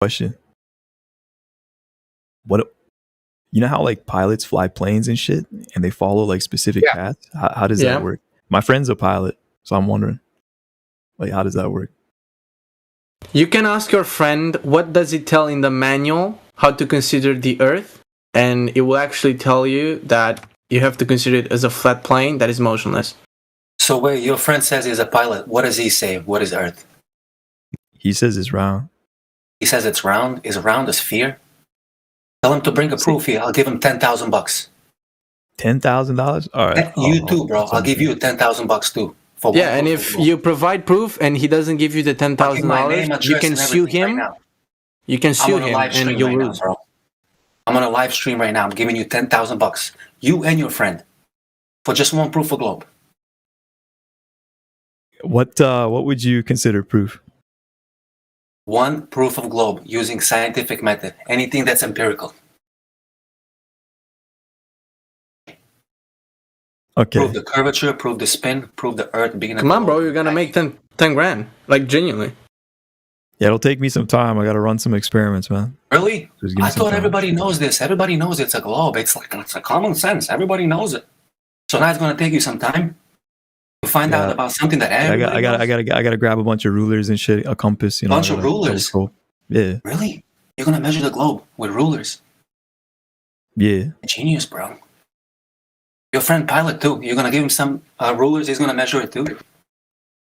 Question. What you know how like pilots fly planes and shit and they follow like specific paths? How does that work? My friend's a pilot, so I'm wondering, like, how does that work? You can ask your friend what does it tell in the manual how to consider the Earth, and it will actually tell you that you have to consider it as a flat plane that is motionless. So wait, your friend says he's a pilot. What does he say? What is Earth? He says it's round. He says it's round. Is round a sphere? Tell him to bring a proof here. I'll give him $10,000. $10,000? All right. You too, bro. I'll give you $10,000 too. Yeah, and if you provide proof and he doesn't give you the $10,000, you can sue him. Right, you can sue him and you'll lose. Bro. I'm on a live stream right now. I'm giving you $10,000. You and your friend for just one proof of globe. What would you consider proof? One proof of globe using scientific method. Anything that's empirical. Okay. Prove the curvature, prove the spin, prove the Earth being. Come on, bro. You're gonna make 10 grand. Like, genuinely. Yeah, it'll take me some time. I gotta run some experiments, man. Really? I thought everybody knows this. Everybody knows it's a globe. It's a common sense. Everybody knows it. So now it's gonna take you some time to find out about something that everybody knows. I gotta grab a bunch of rulers and shit, a compass, you know. Bunch of rulers. Yeah. Really? You're gonna measure the globe with rulers? Yeah. Genius, bro. Your friend pilot too. You're gonna give him some rulers. He's gonna measure it too.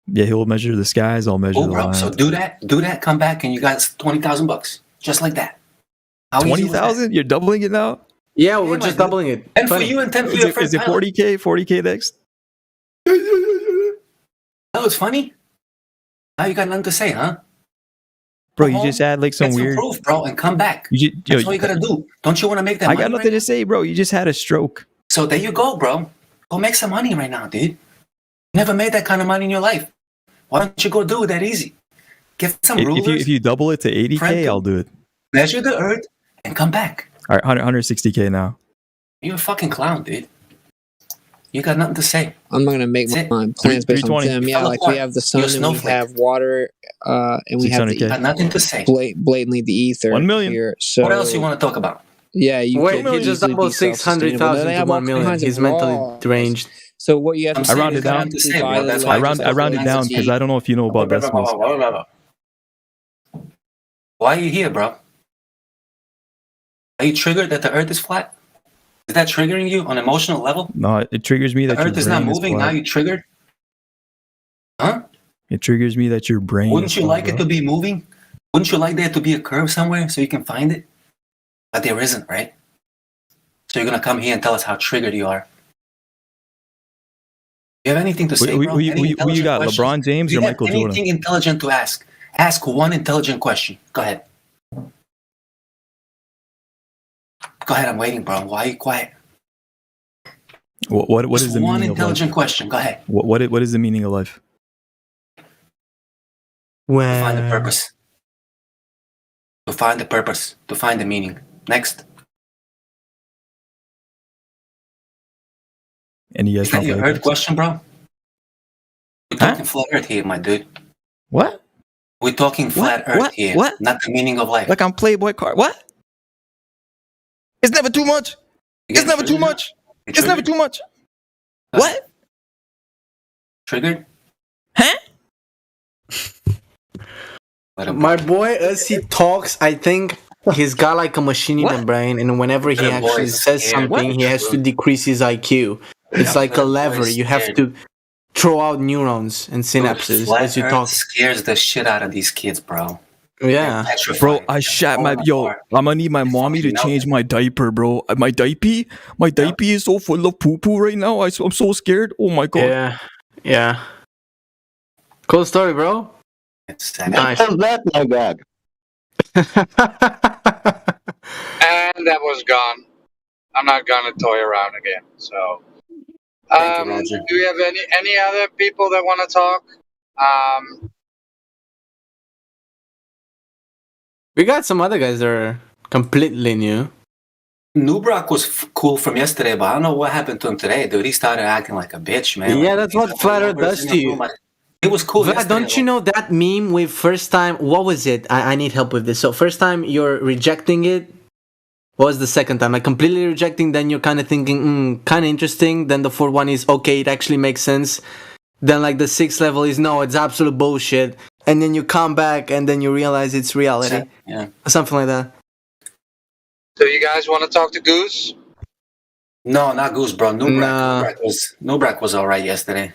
Yeah, he'll measure the skies. I'll measure the lines. So do that. Come back, and you got $20,000, just like that. 20,000? You're doubling it now? Yeah, we're just doubling it. 10 for you and 10 for your friend. Is it 40K? 40K next? Oh, it's funny. Now you got nothing to say, huh? Bro, you just had like some weird proof, bro, and come back. That's all you gotta do. Don't you want to make that? I got nothing to say, bro. You just had a stroke. So there you go, bro. Go make some money right now, dude. Never made that kind of money in your life. Why don't you go do it that easy? Get some rulers. If you double it to 80K, I'll do it. Measure the Earth and come back. All right, 160K now. You're a fucking clown, dude. You got nothing to say. I'm not gonna make my plans based on them. Yeah, like we have the sun and we have water, and we have got nothing to say. Blatantly the ether. 1 million. Here, so what else you want to talk about? Yeah, you he just doubled 600,000 to 1 million. He's mentally deranged. So what you have to I rounded down. I rounded down because I don't know if you know about decimals. Why are you here, bro? Are you triggered that the Earth is flat? Is that triggering you on an emotional level? No, it triggers me that the Earth is not moving. Now you triggered? Huh? It triggers me that your brain. Wouldn't you like it to be moving? Wouldn't you like there to be a curve somewhere so you can find it? But there isn't, right? So you're gonna come here and tell us how triggered you are. You have anything to say, bro? Who you got, LeBron James or Michael Jordan? Anything intelligent to ask? Ask one intelligent question. Go ahead. Go ahead, I'm waiting, bro. Why are you quiet? What is the meaning of life? One intelligent question. Go ahead. What is the meaning of life? To find the purpose. To find the purpose. To find the meaning. Next. And you guys is that your Earth question, bro? We're talking flat Earth here, my dude. What? We're talking flat Earth here. What? Not the meaning of life. Like I'm Playboy card. What? It's never too much. It's never too much. It's never too much. What? Triggered? Huh? My boy, as he talks, I think he's got like a machine in the brain, and whenever he actually says something, he has to decrease his IQ. It's like a lever. You have to throw out neurons and synapses as you talk. Scares the shit out of these kids, bro. Yeah, bro, I shat my I'm gonna need my mommy to change my diaper, bro. My diaper is so full of poo poo right now. I'm so scared. Oh my god. Yeah. Cool story, bro. It's nice. That my dog. And that was gone. I'm not gonna toy around again. So, do we have any other people that want to talk? We got some other guys that are completely new. Nubrak was cool from yesterday, but I don't know what happened to him today, dude. He started acting like a bitch, man. Yeah, that's what Flat Earth does to you. It was cool. Vlad, don't you know that meme with first time? What was it? I need help with this. So first time you're rejecting it. What was the second time? Like completely rejecting, then you're kind of thinking, kind of interesting. Then the fourth one is, okay, it actually makes sense. Then like the sixth level is, no, it's absolute bullshit. And then you come back and then you realize it's reality. Yeah. Something like that. So you guys want to talk to Goose? No, not Goose, bro. Nubrak was alright yesterday.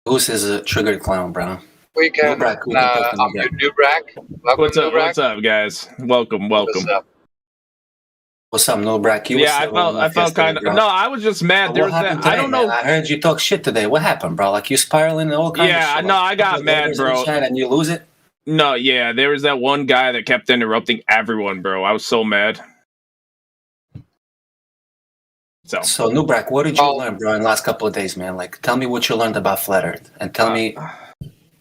Goose is a triggered clown, bro. We can. Nubrak, I'm Nubrak. What's up? What's up, guys? Welcome. What's up, Nubrak? I felt kind of. No, I was just mad. There was that. I don't know. Man? I heard you talk shit today. What happened, bro? Like you spiraling all kinds of shit. Yeah, no, I got mad, bro. And you lose it. No, yeah, there was that one guy that kept interrupting everyone, bro. I was so mad. So Nubrak, what did you learn, bro, in the last couple of days, man? Like, tell me what you learned about Flat Earth, and tell me.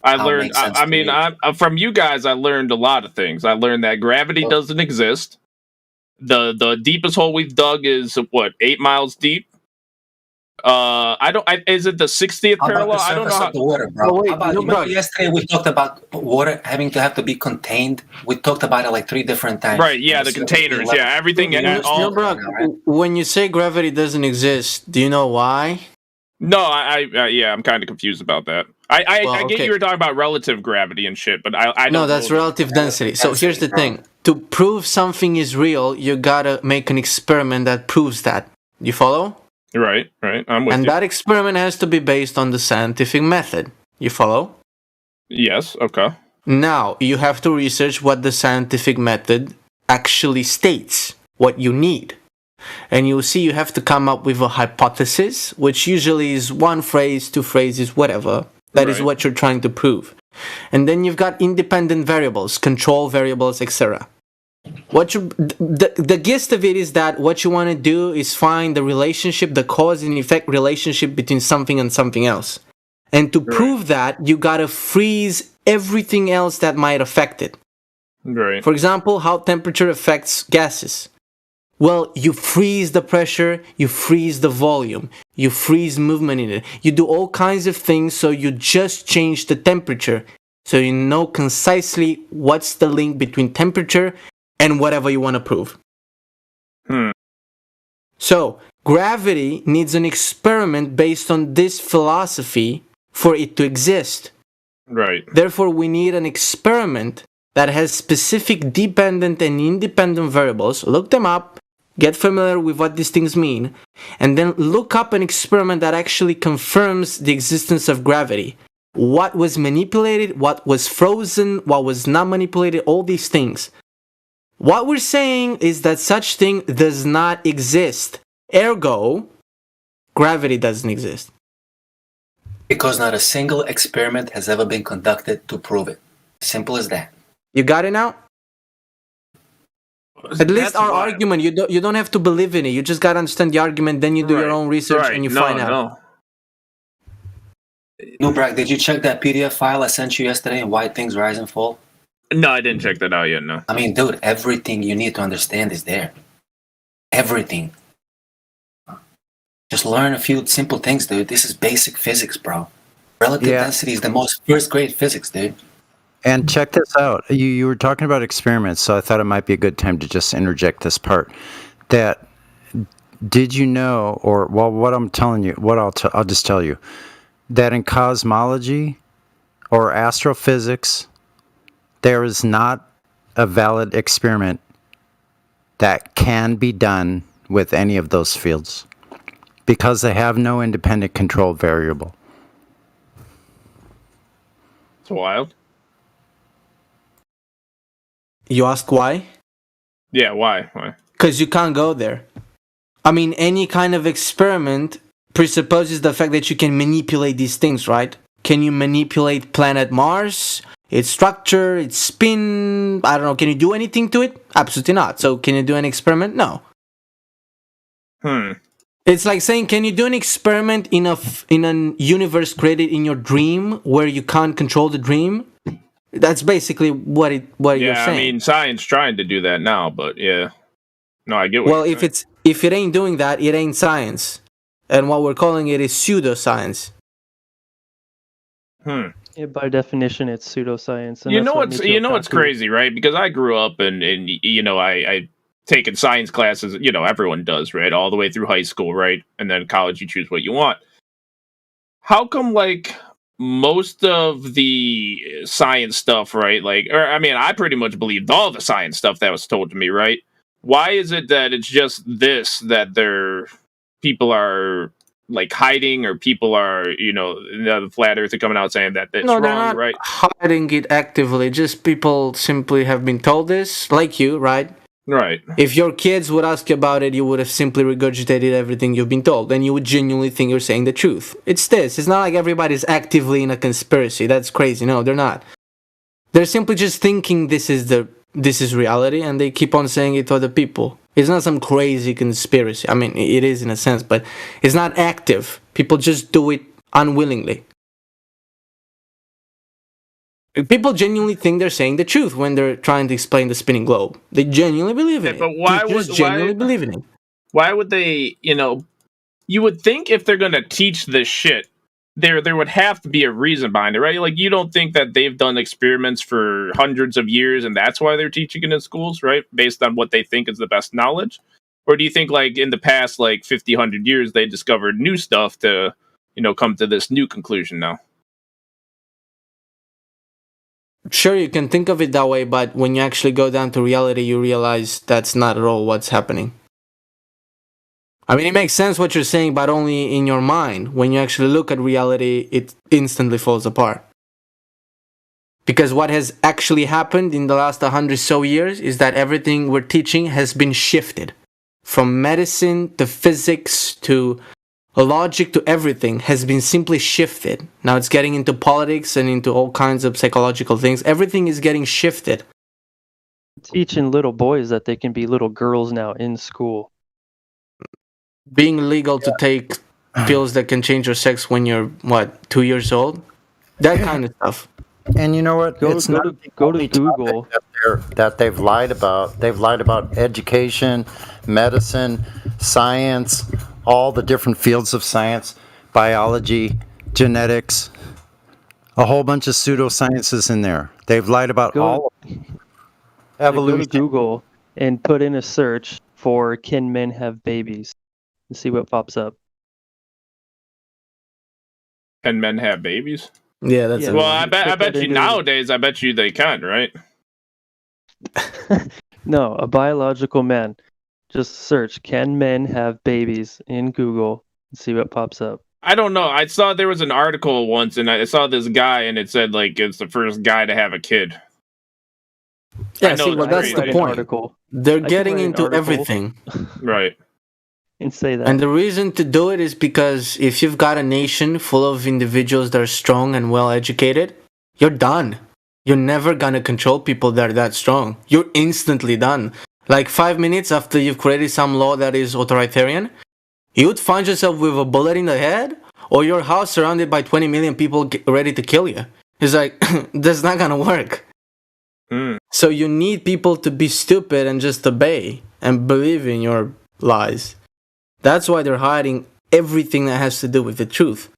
I learned. From you guys, I learned a lot of things. I learned that gravity doesn't exist. The deepest hole we've dug is what, 8 miles deep. Is it the 60th parallel? I don't know how. The water, bro. Yesterday we talked about water having to be contained. We talked about it like 3 different times. Right? Yeah, the containers. Yeah, everything. When you say gravity doesn't exist, do you know why? No, I'm kind of confused about that. I get you were talking about relative gravity and shit, but I don't know that's relative density. So here's the thing: to prove something is real, you gotta make an experiment that proves that. You follow? Right. I'm with you. And that experiment has to be based on the scientific method. You follow? Yes. Okay. Now you have to research what the scientific method actually states, what you need. And you'll see you have to come up with a hypothesis, which usually is 1 phrase, 2 phrases, whatever. That is what you're trying to prove. And then you've got independent variables, control variables, etc. The gist of it is that what you want to do is find the relationship, the cause and effect relationship between something and something else. And to prove that, you gotta freeze everything else that might affect it. Right. For example, how temperature affects gases. Well, you freeze the pressure, you freeze the volume, you freeze movement in it. You do all kinds of things, so you just change the temperature. So you know concisely what's the link between temperature and whatever you want to prove. So, gravity needs an experiment based on this philosophy for it to exist. Right. Therefore, we need an experiment that has specific dependent and independent variables. Look them up, get familiar with what these things mean, and then look up an experiment that actually confirms the existence of gravity. What was manipulated, what was frozen, what was not manipulated, all these things. What we're saying is that such thing does not exist. Ergo, gravity doesn't exist. Because not a single experiment has ever been conducted to prove it. Simple as that. You got it now? At least our argument, you don't have to believe in it. You just gotta understand the argument, then you do your own research and you find out. Nubrak, did you check that PDF file I sent you yesterday on why things rise and fall? No, I didn't check that out yet, no. I mean, dude, everything you need to understand is there. Everything. Just learn a few simple things, dude. This is basic physics, bro. Relative density is the most first grade physics, dude. And check this out. You were talking about experiments, so I thought it might be a good time to just interject this part. That did you know, or well, what I'm telling you, I'll just tell you, that in cosmology or astrophysics, there is not a valid experiment that can be done with any of those fields because they have no independent control variable. It's wild. You ask why? Yeah, why? Why? Because you can't go there. I mean, any kind of experiment presupposes the fact that you can manipulate these things, right? Can you manipulate planet Mars? Its structure, its spin, I don't know, can you do anything to it? Absolutely not. So can you do an experiment? No. It's like saying, can you do an experiment in an universe created in your dream where you can't control the dream? That's basically what you're saying. Yeah, I mean, science trying to do that now, but yeah. No, I get what you're saying. If it ain't doing that, it ain't science. And what we're calling it is pseudoscience. Yeah, by definition, it's pseudoscience. And what's crazy, right? Because I grew up and I taken science classes. Everyone does, right? All the way through high school, right? And then college, you choose what you want. How come, like, most of the science stuff, right? I pretty much believed all the science stuff that was told to me, right? Why is it that it's just this that people are like hiding, or people are, the flat earth are coming out saying that that's wrong, they're not right? Hiding it actively. Just people simply have been told this, like you, right? Right. If your kids would ask you about it, you would have simply regurgitated everything you've been told, and you would genuinely think you're saying the truth. It's this. It's not like everybody's actively in a conspiracy. That's crazy. No, they're not. They're simply just thinking this is reality, and they keep on saying it to other people. It's not some crazy conspiracy. I mean, it is in a sense, but it's not active. People just do it unwillingly. People genuinely think they're saying the truth when they're trying to explain the spinning globe. They genuinely believe in it. But why believe in it. Why would they, you would think if they're going to teach this shit, there would have to be a reason behind it, right? Like, you don't think that they've done experiments for hundreds of years and that's why they're teaching it in schools, right? Based on what they think is the best knowledge? Or do you think, like, in the past, 50, 100 years, they discovered new stuff to, come to this new conclusion now? Sure, you can think of it that way, but when you actually go down to reality, you realize that's not at all what's happening. I mean, it makes sense what you're saying, but only in your mind. When you actually look at reality, it instantly falls apart. Because what has actually happened in the last 100 so years is that everything we're teaching has been shifted. From medicine to physics to logic to everything has been simply shifted. Now it's getting into politics and into all kinds of psychological things. Everything is getting shifted. Teaching little boys that they can be little girls now in school. Being legal to take pills that can change your sex when you're, 2 years old? That kind of stuff. And you know what? Go to Google. That they've lied about. They've lied about education, medicine, science, all the different fields of science, biology, genetics, a whole bunch of pseudosciences in there. They've lied about all evolution. Go to Google and put in a search for "Can men have babies?" and see what pops up. Can men have babies? Yeah, that's well. I bet you nowadays. I bet you they can, right? No, a biological man. Just search "Can men have babies?" in Google and see what pops up. I don't know. I saw there was an article once, and I saw this guy, and it said it's the first guy to have a kid. Yeah, see, well, that's the point. They're getting into everything, right? And say that. And the reason to do it is because if you've got a nation full of individuals that are strong and well educated, you're done. You're never gonna control people that are that strong. You're instantly done. Like 5 minutes after you've created some law that is authoritarian, you would find yourself with a bullet in the head or your house surrounded by 20 million people ready to kill you. It's like, that's not gonna work. So you need people to be stupid and just obey and believe in your lies. That's why they're hiding everything that has to do with the truth.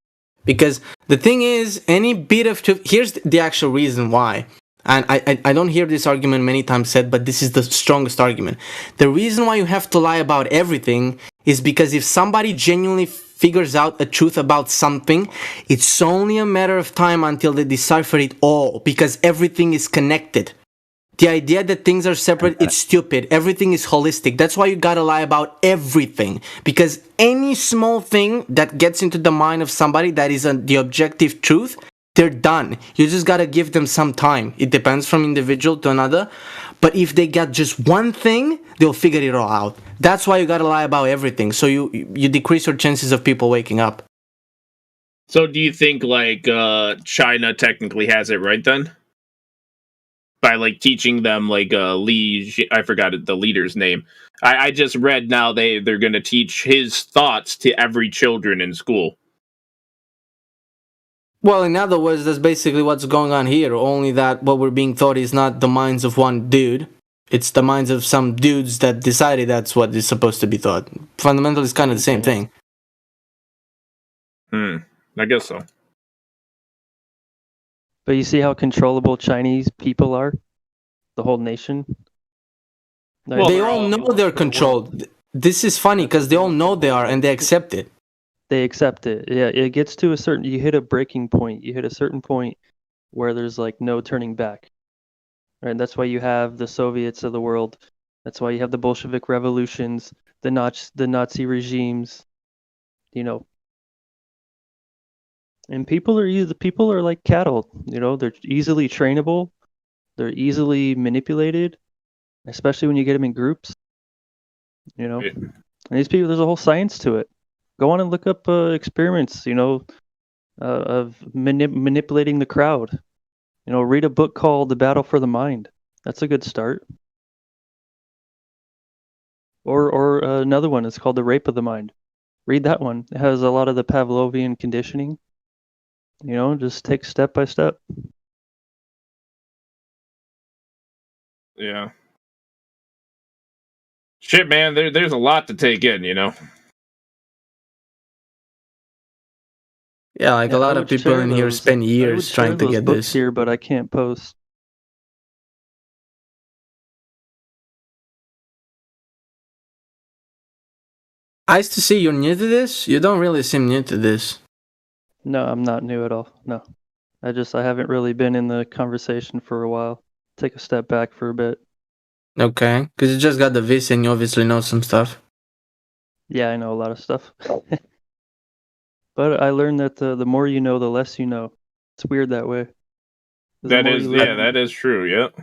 Because the thing is, any bit of truth, here's the actual reason why. And I don't hear this argument many times said, but this is the strongest argument. The reason why you have to lie about everything is because if somebody genuinely figures out the truth about something, it's only a matter of time until they decipher it all, because everything is connected. The idea that things are separate, it's stupid. Everything is holistic. That's why you gotta lie about everything. Because any small thing that gets into the mind of somebody that is the objective truth, they're done. You just gotta give them some time. It depends from individual to another. But if they got just one thing, they'll figure it all out. That's why you gotta lie about everything. So you decrease your chances of people waking up. So do you think China technically has it right then? By teaching them I forgot the leader's name. I just read now they're gonna teach his thoughts to every children in school. Well, in other words, that's basically what's going on here. Only that what we're being taught is not the minds of one dude. It's the minds of some dudes that decided that's what is supposed to be taught. Fundamentally, it's kind of the same thing. I guess so. But you see how controllable Chinese people are? The whole nation? Well, they all know they're controlled. This is funny because they all know they are and they accept it. They accept it. Yeah, it gets to a certain, you hit a breaking point. You hit a certain point where there's like no turning back. Right? That's why you have the Soviets of the world. That's why you have the Bolshevik revolutions, the Nazi regimes, you know. And people are like cattle, you know, they're easily trainable, they're easily manipulated, especially when you get them in groups, you know. Yeah. And these people, there's a whole science to it. Go on and look up experiments, you know, of manipulating the crowd. You know, read a book called The Battle for the Mind. That's a good start. Or another one is called The Rape of the Mind. Read that one. It has a lot of the Pavlovian conditioning. You know, just take step by step. Yeah. Shit, man, there's a lot to take in, you know. Yeah, like a lot of people in here spend years trying to get this here, but I can't post. I used to see you're new to this. You don't really seem new to this. No, I'm not new at all. No. I haven't really been in the conversation for a while. Take a step back for a bit. Okay, because you just got the vis and you obviously know some stuff. Yeah, I know a lot of stuff. But I learned that the more you know, the less you know. It's weird that way. That is true, yep.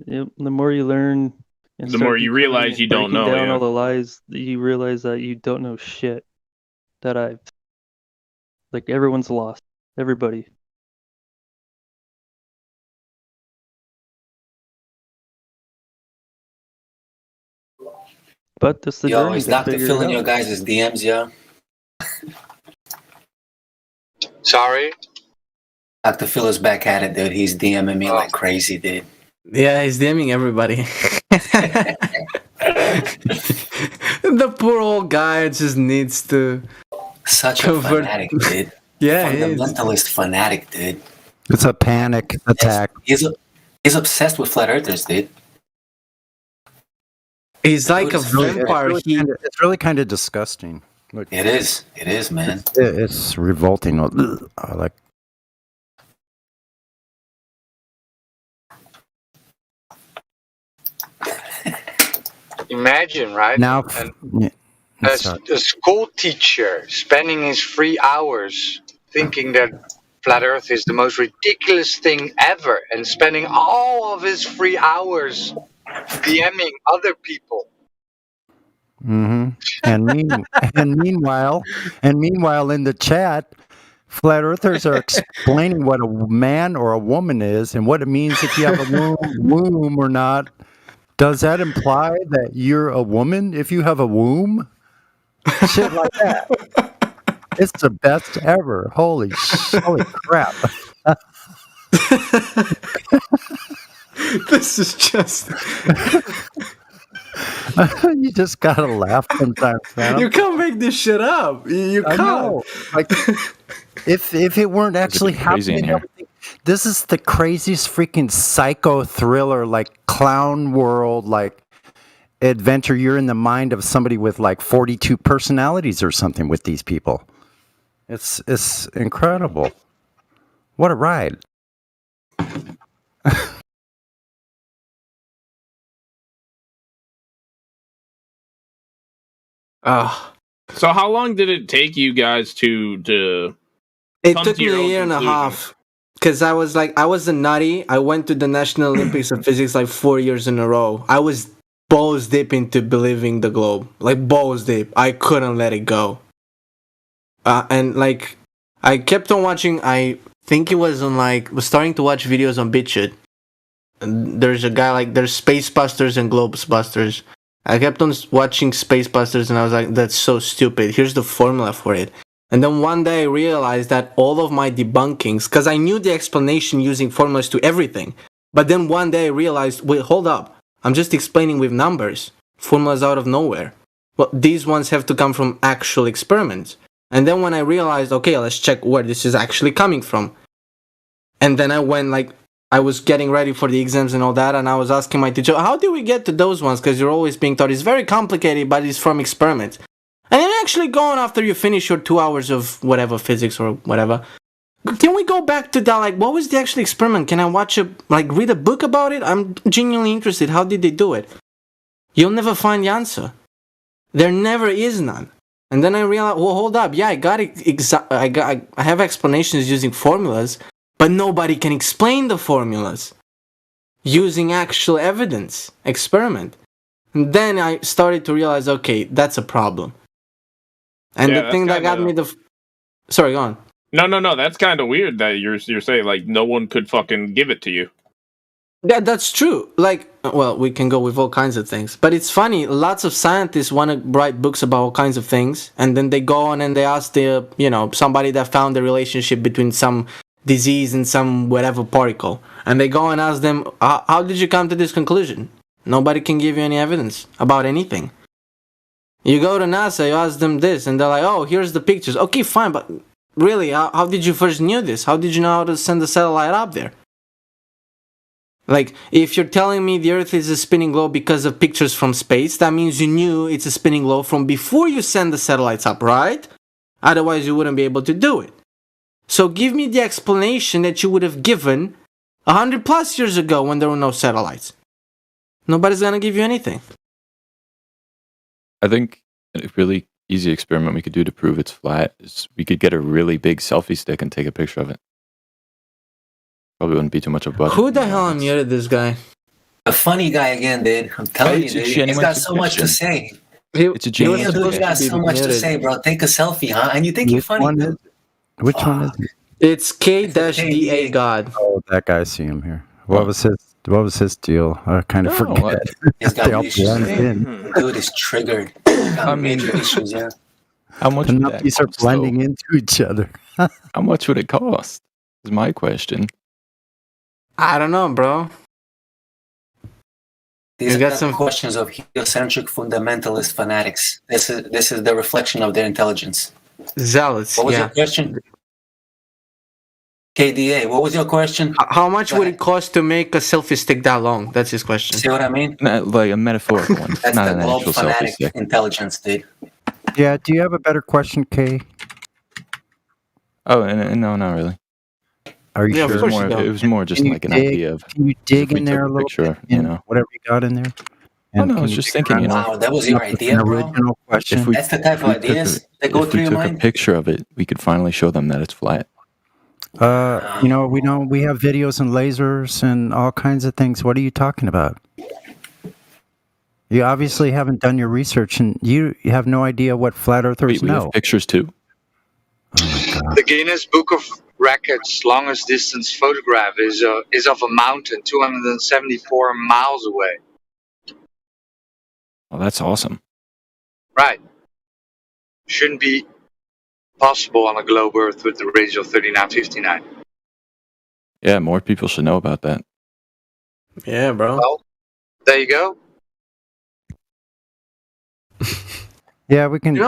Yep, the more you learn... the more you realize you don't know. Down all the lies, you realize that you don't know shit. Like, everyone's lost. Everybody. But this is the journey. Is Dr. Phil in your guys' DMs, yeah? Sorry? Dr. Phil is back at it, dude. He's DMing me like crazy, dude. Yeah, he's DMing everybody. The poor old guy just needs to... Such a fanatic, dude. Yeah, fundamentalist fanatic, dude. It's a panic attack. He's obsessed with flat earthers, dude. He's like a vampire. It's really kind of disgusting. Look, it is, man. It's revolting. Like, imagine, right? Now, a school teacher spending his free hours thinking that flat Earth is the most ridiculous thing ever, and spending all of his free hours DMing other people. Mm-hmm. And meanwhile, in the chat, flat earthers are explaining what a man or a woman is and what it means if you have a womb or not. Does that imply that you're a woman if you have a womb? Shit like that. It's the best ever. Holy crap. This is just... You just gotta laugh sometimes, man. You can't make this shit up. You can't. Know. Like, if it weren't actually happening, this is the craziest freaking psycho thriller, like clown world, like adventure. You're in the mind of somebody with like 42 personalities or something with these people. It's incredible. What a ride. So how long did it take you guys to It took me a year and a half. Because I was a nutty. I went to the National Olympics of Physics like 4 years in a row. I was balls deep into believing the globe. Like balls deep. I couldn't let it go. And like, I kept on watching, I think it was on was starting to watch videos on BitChute. And there's a guy there's Space Busters and Globes Busters. I kept on watching Space Busters and I was like, that's so stupid. Here's the formula for it. And then one day I realized that all of my debunkings, because I knew the explanation using formulas to everything. But then one day I realized, wait, hold up. I'm just explaining with numbers. Formulas out of nowhere. Well, these ones have to come from actual experiments. And then when I realized, okay, let's check where this is actually coming from. And then I went like, I was getting ready for the exams and all that, and I was asking my teacher, how do we get to those ones? Because you're always being taught it's very complicated, but it's from experiments. And then actually going after you finish your 2 hours of whatever, physics or whatever, can we go back to that? Like, what was the actual experiment? Can I read a book about it? I'm genuinely interested. How did they do it? You'll never find the answer. There never is none. And then I realized, well, hold up. Yeah, I got it. I have explanations using formulas, but nobody can explain the formulas using actual evidence, experiment. And then I started to realize, okay, that's a problem. And the thing that got me sorry, go on. No. That's kind of weird that you're saying like no one could fucking give it to you. Yeah, that's true. Like, well, we can go with all kinds of things. But it's funny, lots of scientists want to write books about all kinds of things, and then they go on and they ask somebody that found the relationship between some disease and some whatever particle. And they go and ask them, how did you come to this conclusion? Nobody can give you any evidence about anything. You go to NASA, you ask them this, and they're like, oh, here's the pictures. Okay, fine, but really, how did you first knew this? How did you know how to send the satellite up there? Like, if you're telling me the Earth is a spinning globe because of pictures from space, that means you knew it's a spinning globe from before you send the satellites up, right? Otherwise, you wouldn't be able to do it. So give me the explanation that you would have given 100 plus years ago when there were no satellites. Nobody's gonna give you anything. I think a really easy experiment we could do to prove it's flat is we could get a really big selfie stick and take a picture of it. Probably wouldn't be too much of a budget. Who the hell unmuted this guy? A funny guy again, dude. I'm telling you, dude. He's got so much to say. It's a genius. He's got so much to say, bro. Take a selfie, huh? And you think you're funny. Which one is it? It's K-DA God. Oh, that guy. See him here. What was his deal? I kind of forget. He's got issues. Dude is triggered. I mean, issues, yeah. How much would that cost, are blending into each other. How much would it cost? Is my question. I don't know, bro. These are some questions of heliocentric fundamentalist fanatics. This is the reflection of their intelligence. Zealots. What was your question? KDA, what was your question? How much would it cost to make a selfie stick that long? That's his question. See what I mean? Like a metaphorical one. That's not the globe fanatic intelligence, dude. Yeah, do you have a better question, Kay? Oh, no, not really. Are you sure? It was more just like an idea of. Can you dig in there a little bit? Whatever you got in there. And I was just thinking, Wow, that was your idea, bro. Original question. That's the type of ideas that go through your mind. If we took a picture of it, we could finally show them that it's flat. We have videos and lasers and all kinds of things. What are you talking about? You obviously haven't done your research, and you have no idea what flat earthers know. We have pictures too. Oh my God. The Guinness Book of Records longest distance photograph is of a mountain 274 miles away. Oh, that's awesome. Right. Shouldn't be possible on a globe Earth with the radius of 3959. Yeah, more people should know about that. Yeah, bro. Well, there you go. Yeah, we can hear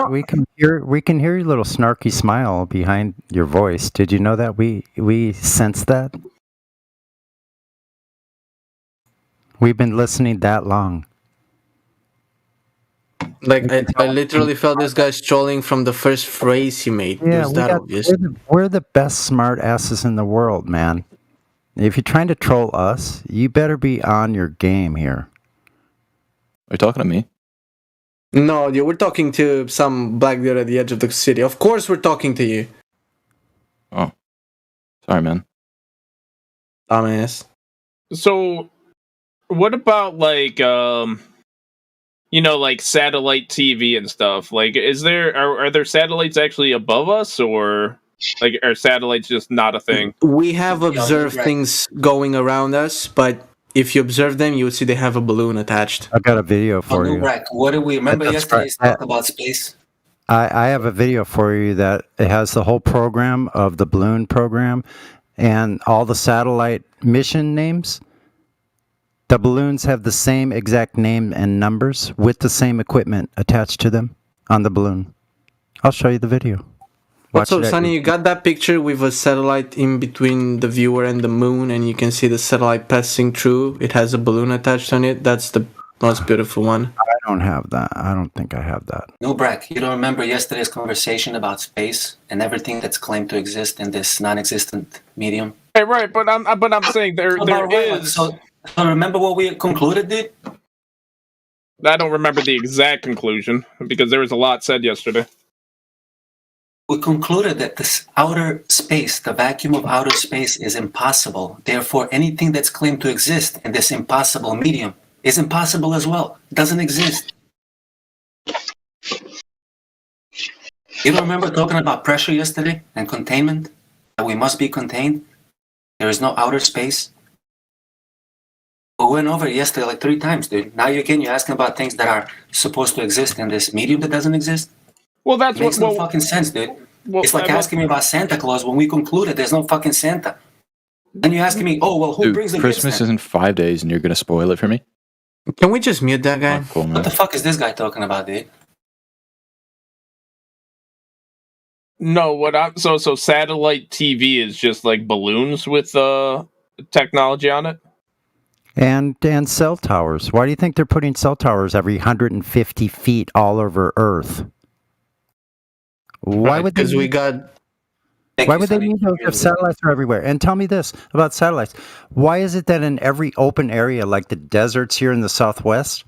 your little snarky smile behind your voice. Did you know that we sense that? We've been listening that long. Like I literally felt this guy strolling from the first phrase he made. Yeah, was that obvious? We're the best smart asses in the world, man. If you're trying to troll us, you better be on your game here. Are you talking to me? No, we're talking to some black dude at the edge of the city. Of course we're talking to you. Oh. Sorry, man. Dumbass. So, what about, like, like satellite TV and stuff? Like, are there satellites actually above us, or, like, are satellites just not a thing? We have observed things going around us, but if you observe them, you would see they have a balloon attached. I got a video for you. What do we remember yesterday? Talk about space. I have a video for you that it has the whole program of the balloon program and all the satellite mission names. The balloons have the same exact name and numbers with the same equipment attached to them on the balloon. I'll show you the video. Also, Sonny, you got that picture with a satellite in between the viewer and the moon, and you can see the satellite passing through. It has a balloon attached on it. That's the most beautiful one. I don't have that. I don't think I have that. No, Brack, you don't remember yesterday's conversation about space and everything that's claimed to exist in this non-existent medium? Hey, right, but I'm saying there is. So remember what we concluded, dude? I don't remember the exact conclusion because there was a lot said yesterday. We concluded that this outer space, the vacuum of outer space, is impossible. Therefore, anything that's claimed to exist in this impossible medium is impossible as well. It doesn't exist. You don't remember talking about pressure yesterday and containment? That we must be contained? There is no outer space? We went over it yesterday like 3 times, dude. Now you're asking about things that are supposed to exist in this medium that doesn't exist? Well, that's makes no fucking sense, dude. It's like asking me about Santa Claus when we concluded there's no fucking Santa. Then you're asking me, oh, well, who brings the Christmas gifts then? is in 5 days and you're going to spoil it for me? Can we just mute that guy? Oh, cool, What the fuck is this guy talking about, dude? No, so satellite TV is just like balloons with technology on it? And cell towers. Why do you think they're putting cell towers every 150 feet all over Earth? Why would they? Because we got. Why would they need those if satellites are everywhere? And tell me this about satellites. Why is it that in every open area, like the deserts here in the Southwest,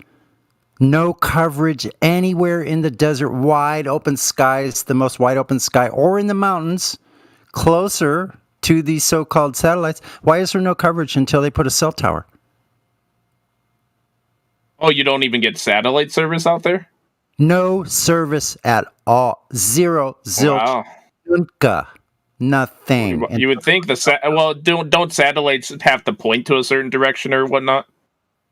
no coverage anywhere in the desert, wide open skies, the most wide open sky, or in the mountains, closer to these so-called satellites? Why is there no coverage until they put a cell tower? Oh, you don't even get satellite service out there? No service at all. Zero, zilch, Wow. nunca. Nothing. You would think don't satellites have to point to a certain direction or whatnot?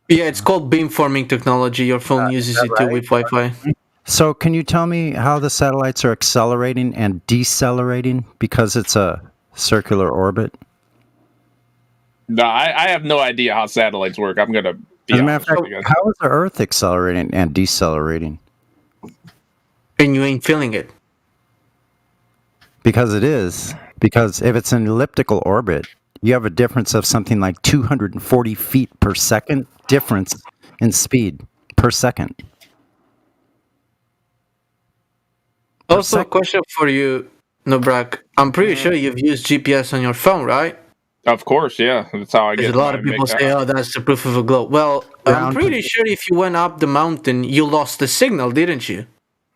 Yeah, it's called beamforming technology. Your phone uses it too with Wi-Fi. So can you tell me how the satellites are accelerating and decelerating because it's a circular orbit? No, I have no idea how satellites work. I'm going to be As a matter honest of with you fact, guys. how is the Earth accelerating and decelerating? And you ain't feeling it. Because it is. Because if it's an elliptical orbit, you have a difference of something like 240 feet per second difference in speed per second. Also, a question for you, Nobrak. I'm pretty sure you've used GPS on your phone, right? Of course, yeah. That's how I get. A lot of people say, "Oh, that's the proof of a globe." Well, I'm pretty sure if you went up the mountain, you lost the signal, didn't you?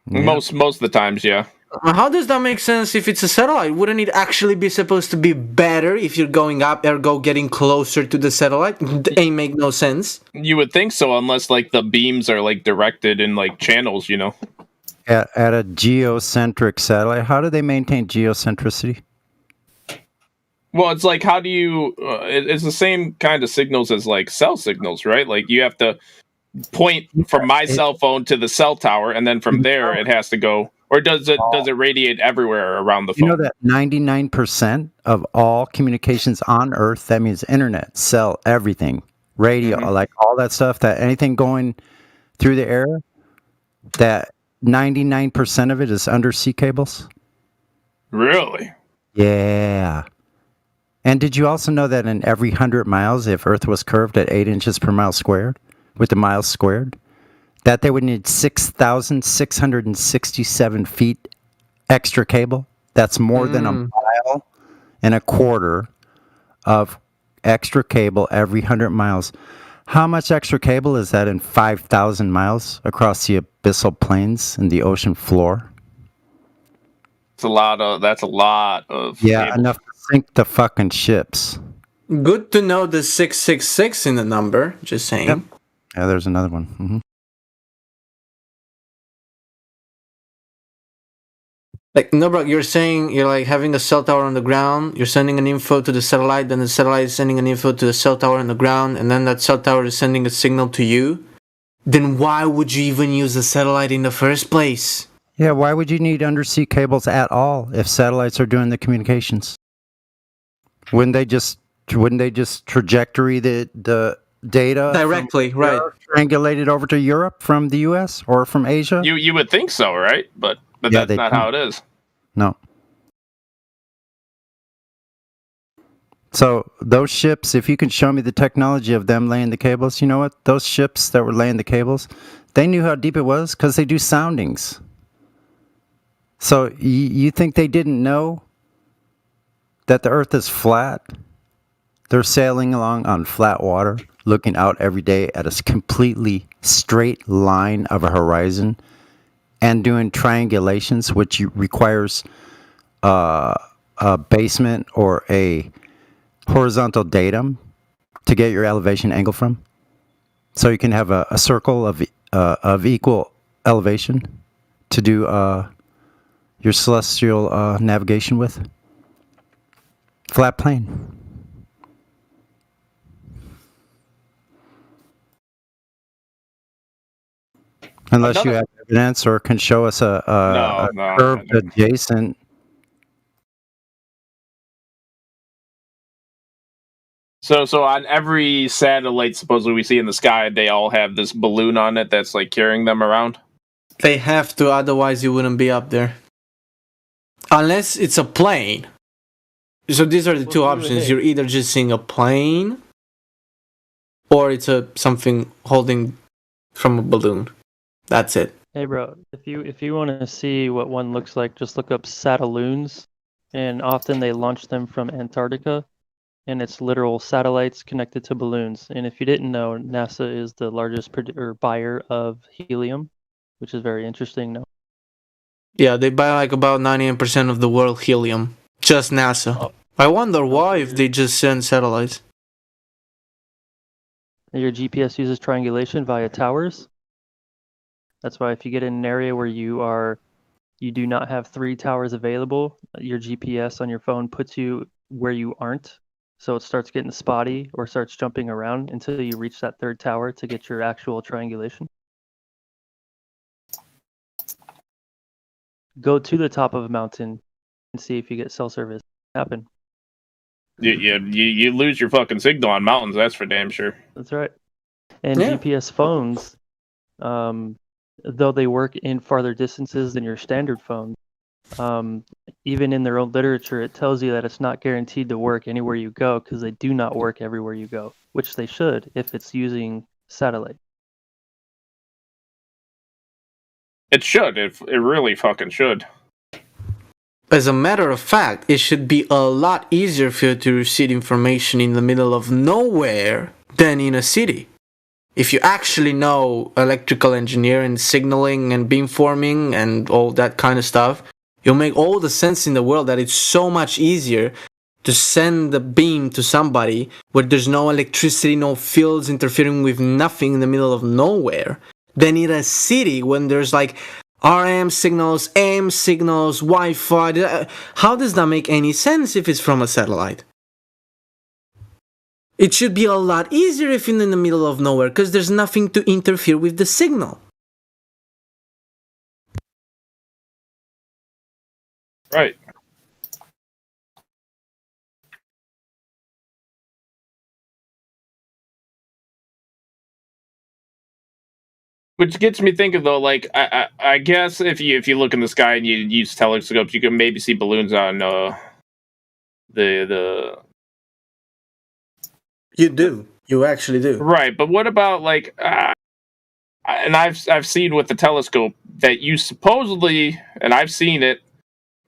Yeah. Most of the times, yeah. How does that make sense if it's a satellite? Wouldn't it actually be supposed to be better if you're going up, ergo getting closer to the satellite? It ain't make no sense. You would think so, unless like the beams are like directed in like channels, you know. At a geocentric satellite, how do they maintain geocentricity? Well, it's like, how do you? It's the same kind of signals as like cell signals, right? Like you have to point from my cell phone to the cell tower, and then from there it has to go. Or does it radiate everywhere around the phone? You know that 99% of all communications on Earth, that means internet, cell, everything, radio, like all that stuff, that anything going through the air, that 99% of it is undersea cables? Really? Yeah. And did you also know that in every 100 miles, if Earth was curved at 8 inches per mile squared, with the miles squared, that they would need 6,667 feet extra cable? That's more than a mile and a quarter of extra cable every 100 miles. How much extra cable is that in 5,000 miles across the abyssal plains and the ocean floor? That's a lot of Yeah, cable. enough to sink the fucking ships. Good to know the 666 in the number, just saying. Yep. Yeah, there's another one. Mm-hmm. Like, no, bro, you're saying you're like having a cell tower on the ground, you're sending an info to the satellite, then the satellite is sending an info to the cell tower on the ground, and then that cell tower is sending a signal to you. Then why would you even use a satellite in the first place? Yeah, why would you need undersea cables at all if satellites are doing the communications? Wouldn't they just trajectory the data directly, right? Triangulated over to Europe from the US or from Asia? You would think so, right? But that's not how it is. No. So those ships, if you can show me the technology of them laying the cables, you know what? Those ships that were laying the cables, they knew how deep it was because they do soundings. So you think they didn't know that the Earth is flat? They're sailing along on flat water, looking out every day at a completely straight line of a horizon and doing triangulations, which requires a basement or a horizontal datum to get your elevation angle from. So you can have a circle of equal elevation to do your celestial navigation with. Flat plane. Unless you have evidence or can show us a curved adjacent. So on every satellite supposedly we see in the sky, they all have this balloon on it that's like carrying them around? They have to, otherwise you wouldn't be up there. Unless it's a plane. So these are the two options. You're either just seeing a plane or it's something holding from a balloon. That's it. Hey bro, if you want to see what one looks like, just look up Satelloons, and often they launch them from Antarctica, and it's literal satellites connected to balloons. And if you didn't know, NASA is the largest buyer of helium, which is very interesting now. Yeah, they buy like about 98% of the world helium. Just NASA. Oh. I wonder why if they just send satellites. Your GPS uses triangulation via towers. That's why if you get in an area where you do not have 3 towers available, your GPS on your phone puts you where you aren't. So it starts getting spotty or starts jumping around until you reach that 3rd tower to get your actual triangulation. Go to the top of a mountain and see if you get cell service happen. You lose your fucking signal on mountains, that's for damn sure. That's right. And GPS phones, though they work in farther distances than your standard phone, even in their own literature, it tells you that it's not guaranteed to work anywhere you go because they do not work everywhere you go, which they should if it's using satellite. It should. It really fucking should. As a matter of fact, it should be a lot easier for you to receive information in the middle of nowhere than in a city. If you actually know electrical engineering, signaling and beamforming and all that kind of stuff, you'll make all the sense in the world that it's so much easier to send the beam to somebody where there's no electricity, no fields interfering with nothing in the middle of nowhere, than in a city when there's like RM signals, AM signals, Wi-Fi. How does that make any sense if it's from a satellite? It should be a lot easier if you're in the middle of nowhere because there's nothing to interfere with the signal. Right. Which gets me thinking though, like I guess if you look in the sky and you use telescopes, you can maybe see balloons on the. You do. You actually do. Right, but what about like? And I've seen with the telescope that you supposedly, and I've seen it,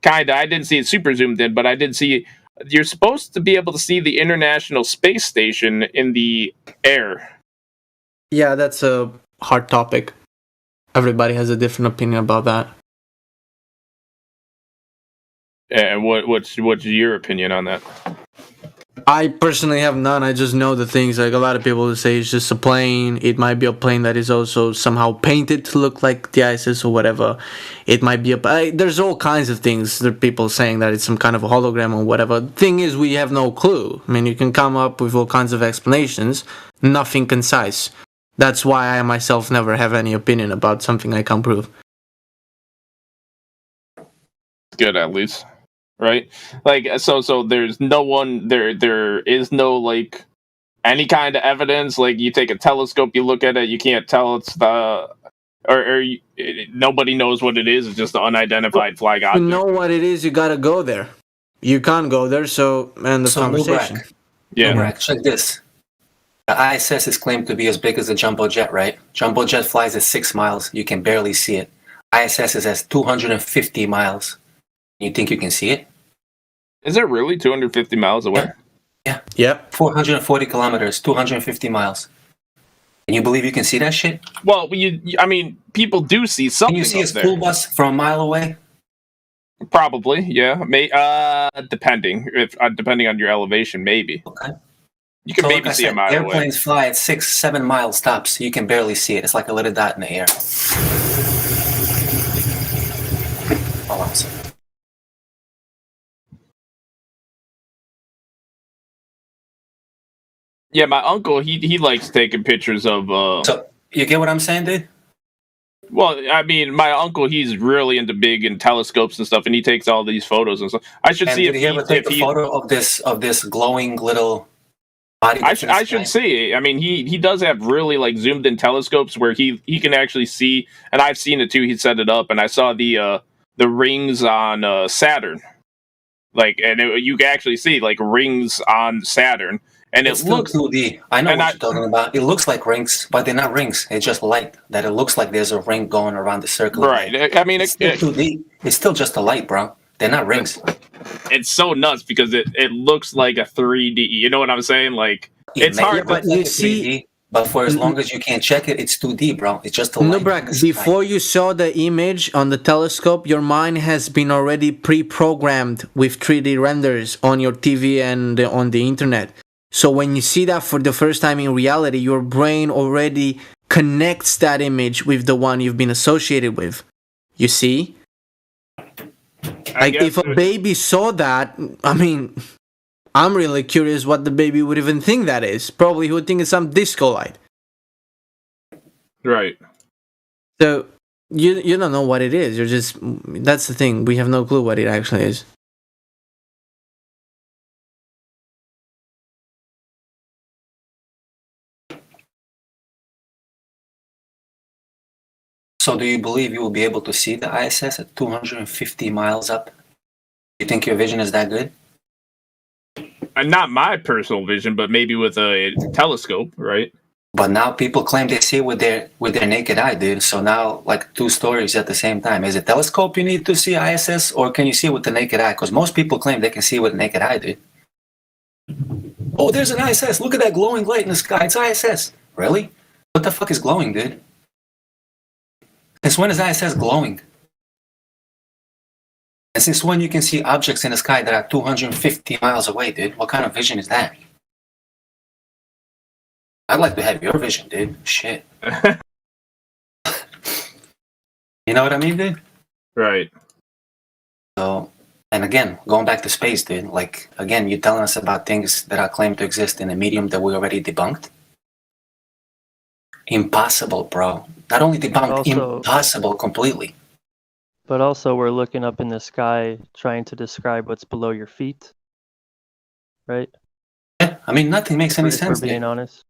kinda. I didn't see it super zoomed in, but I did see. You're supposed to be able to see the International Space Station in the air. Yeah, that's a hard topic. Everybody has a different opinion about that. And what's your opinion on that? I personally have none. I just know the things. Like a lot of people say it's just a plane. It might be a plane that is also somehow painted to look like the ISS or whatever. It might be there's all kinds of things. There are people saying that it's some kind of a hologram or whatever. The thing is, we have no clue. I mean, you can come up with all kinds of explanations. Nothing concise. That's why I myself never have any opinion about something I can't prove. Good, at least. Right? Like, so there's no one, there is no, like, any kind of evidence. Like, you take a telescope, you look at it, you can't tell it's nobody knows what it is. It's just an unidentified flag object. You know what it is, you gotta go there. You can't go there, so end the conversation. Mubrak, Yeah. Right, check this. The ISS is claimed to be as big as the jumbo jet, right? Jumbo jet flies at 6 miles. You can barely see it. ISS is at 250 miles. You think you can see it? Is it really 250 miles away? Yeah. Yep. 440 kilometers, 250 miles. And you believe you can see that shit? Well, I mean, people do see something. Can you see a school bus from a mile away? Probably, yeah. Depending on your elevation, maybe. Okay. You can maybe see a mile away. Airplanes fly at 6-7 miles tops. You can barely see it. It's like a little dot in the air. Hold on a second. Yeah, my uncle, he likes taking pictures of. So you get what I'm saying, dude? Well, I mean, my uncle, he's really into big and telescopes and stuff, and he takes all these photos and stuff. I should see if he ever take a photo of this glowing little body. I should see. I mean, he does have really like zoomed in telescopes where he can actually see, and I've seen it too. He set it up, and I saw the rings on Saturn, like, and you can actually see like rings on Saturn. And it looks 2D. I know what you're talking about. It looks like rings, but they're not rings. It's just light. That it looks like there's a ring going around the circle. Right. I mean, it's still 2D. It's still just a light, bro. They're not rings. It's so nuts because it looks like a 3D. You know what I'm saying? Like it's hard. But you see, but for as long as you can't check it, it's 2D, bro. It's just a light. No, Brack, before you saw the image on the telescope, your mind has been already pre-programmed with 3D renders on your TV and on the internet. So when you see that for the first time in reality, your brain already connects that image with the one you've been associated with. You see? Like if a baby saw that, I mean, I'm really curious what the baby would even think that is. Probably he would think it's some disco light. Right. So you don't know what it is. You're just, that's the thing. We have no clue what it actually is. So do you believe you will be able to see the ISS at 250 miles up? You think your vision is that good? Not my personal vision, but maybe with a telescope, right? But now people claim they see it with their naked eye, dude. So now, like, two stories at the same time. Is it telescope you need to see ISS, or can you see it with the naked eye? Because most people claim they can see it with the naked eye, dude. Oh, there's an ISS. Look at that glowing light in the sky. It's ISS. Really? What the fuck is glowing, dude? Since when is ISS glowing? And since when you can see objects in the sky that are 250 miles away, dude? What kind of vision is that? I'd like to have your vision, dude. Shit. You know what I mean, dude? Right. So, and again, going back to space, dude, like, again, you're telling us about things that are claimed to exist in a medium that we already debunked? Impossible, bro. Not only debunked, impossible completely. But also, we're looking up in the sky trying to describe what's below your feet, right? Yeah, I mean, nothing makes any sense. For being honest.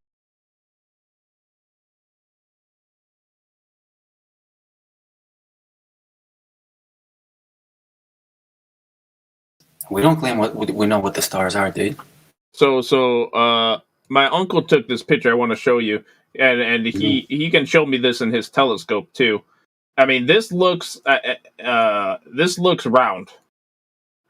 We don't claim we know what the stars are, dude. So, my uncle took this picture I want to show you, and he can show me this in his telescope too. I mean, this looks round.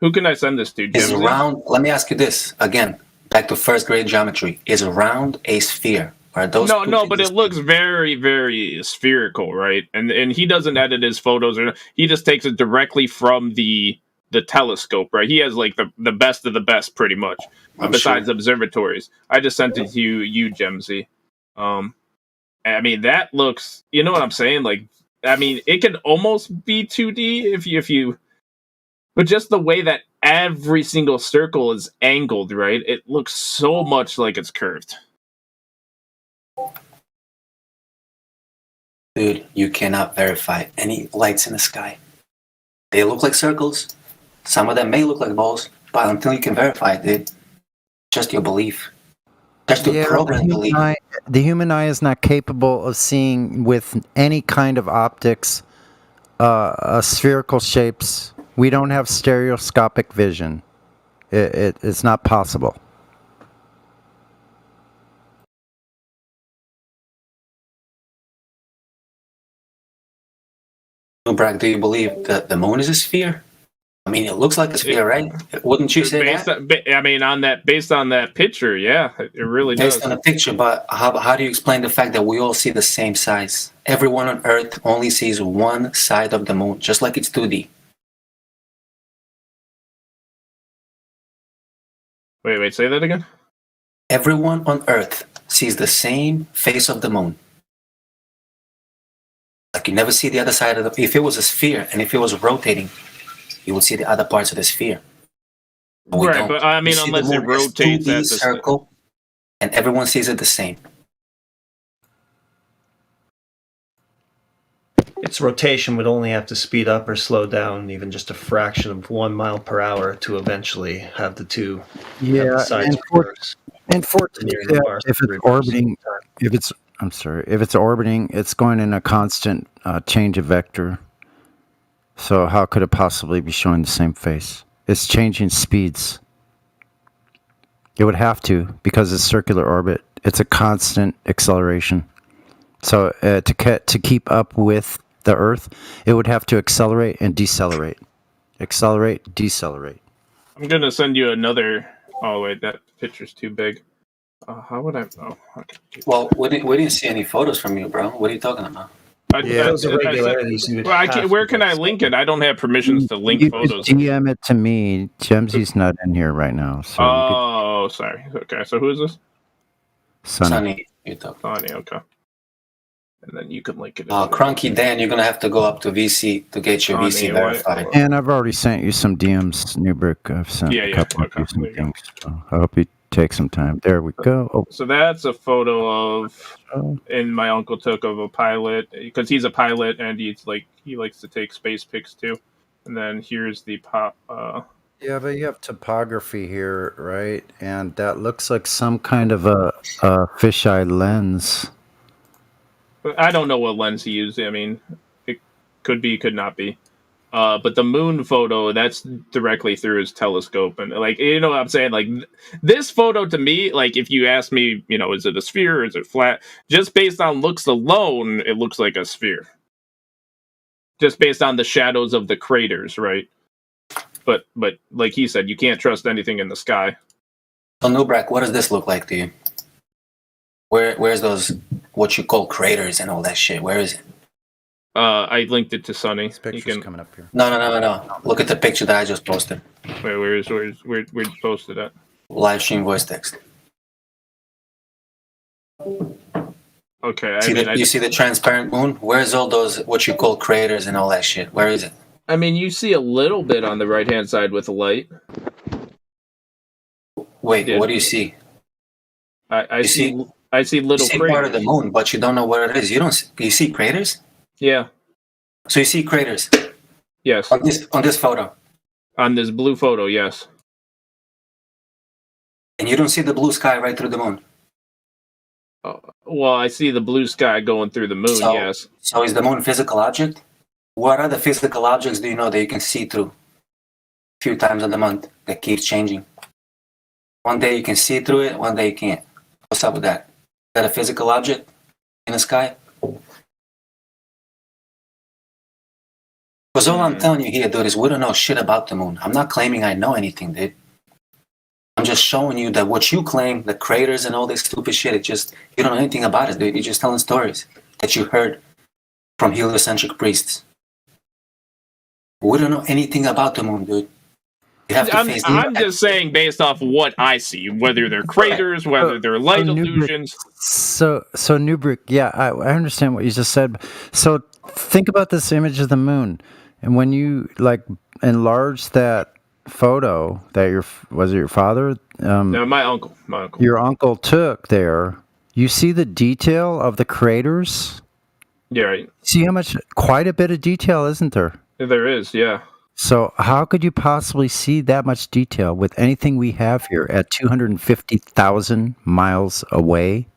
Who can I send this to? Is round? Let me ask you this again. Back to first grade geometry. Is round a sphere? Are those no, but it looks very, very spherical, right? And he doesn't edit his photos, or he just takes it directly from the telescope, right? He has like the best of the best, pretty much. Besides observatories, I just sent it to you, Gemsy. I mean, that looks. You know what I'm saying? Like, I mean, it could almost be 2D if you. But just the way that every single circle is angled, right? It looks so much like it's curved. Dude, you cannot verify any lights in the sky. They look like circles. Some of them may look like balls, but until you can verify it, dude, just your belief. Just your program belief. The human eye is not capable of seeing with any kind of optics spherical shapes. We don't have stereoscopic vision. It's not possible. Bragg, do you believe that the moon is a sphere? I mean, it looks like a sphere, right? Wouldn't you say that? Based on that picture, yeah, it really does. Based on the picture, but how do you explain the fact that we all see the same size? Everyone on Earth only sees one side of the moon, just like it's 2D. Wait, say that again? Everyone on Earth sees the same face of the moon. Like you never see the other side of the... If it was a sphere and if it was rotating, you would see the other parts of the sphere. Right, but I mean, unless it rotates at the circle, and everyone sees it the same. Its rotation would only have to speed up or slow down even just a fraction of 1 mile per hour to eventually have the two sides reverse. And for if it's orbiting, if it's orbiting, it's going in a constant change of vector. So how could it possibly be showing the same face? It's changing speeds. It would have to, because it's circular orbit. It's a constant acceleration. So to keep up with the Earth, it would have to accelerate and decelerate. Accelerate, decelerate. I'm going to send you another... Oh, wait, that picture's too big. How would I... Oh, okay. Well, we didn't see any photos from you, bro. What are you talking about? Where can I link it? I don't have permissions to link photos. DM it to me. Gemsy's not in here right now. So sorry. Okay, so who is this? Sunny. Sunny, okay. And then you can link it. Crunky Dan, you're going to have to go up to VC to get your VC verified. And I've already sent you some DMs, Newbrick. I've sent a couple of you some things. So I hope you take some time. There we go. Oh. So that's a photo of, and my uncle took of a pilot, because he's a pilot and he likes to take space pics too. And then here's the Yeah, but you have topography here, right? And that looks like some kind of a fisheye lens. I don't know what lens he used. I mean, it could be, could not be. But the moon photo, that's directly through his telescope. And, like, you know what I'm saying? Like, this photo to me, like, if you ask me, you know, is it a sphere or is it flat? Just based on looks alone, it looks like a sphere. Just based on the shadows of the craters, right? But like he said, you can't trust anything in the sky. So, Nubrak, what does this look like to you? Where's those, what you call craters and all that shit? Where is it? I linked it to Sunny. This picture's coming up here. No. Look at the picture that I just posted. Wait, where's posted at? Live stream voice text. Okay. You see the transparent moon? Where's all those, what you call craters and all that shit? Where is it? I mean, you see a little bit on the right-hand side with the light. Wait, what do you see? I see little craters. Part of the moon, but you don't know where it is. You see craters? Yeah. So you see craters? Yes. On this photo? On this blue photo, yes. And you don't see the blue sky right through the moon? Well, I see the blue sky going through the moon, yes. So is the moon a physical object? What other physical objects do you know that you can see through a few times in the month that keeps changing? One day you can see through it, one day you can't. What's up with that? Is that a physical object in the sky? Because all I'm telling you here, dude, is we don't know shit about the moon. I'm not claiming I know anything, dude. I'm just showing you that what you claim, the craters and all this stupid shit, you don't know anything about it, dude. You're just telling stories that you heard from heliocentric priests. We don't know anything about the moon, dude. I'm just saying based off what I see, whether they're craters, whether they're light illusions. So Newbrick, yeah, I understand what you just said. So think about this image of the moon, and when you like enlarge that photo that was it your father? No, my uncle. Your uncle took there. You see the detail of the craters. Yeah, right. See how much? Quite a bit of detail, isn't there? There is, yeah. So how could you possibly see that much detail with anything we have here at 250,000 miles away?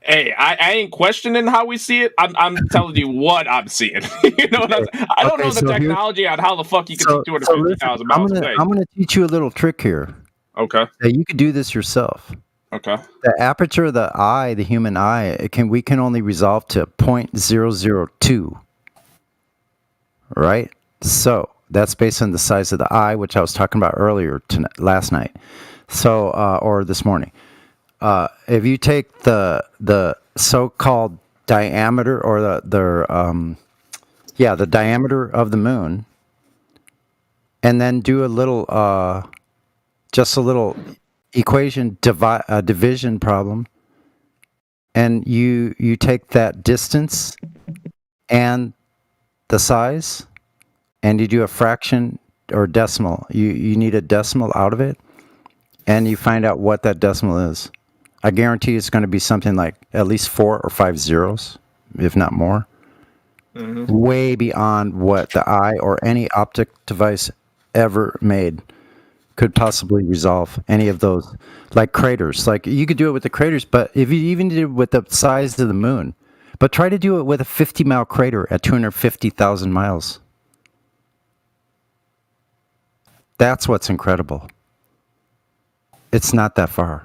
Hey, I ain't questioning how we see it. I'm telling you what I'm seeing. You know what I don't know the technology on how the fuck you can see 250,000 miles away. I'm going to teach you a little trick here. Okay. You could do this yourself. Okay. The aperture of the eye, the human eye, we can only resolve to 0.002. right? So that's based on the size of the eye, which I was talking about earlier last night. So or this morning. If you take the so-called diameter or the diameter of the moon, and then do a little just a little equation division problem, and you take that distance and the size, and you do a fraction or decimal. You need a decimal out of it, and you find out what that decimal is. I guarantee it's going to be something like at least 4 or 5 zeros, if not more. Mm-hmm. Way beyond what the eye or any optic device ever made could possibly resolve any of those. Like craters. Like you could do it with the craters, but if you even did it with the size of the moon, but try to do it with a 50-mile crater at 250,000 miles. That's what's incredible. It's not that far.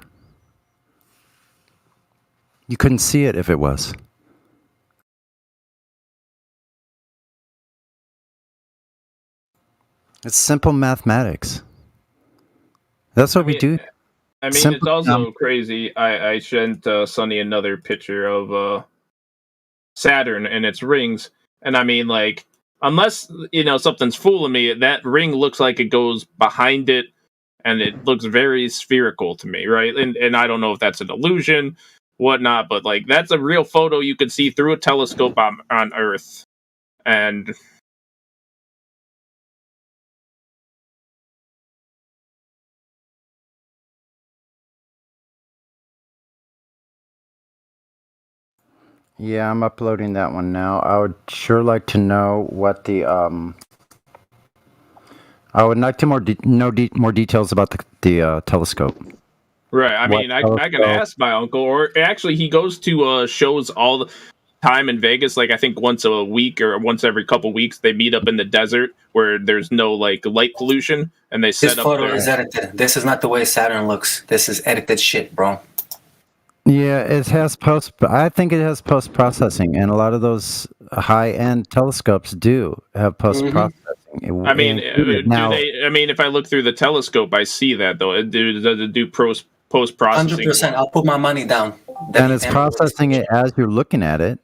You couldn't see it if it was. It's simple mathematics. That's what we do. I mean, it's also crazy. I sent Sonny another picture of Saturn and its rings. And I mean, like, unless, something's fooling me, that ring looks like it goes behind it, and it looks very spherical to me, right? And I don't know if that's an illusion, whatnot, but like that's a real photo you could see through a telescope on Earth. And yeah, I'm uploading that one now. I would sure like to know what the I would like to know more details about the telescope. Right. I mean, I can ask my uncle, or actually, he goes to shows all the time in Vegas. Like I think once a week or once every couple weeks, they meet up in the desert where there's no like light pollution, and they set up. This photo is edited. This is not the way Saturn looks. This is edited shit, bro. Yeah, it has I think it has post processing, and a lot of those high-end telescopes do have post processing. I mean, if I look through the telescope, I see that though. Does it do post processing? 100%. I'll put my money down. And it's processing it as you're looking at it.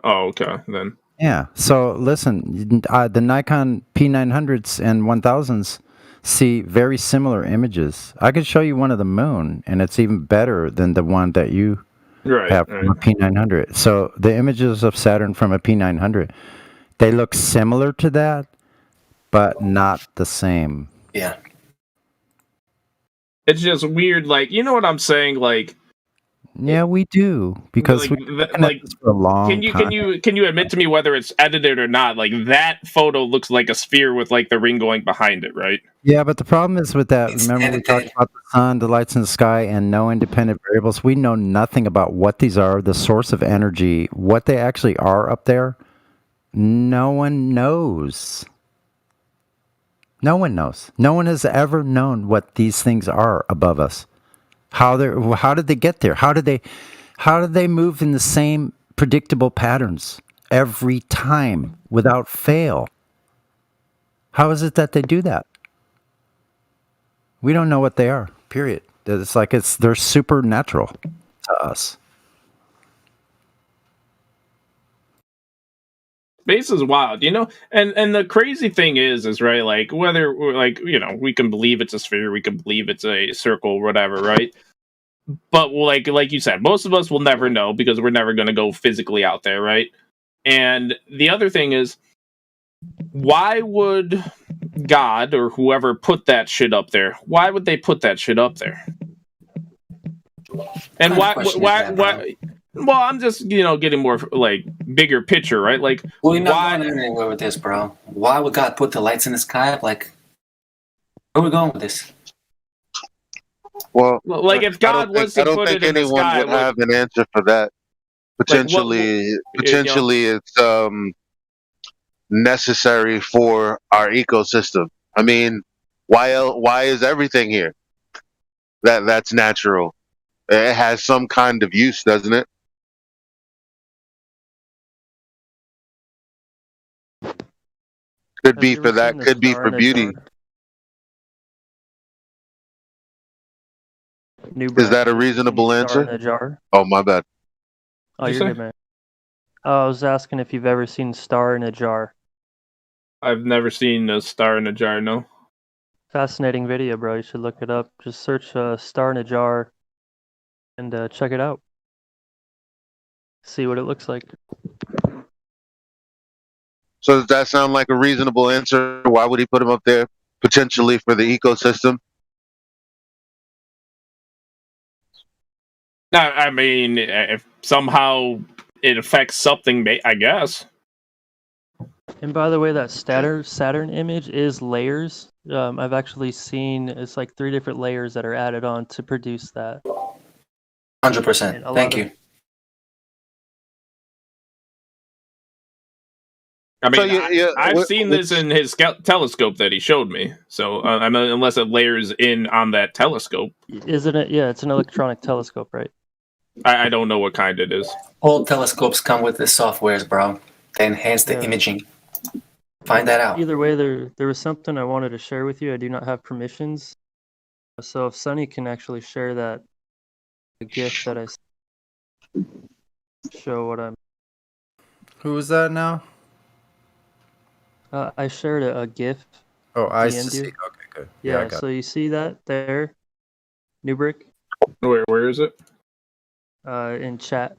Oh, okay, then. Yeah. So listen, the Nikon P900s and 1000s see very similar images. I could show you one of the moon, and it's even better than the one that you have from a P900. So the images of Saturn from a P900, they look similar to that, but not the same. Yeah. It's just weird, like, you know what I'm saying? Like, yeah, we do, because we've been at this for a long time. Can you admit to me whether it's edited or not? Like that photo looks like a sphere with like the ring going behind it, right? Yeah, but the problem is with that. Remember we talked about the sun, the lights in the sky, and no independent variables. We know nothing about what these are, the source of energy, what they actually are up there. No one knows. No one knows. No one has ever known what these things are above us. How did they get there? How did they move in the same predictable patterns every time without fail? How is it that they do that? We don't know what they are. Period. It's like they're supernatural to us. Space is wild, and the crazy thing is right, like whether like, we can believe it's a sphere, we can believe it's a circle, whatever, right? But like you said, most of us will never know because we're never going to go physically out there, right? And the other thing is, why would God or whoever put that shit up there? Why would they put that shit up there? And why? Well, I'm just, getting more like bigger picture, right? Like, we're not going anywhere with this, bro. Why would God put the lights in the sky? Like, where are we going with this? Well, like if God was to put it in the sky, I don't think anyone would have an answer for that. Potentially, it's necessary for our ecosystem. I mean, why is everything here? That's natural. It has some kind of use, doesn't it? Could be for that. Could be for beauty. Is that a reasonable answer? In a jar? Oh, my bad. Oh, you're good, man. I was asking if you've ever seen Star in a Jar. I've never seen a Star in a Jar, no. Fascinating video, bro. You should look it up. Just search Star in a Jar and check it out. See what it looks like. So does that sound like a reasonable answer? Why would he put him up there potentially for the ecosystem? No, I mean, if somehow it affects something, I guess. And by the way, that Saturn image is layers. I've actually seen it's like 3 different layers that are added on to produce that. 100%. Thank you. I mean, I've seen this in his telescope that he showed me. So, I mean, unless it layers in on that telescope. Isn't it? Yeah, it's an electronic telescope, right? I don't know what kind it is. All telescopes come with the softwares, bro. They enhance the imaging. Find that out. Either way, there was something I wanted to share with you. I do not have permissions. So if Sunny can actually share the GIF that I show what I'm... Who was that now? I shared a GIF. Oh, I see. Okay, good. Yeah, so you see that there? New Brick? Where is it? In chat.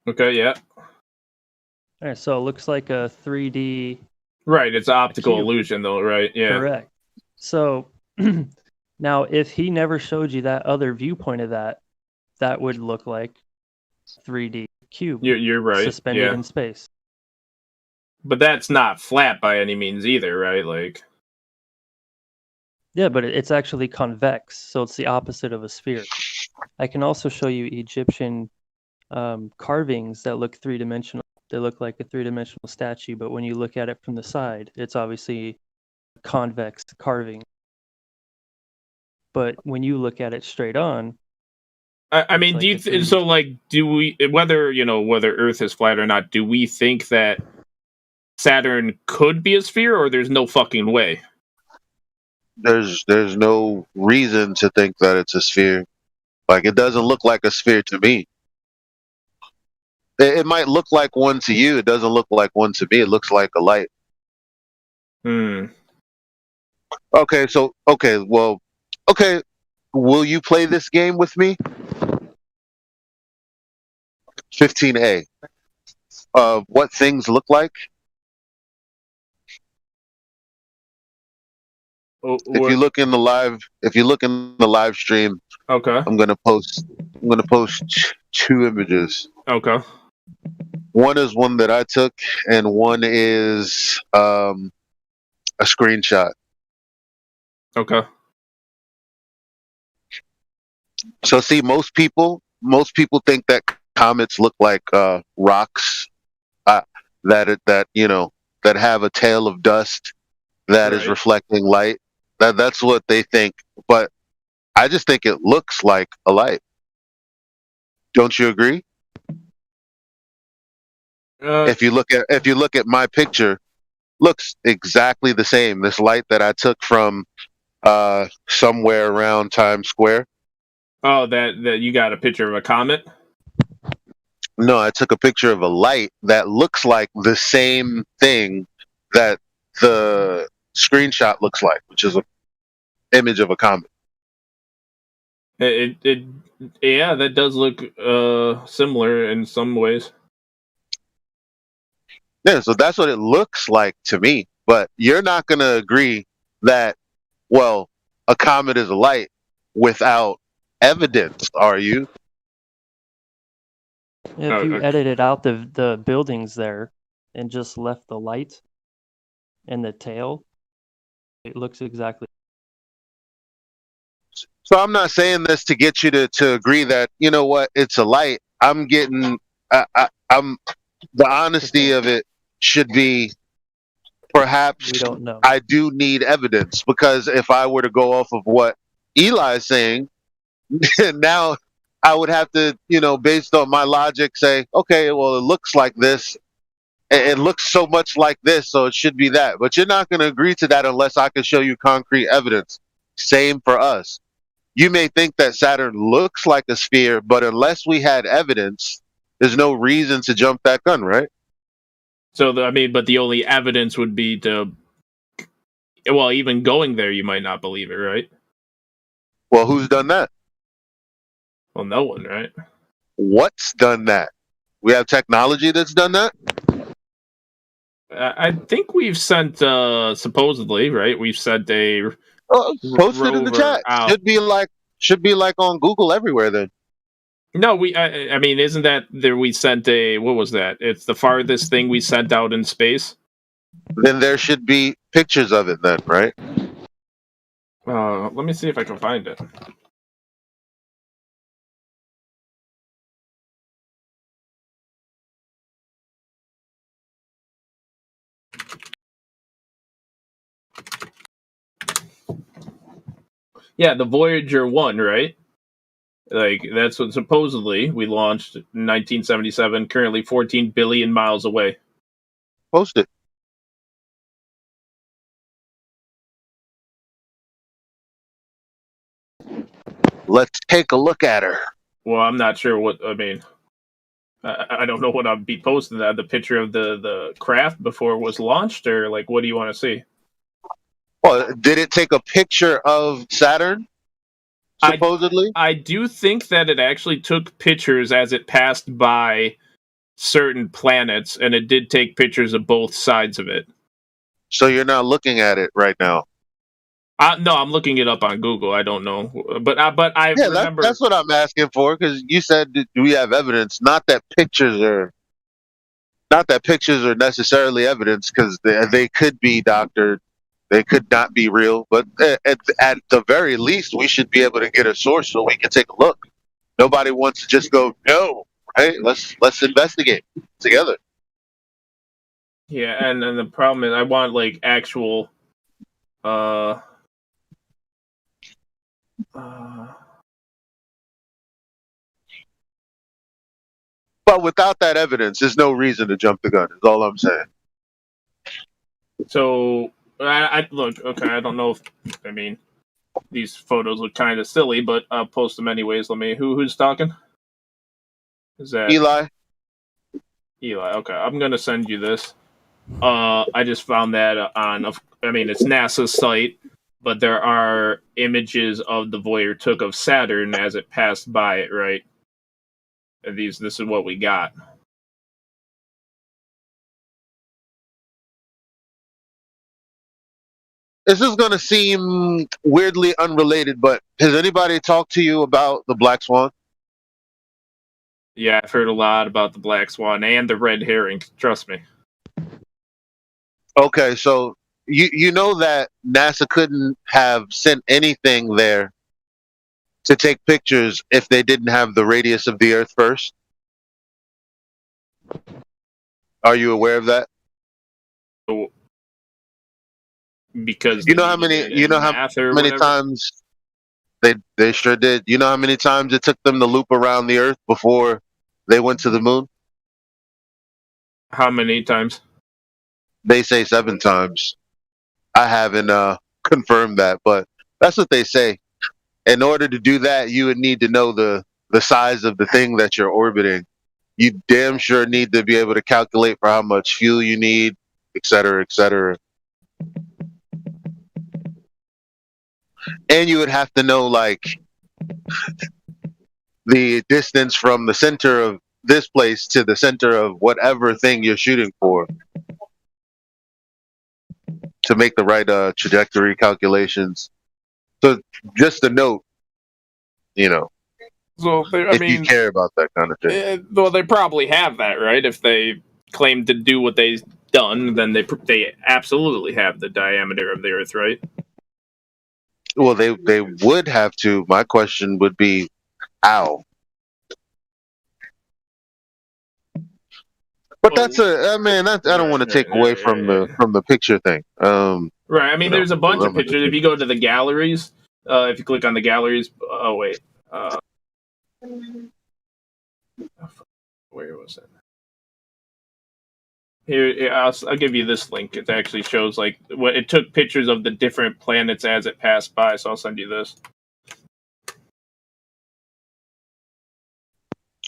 Okay, yeah. All right, so it looks like a 3D... Right, it's optical illusion though, right? Yeah. Correct. So, now if he never showed you that other viewpoint of that would look like 3D cube. You're right. Suspended in space. But that's not flat by any means either, right? Like... Yeah, but it's actually convex, so it's the opposite of a sphere. I can also show you Egyptian carvings that look 3-dimensional. They look like a 3-dimensional statue, but when you look at it from the side, it's obviously convex carving. But when you look at it straight on, I mean, do you so like do we whether Earth is flat or not? Do we think that Saturn could be a sphere, or there's no fucking way? There's no reason to think that it's a sphere. Like, it doesn't look like a sphere to me. It might look like one to you. It doesn't look like one to me. It looks like a light. Okay, will you play this game with me? 15A. What things look like? If you look in the live stream, okay, I'm gonna post 2 images. Okay. One is one that I took, and one is a screenshot. Okay. So see, most people think that comets look like rocks that have a tail of dust that is reflecting light. That's what they think, but I just think it looks like a light. Don't you agree? If you look at my picture, looks exactly the same. This light that I took from somewhere around Times Square. Oh, that you got a picture of a comet? No, I took a picture of a light that looks like the same thing that the screenshot looks like, which is an image of a comet. Yeah, that does look similar in some ways. Yeah, so that's what it looks like to me. But you're not going to agree that, well, a comet is a light without evidence, are you? If you edited out the buildings there and just left the light and the tail, it looks exactly. So I'm not saying this to get you to agree that, you know what, it's a light. I'm getting, the honesty of it should be, perhaps don't know. I do need evidence, because if I were to go off of what Eli is saying, now I would have to, based on my logic, say, okay, well, it looks like this. it looks so much like this, so it should be that. But you're not going to agree to that unless I can show you concrete evidence. Same for us. You may think that Saturn looks like a sphere, but unless we had evidence, there's no reason to jump that gun, right? So, but the only evidence would be to, well, even going there, you might not believe it, right? Well, who's done that? Well, no one, right? What's done that? We have technology that's done that? I think we've sent, supposedly, right? We've sent a post it in the chat. Out. Should be like on Google everywhere then. No, I mean, isn't that there? We sent what was that? It's the farthest thing we sent out in space. Then there should be pictures of it then, right? Let me see if I can find it. Yeah, the Voyager 1, right? Like, that's what supposedly we launched in 1977, currently 14 billion miles away. Post it. Let's take a look at her. Well, I'm not sure what, I mean, I don't know what I'd be posting that, the picture of the craft before it was launched, or like, what do you want to see? Well, did it take a picture of Saturn? Supposedly? I do think that it actually took pictures as it passed by certain planets, and it did take pictures of both sides of it. So you're not looking at it right now? No, I'm looking it up on Google. I don't know, but I remember. That's what I'm asking for, because you said, do we have evidence? Not that pictures are necessarily evidence, because they could be doctored. They could not be real, but at the very least, we should be able to get a source so we can take a look. Nobody wants to just go, no, right? Let's investigate together. Yeah, and the problem is, I want like actual, but without that evidence, there's no reason to jump the gun. Is all I'm saying. So. I look, okay, I don't know if, I mean, these photos look kind of silly, but I'll post them anyways. Who's talking? Is that Eli? Eli, okay. I'm going to send you this. I just found that it's NASA's site, but there are images of the Voyager took of Saturn as it passed by it, right? And this is what we got. This is going to seem weirdly unrelated, but has anybody talked to you about the Black Swan? Yeah, I've heard a lot about the Black Swan and the red herring. Trust me. Okay, so you know that NASA couldn't have sent anything there to take pictures if they didn't have the radius of the Earth first? Are you aware of that? Because you know how many times they sure did. You know how many times it took them to loop around the Earth before they went to the moon? How many times? They say 7 times. I haven't confirmed that, but that's what they say. In order to do that, you would need to know the size of the thing that you're orbiting. You damn sure need to be able to calculate for how much fuel you need, et cetera, et cetera. And you would have to know, like, the distance from the center of this place to the center of whatever thing you're shooting for to make the right trajectory calculations. So just a note, so you care about that kind of thing. Well, they probably have that, right? If they claim to do what they've done, then they absolutely have the diameter of the Earth, right? Well, they would have to. My question would be, how? But I don't want to take away from the picture thing. Right. I mean, there's a bunch of pictures. If you go to the galleries, if you click on the galleries, oh wait, where was it? Here, I'll give you this link. It actually shows like what it took pictures of the different planets as it passed by. So I'll send you this.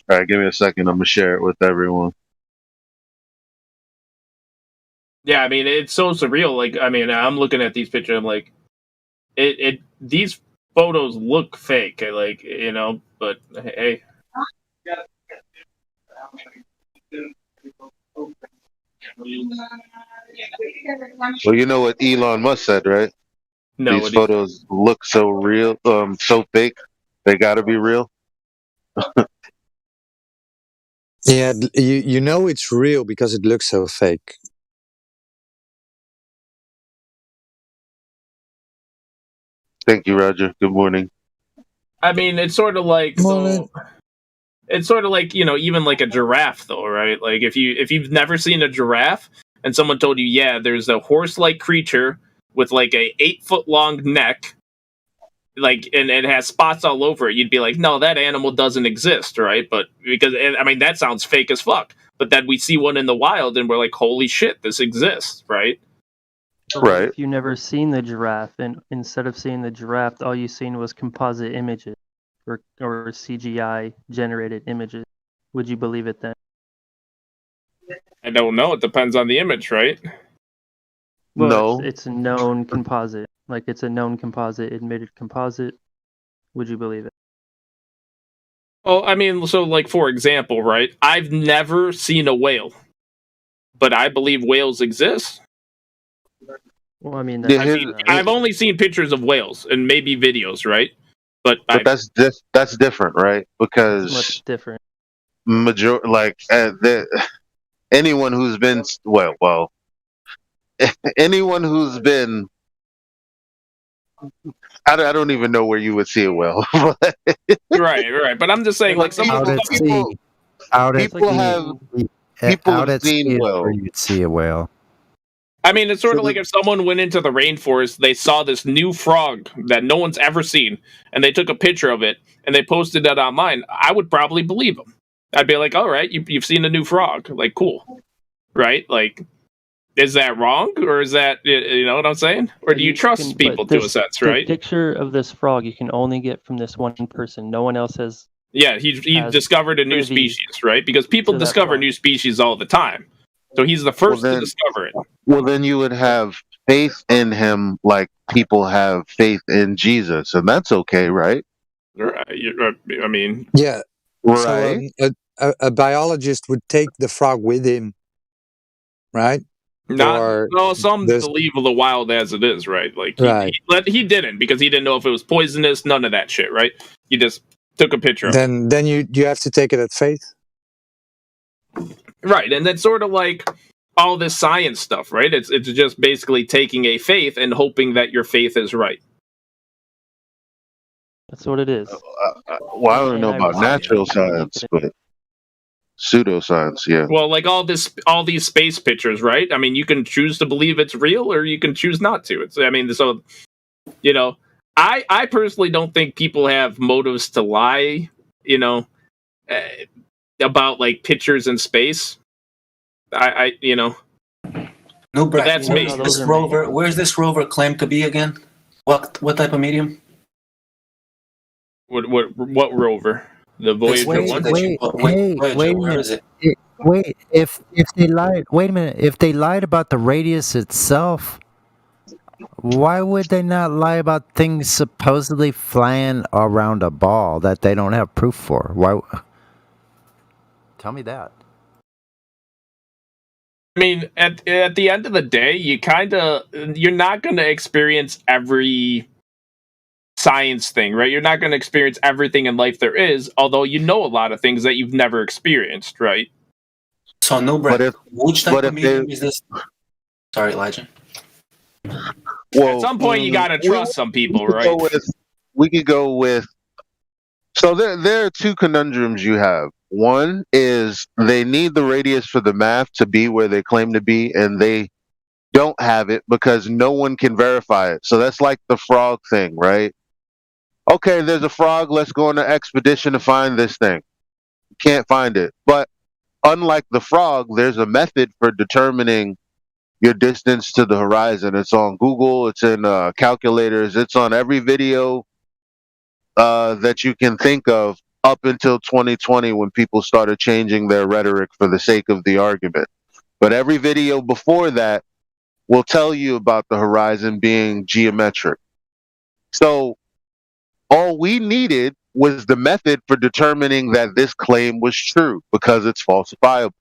All right, give me a second. I'm gonna share it with everyone. Yeah, I mean it's so surreal. Like, I mean, I'm looking at these pictures. I'm like, these photos look fake. Like, you know, but hey. Well, you know what Elon Musk said, right? No, these photos look so real, so fake. They gotta be real. Yeah, you know it's real because it looks so fake. Thank you, Roger. Good morning. I mean, it's sort of like it's sort of like, you know, even like a giraffe though, right? Like if you've never seen a giraffe and someone told you, yeah, there's a horse-like creature with like a 8-foot long neck, like, and it has spots all over it, you'd be like, no, that animal doesn't exist, right? But because, I mean, that sounds fake as fuck. But then we see one in the wild and we're like, holy shit, this exists, right? Right. If you've never seen the giraffe, and instead of seeing the giraffe, all you seen was composite images or CGI generated images, would you believe it then? I don't know. It depends on the image, right? Well, no. It's a known composite. Like, it's a known composite, admitted composite. Would you believe it? Oh, I mean, so like, for example, right? I've never seen a whale, but I believe whales exist. Well, I mean, I've only seen pictures of whales and maybe videos, right? But that's different, right? Because much different. Anyone who's been anyone who's been, I don't even know where you would see a whale. right. But I'm just saying, like, some out at sea, out at sea where you'd see a whale. I mean, it's sort of like if someone went into the rainforest, they saw this new frog that no one's ever seen, and they took a picture of it, and they posted that online. I would probably believe them. I'd be like, all right, you've seen a new frog. Like, cool. Right? Like, is that wrong? Or is that, you know what I'm saying? Or do you trust people to a sense, right? The picture of this frog you can only get from this one person. No one else has. Yeah, he discovered a new species, right? Because people discover new species all the time. So he's the first to discover it. Well, then you would have faith in him like people have faith in Jesus, and that's okay, right? I mean... Yeah. Right. So, a biologist would take the frog with him, right? Some leave the wild as it is, right? Like, he didn't, because he didn't know if it was poisonous, none of that shit, right? He just took a picture of it. Then you have to take it at faith. Right, and that's sort of like all this science stuff, right? It's just basically taking a faith and hoping that your faith is right. That's what it is. Well, I don't know about natural science, but pseudoscience, yeah. Well, like all these space pictures, right? I mean, you can choose to believe it's real, or you can choose not to. So, you know, I personally don't think people have motives to lie, you know, about like pictures in space. I you know. No, Brett, that's me. Where's this rover claimed to be again? What type of medium? What rover? The Voyager one. Where is it? Wait, if they lied, wait a minute. If they lied about the radius itself, why would they not lie about things supposedly flying around a ball that they don't have proof for? Why? Tell me that. I mean, at the end of the day, you're not going to experience every science thing, right? You're not going to experience everything in life there is, although you know a lot of things that you've never experienced, right? So no, Brett, which type of medium is this? Sorry, Elijah. Well, at some point, you got to trust some people, right? We could go with. So there are two conundrums you have. One is they need the radius for the math to be where they claim to be, and they don't have it because no one can verify it. So that's like the frog thing, right? Okay, there's a frog. Let's go on an expedition to find this thing. Can't find it. But unlike the frog, there's a method for determining your distance to the horizon. It's on Google, it's in calculators, it's on every video that you can think of up until 2020 when people started changing their rhetoric for the sake of the argument. But every video before that will tell you about the horizon being geometric. So all we needed was the method for determining that this claim was true because it's falsifiable.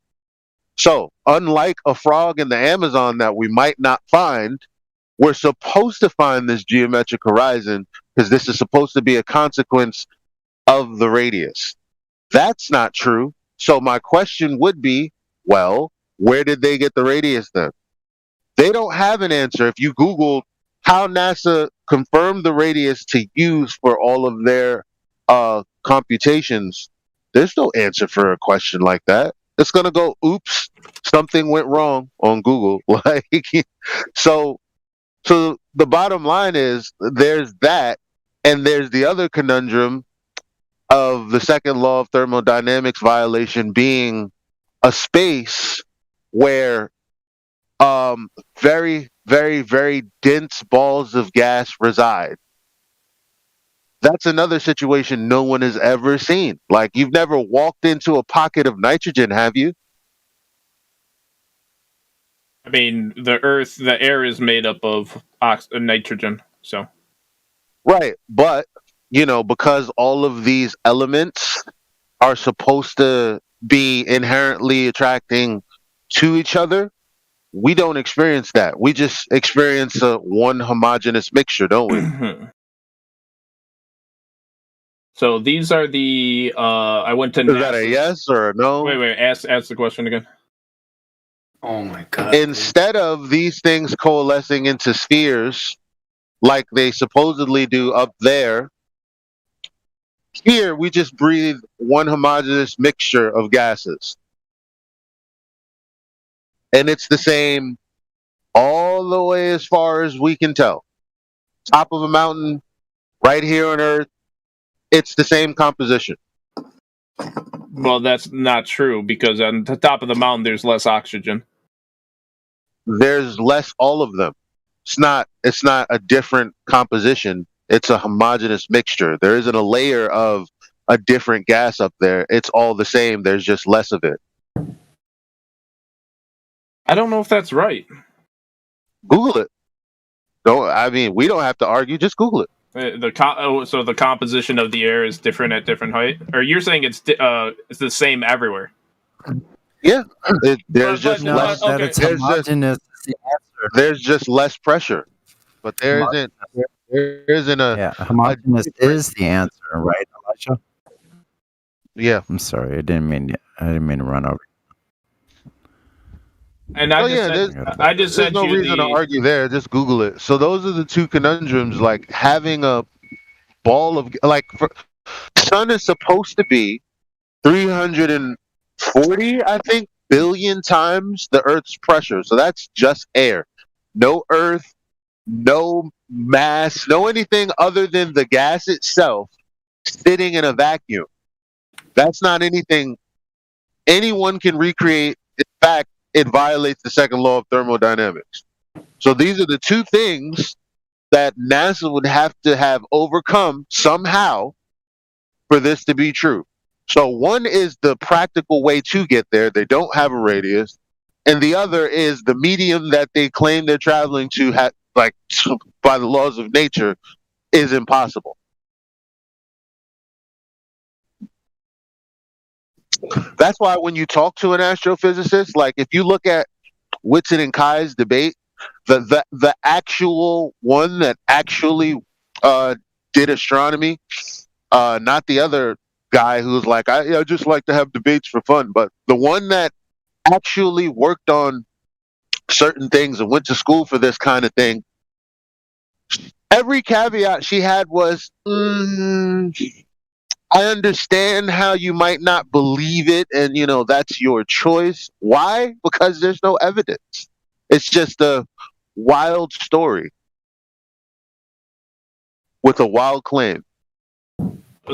So, unlike a frog in the Amazon that we might not find, we're supposed to find this geometric horizon because this is supposed to be a consequence of the radius. That's not true. So my question would be, well, where did they get the radius then? They don't have an answer. If you Google how NASA confirmed the radius to use for all of their computations, there's no answer for a question like that. It's going to go, oops, something went wrong on Google. Like, so the bottom line is there's that, and there's the other conundrum of the second law of thermodynamics violation being a space where very, very, very dense balls of gas reside. That's another situation no one has ever seen. Like, you've never walked into a pocket of nitrogen, have you? I mean, the air is made up of nitrogen, so. Right, but, because all of these elements are supposed to be inherently attracting to each other, we don't experience that. We just experience one homogeneous mixture, don't we? So these are the I went to. Is that a yes or a no? Wait. Ask the question again. Oh my god! Instead of these things coalescing into spheres, like they supposedly do up there, here we just breathe one homogeneous mixture of gases, and it's the same all the way as far as we can tell. Top of a mountain, right here on Earth. It's the same composition. Well, that's not true because on the top of the mountain, there's less oxygen. There's less all of them. It's not a different composition. It's a homogeneous mixture. There isn't a layer of a different gas up there. It's all the same. There's just less of it. I don't know if that's right. Google it. We don't have to argue. Just Google it. So the composition of the air is different at different height, or you're saying it's the same everywhere? Yeah, there's just less. Okay. There's just less pressure, but there isn't a. Yeah, homogeneous is the answer, right, Elijah? Yeah. I'm sorry, I didn't mean to run over. And I just said there's no reason to argue there. Just Google it. So those are the two conundrums. Like having a ball of sun is supposed to be 340, I think, billion times the Earth's pressure. So that's just air. No Earth, no mass, no anything other than the gas itself sitting in a vacuum. That's not anything anyone can recreate. In fact, it violates the second law of thermodynamics. So these are the two things that NASA would have to have overcome somehow for this to be true. So one is the practical way to get there. They don't have a radius. And the other is the medium that they claim they're traveling to, by the laws of nature, is impossible. That's why when you talk to an astrophysicist, like if you look at Whitson and Kai's debate, the actual one that actually did astronomy, not the other guy who was like, I just like to have debates for fun, but the one that actually worked on certain things and went to school for this kind of thing, every caveat she had was, I understand how you might not believe it, and that's your choice. Why? Because there's no evidence. It's just a wild story with a wild claim.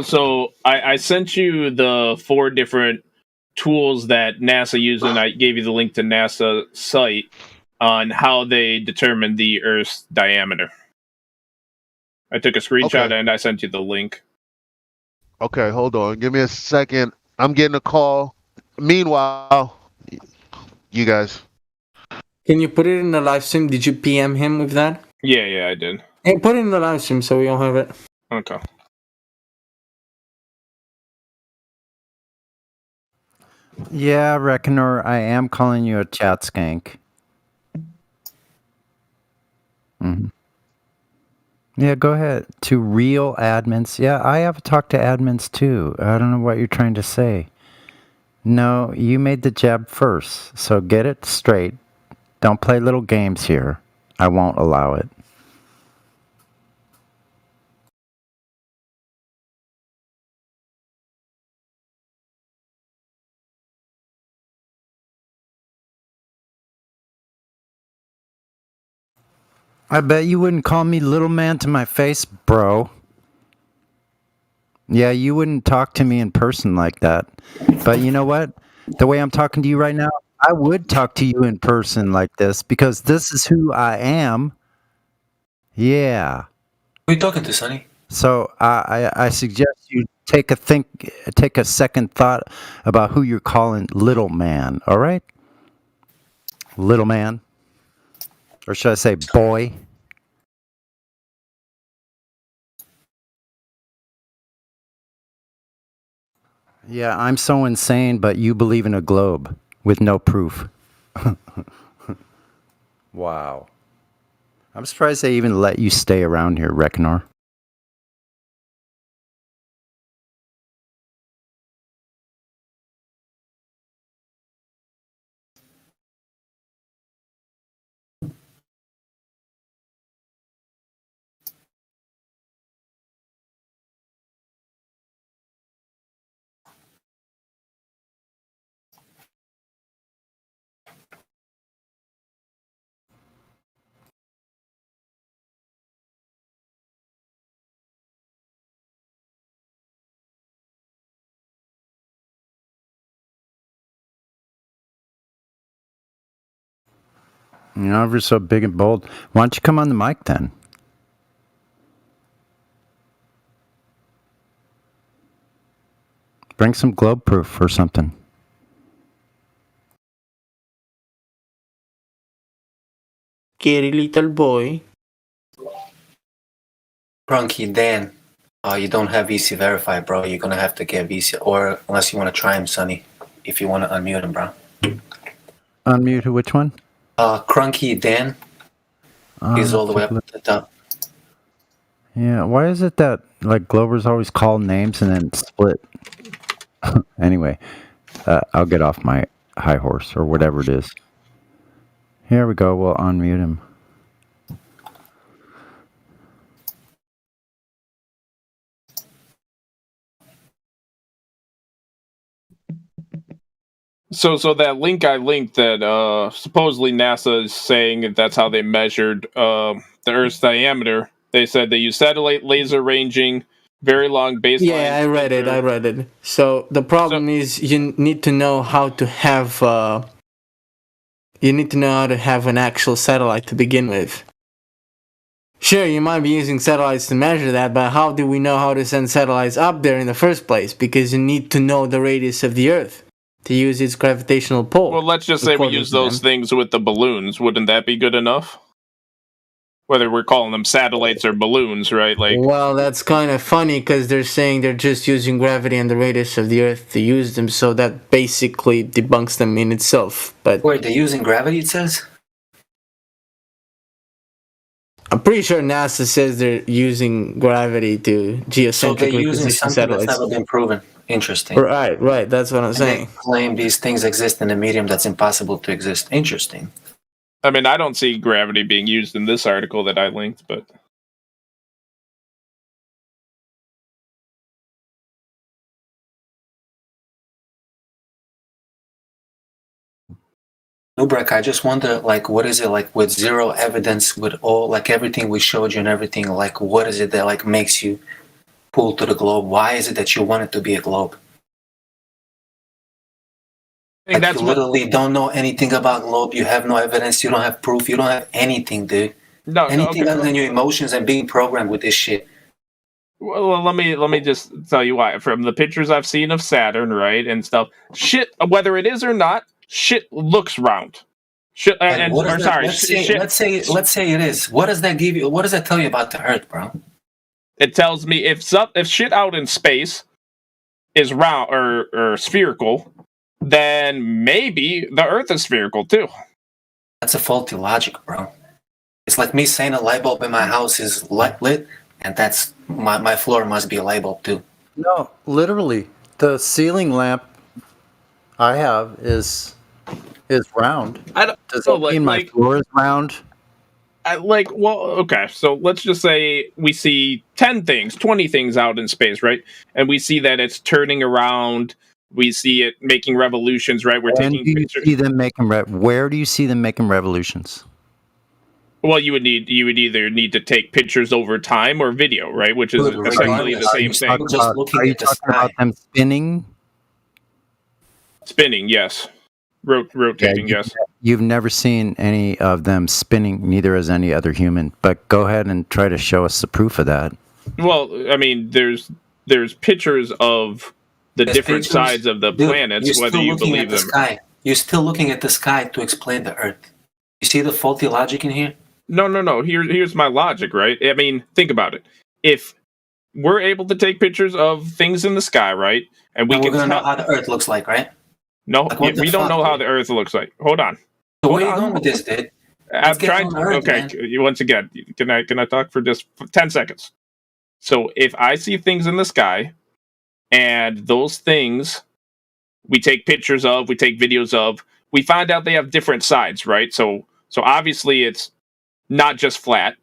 So I sent you the 4 different tools that NASA uses, and I gave you the link to NASA site on how they determine the Earth's diameter. I took a screenshot and I sent you the link. Okay, hold on. Give me a second. I'm getting a call. Meanwhile, you guys. Can you put it in the live stream? Did you PM him with that? Yeah, I did. Hey, put it in the live stream so we all have it. Okay. Yeah, Reckoner, I am calling you a chat skank. Mm-hmm. Yeah, go ahead. To real admins. Yeah, I have talked to admins too. I don't know what you're trying to say. No, you made the jab first, so get it straight. Don't play little games here. I won't allow it. I bet you wouldn't call me little man to my face, bro. Yeah, you wouldn't talk to me in person like that. But you know what? The way I'm talking to you right now, I would talk to you in person like this because this is who I am. Yeah. Who are you talking to, Sonny? So I suggest you take a second thought about who you're calling little man, all right? Little man. Or should I say boy? Yeah, I'm so insane, but you believe in a globe with no proof. Wow. I'm surprised they even let you stay around here, Reckoner. You know, if you're so big and bold, why don't you come on the mic then? Bring some globe proof or something. Scary little boy. Crunky Dan, you don't have VC Verify, bro. You're gonna have to get VC, or unless you want to try him, Sonny. If you want to unmute him, bro. Unmute who? Which one? Crunky Dan. He's all the way up at the top. Yeah, why is it that like Globers always call names and then split? Anyway, I'll get off my high horse or whatever it is. Here we go. We'll unmute him. So that link I linked that supposedly NASA is saying that that's how they measured the Earth's diameter. They said they use satellite laser ranging, very long baseline. Yeah, I read it. So the problem is you need to know how to have an actual satellite to begin with. Sure, you might be using satellites to measure that, but how do we know how to send satellites up there in the first place? Because you need to know the radius of the Earth to use its gravitational pull. Well, let's just say we use those things with the balloons. Wouldn't that be good enough? Whether we're calling them satellites or balloons, right? Like, well, that's kind of funny because they're saying they're just using gravity and the radius of the Earth to use them, so that basically debunks them in itself. But wait, they're using gravity, it says? I'm pretty sure NASA says they're using gravity to geocentrically so they're using position something satellites. that's never been proven. Interesting. Right. That's what I'm saying. They claim these things exist in a medium that's impossible to exist. Interesting. I mean, I don't see gravity being used in this article that I linked, but... Lubrek, I just wonder, like, what is it, like, with zero evidence, with all, like, everything we showed you and everything, like, what is it that, like, makes you pull to the globe? Why is it that you want it to be a globe? Like you literally don't know anything about globe. You have no evidence. You don't have proof. You don't have anything, dude. Anything other than your emotions and being programmed with this shit. Well, let me just tell you why. From the pictures I've seen of Saturn, right, and stuff, shit, whether it is or not, shit looks round. Shit, let's say it is. What does that give you? What does that tell you about the Earth, bro? It tells me if shit out in space is round or spherical, then maybe the Earth is spherical too. That's a faulty logic, bro. It's like me saying a light bulb in my house is lit, and that's my floor must be a light bulb too. No, literally, the ceiling lamp I have is round. Does that mean my floor is round? Okay, so let's just say we see 10 things, 20 things out in space, right? And we see that it's turning around. We see it making revolutions, right? We're taking pictures. See them making where do you see them making revolutions? Well, you would either need to take pictures over time or video, right? Which is essentially the same thing. Are you talking about them spinning? Spinning, yes. Rotating, yes. You've never seen any of them spinning, neither has any other human. But go ahead and try to show us the proof of that. Well, I mean, there's pictures of the different sides of the planets, whether you believe them. You're still looking at the sky to explain the Earth. You see the faulty logic in here? No. Here's my logic, right? I mean, think about it. If we're able to take pictures of things in the sky, right, and we're gonna know how the Earth looks like, right? No, we don't know how the Earth looks like. Hold on. So where are you going with this, dude? I'm trying. Okay, once again, can I talk for just 10 seconds? So if I see things in the sky, and those things we take pictures of, we take videos of, we find out they have different sides, right? So obviously it's not just flat,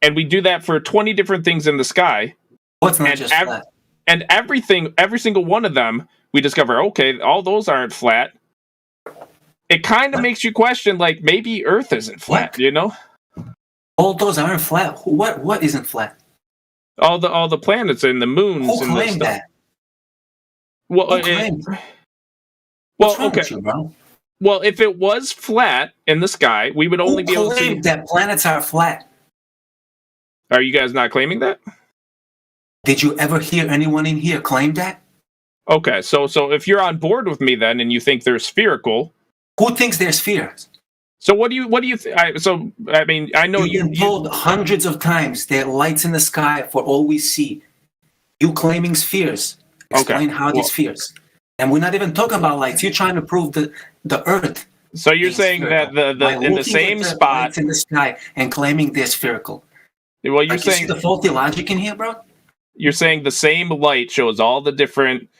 and we do that for 20 different things in the sky. What's not just flat? And every single one of them, we discover, okay, all those aren't flat. It kind of makes you question, like, maybe Earth isn't flat, you know? All those aren't flat. What isn't flat? All the planets and the moons. Who claimed that? Well, okay. You, bro? Well, if it was flat in the sky, we would only be able to see that planets are flat. Are you guys not claiming that? Did you ever hear anyone in here claim that? Okay, so if you're on board with me then, and you think they're spherical, who thinks they're spheres? So what do you think? I mean, I know you've been told hundreds of times there are lights in the sky for all we see. You claiming spheres? Explain how these spheres. And we're not even talking about lights. You're trying to prove the Earth. So you're saying that the in the same spot lights in the sky and claiming they're spherical. Well, you're saying you see the faulty logic in here, bro. You're saying the same light shows all the different,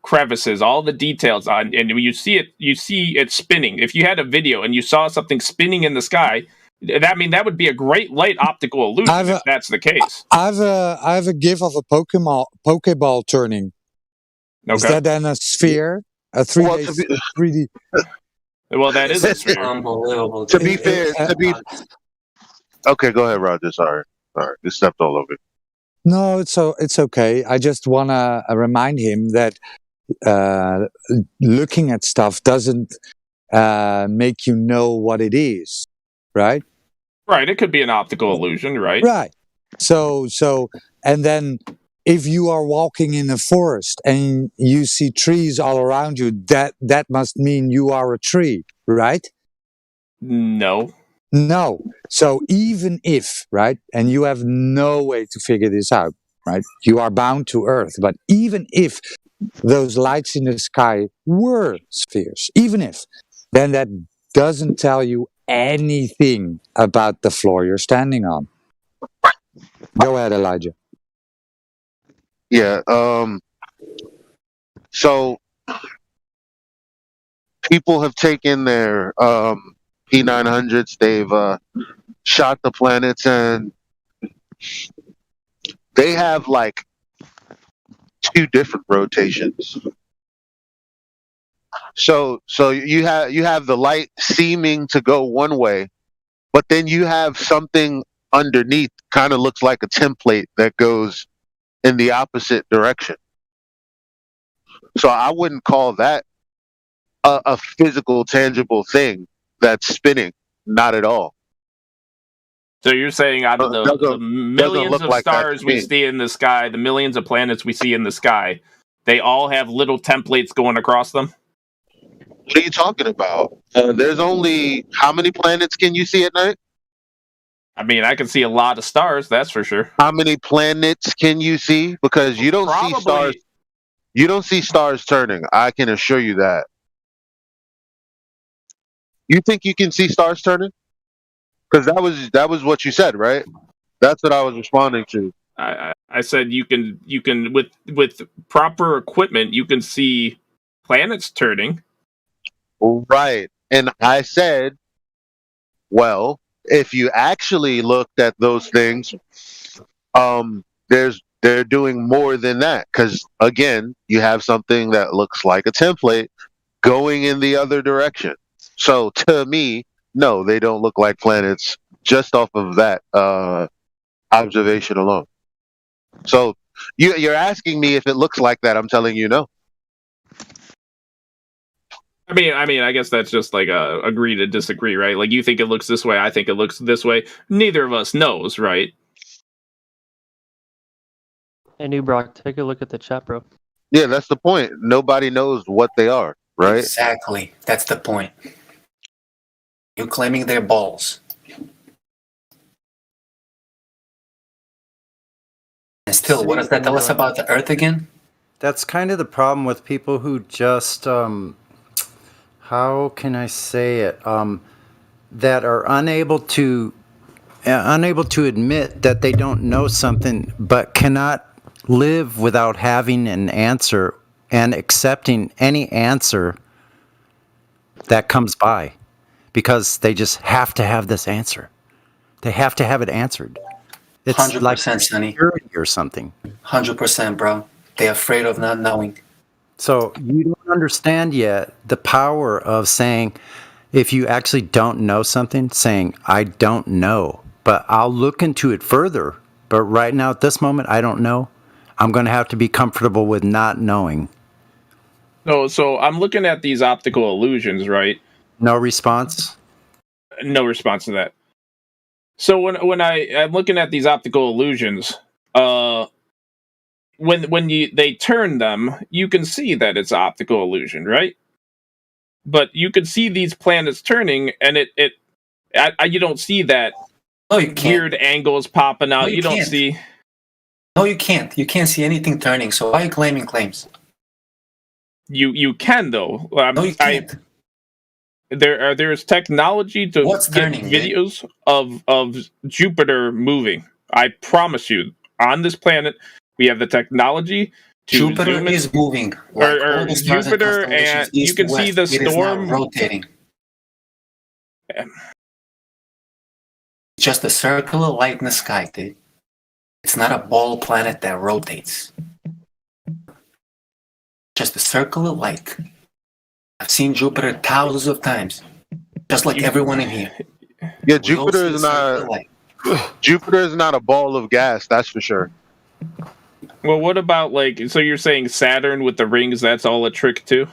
crevices, all the details on, and you see it spinning. If you had a video and you saw something spinning in the sky, that would be a great light optical illusion. If that's the case, I have a GIF of a Pokeball turning. Okay. Is that then a sphere? A 3D? Well, that is a sphere. Unbelievable. To be fair, okay, go ahead, Roger. Sorry, you stepped all over it. No, it's okay. I just want to remind him that looking at stuff doesn't make you know what it is, right? Right. It could be an optical illusion, right? Right. So, and then if you are walking in a forest and you see trees all around you, that must mean you are a tree, right? No. So even if, right, and you have no way to figure this out, right, you are bound to Earth, but even if those lights in the sky were spheres, even if, then that doesn't tell you anything about the floor you're standing on. Go ahead, Elijah. Yeah, so people have taken their P900s, they've shot the planets, and they have like 2 different rotations. So you have the light seeming to go one way, but then you have something underneath, kind of looks like a template that goes in the opposite direction. So I wouldn't call that a physical, tangible thing that's spinning. Not at all. So you're saying out of the millions of stars we see in the sky, the millions of planets we see in the sky, they all have little templates going across them? What are you talking about? There's only how many planets can you see at night? I mean, I can see a lot of stars, that's for sure. How many planets can you see? Because you don't see stars. You don't see stars turning. I can assure you that. You think you can see stars turning? Because that was what you said, right? That's what I was responding to. I said you can with proper equipment you can see planets turning. Right. And I said, well, if you actually looked at those things, they're doing more than that. Because again, you have something that looks like a template going in the other direction. So to me, no, they don't look like planets just off of that observation alone. So you're asking me if it looks like that. I'm telling you no. I mean, I guess that's just like a agree to disagree, right? Like you think it looks this way, I think it looks this way. Neither of us knows, right? Hey, New Brock, take a look at the chat, bro. Yeah, that's the point. Nobody knows what they are, right? Exactly. That's the point. You're claiming their balls. And still, what does that tell us about the Earth again? That's kind of the problem with people who just, how can I say it, that are unable to admit that they don't know something, but cannot live without having an answer and accepting any answer that comes by, because they just have to have this answer. They have to have it answered. It's 100%, like Sonny. security or something. 100%, bro. They're afraid of not knowing. So you don't understand yet the power of saying, if you actually don't know something, saying, I don't know, but I'll look into it further. But right now, at this moment, I don't know. I'm going to have to be comfortable with not knowing. So I'm looking at these optical illusions, right? No response? No response to that. So when I'm looking at these optical illusions, when they turn them, you can see that it's optical illusion, right? But you can see these planets turning, and you don't see that. No, you can't. Weird angles popping out. No, you don't can't. see. No, you can't. You can't see anything turning. So why are you claiming claims? You can though. No, you can't. There's technology to What's get turning, videos of Jupiter moving. I promise you, on this planet, we have the technology to Jupiter zoom in, is moving. Like or Jupiter, and you can see the storm. It is not rotating. Yeah. Just a circular light in the sky, dude. It's not a ball planet that rotates. Just a circular light. I've seen Jupiter thousands of times, just like everyone in here. Yeah, Jupiter is not a ball of gas, that's for sure. Well, what about so you're saying Saturn with the rings, that's all a trick too?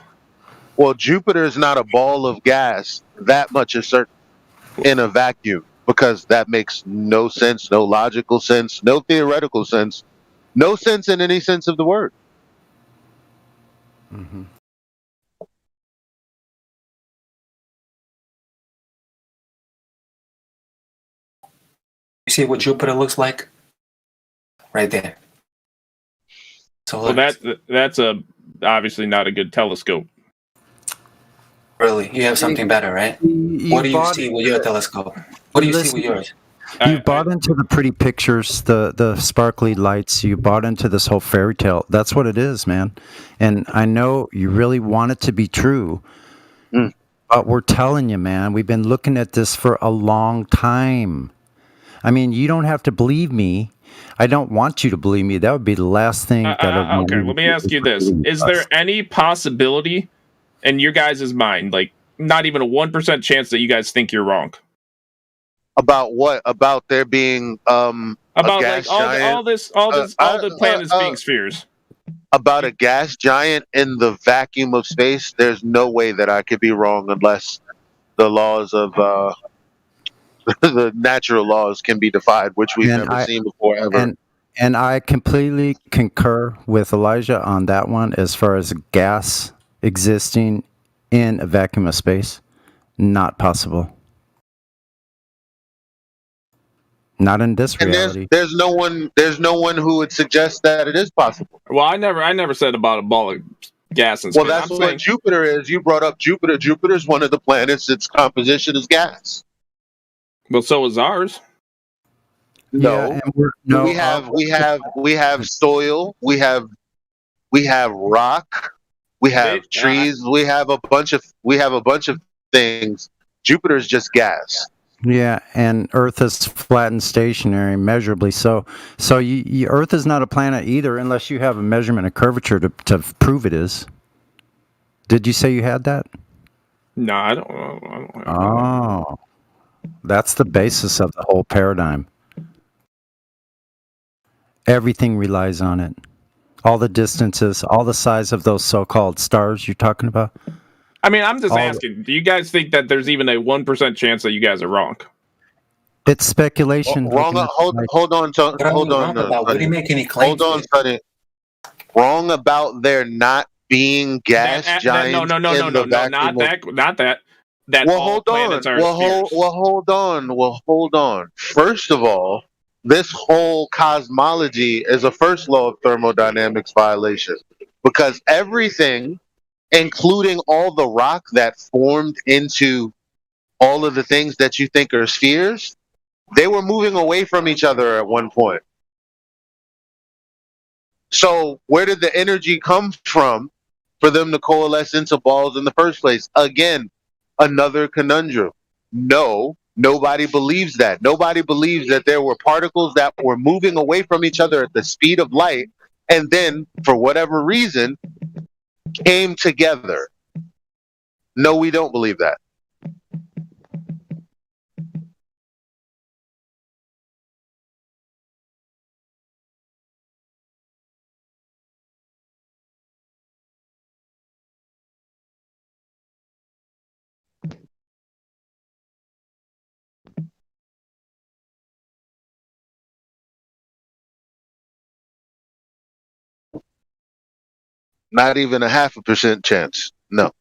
Well, Jupiter is not a ball of gas, that much is certain, in a vacuum, because that makes no sense, no logical sense, no theoretical sense, no sense in any sense of the word. Mm-hmm. You see what Jupiter looks like? Right there. So well, that's obviously not a good telescope. Really? You have something better, right? What do you see with your telescope? What do you see with yours? You bought into the pretty pictures, the sparkly lights. You bought into this whole fairy tale. That's what it is, man. And I know you really want it to be true. But we're telling you, man, we've been looking at this for a long time. I mean, you don't have to believe me. I don't want you to believe me. That would be the last thing that I want. Okay, let me ask you this. Is there any possibility in your guys' mind, like not even a 1% chance that you guys think you're wrong? About what? About there being about like all the planets being spheres? about a gas giant in the vacuum of space, there's no way that I could be wrong unless the laws of the natural laws can be defied, which we've never seen before ever. And I completely concur with Elijah on that one as far as gas existing in a vacuum of space. Not possible. Not in this And reality. there's no one who would suggest that it is possible. Well, I never said about a ball of gas and Well, space. that's what Jupiter is. You brought up Jupiter. Jupiter's one of the planets. Its composition is gas. Well, so is ours. No, we have soil. We have rock. We have trees. We have a bunch of things. Jupiter's just gas. Yeah, and Earth is flat and stationary, measurably so. So Earth is not a planet either, unless you have a measurement of curvature to prove it is. Did you say you had that? No, I don't. Oh, that's the basis of the whole paradigm. Everything relies on it. All the distances, all the size of those so-called stars you're talking about. I mean, I'm just asking, do you guys think that there's even a 1% chance that you guys are wrong? It's speculation. Hold on, What do you make any claims? Hold on, Sonny. Wrong about there not being gas giants. No, not that. That well, all hold planets on. are spheres. Hold on. First of all, this whole cosmology is a first law of thermodynamics violation because everything, including all the rock that formed into all of the things that you think are spheres, they were moving away from each other at one point. So where did the energy come from for them to coalesce into balls in the first place? Again, another conundrum. No, nobody believes that. Nobody believes that there were particles that were moving away from each other at the speed of light and then, for whatever reason, came together. No, we don't believe that. Not even a 0.5% chance. No.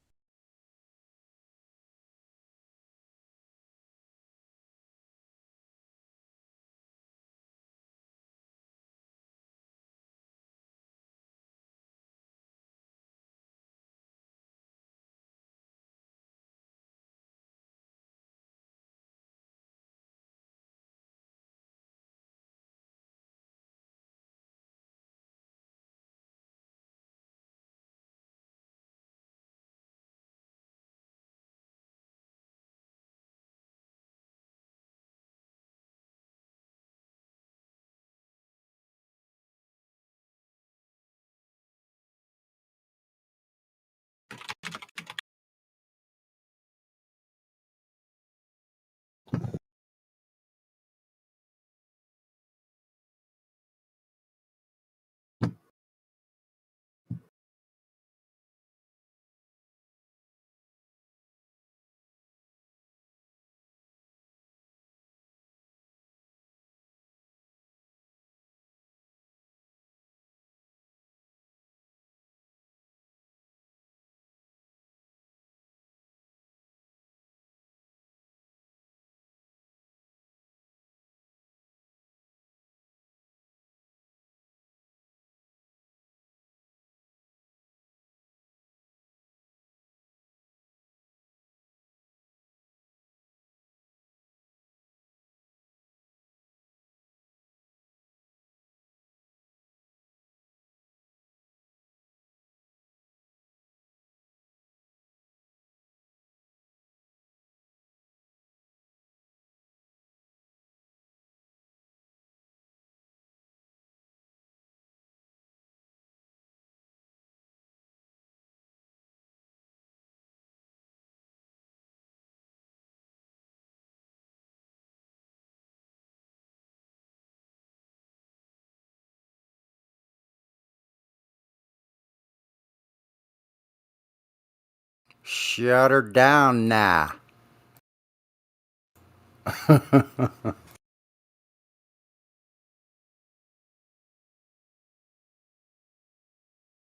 Shut her down now.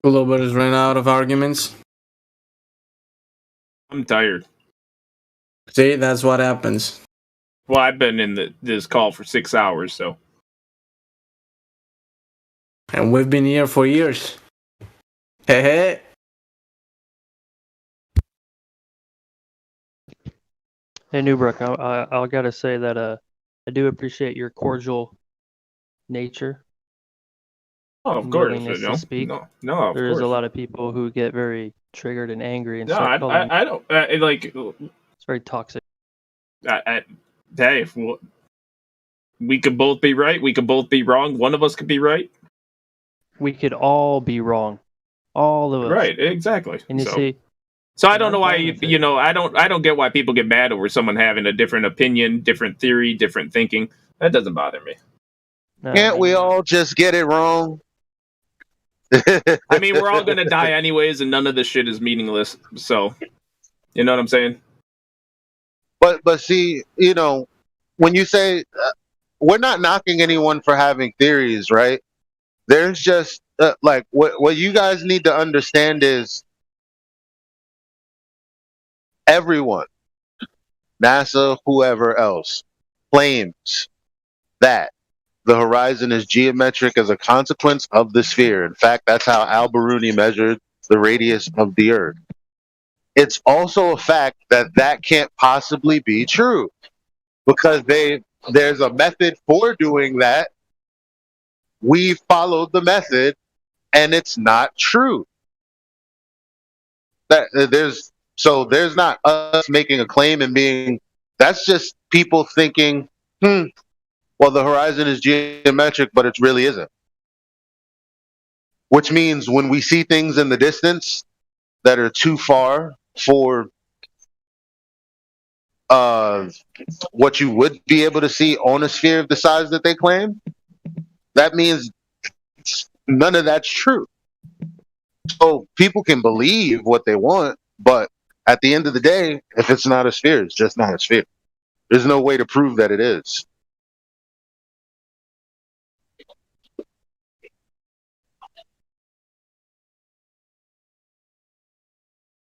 Global has run out of arguments. I'm tired. See, that's what happens. Well, I've been in this call for 6 hours, so. And we've been here for years. Hey, hey. Hey, Newbrook, I gotta say that I do appreciate your cordial nature. Oh, of course. Willingness to speak. No, of There's course. a lot of people who get very triggered and angry and No, start calling. I don't like. It's very toxic. Hey, we could both be right. We could both be wrong. One of us could be right. We could all be wrong. All of us. Right, exactly. And you see. So I don't know why I don't get why people get mad over someone having a different opinion, different theory, different thinking. That doesn't bother me. Can't we all just get it wrong? I mean, we're all gonna die anyways, and none of this shit is meaningless. So, you know what I'm saying? But see, when you say we're not knocking anyone for having theories, right? There's just like what you guys need to understand is everyone, NASA, whoever else, claims that the horizon is geometric as a consequence of the sphere. In fact, that's how Al-Biruni measured the radius of the Earth. It's also a fact that can't possibly be true because there's a method for doing that. We followed the method, and it's not true. There's not us making a claim and being. That's just people thinking, well, the horizon is geometric, but it really isn't. Which means when we see things in the distance that are too far for what you would be able to see on a sphere of the size that they claim, that means none of that's true. So people can believe what they want, but at the end of the day, if it's not a sphere, it's just not a sphere. There's no way to prove that it is.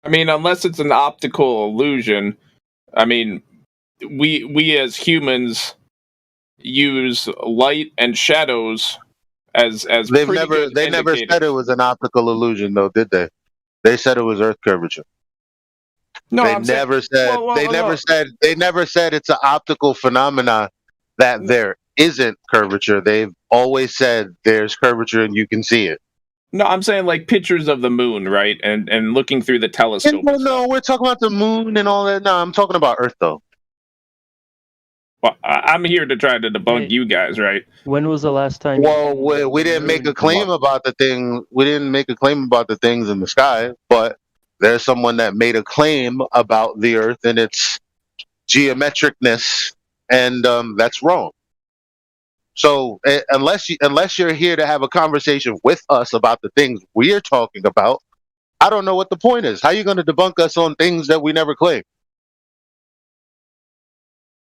I mean, unless it's an optical illusion, I mean, we as humans use light and shadows as they never said it was an optical illusion, though, did they? They said it was Earth curvature. No, they never said it's an optical phenomena that there isn't curvature. They've always said there's curvature and you can see it. No, I'm saying like pictures of the moon, right? And looking through the telescope. No, we're talking about the moon and all that. No, I'm talking about Earth, though. Well, I'm here to try to debunk you guys, right? When was the last time? Well, we didn't make a claim about the thing. We didn't make a claim about the things in the sky, but there's someone that made a claim about the Earth and its geometricness, and that's wrong. So unless you're here to have a conversation with us about the things we're talking about, I don't know what the point is. How are you going to debunk us on things that we never claimed?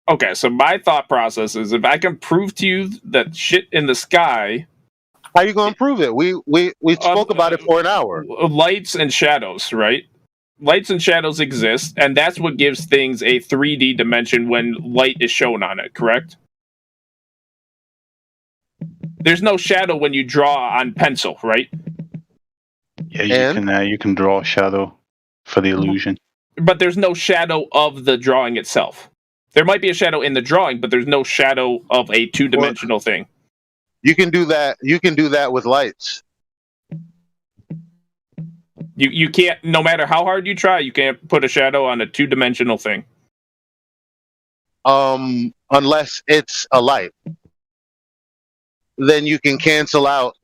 Okay, so my thought process is if I can prove to you that shit in the sky. How are you going to prove it? We spoke about it for an hour. Lights and shadows, right? Lights and shadows exist, and that's what gives things a 3D dimension when light is shown on it, correct? There's no shadow when you draw on pencil, right? Yeah, you can draw a shadow for the illusion. But there's no shadow of the drawing itself. There might be a shadow in the drawing, but there's no shadow of a two-dimensional thing. You can do that. You can do that with lights. You can't, no matter how hard you try, you can't put a shadow on a two-dimensional thing. Unless it's a light. Then you can cancel out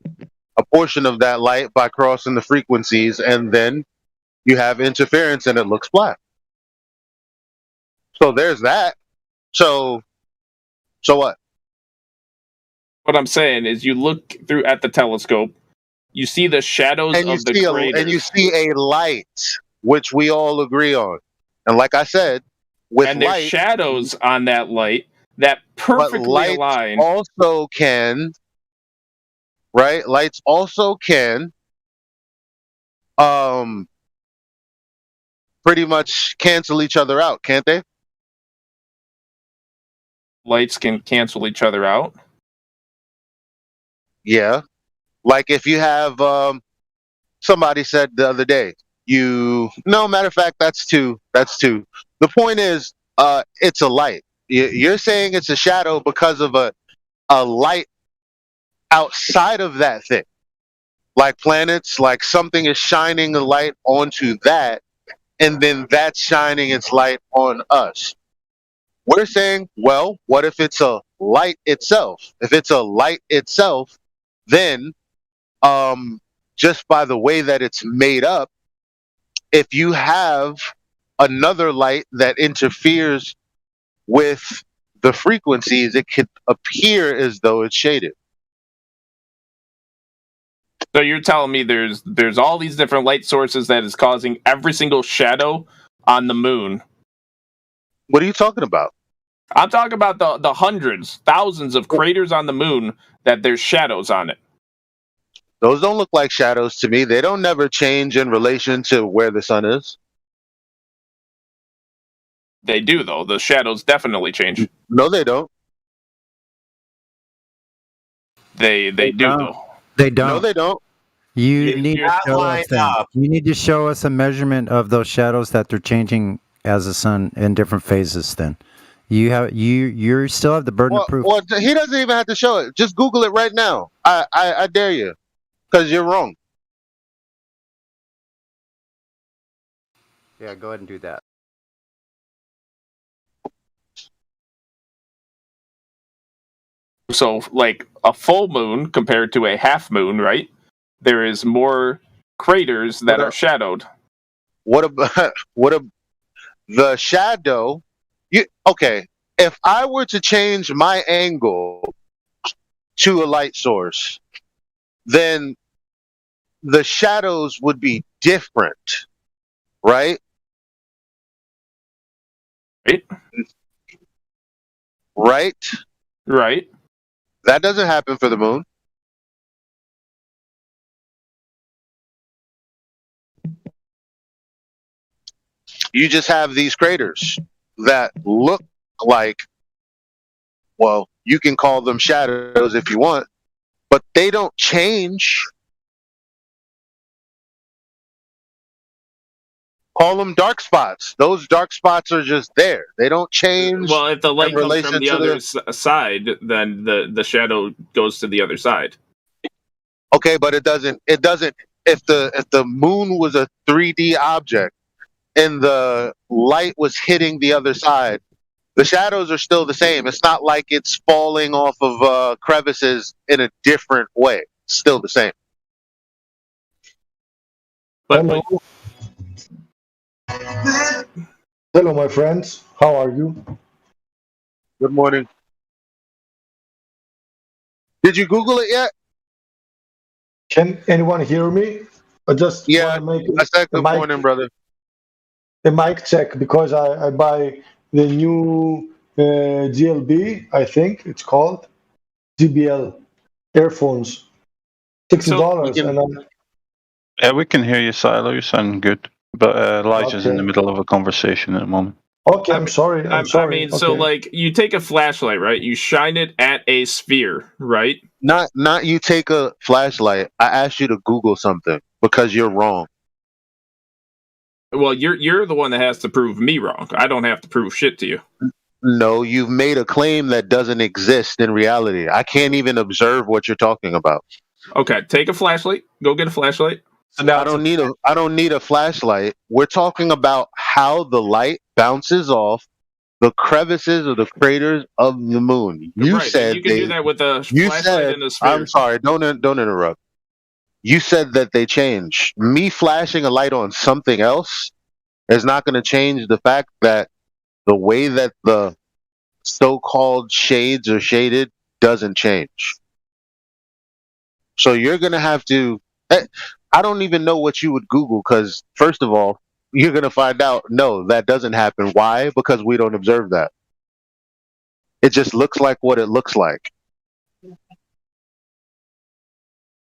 a portion of that light by crossing the frequencies, and then you have interference and it looks black. So there's that. So what? What I'm saying is you look at the telescope, you see the shadows of the craters. And you see a light. which we all agree on. And like I said, with and there's light, shadows on that light that perfectly lights align. also can, right? Lights also can pretty much cancel each other out, can't they? Lights can cancel each other out. Yeah. Like if you have somebody said the other day, matter of fact, that's two. The point is, it's a light. You're saying it's a shadow because of a light outside of that thing. Like planets, like something is shining a light onto that, and then that's shining its light on us. We're saying, well, what if it's a light itself? If it's a light itself, then just by the way that it's made up, if you have another light that interferes with the frequencies, it could appear as though it's shaded. So you're telling me there's all these different light sources that is causing every single shadow on the moon. What are you talking about? I'm talking about the hundreds, thousands of craters on the moon that there's shadows on it. Those don't look like shadows to me. They don't never change in relation to where the sun is. They do, though. The shadows definitely change. No, they don't. They do, though. They don't. No, they don't. You need to show us a measurement of those shadows that they're changing as the sun in different phases. Then you still have the burden of proof. Well, he doesn't even have to show it. Just Google it right now. I dare you, because you're wrong. Yeah, go ahead and do that. So, like a full moon compared to a half moon, right? There is more craters that are shadowed. What about the shadow? Okay, if I were to change my angle to a light source, then the shadows would be different, right? Right. That doesn't happen for the moon. You just have these craters that look like, well, you can call them shadows if you want, but they don't change. Call them dark spots. Those dark spots are just there. They don't change. Well, if the light comes from the other side, then the shadow goes to the other side. Okay, but it doesn't. If the moon was a 3D object and the light was hitting the other side, the shadows are still the same. It's not like it's falling off of crevices in a different way. It's still the same. Hello. Hello, my friends. How are you? Good morning. Did you Google it yet? Can anyone hear me? I just I said good morning, brother. A mic check, because I buy the new GLB, I think it's called GBL earphones, $60. Yeah, we can hear you, Silo. You sound good. But Elijah's in the middle of a conversation at the moment. Okay, I'm sorry. I'm sorry. I mean, so like you take a flashlight, right? You shine it at a sphere, right? Not you take a flashlight. I asked you to Google something because you're wrong. Well, you're the one that has to prove me wrong. I don't have to prove shit to you. No, you've made a claim that doesn't exist in reality. I can't even observe what you're talking about. Okay, take a flashlight. Go get a flashlight. So now I don't need a flashlight. We're talking about how the light bounces off the crevices or the craters of the moon. You said you can do that with a flashlight in a sphere. I'm sorry, don't interrupt. You said that they change. Me flashing a light on something else is not going to change the fact that the way that the so-called shades are shaded doesn't change. So you're going to have to... I don't even know what you would Google because, first of all, you're going to find out, no, that doesn't happen. Why? Because we don't observe that. It just looks like what it looks like.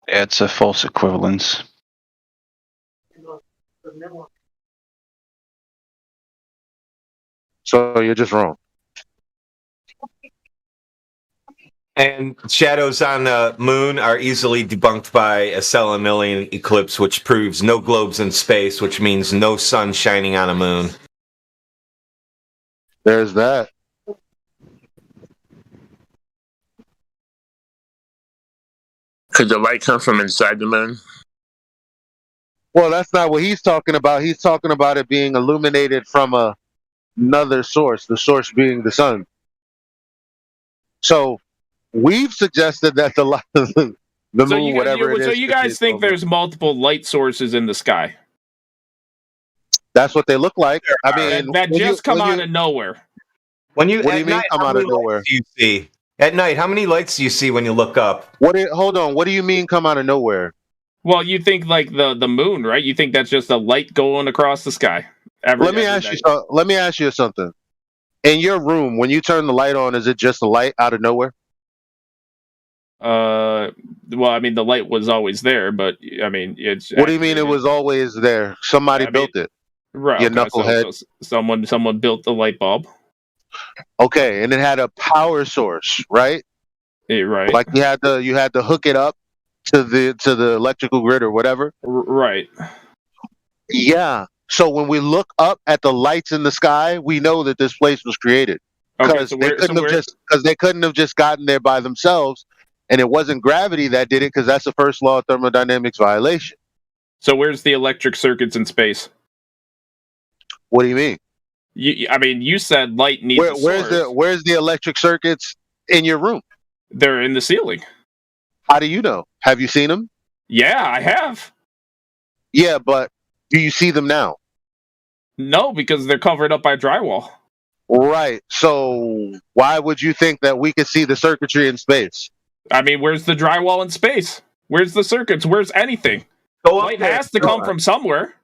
It's a false equivalence. So you're just wrong. And shadows on the moon are easily debunked by a stellar-million eclipse, which proves no globes in space, which means no sun shining on a moon. There's that. Could the light come from inside the moon? Well, that's not what he's talking about. He's talking about it being illuminated from another source, the source being the sun. So we've suggested that the moon, whatever it is. So you guys think there's multiple light sources in the sky? That's what they look like. I mean, that just come out of nowhere. What do you mean come out of nowhere? Do you see at night? How many lights do you see when you look up? Hold on. What do you mean come out of nowhere? Well, you think like the moon, right? You think that's just a light going across the sky. Let me ask you something. In your room, when you turn the light on, is it just a light out of nowhere? Well, I mean, the light was always there, but I mean, it's. What do you mean it was always there? Somebody built it. Right. You knucklehead. So someone built the light bulb. Okay, and it had a power source, right? Right. Like you had to hook it up to the electrical grid or whatever. Right. Yeah. So when we look up at the lights in the sky, we know that this place was created because they couldn't have just gotten there by themselves, and it wasn't gravity that did it because that's the first law of thermodynamics violation. So where's the electric circuits in space? What do you mean? You said light needs a source. Where's the electric circuits in your room? They're in the ceiling. How do you know? Have you seen them? Yeah, I have. Yeah, but do you see them now? No, because they're covered up by drywall. Right. So why would you think that we could see the circuitry in space? I mean, where's the drywall in space? Where's the circuits? Where's anything? Light has to come from somewhere.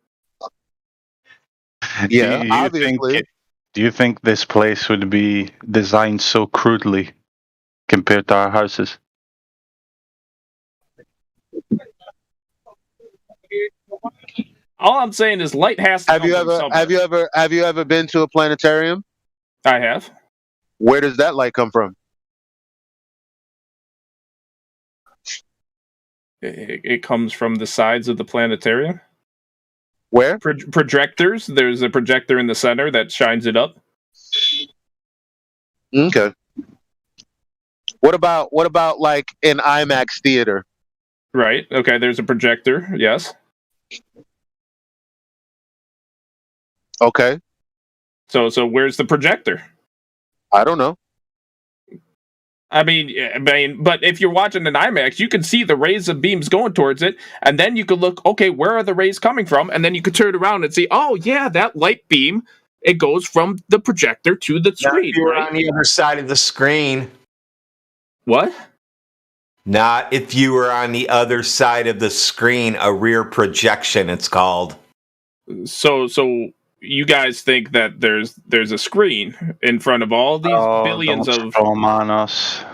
Yeah, obviously. Do you think this place would be designed so crudely compared to our houses? All I'm saying is light has to come from somewhere. Have you ever been to a planetarium? I have. Where does that light come from? It comes from the sides of the planetarium. Where? Projectors. There's a projector in the center that shines it up. Okay. What about like an IMAX theater? Right. Okay. There's a projector. Yes. Okay. So where's the projector? I don't know. I mean, but if you're watching an IMAX, you can see the rays of beams going towards it, and then you could look, okay, where are the rays coming from? And then you could turn around and see, oh yeah, that light beam, it goes from the projector to the screen. If you were on the other side of the screen. What? Not if you were on the other side of the screen, a rear projection, it's called. So you guys think that there's a screen in front of all these billions of on us.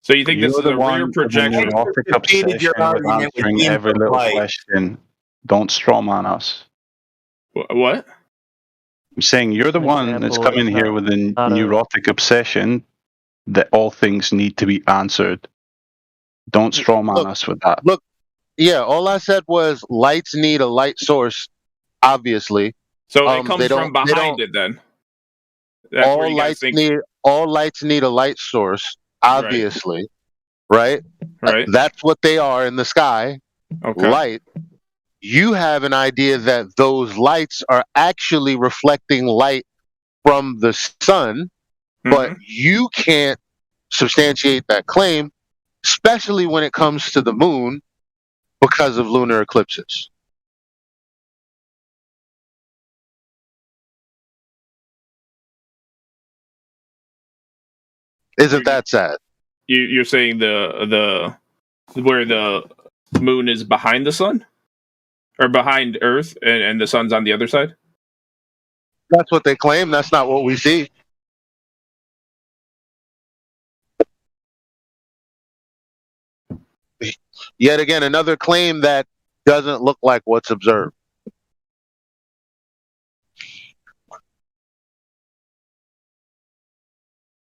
So you think this is a rear projection? Answering every little question. Don't strom on us. What? I'm saying you're the one that's coming here with a neurotic obsession that all things need to be answered. Don't strom on us with that. Look, yeah, all I said was lights need a light source. Obviously, so it comes from behind it. Then all lights need a light source. Obviously, right? That's what they are in the sky. Okay. Light. You have an idea that those lights are actually reflecting light from the sun, but you can't substantiate that claim, especially when it comes to the moon, because of lunar eclipses. Isn't that sad? You're saying the where the moon is behind the sun? or behind Earth, and the sun's on the other side? That's what they claim. That's not what we see. Yet again, another claim that doesn't look like what's observed.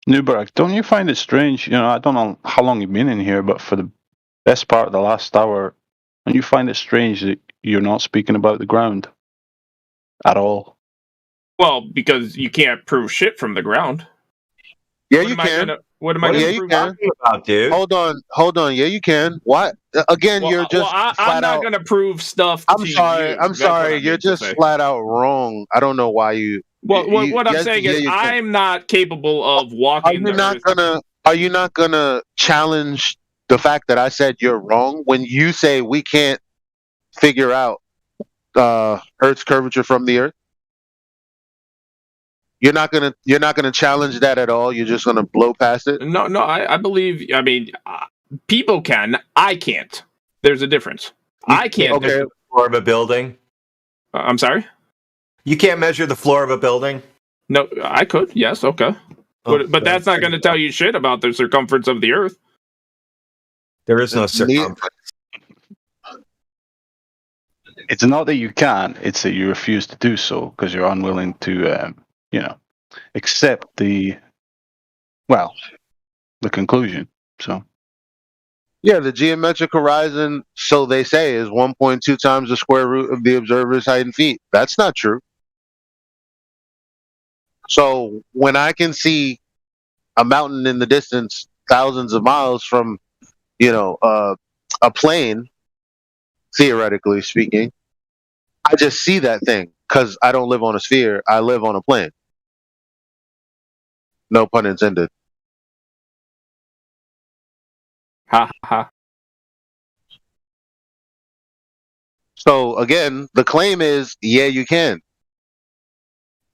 Newberg, don't you find it strange? You know, I don't know how long you've been in here, but for the best part of the last hour, don't you find it strange that you're not speaking about the ground at all? Well, because you can't prove shit from the ground. Yeah, you can. What am I going to prove? Talking about, dude? Hold on. Yeah, you can. What? Again, you're just. I'm not going to prove stuff. I'm sorry. You're just flat out wrong. I don't know why you. Well, what I'm saying is, I'm not capable of walking. Are you not gonna challenge the fact that I said you're wrong when you say we can't figure out Earth's curvature from the Earth? You're not gonna challenge that at all. You're just gonna blow past it. No. I believe. I mean, people can. I can't. There's a difference. I can't measure the floor of a building. I'm sorry. You can't measure the floor of a building? No, I could. Yes, okay. But that's not going to tell you shit about the circumference of the Earth. There is no circumference. It's not that you can't, it's that you refuse to do so because you're unwilling to, accept the conclusion. So. Yeah, the geometric horizon, so they say, is 1.2 times the square root of the observer's height in feet. That's not true. So when I can see a mountain in the distance, thousands of miles from, a plane, theoretically speaking, I just see that thing because I don't live on a sphere. I live on a plane. No pun intended. Ha ha. So again, the claim is, yeah, you can.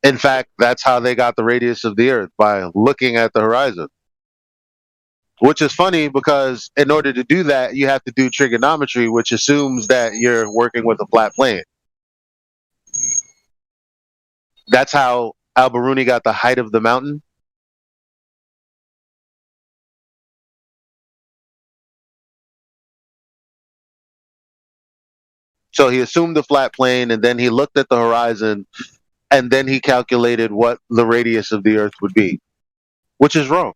In fact, that's how they got the radius of the Earth, by looking at the horizon. Which is funny because in order to do that, you have to do trigonometry, which assumes that you're working with a flat plane. That's how Al-Biruni got the height of the mountain. So he assumed the flat plane, and then he looked at the horizon, and then he calculated what the radius of the Earth would be, which is wrong.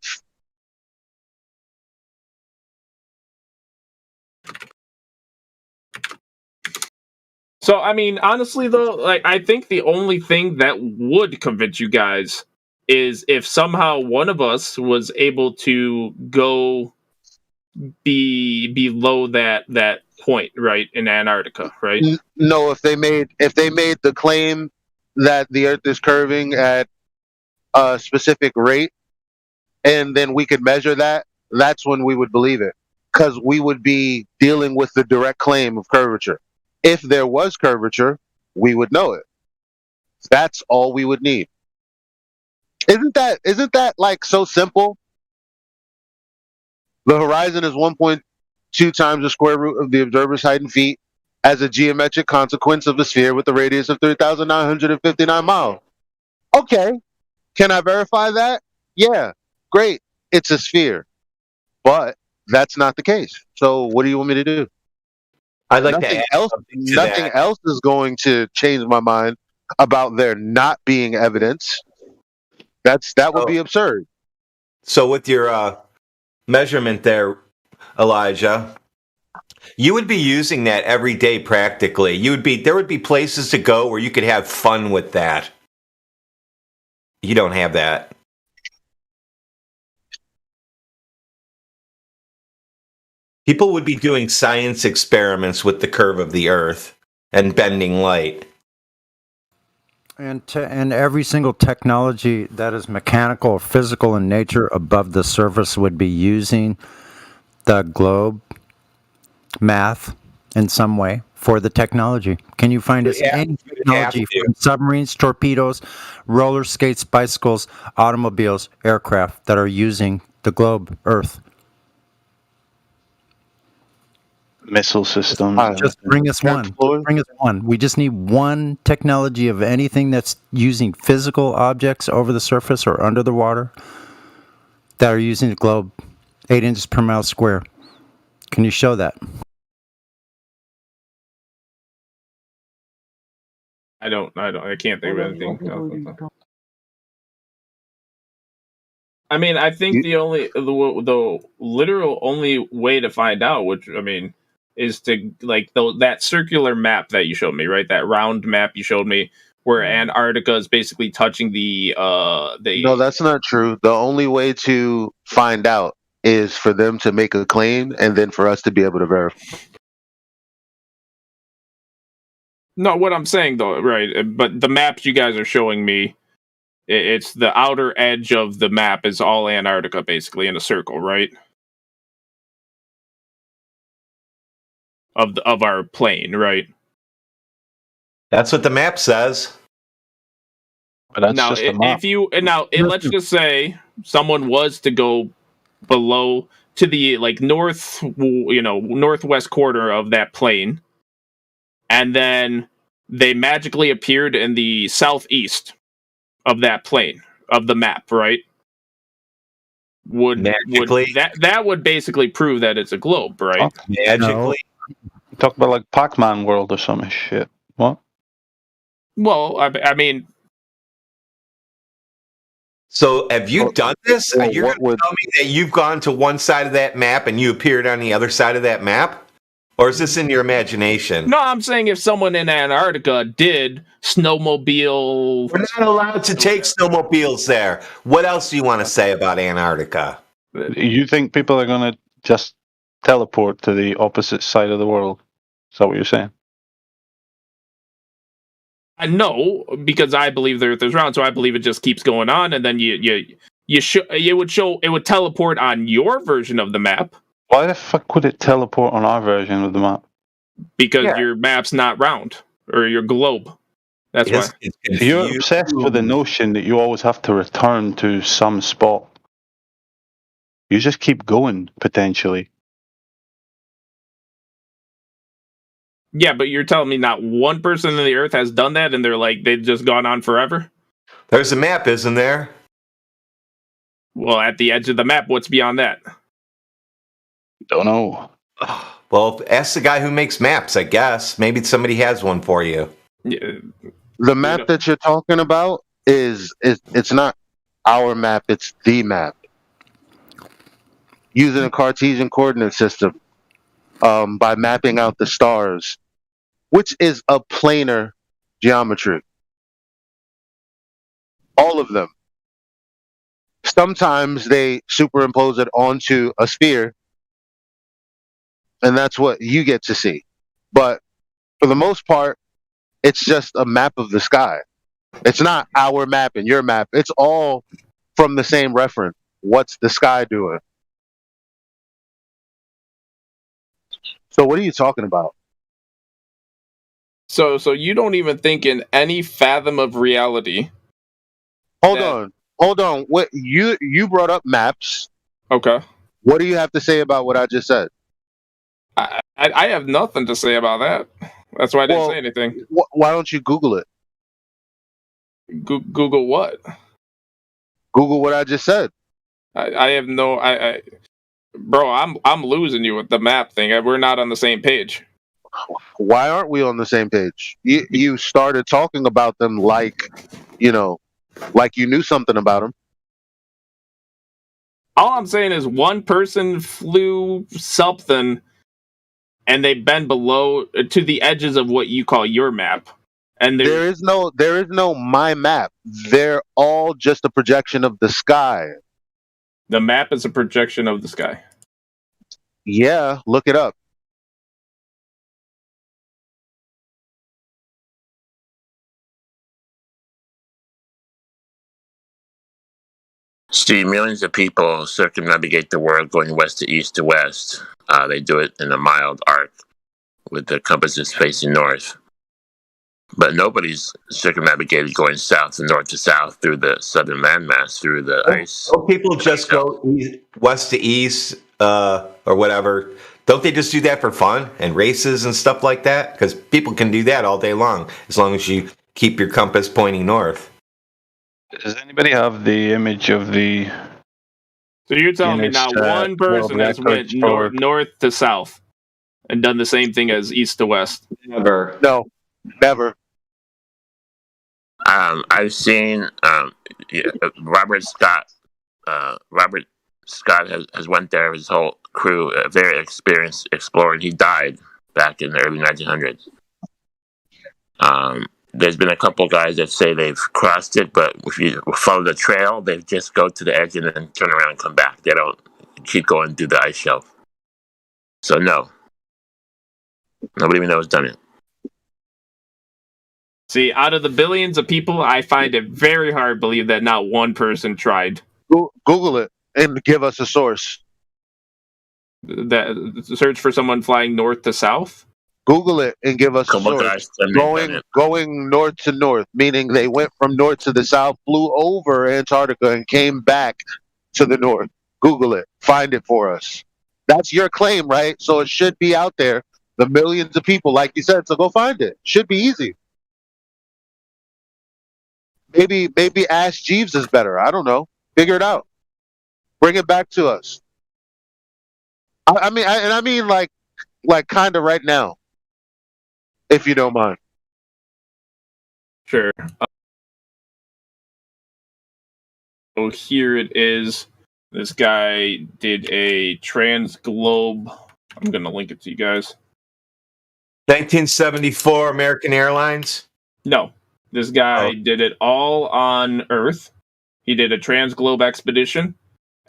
So, I mean, honestly, though, like, I think the only thing that would convince you guys is if somehow one of us was able to go below that point, right, in Antarctica, right? No, if they made the claim that the Earth is curving at a specific rate, and then we could measure that, that's when we would believe it, because we would be dealing with the direct claim of curvature. If there was curvature, we would know it. That's all we would need. Isn't that like so simple? The horizon is 1.2 times the square root of the observer's height in feet as a geometric consequence of a sphere with a radius of 3,959 miles. Okay. Can I verify that? Yeah. Great. It's a sphere. But that's not the case. So what do you want me to do? I'd like nothing to add else. Nothing else is going to change my mind about there not being evidence. That would be absurd. So with your measurement there, Elijah, you would be using that every day practically. There would be places to go where you could have fun with that. You don't have that. People would be doing science experiments with the curve of the Earth and bending light. And every single technology that is mechanical or physical in nature above the surface would be using the globe math in some way for the technology. Can you find us any technology from submarines, torpedoes, roller skates, bicycles, automobiles, aircraft that are using the globe, Earth? Missile systems. Just bring us one. Just bring us one. We just need one technology of anything that's using physical objects over the surface or under the water that are using the globe 8 inches per mile square. Can you show that? I can't think of anything. I mean, I think the literal only way to find out, which I mean, is to like that circular map that you showed me, right? That round map you showed me, where Antarctica is basically touching the. No, that's not true. The only way to find out is for them to make a claim, and then for us to be able to verify. No, what I'm saying though, right? But the maps you guys are showing me, it's the outer edge of the map is all Antarctica, basically in a circle, right? Of our plane, right? That's what the map says. But that's just a map. Let's just say someone was to go below to the northwest corner of that plane, and then they magically appeared in the southeast of that plane of the map, right? Would that would basically prove that it's a globe, right? Magically. Talk about like Pac-Man world or some shit. What? Well, I mean. So have you done this? You're going to tell me that you've gone to one side of that map and you appeared on the other side of that map? Or is this in your imagination? No, I'm saying if someone in Antarctica did snowmobile... We're not allowed to take snowmobiles there. What else do you want to say about Antarctica? You think people are going to just teleport to the opposite side of the world? Is that what you're saying? No, because I believe the Earth is round, so I believe it just keeps going on, and then it would teleport on your version of the map. Why the fuck would it teleport on our version of the map? Because your map's not round, or your globe. That's why. You're obsessed with the notion that you always have to return to some spot. You just keep going, potentially. Yeah, but you're telling me not one person on the Earth has done that, and they've just gone on forever? There's a map, isn't there? Well, at the edge of the map, what's beyond that? Don't know. Well, ask the guy who makes maps, I guess. Maybe somebody has one for you. Yeah. The map that you're talking about it's not our map, it's the map. Using a Cartesian coordinate system, by mapping out the stars, which is a planar geometry. All of them. Sometimes they superimpose it onto a sphere, and that's what you get to see. But for the most part, it's just a map of the sky. It's not our map and your map. It's all from the same reference. What's the sky doing? So what are you talking about? So you don't even think in any fathom of reality. Hold on. What you brought up maps. Okay. What do you have to say about what I just said? I have nothing to say about that. That's why I didn't say anything. Why don't you Google it? Google what? Google what I just said. I have no. Bro, I'm losing you with the map thing. We're not on the same page. Why aren't we on the same page? You started talking about them like you knew something about them. All I'm saying is one person flew something, and they've been below to the edges of what you call your map. And there is no my map. They're all just a projection of the sky. The map is a projection of the sky. Yeah, look it up. Steve, millions of people circumnavigate the world going west to east to west. They do it in a mild arc with the compasses facing north. But nobody's circumnavigated going south and north to south through the southern landmass, through the ice. So people just go west to east or whatever, don't they just do that for fun and races and stuff like that? Because people can do that all day long as you keep your compass pointing north. Does anybody have the image of the? So you're telling me not one person has went north to south and done the same thing as east to west? Never. No, never. I've seen Robert Scott. Robert Scott has went there. His whole crew, a very experienced explorer. He died back in the early 1900s. There's been a couple guys that say they've crossed it, but if you follow the trail, they just go to the edge and then turn around and come back. They don't keep going through the ice shelf. So no, nobody we know has done it. See, out of the billions of people, I find it very hard to believe that not one person tried. Google it and give us a source. That search for someone flying north to south? Google it and give us a source. Going north to north, meaning they went from north to the south, flew over Antarctica, and came back to the north. Google it. Find it for us. That's your claim, right? So it should be out there. The millions of people, like you said, so go find it. Should be easy. Maybe Ask Jeeves is better. I don't know. Figure it out. Bring it back to us. I mean, like kind of right now, if you don't mind. Sure. So here it is. This guy did a Transglobe. I'm going to link it to you guys. 1974 American Airlines? No. This guy did it all on Earth. He did a Transglobe expedition,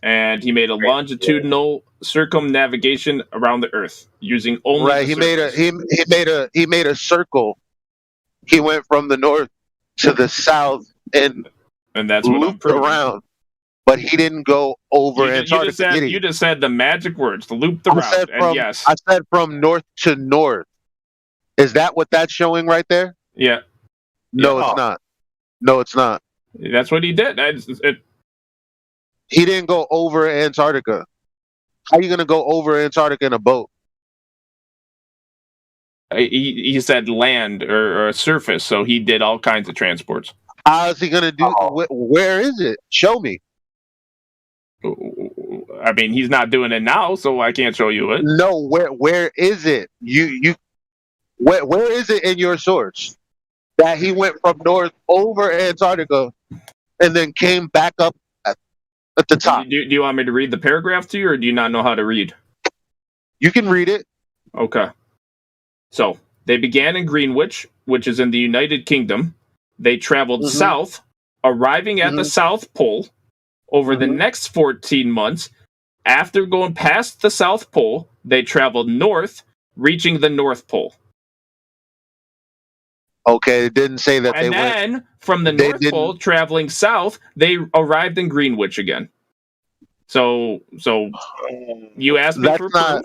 and he made a longitudinal circumnavigation around the Earth using only. Right, he made a circle. He went from the north to the south and that's what looped around. But he didn't go over Antarctica. You just said the magic words, the loop the route. Yes, I said from north to north. Is that what that's showing right there? Yeah. No, it's not. No, it's not. That's what he did. He didn't go over Antarctica. How are you going to go over Antarctica in a boat? He said land or surface, so he did all kinds of transports. How is he going to do? Where is it? Show me. I mean, he's not doing it now, so I can't show you it. No, where is it? Where is it in your source that he went from north over Antarctica and then came back up at the top? Do you want me to read the paragraph to you, or do you not know how to read? You can read it. Okay. So, they began in Greenwich, which is in the United Kingdom. They traveled south, arriving at the South Pole. Over the next 14 months, after going past the South Pole, they traveled north, reaching the North Pole. Okay, it didn't say that they went. And then, from the North Pole, traveling south, they arrived in Greenwich again. So you asked me for proof?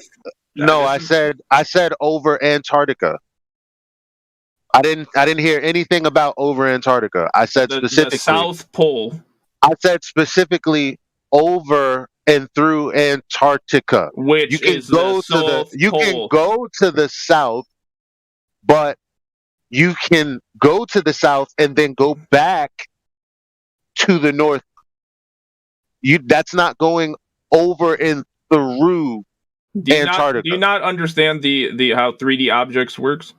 No, I said over Antarctica. I didn't hear anything about over Antarctica. I said specifically the South Pole. I said specifically over and through Antarctica. Which you can is go the South you Pole. can go to the south, but you can go to the south and then go back to the north. That's not going over and through Antarctica. Do you not understand the how 3D objects works?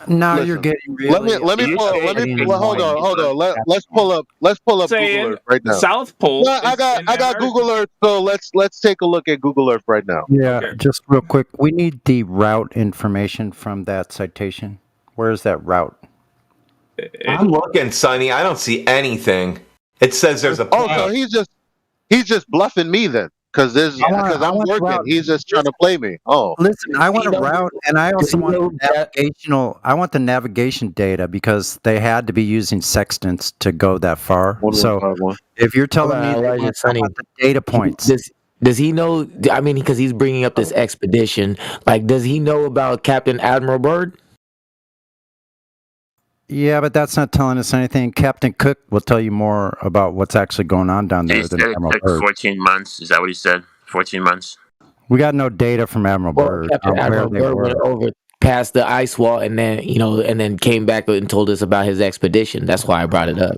No, you're getting really. Hold on. Let's pull up Google Earth right now. South Pole. No, I got Google Earth, so let's take a look at Google Earth right now. Yeah, just real quick. We need the route information from that citation. Where is that route? I'm looking, Sonny. I don't see anything. It says there's a. Oh, so he's just bluffing me then. Because I'm working, he's just trying to play me. Oh, listen, I want a route, and I also want the navigational. I want the navigation data because they had to be using sextants to go that far. So, if you're telling me I want the data points, does he know? I mean, because he's bringing up this expedition. Like, does he know about Captain Admiral Byrd? Yeah, but that's not telling us anything. Captain Cook will tell you more about what's actually going on down there He than said it Admiral took Byrd. 14 months. Is that what he said? 14 months? We got no data from Admiral Byrd Captain on where Admiral they Byrd were. went over past the ice wall, and then and then came back and told us about his expedition. That's why I brought it up.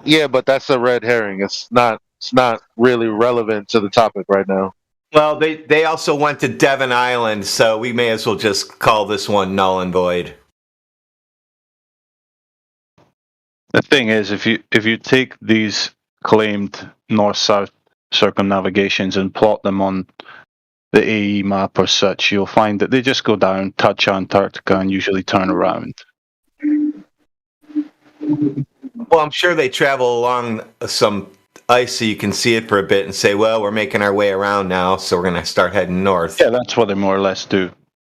Yeah, but that's a red herring. It's not really relevant to the topic right now. Well, they also went to Devon Island, so we may as well just call this one null and void. The thing is, if you take these claimed north-south circumnavigations and plot them on the AE map or such, you'll find that they just go down, touch Antarctica, and usually turn around. Well, I'm sure they travel along some ice so you can see it for a bit and say, well, we're making our way around now, so we're going to start heading north. Yeah, that's what they more or less do.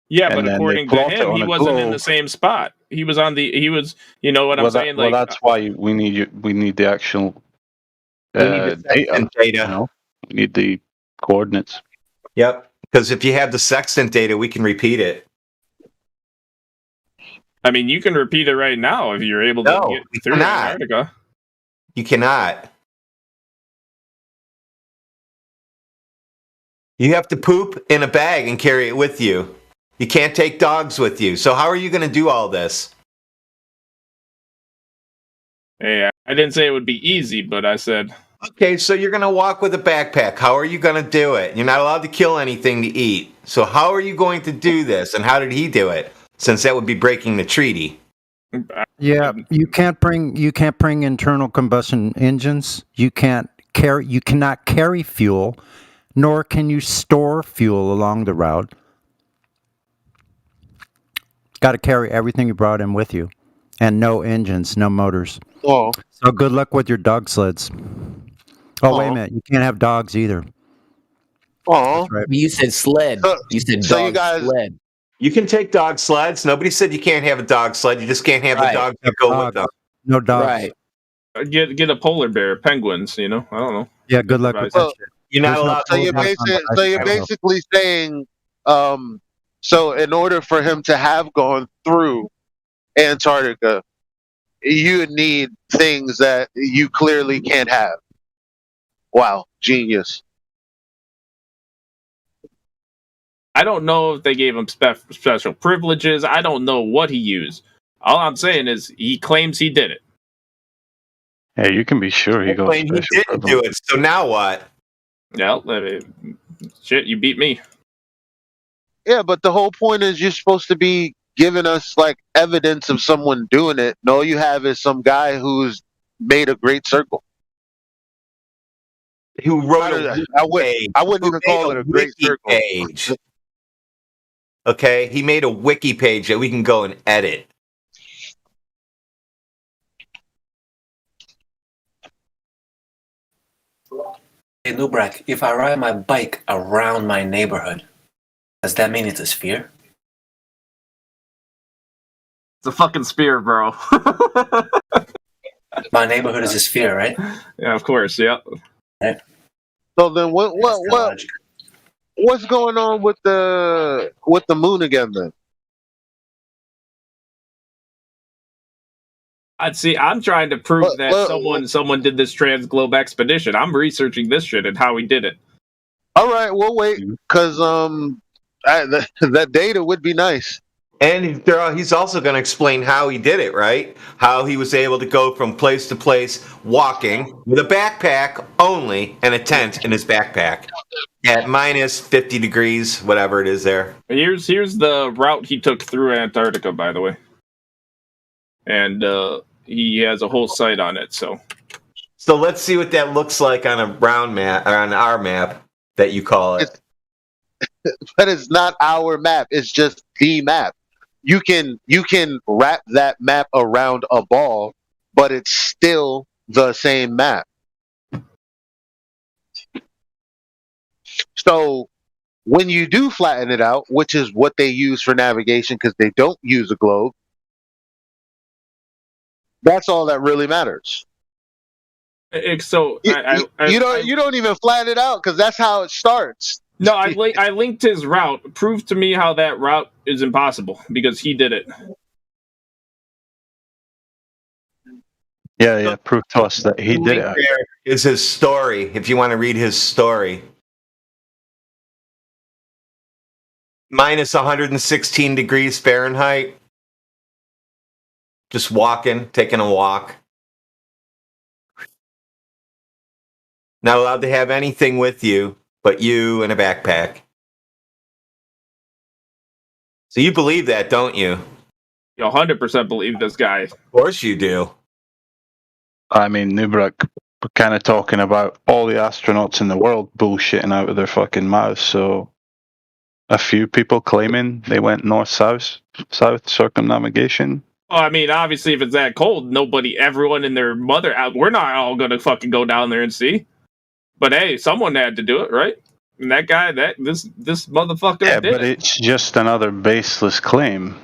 Yeah, And but then according they to plot it him, on he a wasn't in globe. the same spot. He was, you know what I'm saying? Well, that's why we need the actual We need the sextant data. You know? We need the coordinates. Yep, because if you have the sextant data, we can repeat it. I mean, you can repeat it right now if you're able to get through Antarctica. You cannot. You have to poop in a bag and carry it with you. You can't take dogs with you. So how are you going to do all this? Hey, I didn't say it would be easy, but I said... Okay, so you're going to walk with a backpack. How are you going to do it? You're not allowed to kill anything to eat. So how are you going to do this? And how did he do it? Since that would be breaking the treaty. Yeah, you cannot bring internal combustion engines. You cannot carry fuel, nor can you store fuel along the route. Got to carry everything you brought in with you, and no engines, no motors. Oh. So good luck with your dog sleds. Oh, wait a minute, you can't have dogs either. Oh, right. You said sled. You said dog sled. You can take dog sleds. Nobody said you can't have a dog sled. You just can't have the dogs that go with them. No dogs. Right. Get a polar bear, penguins. I don't know. Yeah, good luck with that shit. You're not allowed. So you're basically saying, so in order for him to have gone through Antarctica, you need things that you clearly can't have. Wow, genius. I don't know if they gave him special privileges. I don't know what he used. All I'm saying is he claims he did it. Yeah, you can be sure he got He didn't do it. So now what? Yeah, shit, you beat me. Yeah, but the whole point is you're supposed to be giving us like evidence of someone doing it. And all you have is some guy who's made a great circle. Who wrote I wouldn't even call it a great circle. Page. Okay, he made a wiki page that we can go and edit. Hey, Lubrak, if I ride my bike around my neighborhood, does that mean it's a sphere? It's a fucking sphere, bro. My neighborhood is a sphere, right? Yeah, of course. Yeah. Right. So then, what's going on with the moon again then? I'm trying to prove that someone did this Transglobe expedition. I'm researching this shit and how he did it. All right, we'll wait because that data would be nice. And he's also going to explain how he did it, right? How he was able to go from place to place walking with a backpack only and a tent in his backpack at minus 50 degrees, whatever it is there. Here's the route he took through Antarctica, by the way. And he has a whole site on it. So let's see what that looks like on a brown map, or on our map that you call it. But it's not our map. It's just the map. You can wrap that map around a ball, but it's still the same map. So when you do flatten it out, which is what they use for navigation because they don't use a globe, that's all that really matters. So you don't even flatten it out because that's how it starts. No, I linked his route. Prove to me how that route is impossible because he did it. Yeah, prove to us that he did it. There is his story, if you want to read his story. Minus 116 degrees Fahrenheit. Just walking, taking a walk. Not allowed to have anything with you but you and a backpack. So you believe that, don't you? You 100% believe this guy. Of course you do. I mean, Nubrak, we're kind of talking about all the astronauts in the world bullshitting out of their fucking mouths. So a few people claiming they went north-south circumnavigation. Well, I mean, obviously, if it's that cold, everyone and their mother out. We're not all gonna fucking go down there and see. But hey, someone had to do it, right? And that guy, this motherfucker did it. Yeah, but it's just another baseless claim.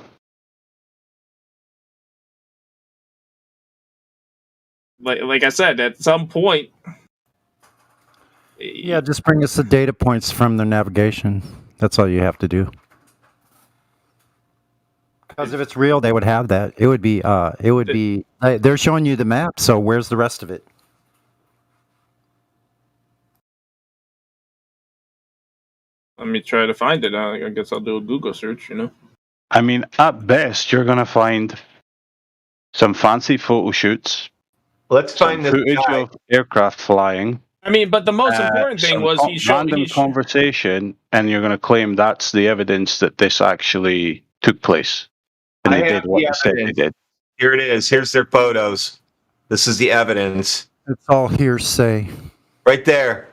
Like I said, at some point. Yeah, just bring us the data points from their navigation. That's all you have to do. Because if it's real, they would have that. It would be. They're showing you the map. So where's the rest of it? Let me try to find it. I guess I'll do a Google search. I mean, at best, you're gonna find some fancy photo shoots. Let's find the footage of aircraft flying. I mean, but the most important thing was he showed random conversation, and you're going to claim that's the evidence that this actually took place, and they did what they said they did. Here it is. Here's their photos. This is the evidence. It's all hearsay. Right there.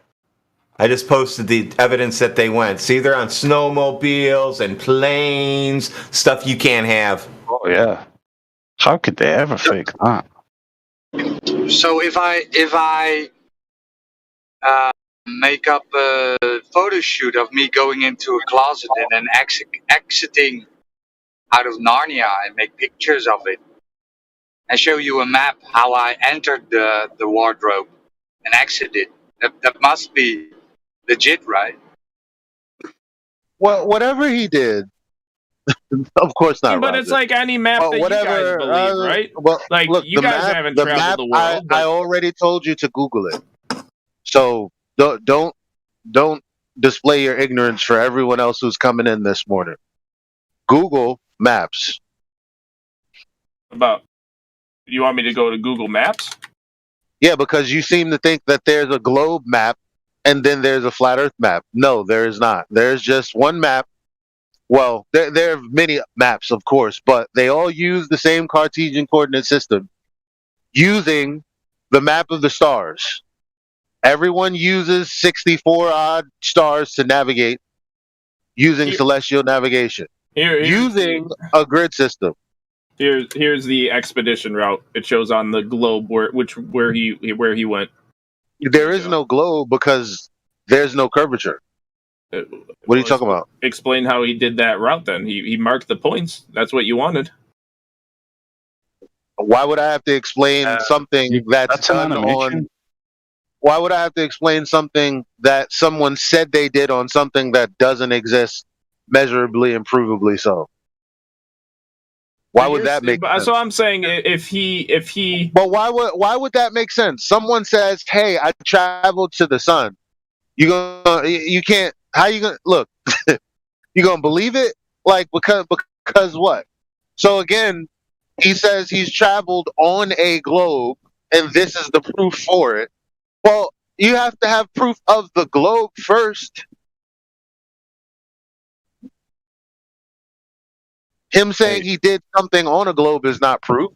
I just posted the evidence that they went. See, they're on snowmobiles and planes, stuff you can't have. Oh yeah. How could they ever fake that? So if I make up a photo shoot of me going into a closet and then exiting out of Narnia and make pictures of it and show you a map how I entered the wardrobe and exited, that must be legit, right? Well, whatever he did, of course not. But Roger. it's like any map that you guys believe, right? Well, like look, you guys haven't traveled the world. I already told you to Google it, so don't display your ignorance for everyone else who's coming in this morning. Google Maps. You want me to go to Google Maps? Yeah, because you seem to think that there's a globe map and then there's a flat Earth map. No, there is not. There's just one map. Well, there are many maps, of course, but they all use the same Cartesian coordinate system using the map of the stars. Everyone uses 64 odd stars to navigate using celestial navigation, using a grid system. Here's the expedition route. It shows on the globe where he went. There is no globe because there's no curvature. What are you talking about? Explain how he did that route then. He marked the points. That's what you wanted. Why would I have to explain something that's done on... Why would I have to explain something that someone said they did on something that doesn't exist, measurably and provably so? Why would that make sense? So I'm saying if he But why would that make sense? Someone says, "Hey, I traveled to the sun." You can't. How you gonna look? You gonna believe it? Like because what? So again, he says he's traveled on a globe, and this is the proof for it. Well, you have to have proof of the globe first. Him saying he did something on a globe is not proof.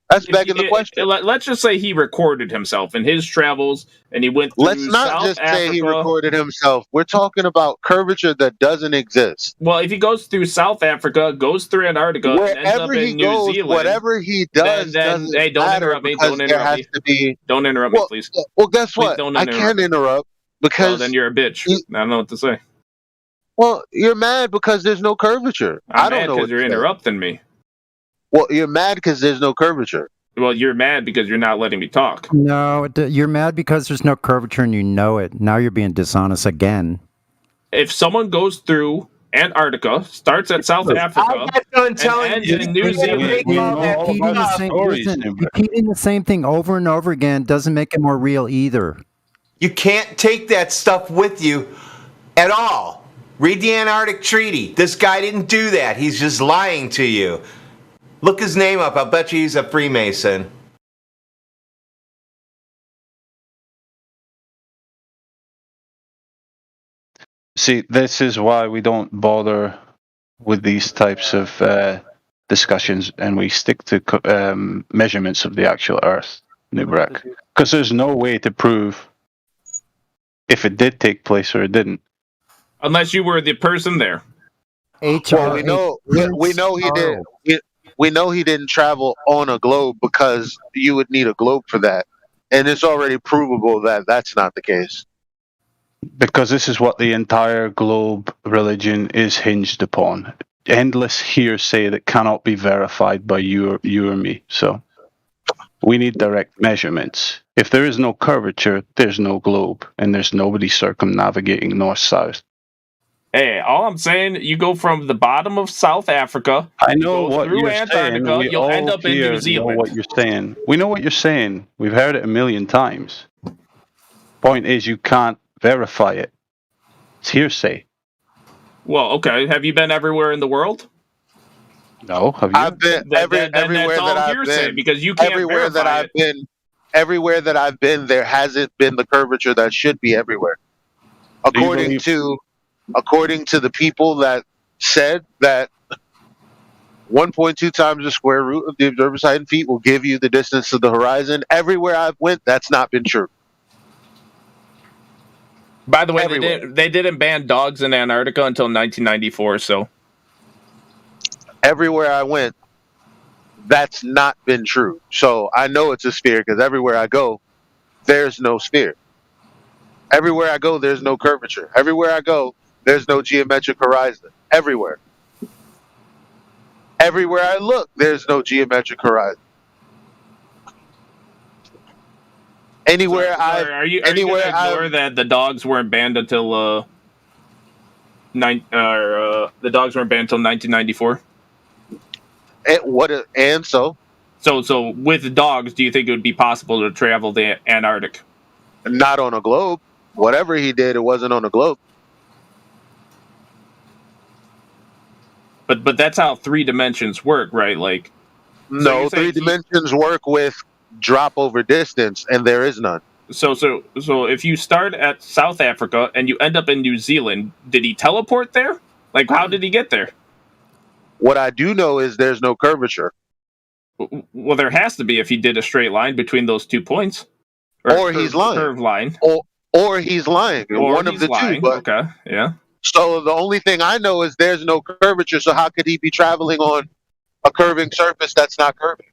That's begging the question. Let's just say he recorded himself in his travels, and he went through Let's not South just Africa. say he recorded himself. We're talking about curvature that doesn't exist. Well, if he goes through South Africa, goes through Antarctica, and ends up in New Zealand, whatever he does, then hey, don't interrupt me. Don't interrupt me. Don't interrupt me, please. Well, guess Please what? don't I interrupt. can't interrupt because Well, then you're a bitch. I don't know what to say. Well, you're mad because there's no curvature. I don't know because you're interrupting me. Well, you're mad because there's no curvature. Well, you're mad because you're not letting me talk. No, you're mad because there's no curvature and you know it. Now you're being dishonest again. If someone goes through Antarctica, starts at South Africa, and ends in New Zealand. Repeating the same thing over and over again doesn't make it more real either. You can't take that stuff with you at all. Read the Antarctic Treaty. This guy didn't do that. He's just lying to you. Look his name up. I'll bet you he's a Freemason. See, this is why we don't bother with these types of discussions, and we stick to measurements of the actual Earth, Nubrak. Because there's no way to prove if it did take place or it didn't. Unless you were the person there. Well, we know he did. We know he didn't travel on a globe because you would need a globe for that, and it's already provable that that's not the case. Because this is what the entire globe religion is hinged upon. Endless hearsay that cannot be verified by you or me. So we need direct measurements. If there is no curvature, there's no globe, and there's nobody circumnavigating north-south. Hey, all I'm saying, you go from the bottom of South Africa. I know what through you're Antarctica, saying. you'll end up in New Zealand. Know what you're saying. We know what you're saying. We've heard it a million times. Point is, you can't verify it. It's hearsay. Well, okay. Have you been everywhere in the world? No. Have you? I've been everywhere that I've been. Because you can't everywhere that verify I've been. Everywhere that I've been, there hasn't been the curvature that should be everywhere. According to the people that said that 1.2 times the square root of the observer's height in feet will give you the distance to the horizon. Everywhere I've went, that's not been true. By the way, they didn't ban dogs in Antarctica until 1994. So everywhere I went, that's not been true. So I know it's a sphere because everywhere I go, there's no sphere. Everywhere I go, there's no curvature. Everywhere I go, there's no geometric horizon. Everywhere. Everywhere I look, there's no geometric horizon. Anywhere are you gonna ignore that the dogs weren't banned until the dogs weren't banned until 1994? So with dogs, do you think it would be possible to travel the Antarctic? Not on a globe. Whatever he did, it wasn't on a globe. But that's how 3 dimensions work, right? Like, no, 3 dimensions work with drop over distance, and there is none. So if you start at South Africa and you end up in New Zealand, did he teleport there? Like, how did he get there? What I do know is there's no curvature. Well, there has to be if he did a straight line between those 2 points, or he's lying. Curved line, or he's lying. Or one of the lying. 2. But okay, yeah. So the only thing I know is there's no curvature. So how could he be traveling on a curving surface that's not curving?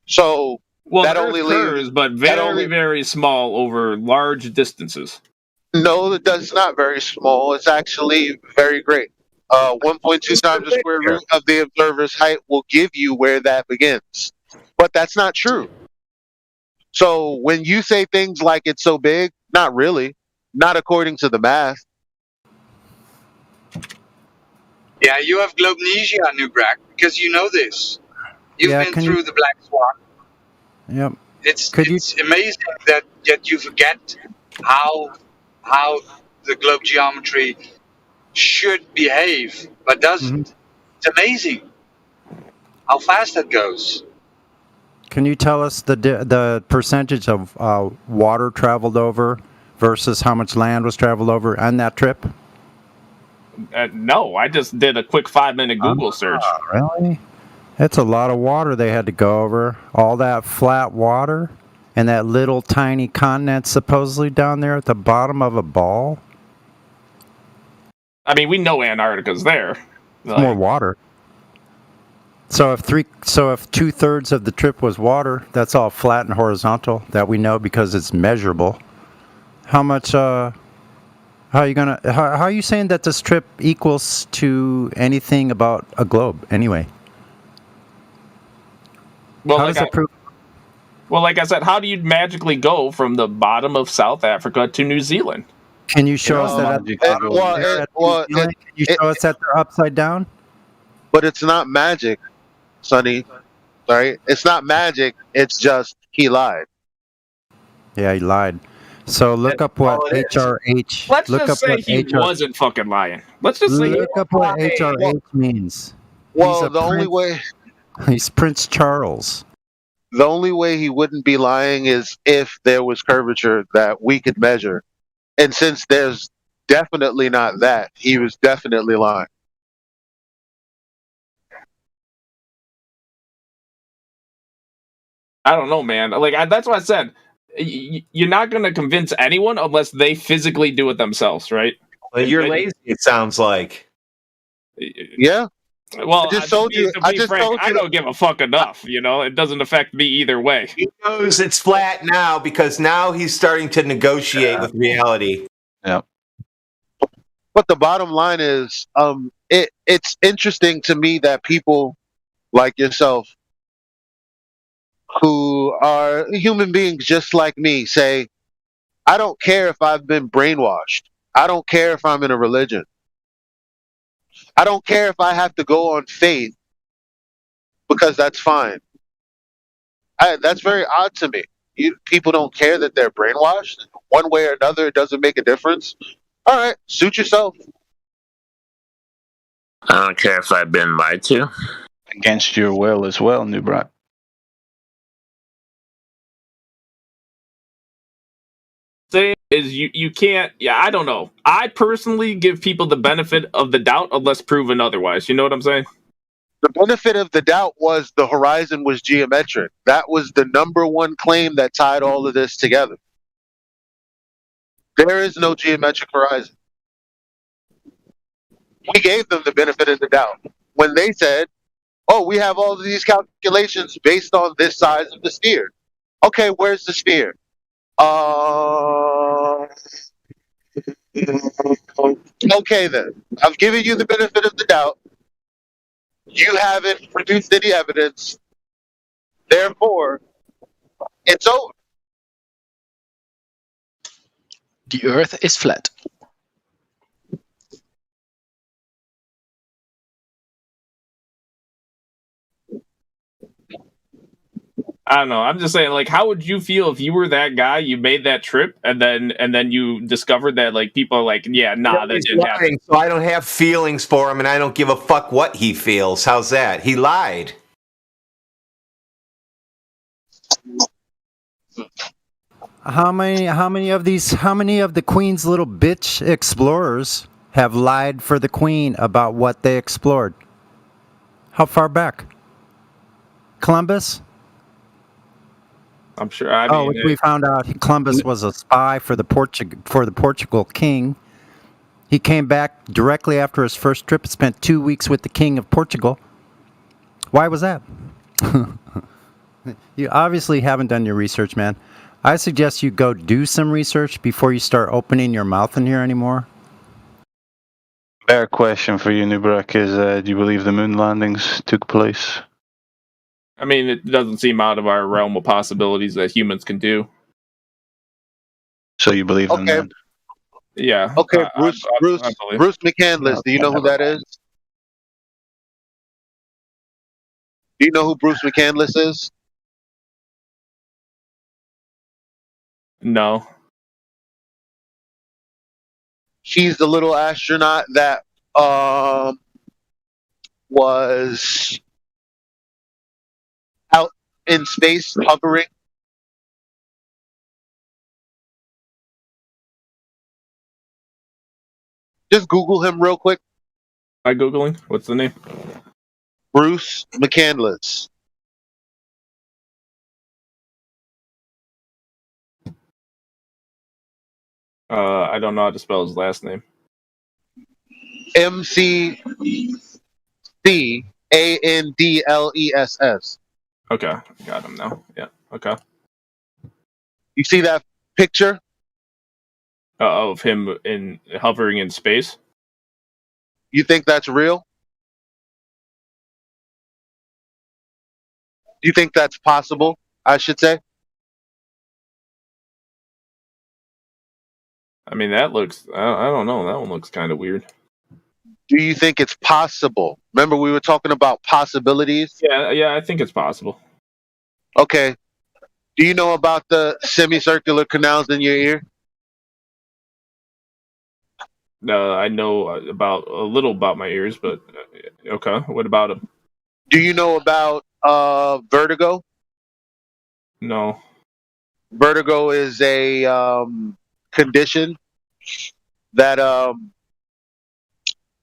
So that only curves, but very small over large distances. No, that's not very small. It's actually very great. 1.2 times the square root of the observer's height will give you where that begins. But that's not true. So when you say things like it's so big, not really. Not according to the math. Yeah, you have globnesia, Nubrak, because you know this. You've been through the Black Swan. Yep. It's amazing that you forget how the globe geometry should behave, but doesn't. It's amazing how fast that goes. Can you tell us the percentage of water traveled over versus how much land was traveled over on that trip? No, I just did a quick 5-minute Google search. Really? That's a lot of water they had to go over. All that flat water and that little tiny continent supposedly down there at the bottom of a ball. I mean, we know Antarctica's there. It's more water. So if 2/3 of the trip was water, that's all flat and horizontal that we know because it's measurable. How much? How are you saying that this trip equals to anything about a globe anyway? Well, how does that prove? Well, like I said, how do you magically go from the bottom of South Africa to New Zealand? Can you show us that? Can you show us that they're upside down? But it's not magic, Sonny. Right? It's not magic. It's just he lied. Yeah, he lied. So look up what HRH. Let's just say he wasn't fucking lying. Let's just say look up what HRH means. Well, the only way he's Prince Charles. The only way he wouldn't be lying is if there was curvature that we could measure. And since there's definitely not that, he was definitely lying. I don't know, man. Like that's what I said. You're not going to convince anyone unless they physically do it themselves, right? Well, you're lazy. It sounds like. Yeah. Well, I don't give a fuck enough. You know, it doesn't affect me either way. He knows it's flat now because now he's starting to negotiate with reality. Yeah. But the bottom line is, it's interesting to me that people like yourself, who are human beings just like me, say, I don't care if I've been brainwashed. I don't care if I'm in a religion. I don't care if I have to go on faith, because that's fine. That's very odd to me. People don't care that they're brainwashed. One way or another, it doesn't make a difference. All right, suit yourself. I don't care if I've been lied to. Against your will as well, Nubrat. Thing is you can't. Yeah, I don't know. I personally give people the benefit of the doubt unless proven otherwise. You know what I'm saying? The benefit of the doubt was the horizon was geometric. That was the number one claim that tied all of this together. There is no geometric horizon. We gave them the benefit of the doubt when they said, oh, we have all of these calculations based on this size of the sphere. Okay, where's the sphere? Okay then. I've given you the benefit of the doubt. You haven't produced any evidence. Therefore, it's over. The Earth is flat. I don't know. I'm just saying, like, how would you feel if you were that guy? You made that trip, and then you discovered that, like, people are like, yeah, nah, that didn't happen. So I don't have feelings for him, and I don't give a fuck what he feels. How's that? He lied. How many of the Queen's little bitch explorers have lied for the Queen about what they explored? How far back? Columbus? I'm sure. I mean, we found out Columbus was a spy for the Portugal king. He came back directly after his first trip, spent 2 weeks with the King of Portugal. Why was that? You obviously haven't done your research, man. I suggest you go do some research before you start opening your mouth in here anymore. Fair question for you, Nubrak, is do you believe the moon landings took place? I mean, it doesn't seem out of our realm of possibilities that humans can do. So you believe them then? Yeah. Okay, Bruce McCandless. Do you know who that is? Do you know who Bruce McCandless is? No. He's the little astronaut that was out in space hovering. Just Google him real quick. By Googling? What's the name? Bruce McCandless. I don't know how to spell his last name. McCandless. Okay, got him now. Yeah, okay. You see that picture? Of him hovering in space? You think that's real? You think that's possible, I should say? I mean, that looks. I don't know. That one looks kind of weird. Do you think it's possible? Remember, we were talking about possibilities. Yeah, I think it's possible. Okay. Do you know about the semicircular canals in your ear? I know about a little about my ears, but okay. What about them? Do you know about vertigo? No. Vertigo is a condition that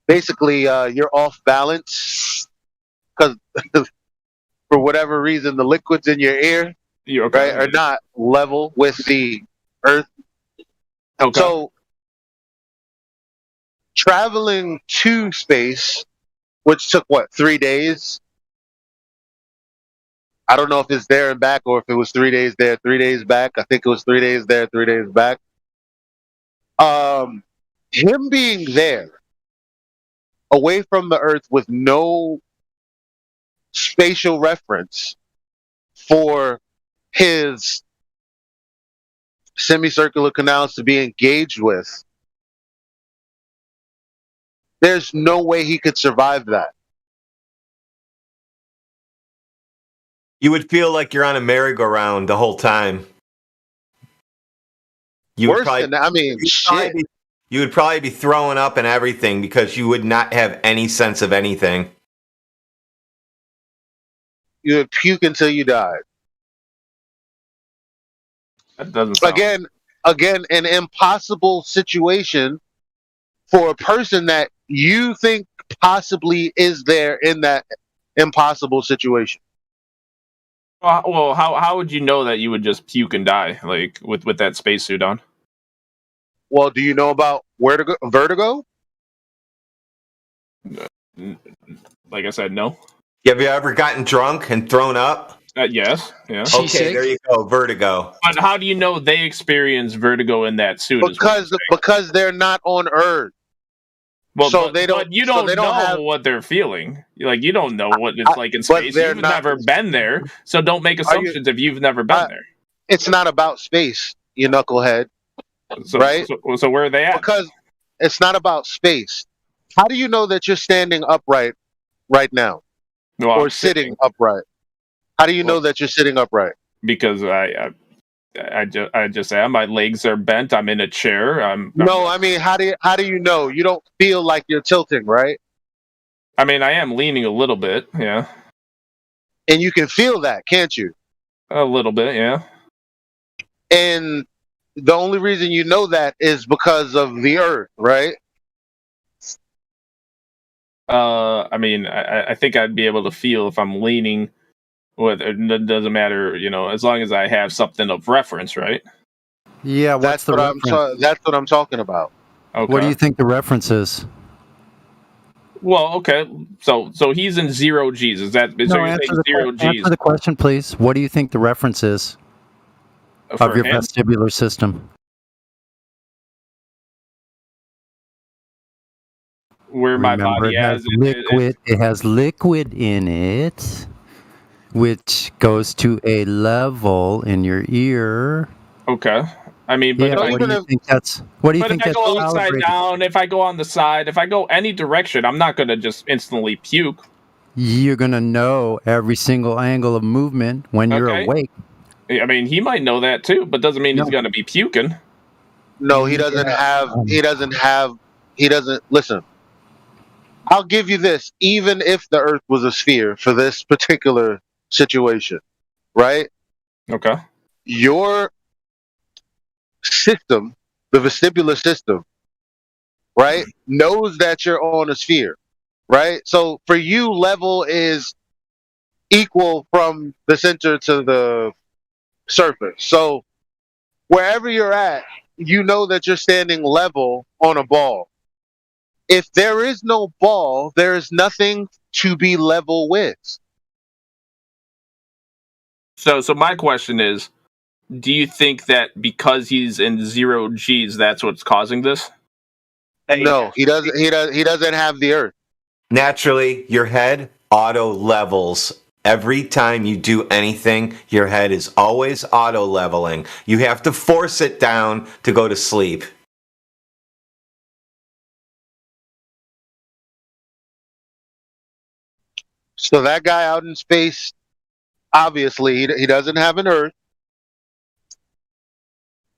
basically you're off balance because for whatever reason the liquids in your ear right are not level with the earth. Okay. So traveling to space, which took what, 3 days? I don't know if it's there and back or if it was 3 days there, 3 days back. I think it was 3 days there, 3 days back. Him being there, away from the Earth with no spatial reference for his semicircular canals to be engaged with, there's no way he could survive that. You would feel like you're on a merry-go-round the whole time. Worse than that, I mean, shit. You would probably be throwing up and everything because you would not have any sense of anything. You would puke until you died. That doesn't sound... Again, an impossible situation for a person that you think possibly is there in that impossible situation. Well, how would you know that you would just puke and die, like with that spacesuit on? Well, do you know about vertigo? Like I said, no. Have you ever gotten drunk and thrown up? Yes. Yeah. Okay, there you go. Vertigo. But how do you know they experience vertigo in that suit? Because they're not on Earth. Well, so they don't. But you don't know what they're feeling. Like you don't know what it's like in space. You've never been there, so don't make assumptions if you've never been there. It's not about space, you knucklehead. Right? So where are they at? Because it's not about space. How do you know that you're standing upright right now, or sitting upright? How do you know that you're sitting upright? Because I just say my legs are bent. I'm in a chair. No, I mean, how do you know? You don't feel like you're tilting, right? I mean, I am leaning a little bit, yeah. And you can feel that, can't you? A little bit, yeah. And the only reason you know that is because of the Earth, right? I mean, I think I'd be able to feel if I'm leaning. It doesn't matter, as long as I have something of reference, right? Yeah, that's what I'm talking about. Okay. What do you think the reference is? Well, okay, so he's in 0 G's. Is that so? You're saying 0 G's? Answer the question, please. What do you think the reference is of your vestibular system? Where my body has liquid. It has liquid in it, which goes to a level in your ear. Okay. I mean, but what do you think that's? What do you think if I that's go upside down, if I go on the side, if I go any direction, I'm not going to just instantly puke. You're going to know every single angle of movement when you're awake. I mean, he might know that too, but doesn't mean he's going to be puking. No, he doesn't listen. I'll give you this. Even if the Earth was a sphere for this particular situation, right? Okay. Your system, the vestibular system, right, knows that you're on a sphere, right? So for you, level is equal from the center to the surface. So wherever you're at, you know that you're standing level on a ball. If there is no ball, there is nothing to be level with. So my question is, do you think that because he's in 0 G's, that's what's causing this? No, he doesn't. He doesn't have the Earth. Naturally, your head auto levels. Every time you do anything, your head is always auto leveling. You have to force it down to go to sleep. So that guy out in space, obviously, he doesn't have an Earth.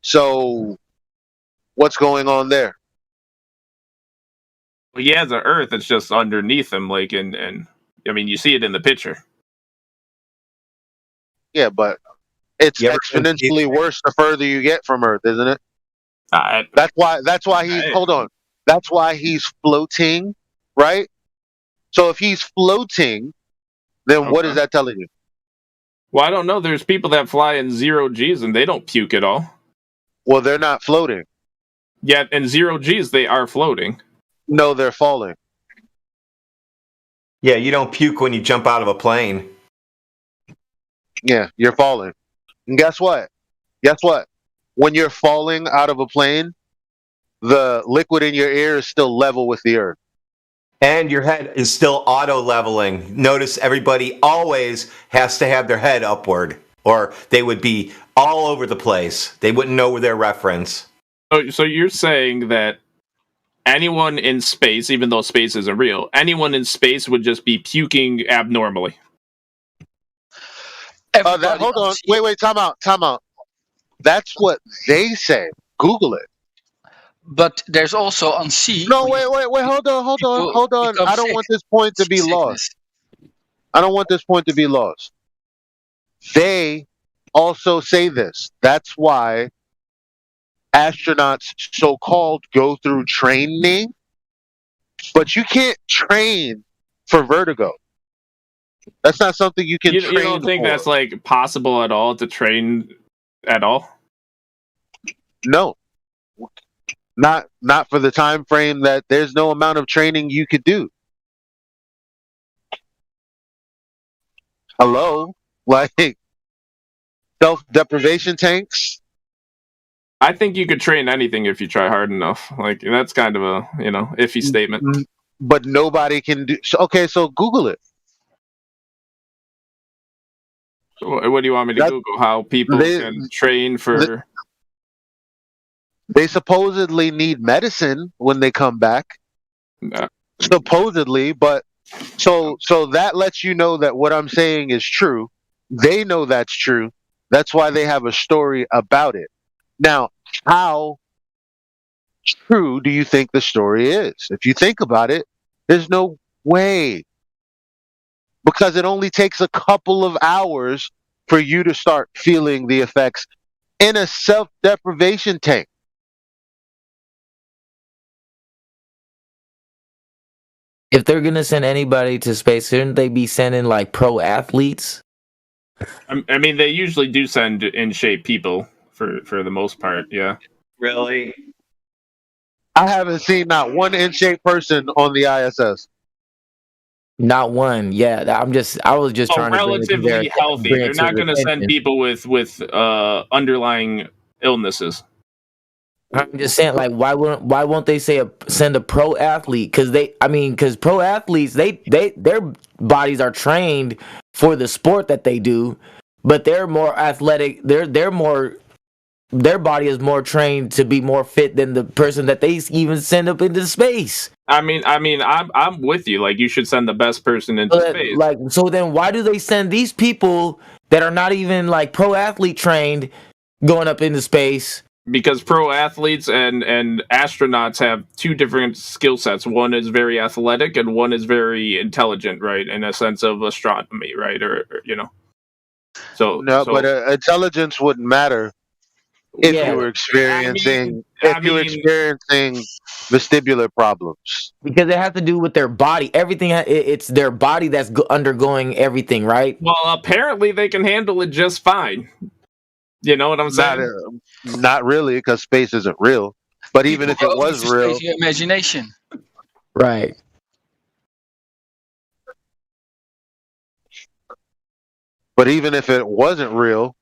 So what's going on there? Well, he has an Earth. It's just underneath him, like and I mean, you see it in the picture. Yeah, but it's exponentially worse the further you get from Earth, isn't it? That's why he's hold on. That's why he's floating, right? So if he's floating, then what is that telling you? Well, I don't know. There's people that fly in 0 G's and they don't puke at all. Well, they're not floating. Yeah, in 0 G's they are floating. No, they're falling. Yeah, you don't puke when you jump out of a plane. Yeah, you're falling. And guess what? Guess what? When you're falling out of a plane, the liquid in your ear is still level with the earth. And your head is still auto-leveling. Notice everybody always has to have their head upward, or they would be all over the place. They wouldn't know their reference. So you're saying that anyone in space, even though space isn't real, anyone in space would just be puking abnormally? Hold on. Wait, time out. That's what they say. Google it. But there's also on sea. No, wait, hold on. I don't want this point to be lost. I don't want this point to be lost. They also say this. That's why astronauts, so-called, go through training, but you can't train for vertigo. That's not something you can train You don't think that's like possible at all to train at all? No. Not for the time frame that there's no amount of training you could do. Hello? Like self-deprivation tanks? I think you could train anything if you try hard enough. Like that's kind of a, iffy statement. But nobody can do okay, so Google it. What do you want me to Google? How people can train for They supposedly need medicine when they come back. Supposedly, but so that lets you know that what I'm saying is true. They know that's true. That's why they have a story about it. Now, how true do you think the story is? If you think about it, there's no way. Because it only takes a couple of hours for you to start feeling the effects in a self-deprivation tank. If they're gonna send anybody to space, shouldn't they be sending like pro athletes? I mean, they usually do send in shape people for the most part. Yeah. Really? I haven't seen not one in shape person on the ISS. Not one. Yeah, I was just trying to relatively healthy. They're not going to send people with underlying illnesses. I'm just saying, like, why won't they send a pro athlete? Because pro athletes, their bodies are trained for the sport that they do, but they're more athletic. Their body is more trained to be more fit than the person that they even send up into space. I mean, I'm with you. Like, you should send the best person into space. Like, so then why do they send these people that are not even like pro athlete trained going up into space? Because pro athletes and astronauts have two different skill sets. One is very athletic, and one is very intelligent, right? In a sense of astronomy, right? Or So but intelligence wouldn't matter if you were experiencing vestibular problems. Because it has to do with their body. Everything, it's their body that's undergoing everything, right? Well, apparently they can handle it just fine. You know what I'm saying? Not really, because space isn't real. But even if it was real, your imagination, right? But even if it wasn't real,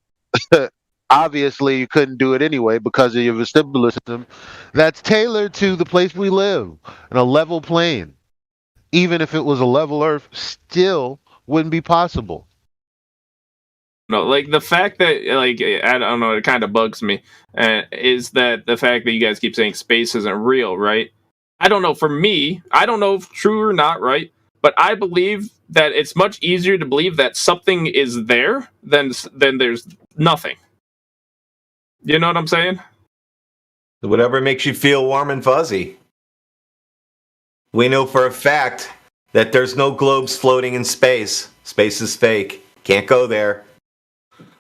obviously you couldn't do it anyway because of your vestibular system that's tailored to the place we live in a level plane. Even if it was a level Earth, still wouldn't be possible. No, like the fact that, like, I don't know, it kind of bugs me, is that the fact that you guys keep saying space isn't real, right? I don't know. For me, I don't know if true or not, right? But I believe that it's much easier to believe that something is there than there's nothing. You know what I'm saying? Whatever makes you feel warm and fuzzy. We know for a fact that there's no globes floating in space. Space is fake. Can't go there.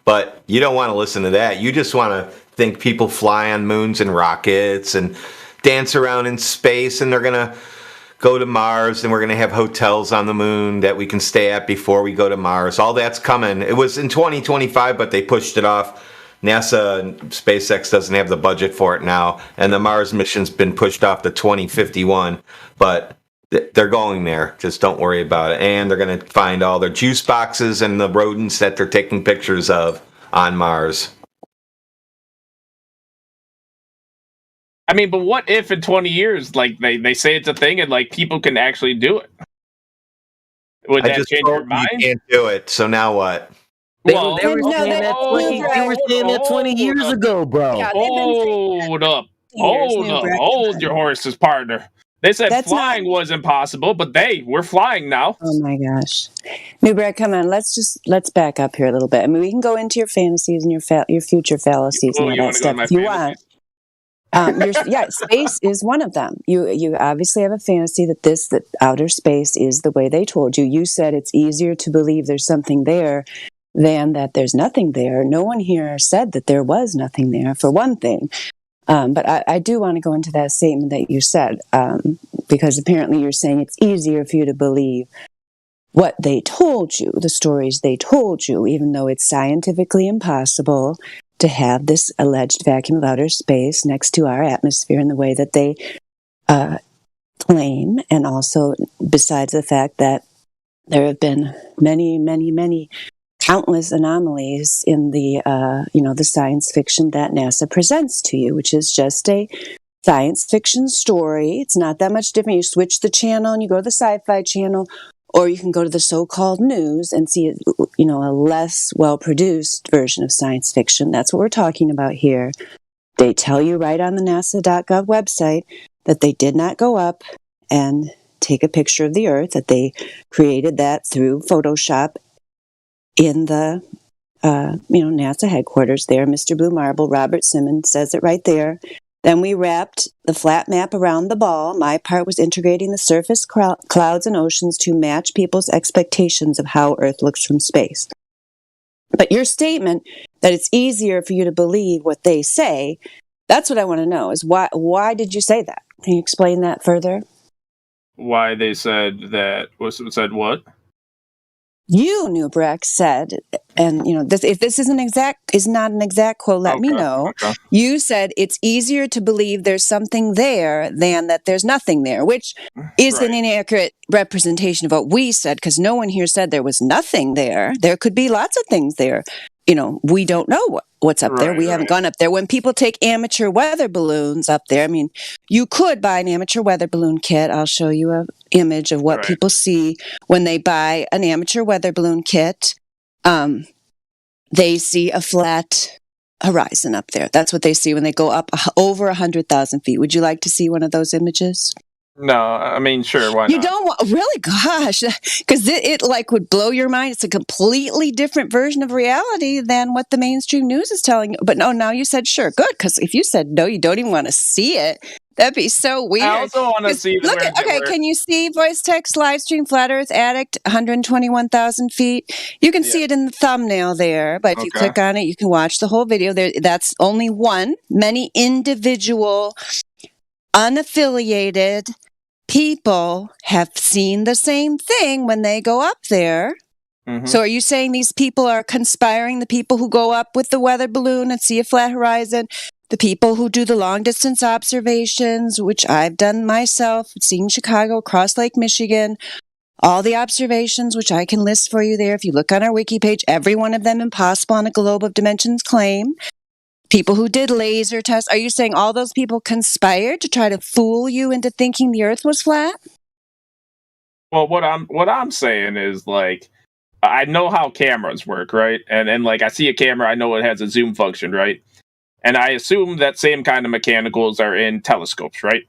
But you don't want to listen to that. You just want to think people fly on moons and rockets and dance around in space, and they're going to go to Mars, and we're going to have hotels on the moon that we can stay at before we go to Mars. All that's coming. It was in 2025, but they pushed it off. NASA and SpaceX doesn't have the budget for it now, and the Mars mission's been pushed off to 2051, but they're going there. Just don't worry about it. And they're going to find all their juice boxes and the rodents that they're taking pictures of on Mars. I mean, but what if in 20 years, like, they say it's a thing and, like, people can actually do it? Would that change your mind? You can't do it, so now what? They were saying that 20 years ago, bro. Hold up. Hold your horses, partner. They said flying was impossible, but we're flying now. Oh my gosh. Newbrad, come on, let's back up here a little bit. I mean, we can go into your fantasies and your future fallacies and all that stuff if you want. Space is one of them. You obviously have a fantasy that outer space is the way they told you. You said it's easier to believe there's something there than that there's nothing there. No one here said that there was nothing there, for one thing. But I do want to go into that statement that you said, because apparently you're saying it's easier for you to believe what they told you, the stories they told you, even though it's scientifically impossible to have this alleged vacuum of outer space next to our atmosphere in the way that they claim. And also, besides the fact that there have been many countless anomalies in the the science fiction that NASA presents to you, which is just a science fiction story. It's not that much different. You switch the channel and you go to the sci-fi channel, or you can go to the so-called news and see a less well-produced version of science fiction. That's what we're talking about here. They tell you right on the NASA.gov website that they did not go up and take a picture of the Earth, that they created that through Photoshop in the NASA headquarters there. Mr. Blue Marble, Robert Simmons, says it right there. Then we wrapped the flat map around the ball. My part was integrating the surface, clouds, and oceans to match people's expectations of how Earth looks from space. But your statement that it's easier for you to believe what they say, that's what I want to know, is why did you say that? Can you explain that further? Why they said that? Said what? You, Newbrecht, said, and if this is not an exact quote, let me know. Okay. You said it's easier to believe there's something there than that there's nothing there, which is an inaccurate representation of what we said, because no one here said there was nothing there. There could be lots of things there. We don't know what's up there. We haven't gone up there. When people take amateur weather balloons up there, I mean, you could buy an amateur weather balloon kit. I'll show you an image of what people see when they buy an amateur weather balloon kit. They see a flat horizon up there. That's what they see when they go up over 100,000 feet. Would you like to see one of those images? No, I mean, sure, why not? You don't want, really? Gosh, because it would blow your mind. It's a completely different version of reality than what the mainstream news is telling you. But no, now you said sure, good, because if you said no, you don't even want to see it, that'd be so weird. I also want to see. Can you see voice text live stream Flat Earth Addict 121,000 feet? You can see it in the thumbnail there, but if you click on it, you can watch the whole video. That's only one. Many individual, unaffiliated people have seen the same thing when they go up there. Mm-hmm. So are you saying these people are conspiring, the people who go up with the weather balloon and see a flat horizon, the people who do the long distance observations, which I've done myself, seeing Chicago, across Lake Michigan, all the observations, which I can list for you there. If you look on our wiki page, every one of them impossible on a globe of dimensions claim. People who did laser tests, are you saying all those people conspired to try to fool you into thinking the Earth was flat? Well, what I'm saying is, like, I know how cameras work, right? And like, I see a camera, I know it has a zoom function, right? And I assume that same kind of mechanicals are in telescopes, right?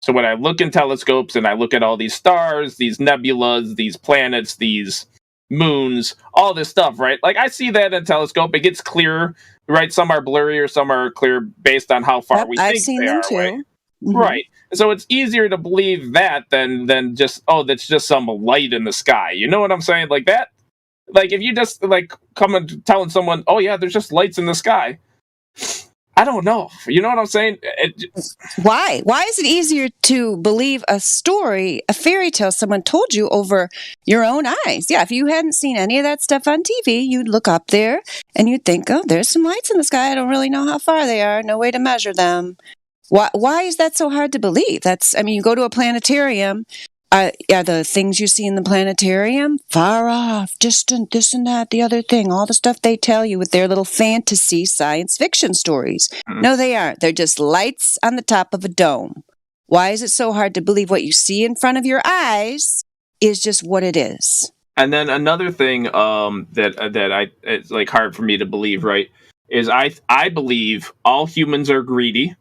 So when I look in telescopes and I look at all these stars, these nebulas, these planets, these moons, all this stuff, right? Like I see that in a telescope, it gets clearer, right? Some are blurrier, some are clear based on how far we I've think seen they them are, too. right? Mhm. Right. So it's easier to believe that than just, oh, that's just some light in the sky. You know what I'm saying? Like that. Like if you just like come and telling someone, oh yeah, there's just lights in the sky. I don't know. You know what I'm saying? Why? Why is it easier to believe a story, a fairy tale someone told you over your own eyes? Yeah, if you hadn't seen any of that stuff on TV, you'd look up there and you'd think, oh, there's some lights in the sky. I don't really know how far they are. No way to measure them. Why is that so hard to believe? You go to a planetarium. Are the things you see in the planetarium far off, distant, this and that, the other thing, all the stuff they tell you with their little fantasy science fiction stories? No, they aren't. They're just lights on the top of a dome. Why is it so hard to believe what you see in front of your eyes is just what it is? And then another thing that it's like hard for me to believe, right, is I believe all humans are greedy.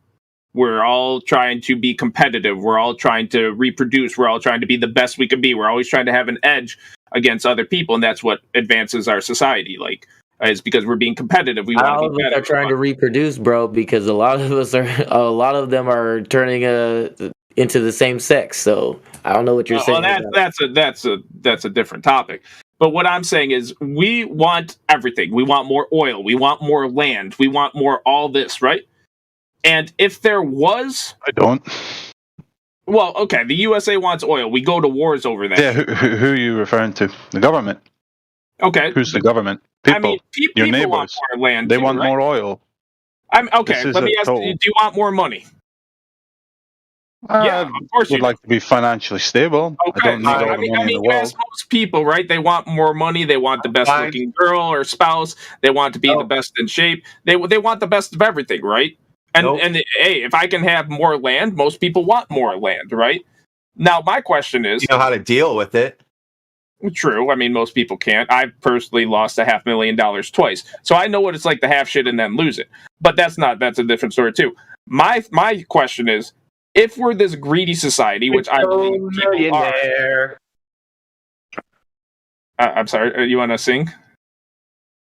We're all trying to be competitive. We're all trying to reproduce. We're all trying to be the best we can be. We're always trying to have an edge against other people, and that's what advances our society. Like, it's because we're being competitive. We want to be better. Are trying to reproduce, bro, because a lot of them are turning into the same sex. So I don't know what you're saying. That's a different topic. But what I'm saying is, we want everything. We want more oil. We want more land. We want more all this, right? And if there was... I don't. Well, okay, the USA wants oil. We go to wars over that. Yeah, who are you referring to? The government. Okay. Who's the government? People. I mean, your people neighbors. want more land. They too, want right? more oil. Okay, let me ask you, do you want more money? Yeah, of course you would like to be financially stable. Okay. I don't need all the money in the you world. ask most people, right? They want more money. They want the best looking girl or spouse. They want to be the best in shape. They want the best of everything, right? And hey, if I can have more land, most people want more land, right? Now, my question is... You know how to deal with it. True. I mean, most people can't. I've personally lost $500,000 twice. So I know what it's like to have shit and then lose it. But that's a different story, too. My question is, if we're this greedy society, which I believe people are... I'm sorry, you want to sing?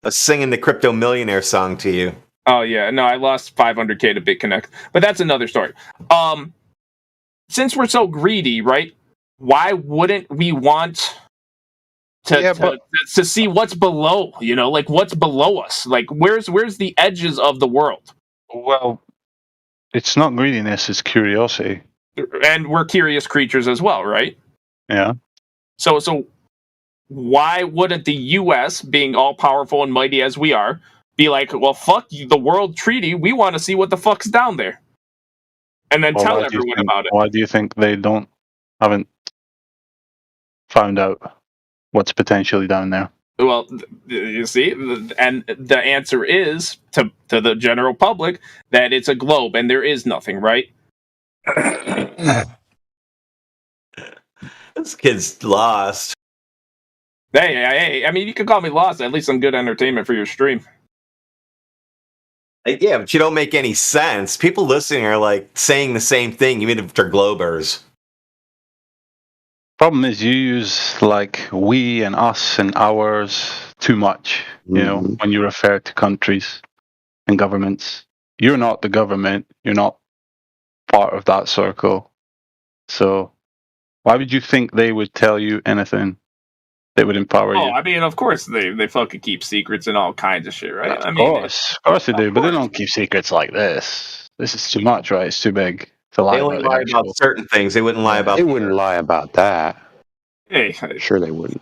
Singing the Crypto Millionaire song to you. Oh, yeah. No, I lost $500K to BitConnect. But that's another story. Since we're so greedy, right, why wouldn't we want to see what's below, you know, like what's below us? Like, where's the edges of the world? Well, it's not greediness, it's curiosity. And we're curious creatures as well, right? Yeah. So why wouldn't the U.S., being all-powerful and mighty as we are, be like, well, fuck the World Treaty, we want to see what the fuck's down there. And then tell everyone about it. Why do you think they haven't found out what's potentially down there? Well, you see, and the answer is, to the general public, that it's a globe and there is nothing, right? This kid's lost. Hey, I mean, you can call me lost. At least I'm good entertainment for your stream. Yeah, but you don't make any sense. People listening are like saying the same thing, even if they're globers. Problem is, you use like we and us and ours too much. You know, when you refer to countries and governments, you're not the government. You're not part of that circle. So, why would you think they would tell you anything that would empower you? I mean, of course they fucking keep secrets and all kinds of shit, right? Of course they do, but they don't keep secrets like this. This is too much, right? It's too big to lie They only about. lie about certain things. They wouldn't lie about. They wouldn't lie about that. Hey, sure they wouldn't.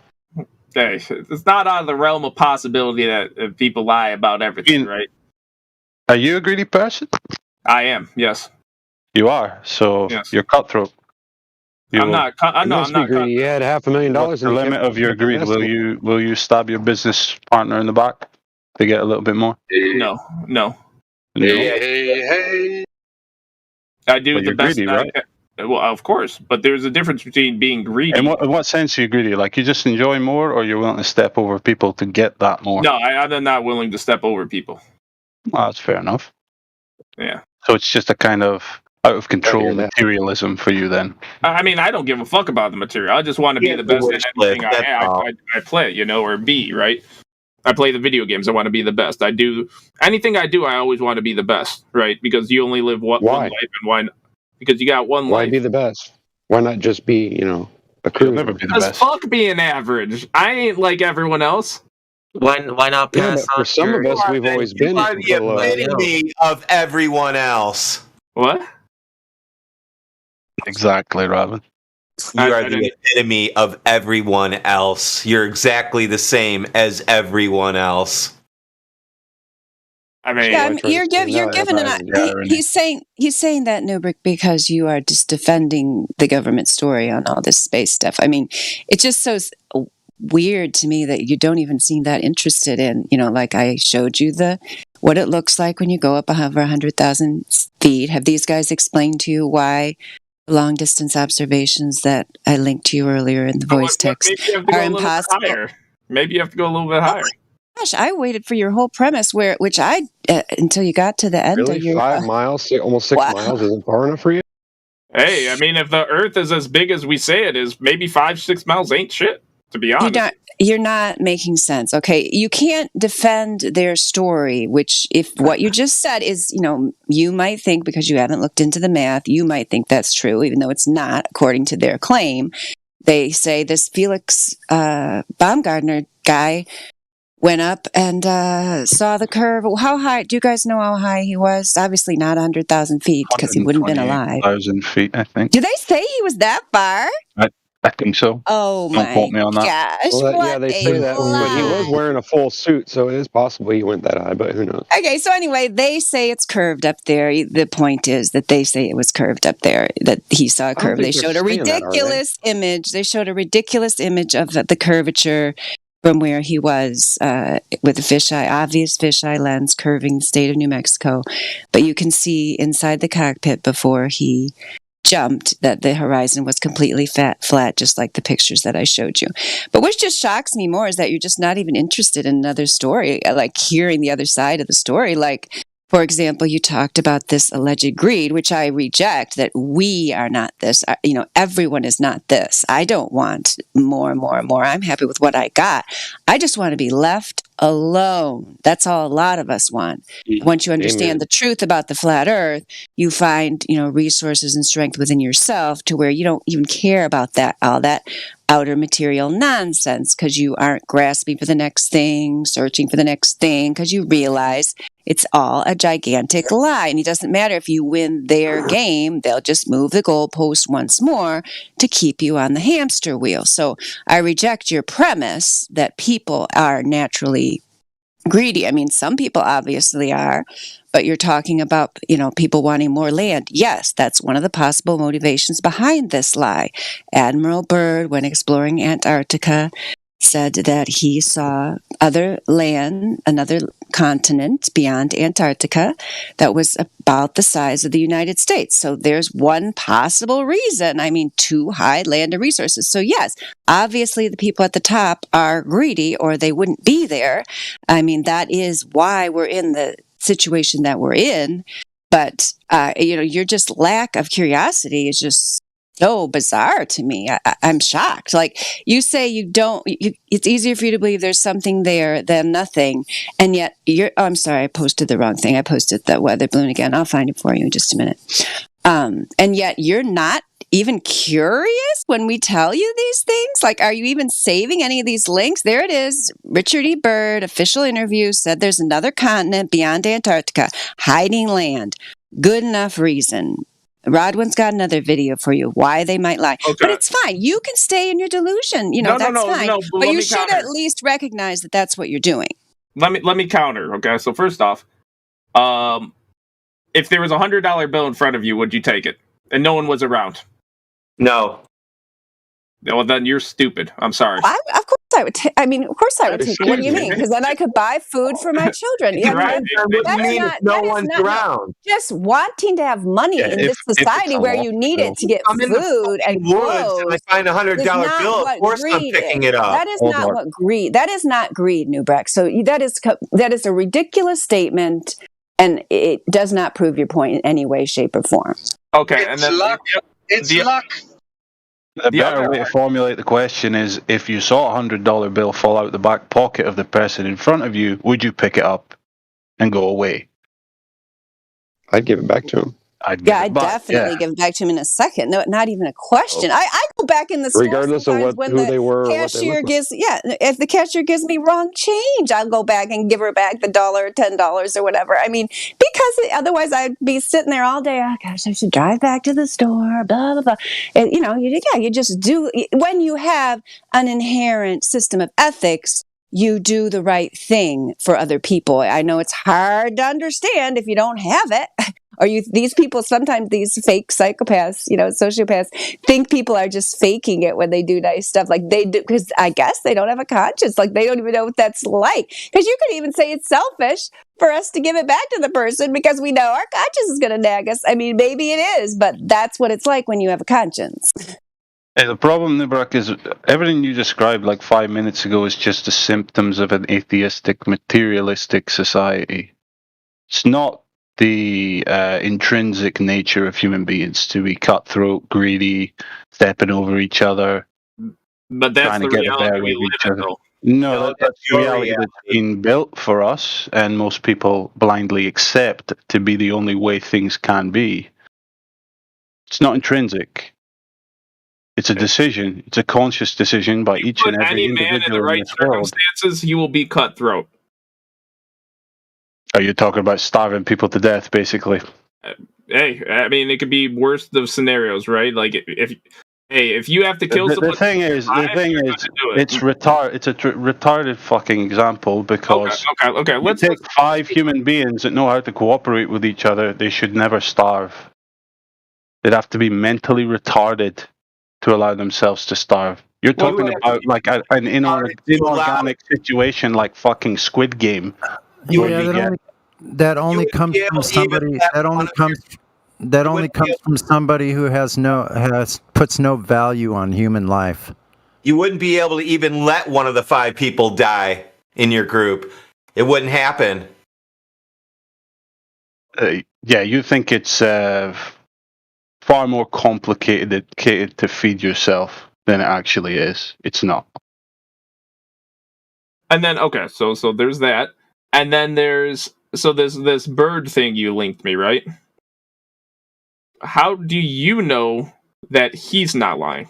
Hey, it's not out of the realm of possibility that people lie about everything, right? Are you a greedy person? I am. Yes. You are. So you're cutthroat. I'm not greedy. You had $500,000. What's the limit of your greed? Will you stab your business partner in the back to get a little bit more? No. Hey. I do But the you're best. greedy, right? Well, of course, but there's a difference between being greedy. In what sense are you greedy? Like you just enjoy more, or you're willing to step over people to get that more? No, I'm not willing to step over people. Well, that's fair enough. Yeah. So it's just a kind of Out of control materialism for you, then. I mean, I don't give a fuck about the material. I just want to be the best at anything I play, or be, right? I play the video games. I want to be the best. I do anything I do. I always want to be the best, right? Because you only live one life, and why? Because you got one life. Why be the best? Why not just be, a crew? Never be the Because best. fuck being average. I ain't like everyone else. Why not pass for some of us, we've always been You are the epitome of everyone else. What? Exactly, Robin. You are the epitome of everyone else. You're exactly the same as everyone else. I mean, yeah, you're given he's saying that, Nubrick, because you are just defending the government story on all this space stuff. I mean, it's just so weird to me that you don't even seem that interested in, like I showed you what it looks like when you go up over 100,000 feet. Have these guys explained to you why long distance observations that I linked to you earlier in the voice text are impossible? Maybe you have to go a little bit higher. Gosh, I waited for your whole premise, which I until you got to the end really? of your 5 miles, almost 6 miles isn't far enough for you. Hey, I mean, if the Earth is as big as we say it is, maybe 5-6 miles ain't shit. To be honest, you're not making sense. Okay, you can't defend their story. Which, if what you just said is, you might think because you haven't looked into the math, you might think that's true, even though it's not, according to their claim. They say this Felix Baumgartner guy went up and saw the curve. How high? Do you guys know how high he was? Obviously not 100,000 feet because he wouldn't have been alive. 1,000 feet, I think. Do they say he was that far? I think so. Oh Don't quote me on that. gosh! Well, they say that, but he was wearing a full suit, so it is possible he went that high, but who knows? Okay, so anyway, they say it's curved up there. The point is that they say it was curved up there, that he saw a curve. They showed a ridiculous image. They showed a ridiculous image of the curvature from where he was with the obvious fisheye lens curving the state of New Mexico. But you can see inside the cockpit before he jumped that the horizon was completely flat, just like the pictures that I showed you. But what just shocks me more is that you're just not even interested in another story, like hearing the other side of the story. Like, for example, you talked about this alleged greed, which I reject, that we are not this. Everyone is not this. I don't want more and more and more. I'm happy with what I got. I just want to be left alone. That's all a lot of us want. Once you understand the truth about the flat earth, you find, resources and strength within yourself to where you don't even care about all that outer material nonsense, because you aren't grasping for the next thing, searching for the next thing, because you realize it's all a gigantic lie. And it doesn't matter if you win their game, they'll just move the goalpost once more to keep you on the hamster wheel. So I reject your premise that people are naturally greedy. I mean, some people obviously are, but you're talking about, people wanting more land. Yes, that's one of the possible motivations behind this lie. Admiral Byrd, when exploring Antarctica, said that he saw other land, another continent beyond Antarctica that was about the size of the United States. So there's one possible reason. I mean, too high land and resources. So yes, obviously the people at the top are greedy or they wouldn't be there. I mean, that is why we're in the situation that we're in. But, your just lack of curiosity is just so bizarre to me. I'm shocked. Like, you say it's easier for you to believe there's something there than nothing. And yet I'm sorry, I posted the wrong thing. I posted the weather balloon again. I'll find it for you in just a minute. And yet you're not even curious when we tell you these things? Like, are you even saving any of these links? There it is. Richard E. Byrd, official interview, said there's another continent beyond Antarctica, hiding land. Good enough reason. Rodwin's got another video for you, why they might lie. Okay. But it's fine. You can stay in your delusion. That's fine. But you should at least recognize that that's what you're doing. Let me counter. Okay, so first off, if there was a $100 bill in front of you, would you take it? And no one was around? No. Well, then you're stupid. I'm sorry. Of course I would. Of course I would take it. What do you mean? Because then I could buy food for my children. Yeah, right. No one's around. Just wanting to have money in this society where you need it to get food and clothes. And I find $100 bill. Of course, I'm picking it up. That is not what greed. That is not greed, Newbreck. So that is a ridiculous statement, and it does not prove your point in any way, shape, or form. Okay, it's luck. It's luck. The better way to formulate the question is, if you saw a $100 bill fall out the back pocket of the person in front of you, would you pick it up and go away? I'd give it back to him. I'd definitely give it back to him in a second. No, not even a question. I go back in the store regardless of who they were or what they cashier if the cashier gives me wrong change, I'll go back and give her back the $1, $10 or whatever. I mean, because otherwise I'd be sitting there all day. Oh gosh, I should drive back to the store. Blah blah blah. And, you just do. When you have an inherent system of ethics, you do the right thing for other people. I know it's hard to understand if you don't have it. Or these people, sometimes these fake psychopaths, sociopaths, think people are just faking it when they do nice stuff. Like they do, because I guess they don't have a conscience. Like they don't even know what that's like. Because you could even say it's selfish for us to give it back to the person because we know our conscience is going to nag us. I mean, maybe it is, but that's what it's like when you have a conscience. Hey, the problem, Nibrak, is everything you described like 5 minutes ago is just the symptoms of an atheistic, materialistic society. It's not the intrinsic nature of human beings to be cutthroat, greedy, stepping over each other, but that's trying the to get reality better we with live each in, other. though. No, that's the reality that's been built for us, and most people blindly accept to be the only way things can be. It's not intrinsic. It's a decision. It's a conscious decision by each and every Any man in the individual right in this world. circumstances, he will be cutthroat. Are you talking about starving people to death, basically? Hey, I mean, it could be worst of scenarios, right? Like if you have to kill someone, the thing is, it's retarded. It's a retarded fucking example because okay. Let's take 5 human beings that know how to cooperate with each other. They should never starve. They'd have to be mentally retarded to allow themselves to starve. You're talking about like an inorganic situation like fucking Squid Game. That only comes from somebody. That only comes from somebody who puts no value on human life. You wouldn't be able to even let one of the 5 people die in your group. It wouldn't happen. Yeah, you think it's far more complicated to feed yourself than it actually is. It's not. And then so there's that, and then there's this bird thing you linked me, right? How do you know that he's not lying?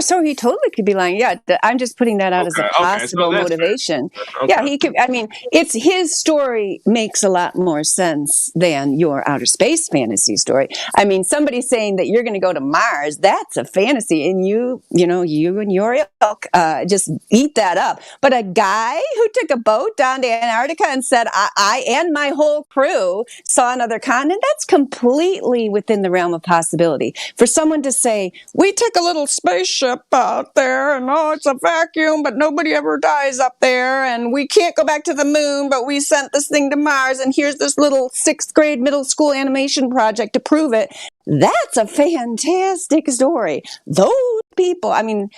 So he totally could be lying. Yeah, I'm just putting that out as a possible motivation. Yeah, he could. I mean, it's his story makes a lot more sense than your outer space fantasy story. I mean, somebody saying that you're going to go to Mars, that's a fantasy, and you and your ilk just eat that up. But a guy who took a boat down to Antarctica and said, I and my whole crew saw another continent, that's completely within the realm of possibility. For someone to say, we took a little spaceship out there and it's a vacuum, but nobody ever dies up there, and we can't go back to the moon, but we sent this thing to Mars, and here's this little 6th grade middle school animation project to prove it. That's a fantastic story. Those people, I mean,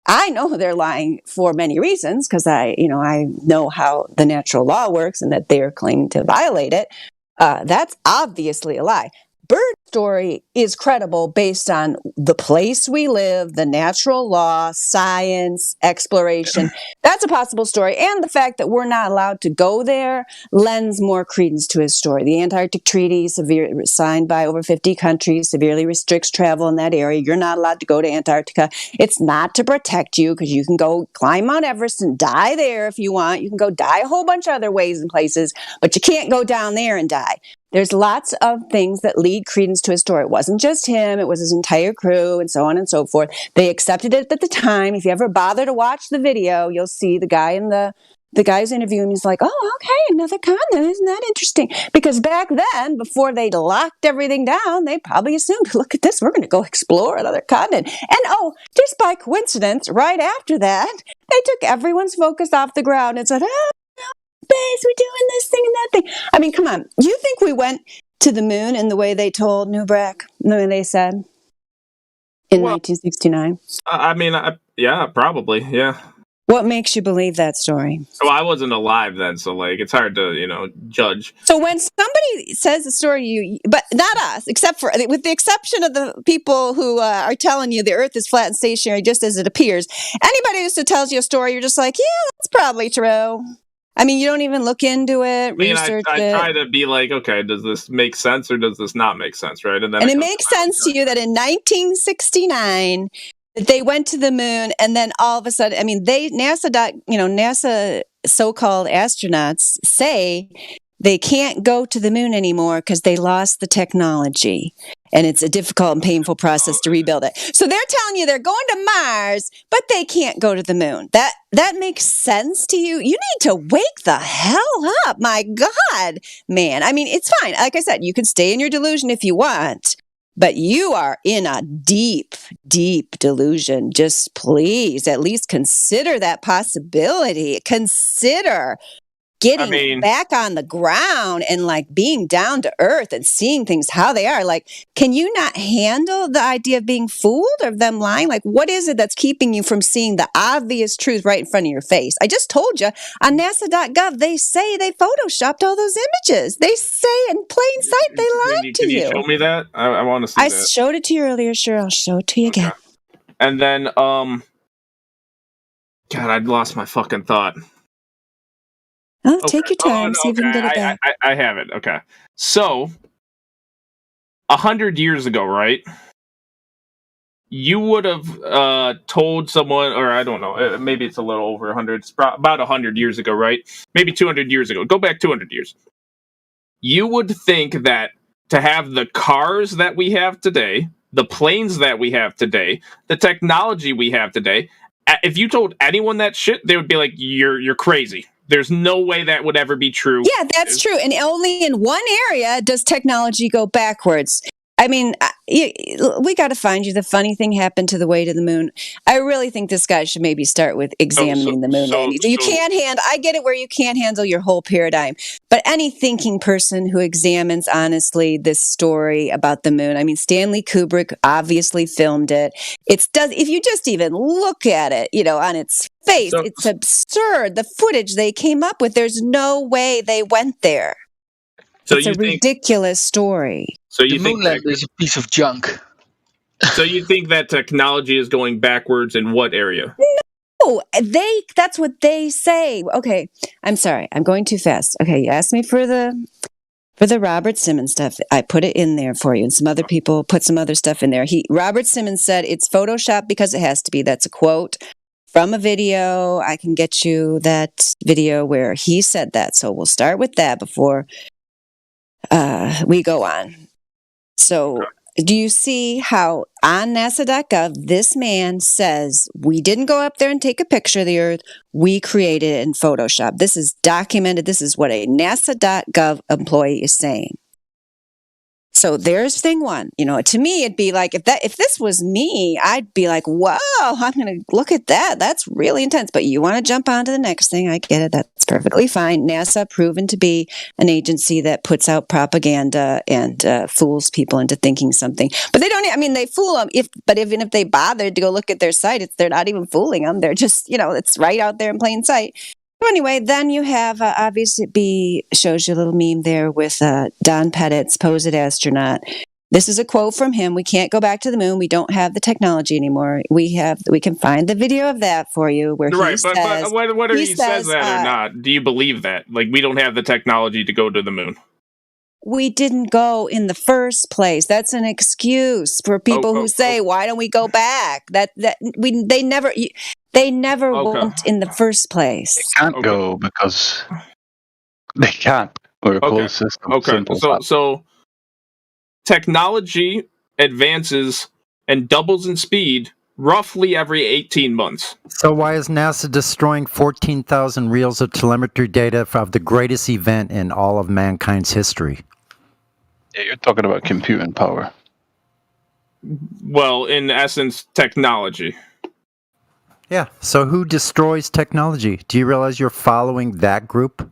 I know they're lying for many reasons because I know how the natural law works and that they're claiming to violate it. That's obviously a lie. Bird story is credible based on the place we live, the natural law, science, exploration. That's a possible story. And the fact that we're not allowed to go there lends more credence to his story. The Antarctic Treaty, signed by over 50 countries, severely restricts travel in that area. You're not allowed to go to Antarctica. It's not to protect you because you can go climb Mount Everest and die there if you want. You can go die a whole bunch of other ways and places, but you can't go down there and die. There's lots of things that lead credence to his story. It wasn't just him, it was his entire crew and so on and so forth. They accepted it at the time. If you ever bother to watch the video, you'll see the guy in the guy's interviewing. He's like, oh, okay, another continent. Isn't that interesting? Because back then, before they locked everything down, they probably assumed, look at this, we're going to go explore another continent. And just by coincidence, right after that, they took everyone's focus off the ground and said, space, we're doing this thing and that thing. I mean, come on. You think we went to the moon in the way they told Nubrak, the way they said in 1969? I mean, yeah, probably, yeah. What makes you believe that story? So I wasn't alive then, so like it's hard to judge. So when somebody says a story to you, but not us, with the exception of the people who are telling you the Earth is flat and stationary, just as it appears. Anybody who tells you a story, you're just like, yeah, that's probably true. I mean, you don't even look into it, research I it. try to be like, okay, does this make sense or does this not make sense, right? And it makes sense to you that in 1969 that they went to the moon, and then all of a sudden, I mean, NASA so-called astronauts say they can't go to the moon anymore because they lost the technology, and it's a difficult and painful process to rebuild it. So they're telling you they're going to Mars, but they can't go to the moon. That makes sense to you? You need to wake the hell up. My God, man. I mean, it's fine. Like I said, you can stay in your delusion if you want, but you are in a deep, deep delusion. Just please at least consider that possibility. Consider getting back on the ground and like being down to earth and seeing things how they are. Like, can you not handle the idea of being fooled or of them lying? Like, what is it that's keeping you from seeing the obvious truth right in front of your face? I just told you on NASA.gov, they say they photoshopped all those images. They say in plain sight they lied to you. Can you show me that? I want to see that. I showed it to you earlier. Sure, I'll show it to you again. And then, God, I lost my fucking thought. Oh, take your time. See if you can get it back. I have it. Okay. So, 100 years ago, right? You would have told someone, or I don't know, maybe it's a little over 100. It's about 100 years ago, right? Maybe 200 years ago. Go back 200 years. You would think that to have the cars that we have today, the planes that we have today, the technology we have today, if you told anyone that shit, they would be like, you're crazy. There's no way that would ever be true. Yeah, that's true. And only in one area does technology go backwards. I mean, we got to find you. The funny thing happened to the way to the moon. I really think this guy should maybe start with examining the moon landing. You can't I get it where you can't handle your whole paradigm. But any thinking person who examines honestly this story about the moon, I mean, Stanley Kubrick obviously filmed it. If you just even look at it, on its face, it's absurd. The footage they came up with, there's no way they went there. So it's a ridiculous story. So you think that is a piece of junk? So you think that technology is going backwards in what area? No, that's what they say. Okay, I'm sorry. I'm going too fast. Okay, you asked me for the Robert Simmons stuff. I put it in there for you, and some other people put some other stuff in there. Robert Simmons said it's Photoshop because it has to be. That's a quote from a video. I can get you that video where he said that. So we'll start with that before we go on. So do you see how on NASA.gov, this man says, we didn't go up there and take a picture of the Earth. We created it in Photoshop. This is documented. This is what a NASA.gov employee is saying. So there's thing one. To me, it'd be like, if this was me, I'd be like, whoa, I'm going to look at that. That's really intense. But you want to jump on to the next thing. I get it. That's perfectly fine. NASA proven to be an agency that puts out propaganda and fools people into thinking something. But they don't, they fool them. Even if they bothered to go look at their site, they're not even fooling them. They're just, it's right out there in plain sight. So anyway, then you have, obviously, shows you a little meme there with Don Pettit, supposed astronaut. This is a quote from him. We can't go back to the moon. We don't have the technology anymore. We can find the video of that for you where he says... But whether he says that or not, do you believe that? Like, we don't have the technology to go to the moon? We didn't go in the first place. That's an excuse for people who say, why don't we go back? They never went in the first place. They can't go because they can't. We're a closed system. Okay, so technology advances and doubles in speed roughly every 18 months. So why is NASA destroying 14,000 reels of telemetry data of the greatest event in all of mankind's history? Yeah, you're talking about computing power. Well, in essence, technology. Yeah, so who destroys technology? Do you realize you're following that group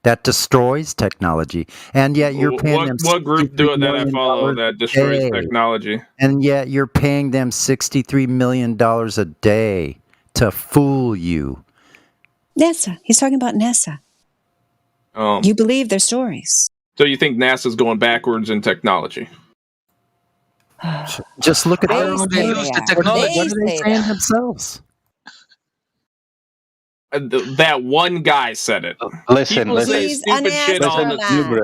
that destroys technology? And yet you're paying them what group do it that I follow that destroys technology? And yet you're paying them $63 million a day to fool you. NASA. He's talking about NASA. You believe their stories. So you think NASA's going backwards in technology? Just look at How do they lose the technology? What are they saying themselves? That one guy said it. Listen, People say stupid shit all the time.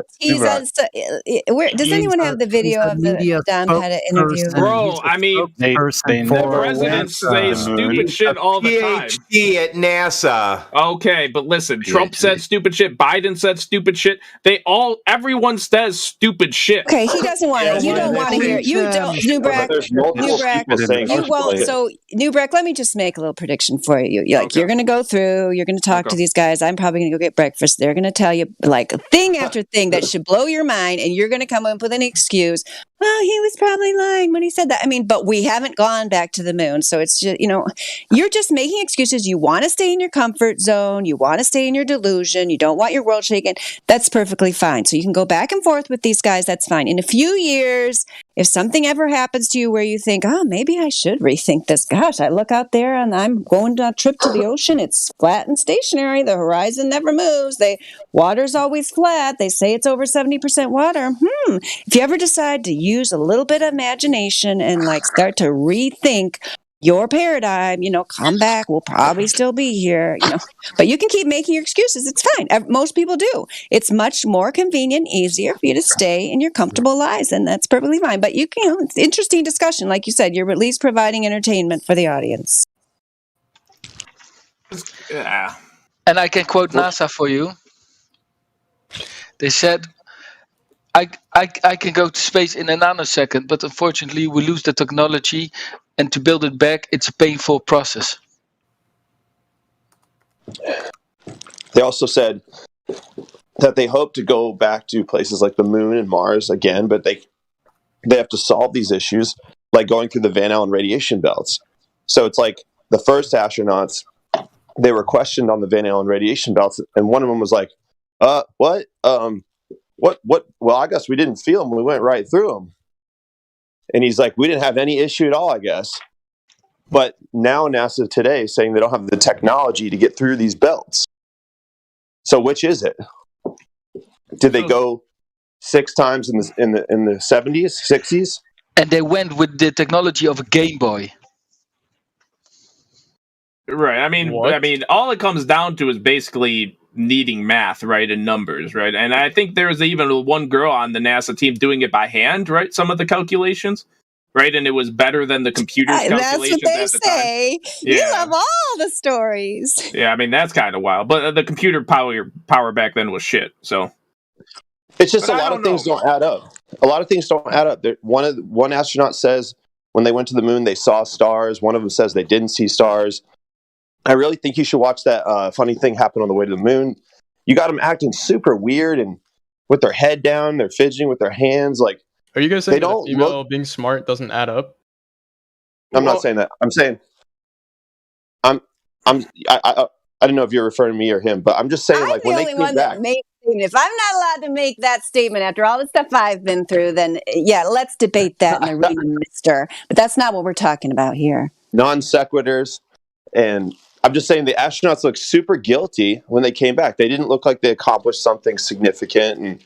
Does anyone have the video of the Don Pettit interview? Bro, I mean, the presidents say stupid shit all the time. PhD at NASA. Okay, but listen, Trump said stupid shit. Biden said stupid shit. Everyone says stupid shit. Okay, he doesn't want it. You don't want to hear it. You don't, Newbrack. You won't. So, Newbrack, let me just make a little prediction for you. You're going to go through. You're going to talk to these guys. I'm probably going to go get breakfast. They're going to tell you like thing after thing that should blow your mind, and you're going to come up with an excuse. Well, he was probably lying when he said that. I mean, but we haven't gone back to the moon, so it's just you're just making excuses. You want to stay in your comfort zone. You want to stay in your delusion. You don't want your world shaken. That's perfectly fine. So you can go back and forth with these guys. That's fine. In a few years, if something ever happens to you where you think, oh, maybe I should rethink this. Gosh, I look out there and I'm going on a trip to the ocean. It's flat and stationary. The horizon never moves. Water's always flat. They say it's over 70% water. If you ever decide to use a little bit of imagination and start to rethink your paradigm, come back. We'll probably still be here, but you can keep making your excuses. It's fine. Most people do. It's much more convenient, easier for you to stay in your comfortable lives, and that's perfectly fine. But it's interesting discussion. Like you said, you're at least providing entertainment for the audience. Yeah. And I can quote NASA for you. They said, I can go to space in a nanosecond, but unfortunately we lose the technology, and to build it back, it's a painful process. They also said that they hope to go back to places like the moon and Mars again, but they have to solve these issues like going through the Van Allen radiation belts. So it's like the first astronauts, they were questioned on the Van Allen radiation belts, and one of them was like, what? Well, I guess we didn't feel them. We went right through them. And he's like, we didn't have any issue at all, I guess. But now NASA today is saying they don't have the technology to get through these belts. So which is it? Did they go 6 times in the 70s, 60s? And they went with the technology of a Game Boy. Right. I mean, all it comes down to is basically needing math, right, and numbers, right? And I think there was even one girl on the NASA team doing it by hand, right? Some of the calculations, right? And it was better than the computer's calculations that's what they say. You love all the stories. Yeah, I mean, that's kind of wild. But the computer power back then was shit, so. It's just a lot of things don't add up. A lot of things don't add up. One astronaut says when they went to the moon, they saw stars. One of them says they didn't see stars. I really think you should watch that funny thing happen on the way to the moon. You got them acting super weird and with their head down, they're fidgeting with their hands. Like, are you guys saying that a female being smart doesn't add up? I'm not saying that. I'm saying I don't know if you're referring to me or him, but I'm just saying when they came back. If I'm not allowed to make that statement after all the stuff I've been through, then let's debate that in the arena, mister. But that's not what we're talking about here. Non sequiturs. And I'm just saying the astronauts look super guilty when they came back. They didn't look like they accomplished something significant.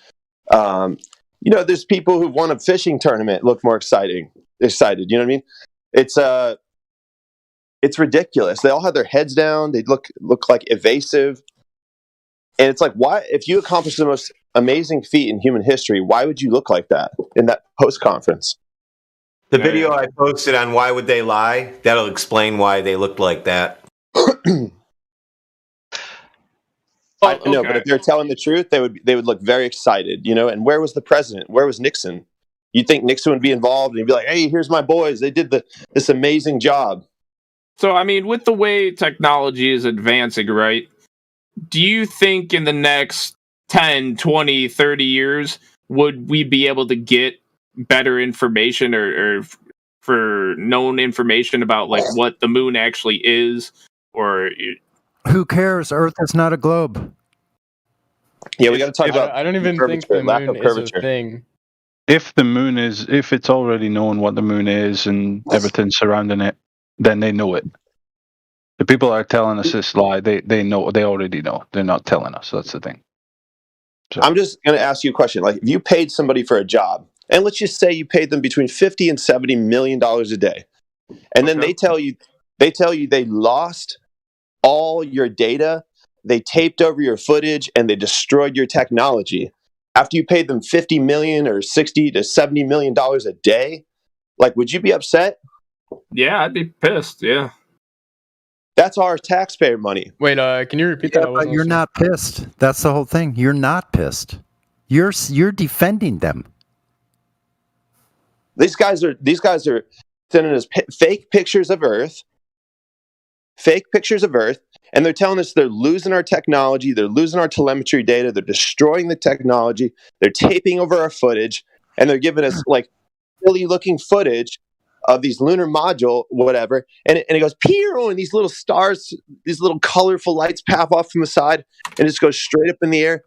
And, there's people who won a fishing tournament look more excited. You know what I mean? It's ridiculous. They all had their heads down. They look like evasive. And it's like, why, if you accomplish the most amazing feat in human history, why would you look like that in that post-conference? The video I posted on Why Would They Lie, that'll explain why they looked like that. I know, but if they're telling the truth, they would look very excited, and where was the president? Where was Nixon? You'd think Nixon would be involved and he'd be like, hey, here's my boys. They did this amazing job. So, I mean, with the way technology is advancing, right, do you think in the next 10, 20, 30 years, would we be able to get better information or for known information about what the moon actually is? Or who cares? Earth is not a globe. Yeah, we got to talk about. I don't even think the moon is a thing. If it's already known what the moon is and everything surrounding it, then they know it. The people are telling us this lie. They know. They already know. They're not telling us. That's the thing. So. I'm just going to ask you a question. Like, if you paid somebody for a job, and let's just say you paid them between $50 and $70 million a day, and then they tell you they lost all your data, they taped over your footage, and they destroyed your technology. After you paid them $50 million or $60 to $70 million a day, like, would you be upset? Yeah, I'd be pissed. Yeah. That's our taxpayer money. Wait, can you repeat that? But you're not pissed. That's the whole thing. You're not pissed. You're defending them. These guys are sending us fake pictures of Earth, and they're telling us they're losing our technology, they're losing our telemetry data, they're destroying the technology, they're taping over our footage, and they're giving us like silly looking footage of these lunar module, whatever, and it goes pew, and these little stars, these little colorful lights pop off from the side, and just goes straight up in the air.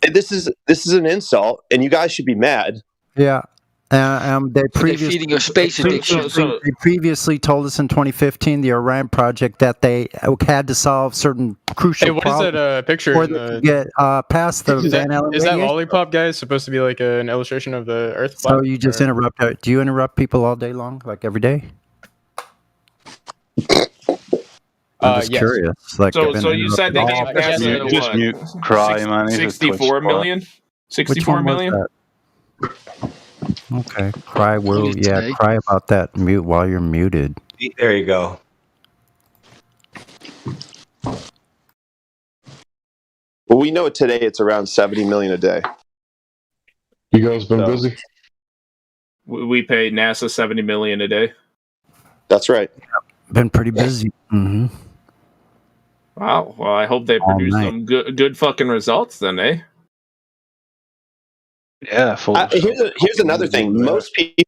And this is an insult, and you guys should be mad. Yeah. They feeding your space addiction. They previously told us in 2015, the Orion project, that they had to solve certain crucial problems. Hey, what is that picture? Before they could get past the Van Allen Is that radiation? lollipop guy supposed to be like an illustration of the Earth? So you just interrupt. Do you interrupt people all day long, like every day? I'm just curious. Like, so you said they gave NASA just mute cry, man. 64 million? 64 million? Okay, cry about that. Mute while you're muted. There you go. Well, we know today it's around 70 million a day. You guys been busy? We pay NASA 70 million a day. That's right. Been pretty busy. Mm-hmm. Wow. Well, I hope they produce some good fucking results then, eh? Yeah. Here's another thing. Most people,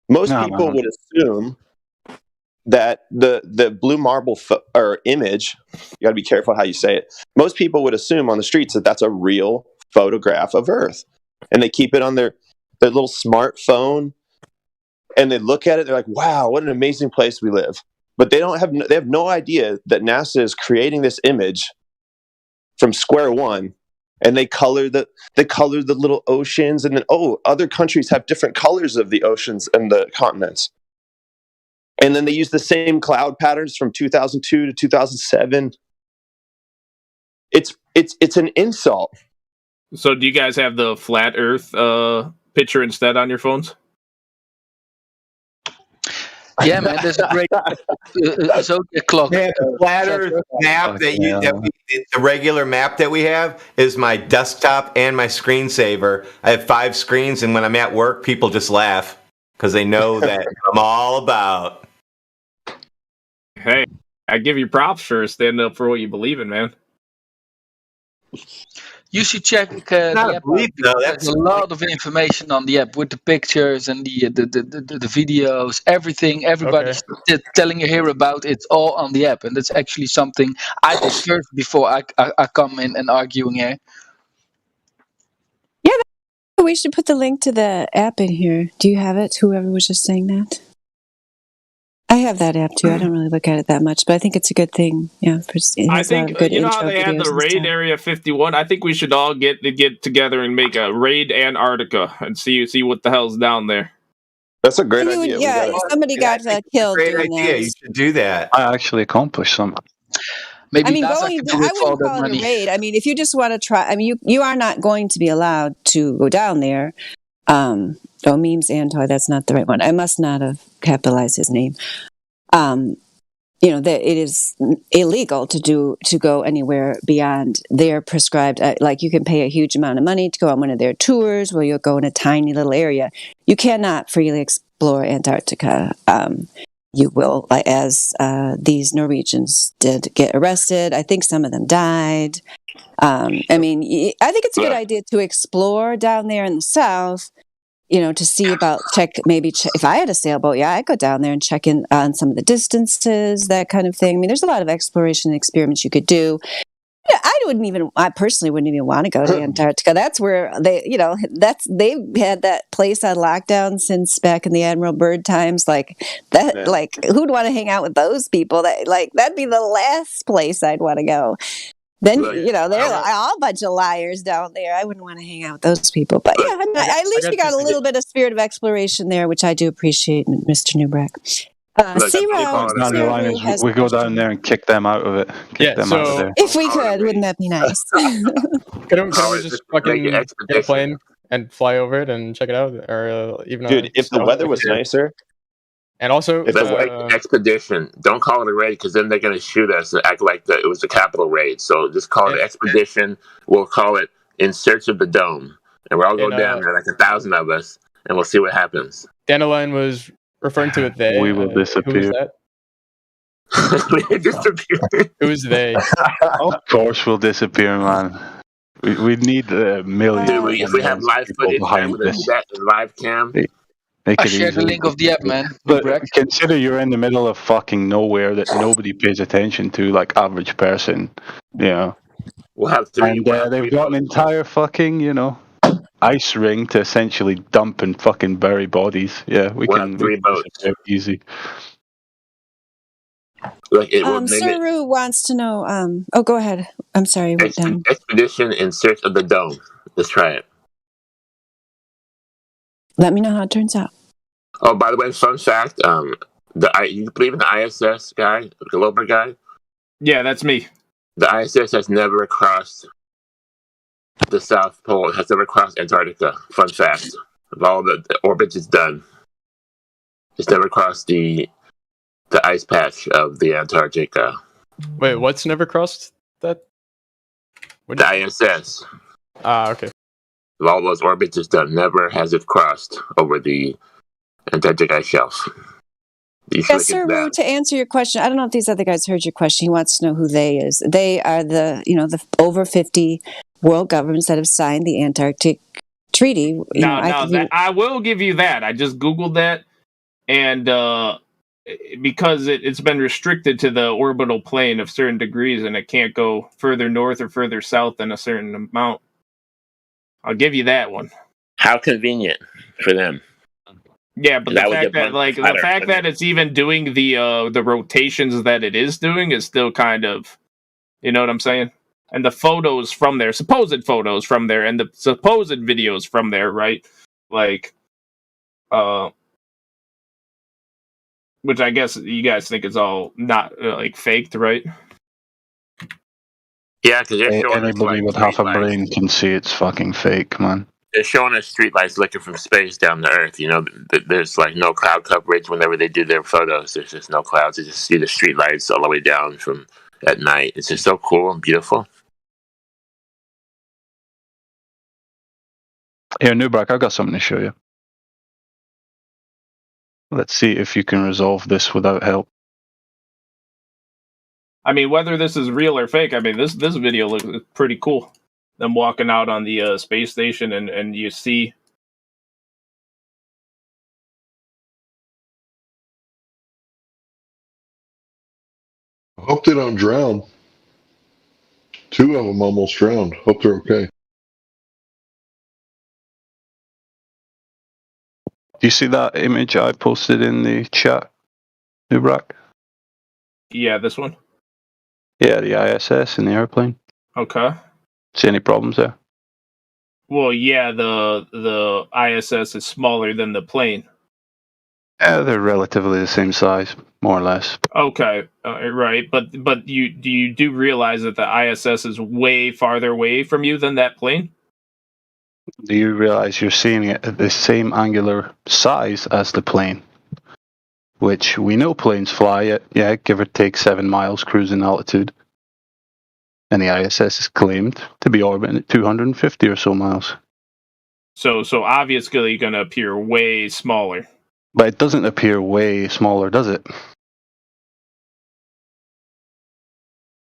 would assume that the blue marble image. You got to be careful how you say it. Most people would assume on the streets that that's a real photograph of Earth, and they keep it on their little smartphone, and they look at it. They're like, "Wow, what an amazing place we live." But they have no idea that NASA is creating this image from square one. And they color the little oceans, and then other countries have different colors of the oceans and the continents. And then they use the same cloud patterns from 2002 to 2007. It's an insult. So do you guys have the flat Earth picture instead on your phones? Yeah, man, there's a great zodiac clock. Yeah, the flat Earth map the regular map that we have is my desktop and my screensaver. I have 5 screens, and when I'm at work, people just laugh because they know that I'm all about. Hey, I give you props for standing up for what you believe in, man. You should check the app. There's a lot of information on the app with the pictures and the videos, everything. Everybody's telling you here about it's all on the app, and that's actually something I did first before I come in and arguing here. Yeah, we should put the link to the app in here. Do you have it? Whoever was just saying that. I have that app too. I don't really look at it that much, but I think it's a good thing. Yeah, I think you know how they have the Raid Area 51. I think we should all get together and make a Raid Antarctica and see what the hell's down there. That's a great idea. Yeah, somebody got killed. Great idea. You should do that. I actually accomplished some. Maybe I wouldn't call it a raid. I mean, if you just want to try, I mean, you are not going to be allowed to go down there. Memes Antoy, that's not the right one. I must not have capitalized his name. That it is illegal to go anywhere beyond their prescribed. Like you can pay a huge amount of money to go on one of their tours, where you'll go in a tiny little area. You cannot freely explore Antarctica. You will, as these Norwegians did, get arrested. I think some of them died. I think it's a good idea to explore down there in the south. To see about if I had a sailboat, I'd go down there and check in on some of the distances, that kind of thing. I mean, there's a lot of exploration and experiments you could do. I personally wouldn't even want to go to Antarctica. That's where they've had that place on lockdown since back in the Admiral Byrd times. Like that, Yeah. like who'd want to hang out with those people? That'd be the last place I'd want to go. Then they're all a bunch of liars down there. I wouldn't want to hang out with those people. But yeah, at least you got a little bit of spirit of exploration there, which I do appreciate, Mr. Newbrack. We go down there and kick them out of it. Kick them out of there. If we could, wouldn't that be nice? Couldn't we just fucking get a plane and fly over it and check it out? Or even dude, if the weather was nicer. And also, if it's like expedition, don't call it a raid because then they're going to shoot us and act like it was a capital raid. So just call it expedition. We'll call it In Search of the Dome, and we'll all go down there, like 1,000 of us, and we'll see what happens. Dandelion was referring to it they. We will disappear. Who was that? Who's they? Of course we'll disappear, man. We need millions. Dude, if we have live footage, man, we're going to do that in live cam. I shared the link of the app, man. But consider you're in the middle of fucking nowhere that nobody pays attention to, like average person. We'll have three. And they've got an entire fucking, ice ring to essentially dump and fucking bury bodies. Yeah, we can. Have 3 boats. Easy. Like Saru wants to know. Go ahead. I'm sorry. Expedition In Search of the Dome. Let's try it. Let me know how it turns out. Oh, by the way, fun fact: you believe in the ISS guy, the Glober guy? Yeah, that's me. The ISS has never crossed the South Pole. It has never crossed Antarctica. Fun fact: of all the orbits it's done, it's never crossed the ice patch of the Antarctica. Wait, what's never crossed that? The ISS. Okay. Of all those orbits it's done, never has it crossed over the Antarctic ice shelf. Yes, sir, Roo, to answer your question, I don't know if these other guys heard your question. He wants to know who they is. They are the over 50 world governments that have signed the Antarctic Treaty. I will give you that. I just Googled that, and because it's been restricted to the orbital plane of certain degrees, and it can't go further north or further south than a certain amount. I'll give you that one. How convenient for them. Yeah, but the fact that it's even doing the rotations that it is doing is still kind of, you know what I'm saying? And the photos from there, supposed photos from there, and the supposed videos from there, right? Like, which I guess you guys think is all not faked, right? Yeah, because anybody with half a brain can see it's fucking fake, man. They're showing us streetlights looking from space down to Earth. There's like no cloud coverage whenever they do their photos. There's just no clouds. You just see the streetlights all the way down from at night. It's just so cool and beautiful. Here, Newbrack, I've got something to show you. Let's see if you can resolve this without help. I mean, whether this is real or fake, I mean, this video looks pretty cool. Them walking out on the space station, and you see. I hope they don't drown. 2 of them almost drowned. Hope they're okay. Do you see that image I posted in the chat, Newbrack? Yeah, this one? Yeah, the ISS and the airplane. Okay. See any problems there? Well, yeah, the ISS is smaller than the plane. Yeah, they're relatively the same size, more or less. Okay, right, but you do realize that the ISS is way farther away from you than that plane? Do you realize you're seeing it at the same angular size as the plane? Which we know planes fly at, give or take 7 miles cruising altitude. And the ISS is claimed to be orbiting at 250 or so miles. So obviously going to appear way smaller. But it doesn't appear way smaller, does it?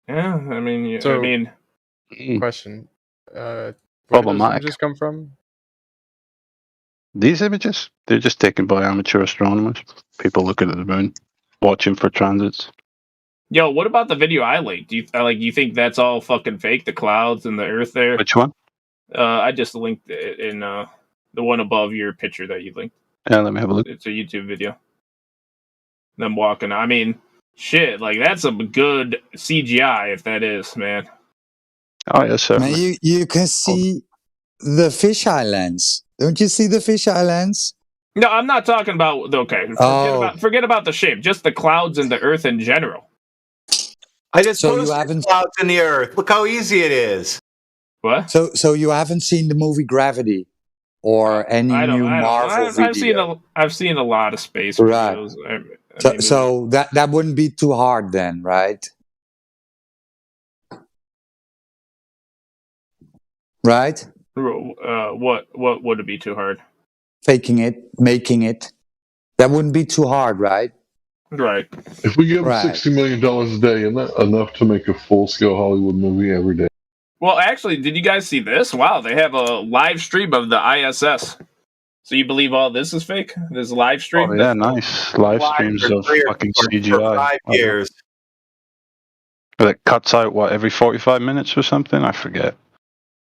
Yeah, I mean... Question. Where Problematic. do those images come from? These images? They're just taken by amateur astronomers. People looking at the moon, watching for transits. Yo, what about the video I linked? Do you think that's all fucking fake? The clouds and the Earth there. Which one? I just linked it in the one above your picture that you linked. Yeah, let me have a look. It's a YouTube video. Them walking. I mean, shit. Like that's some good CGI if that is, man. Oh yes, sir. Man, you can see the fisheye lens. Don't you see the fisheye lens? No, I'm not talking about. Okay, forget about the shape. Just the clouds and the Earth in general. I just So you posted haven't- clouds in the Earth. Look how easy it is. What? So you haven't seen the movie Gravity or any new Marvel video? I've seen a lot of space Right. videos. So that wouldn't be too hard then, right? Right? What would it be too hard? Faking it, making it. That wouldn't be too hard, right? Right. If we give them Right. $60 million a day, isn't that enough to make a full-scale Hollywood movie every day? Well, actually, did you guys see this? Wow, they have a live stream of the ISS. So you believe all this is fake? This live stream? Oh yeah, nice live streams of fucking CGI. 5 years. That cuts out what every 45 minutes or something. I forget.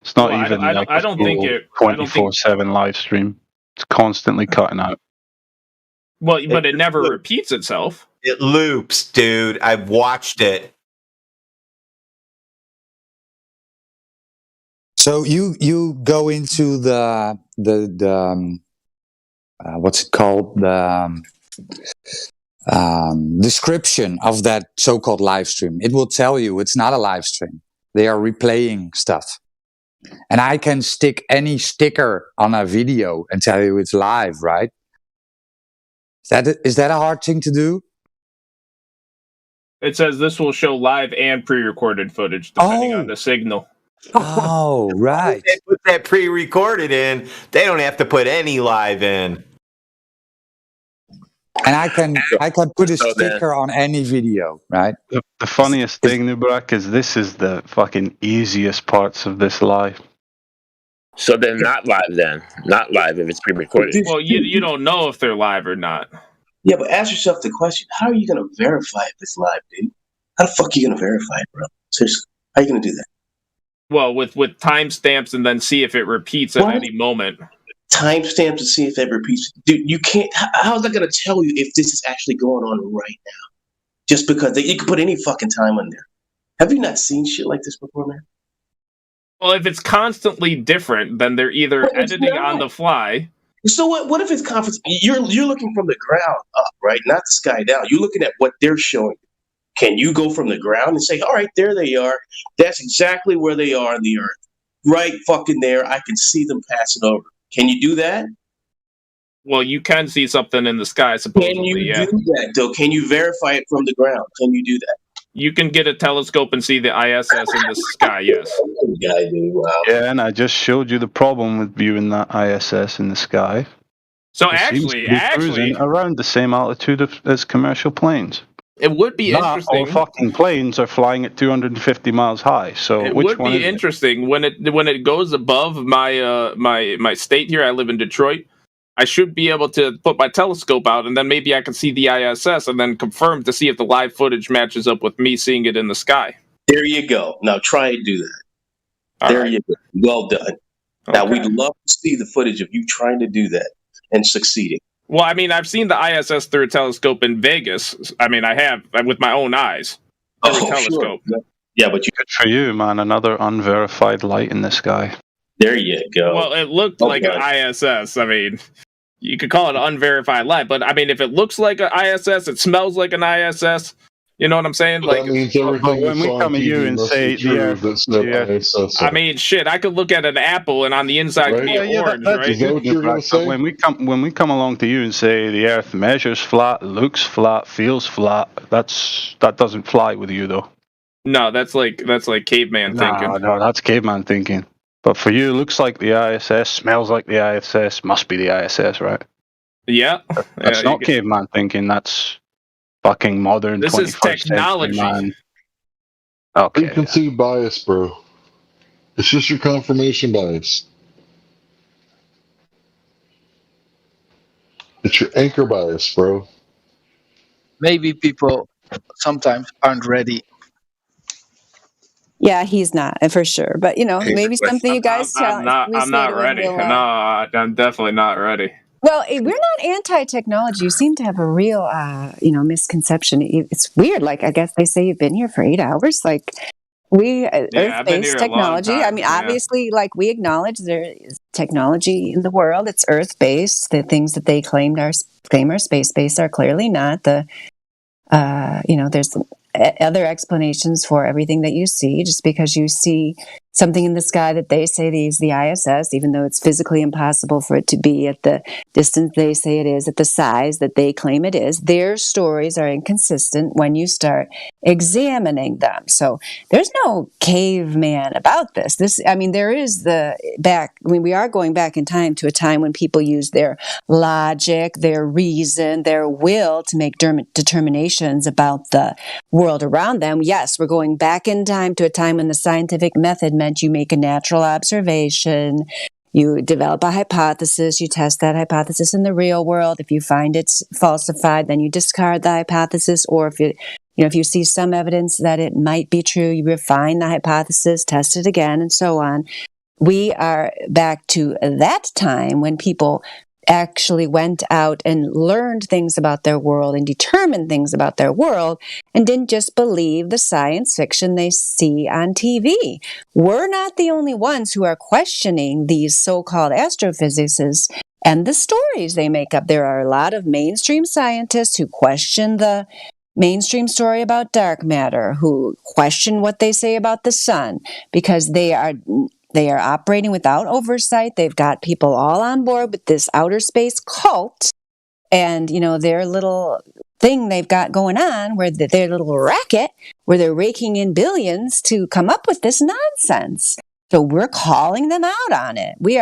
It's not Well, even like I don't think it. 24/7 live stream. It's constantly cutting out. Well, but it never repeats itself. It loops, dude. I've watched it. So you go into the what's it called, the description of that so-called live stream. It will tell you it's not a live stream. They are replaying stuff, and I can stick any sticker on a video and tell you it's live, right? Is that a hard thing to do? It says this will show live and pre-recorded footage depending on the signal. Oh, right. They put that pre-recorded in. They don't have to put any live in. And I can put a sticker on any video, right? The funniest thing, Nubrak, is this is the fucking easiest parts of this live. So they're not live then. Not live if it's pre-recorded. Well, you don't know if they're live or not. Yeah, but ask yourself the question: how are you going to verify if it's live, dude? How the fuck are you going to verify it, bro? Seriously, how are you going to do that? Well, with timestamps and then see if it repeats at any moment. Timestamp to see if it repeats. Dude, you can't. How's that going to tell you if this is actually going on right now? Just because you can put any fucking time on there. Have you not seen shit like this before, man? Well, if it's constantly different, then they're either editing on the fly. So what if it's conference? You're looking from the ground up, right? Not the sky down. You're looking at what they're showing. Can you go from the ground and say, all right, there they are. That's exactly where they are on the Earth. Right fucking there. I can see them passing over. Can you do that? Well, you can see something in the sky, supposedly, Can you yeah. do that, though? Can you verify it from the ground? Can you do that? You can get a telescope and see the ISS in the sky, yes. Guy, dude, wow. Yeah, and I just showed you the problem with viewing that ISS in the sky. So It seems to be cruising around the same altitude as commercial planes. It would be Not interesting. all fucking planes are flying at 250 miles high. So It which would one be is it? interesting when it goes above my state here. I live in Detroit. I should be able to put my telescope out, and then maybe I can see the ISS, and then confirm to see if the live footage matches up with me seeing it in the sky. There you go. Now try and do that. There you go. Well done. Now we'd love to see the footage of you trying to do that and succeeding. Well, I mean, I've seen the ISS through a telescope in Vegas. I mean, I have with my own eyes through a telescope. Sure. Yeah, but Good for you, man. Another unverified light in the sky. There you go. Well, it looked like an ISS. I mean, you could call it an unverified light, but I mean, if it looks like an ISS, it smells like an ISS. You know what I'm saying? Like, That means everything when we come at you and say the Earth, I mean, shit, I could look at an apple and on the inside could be orange, right? When we come along to you and say the Earth measures flat, looks flat, feels flat, that doesn't fly with you though. No, that's like caveman thinking. No, that's caveman thinking. But for you, it looks like the ISS, smells like the ISS, must be the ISS, right? Yeah. That's not caveman thinking. That's fucking modern. This is 21st technology. Century, man. Okay. Preconceived bias, bro. It's just your confirmation bias. It's your anchor bias, bro. Maybe people sometimes aren't ready. Yeah, he's not for sure. But maybe something you guys challenge. We I'm say not to him, ready. we'll. No, I'm definitely not ready. Well, we're not anti-technology. You seem to have a real, misconception. It's weird. Like, I guess they say you've been here for 8 hours. Like, Yeah, I've been here Earth-based a long technology. I time. mean, Yeah. obviously, like we acknowledge there is technology in the world. It's Earth-based. The things that they claim are space-based are clearly not. There's other explanations for everything that you see. Just because you see something in the sky that they say is the ISS, even though it's physically impossible for it to be at the distance they say it is, at the size that they claim it is, their stories are inconsistent when you start examining them. So there's no caveman about this. There is we are going back in time to a time when people used their logic, their reason, their will to make determinations about the world around them. Yes, we're going back in time to a time when the scientific method meant you make a natural observation, you develop a hypothesis, you test that hypothesis in the real world. If you find it's falsified, then you discard the hypothesis, or if you see some evidence that it might be true, you refine the hypothesis, test it again, and so on. We are back to that time when people actually went out and learned things about their world and determined things about their world and didn't just believe the science fiction they see on TV. We're not the only ones who are questioning these so-called astrophysicists and the stories they make up. There are a lot of mainstream scientists who question the mainstream story about dark matter, who question what they say about the sun, because they are operating without oversight. They've got people all on board with this outer space cult, and their little thing they've got going on, where their little racket, where they're raking in billions to come up with this nonsense. So we're calling them out on it. We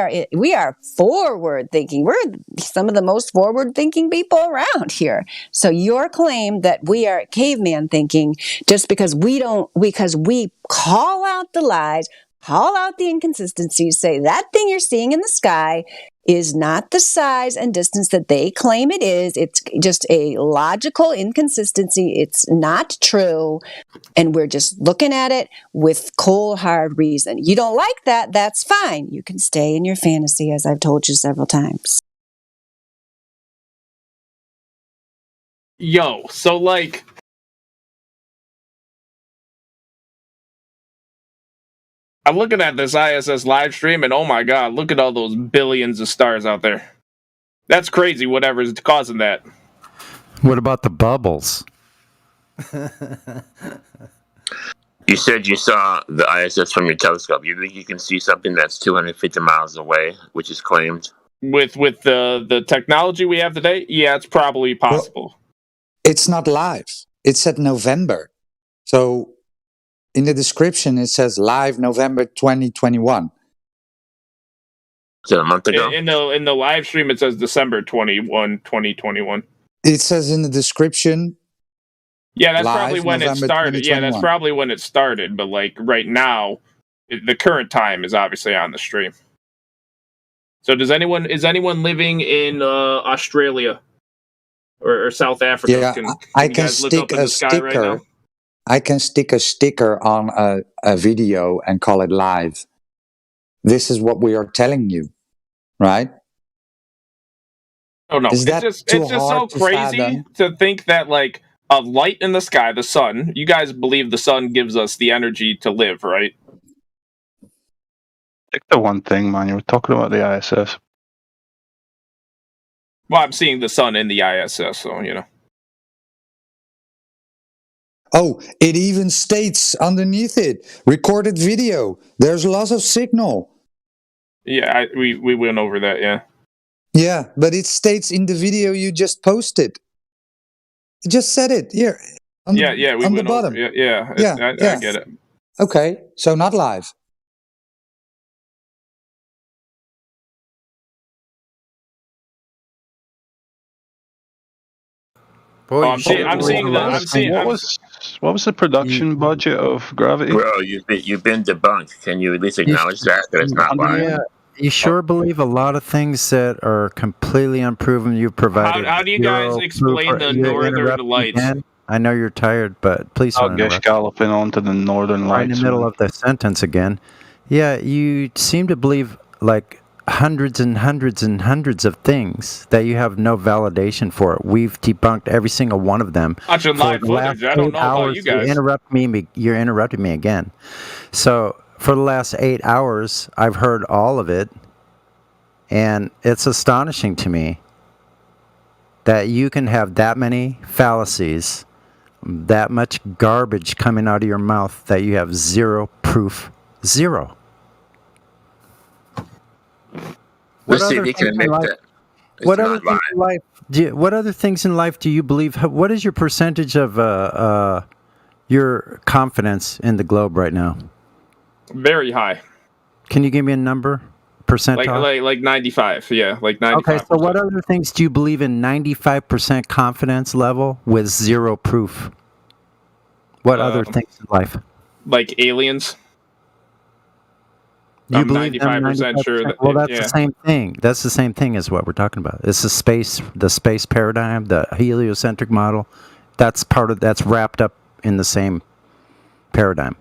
are forward thinking. We're some of the most forward thinking people around here. So your claim that we are caveman thinking just because we call out the lies, call out the inconsistencies, say that thing you're seeing in the sky is not the size and distance that they claim it is. It's just a logical inconsistency. It's not true. And we're just looking at it with cold, hard reason. You don't like that, that's fine. You can stay in your fantasy, as I've told you several times. Yo, so like, I'm looking at this ISS live stream, and oh my god, look at all those billions of stars out there. That's crazy, whatever's causing that. What about the bubbles? You said you saw the ISS from your telescope. You think you can see something that's 250 miles away, which is claimed? With the technology we have today, yeah, it's probably possible. Well, it's not live. It said November. So in the description, it says live November 2021. Is that a month ago? In the live stream, it says December 21, 2021. It says in the description. Yeah, that's live, probably when November it started. Yeah, that's probably when it started. But like right now, the current time is obviously on the stream. So is anyone living in Australia or South Africa? Yeah, I can stick a sticker. Right, I can stick a sticker on a video and call it live. This is what we are telling you, right? Oh no, is it's just so crazy to think that like a light in the sky, the sun. You guys believe the sun gives us the energy to live, right? Pick the one thing, man. You were talking about the ISS. Well, I'm seeing the sun in the ISS, so Oh, it even states underneath it, recorded video. There's loss of signal. Yeah, we went over that, yeah. Yeah, but it states in the video you just posted. It just said it here. On the bottom. I get it. Okay, so not live. Boy, I'm seeing what was the production budget of Gravity? Bro, you've been debunked. Can you at least acknowledge that it's not live? Yeah, you sure believe a lot of things that are completely unproven. You provided. How do you guys explain the northern lights? I know you're tired, but please I'll don't get interrupt. galloping onto the northern Right in lights. the middle of the sentence again. Yeah, you seem to believe like hundreds and hundreds and hundreds of things that you have no validation for. We've debunked every single one of them. Watching For live the last footage. I don't 8 know about hours, you guys. You're interrupting me again. So for the last 8 hours, I've heard all of it, and it's astonishing to me that you can have that many fallacies, that much garbage coming out of your mouth, that you have zero proof. Zero. What Let's see if other you can things in admit life? that. It's What other not things lying. in life? What other things in life do you believe? What is your percentage of your confidence in the globe right now? Very high. Can you give me a number? Percentile? Like 95. Yeah, like 95. Okay, so what other things do you believe in 95% confidence level with zero proof? What other things in life? Like aliens. You I'm believe them 95% sure that. Well, that's yeah. the same thing. That's the same thing as what we're talking about. It's the space paradigm, the heliocentric model. That's wrapped up in the same paradigm.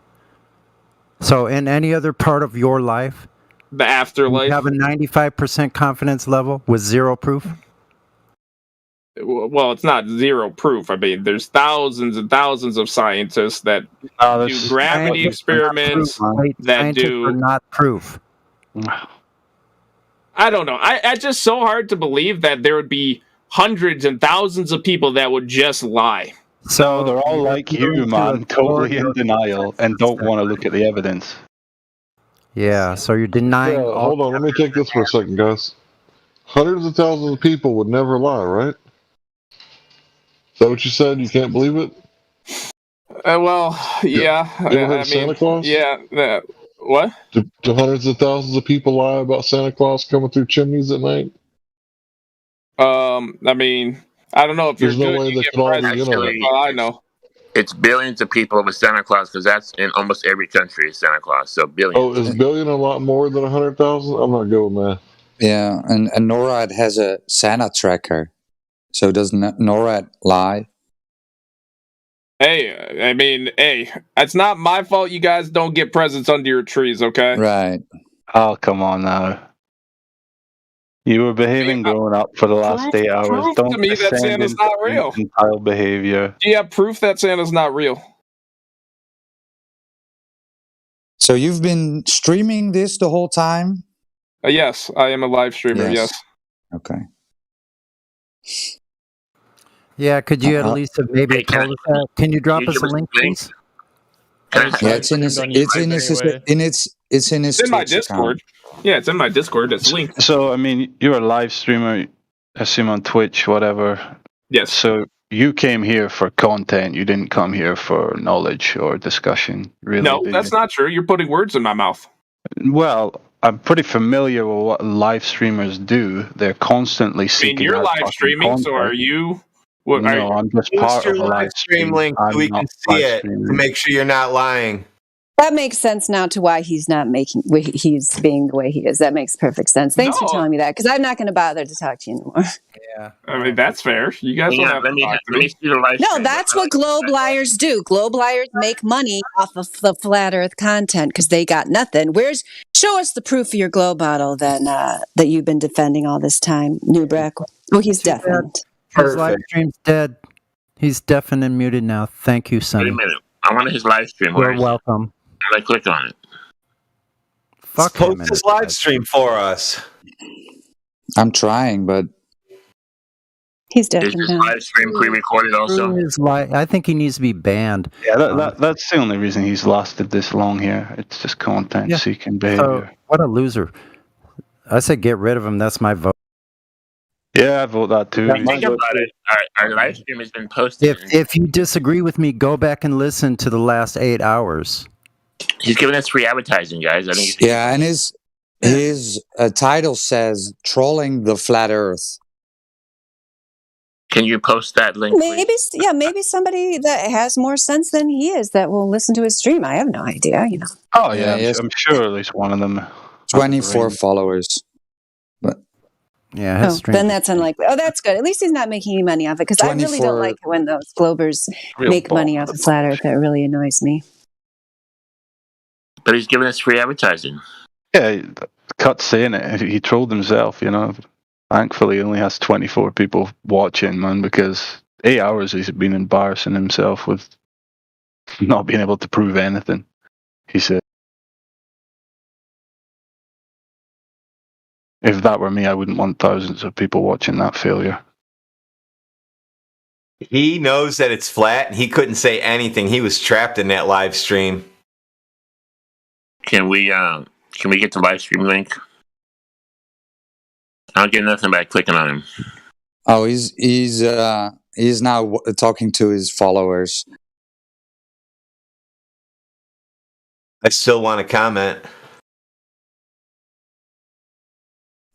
So, in any other part of your life, The afterlife. you have a 95% confidence level with zero proof. Well, it's not zero proof. I mean, there's thousands and thousands of scientists that do gravity experiments that Scientists do. are not proof. I don't know. It's just so hard to believe that there would be hundreds and thousands of people that would just lie. So they're all like you, man, totally in denial and don't want to look at the evidence. Yeah, so you're denying Yeah, all. hold on, let me take this for a second, guys. Hundreds of thousands of people would never lie, right? Is that what you said? You can't believe it? Well, yeah. You ever heard of Santa Claus? Yeah. What? Do hundreds of thousands of people lie about Santa Claus coming through chimneys at night? I mean, I don't know if There's you're no good. way You they get could all be presents. in on That's it. all I know. It's billions of people with Santa Claus because that's in almost every country is Santa Claus. So billions. Oh, is billion a lot more than 100,000? I'm not good with math. Yeah, and NORAD has a Santa tracker. So does NORAD lie? Hey, I mean, it's not my fault you guys don't get presents under your trees, okay? Right. Oh, come on now. You were behaving growing up for the last 8 hours. Proof Don't to me that descend Santa's into not real. infantile behavior. Do you have proof that Santa's not real? So you've been streaming this the whole time? Yes, I am a live streamer, yes. Okay. Yeah, could you at least have maybe told us that? Can you drop us a link, please? Yeah, it's in his my Twitch Discord. account. Yeah, it's in my Discord. It's linked. So, I mean, you're a live streamer, I assume on Twitch, whatever. Yes. So you came here for content. You didn't come here for knowledge or discussion, really. No, did that's you? not true. You're putting words in my mouth. Well, I'm pretty familiar with what live streamers do. They're constantly I mean, seeking you're out live fucking streaming, so content. are you? What, No, I'm just Post part your of a live stream link so I'm we not can see live it streaming. to make sure you're not lying. That makes sense now to why he's not he's being the way he is. That makes perfect sense. Thanks for telling me that, because I'm not going to bother to talk to you anymore. Yeah. I mean, that's fair. You guys don't have to talk to me. see the live No, that's what Globe Liars do. Globe Liars make money off of the flat Earth content because they got nothing. Show us the proof of your glow bottle then that you've been defending all this time, Newbrack. Oh, he's deafened. His live stream's dead. He's deafened and muted now. Thank you, Wait Sonny. a minute. I want his live stream. Where You're is it? welcome. How do I click on it? Fuck him. Post his live stream for us. I'm trying, but he's Is deafened his now. live stream pre-recorded also? I think he needs to be banned. Yeah, that's the only reason he's lasted this long here. It's just content-seeking behavior. So, what a loser. I said get rid of him. That's my vote. Yeah, I vote that too. Think about it. Our live stream has been posted. If you disagree with me, go back and listen to the last 8 hours. He's giving us free advertising, guys. I think. yeah, and his title says "Trolling the Flat Earth." Can you post that link? Maybe somebody that has more sense than he is that will listen to his stream. I have no idea, Oh yeah, yes. I'm sure at least one of them. 24 followers. But Yeah, his Oh, stream. then that's unlikely. Oh, that's good. At least he's not making any money off it, because I really don't 24 like it when those Globers Real make money off balls. of Flat Earth. That really annoys me. But he's giving us free advertising. Yeah, Cut's saying it. He trolled himself, you know. Thankfully, he only has 24 people watching, man, because 8 hours he's been embarrassing himself with not being able to prove anything. He said, if that were me, I wouldn't want thousands of people watching that failure. He knows that it's flat, and he couldn't say anything. He was trapped in that live stream. Can we get the live stream link? I don't get nothing by clicking on him. Oh, he's now talking to his followers. I still want to comment.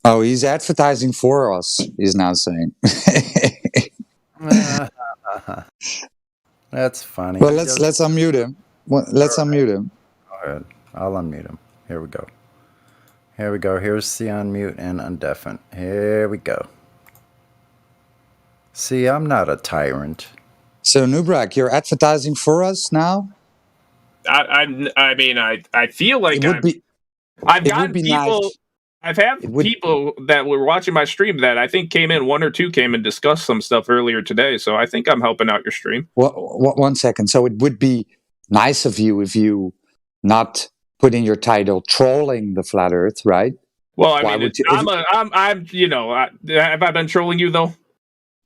Oh, he's advertising for us. He's now saying. That's funny. Well, let's unmute him. Let's unmute him. Go ahead. I'll unmute him. Here we go. Here we go. Here's the unmute and undeafen. Here we go. See, I'm not a tyrant. So, Nubrak, you're advertising for us now? I mean, I feel like I've gotten people. Nice. I've had people that were watching my stream that I think came in, 1 or 2 came and discussed some stuff earlier today. So I think I'm helping out your stream. Well, 1 second. So it would be nice of you if you not put in your title trolling the flat Earth, right? Well, I mean, I'm you know, have I been trolling you though?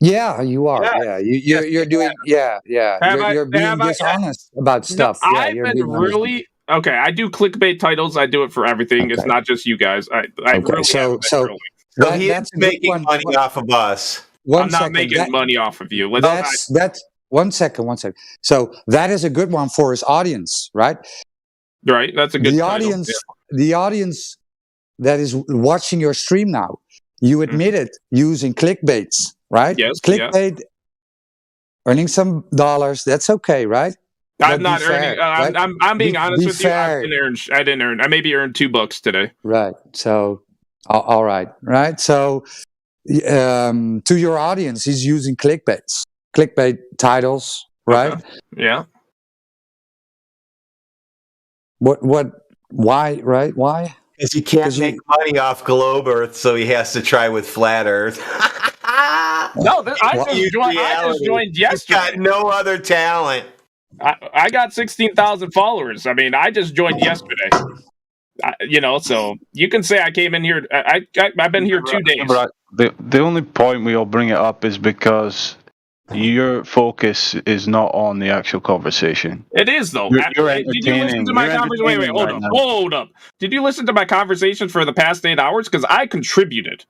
Yeah, you are. Yeah, you're doing. Yeah. You're being dishonest about stuff. No, Yeah, I've you're been being honest. really okay. I do clickbait titles. I do it for everything. It's not just you guys. I really so trolling. So he is making money off of us. I'm not making money off of you. That's 1 second. 1 second. So that is a good one for his audience, right? Right. That's a good title. The audience that is watching your stream now, you admitted using clickbaits, right? Yes. Clickbait, earning some dollars. That's okay, right? I'm not earning. I'm being honest with you. I didn't earn. I maybe earned $2 today. Right. So, all right. Right. So, to your audience, he's using clickbait titles, right? Yeah. Why, right? Why? Because he can't make money off Globe Earth, so he has to try with Flat Earth. No, I just joined yesterday. He's got no other talent. I got 16,000 followers. I mean, I just joined yesterday. So you can say I came in here. I've been here 2 days. The only point we all bring it up is because your focus is not on the actual conversation. It is though. You're Did you listen to my conversation? Wait, hold up. Did you listen to my conversation for the past 8 hours? Because I contributed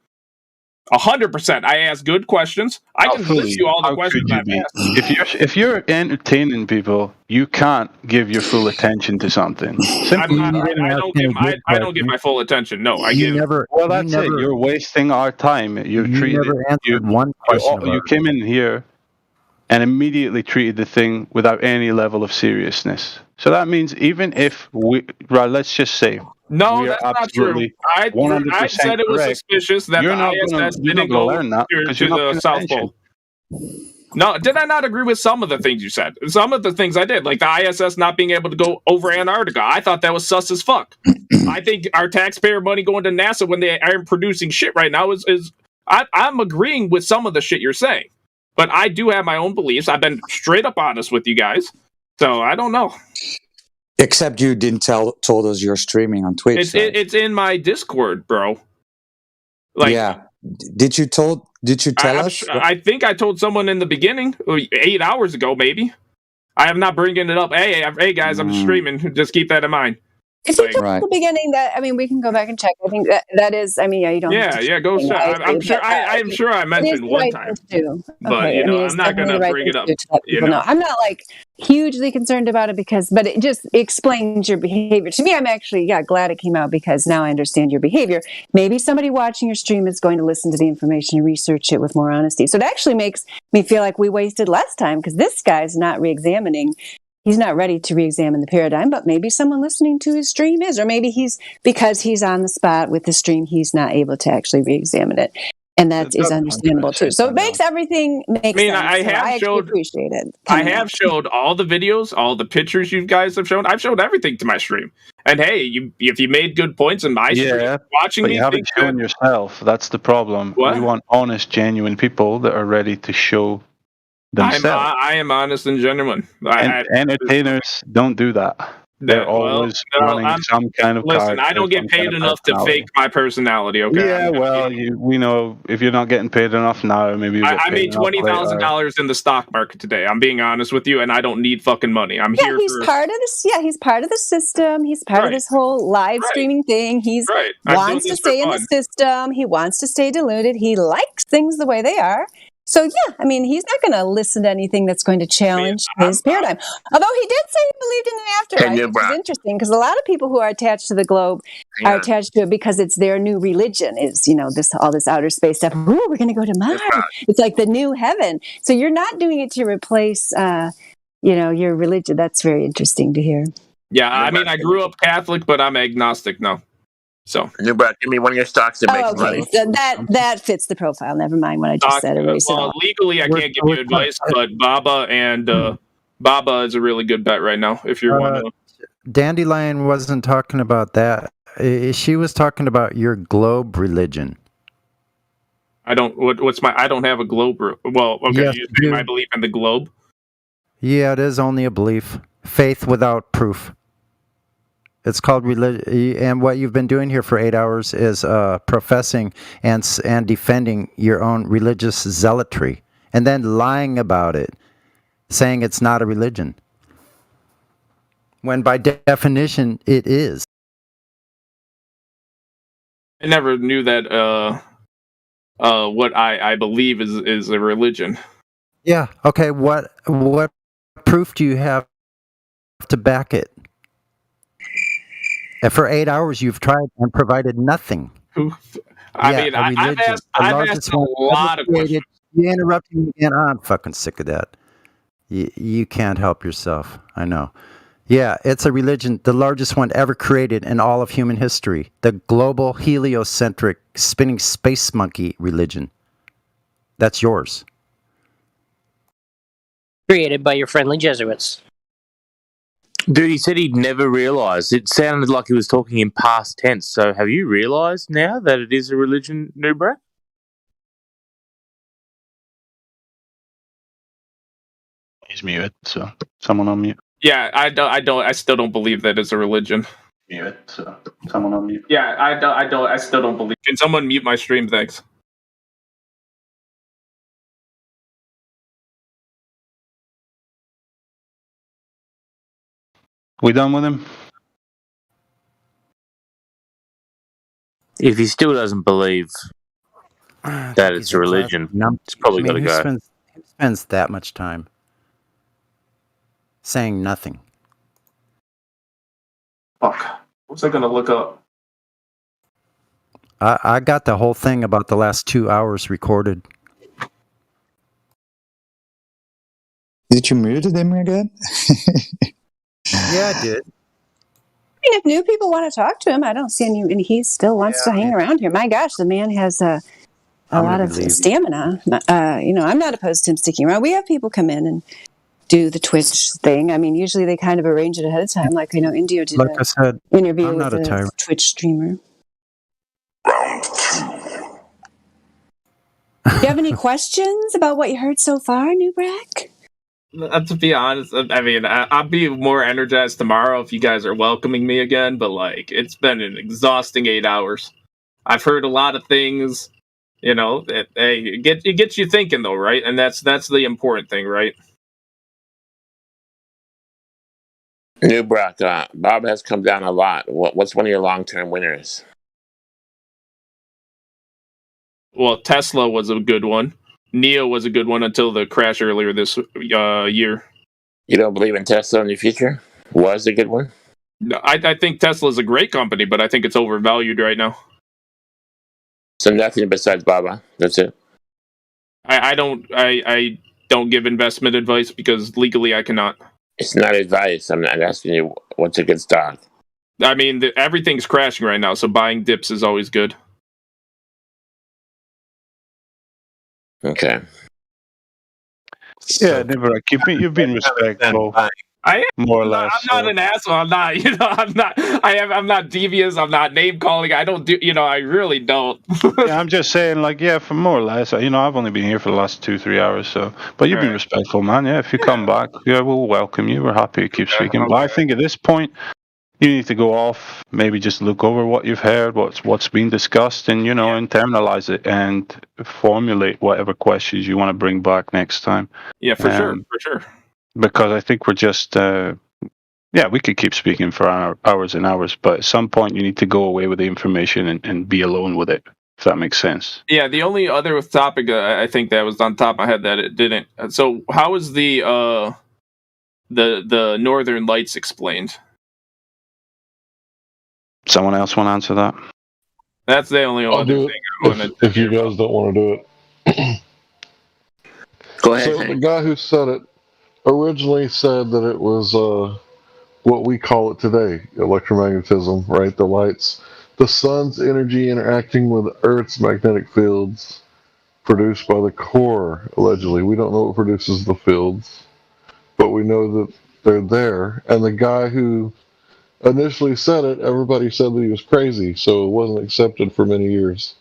100%. I asked good questions. I can list you all the questions I've asked. If you're entertaining people, you can't give your full attention to something. I don't give my full attention. No, I give. Well, that's it. You're wasting our time. You never answered one question. You came in here and immediately treated the thing without any level of seriousness. So that means even if let's just say. No, that's not true. I said it was suspicious that the ISS didn't go to the South Pole. No, did I not agree with some of the things you said? Some of the things I did, like the ISS not being able to go over Antarctica. I thought that was sus as fuck. I think our taxpayer money going to NASA when they aren't producing shit right now is I'm agreeing with some of the shit you're saying. But I do have my own beliefs. I've been straight up honest with you guys. So I don't know. Except you didn't told us you're streaming on Twitch. It's in my Discord, bro. Yeah. Did you tell us? I think I told someone in the beginning, 8 hours ago, maybe. I am not bringing it up. Hey guys, I'm streaming. Just keep that in mind. If you told at the beginning that, we can go back and check. I think that is, you don't. Yeah, go check. I'm sure I mentioned one time. But I'm not gonna bring it up. I'm not hugely concerned about it but it just explains your behavior. To me, I'm actually glad it came out because now I understand your behavior. Maybe somebody watching your stream is going to listen to the information and research it with more honesty. So it actually makes me feel like we wasted less time because this guy's not re-examining. He's not ready to re-examine the paradigm, but maybe someone listening to his stream is, or maybe because he's on the spot with the stream, he's not able to actually re-examine it. And that is understandable too. So it makes everything make sense. I So have I actually showed. appreciate it. I coming have out. showed all the videos, all the pictures you guys have shown. I've showed everything to my stream. And hey, if you made good points in my stream, Yeah, watching but me, you haven't think shown that, yourself. That's the problem. What? We want honest, genuine people that are ready to show themselves. I am honest and genuine. And entertainers don't do that. They're always running some kind of listen. I character, don't get some kind paid of enough to personality. fake my personality. Okay. Yeah, well, we know if you're not getting paid enough now, maybe you get I paid made enough later. $20,000 in the stock market today. I'm being honest with you, and I don't need fucking money. I'm Yeah, here he's for. part of this. Yeah, he's part of the system. He's part of Right. this whole live streaming thing. He's Right. I'm doing wants to this for stay in the fun. system. He wants to stay diluted. He likes things the way they are. So yeah, I mean, he's not going to listen to anything that's going to challenge his paradigm. Although he did say he believed in the afterlife, which is interesting because a lot of people who are attached to the globe are attached to it because it's their new religion. Is all this outer space stuff? Ooh, we're going to go to Mars. It's like the new heaven. So you're not doing it to replace, your religion. That's very interesting to hear. Yeah, I mean, I grew up Catholic, but I'm agnostic now. So, Newbrock, give me one of your stocks that makes Oh, okay. money. So that fits the profile. Never mind what I just said. Erase it all. Legally, I can't give you advice, but Baba is a really good bet right now. If you're one of them. Dandelion wasn't talking about that. She was talking about your globe religion. I don't. I don't have a globe. Well, okay. Yes, you you say my do. belief in the globe. Yeah, it is only a belief. Faith without proof. It's called religion, and what you've been doing here for 8 hours is professing and defending your own religious zealotry, and then lying about it, saying it's not a religion, when by definition it is. I never knew that. What I believe is a religion. Yeah. Okay. What proof do you have to back it? And for 8 hours, you've tried and provided nothing. I've asked a lot of questions. You interrupting me again. I'm fucking sick of that. You can't help yourself. I know. Yeah, it's a religion, the largest one ever created in all of human history. The global heliocentric spinning space monkey religion. That's yours. Created by your friendly Jesuits. Dude, he said he'd never realised. It sounded like he was talking in past tense. So have you realised now that it is a religion, Nubra? He's muted, so someone on mute. Yeah, I still don't believe that it's a religion. Muted, so someone on mute. Yeah, I still don't believe. Can someone mute my stream? Thanks. We done with him? If he still doesn't believe that it's a religion, it's probably got to go. Who spends that much time saying nothing? Fuck. What's I gonna look up? I got the whole thing about the last 2 hours recorded. Did you mute him again? Yeah, I did. I mean, if new people want to talk to him, I don't see any, and he still wants to hang around here. My gosh, the man has a lot of stamina. I'm not opposed to him sticking around. We have people come in and do the Twitch thing. I mean, usually they kind of arrange it ahead of time. Like, Indio did Like I said, interview I'm with not a a tyrant. Twitch streamer. Do you have any questions about what you heard so far, Nubrak? To be honest, I mean, I'll be more energized tomorrow if you guys are welcoming me again. But it's been an exhausting 8 hours. I've heard a lot of things. It gets you thinking though, right? And that's the important thing, right? Newbrock, Bob has come down a lot. What's one of your long-term winners? Well, Tesla was a good one. NIO was a good one until the crash earlier this year. You don't believe in Tesla in the future? Was a good one? No, I think Tesla is a great company, but I think it's overvalued right now. So nothing besides Baba. That's it. I don't give investment advice because legally I cannot. It's not advice. I'm asking you what's a good stock. I mean, everything's crashing right now, so buying dips is always good. Okay. Yeah, Nibrak, you've been respectful, I more or am not, less. I'm not an asshole. I'm not. I'm not devious. I'm not name calling. I don't do. I really don't. Yeah, I'm just saying, like, yeah, for more or less. I've only been here for the last 2-3 hours, so. But you've been Right. respectful, man. Yeah, if you come back, we'll welcome you. We're happy to keep speaking. But I think at this point, you need to go off, maybe just look over what you've heard, what's been discussed, and internalize it and formulate whatever questions you want to bring back next time. Yeah, for sure. Because I think we're just. We could keep speaking for hours and hours, but at some point you need to go away with the information and be alone with it, if that makes sense. Yeah, the only other topic I think that was on top of my head that it didn't. So how is the Northern Lights explained? Someone else want to answer that? That's the only I'll other do thing it I wanted. if you guys don't want to do it. Go ahead. So the guy who said it originally said that it was what we call it today, electromagnetism, right? The lights, the sun's energy interacting with Earth's magnetic fields produced by the core, allegedly. We don't know what produces the fields, but we know that they're there. And the guy who initially said it, everybody said that he was crazy, so it wasn't accepted for many years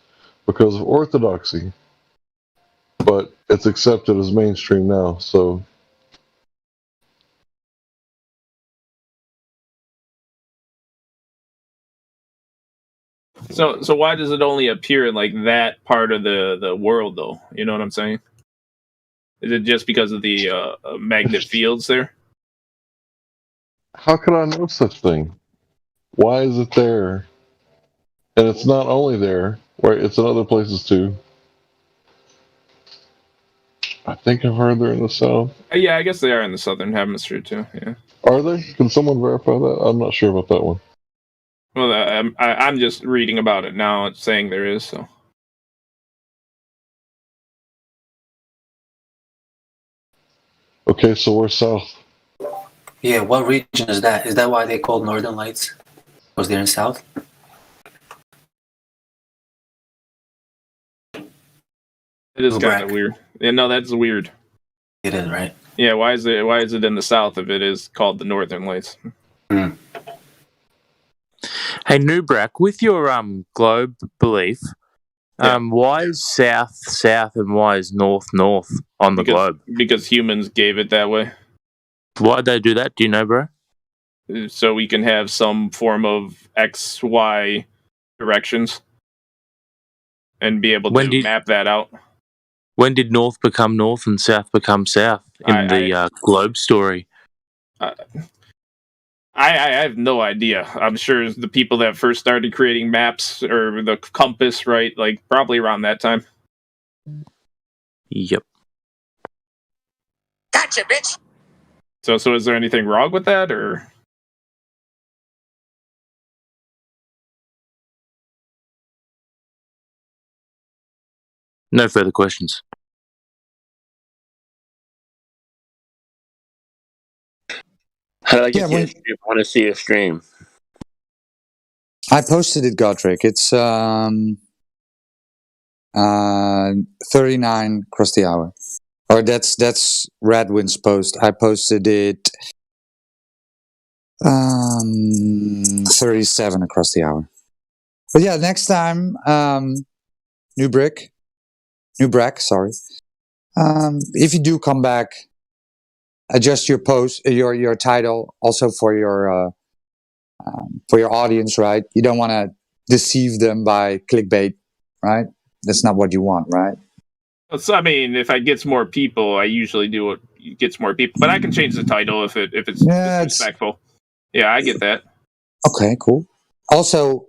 because of orthodoxy. But it's accepted as mainstream now, so. So why does it only appear in like that part of the world though? You know what I'm saying? Is it just because of the magnet fields there? How could I know such thing? Why is it there? And it's not only there, right? It's in other places too. I think I've heard they're in the south. Yeah, I guess they are in the southern hemisphere too. Yeah. Are they? Can someone verify that? I'm not sure about that one. Well, I'm just reading about it now. It's saying there is so. Okay, so we're south. Yeah, what region is that? Is that why they called Northern Lights? Was there in south? It is kind of weird. Yeah, no, that's weird. It is, right? Yeah, why is it in the south if it is called the Northern Lights? Hey, Nubrak, with your globe belief, why is south south and why is north north on the globe? Because humans gave it that way. Why did they do that? Do you know, bro? So we can have some form of X, Y directions and be able to map that out. When did north become north and south become south in the globe story? I have no idea. I'm sure the people that first started creating maps or the compass, right? Like probably around that time. Yep. Gotcha, bitch. So is there anything wrong with that, or? No further questions. How do I get to stream? I want to see a stream. I posted it, Godric. It's 39 across the hour. Or that's Radwin's post. I posted it 37 across the hour. But yeah, next time, Nubrak, sorry. If you do come back, adjust your post, your title, also for your audience, right? You don't want to deceive them by clickbait, right? That's not what you want, right? So, I mean, if I gets more people, I usually do what gets more people. But I can change the title if it's disrespectful. Yeah, I get that. Okay, cool. Also,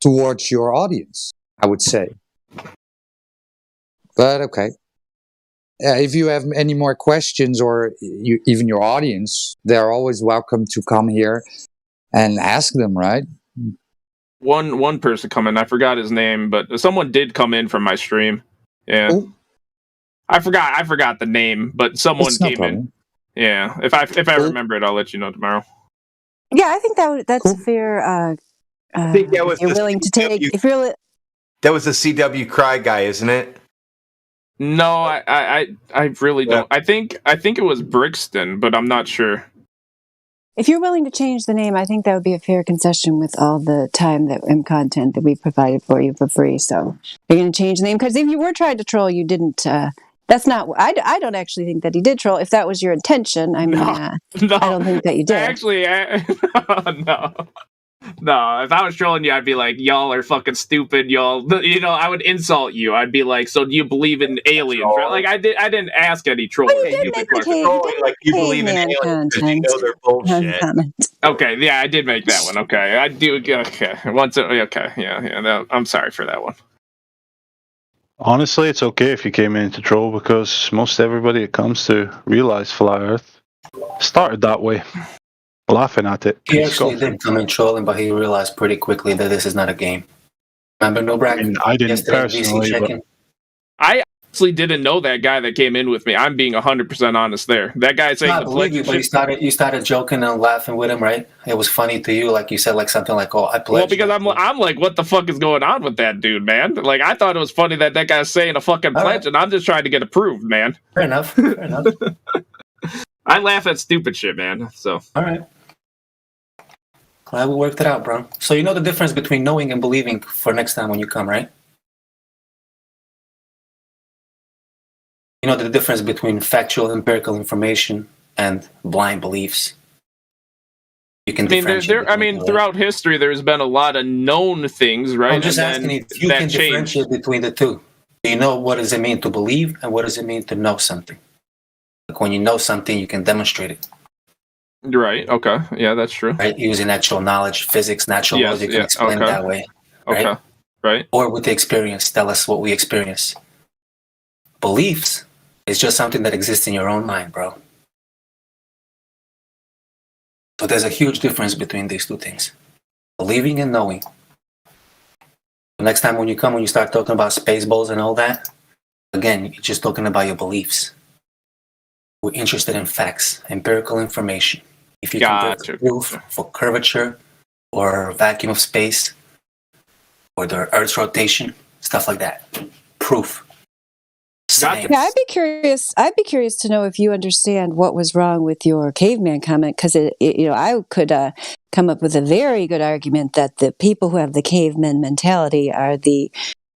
towards your audience, I would say. But okay. If you have any more questions or even your audience, they're always welcome to come here and ask them, right? One person come in, I forgot his name, but someone did come in from my stream. Yeah. Ooh. I forgot the name, but someone came in. Yeah. If I remember it, I'll let you know tomorrow. Yeah, I think that's a fair I think that was you're willing to take if you're that was the CW Cry guy, isn't it? No, I really don't. I think it was Brixton, but I'm not sure. If you're willing to change the name, I think that would be a fair concession with all the time and content that we provided for you for free. So you're going to change the name? Because if you were trying to troll, you didn't. That's not. I don't actually think that he did troll. If that was your intention, I mean, No. I don't think that you did. Actually, no. No, if I was trolling you, I'd be like, y'all are fucking stupid, y'all. You know, I would insult you. I'd be like, so do you believe in aliens? Right? Like, I didn't ask any trolling. Well, you did make the like you believe in aliens because you know they're bullshit. Okay, yeah, I did make that one. Okay, I do. Okay, yeah. No, I'm sorry for that one. Honestly, it's okay if you came in to troll because most everybody that comes to realize Flat Earth started that way, laughing at it. He actually did come in trolling, but he realized pretty quickly that this is not a game. Remember, no brag. I didn't personally, but I actually didn't know that guy that came in with me. I'm being 100% honest there. That guy saying I believe you, but you started joking and laughing with him, right? It was funny to you, like you said, like something like, "Oh, I pledge." Well, because I'm like, what the fuck is going on with that dude, man? Like, I thought it was funny that guy's saying a fucking pledge, and I'm just trying to get approved, man. Fair enough. Fair enough. I laugh at stupid shit, man. So all right. Glad we worked it out, bro. So you know the difference between knowing and believing for next time when you come, right? You know the difference between factual, empirical information and blind beliefs. You can. I mean, throughout history, there's been a lot of known things, right? I'm just asking if you can differentiate between the two. Do you know what does it mean to believe and what does it mean to know something? Like when you know something, you can demonstrate it. Right. Okay. Yeah, that's true. Right. Using actual knowledge, physics, natural laws, you can explain it that way. Right? Okay. Right. Or with the experience, tell us what we experience. Beliefs is just something that exists in your own mind, bro. So there's a huge difference between these two things. Believing and knowing. Next time when you start talking about spaceballs and all that, again, you're just talking about your beliefs. We're interested in facts, empirical information. If you can get proof for curvature or vacuum of space or the Earth's rotation, stuff like that. Proof. Science. Yeah, I'd be curious to know if you understand what was wrong with your caveman comment, because I could come up with a very good argument that the people who have the caveman mentality are the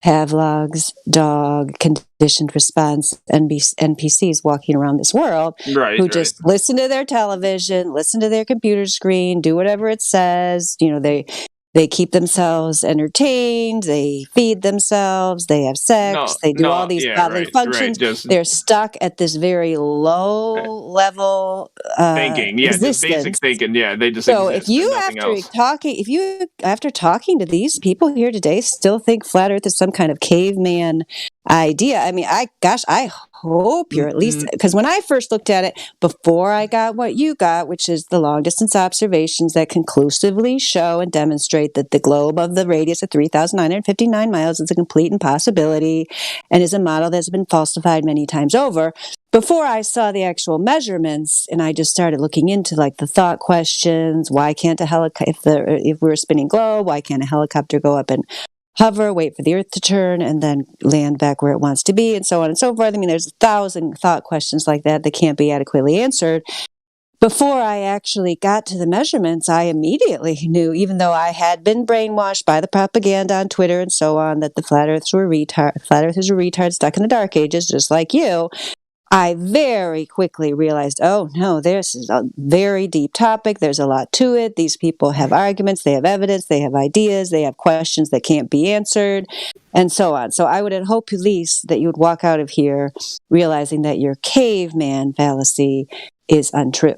Pavlov's dog conditioned response NPCs walking around this world, who just listen to their television, listen to their computer screen, do whatever it says. You know, they keep themselves entertained, they feed themselves, they have sex, they do all these bodily functions. They're stuck at this very low level thinking, existence. Just basic thinking, they just so exist. if you after talking to these people here today still think flat Earth is some kind of caveman idea, I mean, I hope you're at least, because when I first looked at it, before I got what you got, which is the long distance observations that conclusively show and demonstrate that the globe of the radius of 3,959 miles is a complete impossibility and is a model that's been falsified many times over. Before I saw the actual measurements, and I just started looking into like the thought questions, why can't a helicopter, if we're a spinning globe, why can't a helicopter go up and hover, wait for the Earth to turn, and then land back where it wants to be, and so on and so forth. I mean, there's 1,000 thought questions like that can't be adequately answered. Before I actually got to the measurements, I immediately knew, even though I had been brainwashed by the propaganda on Twitter and so on, that the flat earthers were retards stuck in the dark ages, just like you. I very quickly realized, oh no, this is a very deep topic. There's a lot to it. These people have arguments, they have evidence, they have ideas, they have questions that can't be answered, and so on. So I would hope at least that you would walk out of here realizing that your caveman fallacy is untrue.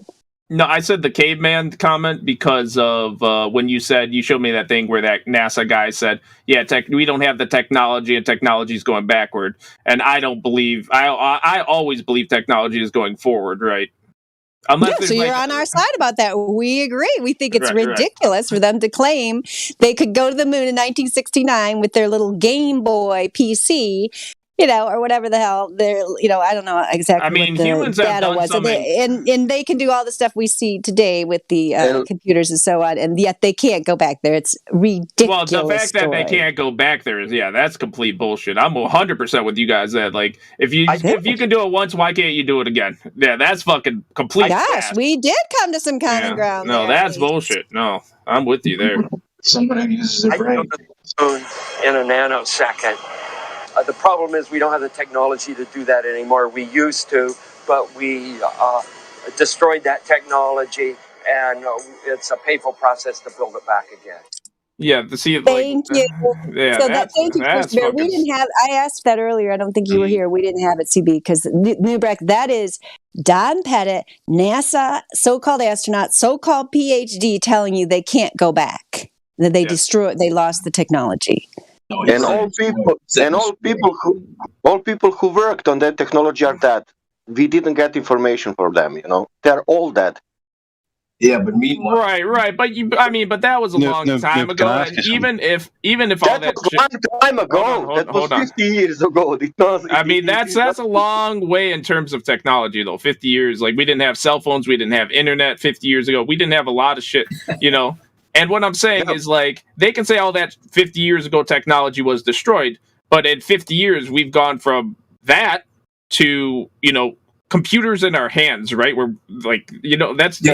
No, I said the caveman comment because of when you showed me that thing where that NASA guy said, we don't have the technology and technology is going backward. And I don't believe, I always believe technology is going forward, right? So you're on our side about that. We agree. We think it's ridiculous for them to claim they could go to the moon in 1969 with their little Game Boy PC or whatever the hell they're, I don't know exactly I mean, what the humans have data done was. some And they can do all the stuff we see today with the computers and so on, and yet they can't go back there. It's ridiculous. Well, the fact that they story. can't go back there is, that's complete bullshit. I'm 100% with you guys that, like, if you can do it once, why can't you do it again? Yeah, that's fucking complete. Gosh, we did come to some common ground. No, there, that's bullshit. No, I'm with you there. Somebody uses their brain. In a nanosecond. The problem is we don't have the technology to do that anymore. We used to, but we destroyed that technology, and it's a painful process to build it back again. Yeah, to see it. Thank you. Yeah, so thank you, Christopher. We didn't have. I asked that earlier. I don't think you were here. We didn't have it, CB, because Newbreck. That is Don Pettit, NASA, so-called astronaut, so-called PhD, telling you they can't go back. That they they lost the technology. And all people who worked on that technology are dead. We didn't get information from them. They're all dead. Yeah, but meanwhile, right. But that was a long time ago. And even if all that was a long time ago. That was 50 years ago. That's a long way in terms of technology, though. 50 years, like we didn't have cell phones, we didn't have internet 50 years ago. We didn't have a lot of shit, And what I'm saying is, like, they can say all that 50 years ago technology was destroyed, but in 50 years we've gone from that to computers in our hands, right? We're like, that's you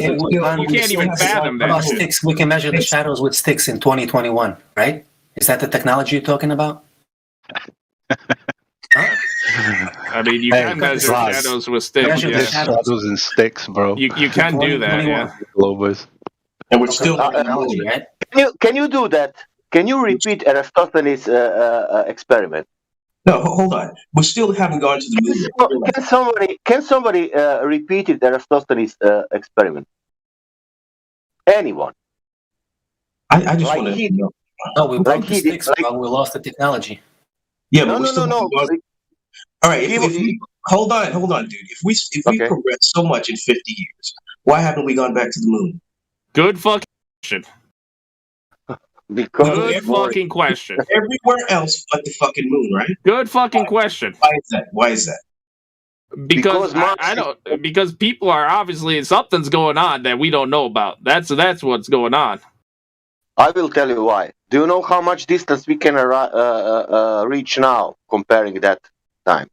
can't even fathom that. Sticks, we can measure the shadows with sticks in 2021, right? Is that the technology you're talking about? I mean, you can measure shadows with sticks. Shadows and sticks, bro. You can do that, yeah. Globus. And we're still technology, right? Can you do that? Can you repeat Aristophanes' experiment? No, hold on. We still haven't gone to the moon. Can somebody repeat it, Aristophanes' experiment? Anyone? I just want to know. No, we broke the sticks, but we lost the technology. Yeah, but no. All right, hold on, dude. If we progressed so much in 50 years, why haven't we gone back to the moon? Good fucking question. Good fucking question. Everywhere else but the fucking moon, right? Good fucking question. Why is that? Because I don't. Because people are obviously something's going on that we don't know about. That's what's going on. I will tell you why. Do you know how much distance we can reach now comparing that time?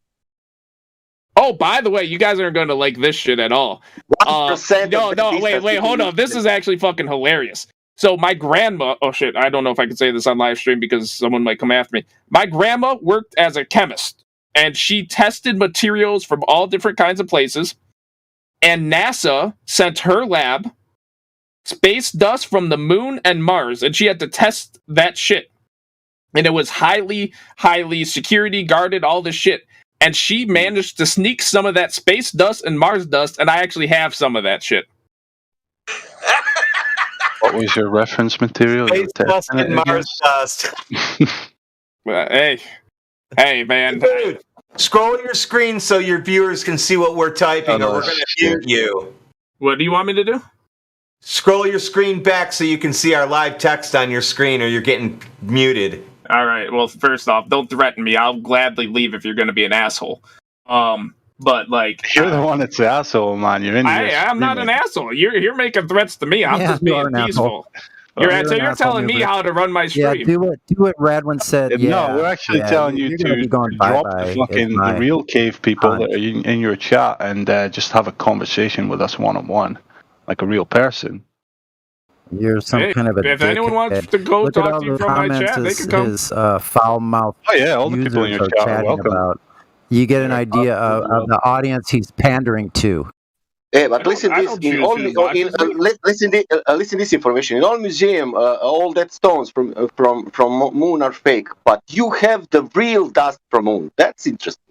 Oh, by the way, you guys aren't going to like this shit at all. Wait, hold on. This is actually fucking hilarious. So my grandma, oh shit, I don't know if I can say this on live stream because someone might come after me. My grandma worked as a chemist, and she tested materials from all different kinds of places, and NASA sent her lab space dust from the moon and Mars, and she had to test that shit. And it was highly, highly security guarded, all this shit. And she managed to sneak some of that space dust and Mars dust, and I actually have some of that shit. What was your reference material? Space dust and Mars dust. Hey, man. Dude, scroll your screen so your viewers can see what we're typing, or we're going to mute you. What do you want me to do? Scroll your screen back so you can see our live text on your screen, or you're getting muted. All right. Well, first off, don't threaten me. I'll gladly leave if you're going to be an asshole. But like, you're the one that's the asshole, man. You're in. I'm not an asshole. You're making threats to me. I'm just being peaceful. You're telling me how to run my stream. Yeah, do what Radwin said. No, we're actually telling you to drop the real cave people that are in your chat and just have a conversation with us one-on-one, like a real person. You're some kind of a if anyone wants to go Look talk to you from my chat, they can come. His foul mouth. Oh yeah, all the people in your chat are welcome. About. You get an idea of the audience he's pandering to. Yeah, but listen this information. In all museum, all that stones from moon are fake, but you have the real dust from moon. That's interesting.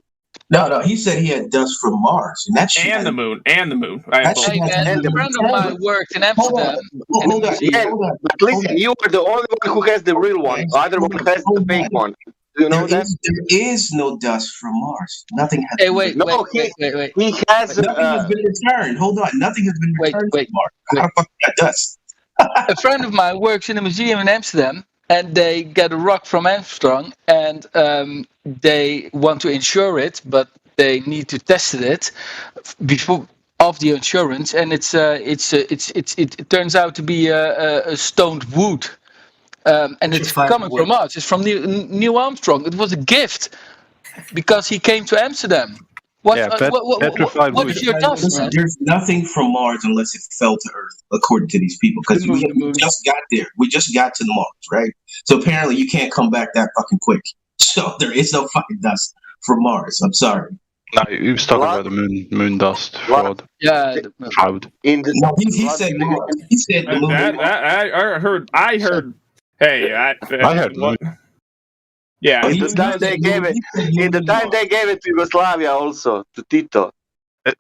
No, he said he had dust from Mars, and that's the moon. Hey, man, a friend of mine worked in Amsterdam. Hold on. But listen, you are the only one who has the real one. The other one has the fake one. Do you know that? There is no dust from Mars. Nothing has. Hey, wait. He has. Nothing has been returned. Hold on. Nothing has been returned from Mars. How the fuck got dust? A friend of mine works in a museum in Amsterdam, and they get a rock from Armstrong, and they want to insure it, but they need to test it before of the insurance, and it turns out to be a stoned wood, and it's coming from us. It's from Neil Armstrong. It was a gift because he came to Amsterdam. What is your task, Listen, man? there's nothing from Mars unless it fell to Earth, according to these people. Because we just got there. We just got to Mars, right? So apparently you can't come back that fucking quick. So there is no fucking dust from Mars. I'm sorry. No, he was talking about the moon dust fraud. Yeah, fraud. No, he said Mars. He said the moon. I heard. Hey, I heard. What? Yeah, In the time they gave it to Yugoslavia also, to Tito.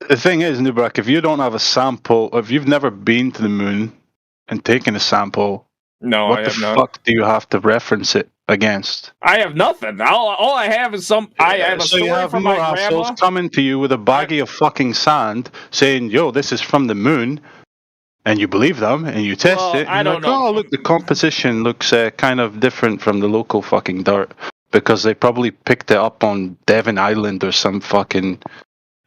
The thing is, Nubrak, if you don't have a sample, if you've never been to the moon and taken a sample, no, what I the have not. fuck do you have to reference it against? I have nothing. All I have is I have a so story you have from more my grandma. assholes coming to you with a baggie of fucking sand, saying, "Yo, this is from the moon," and you believe them and you test Well, it. And I you're don't like, know. oh, look, the composition looks kind of different from the local fucking dirt because they probably picked it up on Devon Island or some fucking.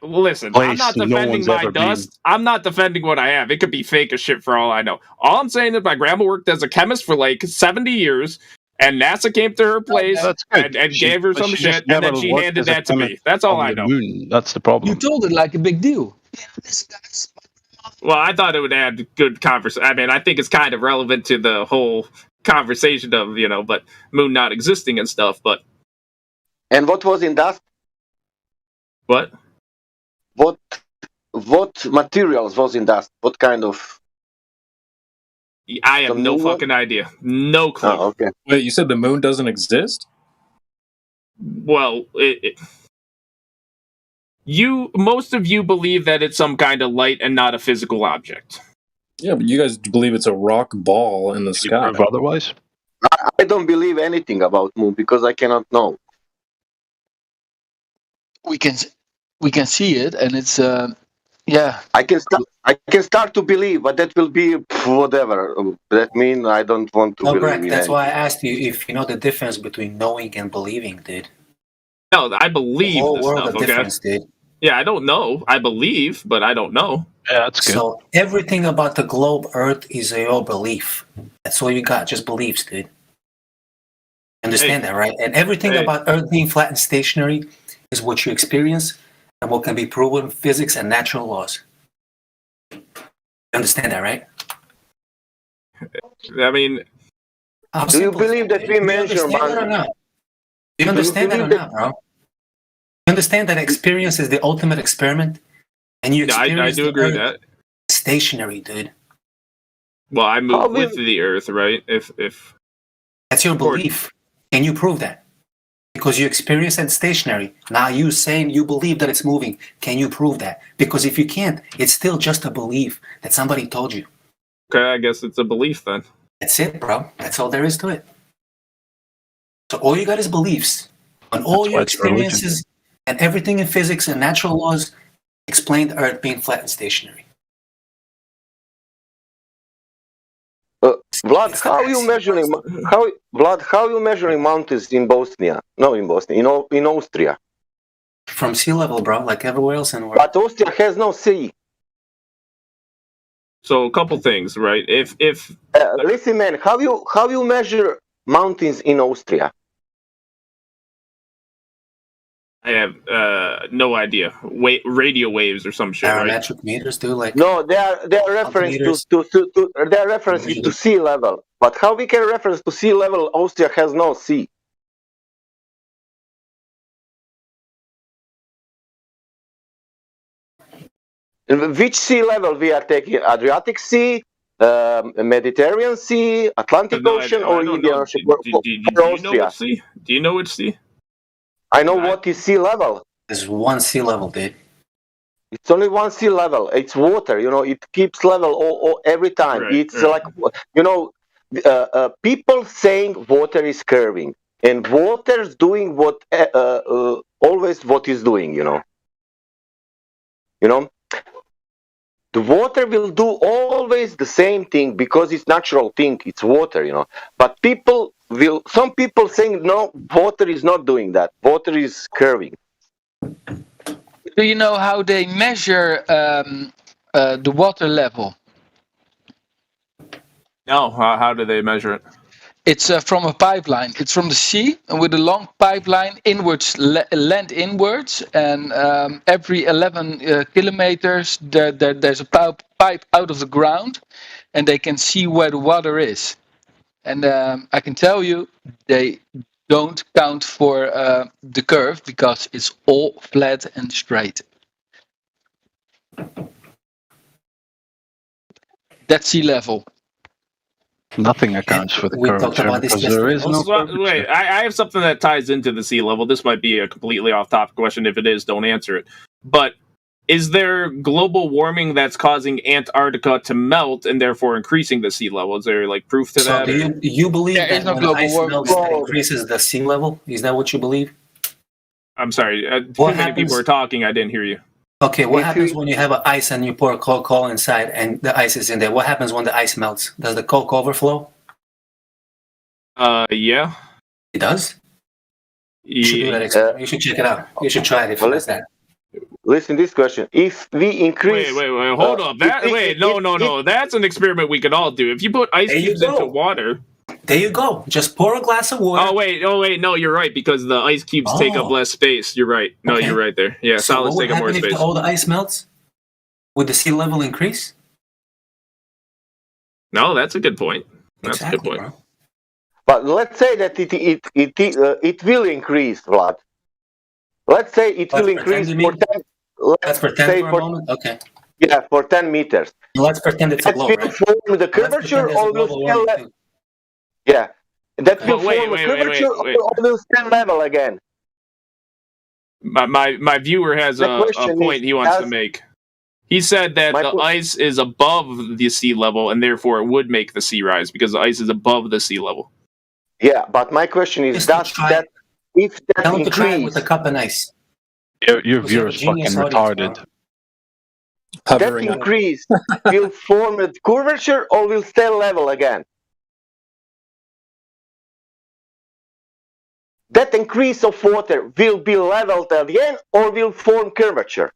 Listen, place I'm not no defending one's my ever been. dust. I'm not defending what I have. It could be fake as shit for all I know. All I'm saying is my grandma worked as a chemist for like 70 years, and NASA came to her place That's good. and gave her But some she just shit, and then never she worked handed as a that to me. chemist That's all on I the know. moon. That's the problem. You told it like a big deal. Well, I thought it would add good conversation. I mean, I think it's kind of relevant to the whole conversation of, but moon not existing and stuff, but... And what was in dust? What? What materials was in dust? What kind of... I have no fucking idea. No clue. Oh, okay. Wait, you said the moon doesn't exist? Well, most of you believe that it's some kind of light and not a physical object. Yeah, but you guys believe it's a rock ball in the sky. Prove otherwise? I don't believe anything about moon because I cannot know. We can see it, and it's I can start to believe, but that will be whatever. That means I don't want to No, believe. Greg, in that's anything. why I asked you if you know the difference between knowing and believing, dude. No, I believe The whole this world stuff, of okay? difference, dude. Yeah, I don't know. I believe, but I don't know. Yeah, that's good. So everything about the globe Earth is your belief. That's all you got, just beliefs, dude. Understand that, right? And everything about Earth being flat and stationary is what you experience and what can be proven with physics and natural laws. You understand that, right? I mean... Do you believe that we measure Do you understand that or not, bro? You understand that experience is the ultimate experiment? And you Yeah, experience I do the agree with Earth that. stationary, dude. Well, I move with the Earth, right? If That's your belief. Can you prove that? Because you experience it stationary. Now you saying you believe that it's moving. Can you prove that? Because if you can't, it's still just a belief that somebody told you. Okay, I guess it's a belief then. That's it, bro. That's all there is to it. So all you got is beliefs. And all your experiences and everything in physics and natural laws explain the Earth being flat and stationary. Vlad, how you measuring mountains in Bosnia? No, in Bosnia, in Austria. From sea level, bro, like everywhere else in the world. But Austria has no sea. So a couple things, right? If listen, man, how you measure mountains in Austria? I have no idea. Radio waves or some shit, right? Barometric meters do like No, they are reference their reference is to sea level. But how we can reference to sea level? Austria has no sea. Which sea level we are taking? Adriatic Sea, Mediterranean Sea, Atlantic Ocean, or Indian Ocean? Do you know which sea? Do you know which sea? I know what is sea level. There's one sea level, dude. It's only one sea level. It's water. It keeps level every time. It's like, people saying water is curving, and water's doing what always what is doing. The water will do always the same thing because it's natural thing. It's water. But people some people saying no, water is not doing that. Water is curving. Do you know how they measure the water level? No, how do they measure it? It's from a pipeline. It's from the sea, and with a long pipeline inwards, land inwards, and every 11 kilometers there's a pipe out of the ground, and they can see where the water is. And I can tell you, they don't count for the curve because it's all flat and straight. That's sea level. Nothing accounts for the We talked curvature about this because there is no yesterday. curvature. Wait, I have something that ties into the sea level. This might be a completely off-topic question. If it is, don't answer it. But is there global warming that's causing Antarctica to melt and therefore increasing the sea level? Is there like proof to So that? do you believe There that is no when global ice warming. melts, that increases the sea level? Is that what you believe? I'm sorry. Too What many people happens- are talking. I didn't hear you. Okay, what happens when you have an ice and you pour coal inside and the ice is in there? What happens when the ice melts? Does the coke overflow? Yeah. It does? You should do that experiment. You should check it out. You should try it if it does that. Listen to this question. If we increase... Wait, hold up. No. That's an experiment we could all do. If you put ice There you cubes go. into water... There you go. Just pour a glass of water. Oh wait, no, you're right, because the ice cubes take up less space. You're right. No, Okay. you're right there. Yeah, So solids what would take up more happen space. if all the ice melts? Would the sea level increase? No, that's a good point. That's a good point. Bro. But let's say that it will increase, Vlad. Let's say it will increase for 10... Let's pretend for a moment? Okay. Yeah, for 10 meters. Let's pretend it's a That glow, will right? form the curvature there's a or will global still... warming too. Yeah. That will But wait, form a wait, curvature wait. or will stand level again. My viewer has The a question point is, he wants to does- make. He said that My the que- ice is above the sea level, and therefore it would make the sea rise because the ice is above the sea level. Yeah, but my question is, Just does try that... If that Tell him to try it increase... with a cup of ice. Your Because you have a viewer's fucking genius audience, retarded. That Hovering on it. increase will form a curvature or will stay level again? That increase of water will be leveled again or will form curvature?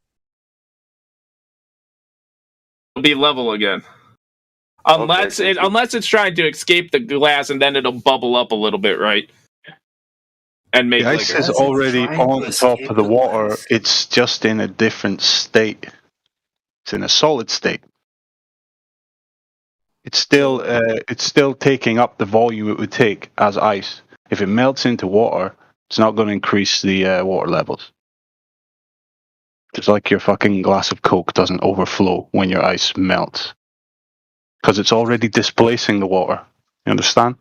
It'll be level again. Unless it's trying to escape the glass and then it'll bubble up a little bit, right? And make The like ice a- is already on top of the water. It's just in a different state. It's in a solid state. It's still taking up the volume it would take as ice. If it melts into water, it's not going to increase the water levels. Just like your fucking glass of Coke doesn't overflow when your ice melts. Because it's already displacing the water. You understand?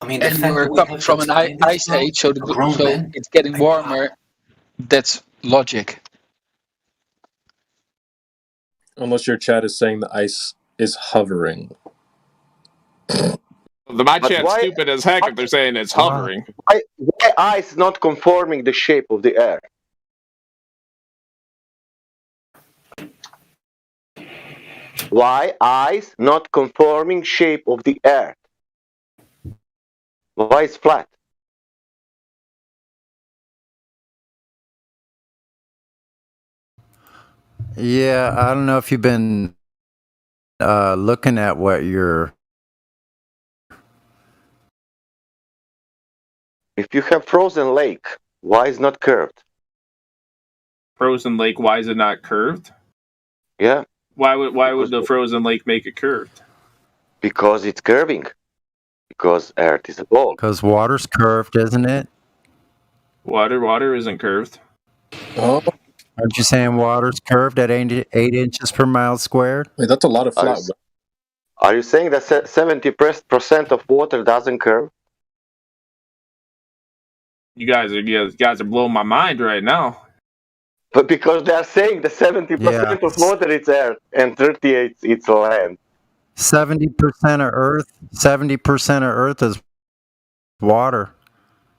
I mean, the And fact we're that we coming have from to an explain this, ice bro, age, so, to grown so men, it's getting warmer. That's logic. Unless your chat is saying the ice is hovering. My But chat's why- stupid as heck if they're saying it's hovering. Why ice not conforming the shape of the air? Why ice not conforming shape of the earth? Why it's flat? Yeah, I don't know if you've been looking at what you're. If you have frozen lake, why is not curved? Frozen lake, why is it not curved? Yeah, Why would the frozen lake make it curved? because it's curving. Because earth is a ball. Because water's curved, isn't it? Water isn't curved. Oh, Aren't you saying water's curved at 8 inches per mile squared? wait, that's a lot of flat. Are you saying that 70% of water doesn't curve? You guys are blowing my mind right now. But because they are saying the 70% of water is earth and 38 it's land. 70% of Earth. 70% of Earth is water,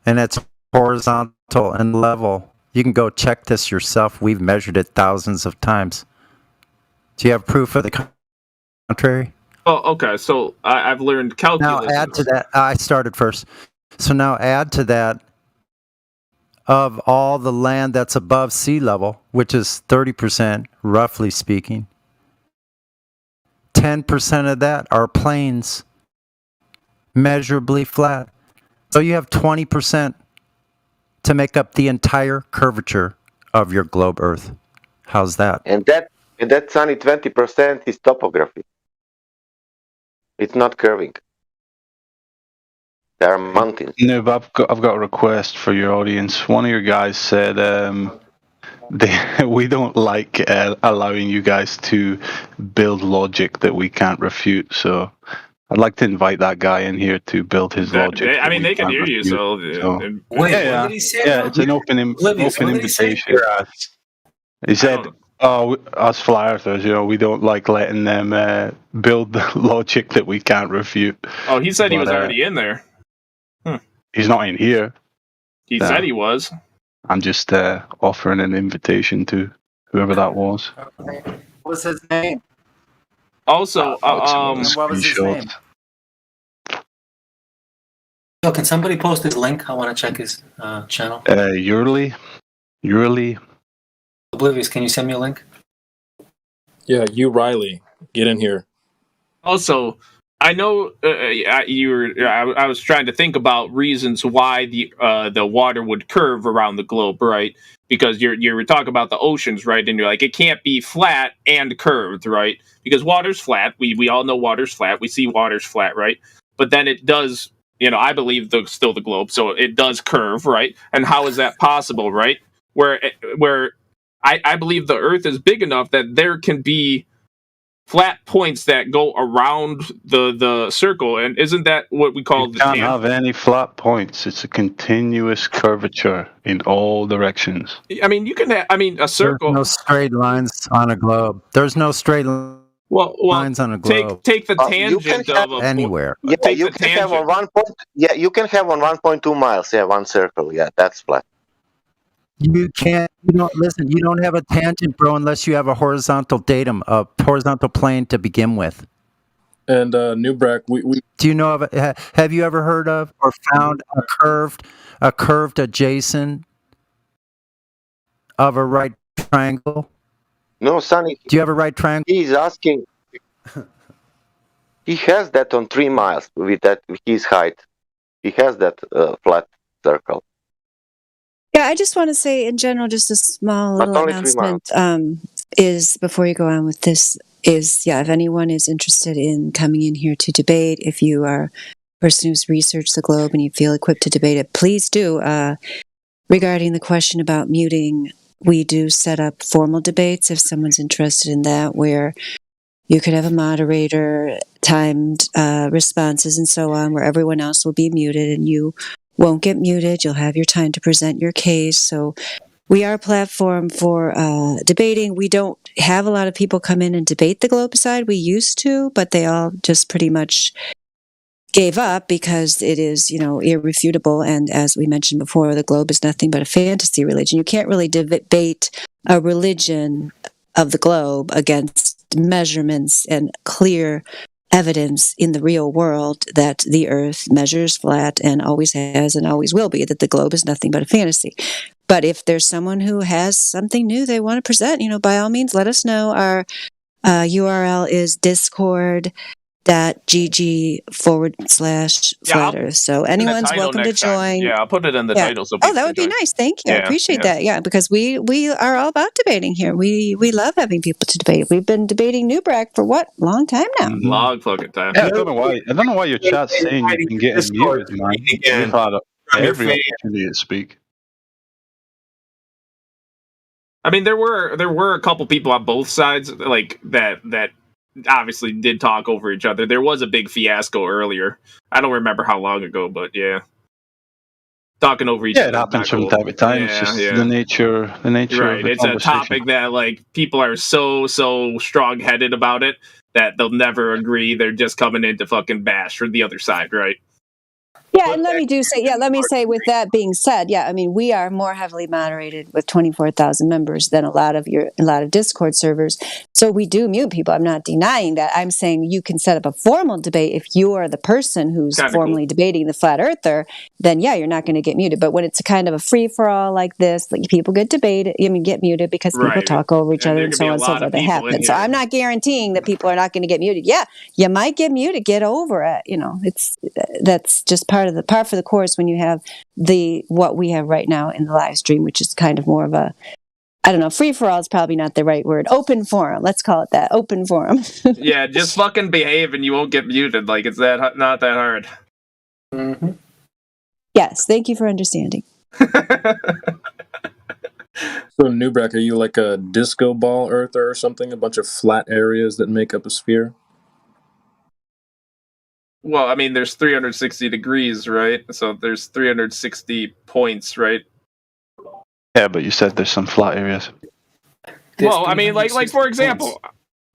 and it's horizontal and level. You can go check this yourself. We've measured it thousands of times. Do you have proof of the contrary? Oh, okay. So I've learned calculus. Now add to that. I started first. So now add to that of all the land that's above sea level, which is 30%, roughly speaking. 10% of that are plains, measurably flat. So you have 20% to make up the entire curvature of your globe Earth. How's that? And that's only 20% is topography. It's not curving. There are mountains. No, but I've got a request for your audience. One of your guys said we don't like allowing you guys to build logic that we can't refute. So I'd like to invite that guy in here to build his logic. I mean, they can hear you, so. Wait, yeah, what did he say? yeah, it's an open invitation. He said, us flat earthers, we don't like letting them build the logic that we can't refute. Oh, he said he was already in there. He's not in here. He said he was. I'm just offering an invitation to whoever that was. What was his name? Also, what was his name? Yo, can somebody post his link? I want to check his channel. Yurli. Oblivious, can you send me a link? Yeah, you Riley, get in here. Also, I know I was trying to think about reasons why the water would curve around the globe, right? Because you were talking about the oceans, right? And you're like, it can't be flat and curved, right? Because water's flat. We all know water's flat. We see water's flat, right? But then it does, I believe still the globe, so it does curve, right? And how is that possible, right? Where I believe the Earth is big enough that there can be flat points that go around the circle, and isn't that what we call the can't have any flat points. It's a continuous curvature in all directions. I mean, you can have. I mean, a circle. There's no straight lines on a globe. There's no straight lines on a globe. Take the tangent of anywhere. Yeah, you can have on 1 point. Yeah, you can have on 1.2 miles. Yeah, one circle. Yeah, that's flat. You can't. You don't listen. You don't have a tangent, bro, unless you have a horizontal datum, a horizontal plane to begin with. And Newbrack, we do you know of? Have you ever heard of or found a curved adjacent of a right triangle? No, Sonny. Do you have a right triangle? He's asking. He has that on 3 miles with his height. He has that flat circle. Yeah, I just want to say in general, just a small little announcement is before you go on with this is, if anyone is interested in coming in here to debate, if you are a person who's researched the globe and you feel equipped to debate it, please do. Regarding the question about muting, we do set up formal debates if someone's interested in that, where you could have a moderator, timed responses and so on, where everyone else will be muted and you won't get muted. You'll have your time to present your case. So we are a platform for debating. We don't have a lot of people come in and debate the Globicide. We used to, but they all just pretty much gave up because it is, irrefutable. And as we mentioned before, the globe is nothing but a fantasy religion. You can't really debate a religion of the globe against measurements and clear evidence in the real world that the Earth measures flat and always has and always will be, that the globe is nothing but a fantasy. But if there's someone who has something new they want to present, by all means, let us know. Our URL is discord.gg/flat Earth. So anyone's welcome to join. Yeah, I'll put it in the title. So that would be nice. Thank you. I appreciate that. Yeah, because we are all about debating here. We love having people to debate. We've been debating Newbrack for long time now. Long fucking time. Yeah, I don't know why your chat's saying you can get muted, man. You've had every opportunity to speak. I mean, there were a couple people on both sides like that obviously did talk over each other. There was a big fiasco earlier. I don't remember how long ago, but yeah. Talking over each other. Yeah, it happens from time to time. It's just the nature right. of the It's a topic that people are so strong-headed about it that they'll never agree. They're just coming in to fucking bash for the other side, right? Yeah, and let me say with that being said, yeah, I mean, we are more heavily moderated with 24,000 members than a lot of Discord servers. So we do mute people. I'm not denying that. I'm saying you can set up a formal debate if you are the person who's formally debating the flat earther, then yeah, you're not going to get muted. But when it's a kind of a free for all like this, like people get muted because people talk over each other and so on and so forth. That happens. So I'm not guaranteeing that people are not going to get muted. Yeah, you might get muted. Get over it. That's just par for the course when you have what we have right now in the live stream, which is kind of more of a, I don't know, free for all is probably not the right word. Open forum. Let's call it that. Open forum. Yeah, just fucking behave and you won't get muted. Like it's not that hard. Mm-hmm. Yes, thank you for understanding. So Nubrak, are you like a disco ball earther or something? A bunch of flat areas that make up a sphere? Well, I mean, there's 360 degrees, right? So there's 360 points, right? Yeah, but you said there's some flat areas. Well, I mean, like for example,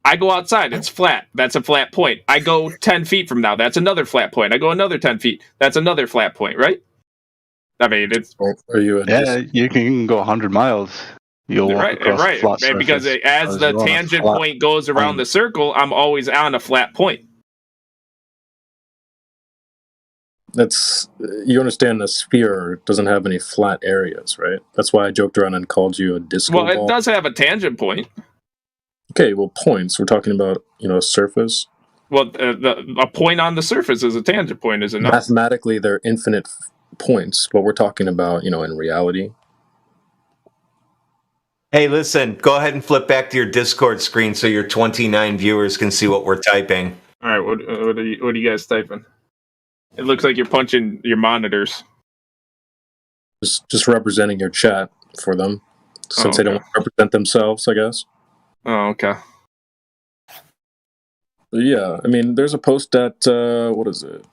I go outside, it's flat. That's a flat point. I go 10 feet from now, that's another flat point. I go another 10 feet, that's another flat point, right? I mean, it's... you can go 100 miles. You'll walk across a flat surface. Because as the tangent point goes around the circle, I'm always on a flat point. You understand a sphere doesn't have any flat areas, right? That's why I joked around and called you a disco ball. Well, it does have a tangent point. Okay, well, points. We're talking about, a surface. Well, a point on the surface is a tangent point, is it not? Mathematically, they're infinite points, but we're talking about, in reality. Hey, listen, go ahead and flip back to your Discord screen so your 29 viewers can see what we're typing. All right, what are you guys typing? It looks like you're punching your monitors. Just representing your chat for them, since they don't represent themselves, I guess. Oh, okay. But yeah, I mean, there's a post at, what is it?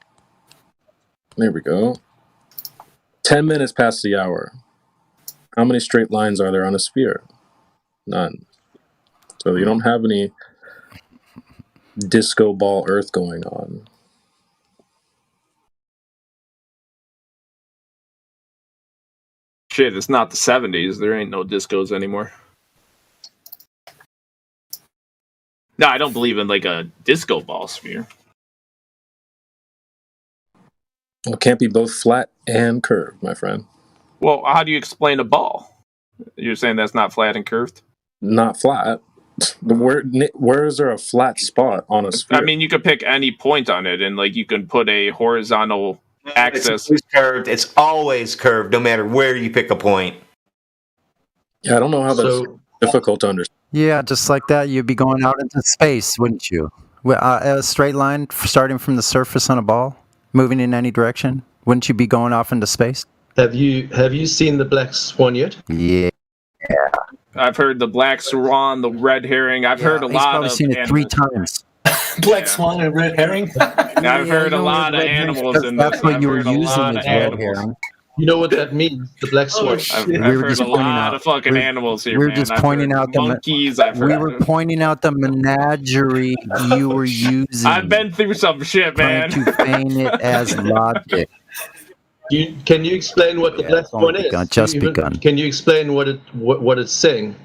There we go. 10 minutes past the hour. How many straight lines are there on a sphere? None. So you don't have any disco ball Earth going on. Shit, it's not the 70s. There ain't no discos anymore. No, I don't believe in like a disco ball sphere. Well, it can't be both flat and curved, my friend. Well, how do you explain a ball? You're saying that's not flat and curved? Not flat. Where is there a flat spot on a sphere? I mean, you could pick any point on it, and like you can put a horizontal axis. It's curved. It's always curved, no matter where you pick a point. Yeah, I don't know how that's difficult to understand. Yeah, just like that, you'd be going out into space, wouldn't you? A straight line starting from the surface on a ball, moving in any direction. Wouldn't you be going off into space? Have you seen the Black Swan yet? Yeah. I've heard the black swan, the red herring. I've heard a lot of. He's probably seen it 3 times. Black swan and red herring. I've heard a lot of animals in this. That's what you were using as red herring. You know what that means? The Black Swan. I've heard a lot of fucking animals here. We're just pointing out the monkeys. We were pointing out the menagerie you were using. I've been through some shit, man. Trying to feign it as logic. Can you explain what the Black Swan is? Just begun. Can you explain what it's saying?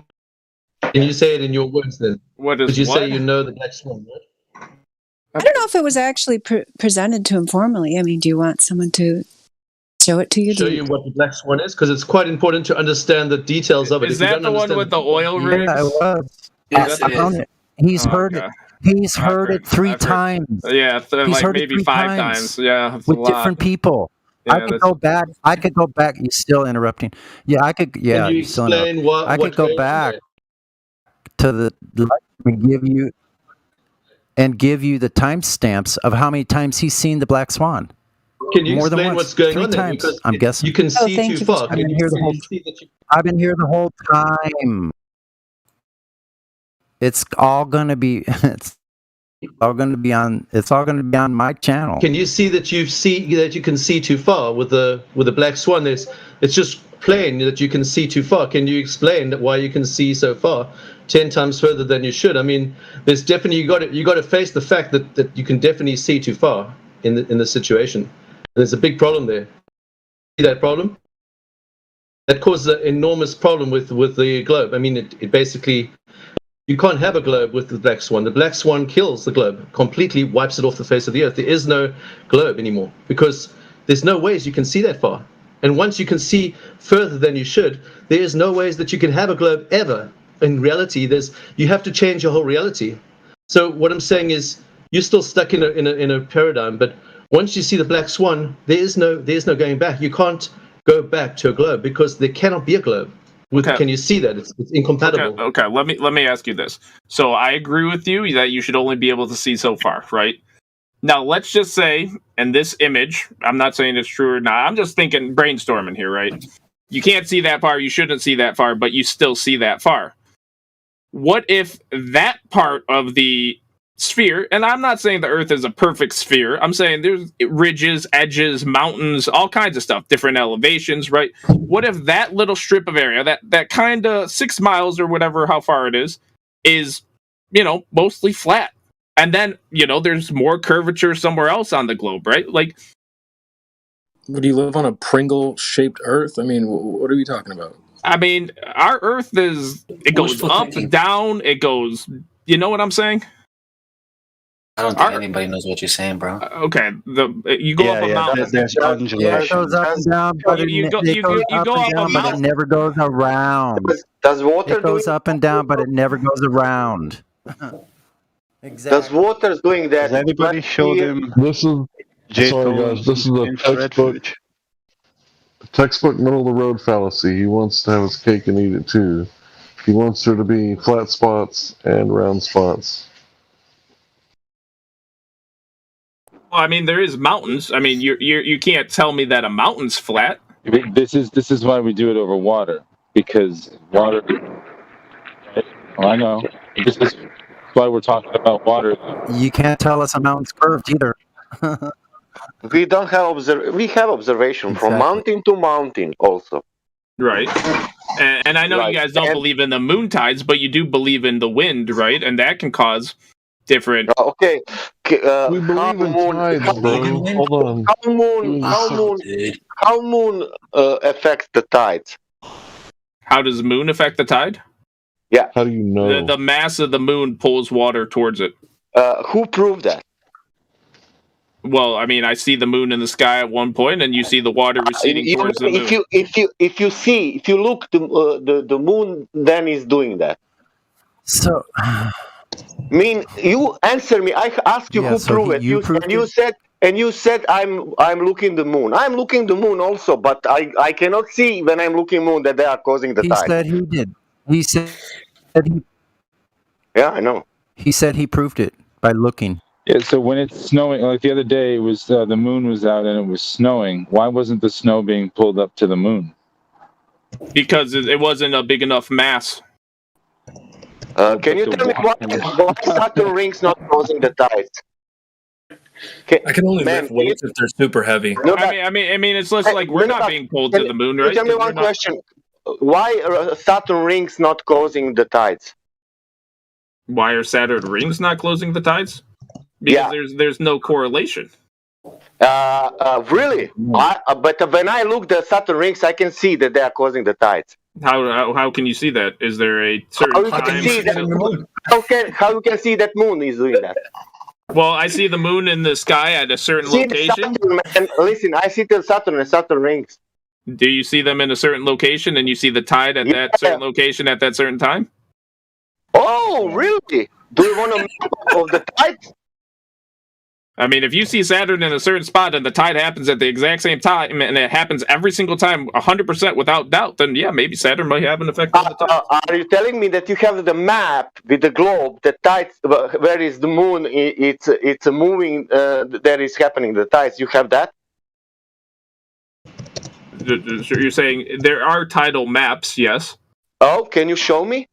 Can you say it in your words then? What say you know the Black Swan, right? I don't know if it was actually presented to him formally. I mean, do you want someone to show it to you? Show you what the Black Swan is? Because it's quite important to understand the details of it. Is that the one with the oil rigs? Yeah, it was. Yes, He's heard it. He's heard it 3 times. Yeah, like maybe 5 times. Yeah, with different people. Yeah, I could go back. You're still interrupting. Yeah, I could. Yeah, Can you explain I could go back to the and give you the timestamps of how many times he's seen the Black Swan. Can you More than explain once, what's going 3 on there? times, Because I'm guessing. you can see too far. I've been here the whole time. It's all gonna be. It's all gonna be on. It's all gonna be on my channel. Can you see that you can see too far with the Black Swan? It's just plain that you can see too far. Can you explain why you can see so far, 10 times further than you should? I mean, there's definitely you got to face the fact that you can definitely see too far in the situation. There's a big problem there. See that problem? That causes an enormous problem with the globe. I mean, it basically, you can't have a globe with the black swan. The black swan kills the globe, completely wipes it off the face of the earth. There is no globe anymore because there's no ways you can see that far. And once you can see further than you should, there is no ways that you can have a globe ever. In reality, you have to change your whole reality. So what I'm saying is, you're still stuck in a paradigm. But once you see the black swan, there is no going back. You can't go back to a globe because there cannot be a globe. Can you see that? It's incompatible. Okay. Let me ask you this. So I agree with you that you should only be able to see so far, right? Now let's just say, in this image, I'm not saying it's true or not. I'm just thinking, brainstorming here, right? You can't see that far. You shouldn't see that far, but you still see that far. What if that part of the sphere, and I'm not saying the Earth is a perfect sphere, I'm saying there's ridges, edges, mountains, all kinds of stuff, different elevations, right? What if that little strip of area, that kind of 6 miles or whatever, how far it is, mostly flat? And then, there's more curvature somewhere else on the globe, right? Like, would you live on a Pringle-shaped Earth? I mean, what are we talking about? I mean, our Earth it goes up, down, it goes, you know what I'm saying? I don't think anybody knows what you're saying, bro. Okay, you go up a mountain. It goes up and down, but it never goes around. Does water It goes up and down, but it never goes around. Does water doing that? Has anybody showed him? This is sorry guys. This is a textbook middle of the road fallacy. He wants to have his cake and eat it too. He wants there to be flat spots and round spots. Well, I mean, there is mountains. I mean, you can't tell me that a mountain's flat. This is why we do it over water, because water. Oh, I know. This is why we're talking about water. You can't tell us a mountain's curved either. We don't have we have observation from mountain to mountain also. Right. And I know you guys don't believe in the moon tides, but you do believe in the wind, right? And that can cause different. Okay. We believe in tides, bro. Hold on. How moon affects the tides? How does moon affect the tide? Yeah. How do you know? The mass of the moon pulls water towards it. Who proved that? Well, I mean, I see the moon in the sky at one point, and you see the water receding towards the moon. If you look, the moon then is doing that. So, you answer me. I asked you who proved it. You said I'm looking the moon. I'm looking the moon also, but I cannot see when I'm looking moon that they are causing the tide. He said he did. He said he. Yeah, I know. He said he proved it by looking. Yeah, so when it's snowing, like the other day, it was the moon was out and it was snowing. Why wasn't the snow being pulled up to the moon? Because it wasn't a big enough mass. Can you tell me why Saturn rings not causing the tides? I can only lift weights if they're super heavy. No, I mean, it's less like we're not being pulled to the moon, right? Tell me one question: why Saturn rings not causing the tides? Why are Saturn rings not closing the tides? Because there's no correlation. Really? But when I look at the Saturn rings, I can see that they are causing the tides. How can you see that? Is there a certain time? How you can see that moon is doing that? Well, I see the moon in the sky at a certain location. Listen, I see the Saturn and Saturn rings. Do you see them in a certain location, and you see the tide at that certain location at that certain time? Oh, really? Do you want a map of the tides? I mean, if you see Saturn in a certain spot and the tide happens at the exact same time, and it happens every single time, 100% without doubt, then yeah, maybe Saturn might have an effect on the tide. Are you telling me that you have the map with the globe, the tides, where is the moon? It's moving. There is happening the tides. You have that? You're saying there are tidal maps? Yes. Oh, can you show me?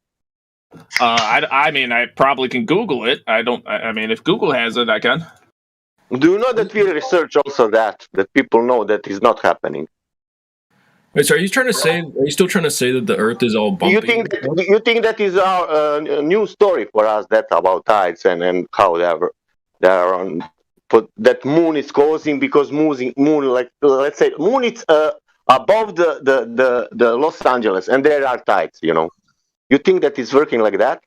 I mean, I probably can Google it. I mean, if Google has it, I can. Do you know that we research also that people know that is not happening? Wait, so are you still trying to say that the Earth is all bumpy? You think that is our new story for us, that about tides and how they are on that moon is causing because moon, like let's say moon is above the Los Angeles, and there are tides. You think that it's working like that?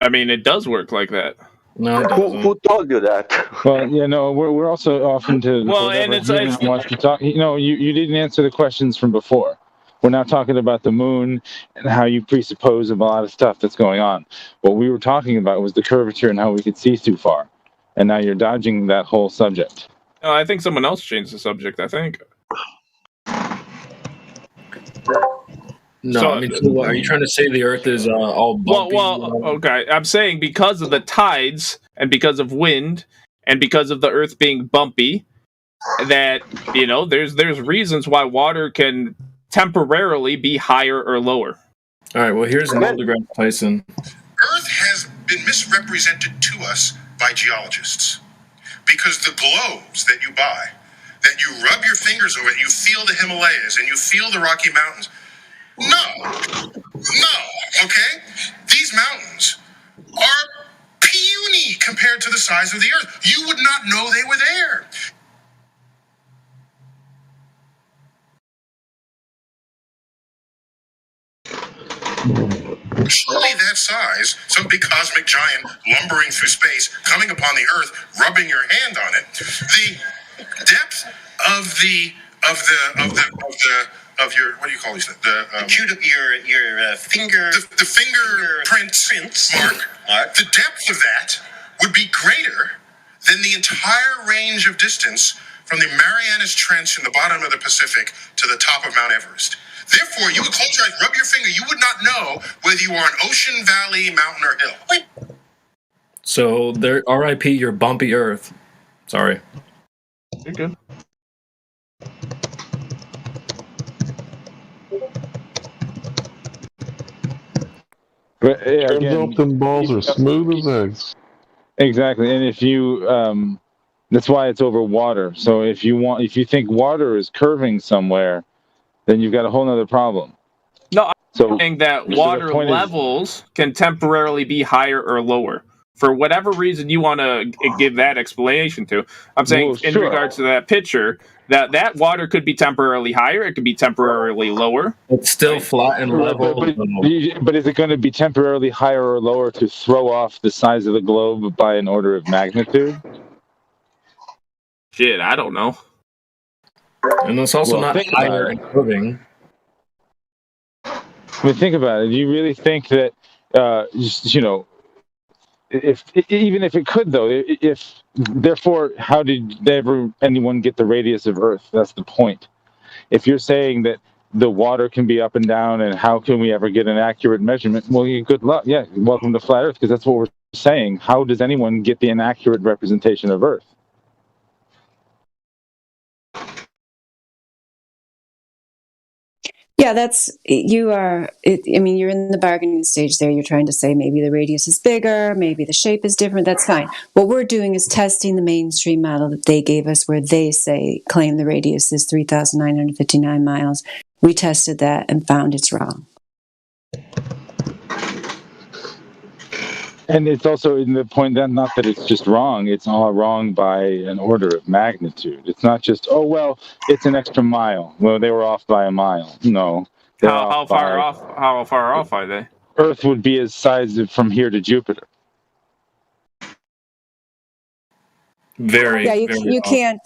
I mean, it does work like that. No, it Who doesn't. told you that? Well, we're also often to Well, and it's watch to talk. You didn't answer the questions from before. We're now talking about the moon and how you presuppose a lot of stuff that's going on. What we were talking about was the curvature and how we could see too far. And now you're dodging that whole subject. No, I think someone else changed the subject. I think. No, So- I mean, so what, are you trying to say the Earth is all bumpy? Well, okay. I'm saying because of the tides and because of wind and because of the Earth being bumpy, that there's reasons why water can temporarily be higher or lower. All right. Well, here's Neil deGrasse Tyson. Earth has been misrepresented to us by geologists because the globes that you buy, that you rub your fingers over, and you feel the Himalayas and you feel the Rocky Mountains. No, okay? These mountains are puny compared to the size of the Earth. You would not know they were there. Surely that size, some big cosmic giant lumbering through space, coming upon the Earth, rubbing your hand on it. The depth of your, what do you call these things? Your finger. The fingerprint mark. The depth of that would be greater than the entire range of distance from the Marianas Trench in the bottom of the Pacific to the top of Mount Everest. Therefore, you would close your eyes, rub your finger, you would not know whether you are an ocean, valley, mountain, or hill. So, there, R.I.P. your bumpy Earth. Sorry. You're good. But yeah, Turns again, out them balls are smooth as eggs. exactly. And if you, that's why it's over water. So if you think water is curving somewhere, then you've got a whole nother problem. No, I'm So- saying that so the water point is- levels can temporarily be higher or lower. For whatever reason you want to give that explanation to. I'm saying Well, in sure. regards to that picture, that water could be temporarily higher, it could be temporarily lower. It's still flat and level. But is it going to be temporarily higher or lower to throw off the size of the globe by an order of magnitude? Shit, I don't know. And it's also Well, not think about higher it. and curving. I mean, think about it. Do you really think that, if even if it could, though, if therefore, how did anyone get the radius of Earth? That's the point. If you're saying that the water can be up and down, and how can we ever get an accurate measurement? Well, good luck. Yeah, welcome to Flat Earth, because that's what we're saying. How does anyone get the inaccurate representation of Earth? Yeah, you're in the bargaining stage there. You're trying to say maybe the radius is bigger, maybe the shape is different. That's fine. What we're doing is testing the mainstream model that they gave us, where they claim the radius is 3,959 miles. We tested that and found it's wrong. And it's also in the point that not that it's just wrong, it's all wrong by an order of magnitude. It's not just, oh, well, it's an extra mile. Well, they were off by a mile. No. How far off are they? Earth would be as size from here to Jupiter. Very, Yeah, you can't.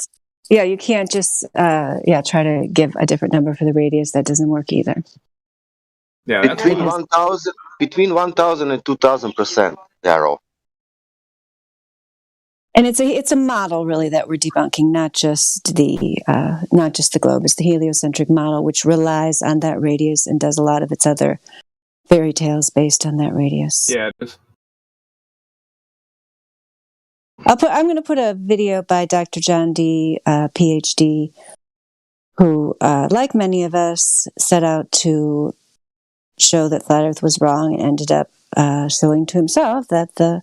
Yeah, you can't just try to give a different number for the radius. That doesn't work either. Yeah, that's Between 1,000 and 2,000%, they're off. And it's a model really that we're debunking, not just the globe. It's the heliocentric model, which relies on that radius and does a lot of its other fairy tales based on that radius. Yeah, it is. I'm going to put a video by Dr. John Dee, PhD, who, like many of us, set out to show that Flat Earth was wrong and ended up showing to himself that the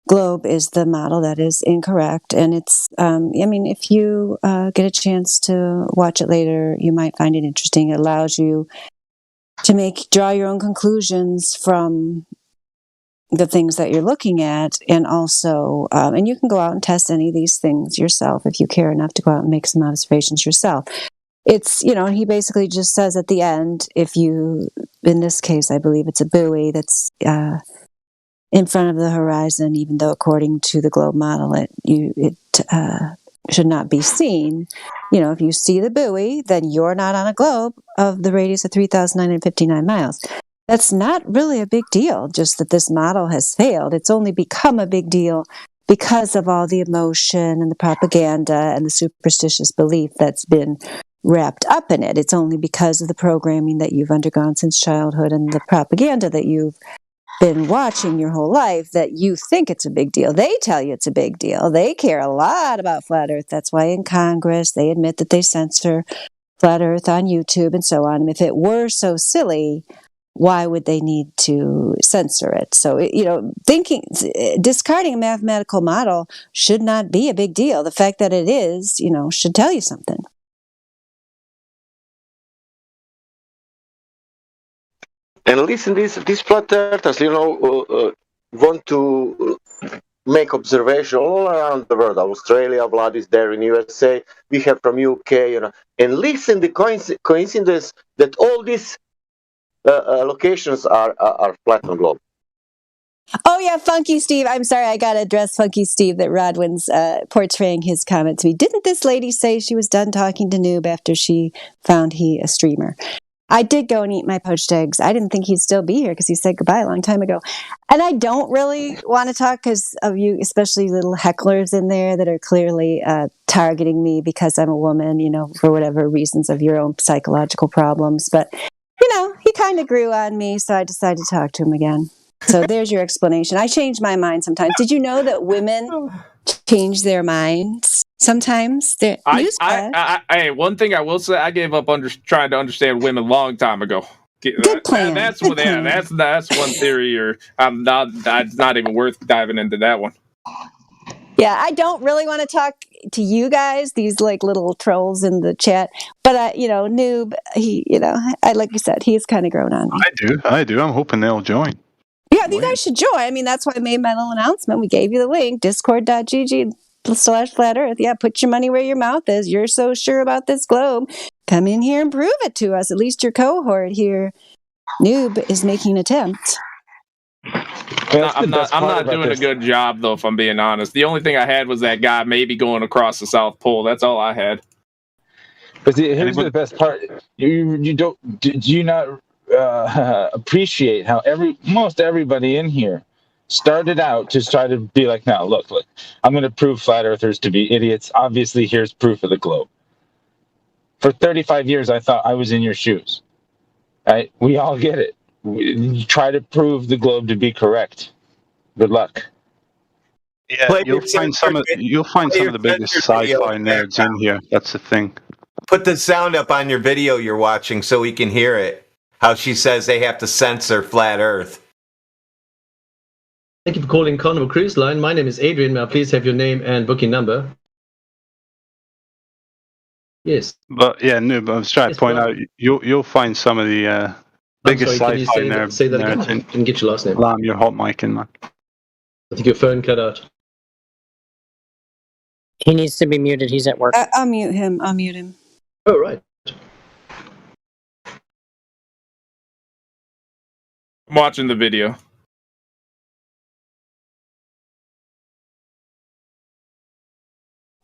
globe is the model that is incorrect. And it's, if you get a chance to watch it later, you might find it interesting. It allows you to draw your own conclusions from the things that you're looking at, and also, and you can go out and test any of these things yourself if you care enough to go out and make some observations yourself. It's, he basically just says at the end, if you, in this case, I believe it's a buoy that's in front of the horizon, even though according to the globe model, it should not be seen. If you see the buoy, then you're not on a globe of the radius of 3,959 miles. That's not really a big deal, just that this model has failed. It's only become a big deal because of all the emotion and the propaganda and the superstitious belief that's been wrapped up in it. It's only because of the programming that you've undergone since childhood and the propaganda that you've been watching your whole life that you think it's a big deal. They tell you it's a big deal. They care a lot about flat Earth. That's why in Congress they admit that they censor flat Earth on YouTube and so on. And if it were so silly, why would they need to censor it? So, discarding a mathematical model should not be a big deal. The fact that it is, should tell you something. And listen, these flat earthers, want to make observation all around the world. Australia, Vlad is there in USA. We have from UK, and listen the coincidence that all these locations are flat on globe. Oh yeah, Funky Steve. I'm sorry, I got to address Funky Steve that Rodwin's portraying his comment to me. Didn't this lady say she was done talking to Noob after she found he a streamer? I did go and eat my poached eggs. I didn't think he'd still be here because he said goodbye a long time ago. And I don't really want to talk because of you, especially little hecklers in there that are clearly targeting me because I'm a woman, for whatever reasons of your own psychological problems. But, he kind of grew on me, so I decided to talk to him again. So there's your explanation. I change my mind sometimes. Did you know that women change their minds sometimes? Hey, one thing I will say, I gave up trying to understand women a long time ago. Good plan. That's one theory, or it's not even worth diving into that one. Yeah, I don't really want to talk to you guys, these little trolls in the chat. But Noob, he, like you said, he's kind of grown on me. I do. I'm hoping they'll join. Yeah, you guys should join. I mean, that's why I made my little announcement. We gave you the link, discord.gg/flat earth. Yeah, put your money where your mouth is. You're so sure about this globe. Come in here and prove it to us. At least your cohort here, Noob, is making an attempt. I'm not doing a good job, though, if I'm being honest. The only thing I had was that guy maybe going across the South Pole. That's all I had. But see, here's the best part. Do you not appreciate how most everybody in here started out to try to be like, now look, I'm going to prove flat earthers to be idiots. Obviously, here's proof of the globe. For 35 years, I thought I was in your shoes. Right? We all get it. You try to prove the globe to be correct. Good luck. Yeah, you'll find some of the biggest sci-fi nerds in here. That's the thing. Put the sound up on your video you're watching so we can hear it. How she says they have to censor flat Earth. Thank you for calling Carnival Cruise Line. My name is Adrian. May I please have your name and booking number? Yes. But yeah, no. But I was trying to point out you'll find some of the biggest sci-fi nerds. Say that again. And get your last name. Lamb, you're hot micing, man. I think your phone cut out. He needs to be muted. He's at work. I'll mute him. Oh, right. I'm watching the video.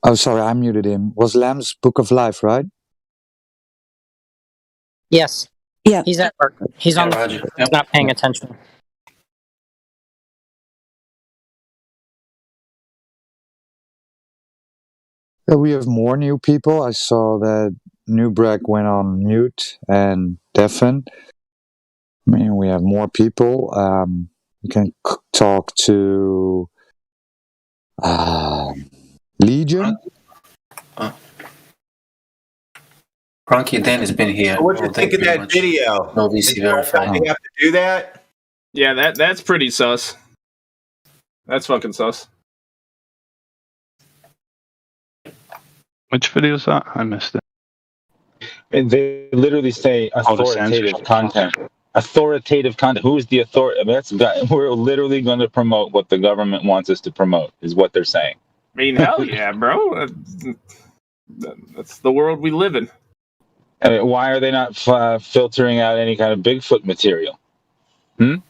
Oh, sorry, I muted him. Was Lamb's Book of Life, right? Yes. Yeah. He's at work. He's on. Roger. He's not paying attention. Yeah, we have more new people. I saw that Newbrack went on mute and deafen. I mean, we have more people. We can talk to Legion. Cronky Dan has been here. So what do you think of that video? No VC verified. They have to do that? Yeah, that's pretty sus. That's fucking sus. Which video is that? I missed it. And they literally say authoritative content. authoritative content. Who is the authority? I mean, we're literally going to promote what the government wants us to promote, is what they're saying. I mean, hell yeah, bro. That's the world we live in. I mean, why are they not filtering out any kind of Bigfoot material? I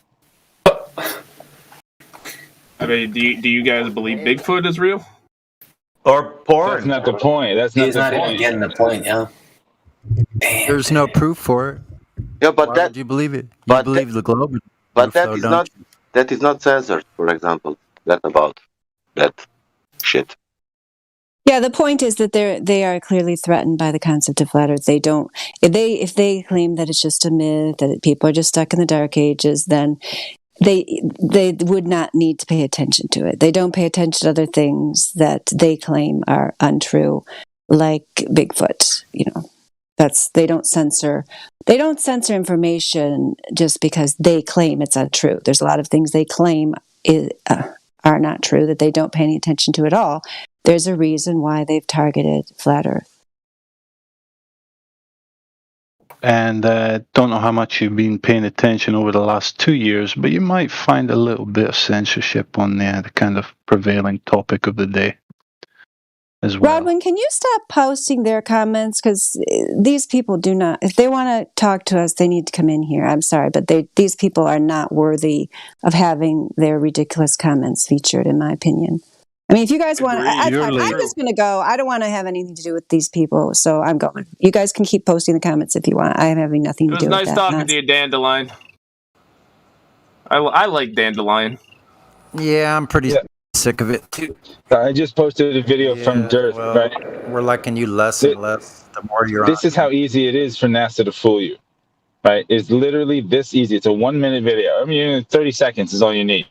mean, do you guys believe Bigfoot is real? Or porn? That's not the point. That's not He's the not even point. getting the point, yeah. There's no proof for it. Yeah, but Why that would you believe it? You but believe the globe? but that UFO, is don't not you? that is not censored. For example, that about that shit. Yeah, the point is that they are clearly threatened by the concept of flat Earth. They don't if they claim that it's just a myth, that people are just stuck in the dark ages, then they would not need to pay attention to it. They don't pay attention to other things that they claim are untrue, like Bigfoot. They don't censor information just because they claim it's untrue. There's a lot of things they claim are not true that they don't pay any attention to at all. There's a reason why they've targeted flat Earth. And don't know how much you've been paying attention over the last 2 years, but you might find a little bit of censorship on the kind of prevailing topic of the day as well. Rodwin, can you stop posting their comments? Because these people do not, if they want to talk to us, they need to come in here. I'm sorry, but these people are not worthy of having their ridiculous comments featured, in my opinion. I mean, if you guys want, I'm just going to go. I don't want to have anything to do with these people, so I'm going. You guys can keep posting the comments if you want. I'm having nothing It to was do with nice that. talking to you, Dandelion. I like Dandelion. Yeah, I'm pretty sick of it too. I just posted a video from Dirt, right? We're liking you less and less the more you're on. This is how easy it is for NASA to fool you, right? It's literally this easy. It's a 1-minute video. I mean, 30 seconds is all you need.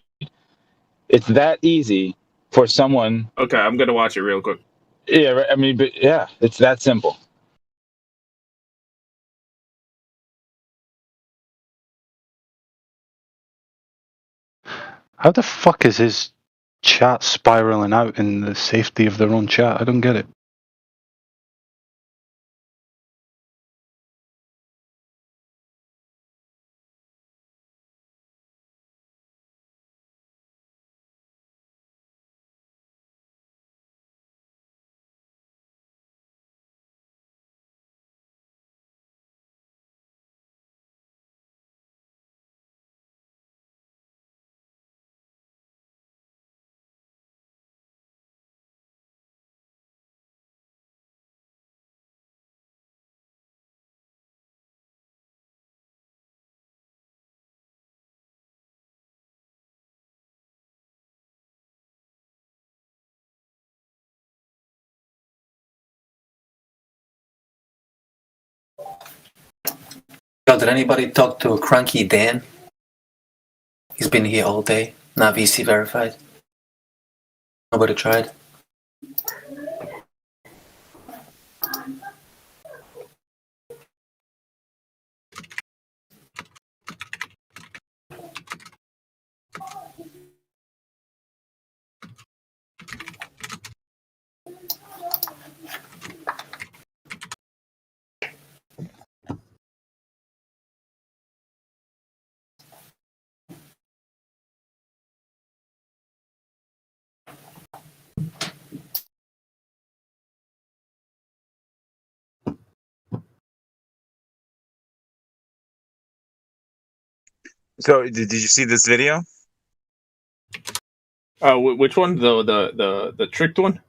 It's that easy for someone. Okay, I'm gonna watch it real quick. Yeah, right. I mean, but yeah, it's that simple. How the fuck is his chat spiraling out in the safety of their own chat? I don't get it. Yo, did anybody talk to Cranky Dan? He's been here all day, not VC verified. Nobody tried. So, did you see this video? Which one? The tricked one?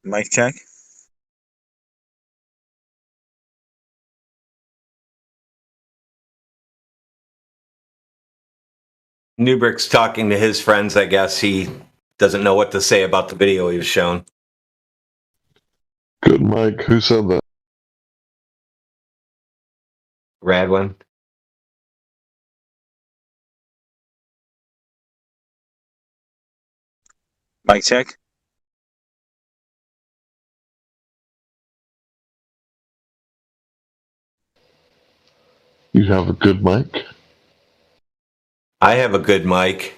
Mic check. Newbrick's talking to his friends, I guess. He doesn't know what to say about the video he was shown. Good, Mike. Who said that? Radwin. Mic check. You have a good mic? I have a good mic.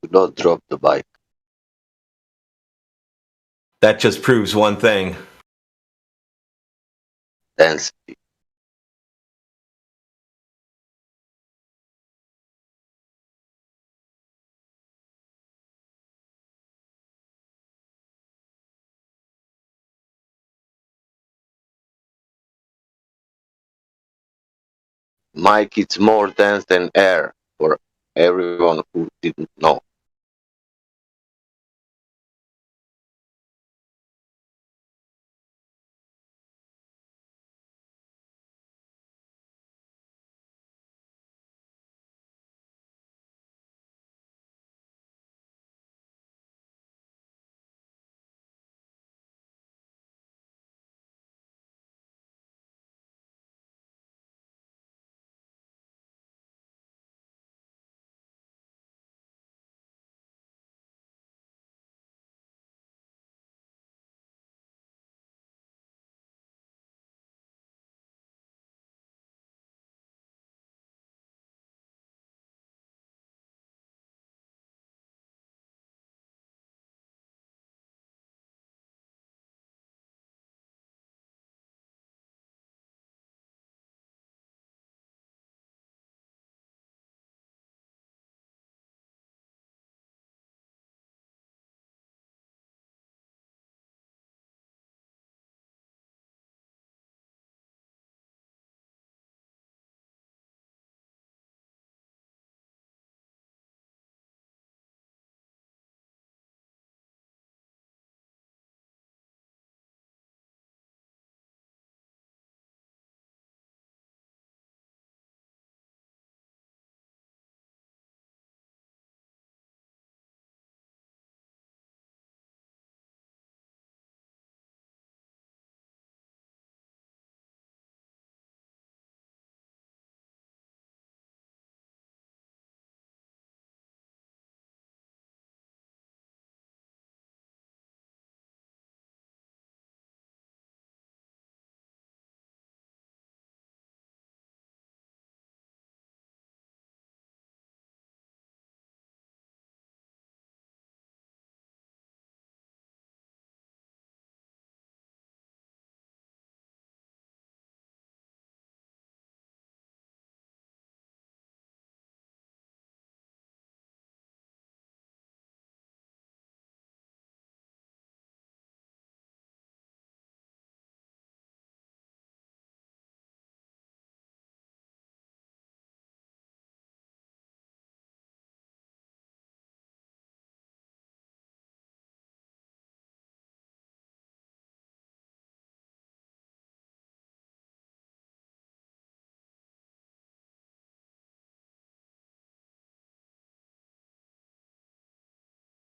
Do not drop the bike. That just proves one thing. Density. Mike, it's more dense than air for everyone who didn't know.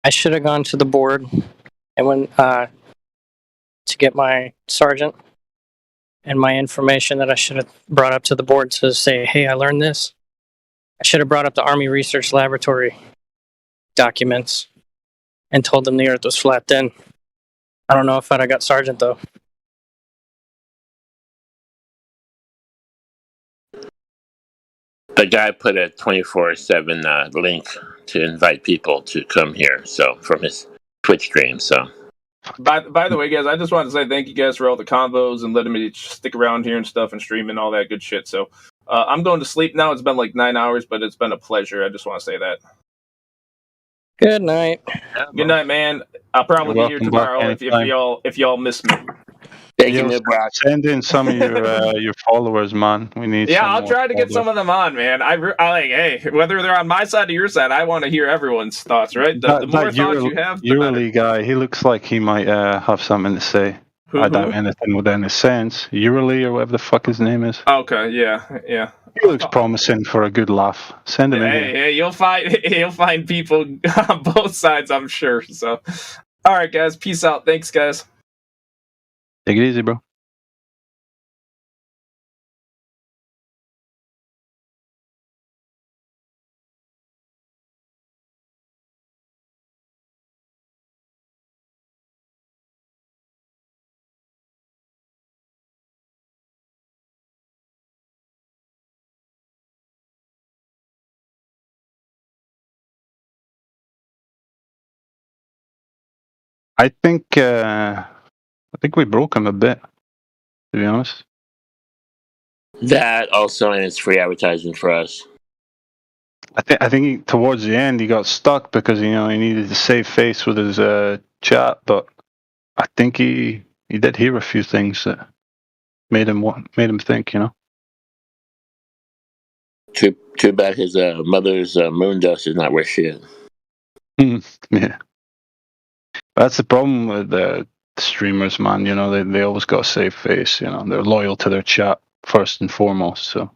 I should have gone to the board and when to get my sergeant and my information that I should have brought up to the board to say, hey, I learned this. I should have brought up the Army Research Laboratory documents and told them the Earth was flat then. I don't know if I'd have got sergeant though. The guy put a 24/7 link to invite people to come here. So from his Twitch stream. So. By the way, guys, I just wanted to say thank you guys for all the combos and letting me stick around here and stuff and stream and all that good shit. So I'm going to sleep now. It's been like 9 hours, but it's been a pleasure. I just want to say that. Good night. Good night, man. I'll probably be here tomorrow if y'all miss me. Send in some of your followers, man. We need. Yeah, some I'll more try to get followers. some of them on, man. I like, hey, whether they're on my side or your side, I want to hear everyone's thoughts, right? The more thoughts you have, the better. Urali guy, he looks like he might have something to say. I doubt anything with any sense. Urali or whatever the fuck his name is. Okay, yeah. He looks promising for a good laugh. Send him in here. Hey, you'll find people on both sides, I'm sure. So, all right, guys, peace out. Thanks, guys. Take it easy, bro. I think we broke him a bit, to be honest. That also, and it's free advertising for us. I think towards the end he got stuck because he needed to save face with his chat, but I think he did hear a few things that made him think. Too bad his mother's moon dust is not worth shit. Yeah, that's the problem with the streamers, man. They always got to save face. They're loyal to their chat first and foremost. So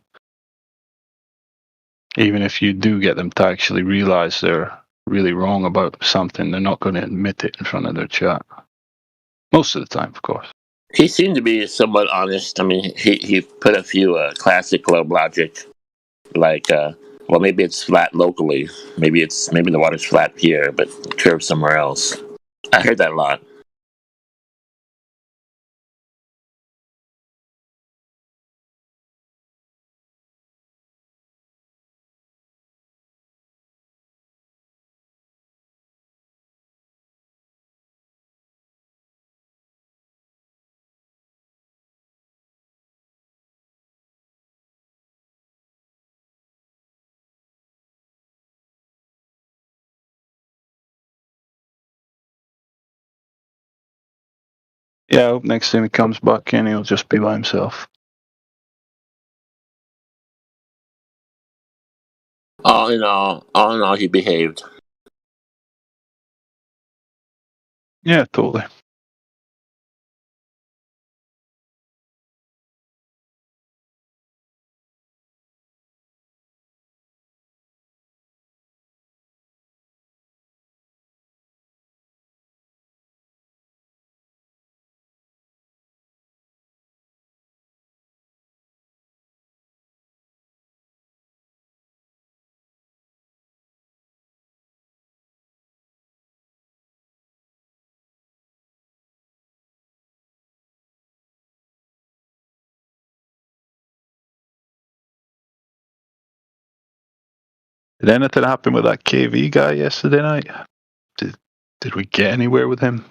even if you do get them to actually realize they're really wrong about something, they're not going to admit it in front of their chat. Most of the time, of course. He seemed to be somewhat honest. I mean, he put a few classic globe logic, like, well, maybe it's flat locally. Maybe the water's flat here, but curved somewhere else. I heard that a lot. Yeah, I hope next time he comes back in, he'll just be by himself. All in all, he behaved. Yeah, totally. Did anything happen with that KV guy yesterday night? Did we get anywhere with him?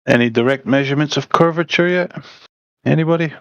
Any direct measurements of curvature yet? Anybody?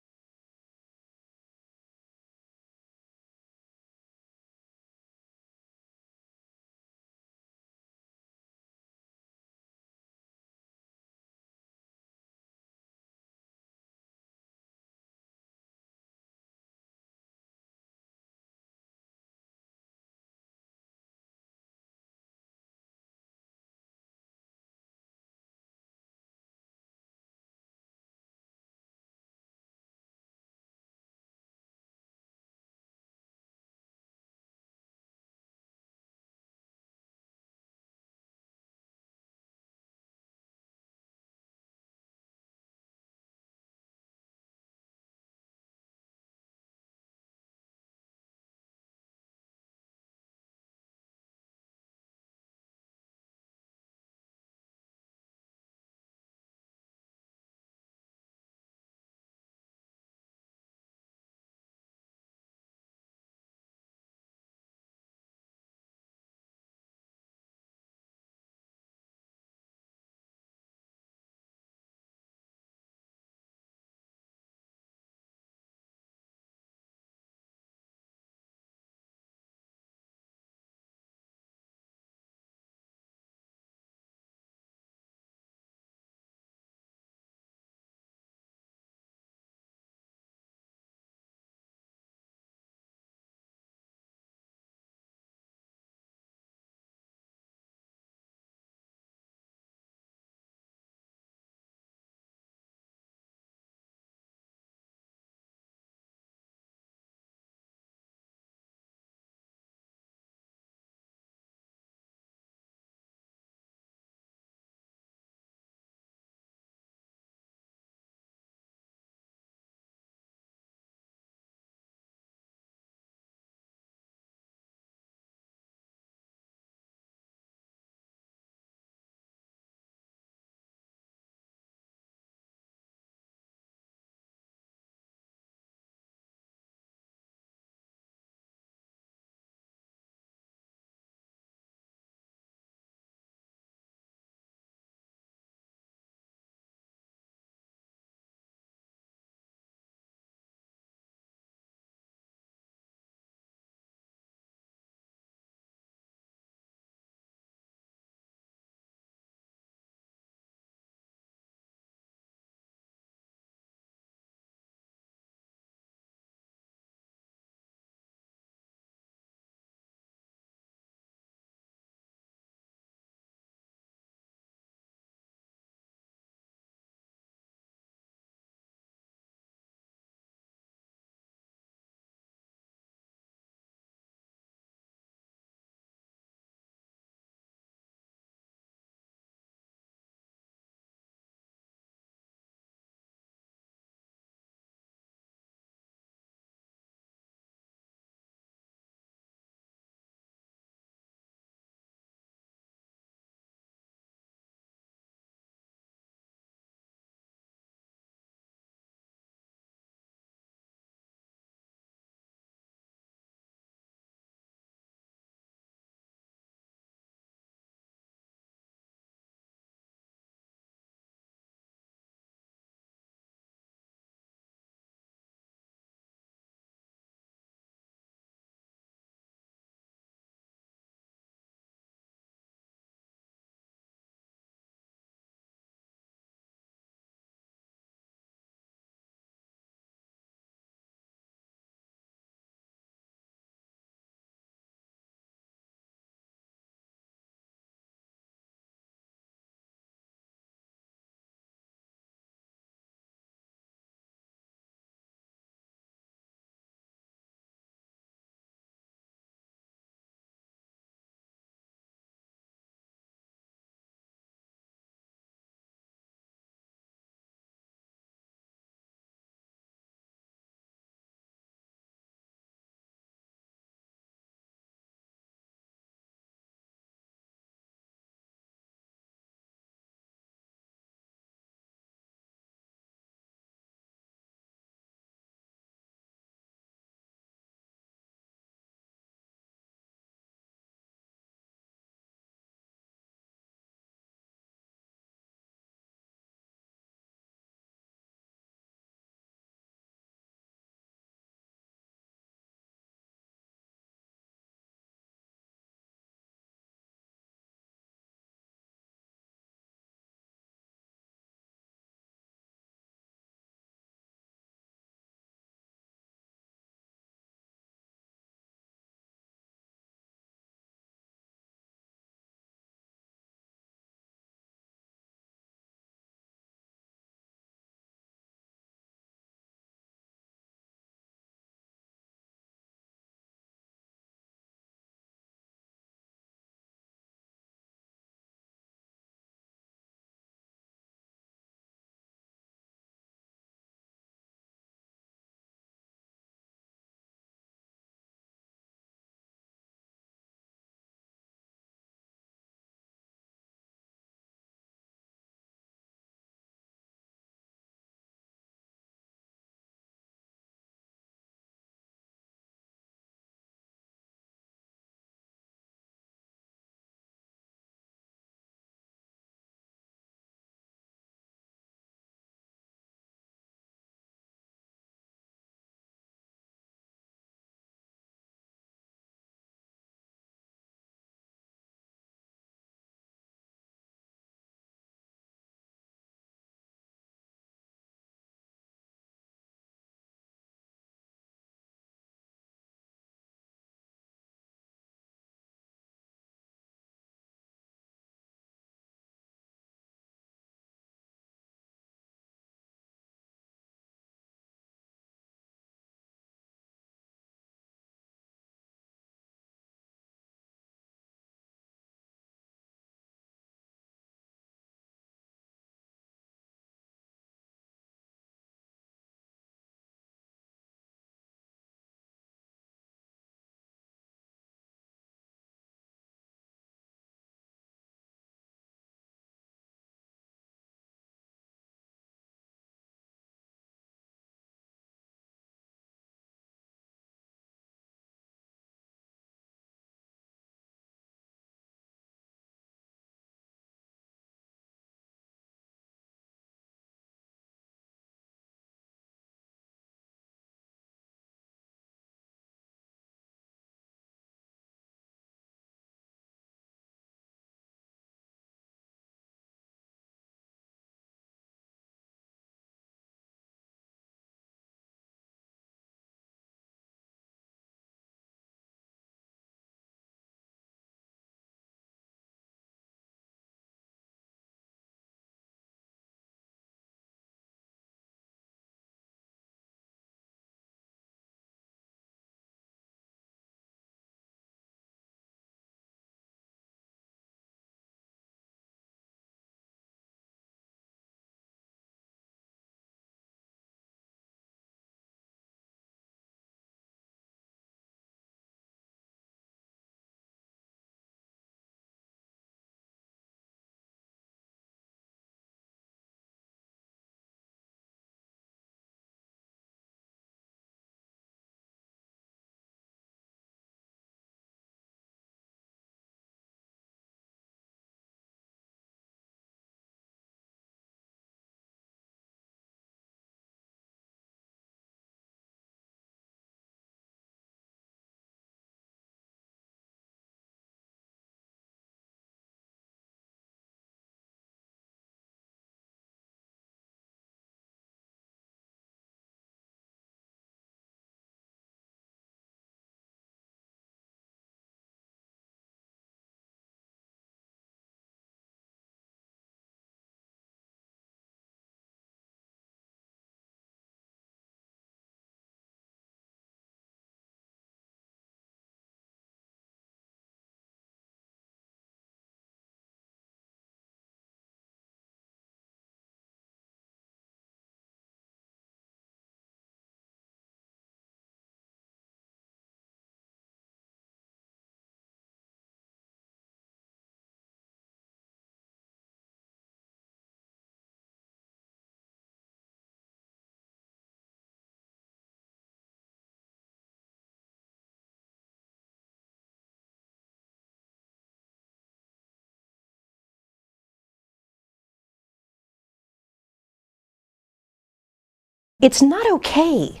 It's not okay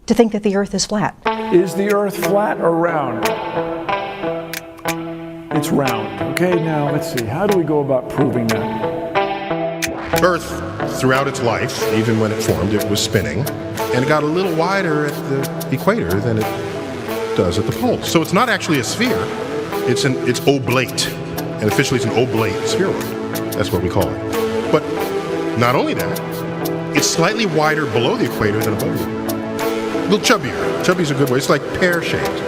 to think that the Earth is flat. Is the Earth flat or round? It's round. Okay, now let's see. How do we go about proving that? Earth, throughout its life, even when it formed, it was spinning, and it got a little wider at the equator than it does at the poles. So it's not actually a sphere. It's oblate, and officially it's an oblate spheroid. That's what we call it. But not only that, it's slightly wider below the equator than above it. A little chubbier. Chubby's a good word. It's like pear-shaped.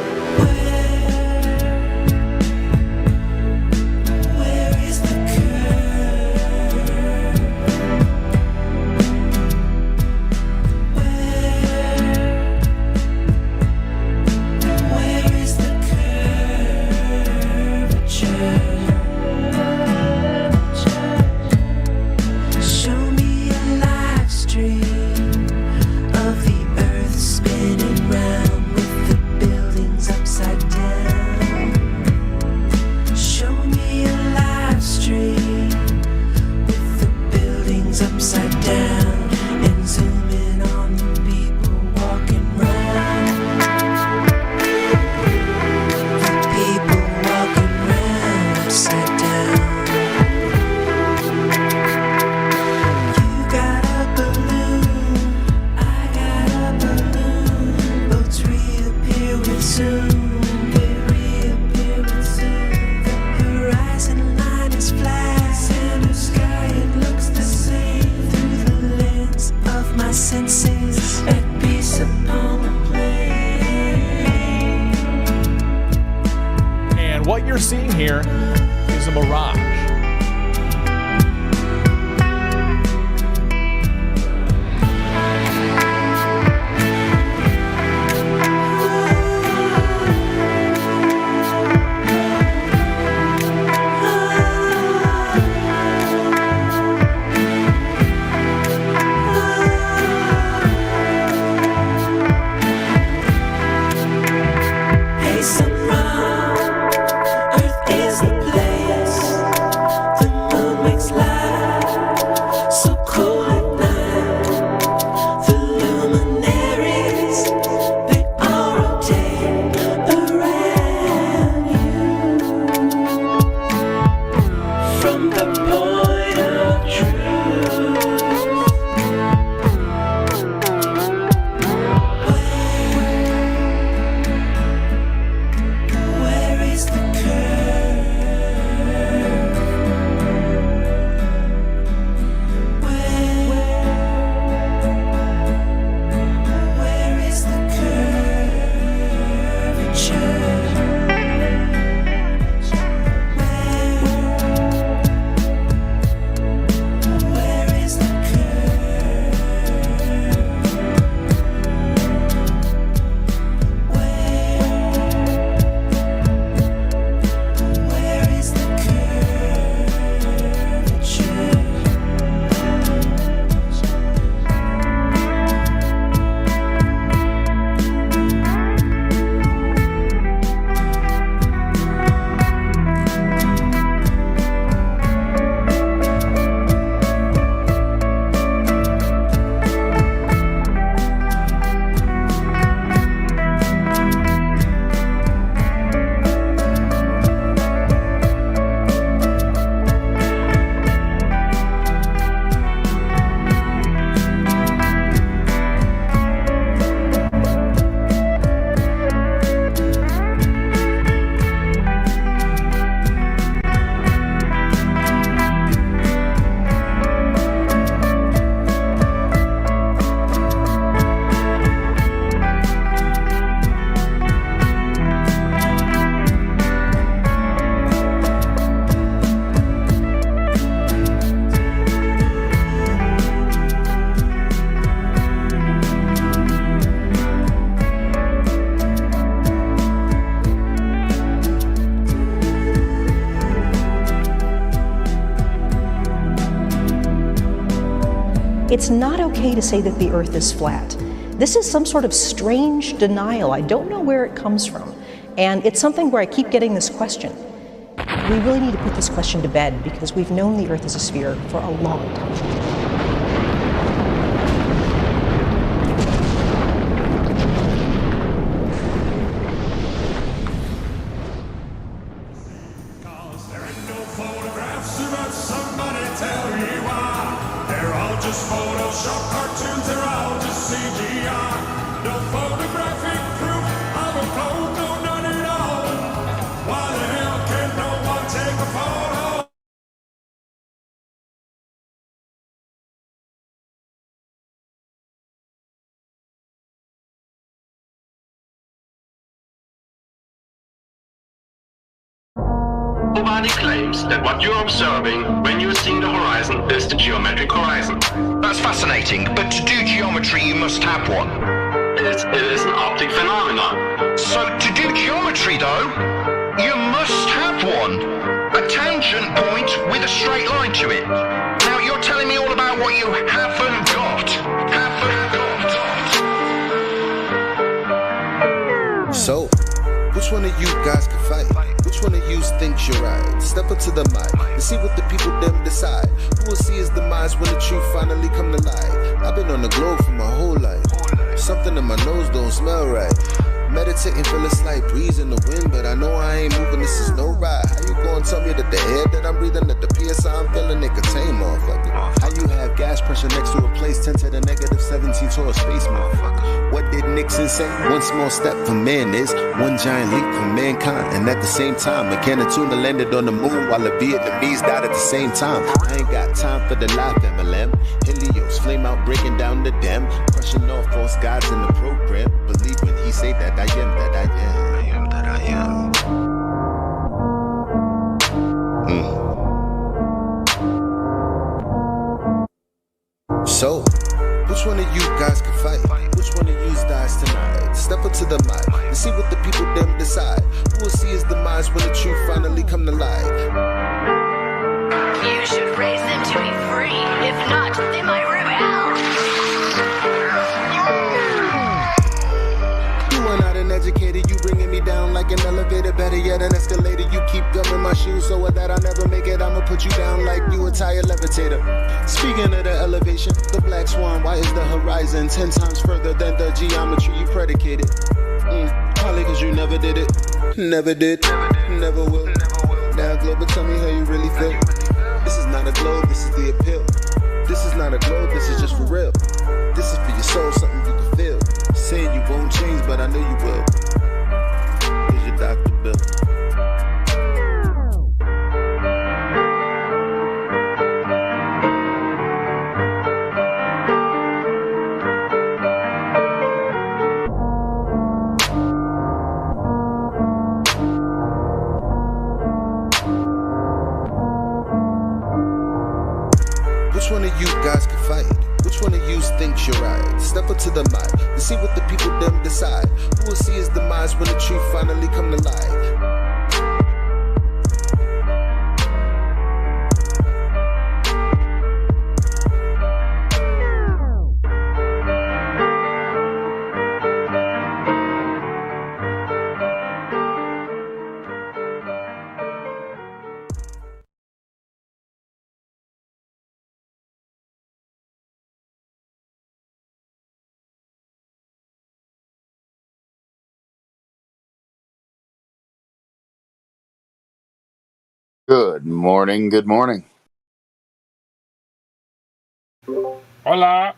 And what you're seeing here is a mirage. It's not okay to say that the Earth is flat. This is some sort of strange denial. I don't know where it comes from. And it's something where I keep getting this question. We really need to put this question to bed because we've known the Earth is a sphere for a long time. Nobody claims that what you're observing when you're seeing the horizon is the geometric horizon. That's fascinating, but to do geometry you must have one. It is an optic phenomenon. So to do geometry though, you must have one. A tangent point with a straight line to it. Now you're telling me all about what you haven't got. So, which one of you guys can fight? Which one of you thinks you're right? Step up to the mic and see what the people them decide. Who will see his demise when the truth finally come to light? I've been on the globe for my whole life. Something in my nose don't smell right. Meditating, feel a slight breeze in the wind, but I know I ain't moving, this is no ride. How you gonna tell me that the air that I'm breathing, that the PSI I'm feeling, they contain, motherfucker? How you have gas pressure next to a place 10 to the negative 17 to a space, motherfucker? What did Nixon say? One small step for man is one giant leap for mankind. And at the same time, McKenna Tuna landed on the moon while the Vietnamese died at the same time. I ain't got time for the life, MLM. Helios, flame out, breaking down the dam. Crushing all false gods in the program. Believe when he say that I am that I am. I am that I am. So, which one of you guys can fight? Which one of you dies tonight? Step up to the mic and see what the people them decide. Who will see his demise when the truth finally come to light? You should raise them to be free. If not, they might rebel. You went out and educated, you bringing me down like an elevator. Better yet, an escalator. You keep gumming my shoes so that I never make it. I'ma put you down like you a tire levitator. Speaking of the elevation, the black swan, why is the horizon 10 times further than the geometry you predicated? Probably cause you never did it. Never did, never will. Now global, tell me how you really feel. This is not a globe, this is the appeal. This is not a globe, this is just for real. This is for your soul, something you can feel. Saying you won't change, but I know you will. Here's your Dr. Bill. Which one of you guys can fight? Which one of you thinks you're right? Step up to the mic and see what the people them decide. Who will see his demise when the truth finally come to light? Good morning, good morning. Hola.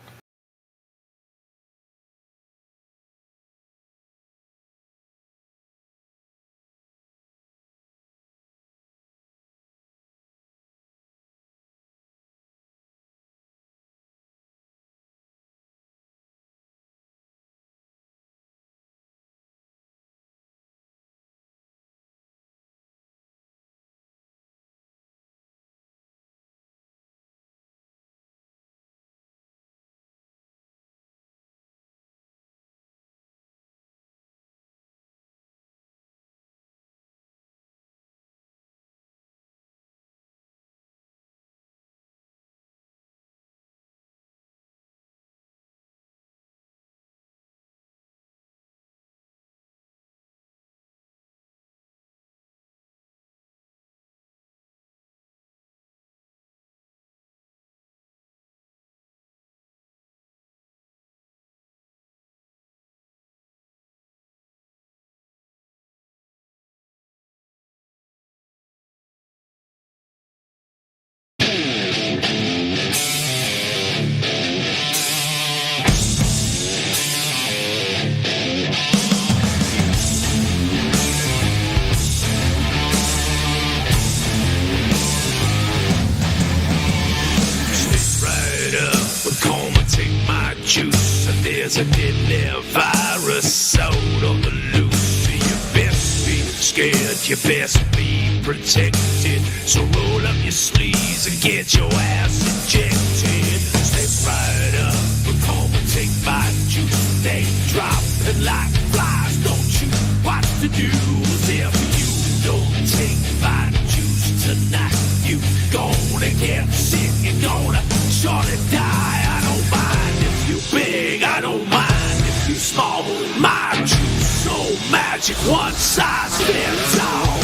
There's a deadly virus out on the loose. You best be scared, you best be protected. So roll up your sleeves and get your ass injected. Step right up, but come and take my juice. They dropping like flies, don't you watch the news. If you don't take my juice tonight, you gonna get sick, you're gonna surely die. I don't mind if you big, I don't mind if you small. My juice so magic, one size fits all.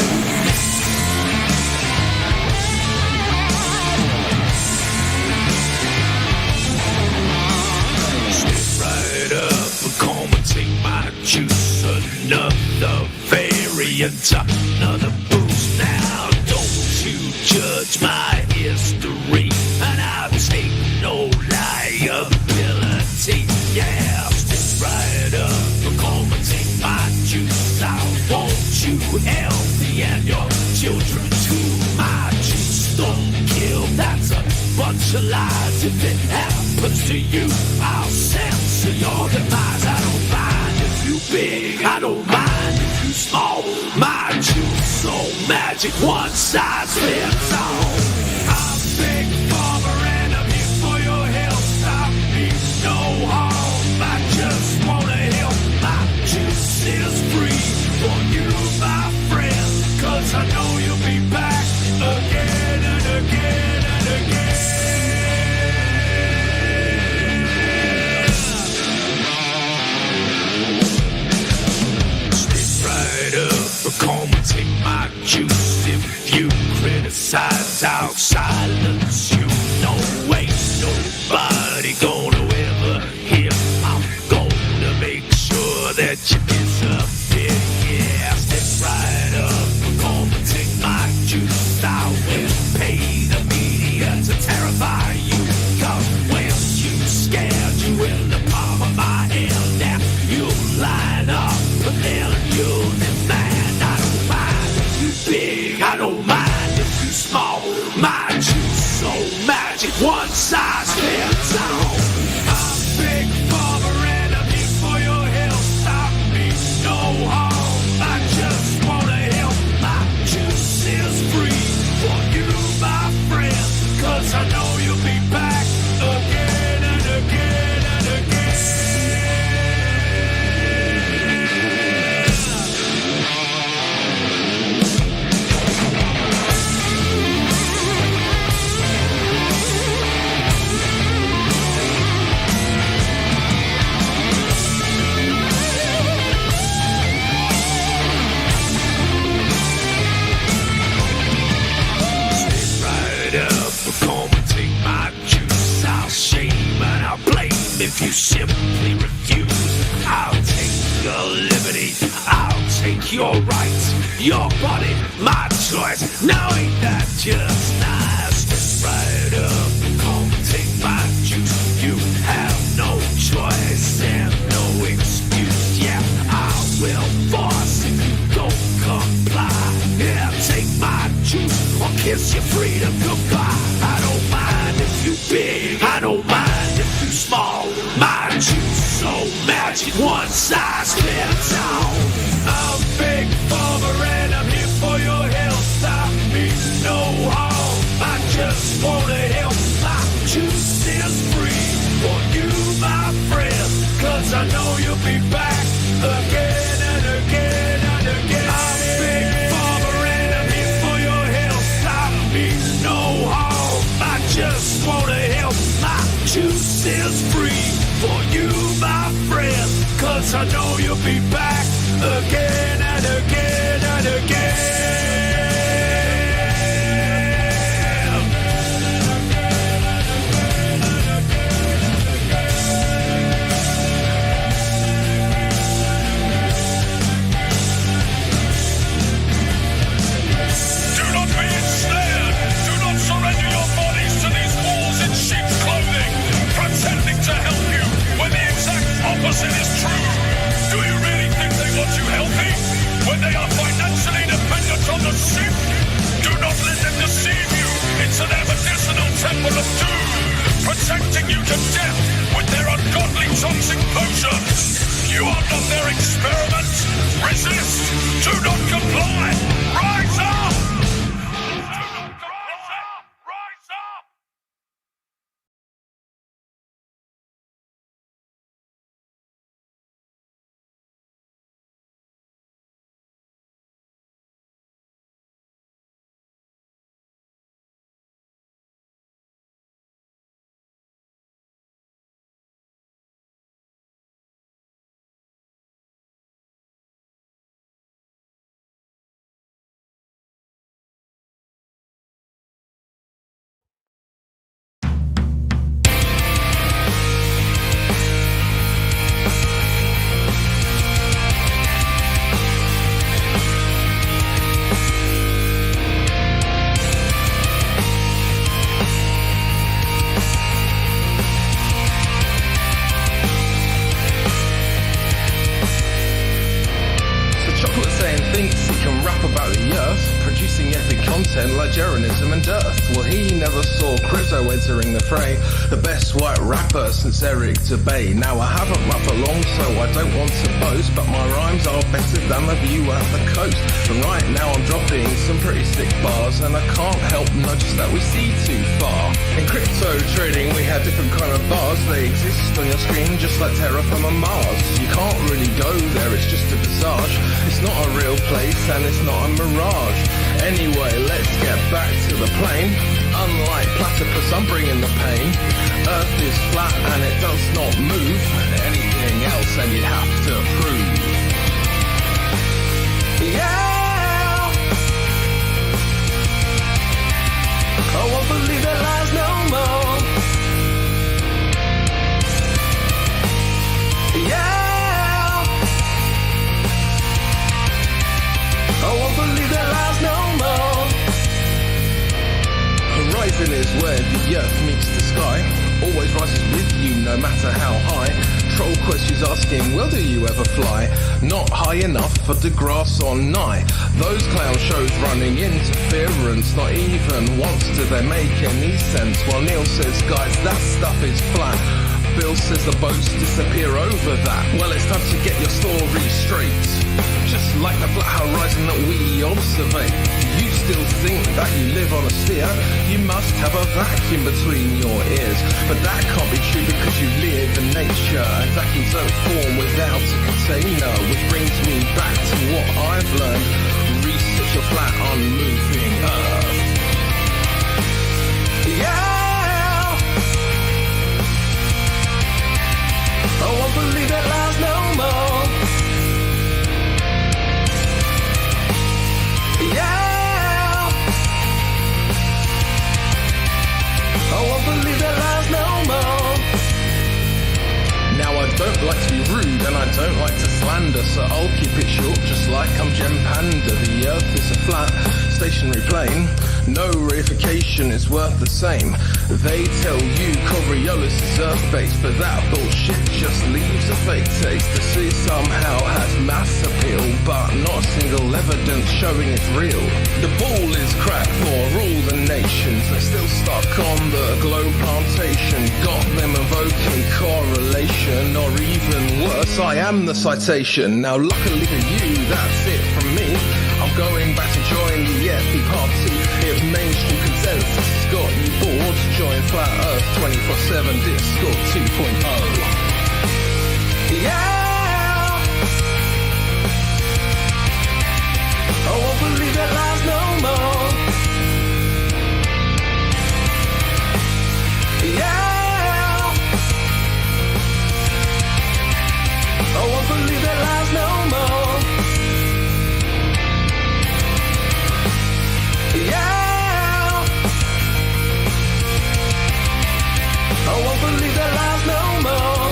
Step right up, come and take my juice. Another variant, another boost. Now don't you judge my history, and I'll take no liability. Yeah, step right up, come and take my juice. I want you healthy and your children too. My juice don't kill, that's a bunch of lies. If it happens to you, I'll censor your demise. I don't mind if you big, I don't mind if you small. My juice so magic, one size fits all. I'm Big Farmer and I'm here for your health. Stop me, no harm. I just wanna help. My juice is free for you, my friend. 'Cause I know you'll be back again and again and again. Step right up, come and take my juice. If you criticize, I'll silence you. No way, nobody gonna ever hear. I'm gonna make sure that you disappear. Yeah, step right up, come and take my juice. I will pay the media to terrify you. 'Cause when you scared, you in the palm of my hand. Now you line up and then you'll demand. I don't mind if you big, I don't mind if you small. My juice so magic, one size fits all. I'm Big Farmer and I'm here for your health. Stop me, no harm. I just wanna help. My juice is free for you, my friend. 'Cause I know you'll be back again and again and again. Step right up, come and take my juice. I'll shame and I'll blame if you simply refuse. I'll take your liberty, I'll take your rights, your body, my choice. Now ain't that just nice? Step right up, come and take my juice. You have no choice and no excuse. Yeah, I will force if you don't comply. Yeah, take my juice or kiss your freedom goodbye. I don't mind if you big, I don't mind if you small. My juice so magic, one size fits all. I'm Big Farmer and I'm here for your health. Stop me, no harm. I just wanna help. My juice is free for you, my friend. 'Cause I know you'll be back again and again and again. I'm Big Farmer and I'm here for your health. Stop me, no harm. I just wanna help. My juice is free for you, my friend. 'Cause I know you'll be back thinks he can rap about the earth, producing epic content like Jeranism and Dearth. Well, he never saw crypto entering the fray, the best white rapper since Eric Dubay. Now I haven't rapped for long, so I don't want to boast, but my rhymes are better than the view at the coast. And right now I'm dropping some pretty sick bars, and I can't help notice that we see too far. In crypto trading we have different kind of bars, they exist on your screen just like terraforming Mars. You can't really go there, it's just a visage. It's not a real place and it's not a mirage. Anyway, let's get back to the plane. Unlike platypus, I'm bringing the pain. Earth is flat and it does not move. Anything else and you'd have to prove. Yeah, I won't believe that lies no more. Yeah, I won't believe that lies no more. Horizon is where the earth meets the sky. Always rises with you no matter how high. Troll questions asking, well, do you ever fly? Not high enough for the grass or nigh. Those clown shows running interference. Not even once do they make any sense. While Neil says, guys, that stuff is flat. Bill says the boats disappear over that. Well, it's time to get your story straight. Just like the flat horizon that we observe. You still think that you live on a sphere? You must have a vacuum between your ears. But that can't be true because you live in nature, and vacuums don't form without a container. Which brings me back to what I've learned. Research your flat unmoving earth. Yeah, I won't believe that lies no more. Yeah, I won't believe that lies no more. Now I don't like to be rude and I don't like to slander, so I'll keep it short just like I'm Gem Panda. The earth is a flat, stationary plane. No reification is worth the same. They tell you Coriolis is earth-based, but that bullshit just leaves a fake taste. The sea somehow has mass appeal, but not a single evidence showing it's real. The ball is cracked for all the nations. They're still stuck on the globe plantation. Got them invoking correlation, or even worse, I am the citation. Now luckily for you, that's it from me. I'm going back to join the Epi party. If mainstream consensus has got you bored, join Flat Earth 24/7 Discord 2.0. Yeah, I won't believe that lies no more. Yeah, I won't believe that lies no more. Yeah, I won't believe that lies no more.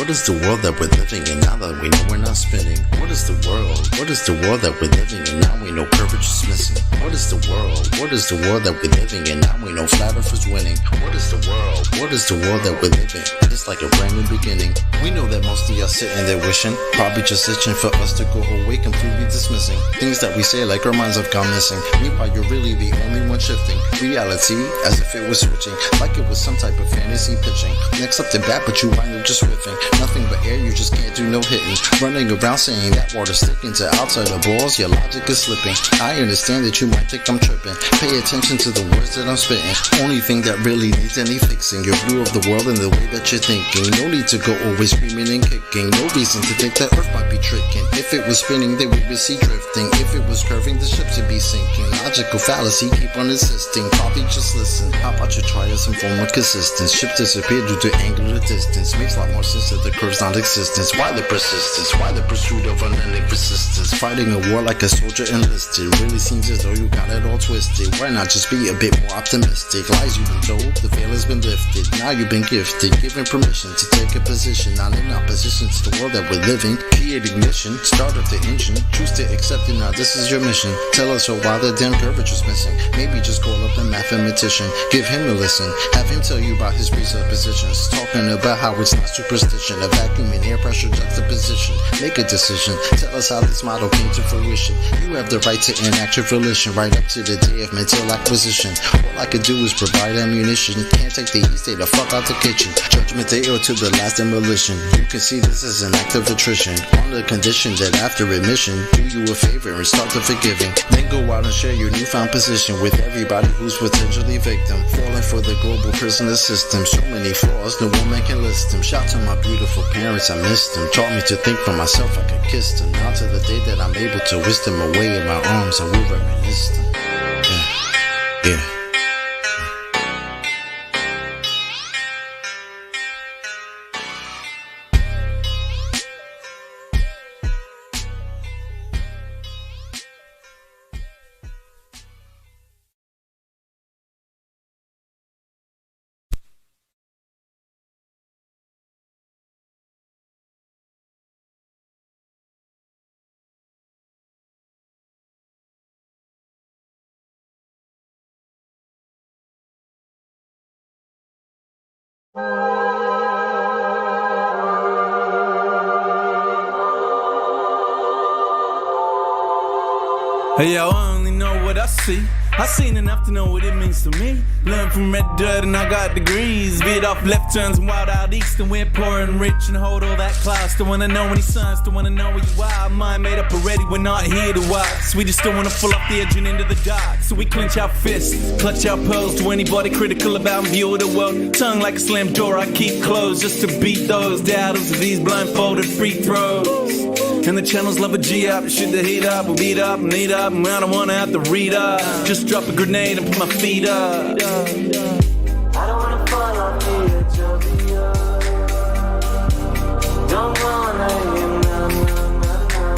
What is the world that we're living in now that we know we're not spinning? What is the world? What is the world that we're living in now we know curvature is missing? What is the world? What is the world that we're living in now we know flat earth is winning? What is the world? What is the world that we're living? It's like a brand new beginning. We know that most of y'all sitting there wishing, probably just itching for us to go away, completely dismissing things that we say like our minds have gone missing. Meanwhile, you're really the only one shifting reality as if it was switching, like it was some type of fantasy pitching. Next up to bat, but you wind up just whiffing. Nothing but air, you just can't do no hitting. Running around saying that water's sticking to outside the balls, your logic is slipping. I understand that you might think I'm tripping. Pay attention to the words that I'm spitting. Only thing that really needs any fixing, your view of the world and the way that you're thinking. No need to go always screaming and kicking. No reason to think that Earth might be tricking. If it was spinning, then we would see drifting. If it was curving, the ships would be sinking. Logical fallacy, keep on insisting. Probably just listen. How about you try some form of consistence? Ship disappear due to angular distance. Makes a lot more sense that the curve's non-existence. Why the persistence? Why the pursuit of unending resistance? Fighting a war like a soldier enlisted. Really seems as though you got it all twisted. Why not just be a bit more optimistic? Lies you've been told, the veil has been lifted. Now you've been gifted, given permission to take a position. Not in opposition to the world that we're living. Create ignition, start up the engine. Choose to accept it now, this is your mission. Tell us why the damn curvature's missing. Maybe just call up the mathematician. Give him a listen. Have him tell you about his presuppositions. Talking about how it's not superstition. A vacuum and air pressure juxtaposition. Make a decision. Tell us how this model came to fruition. You have the right to enact your volition right up to the day of mental acquisition. All I could do is provide ammunition. Can't take the heat, stay the fuck out the kitchen. Judgment day or to the last demolition. You can see this as an act of attrition. On the condition that after admission, do you a favor and start the forgiving. Then go out and share your newfound position with everybody who's potentially victim. Falling for the global prisoner system. So many flaws, no woman can list them. Shout to my beautiful parents, I missed them. Taught me to think for myself, I could kiss them. Now to the day that I'm able to whisk them away in my arms, I will reminisce them. Yeah. Hey yo, I only know what I see. I seen enough to know what it means to me. Learned from red dirt and I got degrees. Veered off left turns and wild out east. And we're poor and rich and hold all that class. Don't wanna know any signs, don't wanna know where you are. Mind made up already, we're not here to watch. We just don't wanna fall off the edge and into the dark. So we clench our fists, clutch our pearls. To anybody critical about view of the world. Tongue like a slammed door I keep closed. Just to beat those doubters of these blindfolded free throws. And the channels love a G up, shoot the heat up, we'll beat up, need up, and I don't wanna have to read up. Just drop a grenade and put my feet up. I don't wanna fall off the edge of the earth. Don't wanna hear nothing.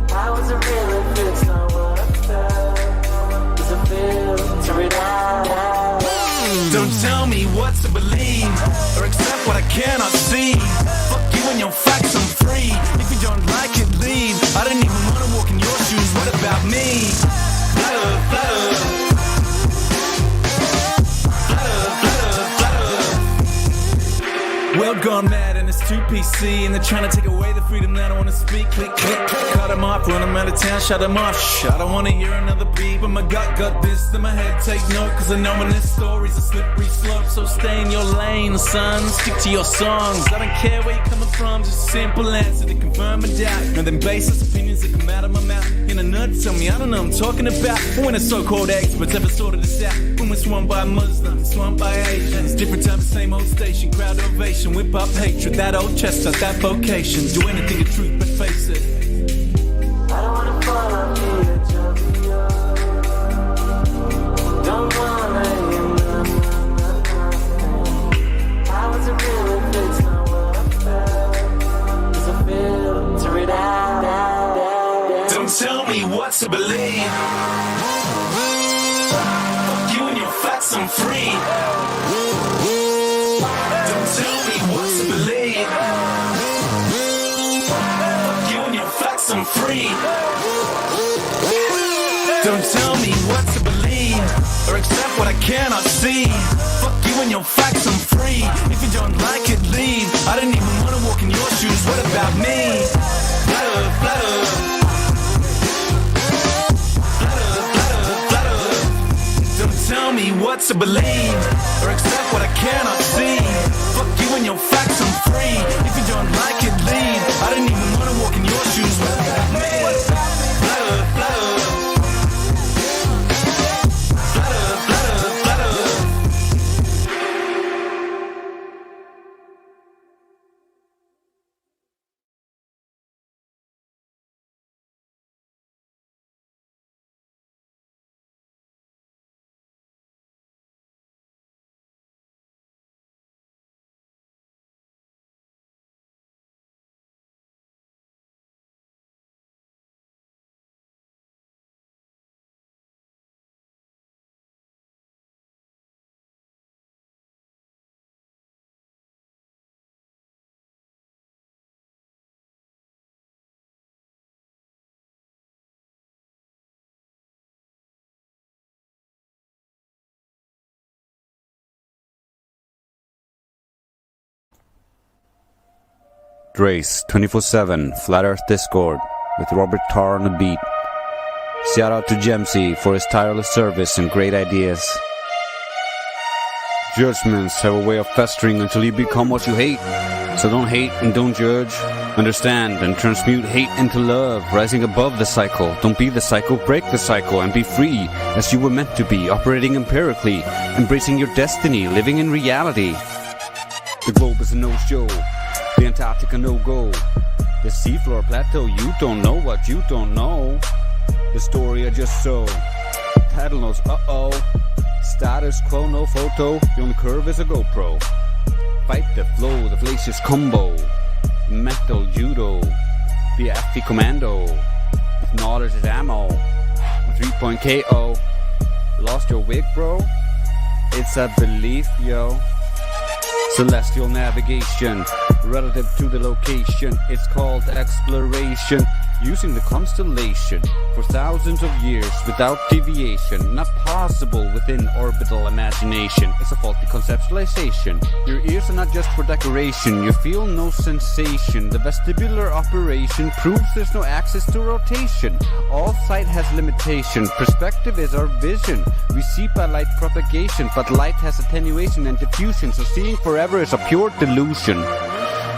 How is it real if it's not what I felt? Does it filter it out? Don't tell me what to believe, or accept what I cannot see. Fuck you and your facts, I'm free. If you don't like it, leave. I don't even wanna walk in your shoes, what about me? Love, love. World gone mad and it's too PC. And they're trying to take away the freedom that I wanna speak. Click, click, click, cut them off, run them out of town, shut them off. Shh, I don't wanna hear another beat. But my gut got this, then my head take note. Cause I know when this story's a slippery slope. So stay in your lane, son, stick to your songs. I don't care where you're coming from, just a simple answer to confirm a doubt. And then baseless opinions that come out of my mouth. In a nerd, tell me I don't know what I'm talking about. When the so-called experts ever sorted this out. When we're swamped by Muslims, swamped by Asians. Different time, same old station, crowd ovation. Whip up hatred, that old chestnut, that vocation. Do anything of truth but face it. I don't wanna fall off the edge of the earth. Don't wanna hear nothing. How is it real if it's not what I felt? Does it filter it out? Don't tell me what to believe. Fuck you and your facts, I'm free. Don't tell me what to believe. Don't tell me what to believe or accept what I cannot see. Fuck you and your facts, I'm free. If you don't like it, leave. I didn't even want to walk in your shoes. What about me? Flatter, flatter. Don't tell me what to believe or accept what I cannot see. Fuck you and your facts, I'm free. If you don't like it, leave. I didn't even want to walk in your shoes. What about me? Flatter, flatter. Drace 24/7 Flat Earth Discord with Robert Tarr on the beat. Shout out to Gemsy for his tireless service and great ideas. Judgments have a way of festering until you become what you hate. So don't hate and don't judge. Understand and transmute hate into love, rising above the cycle. Don't be the cycle, break the cycle, and be free as you were meant to be, operating empirically, embracing your destiny, living in reality. The globe is a no-show. The Antarctica no-go. The seafloor plateau, you don't know what you don't know. The story I just saw. Paddle knows, uh-oh. Status quo, no photo. The only curve is a GoPro. Fight the flow, the fallacious combo. Metal judo. The FP commando. With knowledge as ammo. A 3-point KO. Lost your wig, bro? It's a belief, yo. Celestial navigation, relative to the location, it's called exploration, using the constellation for thousands of years without deviation, not possible within orbital imagination, it's a faulty conceptualization. Your ears are not just for decoration, you feel no sensation, the vestibular operation proves there's no axis to rotation, all sight has limitation, perspective is our vision, we see by light propagation, but light has attenuation and diffusion, so seeing forever is a pure delusion.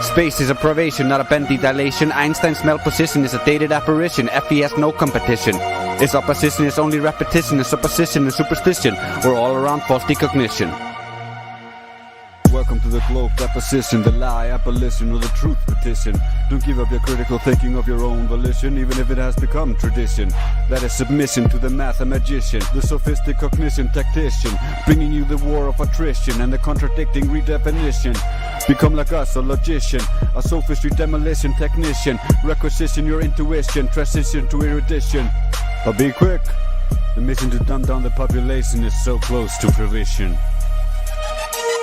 Space is a privation, not a bendy dilation. Einstein's melt position is a dated apparition. FE has no competition. Its opposition is only repetition, a supposition, a superstition, or all around false decognition. Welcome to the globe deposition, the lie abolition, or the truth petition. Don't give up your critical thinking of your own volition, even if it has become tradition. That is submission to the mathematician, the sophistic cognition tactician, bringing you the war of attrition and the contradicting redefinition. Become like us, a logician, a sophistry demolition technician, requisition your intuition, transition to erudition. But be quick, the mission to dumb down the population is so close to fruition.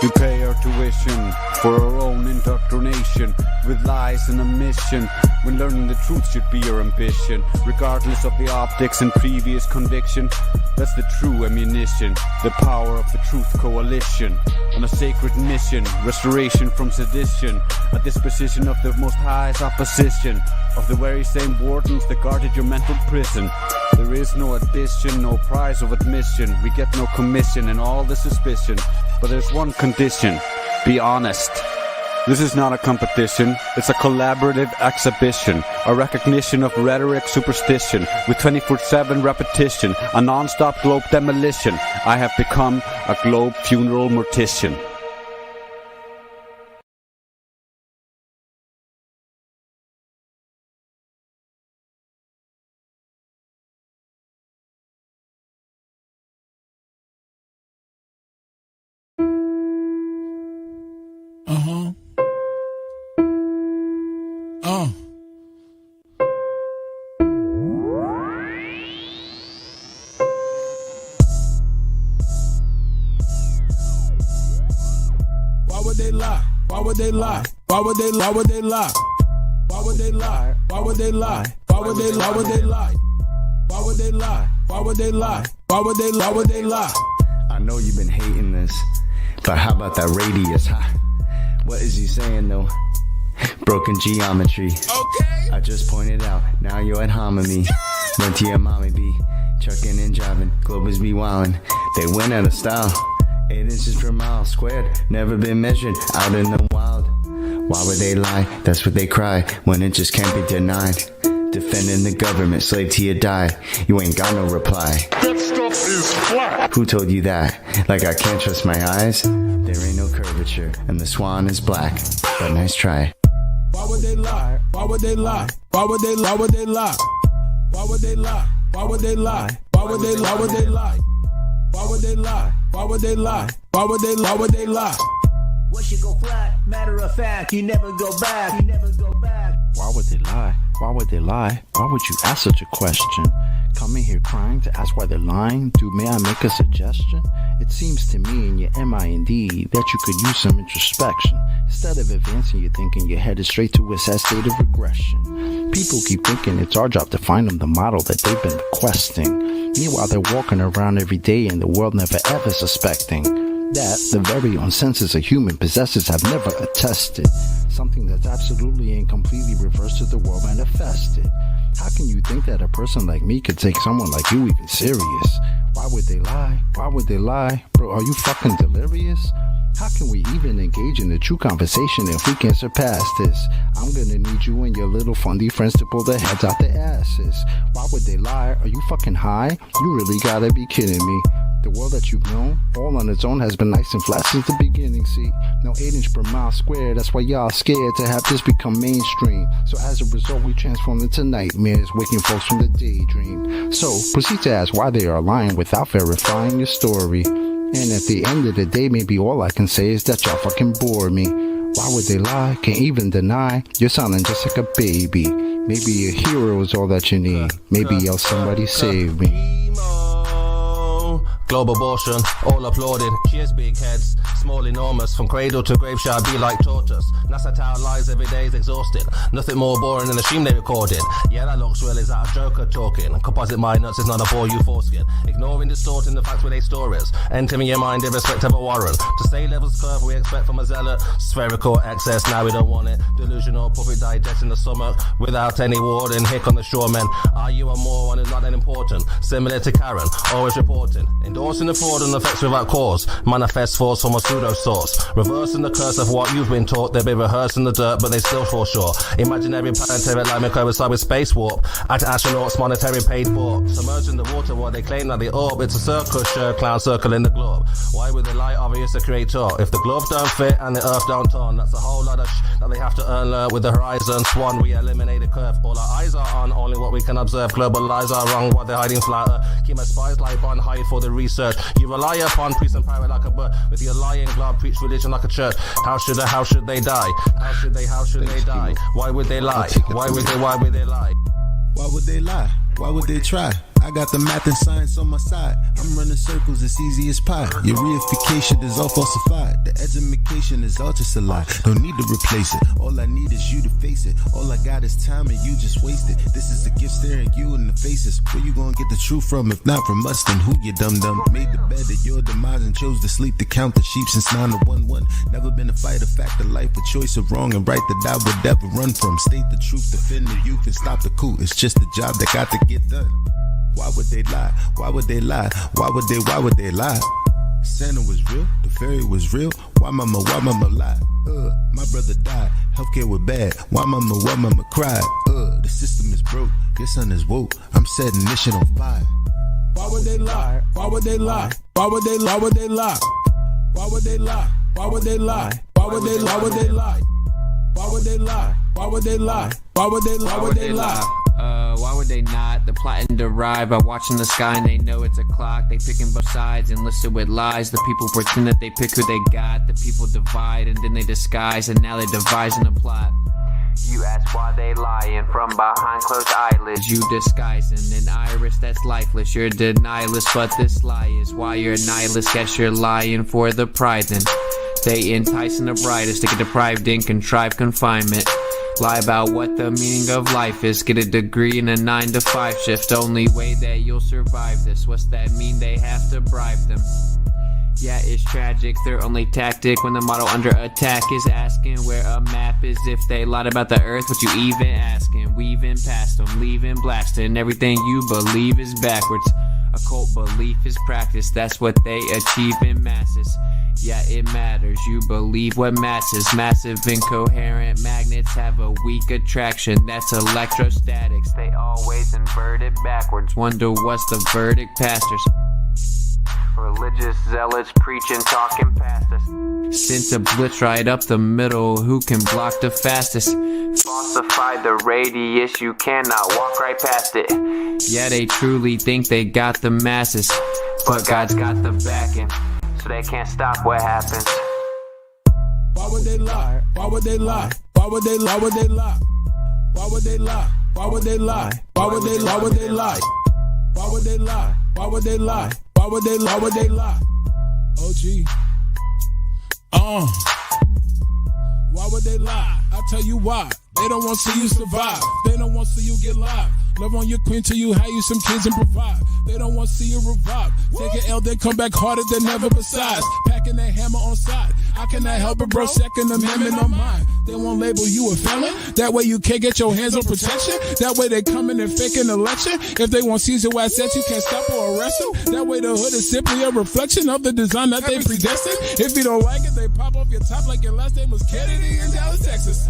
We pay our tuition for our own indoctrination with lies and a mission, when learning the truth should be your ambition, regardless of the optics and previous conviction. That's the true ammunition, the power of the truth coalition, on a sacred mission, restoration from sedition, a disposition of the Most High's opposition, of the very same wardens that guarded your mental prison. There is no addition, no prize of admission, we get no commission and all the suspicion, but there's one condition, be honest. This is not a competition, it's a collaborative exhibition, a recognition of rhetoric superstition, with 24/7 repetition, a non-stop globe demolition. I have become a globe funeral mortician. Why would they lie? Why would they lie? Why would they lie? Why would they lie? Why would they lie? Why would they lie? Why would they lie? Why would they lie? Why would they lie? Why would they lie? Why would they lie? Why would they lie? I know you've been hating this, but how about that radius, huh? What is he saying though? Broken geometry. Okay. I just pointed out, now you're at hominy. Run to your mommy be trucking and driving, Globers be wildin'. They win out of style. 8 inches per mile squared, never been measured out in the wild. Why would they lie? That's what they cry when it just can't be denied. Defending the government, slave till you die. You ain't got no reply. That stuff is flat. Who told you that? Like I can't trust my eyes? There ain't no curvature, and the swan is black. But nice try. Why would they lie? Why would they lie? Why would they lie? Why would they lie? Why would they lie? Why would they lie? Why would they lie? Why would they lie? Why would they lie? Why would they lie? Why would they lie? Why would they lie? What should go flat? Matter of fact, you never go back. You never go back. Why would they lie? Why would they lie? Why would you ask such a question? Coming here crying to ask why they're lying? Dude, may I make a suggestion? It seems to me in your mind that you could use some introspection. Instead of advancing your thinking, you're headed straight to a sad state of regression. People keep thinking it's our job to find them the model that they've been requesting. Meanwhile, they're walking around every day in the world never ever suspecting that the very own senses a human possesses have never attested. Something that's absolutely and completely reversed to the world manifested. How can you think that a person like me could take someone like you even serious? Why would they lie? Why would they lie? Bro, are you fucking delirious? How can we even engage in a true conversation if we can't surpass this? I'm gonna need you and your little fundy friends to pull their heads out their asses. Why would they lie? Are you fucking high? You really gotta be kidding me. The world that you've known, all on its own, has been nice and flat since the beginning, see? No 8 inch per mile square, that's why y'all scared to have this become mainstream. So as a result, we transform into nightmares, waking folks from the daydream. So, proceed to ask why they are lying without verifying your story. And at the end of the day, maybe all I can say is that y'all fucking bore me. Why would they lie? Can't even deny. You're sounding just like a baby. Maybe a hero is all that you need. Maybe else somebody save me. Global abortion, all applauded. Cheers, big heads, small, enormous. From cradle to grave shall be like tortoise. NASA Tower lies every day is exhausted. Nothing more boring than the stream they recorded. Yeah, that looks real, is that a joker talking? Composite mind nuts is not a bore you foreskin. Ignoring, distorting the facts with their stories. Entering your mind irrespective of warrant. To say levels curve we expect from a zealot. Spherical excess, now we don't want it. Delusional, puppet digesting the stomach. Without any warning, hick on the shoremen. Are you a moron who's not that important? Similar to Karen, always reporting. Endorsing the fraud and effects without cause. Manifest force from a pseudo source. Reversing the curse of what you've been taught. They've been rehearsed in the dirt, but they still fall short. Imaginary planetary alignment coincide with space warp. Astronauts monetary paid for. Submerging the water while they claim that the orb. It's a circus shirt clown circling the globe. Why would they lie? Obvious the creator. If the glove don't fit and the earth don't turn, that's a whole lot of that they have to learn with the horizon swan. We eliminate the curve. All our eyes are on only what we can observe. Global lies are wrong. What they're hiding flatter. Keep my spies like on hide for the research. You rely upon priest and pirate like a bird. With your lying glove, preach religion like a church. How should they die? How should they die? Why would they lie? Why would they lie? Why would they lie? Why would they try? I got the math and science on my side. I'm running circles, it's easy as pie. Your reification is all falsified. The education is all just a lie. No need to replace it. All I need is you to face it. All I got is time and you just waste it. This is a gift staring you in the faces. Where you gonna get the truth from? If not from us, then who you dum-dum? Made the bed of your demise and chose to sleep to count the sheep since 9 to 1-1. Never been a fight, a fact of life, a choice of wrong and right that I would never run from. State the truth, defend the youth and stop the coup. It's just a job that got to get done. Why would they lie? Why would they lie? Why would they lie? Santa was real, the fairy was real. Why mama lie? My brother died, healthcare was bad. Why mama cried? The system is broke, your son is woke. I'm setting this shit on fire. Why would they lie? Why would they lie? Why would they lie? Why would they lie? Why would they lie? Why would they lie? Why would they lie? Why would they lie? Why would they lie? Why would they lie? Why would they lie? Why would they lie? Why would they not? The plot and derive by watching the sky and they know it's a clock. They picking both sides and listed with lies. The people pretend that they pick who they got. The people divide and then they disguise and now they're devising a plot. You ask why they lying from behind closed eyelids. You disguising an iris that's lifeless. You're denialist, but this lie is why you're a nihilist. Guess you're lying for the pride then. They enticing the brightest to get deprived in contrived confinement. Lie about what the meaning of life is. Get a degree in a 9 to 5 shift. Only way that you'll survive this. What's that mean? They have to bribe them. Yeah, it's tragic, their only tactic when the model under attack is asking where a map is. If they lied about the earth, what you even asking? Weaving past them, leaving blasting. Everything you believe is backwards. Occult belief is practice, that's what they achieve in masses. Yeah, it matters, you believe what masses. Massive incoherent magnets have a weak attraction. That's electrostatics, they always invert it backwards. Wonder what's the verdict, pastors? Religious zealots preaching, talking past us. Sent a blitz right up the middle. Who can block the fastest? Falsified the radius, you cannot walk right past it. Yeah, they truly think they got the masses, but God's got the backing, so they can't stop what happens. Why would they lie? Why would they lie? Why would they lie? Why would they lie? Why would they lie? Why would they lie? Why would they lie? Why would they lie? Why would they lie? Why would they lie? Why would they lie? Why would they lie? OG. Why would they lie? I'll tell you why. They don't want to see you survive. They don't want to see you get live. Love on your queen till you have you some kids and provide. They don't want to see you revive. Take an L, then come back harder than ever besides. Packing that hammer on side. I cannot help it, bro. Second Amendment on mine. They won't label you a felon. That way you can't get your hands on protection. That way they come in and fake an election. If they want to seize your assets, you can't stop or arrest them. That way the hood is simply a reflection of the design that they predestined. If you don't like it, they pop off your top like your last name was Kennedy in Dallas, Texas.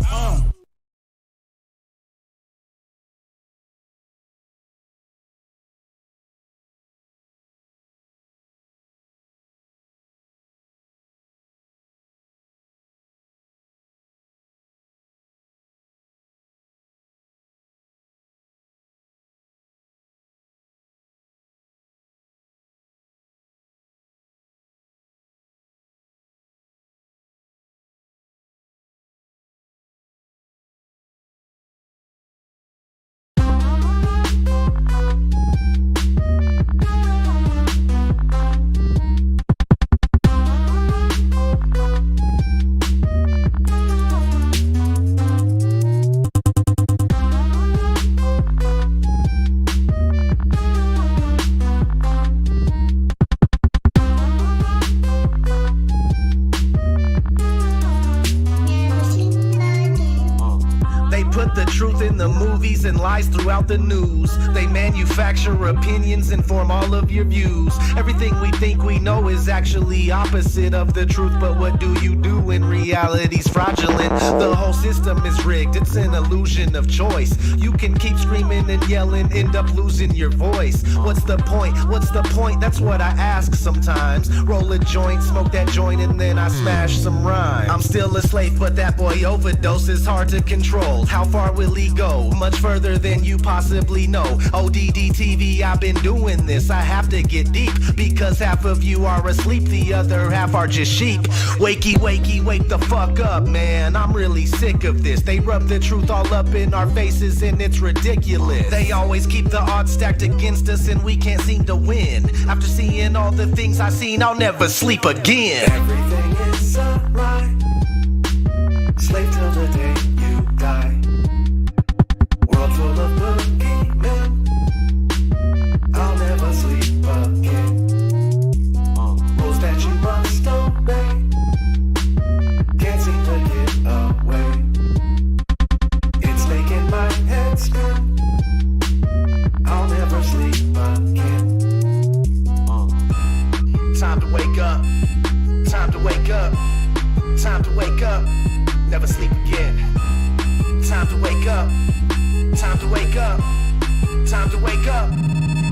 And lies throughout the news. They manufacture opinions and form all of your views. Everything we think we know is actually opposite of the truth. But what do you do when reality's fraudulent? The whole system is rigged. It's an illusion of choice. You can keep screaming and yelling, end up losing your voice. What's the point? What's the point? That's what I ask sometimes. Roll a joint, smoke that joint, and then I smash some rhyme. I'm still a slave, but that boy overdose is hard to control. How far will he go? Much further than you possibly know. ODD TV, I've been doing this. I have to get deep because half of you are asleep, the other half are just sheep. Wakey, wakey, wake the fuck up, man. I'm really sick of this. They rub the truth all up in our faces and it's ridiculous. They always keep the odds stacked against us and we can't seem to win. After seeing all the things I've seen, I'll never sleep again. Everything is alright. Slave till the day you die. World full of boogeymen. I'll never sleep again. Rules that you must obey. Can't seem to get away. It's making my head spin. I'll never sleep again. Time to wake up. Time to wake up. Time to wake up. Never sleep again. Time to wake up. Time to wake up. Time to wake up.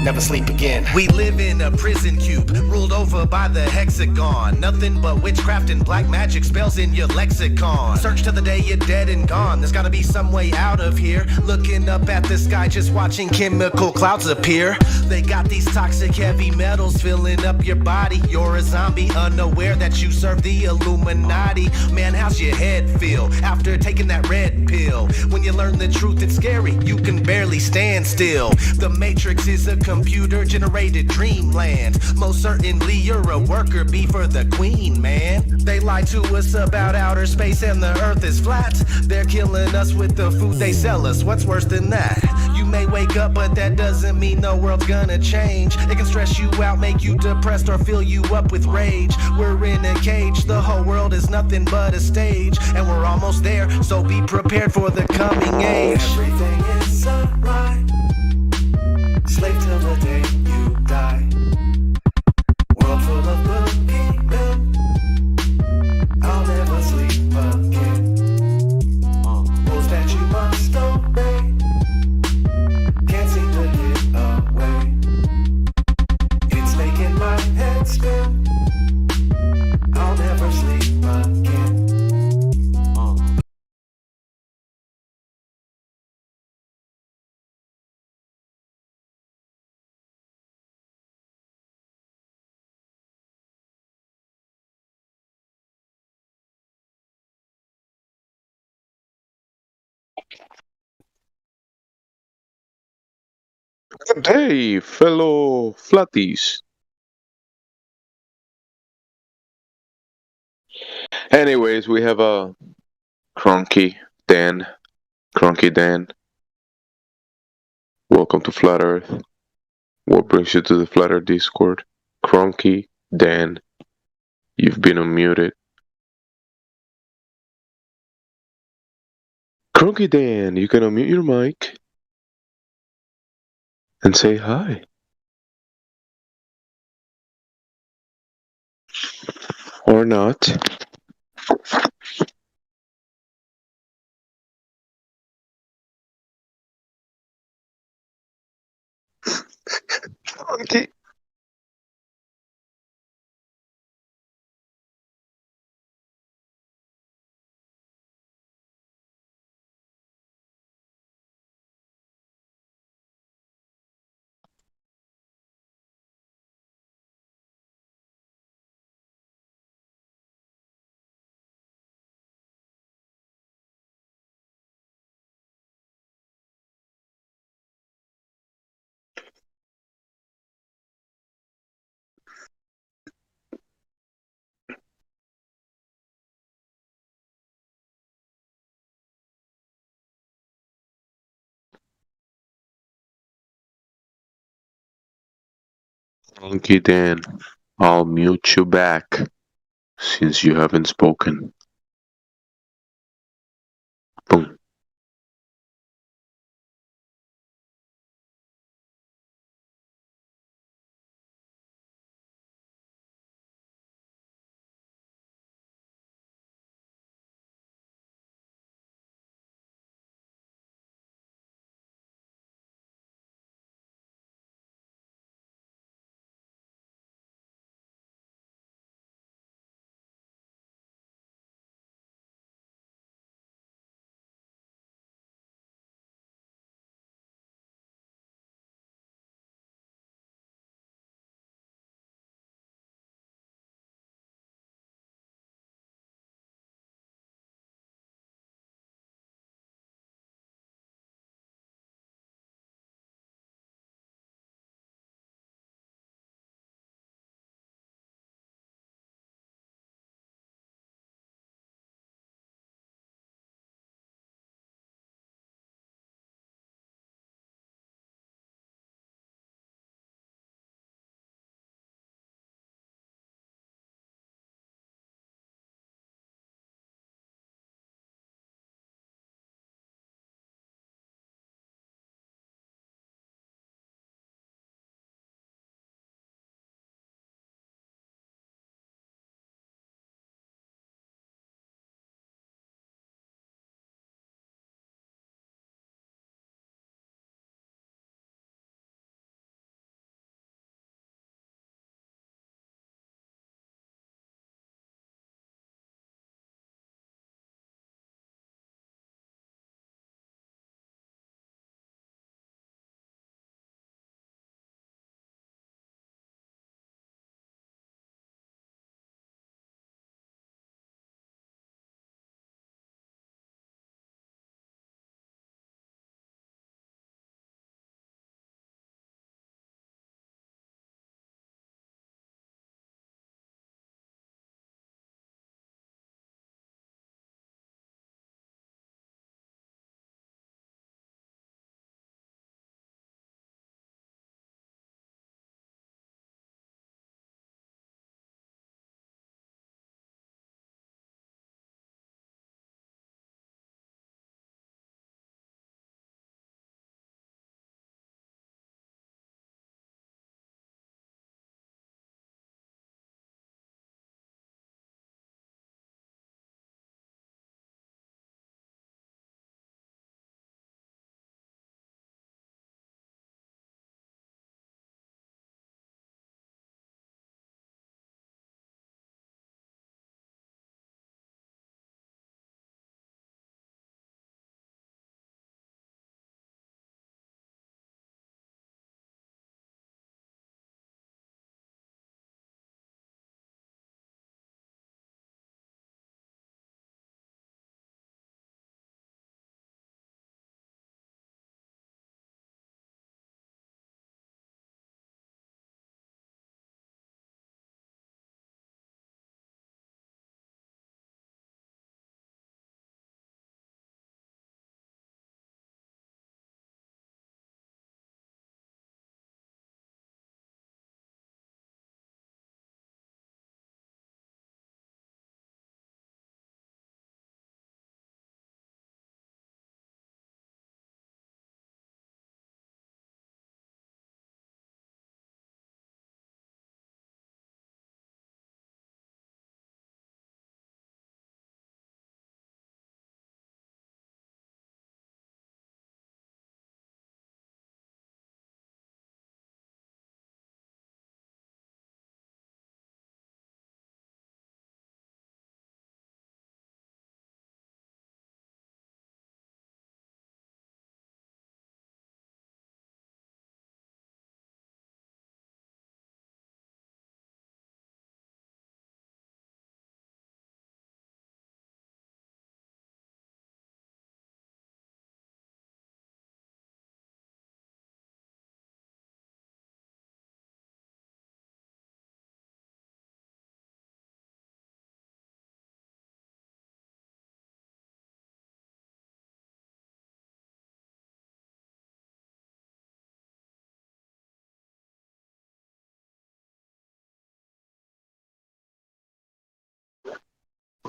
Never sleep again. We live in a prison cube, ruled over by the hexagon. Nothing but witchcraft and black magic spells in your lexicon. Search till the day you're dead and gone. There's gotta be some way out of here. Looking up at the sky, just watching chemical clouds appear. They got these toxic heavy metals filling up your body. You're a zombie, unaware that you serve the Illuminati. Man, how's your head feel after taking that red pill? real. When you learn the truth, it's scary. You can barely stand still. The Matrix is a computer-generated dreamland. Most certainly you're a worker bee for the queen, man. They lie to us about outer space and the earth is flat. They're killing us with the food they sell us. What's worse than that? You may wake up, but that doesn't mean the world's gonna change. It can stress you out, make you depressed, or fill you up with rage. We're in a cage, the whole world is nothing but a stage. And we're almost there, so be prepared for the coming age. Everything is alright. Slave till the day you die. World full of boogeymen. I'll never sleep again. Rules that you must obey. Can't seem to get away. It's making my head spin. I'll never sleep again. Good day, fellow flatties. Anyways, we have a Cronky Dan. Cronky Dan. Welcome to Flat Earth. What brings you to the Flat Earth Discord? Cronky Dan. You've been unmuted. Cronky Dan, you can unmute your mic and say hi. Or not. Cronky. Cronky Dan, I'll mute you back since you haven't spoken. Boom.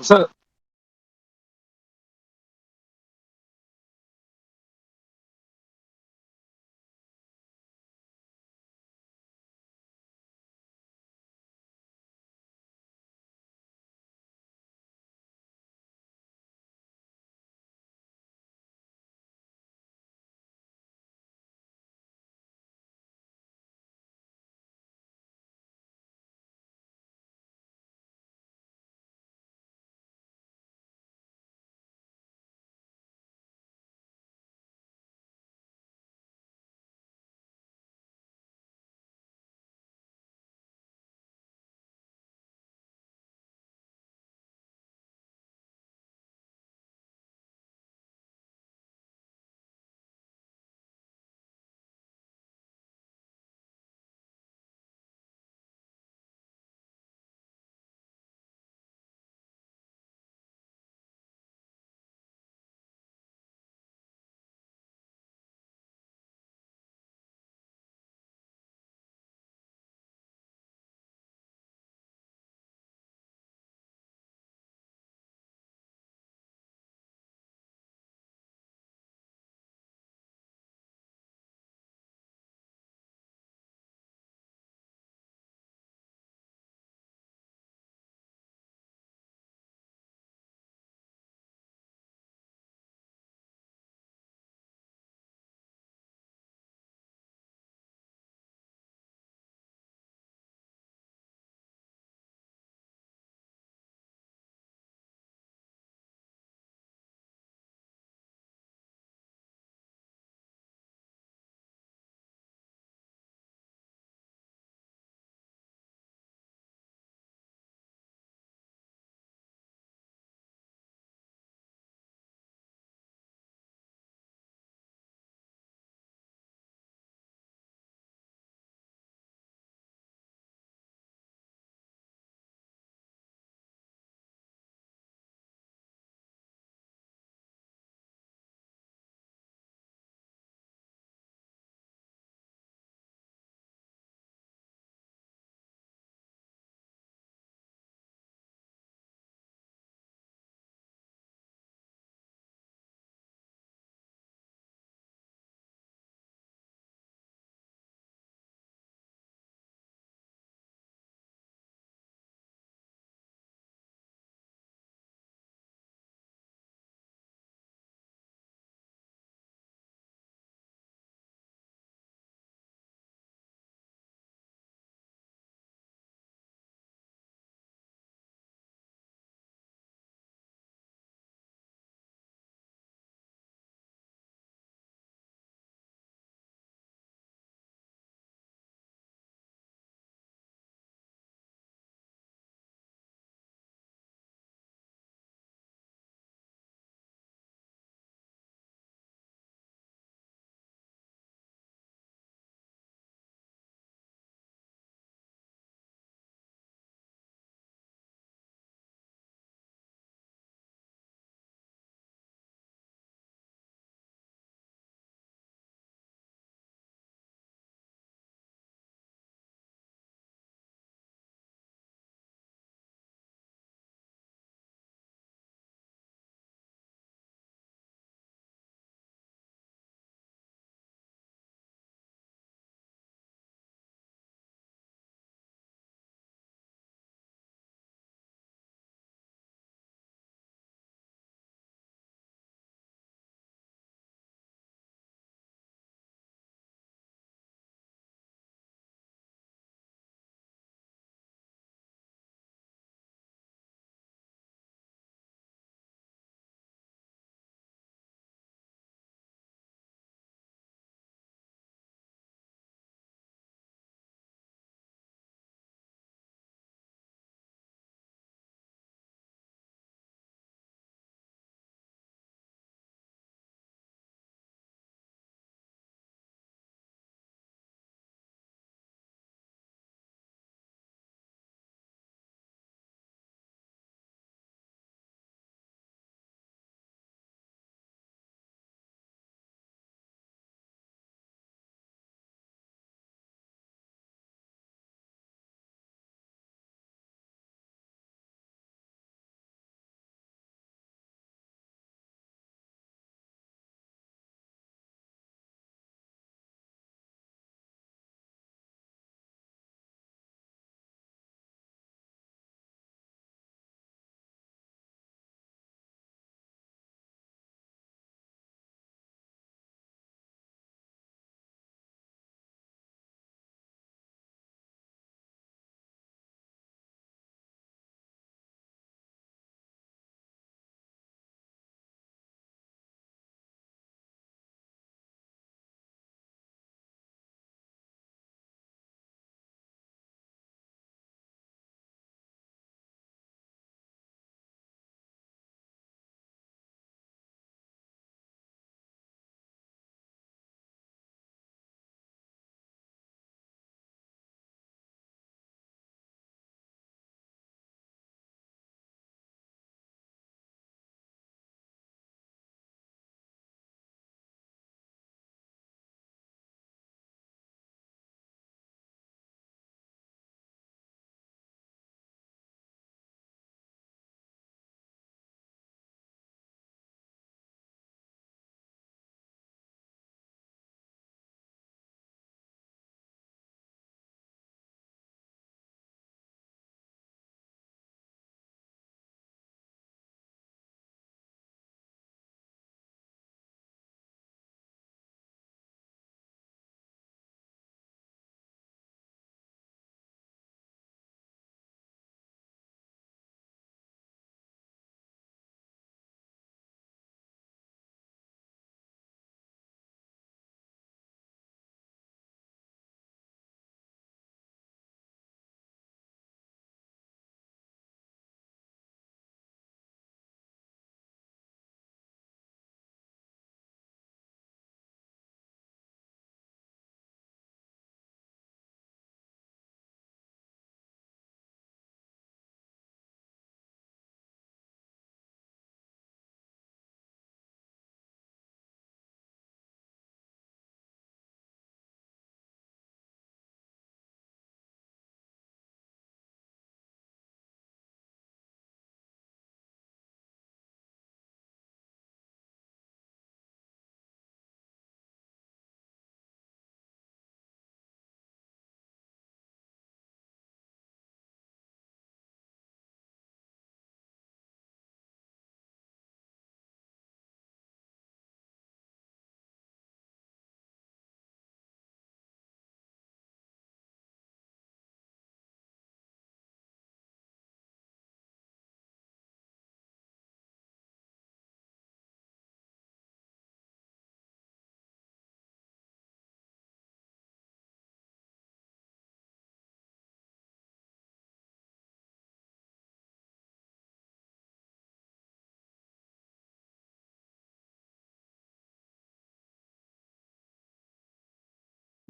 What's up?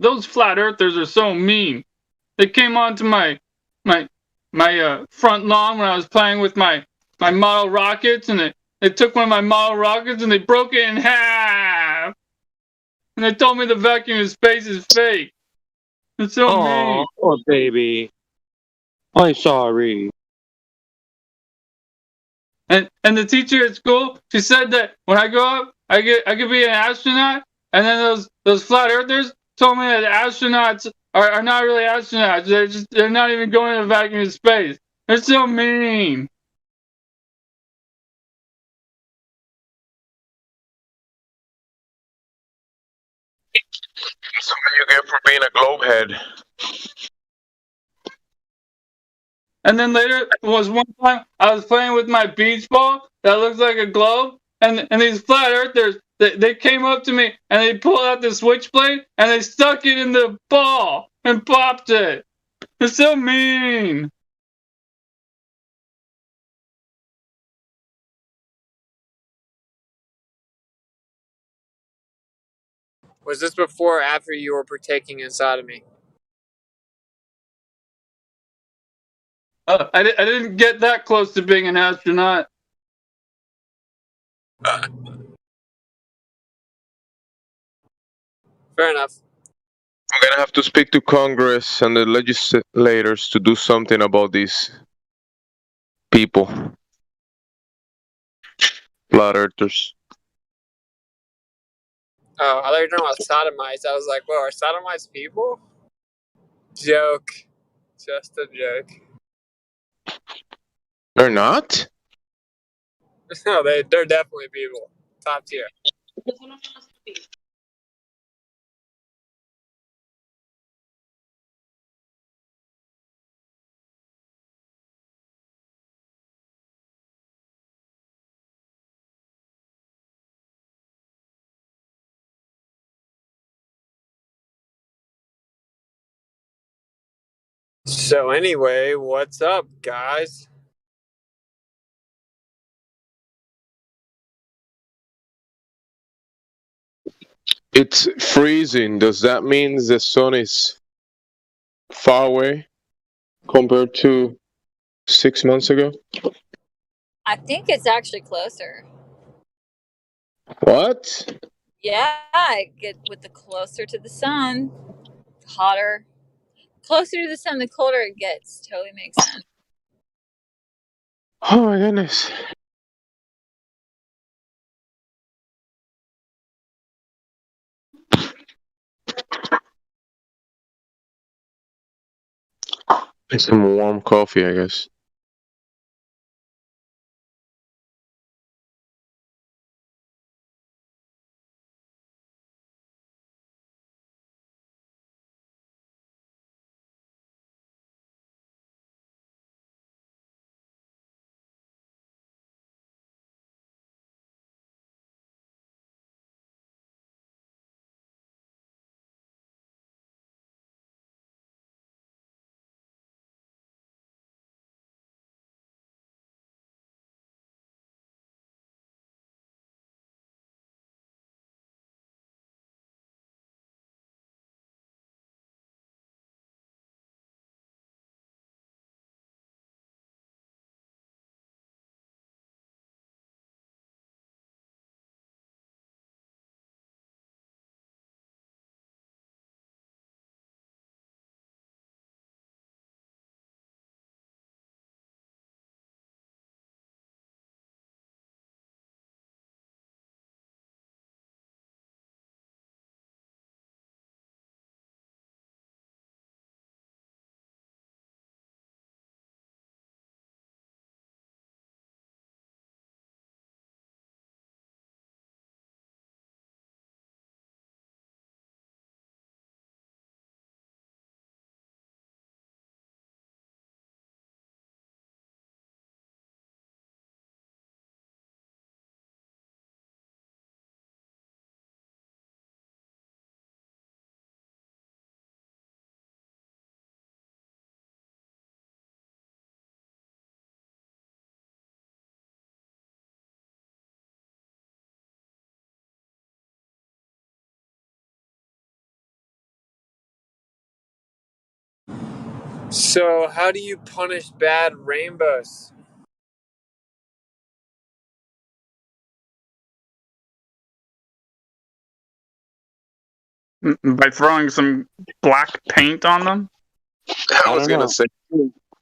those flat earthers are so mean. They came onto my front lawn when I was playing with my model rockets, and they took one of my model rockets and they broke it in half. And they told me the vacuum of space is fake. It's so mean. Oh, baby. I'm sorry. And the teacher at school, she said that when I grow up, I could be an astronaut. And then those flat earthers told me that astronauts are not really astronauts. They're not even going to the vacuum of space. They're so mean. That's what you get for being a globehead. And then later was one time I was playing with my beach ball that looks like a globe, and these flat earthers they came up to me and they pulled out the switchblade and they stuck it in the ball and popped it. It's so mean. Was this before or after you were partaking in sodomy? I didn't get that close to being an astronaut. Fair enough. I'm gonna have to speak to Congress and the legislators to do something about these people. Flat earthers. Oh, I thought you were talking about sodomites. I was like, whoa, are sodomites people? Joke. Just a joke. They're not? No, they're definitely people. Top tier. So anyway, what's up, guys? It's freezing. Does that mean the sun is far away compared to 6 months ago? I think it's actually closer. What? Yeah, I get with the closer to the sun, hotter. Closer to the sun, the colder it gets. Totally makes sense. Oh my goodness. It's some warm coffee, I guess. So, how do you punish bad rainbows? By throwing some black paint on them? I was gonna say,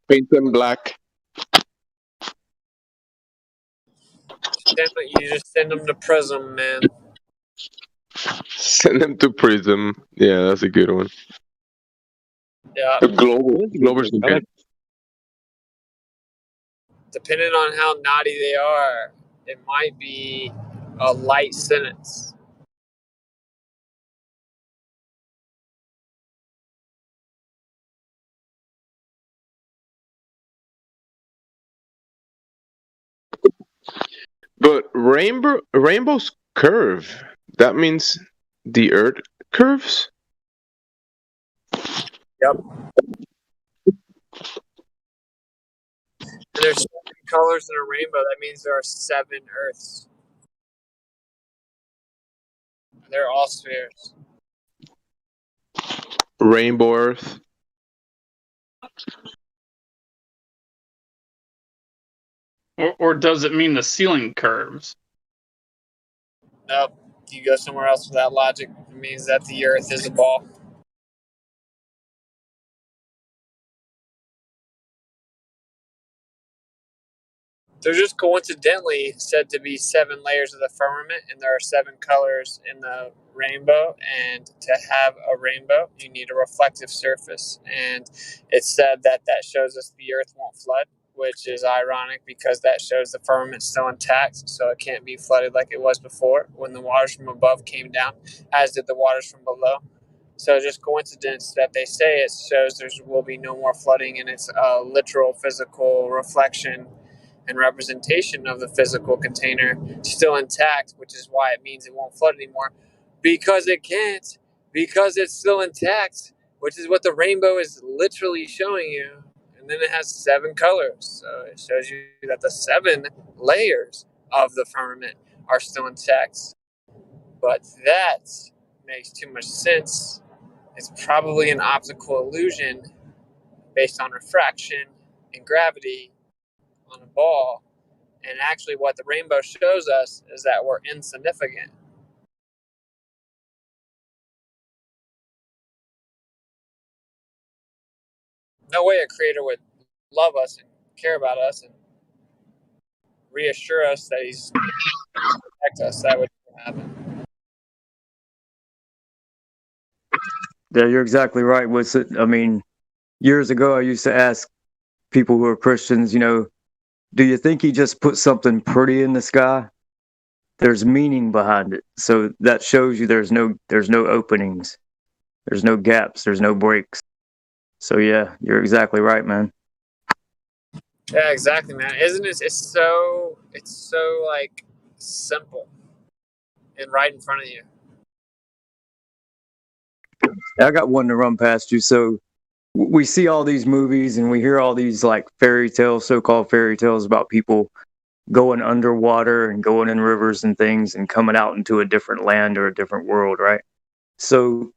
paint them black. You just send them to prison, man. Send them to prison. Yeah, that's a good one. Yeah. Glover's okay. Depending on how naughty they are, it might be a light sentence. But rainbows curve. That means the Earth curves. Yep. And there's 7 colors in a rainbow. That means there are 7 Earths. They're all spheres. Rainbow Earth. Or does it mean the ceiling curves? Nope. You go somewhere else with that logic. It means that the Earth is a ball. They're just coincidentally said to be 7 layers of the firmament, and there are 7 colors in the rainbow. And to have a rainbow, you need a reflective surface. And it's said that that shows us the Earth won't flood, which is ironic because that shows the firmament's still intact, so it can't be flooded like it was before when the waters from above came down, as did the waters from below. So just coincidence that they say it shows there will be no more flooding, and it's a literal physical reflection and representation of the physical container still intact, which is why it means it won't flood anymore, because it can't, because it's still intact, which is what the rainbow is literally showing you. And then it has 7 colors, so it shows you that the 7 layers of the firmament are still intact. But that makes too much sense. It's probably an optical illusion based on refraction and gravity on a ball, and actually what the rainbow shows us is that we're insignificant. No way a creator would love us and care about us and reassure us that he's going to protect us. That would never happen. Yeah, you're exactly right. I mean, years ago, I used to ask people who are Christians, do you think he just put something pretty in the sky? There's meaning behind it. So that shows you there's no openings. There's no gaps. There's no breaks. So yeah, you're exactly right, man. Yeah, exactly, man. Isn't it? It's so like simple and right in front of you. I got one to run past you. So we see all these movies and we hear all these like fairy tales, so-called fairy tales about people going underwater and going in rivers and things and coming out into a different land or a different world, right? So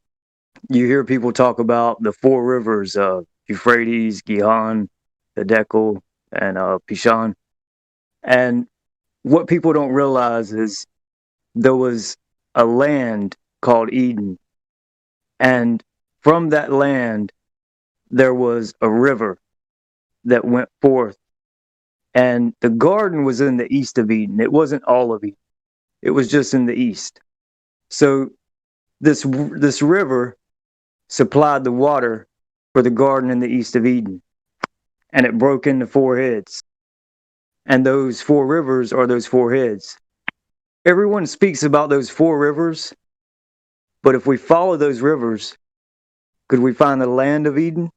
you hear people talk about the 4 rivers of Euphrates, Gihon, Hiddekel, and Pishon. And what people don't realize is there was a land called Eden. And from that land, there was a river that went forth. And the garden was in the east of Eden. It wasn't all of Eden. It was just in the east. So this river supplied the water for the garden in the east of Eden. And it broke into 4 heads. And those 4 rivers are those 4 heads. Everyone speaks about those 4 rivers. But if we follow those rivers, could we find the land of Eden?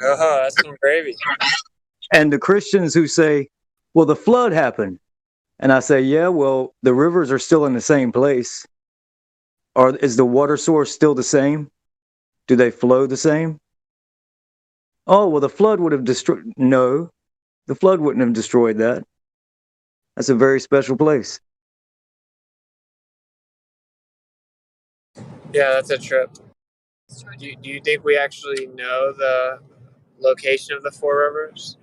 Oh, that's some gravy. And the Christians who say, well, the flood happened. And I say, yeah, well, the rivers are still in the same place. Is the water source still the same? Do they flow the same? Oh, well, the flood would have destroyed. No, the flood wouldn't have destroyed that. That's a very special place. Yeah, that's a trip. Do you think we actually know the location of the four rivers?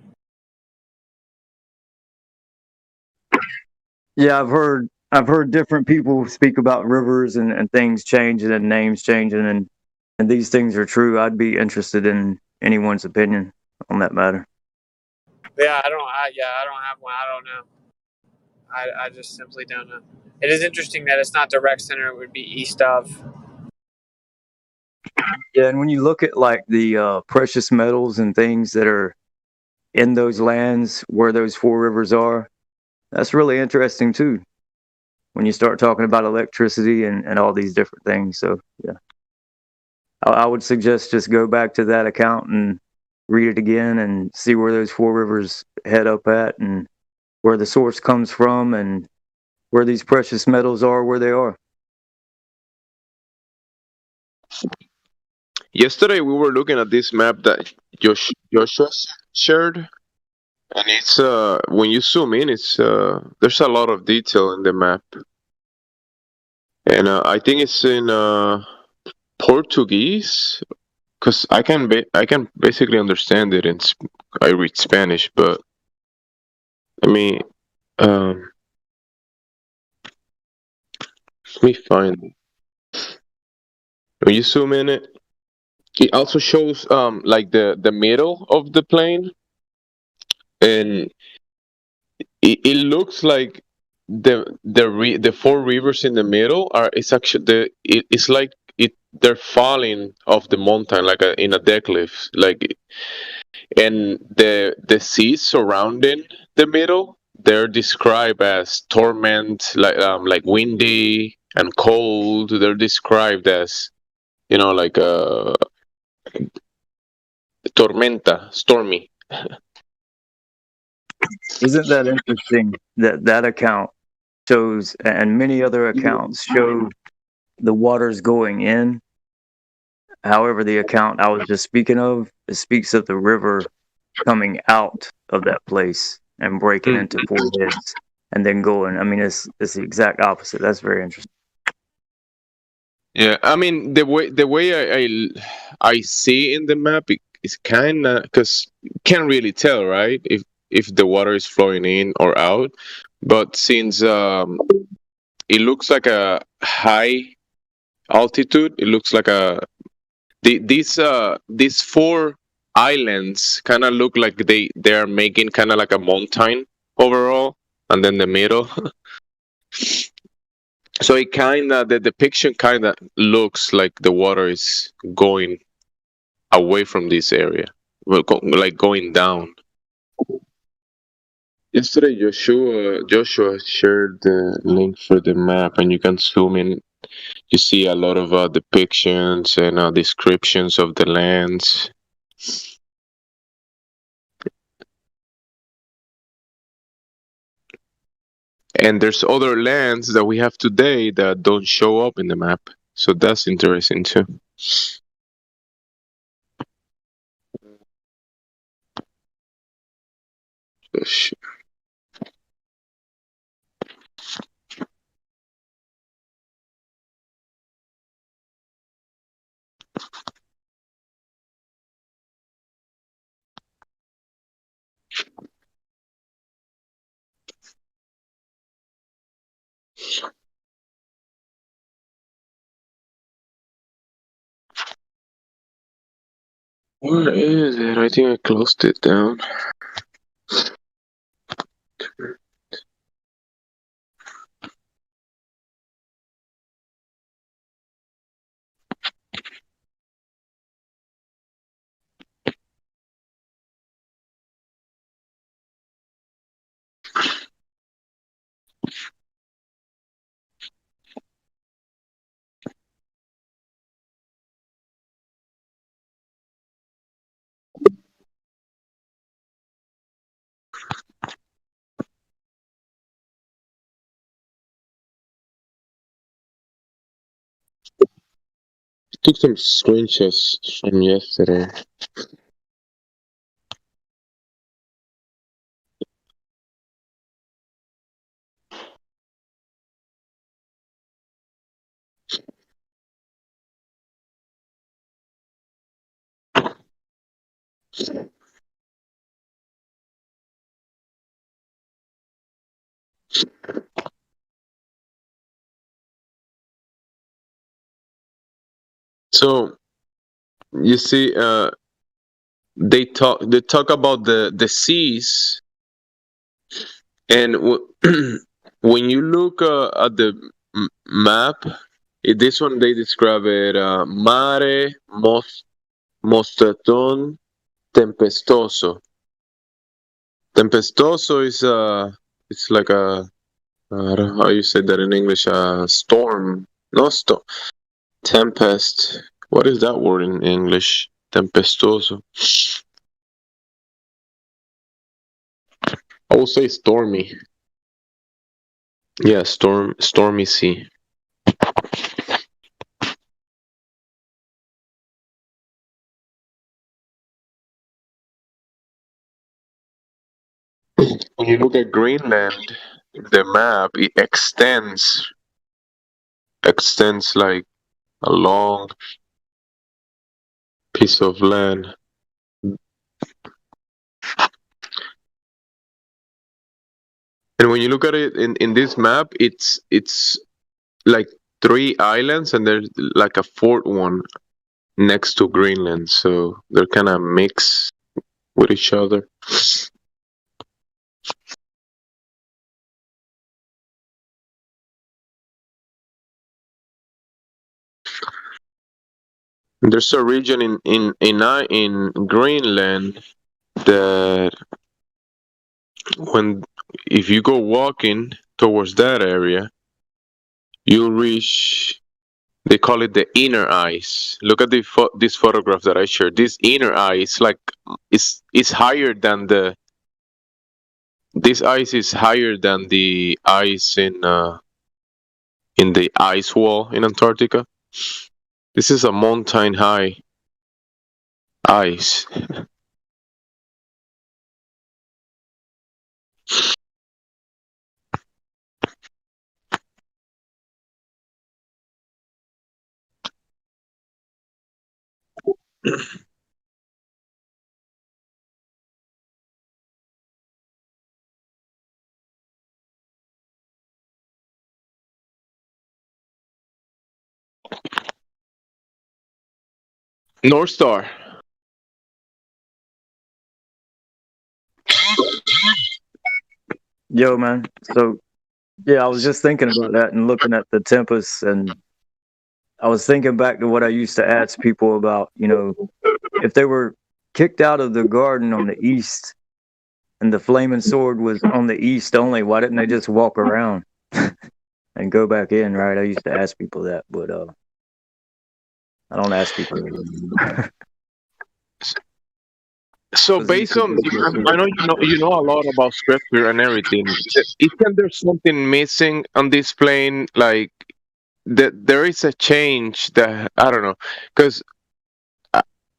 Yeah, I've heard different people speak about rivers and things changing and names changing and these things are true. I'd be interested in anyone's opinion on that matter. Yeah, I don't have one. I don't know. I just simply don't know. It is interesting that it's not direct center; it would be east of. Yeah, and when you look at like the precious metals and things that are in those lands where those four rivers are, that's really interesting too. When you start talking about electricity and all these different things. So yeah, I would suggest just go back to that account and read it again and see where those four rivers head up at and where the source comes from and where these precious metals are, where they are. Yesterday we were looking at this map that Joshua shared, and it's when you zoom in, it's there's a lot of detail in the map, and I think it's in Portuguese, because I can basically understand it, and I read Spanish, but I mean, um, let me find it. When you zoom in it also shows like the middle of the plane, and it looks like the four rivers in the middle are it's actually it's like they're falling off the mountain like in a decliff, like, and the seas surrounding the middle, they're described as torment, like windy and cold. They're described as, like tormenta, stormy. Isn't that interesting that that account shows, and many other accounts show the waters going in? However, the account I was just speaking of, it speaks of the river coming out of that place and breaking into four heads and then going. I mean, it's the exact opposite. That's very interesting. Yeah, I mean the way I see in the map is kind of, because can't really tell, right? If the water is flowing in or out, but since it looks like a high altitude, it looks like these four islands kind of look like they are making kind of like a mountain overall, and then the middle. So it kind of, the depiction kind of looks like the water is going away from this area, well, like going down. Yesterday, Joshua shared the link for the map, and you can zoom in. You see a lot of depictions and descriptions of the lands. And there's other lands that we have today that don't show up in the map. So that's interesting too. Where is it? I think I closed it down. Took some screenshots from yesterday. So you see, they talk about the seas, and when you look at the map, this one they describe it mare mostaton tempestoso. Tempestoso is it's like a I don't know how you say that in English. Storm, no storm, tempest. What is that word in English? Tempestoso. I will say stormy. Yeah, stormy sea. When you look at Greenland, the map, it extends like a long piece of land. And when you look at it in this map, it's like 3 islands, and there's like a 4th one next to Greenland, so they're kind of mixed with each other. There's a region in Greenland that if you go walking towards that area, you'll reach. They call it the inner ice. Look at this photograph that I shared. This inner ice, like, is higher than the. This ice is higher than the ice in the ice wall in Antarctica. This is a mountain high ice. North Star. Yo, man. So, yeah, I was just thinking about that and looking at the Tempest, and I was thinking back to what I used to ask people about, if they were kicked out of the garden on the east and the flaming sword was on the east only, why didn't they just walk around and go back in, right? I used to ask people that, but I don't ask people that. So based on, I know you know a lot about scripture and everything. Isn't there something missing on this plane? Like that there is a change that I don't know, because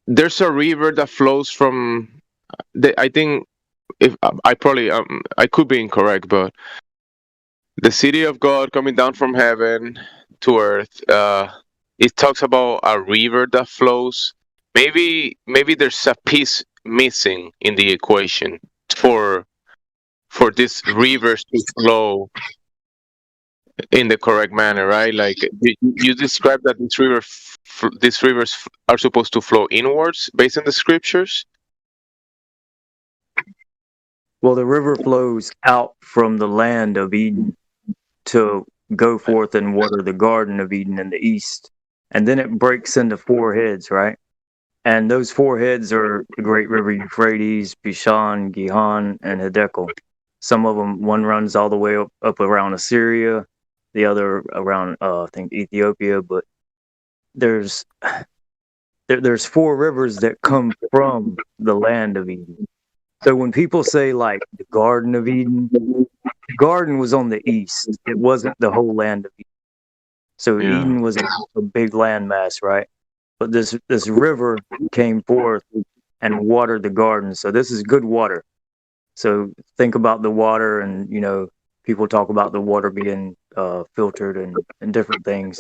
there's a river that flows from. I think if I probably I could be incorrect, but the city of God coming down from heaven to earth. It talks about a river that flows. Maybe there's a piece missing in the equation for these rivers to flow in the correct manner, right? Like you described that these rivers are supposed to flow inwards based on the scriptures. Well, the river flows out from the land of Eden to go forth and water the Garden of Eden in the east. And then it breaks into 4 heads, right? And those 4 heads are the great river Euphrates, Pishon, Gihon, and Hiddekel. Some of them, one runs all the way up around Assyria, the other around, I think, Ethiopia. But there's 4 rivers that come from the land of Eden. So when people say, like, the Garden of Eden, the garden was on the east. It wasn't the whole land of Eden. So yeah. Eden was a big landmass, right? But this river came forth and watered the garden. So this is good water. So think about the water, and people talk about the water being filtered and different things.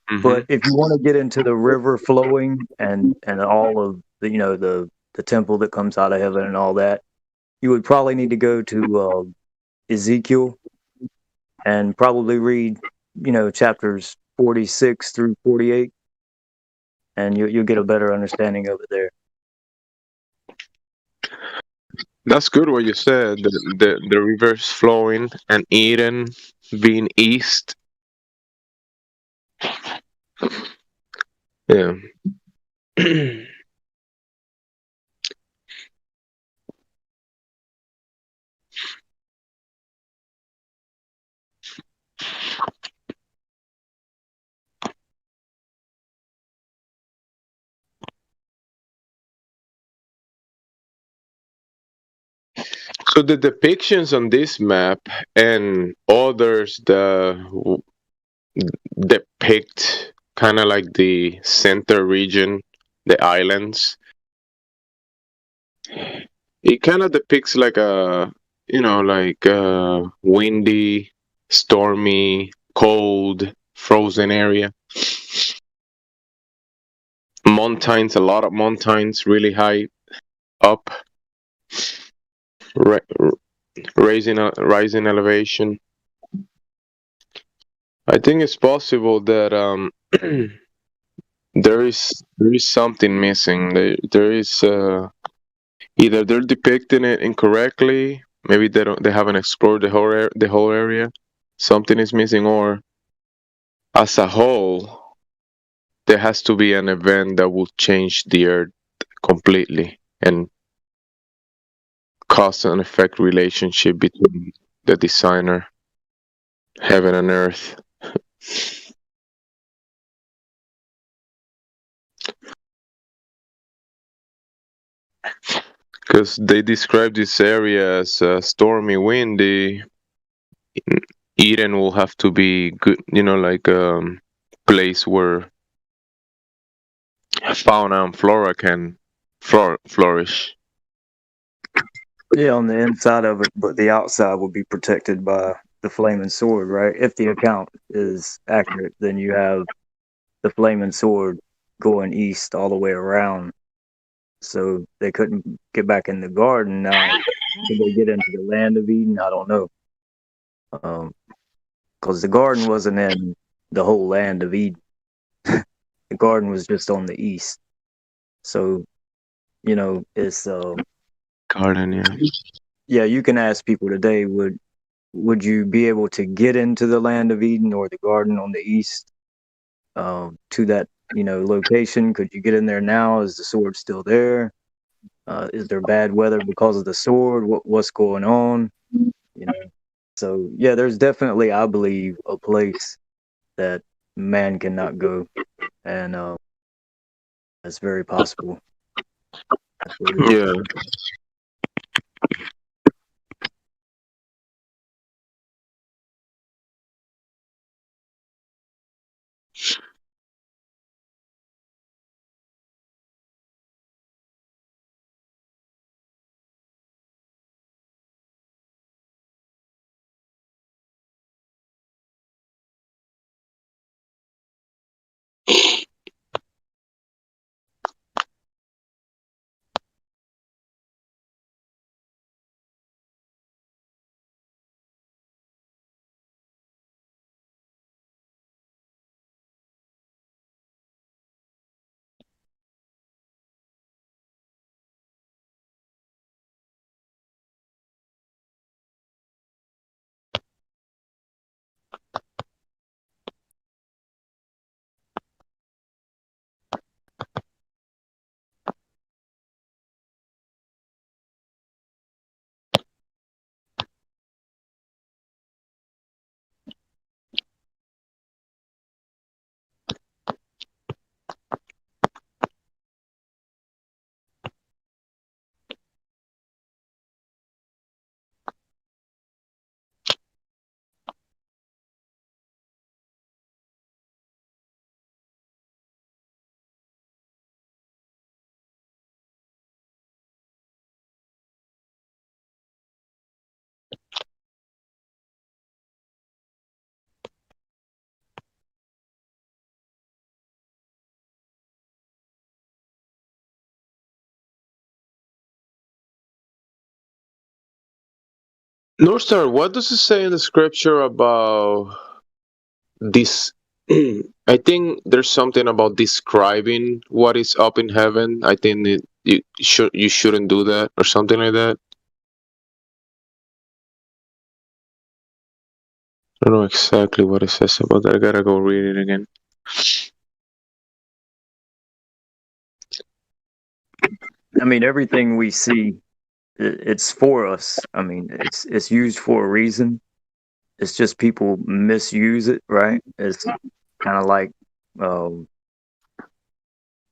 Mm-hmm. But if you want to get into the river flowing and all of the the temple that comes out of heaven and all that, you would probably need to go to Ezekiel and probably read, chapters 46 through 48, and you'll get a better understanding of it there. That's good what you said. The rivers flowing and Eden being east. Yeah. So the depictions on this map and others depict kind of like the center region, the islands. It kind of depicts like a, windy, stormy, cold, frozen area. Mountains, a lot of mountains, really high up, rising elevation. I think it's possible that there is something missing. There is either they're depicting it incorrectly, maybe they haven't explored the whole area. Something is missing, or as a whole, there has to be an event that will change the earth completely and cause and effect relationship between the designer, heaven and earth. Because they describe this area as stormy, windy. Eden will have to be good, like a place where fauna and flora can flourish. Yeah, on the inside of it, but the outside will be protected by the flaming sword, right? If the account is accurate, then you have the flaming sword going east all the way around. So they couldn't get back in the garden. Now, could they get into the land of Eden? I don't know. Because the garden wasn't in the whole land of Eden. The garden was just on the east. So, it's garden, yeah. Yeah, you can ask people today, would you be able to get into the land of Eden or the garden on the east to that, location? Could you get in there now? Is the sword still there? Is there bad weather because of the sword? What's going on? So yeah, there's definitely, I believe, a place that man cannot go, and that's very possible. Yeah. North Star, what does it say in the scripture about this? I think there's something about describing what is up in heaven. I think you shouldn't do that or something like that. I don't know exactly what it says about that. I gotta go read it again. I mean, everything we see, it's for us. I mean, it's used for a reason. It's just people misuse it, right? It's kind of like um,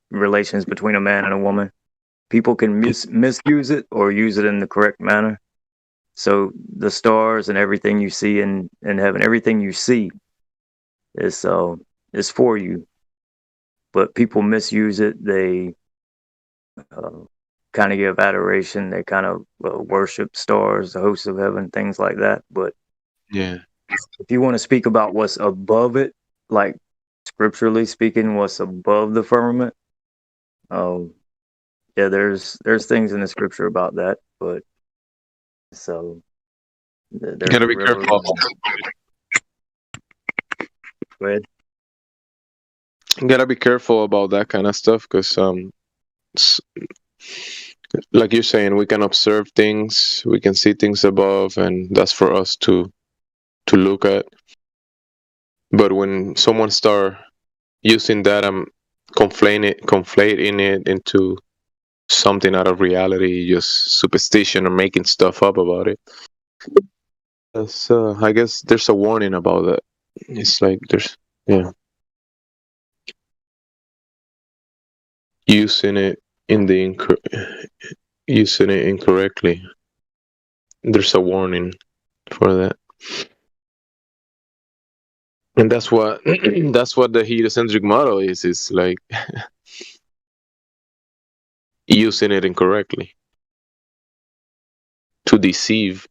relations between a man and a woman. People can misuse it or use it in the correct manner. So the stars and everything you see in heaven, everything you see is for you. But people misuse it. They uh, kind of give adoration. They kind of worship stars, the hosts of heaven, things like that. But Yeah. if you want to speak about what's above it, like scripturally speaking, what's above the firmament, um, yeah, there's things in the scripture about that. But so there's Gotta the be river. careful. Go ahead. Gotta be careful about that kind of stuff because like you're saying, we can observe things, we can see things above, and that's for us to look at. But when someone start using that, conflating it into something out of reality, just superstition or making stuff up about it. I guess there's a warning about that. It's like yeah, using it in the using it incorrectly. There's a warning for that. And that's what that's what the heliocentric model is. It's like using it incorrectly to deceive.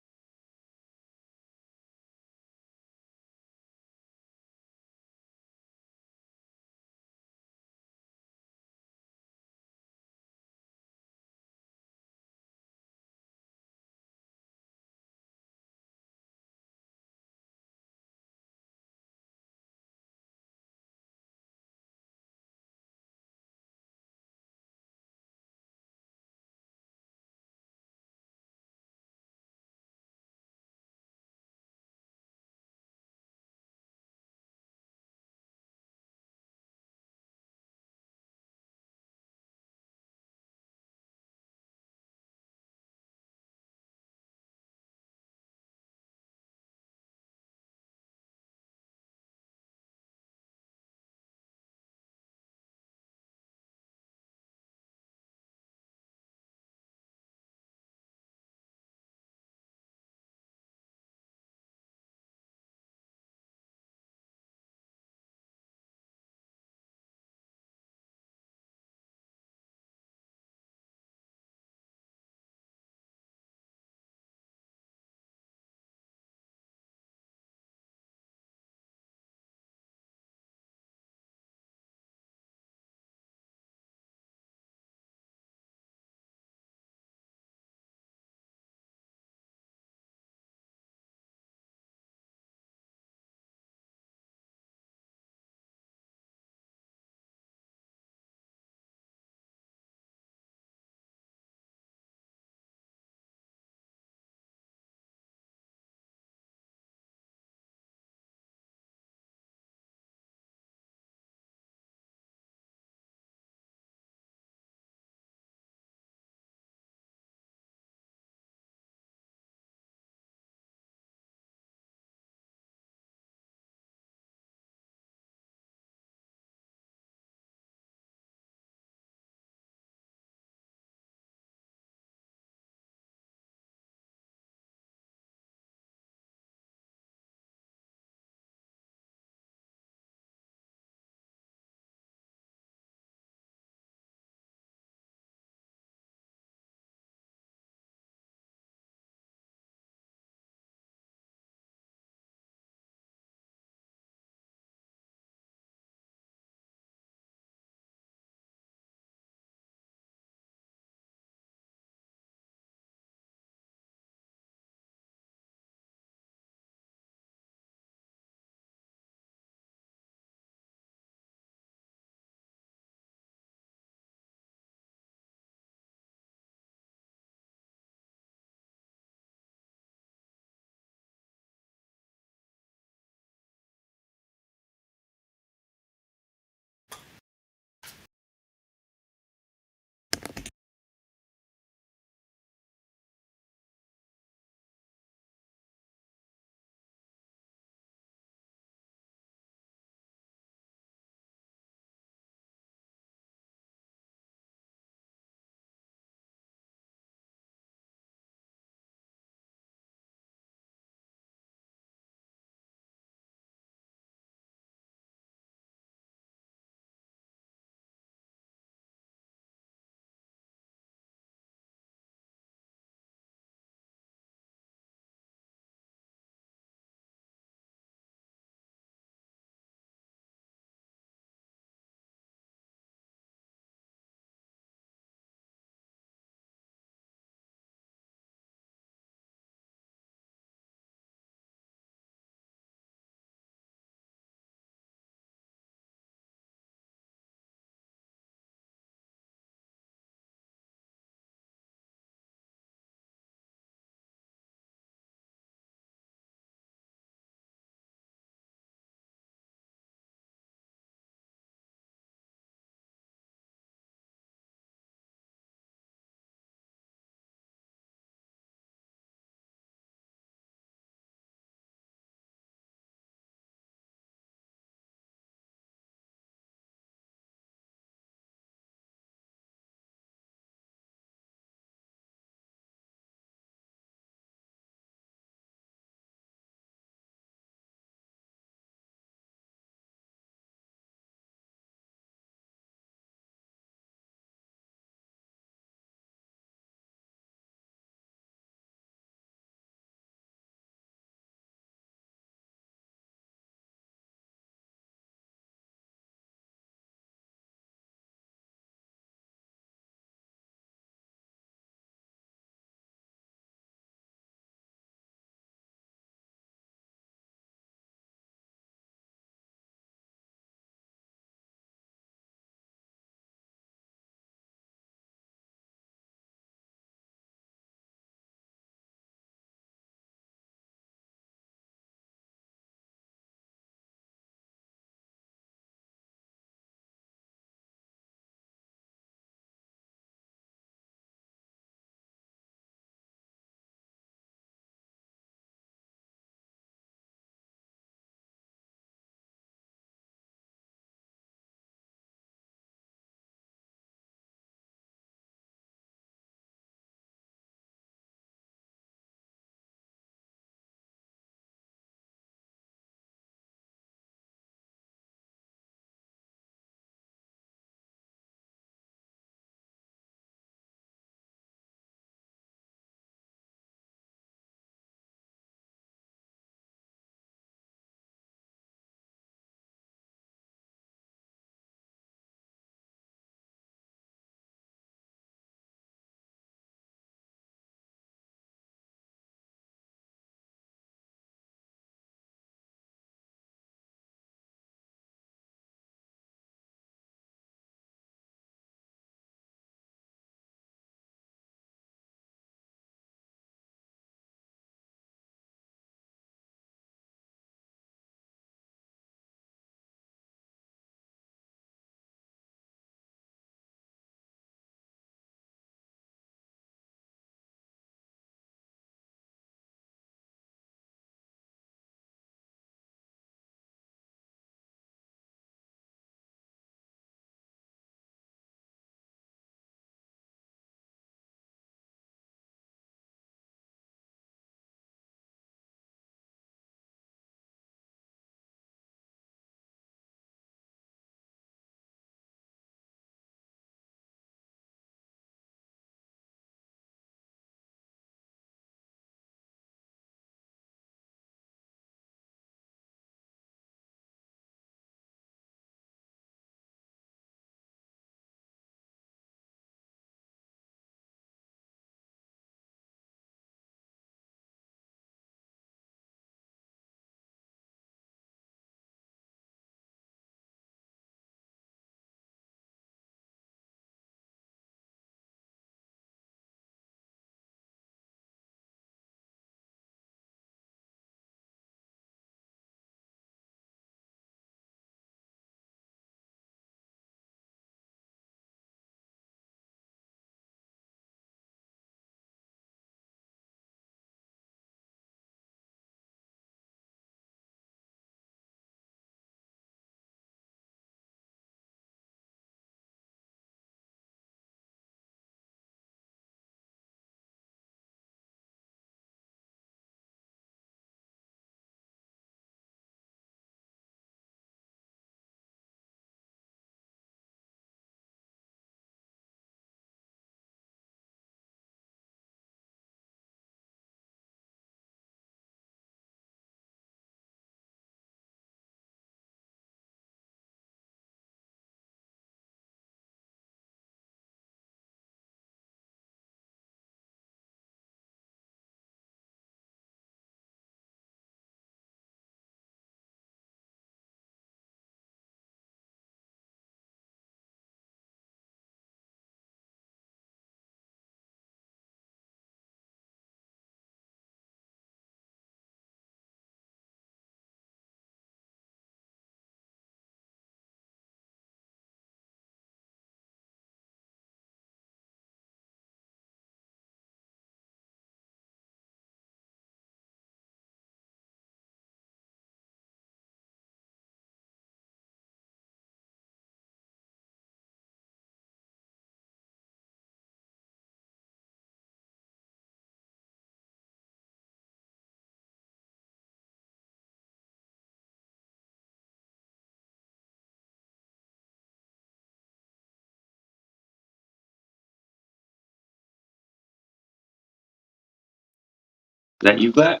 that you, Black?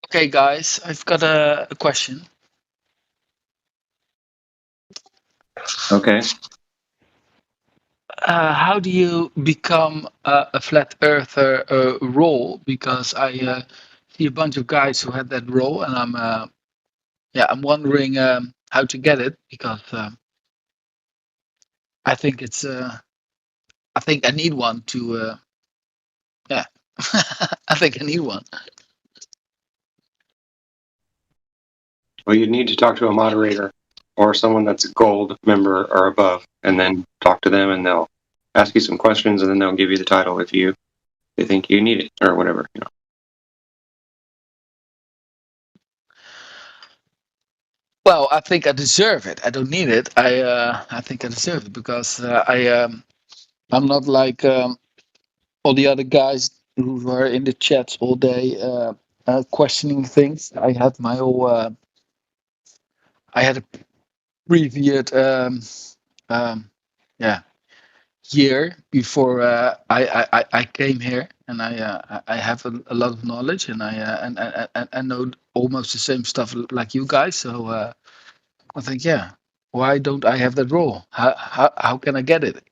Okay, guys, I've got a question. Okay. How do you become a flat earther role? Because I see a bunch of guys who had that role, and I'm wondering how to get it because I think I think I need one to yeah. I think I need one. Well, you need to talk to a moderator or someone that's a gold member or above, and then talk to them, and they'll ask you some questions, and then they'll give you the title if they think you need it or whatever. Well, I think I deserve it. I don't need it. I think I deserve it because I'm not like all the other guys who were in the chats all day questioning things. I had my whole I had a previous yeah year before I came here, and I have a lot of knowledge, and I know almost the same stuff like you guys. So I think, yeah, why don't I have that role? How can I get it?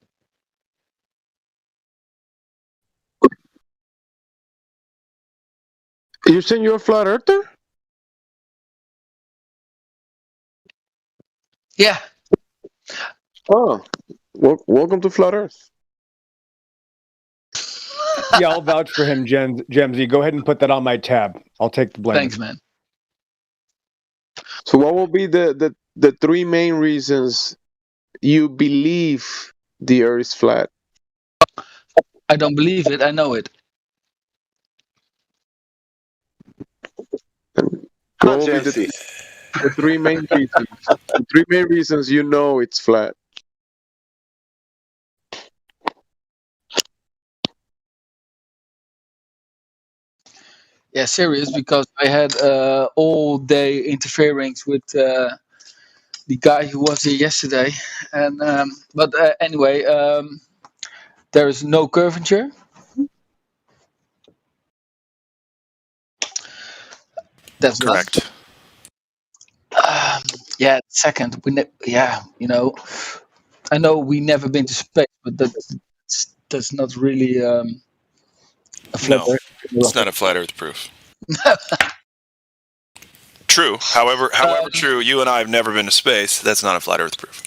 You saying you're a flat earther? Yeah. Oh, welcome to Flat Earth. Yeah, I'll vouch for him, Gemsy. Go ahead and put that on my tab. I'll take the blame. Thanks, man. So what will be the three main reasons you believe the Earth is flat? I don't believe it. I know it. What will be the three main reasons? The three main reasons you know it's flat. Yeah, serious, because I had all day interference with the guy who was here yesterday, and but anyway, there is no curvature. That's correct. Yeah, second, yeah, I know we never been to space, but that's not really a flat No, Earth. it's not a flat Earth proof. True. However true, you and I have never been to space. That's not a flat Earth proof.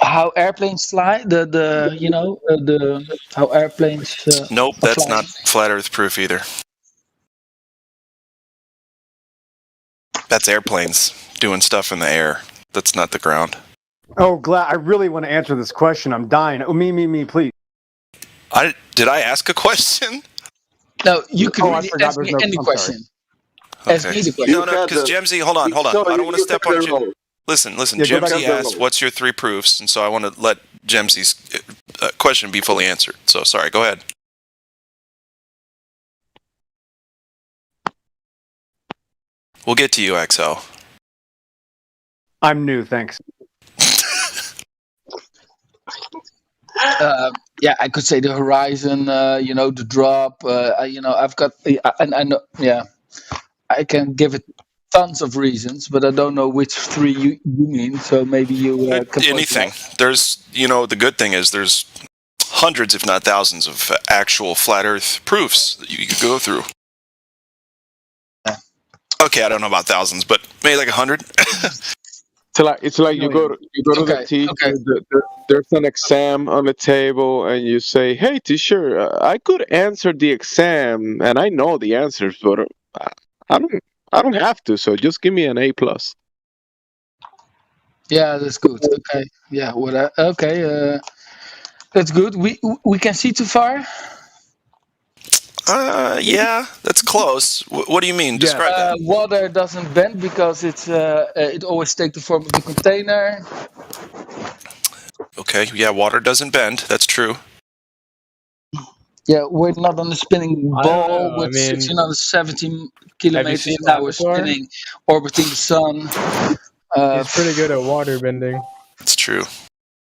How airplanes fly, how airplanes. Nope, are that's flying. not flat Earth proof either. That's airplanes doing stuff in the air. That's not the ground. Oh, glad. I really want to answer this question. I'm dying. Oh, me, please. Did I ask a question? No, you can I really forgot ask there's me no- any I'm question. Okay. Ask me the question. No, because Jemsy, hold on. I don't want to step on you. Listen. Yeah, go back Jemsy to the asked, "What's your 3 proofs?" And so I want to let Jemsy's question be fully answered. So sorry. Go ahead. We'll get to you, XL. I'm new, thanks. Yeah, I could say the horizon, the drop. I've got, and I know, yeah, I can give it tons of reasons, but I don't know which 3 you mean. So maybe you can point Anything. it out. There's, the good thing is there's hundreds, if not thousands, of actual flat Earth proofs that you could go through. Okay, I don't know about thousands, but maybe like 100. It's like you go to the teacher. There's an exam on the table, and you say, "Hey, teacher, I could answer the exam, and I know the answers, but I don't have to. So just give me an A+." Yeah, that's good. Okay, yeah, okay, that's good. We can see too far. Yeah, that's close. What do you mean? Describe that. Water doesn't bend because it always takes the form of the container. Okay, yeah, water doesn't bend. That's true. Yeah, we're not on a spinning ball with 670 kilometers an hour spinning, orbiting the sun. He's pretty good at water bending. It's true.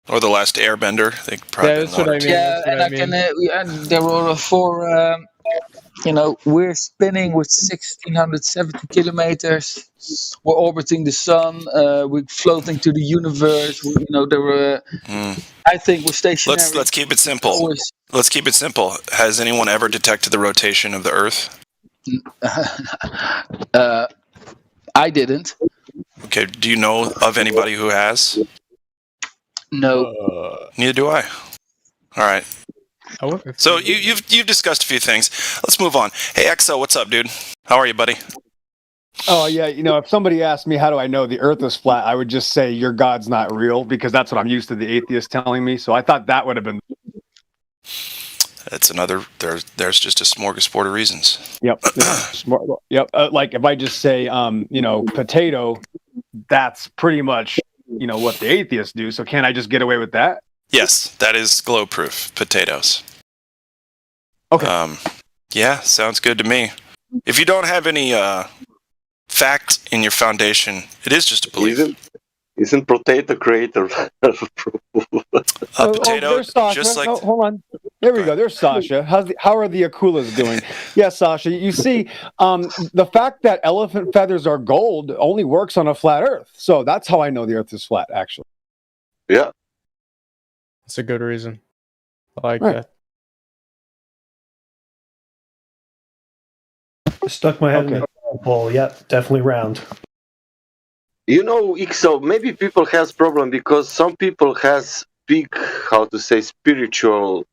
Or the last airbender. They probably Yeah, that's what I mean. Yeah, and I can. There were 4. We're spinning with 1670 kilometers. We're orbiting the sun. We're floating to the universe. There were. I think we're stationary. Let's keep it simple. Let's keep it simple. Has anyone ever detected the rotation of the Earth? I didn't. Okay. Do you know of anybody who has? No. Neither do I. All right. So you've discussed a few things. Let's move on. Hey, XO, what's up, dude? How are you, buddy? Oh, yeah. If somebody asked me how do I know the Earth is flat, I would just say your God's not real, because that's what I'm used to the atheist telling me. So I thought that would have been. That's another. There's just a smorgasbord of reasons. Yep. Yep. Like if I just say, potato, that's pretty much, what the atheists do. So can't I just get away with that? Yes, that is glow proof. Potatoes. Okay. Yeah, sounds good to me. If you don't have any fact in your foundation, it is just a belief. Isn't potato creator? Potato, there's Sasha. just like. Hold on. There we go. There's Sasha. How are the Akulas doing? Yeah, Sasha. You see, the fact that elephant feathers are gold only works on a flat Earth. So that's how I know the Earth is flat, actually. Yeah. That's a good reason. I like Right. that. Stuck my head in the pole. Yeah, definitely round. XO, maybe people has problem because some people has big, spiritual,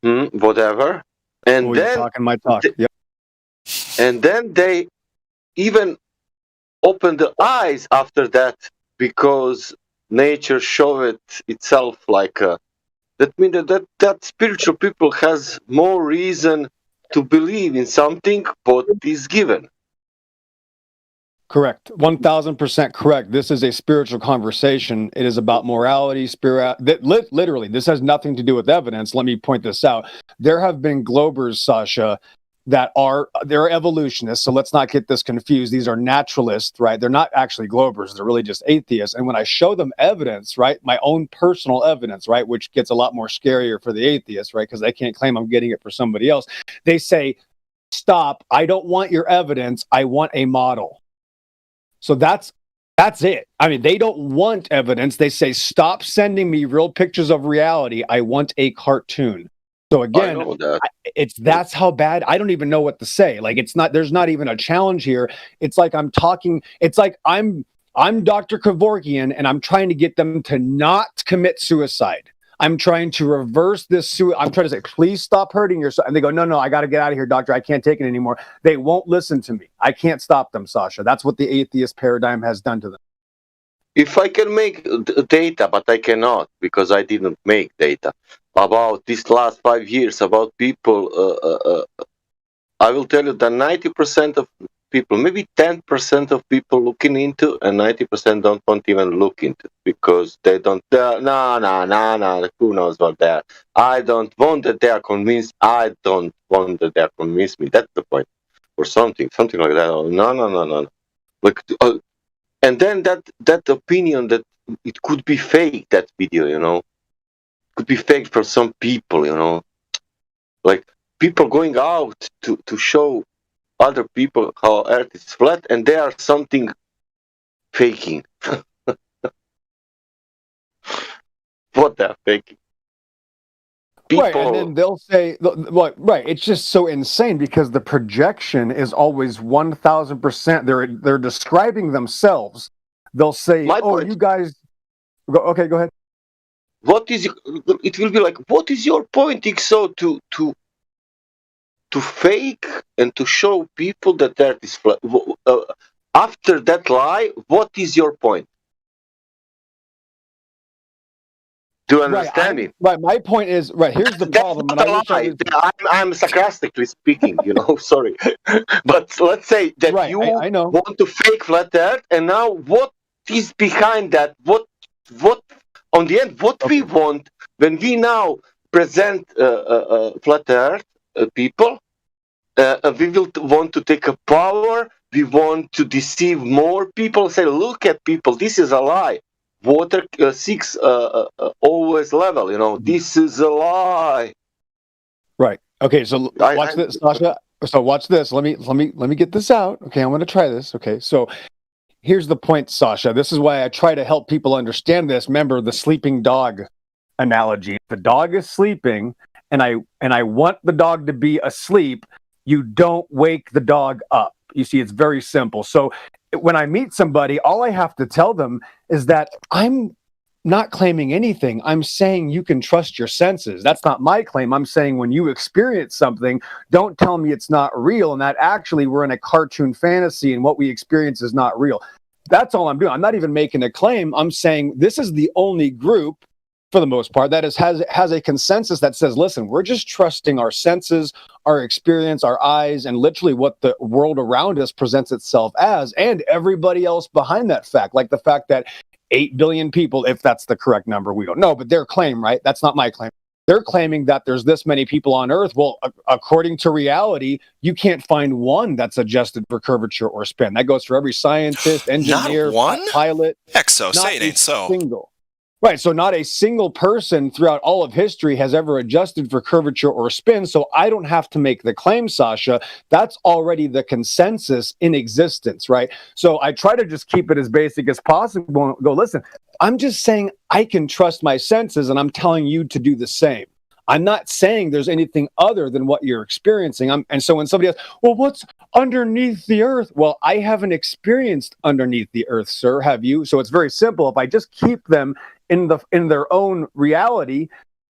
whatever, and You're then talking my talk. Yep. and then they even open the eyes after that because nature show it itself like that means that spiritual people has more reason to believe in something what is given. Correct. 1000% correct. This is a spiritual conversation. It is about morality, spirit. Literally, this has nothing to do with evidence. Let me point this out. There have been Globers, Sasha, they're evolutionists. So let's not get this confused. These are naturalists, right? They're not actually Globers. They're really just atheists. And when I show them evidence, right, my own personal evidence, right, which gets a lot more scarier for the atheists, right, because they can't claim I'm getting it for somebody else. They say, stop. I don't want your evidence. I want a model. So that's it. I mean, they don't want evidence. They say, stop sending me real pictures of reality. I want a cartoon. So again, that's how bad. I don't even know what to say. Like, there's not even a challenge here. It's like I'm Dr. Kevorkian and I'm trying to get them to not commit suicide. I'm trying to reverse this. I'm trying to say, please stop hurting yourself. And they go, no, I got to get out of here, doctor. I can't take it anymore. They won't listen to me. I can't stop them, Sasha. That's what the atheist paradigm has done to them. If I can make data, but I cannot because I didn't make data about this last 5 years about people, I will tell you that 90% of people, maybe 10% of people looking into, and 90% don't want to even look into because they don't. No. Who knows about that? I don't want that they are convinced. I don't want that they are convinced me. That's the point, or something like that. Oh, no. Like, and then that opinion that it could be fake. That video, could be fake for some people. Like people going out to show other people how Earth is flat, and they are something faking. What they're faking. People, right, and then they'll say, right, it's just so insane because the projection is always 1000%. They're describing themselves. They'll say, you guys, okay, go ahead. What is it will be like, what is your point, XO, to fake and to show people that Earth is flat? After that lie, what is your point? Do you understand it? Right, my point is, here's the problem. I'm sarcastically speaking, sorry. But let's say that you want to fake flat Earth, and now what is behind that? What on the end, what we want when we now present flat Earth people, we will want to take a power. We want to deceive more people. Say, look at people. This is a lie. Water 6 always level. This is a lie. Right. Okay. So watch this, Sasha. So watch this. Let me get this out. Okay, I'm going to try this. Okay. So here's the point, Sasha. This is why I try to help people understand this. Remember the sleeping dog analogy. If the dog is sleeping, and I want the dog to be asleep, you don't wake the dog up. You see, it's very simple. So when I meet somebody, all I have to tell them is that I'm not claiming anything. I'm saying you can trust your senses. That's not my claim. I'm saying when you experience something, don't tell me it's not real and that actually we're in a cartoon fantasy and what we experience is not real. That's all I'm doing. I'm not even making a claim. I'm saying this is the only group, for the most part, that has a consensus that says, listen, we're just trusting our senses, our experience, our eyes, and literally what the world around us presents itself as, and everybody else behind that fact. Like the fact that 8 billion people, if that's the correct number, we don't know, but their claim, right? That's not my claim. They're claiming that there's this many people on Earth. Well, according to reality, you can't find one that's adjusted for curvature or spin. That goes for every scientist, engineer, pilot. XO, say it ain't so. Single. Right, so not a single person throughout all of history has ever adjusted for curvature or spin, so I don't have to make the claim, Sasha. That's already the consensus in existence, right? So I try to just keep it as basic as possible and go, listen, I'm just saying I can trust my senses, and I'm telling you to do the same. I'm not saying there's anything other than what you're experiencing. And so when somebody asks, well, what's underneath the earth? Well, I haven't experienced underneath the earth, sir. Have you? So it's very simple. If I just keep them in their own reality,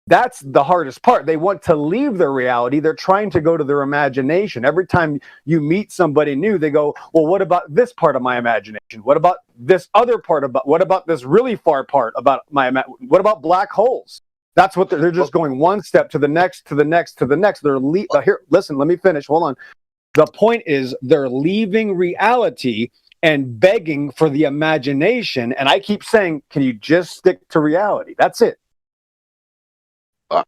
that's the hardest part. They want to leave their reality. They're trying to go to their imagination. Every time you meet somebody new, they go, well, what about this part of my imagination? What about this other part what about this really far part about what about black holes? That's what they're just going one step to the next, to the next, to the next. Here, listen, let me finish. Hold on. The point is they're leaving reality and begging for the imagination. And I keep saying, can you just stick to reality? That's it.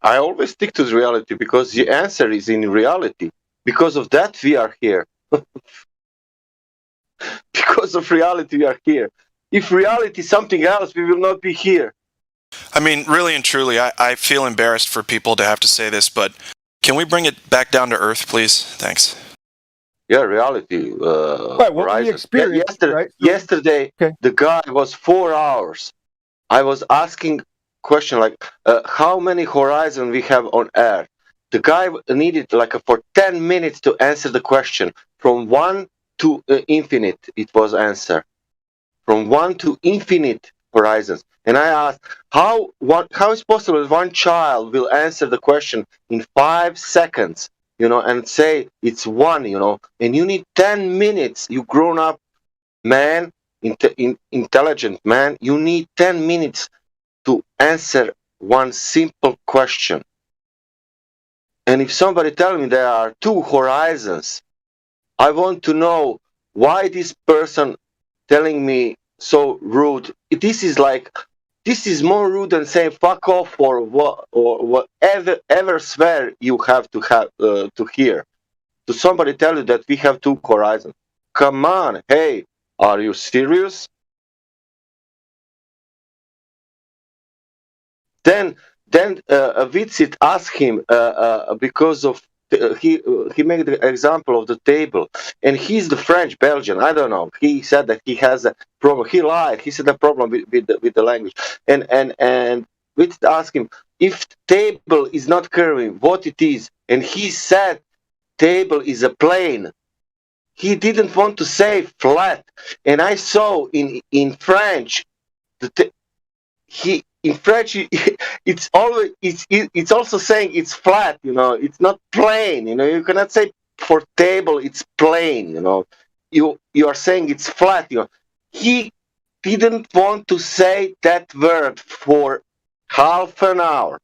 I always stick to the reality because the answer is in reality. Because of that, we are here. Because of reality, we are here. If reality is something else, we will not be here. I mean, really and truly, I feel embarrassed for people to have to say this, but can we bring it back down to earth, please? Thanks. Yeah, reality. Right, what we experienced, yesterday, the guy was 4 hours. I was asking question like, how many horizons we have on Earth? The guy needed like for 10 minutes to answer the question. From 1 to infinite, it was answer. From 1 to infinite horizons. And I asked, how is possible that one child will answer the question in 5 seconds, and say it's 1, and you need 10 minutes, you grown up man, intelligent man, you need 10 minutes to answer one simple question. And if somebody tells me there are 2 horizons, I want to know why this person telling me so rude. This is more rude than saying fuck off or whatever swear you have to hear. To somebody tell you that we have 2 horizons. Come on, hey, are you serious? Then Witzit asked him because of he made the example of the table, and he's the French Belgian. I don't know. He said that he has a problem. He lied. He said a problem with the language. And Witzit asked him if table is not curving, what it is, and he said table is a plane. He didn't want to say flat, and I saw in French in French, it's also saying it's flat, it's not plain, you cannot say for table it's plain, you are saying it's flat, He didn't want to say that word for half an hour.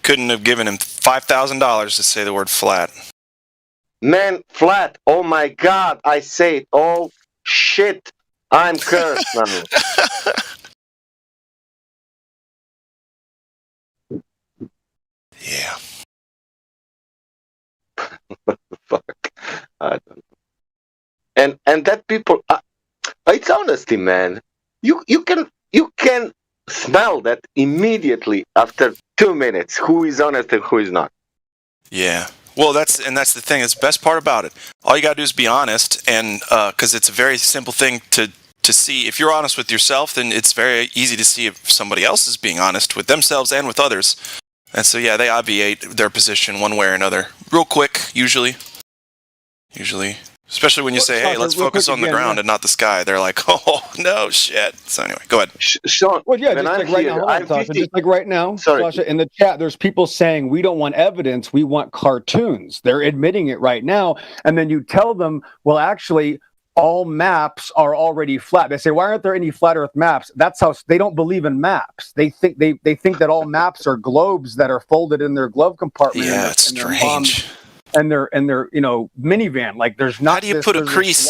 Couldn't have given him $5,000 to say the word flat. Man, flat, oh my God, I say it, oh shit, I'm cursed now. Yeah. Fuck. I don't know. And that people, it's honesty, man. You can smell that immediately after 2 minutes. Who is honest and who is not? Yeah. Well, that's the thing. It's the best part about it. All you gotta do is be honest, and because it's a very simple thing to see. If you're honest with yourself, then it's very easy to see if somebody else is being honest with themselves and with others. And so, yeah, they obviate their position one way or another. Real quick, usually. Especially when you say, hey, let's focus on the ground and not the sky. They're like, oh, no, shit. So anyway, go ahead. Sean, well, yeah, just like right now, Sasha, in the chat, there's people saying we don't want evidence, we want cartoons. They're admitting it right now. And then you tell them, well, actually, all maps are already flat. They say, why aren't there any flat Earth maps? That's how they don't believe in maps. They think that all maps are globes that are folded in their glove compartment. Yeah, it's strange. And their minivan. Like there's not. How do you put a crease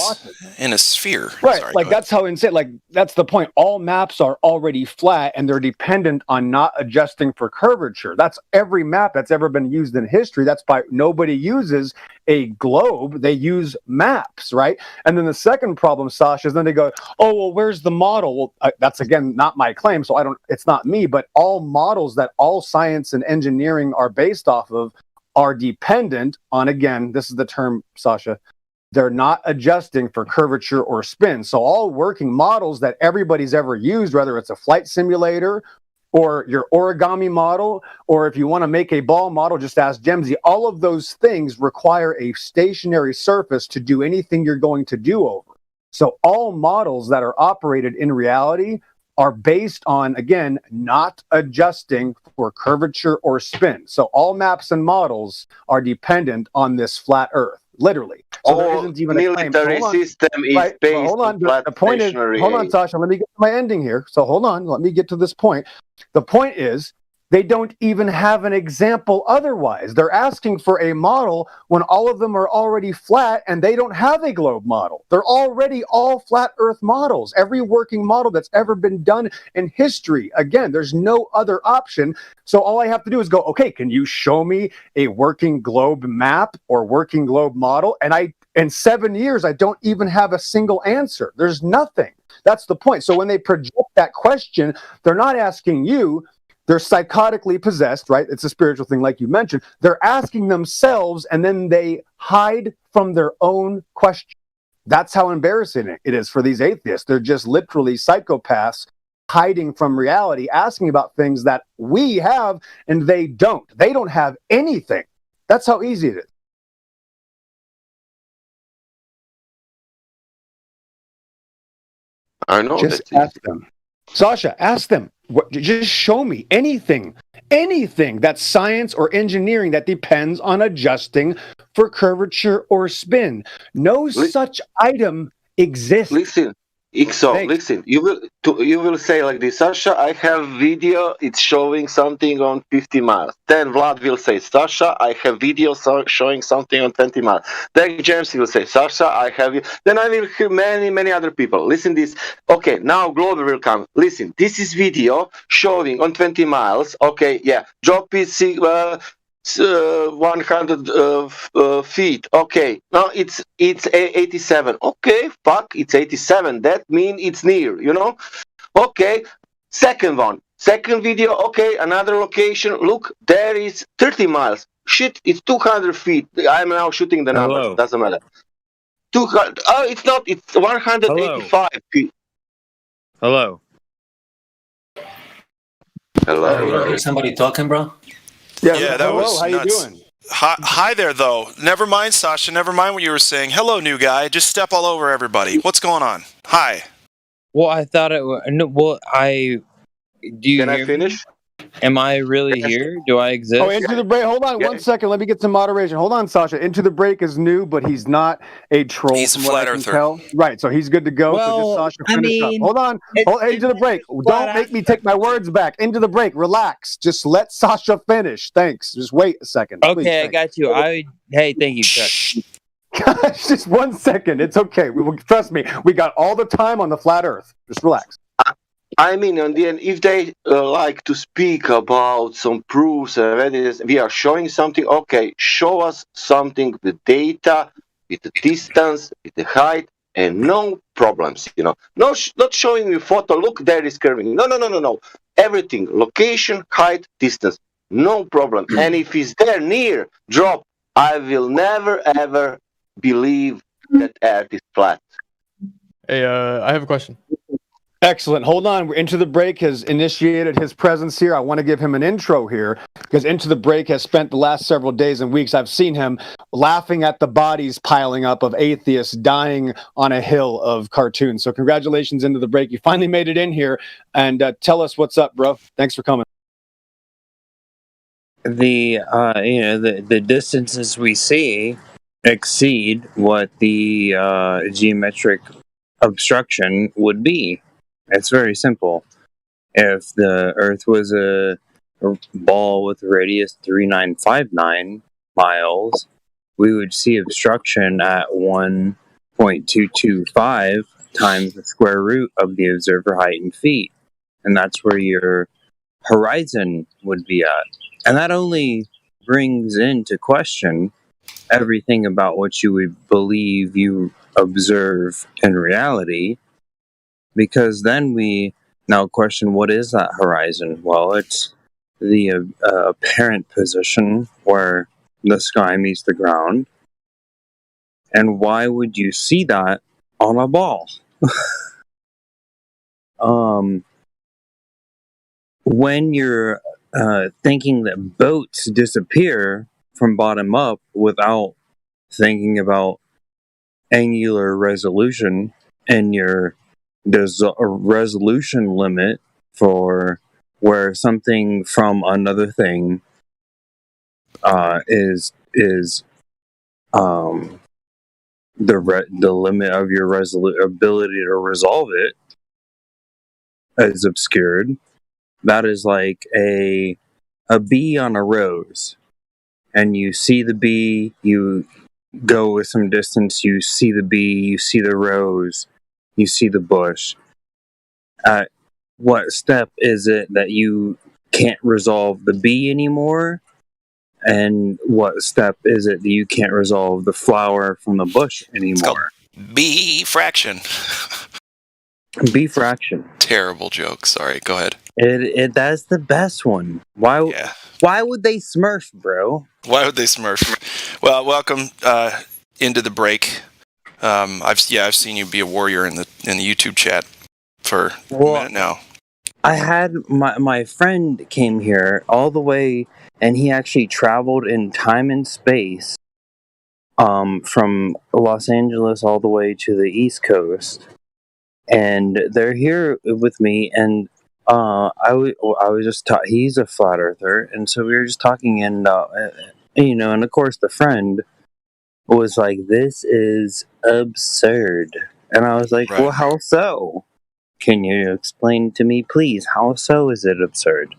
in a sphere? Right. Sorry, like that's how insane. Like that's the point. All maps are already flat, and they're dependent on not adjusting for curvature. That's every map that's ever been used in history. That's why nobody uses a globe. They use maps, right? And then the second problem, Sasha, is then they go, oh well, where's the model? Well, that's again not my claim, so I don't. It's not me, but all models that all science and engineering are based off of are dependent on, again, this is the term, Sasha, they're not adjusting for curvature or spin. So all working models that everybody's ever used, whether it's a flight simulator or your origami model, or if you want to make a ball model, just ask Gemsy, all of those things require a stationary surface to do anything you're going to do over. So all models that are operated in reality are based on, again, not adjusting for curvature or spin. So all maps and models are dependent on this flat Earth, literally. So there isn't even a claim. Military system is based on flat the point is, hold on, Sasha, let me get to my ending here. So hold on, let me get to this point. The point is, They don't even have an example otherwise. They're asking for a model when all of them are already flat and they don't have a globe model. They're already all flat Earth models. Every working model that's ever been done in history. Again, there's no other option. So all I have to do is go, okay, can you show me a working globe map or working globe model? And in 7 years, I don't even have a single answer. There's nothing. That's the point. So when they project that question, they're not asking you. They're psychotically possessed, right? It's a spiritual thing, like you mentioned. They're asking themselves, and then they hide from their own question. That's how embarrassing it is for these atheists. They're just literally psychopaths hiding from reality, asking about things that we have, and they don't. They don't have anything. That's how easy it is. I know. Just ask them. Sasha, ask them. Just show me anything that's science or engineering that depends on adjusting for curvature or spin. No such item exists. Listen, Ixo, listen. You will say like this, Sasha. I have video. It's showing something on 50 miles. Then Vlad will say, Sasha, I have video showing something on 20 miles. Then James will say, Sasha, I have you. Then I will hear many other people. Listen this. Okay, now Glover will come. Listen, this is video showing on 20 miles. Okay, yeah. Drop is 100 feet. Okay, now it's 87. Okay, fuck, it's 87. That means it's near, you know. Okay, second video. Okay, another location. Look, there is 30 miles. Shit, it's 200 feet. I'm now shooting the numbers. Hello. Doesn't matter. 200. Oh, it's not. It's 185 feet. Hello. Hello. Is somebody talking, bro? Yeah, that was how nuts. you doing? Hi there, though. Never mind, Sasha. Never mind what you were saying. Hello, new guy. Just step all over everybody. What's going on? Hi. Well, I thought it was. No, well, do you Can I hear finish? me? Am I really here? Do I exist? Oh, Into the Break. Hold on 1 second. Let me get some moderation. Hold on, Sasha. Into the Break is new, but he's not a troll. He's a from what flat I can earther. tell. Right, so he's good to go. Well, so just Sasha, I finish mean, up. Hold on. Into the Break. flat Don't make me take my words back. Into the Break. Relax. Just let Sasha finish. Thanks. Just wait a second. Okay, Please, I thanks. got you. Hey, thank you, Chuck. Gosh, just 1 second. It's okay. Trust me. We got all the time on the flat Earth. Just relax. I mean, in the end, if they like to speak about some proofs and evidence, we are showing something. Okay, show us something with data, with the distance, with the height, and no problems. You know, not showing you photo. Look, there is curving. No. Everything: location, height, distance. No problem. And if it's there near, drop. I will never ever believe that Earth is flat. Hey, I have a question. Excellent. Hold on. We're Into the Break has initiated his presence here. I want to give him an intro here because Into the Break has spent the last several days and weeks. I've seen him laughing at the bodies piling up of atheists dying on a hill of cartoons. So congratulations, Into the Break. You finally made it in here, and tell us what's up, bro. Thanks for coming. The distances we see exceed what the geometric obstruction would be. It's very simple. If the Earth was a ball with a radius 3959 miles, we would see obstruction at 1.225 times the square root of the observer height in feet. And that's where your horizon would be at. And that only brings into question everything about what you would believe you observe in reality, because then we now question, what is that horizon? Well, it's the apparent position where the sky meets the ground. And why would you see that on a ball? When you're thinking that boats disappear from bottom up without thinking about angular resolution and your resolution limit for where something from another thing is the limit of your ability to resolve it is obscured. That is like a a bee on a rose, and you see the bee, you go with some distance, you see the bee, you see the rose, you see the bush. At what step is it that you can't resolve the bee anymore? And what step is it that you can't resolve the flower from the bush anymore? B fraction. B fraction. Terrible joke. Sorry. Go ahead. That's the best one. Why would they smurf, bro? Why would they smurf? Well, welcome into the break. I've seen you be a warrior in the YouTube chat for a minute now. I had my friend came here all the way, and he actually traveled in time and space, from Los Angeles all the way to the East Coast, and they're here with me. And I was just he's a flat earther, and so we were just talking, and and of course the friend was like, "This is absurd," and I was like, Right. "Well, how so? Can you explain to me, please? How so is it absurd?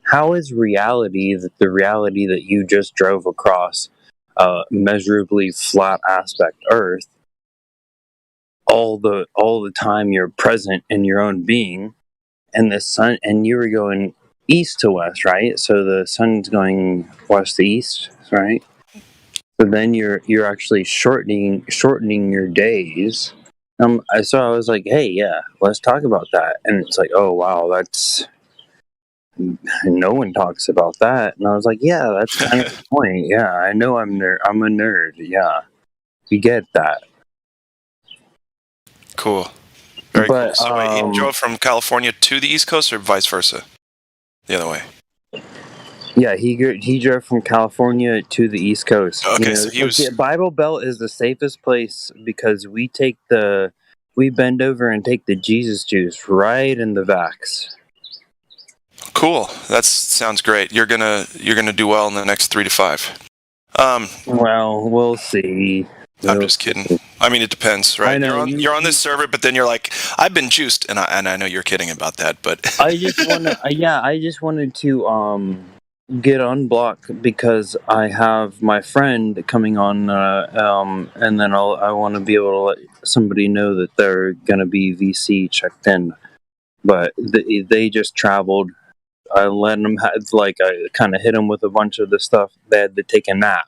How is reality the reality that you just drove across measurably flat aspect Earth all the time you're present in your own being, and the sun, and you were going east to west, right? So the sun's going west to east, right? So then you're actually shortening your days." So I was like, "Hey, yeah, let's talk about that." And it's like, "Oh, wow, that's no one talks about that." And I was like, "Yeah, that's kind of the point. Yeah, I know I'm a nerd. Yeah, you get that." Cool. Very cool. So wait, you drove from California to the East Coast, or vice versa? The other way. Yeah, he drove from California to the East Coast. Okay, so he was. The Bible Belt is the safest place because we bend over and take the Jesus juice right in the vax. Cool. That sounds great. You're gonna do well in the next 3 to 5. Well, we'll see. I'm just kidding. I mean, it depends, right? I know, you're on this server, but then you're like, I've been juiced, and I know you're kidding about that, but I just wanted to get unblocked because I have my friend coming on, and then I want to be able to let somebody know that they're gonna be VC checked in, but they just traveled. I let them I kind of hit them with a bunch of the stuff. They had to take a nap.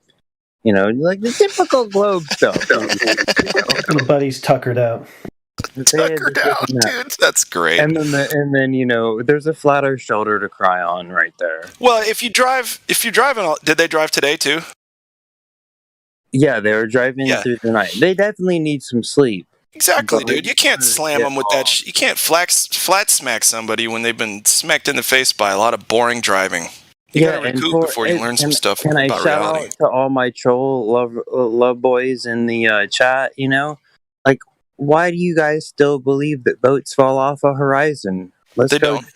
Like the typical globe stuff. Your buddy's tuckered out. Tuckered out, dude. That's great. And then there's a flat earth shoulder to cry on right there. Well, if you're driving, did they drive today too? Yeah, they were driving through the night. They definitely need some sleep. Exactly, dude. You can't slam them with that. You can't flat smack somebody when they've been smacked in the face by a lot of boring driving. You gotta recoup before you learn some stuff Can I about shout reality. out to all my troll love boys in the chat? Like, why do you guys still believe that boats fall off a horizon? They don't.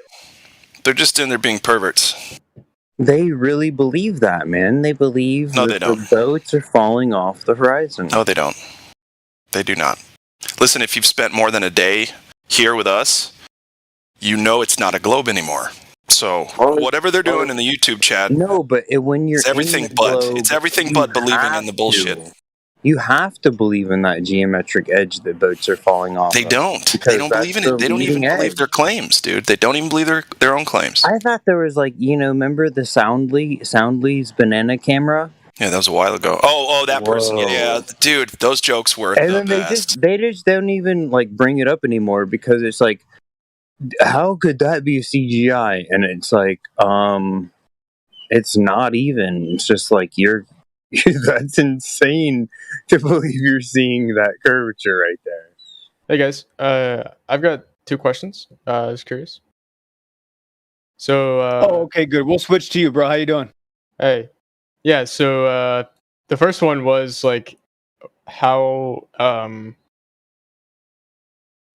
They're just in there being perverts. They really believe that, man. They believe that the boats are falling off the horizon. No, they don't. They do not. Listen, if you've spent more than a day here with us, you know it's not a globe anymore. So whatever they're doing in the YouTube chat, no, but when you're it's everything but believing in the bullshit. You have to believe in that geometric edge that boats are falling off. They don't. They don't believe in it. They don't even believe their claims, dude. They don't even believe their own claims. I thought there was remember the Soundly's banana camera? Yeah, that was a while ago. Oh, that person. Yeah, dude, those jokes were the best. They just don't even bring it up anymore because it's like, how could that be CGI? And it's like, it's not even. It's just like that's insane to believe you're seeing that curvature right there. Hey guys, I've got 2 questions. I was curious. So. Okay, good. We'll switch to you, bro. How you doing? Hey, yeah. So the first one was how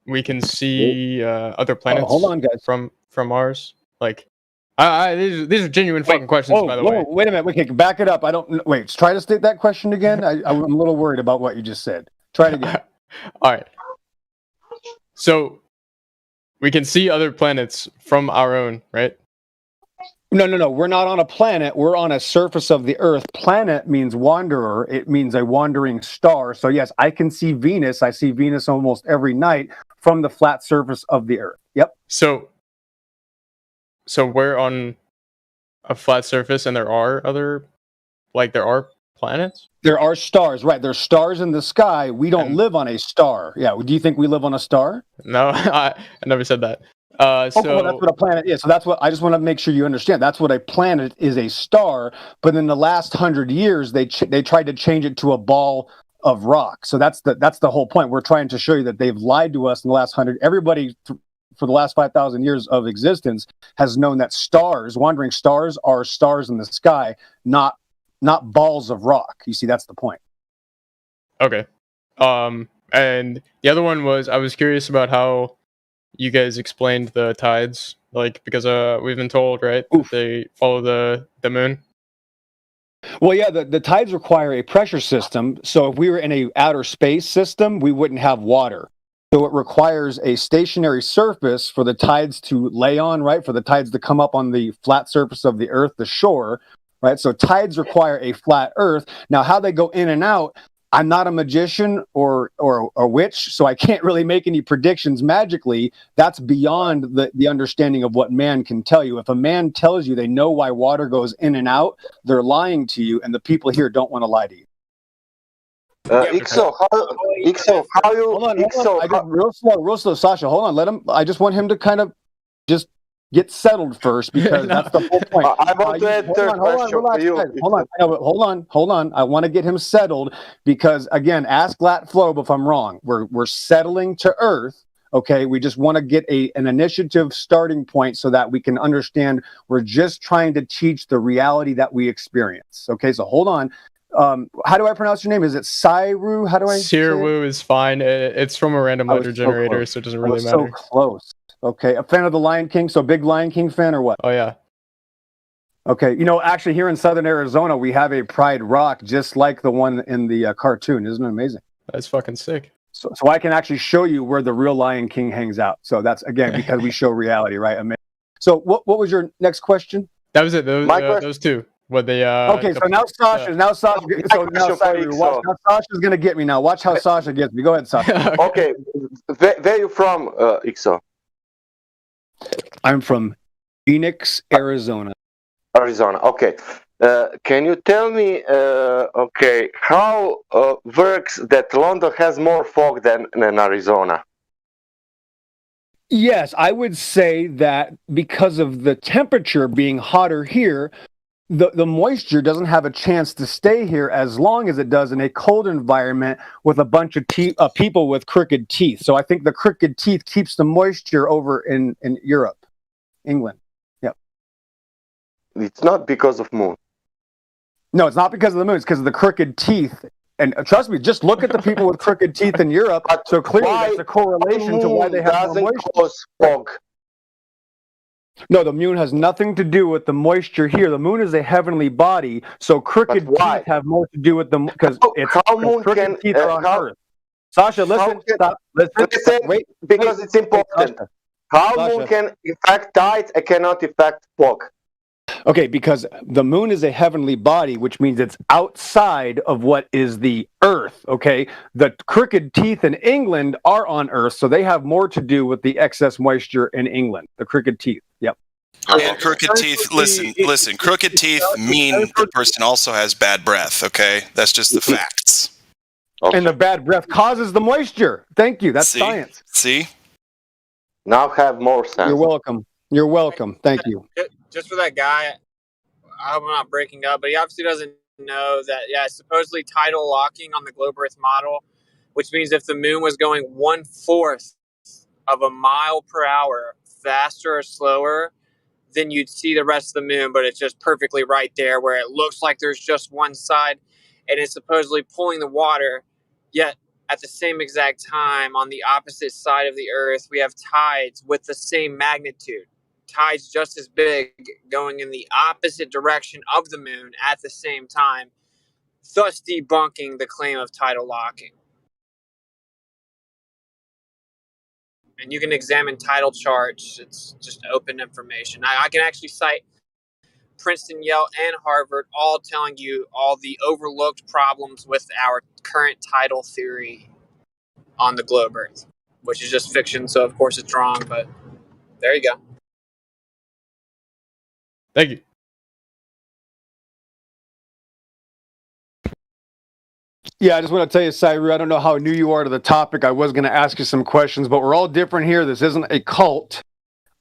we can see other planets. Hold on, guys. From Mars. These are genuine fucking questions, by the way. Wait a minute. Okay, back it up. Wait. Try to state that question again. I'm a little worried about what you just said. Try it again. All right. So we can see other planets from our own, right? No. We're not on a planet. We're on a surface of the Earth. Planet means wanderer. It means a wandering star. So yes, I can see Venus. I see Venus almost every night from the flat surface of the Earth. Yep. So we're on a flat surface, and there are planets. There are stars, right? There's stars in the sky. We don't live on a star. Yeah. Do you think we live on a star? No, I never said that. Well, that's what a planet is. So that's what I just want to make sure you understand. That's what a planet is, a star. But in the last 100 years, they tried to change it to a ball of rock. So that's the whole point. We're trying to show you that they've lied to us in the last 100. Everybody for the last 5,000 years of existence has known that stars, wandering stars, are stars in the sky, not balls of rock. You see, that's the point. Okay. And the other one was, I was curious about how you guys explained the tides, because we've been told, right, that they follow the moon. Well, yeah, the tides require a pressure system. So if we were in a outer space system, we wouldn't have water. So it requires a stationary surface for the tides to lay on, right? For the tides to come up on the flat surface of the Earth, the shore, right? So tides require a flat Earth. Now, how they go in and out, I'm not a magician or a witch, so I can't really make any predictions magically. That's beyond the understanding of what man can tell you. If a man tells you they know why water goes in and out, they're lying to you, and the people here don't want to lie to you. Ixo, how you? Hold on. Real slow, Sasha. Hold on. I just want him to kind of just get settled first, because that's the whole point. I want to add third question for you. Hold on. I want to get him settled, because again, ask Lat Flobe if I'm wrong. We're settling to Earth. Okay, we just want to get an initiative starting point so that we can understand. We're just trying to teach the reality that we experience. Okay, so hold on. How do I pronounce your name? Is it Sairu? How do I? Sirwu is fine. It's from a random letter generator, so it doesn't really matter. So close. Okay, a fan of the Lion King, so big Lion King fan or what? Oh yeah. Okay, actually here in Southern Arizona, we have a Pride Rock just like the one in the cartoon. Isn't it amazing? That's fucking sick. So I can actually show you where the real Lion King hangs out. So that's, again, because we show reality, right? Amazing. So what was your next question? That was it. Those two. What they okay, so now Sasha. Now Sasha's going to get me now. Watch how Sasha gets me. Go ahead, Sasha. Okay. Where are you from, Ixo? I'm from Phoenix, Arizona. Arizona. Okay. Can you tell me, how works that London has more fog than Arizona? Yes, I would say that because of the temperature being hotter here, the moisture doesn't have a chance to stay here as long as it does in a cold environment with a bunch of people with crooked teeth. So I think the crooked teeth keeps the moisture over in Europe, England. Yep. It's not because of moon. No, it's not because of the moon. It's because of the crooked teeth. And trust me, just look at the people with crooked teeth in Europe. So clearly that's a correlation to why they have more moisture. Cause fog. No, the moon has nothing to do with the moisture here. The moon is a heavenly body, so crooked teeth have more to do with them because crooked teeth are on Earth. Sasha, listen. Stop. Listen. Wait. Because it's important. How moon can affect tides and cannot affect fog? Okay, because the moon is a heavenly body, which means it's outside of what is the Earth, okay? The crooked teeth in England are on Earth, so they have more to do with the excess moisture in England, the crooked teeth, yep. And crooked teeth, listen, crooked teeth mean the person also has bad breath, okay? That's just the facts. Okay. And the bad breath causes the moisture. Thank you, that's science. See? Now have more sense. You're welcome. You're welcome. Thank you. Just for that guy, I hope I'm not breaking up, but he obviously doesn't know that, supposedly tidal locking on the globe Earth model, which means if the moon was going 1/4 of a mile per hour faster or slower, then you'd see the rest of the moon, but it's just perfectly right there where it looks like there's just one side, and it's supposedly pulling the water, yet at the same exact time on the opposite side of the Earth, we have tides with the same magnitude. Tides just as big going in the opposite direction of the moon at the same time, thus debunking the claim of tidal locking. And you can examine tidal charts. It's just open information. I can actually cite Princeton, Yale, and Harvard, all telling you all the overlooked problems with our current tidal theory on the globe Earth, which is just fiction, so of course it's wrong, but there you go. Thank you. Yeah, I just want to tell you, Cyru, I don't know how new you are to the topic. I was going to ask you some questions, but we're all different here. This isn't a cult.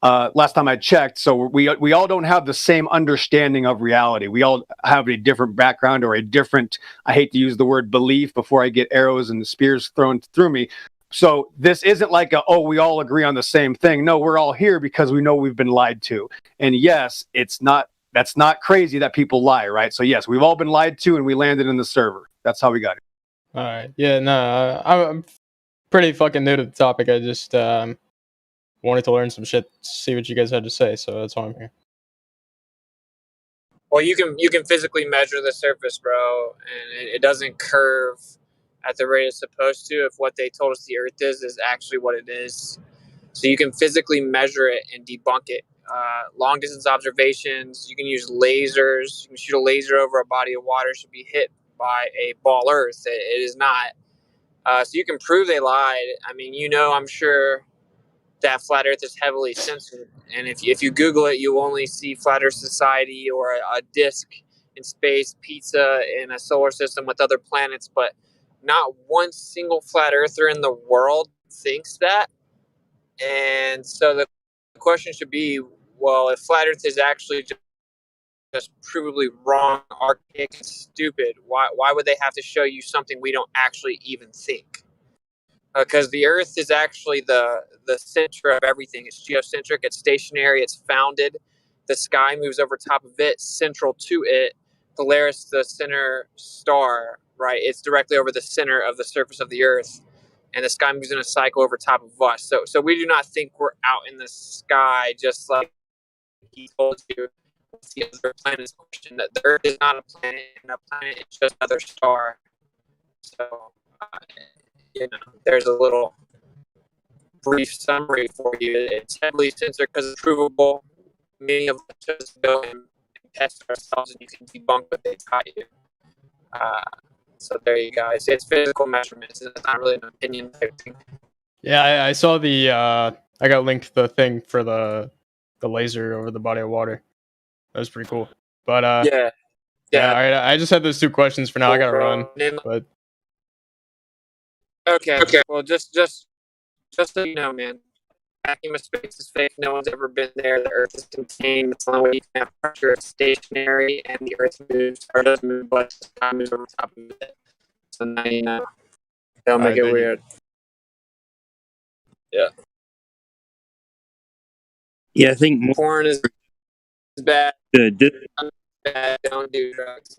Last time I checked, so we all don't have the same understanding of reality. We all have a different background or a different, I hate to use the word belief before I get arrows and spears thrown through me. So this isn't like we all agree on the same thing. No, we're all here because we know we've been lied to. And yes, that's not crazy that people lie, right? So yes, we've all been lied to and we landed in the server. That's how we got it. All right. Yeah, no, I'm pretty fucking new to the topic. I just wanted to learn some shit, see what you guys had to say, so that's why I'm here. Well, you can physically measure the surface, bro, and it doesn't curve at the rate it's supposed to if what they told us the Earth is actually what it is. So you can physically measure it and debunk it. Long distance observations, you can use lasers. You can shoot a laser over a body of water, should be hit by a ball Earth. It is not. So you can prove they lied. I mean, I'm sure that Flat Earth is heavily censored. And if you Google it, you only see Flat Earth Society or a disk in space, pizza in a solar system with other planets, but not one single flat earther in the world thinks that. And so the question should be, well, if Flat Earth is actually just provably wrong, archaic, and stupid, why would they have to show you something we don't actually even think? Because the Earth is actually the center of everything. It's geocentric, it's stationary, it's founded. The sky moves over top of it, central to it. Polaris, the center star, right? It's directly over the center of the surface of the Earth. And the sky moves in a cycle over top of us. So we do not think we're out in the sky just like he told you. The other planet's question that the Earth is not a planet, and a planet is just another star. So, there's a little brief summary for you. It's heavily censored because it's provable. Many of us just go and test ourselves, and you can debunk what they taught you. So there you go. It's physical measurements. It's not really an opinion type thing. Yeah, I saw I got linked the thing for the laser over the body of water. That was pretty cool. But yeah. All right, I just had those two questions for now. I gotta run. But okay. Well, just so you know, man, vacuum of space is fake. No one's ever been there. The Earth is contained. It's the only way you can have pressure. It's stationary, and the Earth moves or doesn't move, but the sky moves over top of it. So now you know. Don't make it weird. Yeah. Yeah, I think porn is bad. Bad. Don't do drugs.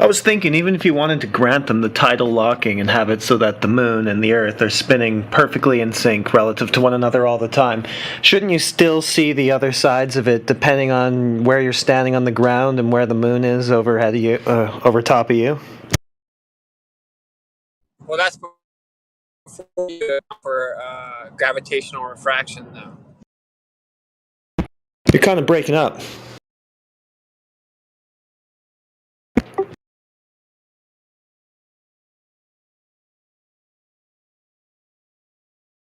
I was thinking, even if you wanted to grant them the tidal locking and have it so that the moon and the Earth are spinning perfectly in sync relative to one another all the time, shouldn't you still see the other sides of it depending on where you're standing on the ground and where the moon is overhead of you, over top of you? Well, that's for gravitational refraction, though. You're kind of breaking up.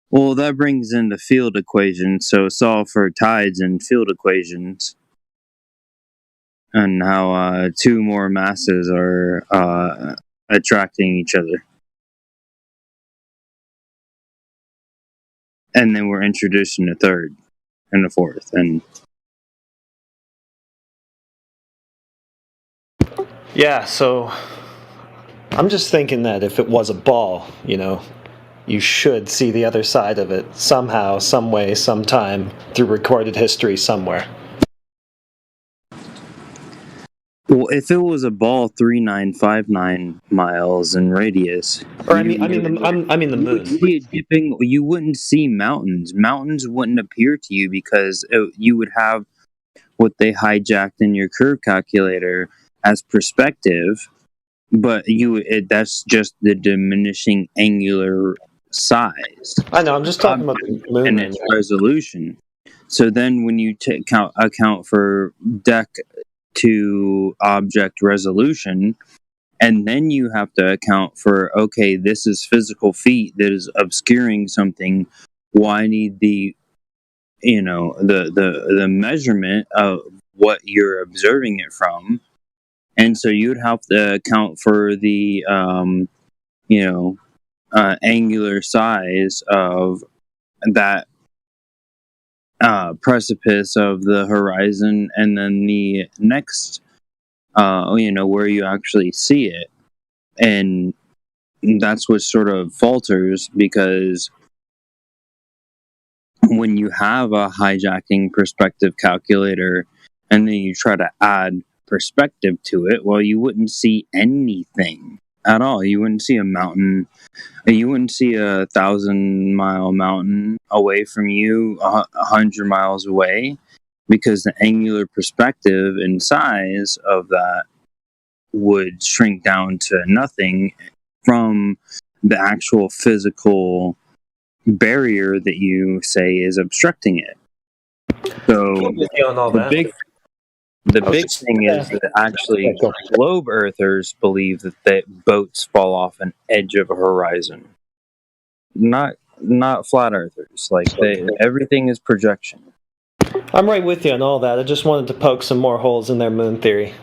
Well, that brings in the field equation. So solve for tides and field equations, and how two more masses are attracting each other. And then we're introducing a third and a fourth. And yeah, so I'm just thinking that if it was a ball, you should see the other side of it somehow, some way, sometime through recorded history somewhere. Well, if it was a ball 3959 miles in radius, or I mean the moon. You wouldn't see mountains. Mountains wouldn't appear to you because you would have what they hijacked in your curve calculator as perspective, but that's just the diminishing angular size. I know. I'm just talking about the moon and its resolution. So then when you account for deck to object resolution, and then you have to account for, okay, this is physical feet that is obscuring something. Well, I need the measurement of what you're observing it from. And so you'd have to account for the angular size of that precipice of the horizon, and then the next where you actually see it. And that's what sort of falters, because when you have a hijacking perspective calculator and then you try to add perspective to it, well, you wouldn't see anything at all. You wouldn't see a mountain. You wouldn't see a 1,000-mile mountain away from you, 100 miles away, because the angular perspective and size of that would shrink down to nothing from the actual physical barrier that you say is obstructing it. So the big thing is that actually globe earthers believe that boats fall off an edge of a horizon, not flat earthers. Like everything is projection. I'm right with you on all that. I just wanted to poke some more holes in their moon theory.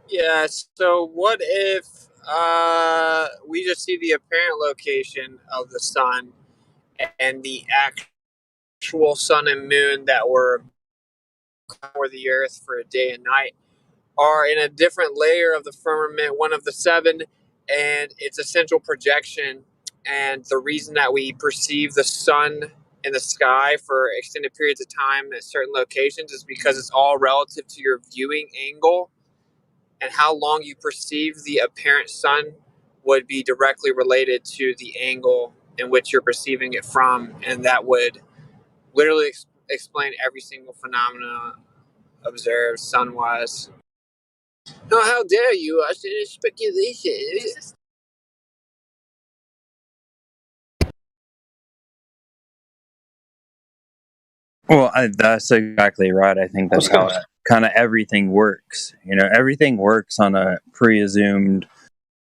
Yeah, so what if we just see the apparent location of the sun and the actual sun and moon that were for the earth for a day and night are in a different layer of the firmament, one of the seven, and it's a central projection. And the reason that we perceive the sun in the sky for extended periods of time at certain locations is because it's all relative to your viewing angle, and how long you perceive the apparent sun would be directly related to the angle in which you're perceiving it from, and that would literally explain every single phenomenon observed sun-wise. No, how dare you? I said it's speculation. Well, that's exactly right. I think that's how kind of everything works. Everything works on a pre-assumed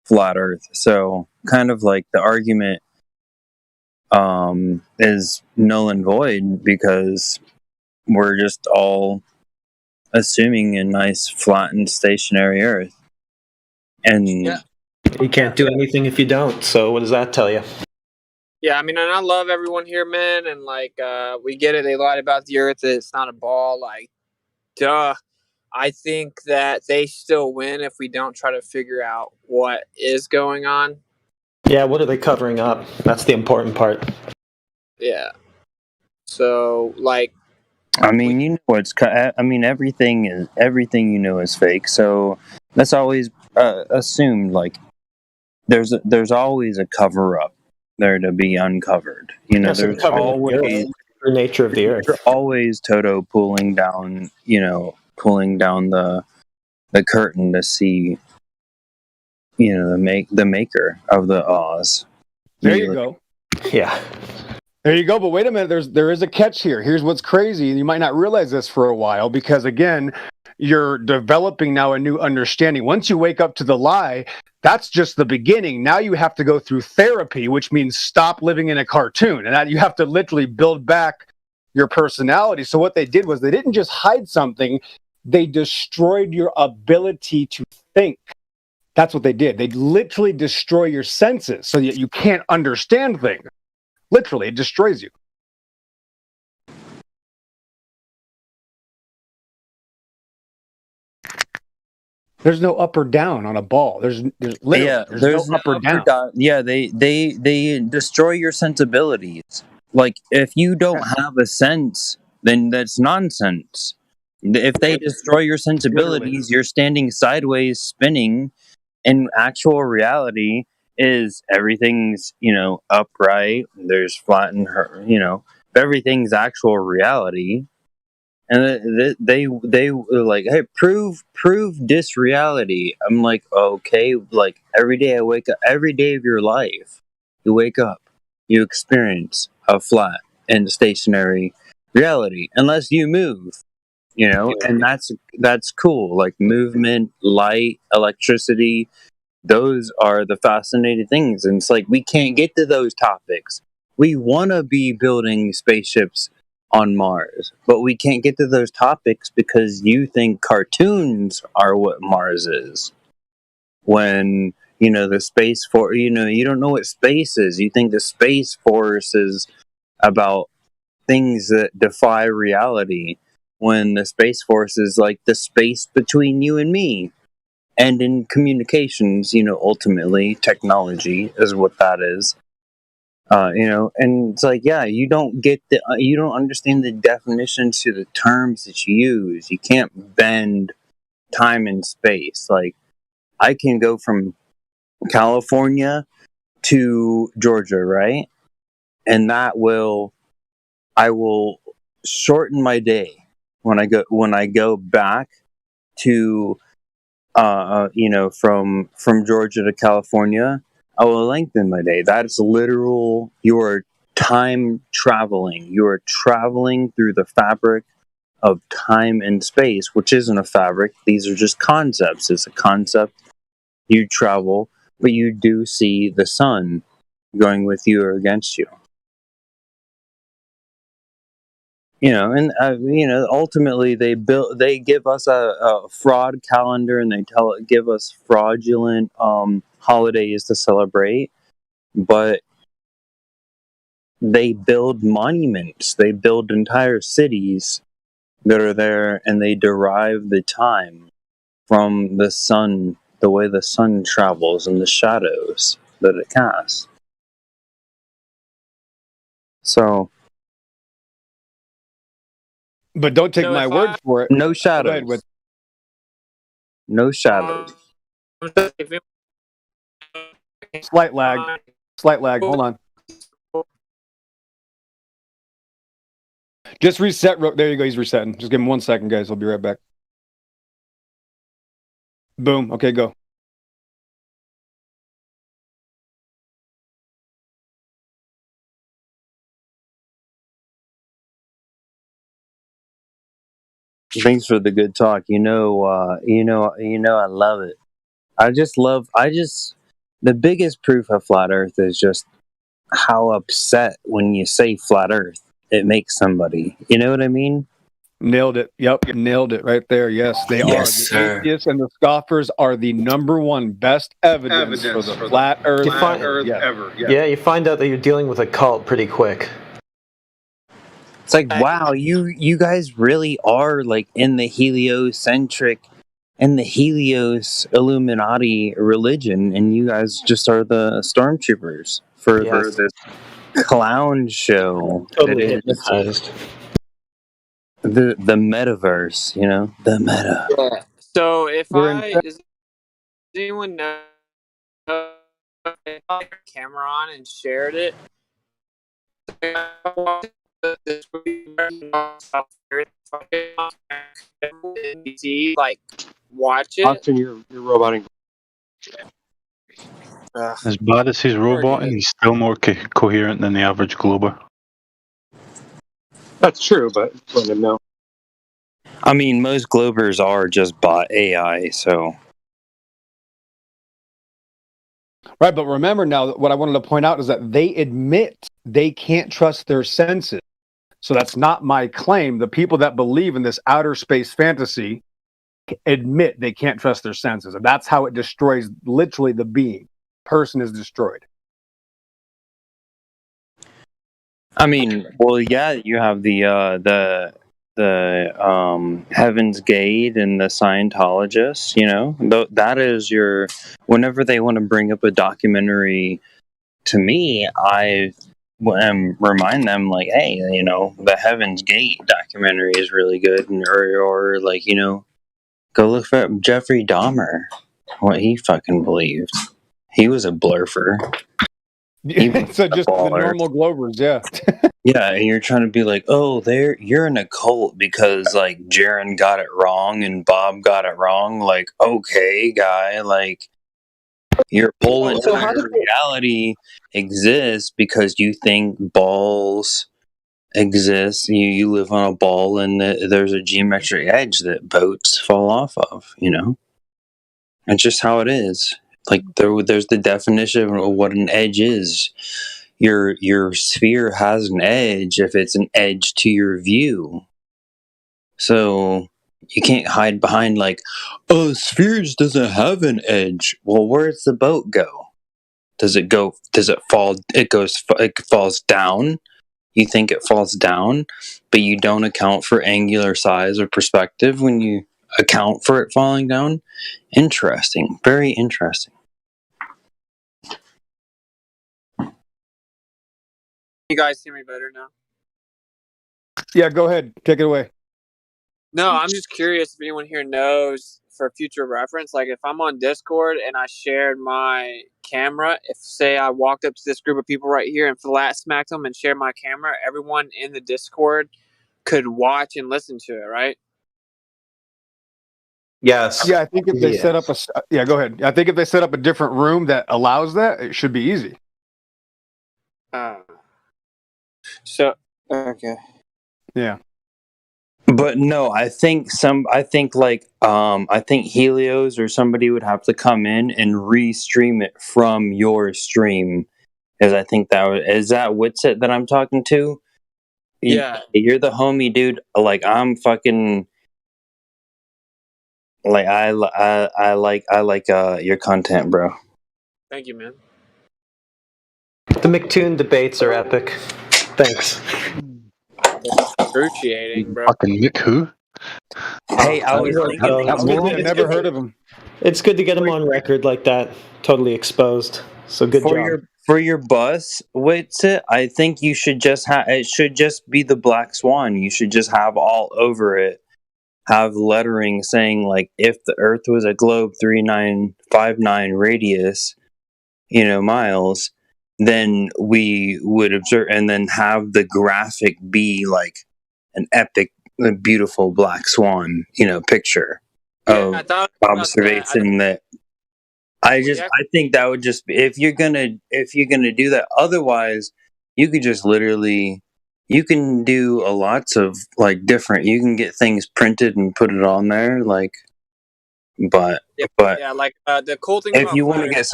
flat Earth. So kind of like the argument is null and void, because we're just all assuming a nice flattened stationary Earth. And you can't do anything if you don't. So what does that tell you? Yeah, I mean, and I love everyone here, man, and we get it. They lied about the Earth. It's not a ball. Like, duh. I think that they still win if we don't try to figure out what is going on. Yeah, what are they covering up? That's the important part. Yeah. So, I mean, everything is fake. So that's always assumed. Like, there's always a cover up there to be uncovered. There's always the nature of the Earth. There's always Toto pulling down the curtain to see the maker of the Oz. There you go. Yeah. There you go. But wait a minute. There is a catch here. Here's what's crazy. And you might not realize this for a while, because again, you're developing now a new understanding. Once you wake up to the lie, that's just the beginning. Now you have to go through therapy, which means stop living in a cartoon. And that you have to literally build back your personality. So what they did was they didn't just hide something. They destroyed your ability to think. That's what they did. They literally destroy your senses so that you can't understand things. Literally, it destroys you. There's no up or down on a ball. There's no up or down. Yeah, they destroy your sensibilities. Like, if you don't have a sense, then that's nonsense. If they destroy your sensibilities, you're standing sideways, spinning. In actual reality, is everything's upright. There's flat and everything's actual reality. And they were like, hey, prove disreality. I'm like, okay, like every day of your life, you wake up, you experience a flat in stationary reality unless you move, and that's cool. Like movement, light, electricity, those are the fascinating things. And it's like we can't get to those topics. We want to be building spaceships on Mars, but we can't get to those topics because you think cartoons are what Mars is. When the space force, you don't know what space is. You think the space force is about things that defy reality, when the space force is like the space between you and me. And in communications, ultimately technology is what that is. And it's like, yeah, you don't understand the definitions to the terms that you use. You can't bend time and space. Like, I can go from California to Georgia, right? And I will shorten my day when I go back to from Georgia to California. I will lengthen my day. That's literal. You are time traveling. You are traveling through the fabric of time and space, which isn't a fabric. These are just concepts. It's a concept. You travel, but you do see the sun going with you or against you. Ultimately they give us a fraud calendar, and they give us fraudulent holidays to celebrate, but they build monuments, they build entire cities that are there, and they derive the time from the sun, the way the sun travels and the shadows that it casts. So, but don't take my word for it. No Go shadows. ahead with No shadows. slight lag. Hold on. Just reset. There you go. He's resetting. Just give him 1 second, guys. I'll be right back. Boom. Okay, go. Thanks for the good talk. I love it. The biggest proof of flat Earth is just how upset when you say flat Earth it makes somebody. You know what I mean? Nailed it. Yep, nailed it right there. Yes, they are. The atheists and the scoffers are the number one best evidence for the flat Earth ever. Yeah, you find out that you're dealing with a cult pretty quick. It's like, wow, you guys really are like in the heliocentric and the Helios Illuminati religion, and you guys just are the stormtroopers for this clown show. Totally that is hypnotized. The metaverse, the meta. Yeah. So does anyone know if I had a camera on and shared it? Like, watch it. Austin, you're roboting. As bad as his roboting, he's still more coherent than the average glober. That's true, but let him know. I mean, most globers are just bot AI, so. Right, but remember now, what I wanted to point out is that they admit they can't trust their senses. So that's not my claim. The people that believe in this outer space fantasy admit they can't trust their senses. And that's how it destroys literally the being. Person is destroyed. I mean, well, yeah, you have the Heaven's Gate and the Scientologists, that is whenever they want to bring up a documentary to me, I remind them like, hey, the Heaven's Gate documentary is really good, or like, go look at Jeffrey Dahmer, what he fucking believed. He was a blurfer. So just the normal globers, yeah. Yeah, and you're trying to be like, oh, you're in a cult because like Jaron got it wrong and Bob got it wrong. Like, okay, guy, like your whole entire reality exists because you think balls exists. You live on a ball, and there's a geometric edge that boats fall off of. It's just how it is. Like there's the definition of what an edge is. Your sphere has an edge if it's an edge to your view. So you can't hide behind like, oh, spheres doesn't have an edge. Well, where's the boat go? Does it fall? It falls down. You think it falls down, but you don't account for angular size or perspective when you account for it falling down. Interesting. Very interesting. You guys hear me better now? Yeah, go ahead. Take it away. No, I'm just curious if anyone here knows, for future reference, like if I'm on Discord and I shared my camera, if say I walked up to this group of people right here and flat smacked them and shared my camera, everyone in the Discord could watch and listen to it, right? Yes. Yeah, I think if they set up go ahead. I think if they set up a different room that allows that, it should be easy. So okay. Yeah. But no, I think Helios or somebody would have to come in and re-stream it from your stream. Is that Witsit that I'm talking to? Yeah. You're the homie, dude. Like I'm fucking like I like your content, bro. Thank you, man. The McToon debates are epic. Thanks. Excruciating, bro. Fucking Nick who? Hey, I was never heard of him. It's good to get him on record like that, totally exposed. So good job. For your bus, Witsit, I think you should just it should just be the Black Swan. You should just have all over it, have lettering saying like, if the Earth was a globe 3959 radius, miles, then we would observe, and then have the graphic be like an epic, beautiful black swan, picture of observation that. I think that would just be, if you're gonna do that. Otherwise, you could just literally, you can do lots of like different. You can get things printed and put it on there, like. But the cool thing. If you want to get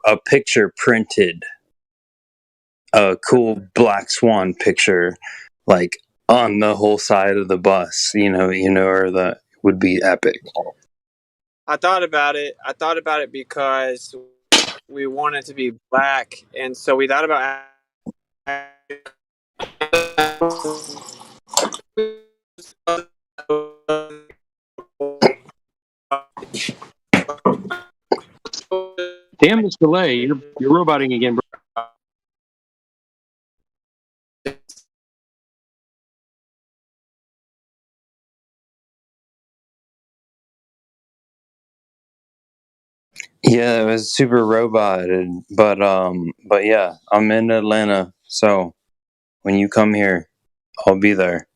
a picture printed, a cool black swan picture, like on the whole side of the bus, or that would be epic. I thought about it because we want it to be black, and so we thought about. Damn this delay! You're roboting again, bro. Yeah, it was super roboted, but yeah, I'm in Atlanta, so when you come here, I'll be there.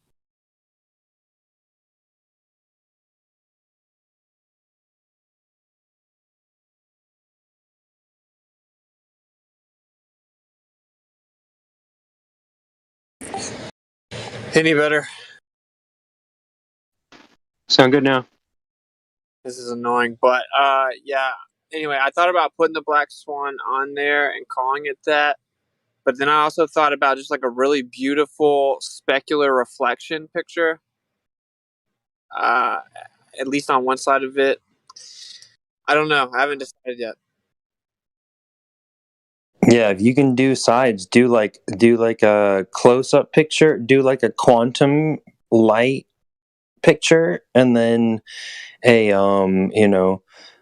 Any better? Sound good now? This is annoying, but yeah. Anyway, I thought about putting the Black Swan on there and calling it that, but then I also thought about just like a really beautiful specular reflection picture. At least on one side of it. I don't know. I haven't decided yet. Yeah, if you can do sides, do like a close-up picture, do like a quantum light picture, and then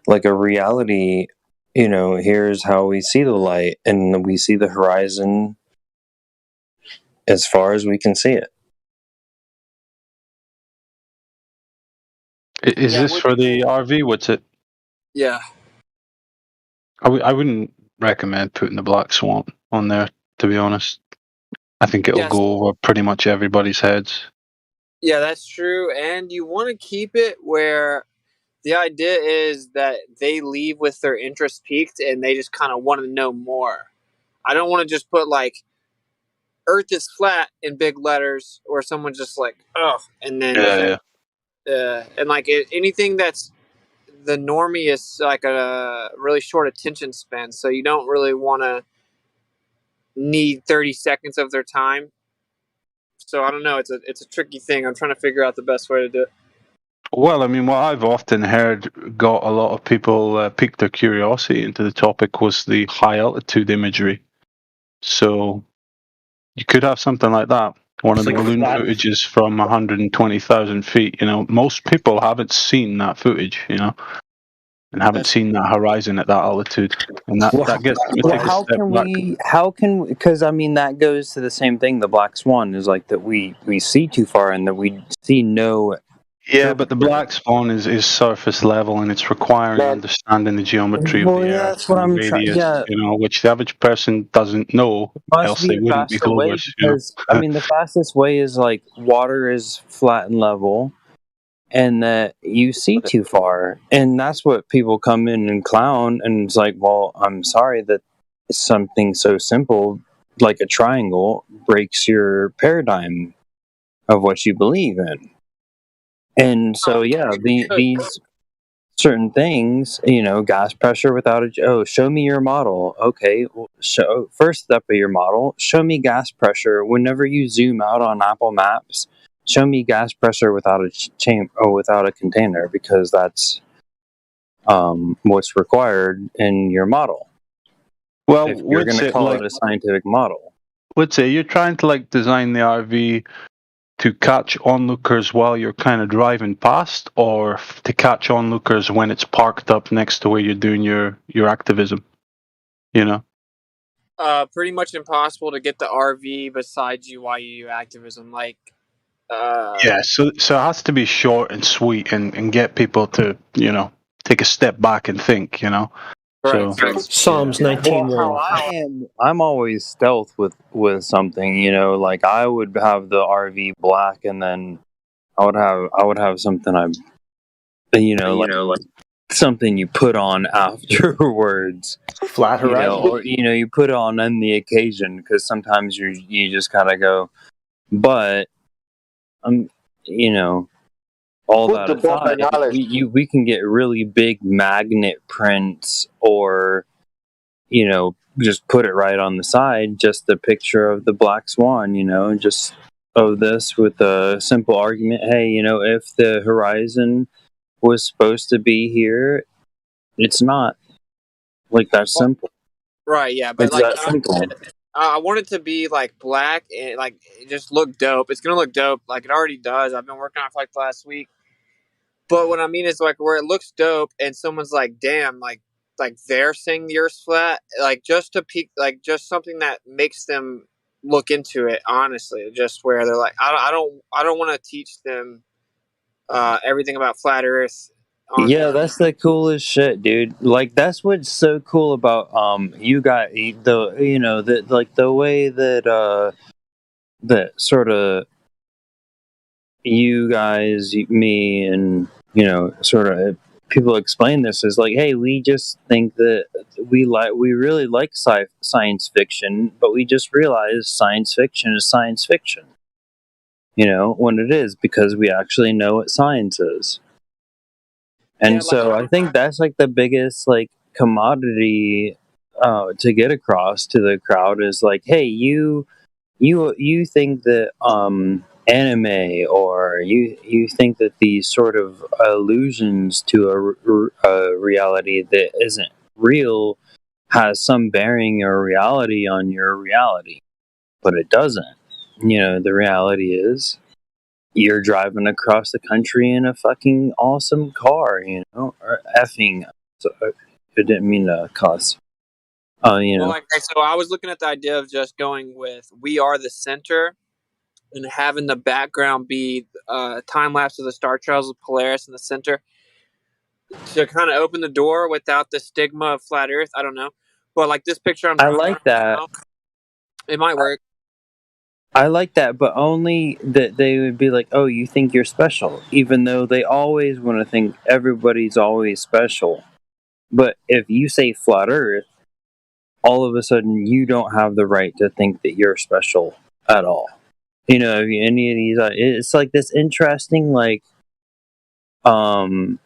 like a reality, here's how we see the light, and we see the horizon as far as we can see it. Is this for the RV? What's it? Yeah. I wouldn't recommend putting the Black Swan on there, to be honest. I think it'll go over pretty much everybody's heads. Yeah, that's true. And you want to keep it where the idea is that they leave with their interest piqued and they just kind of want to know more. I don't want to just put like Earth is flat in big letters, or someone's just like, oh, and then and like anything that's the normie is like a really short attention span, so you don't really want to need 30 seconds of their time. So I don't know. It's a tricky thing. I'm trying to figure out the best way to do it. Well, I mean, what I've often heard got a lot of people piqued their curiosity into the topic was the high altitude imagery. So you could have something like that. One of the balloon footages from 120,000 feet. You know, most people haven't seen that footage, you know, and haven't seen that horizon at that altitude. And that gets them to take a step back. How can, because I mean, that goes to the same thing. The black swan is like that we see too far and that we see no. Yeah, but the black swan is surface level, and it's requiring understanding the geometry of the Earth, that's what and I'm radius, yeah. you know, which the average person doesn't know, else they wouldn't be Glovers. Because I mean, the fastest way is like water is flat and level, and that you see too far, and that's what people come in and clown, and it's like, well, I'm sorry that something so simple like a triangle breaks your paradigm of what you believe in. And so, yeah, these certain things, you know, gas pressure without show me your model. Okay, well, first step of your model, show me gas pressure. Whenever you zoom out on Apple Maps, show me gas pressure without without a container, because that's what's required in your model. Well, if you're going to call it a scientific model. Let's say you're trying to like design the RV to catch onlookers while you're kind of driving past, or to catch onlookers when it's parked up next to where you're doing your activism, you know? Pretty much impossible to get the RV beside you while you do activism. Like, yeah, so it has to be short and sweet and get people to, you know, take a step back and think, you know? Right. So, Psalms 19:1. I'm always stealth with something, you know, like I would have the RV black, and then I would have something like something you put on afterwards, flat horizon, or you put it on the occasion, because sometimes you just gotta go, but all Put that the bomb aside, analogy. we can get really big magnet prints, or just put it right on the side, just a picture of the black swan, just of this, with a simple argument. Hey, if the horizon was supposed to be here, it's not. Like, that's simple. Right, yeah, but It's like that simple. I want it to be like black and like it just look dope. It's gonna look dope, like it already does. I've been working on it for like the last week. But what I mean is like where it looks dope and someone's like, damn, like they're saying the Earth's flat, like just to peak, like just something that makes them look into it. Honestly, just where they're like, I don't want to teach them everything about flat Earth. Yeah, that's the coolest shit, dude. Like, that's what's so cool about you got the way that that sort of you guys, me, and sort of people explain this is like, hey, we just think that we really like science fiction, but we just realize science fiction is science fiction. When it is, because we actually know what science is. And so I think that's like the biggest like commodity to get across to the crowd is like, hey, you think that anime, or you think that these sort of allusions to a reality that isn't real has some bearing or reality on your reality, but it doesn't. The reality is you're driving across the country in a fucking awesome car, or effing. So, I didn't mean to cuss. Well, so I was looking at the idea of just going with "We Are the Center" and having the background be a time lapse of the Star Trails of Polaris in the center to kind of open the door without the stigma of flat Earth. I don't know, but like this picture, I like that. It might work. I like that, but only that they would be like, oh, you think you're special, even though they always want to think everybody's always special. But if you say flat Earth, all of a sudden you don't have the right to think that you're special, at all. You know, any of these, it's like this interesting, like, pause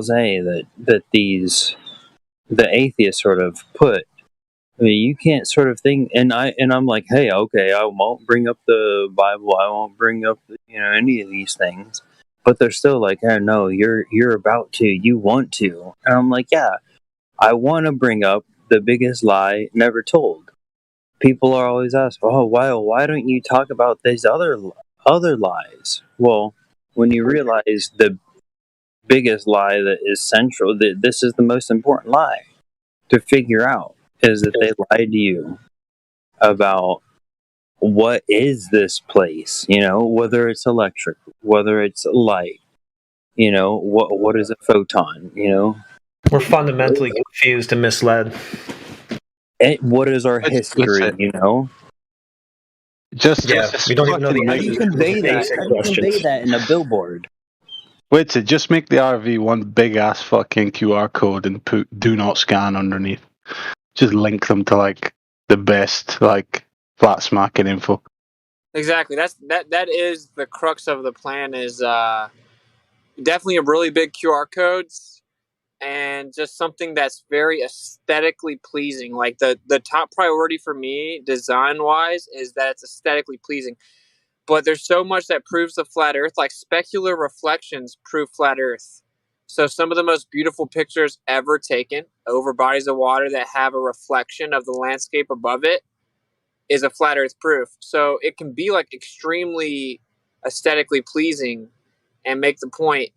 that the atheists sort of put. I mean, you can't sort of think, and I'm like, hey, okay, I won't bring up the Bible, I won't bring up any of these things, but they're still like, oh no, you're about to, you want to, and I'm like, yeah, I want to bring up the biggest lie never told. People are always asked, oh, why don't you talk about these other lies? Well, when you realize the biggest lie that is central, that this is the most important lie to figure out, is that they lied to you about what is this place, whether it's electric, whether it's light, what is a photon, We're fundamentally confused and misled. What is our history, Just we don't even know the How do you convey that? How do you convey that in a billboard? Wait, so just make the RV one big ass fucking QR code and put "do not scan" underneath. Just link them to like the best like flat smacking info. Exactly. That is the crux of the plan. Is definitely a really big QR codes and just something that's very aesthetically pleasing. Like the top priority for me, design wise, is that it's aesthetically pleasing. But there's so much that proves the flat Earth. Like specular reflections prove flat Earth. So some of the most beautiful pictures ever taken over bodies of water that have a reflection of the landscape above it is a flat Earth proof. So it can be like extremely aesthetically pleasing and make the point,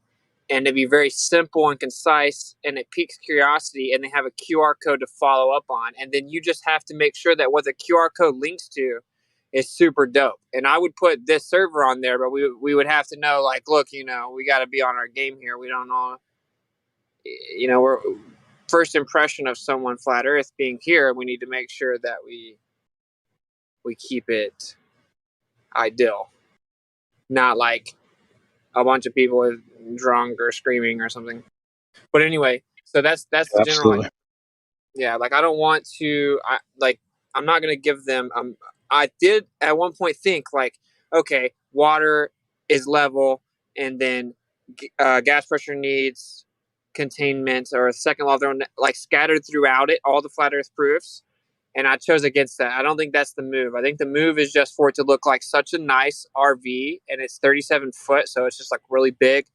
and to be very simple and concise, and it piques curiosity, and they have a QR code to follow up on. And then you just have to make sure that what the QR code links to is super dope. And I would put this server on there, but we would have to know, like, look, we got to be on our game here. We don't know, we're first impression of someone flat Earth being here. We need to make sure that we keep it ideal, not like a bunch of people drunk or screaming or something. But anyway, so that's the general idea. Yeah, like I don't want to. I'm not gonna give them. I did at one point think like, okay, water is level, and then gas pressure needs containment or a second law of like scattered throughout it, all the flat Earth proofs. And I chose against that. I don't think that's the move. I think the move is just for it to look like such a nice RV, and it's 37 foot, so it's just like really big.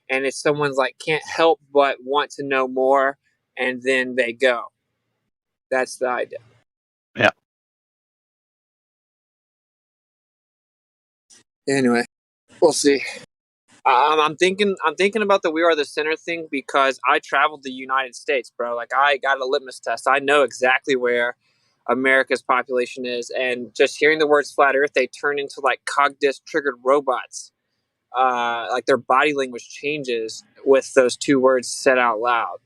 And if someone's like can't help but want to know more, and then they go. That's the idea. Yeah. Anyway, we'll see. I'm thinking about the "We Are the Center" thing because I traveled the United States, bro. Like I got a litmus test. I know exactly where America's population is, and just hearing the words "flat Earth," they turn into like cogdisk triggered robots. Like their body language changes with those two words said out loud.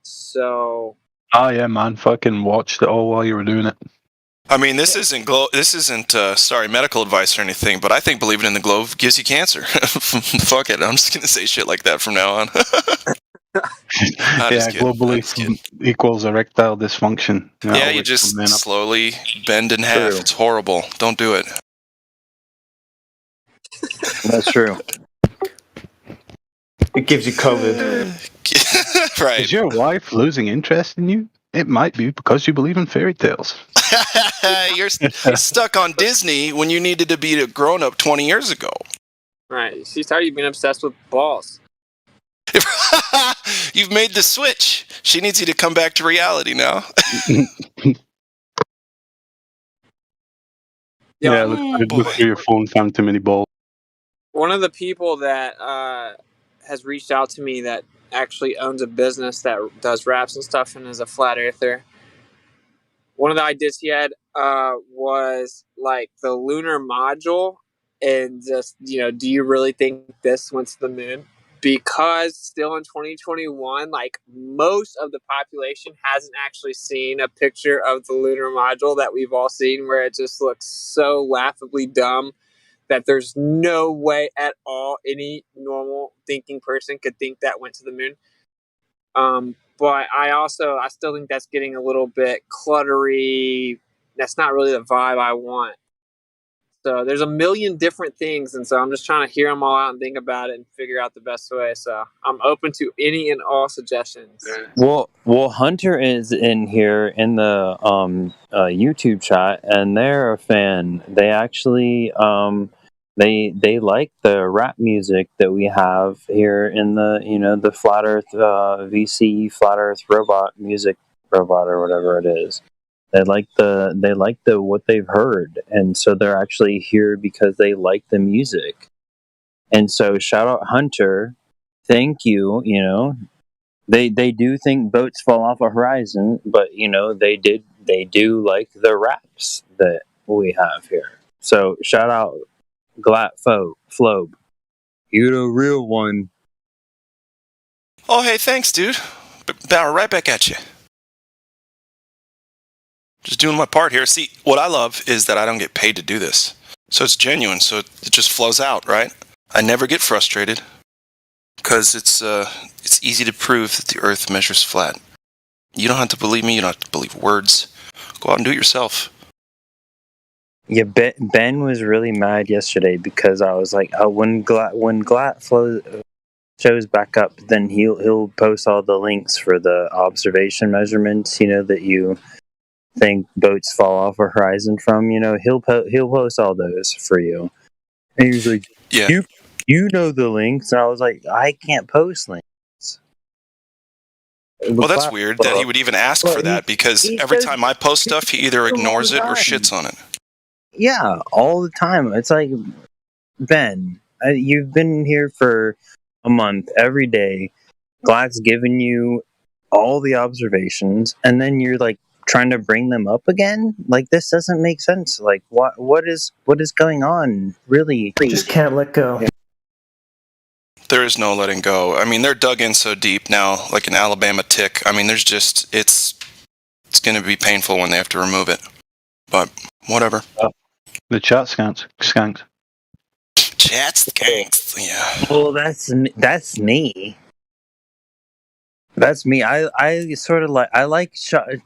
So. Oh yeah, man! Fucking watched it all while you were doing it. I mean, this isn't medical advice or anything, but I think believing in the globe gives you cancer. Fuck it, I'm just gonna say shit like that from now on. Yeah, globally equals erectile dysfunction. Yeah, you just slowly bend in half. True. It's horrible. Don't do it. That's true. It gives you COVID. Right. Is your wife losing interest in you? It might be because you believe in fairy tales. You're stuck on Disney when you needed to be a grown-up 20 years ago. Right. She's tired of being obsessed with balls. You've made the switch. She needs you to come back to reality now. Yeah, look through your phone, found too many balls. One of the people that has reached out to me that actually owns a business that does wraps and stuff and is a flat earther. One of the ideas he had was like the lunar module, and just, do you really think this went to the moon? Because still in 2021, like most of the population hasn't actually seen a picture of the lunar module that we've all seen, where it just looks so laughably dumb that there's no way at all any normal thinking person could think that went to the moon. But I still think that's getting a little bit cluttery. That's not really the vibe I want. So there's a million different things, and so I'm just trying to hear them all out and think about it and figure out the best way. So I'm open to any and all suggestions. Well, Hunter is in here in the YouTube chat, and they're a fan. They actually they like the rap music that we have here in the the Flat Earth VC Flat Earth robot or whatever it is. They like the what they've heard, and so they're actually here because they like the music. And so shout out Hunter, thank you. They do think boats fall off a horizon, but they do like the raps that we have here. So shout out Glat Flobe, you the real one. Oh, hey, thanks, dude. Bow right back at you. Just doing my part here. See, what I love is that I don't get paid to do this. So it's genuine, so it just flows out, right? I never get frustrated because it's easy to prove that the Earth measures flat. You don't have to believe me. You don't have to believe words. Go out and do it yourself. Yeah, Ben was really mad yesterday because I was like, when Glat shows back up, then he'll post all the links for the observation measurements. That you think boats fall off a horizon from. He'll post all those for you. And he's like, yeah, you know the links. And I was like, I can't post links. Well, that's weird that he would even ask for that, because every time I post stuff, he either ignores it or shits on it. Yeah, all the time. It's like, Ben, you've been here for a month every day. Glad's given you all the observations, and then you're like trying to bring them up again. Like, this doesn't make sense. Like, what is going on? Really, just can't let go. There is no letting go. I mean, they're dug in so deep now, like an Alabama tick. I mean, there's just it's going to be painful when they have to remove it. But whatever. The chat skanks. Chat skanks. Yeah. Well, that's me. That's me. I sort of like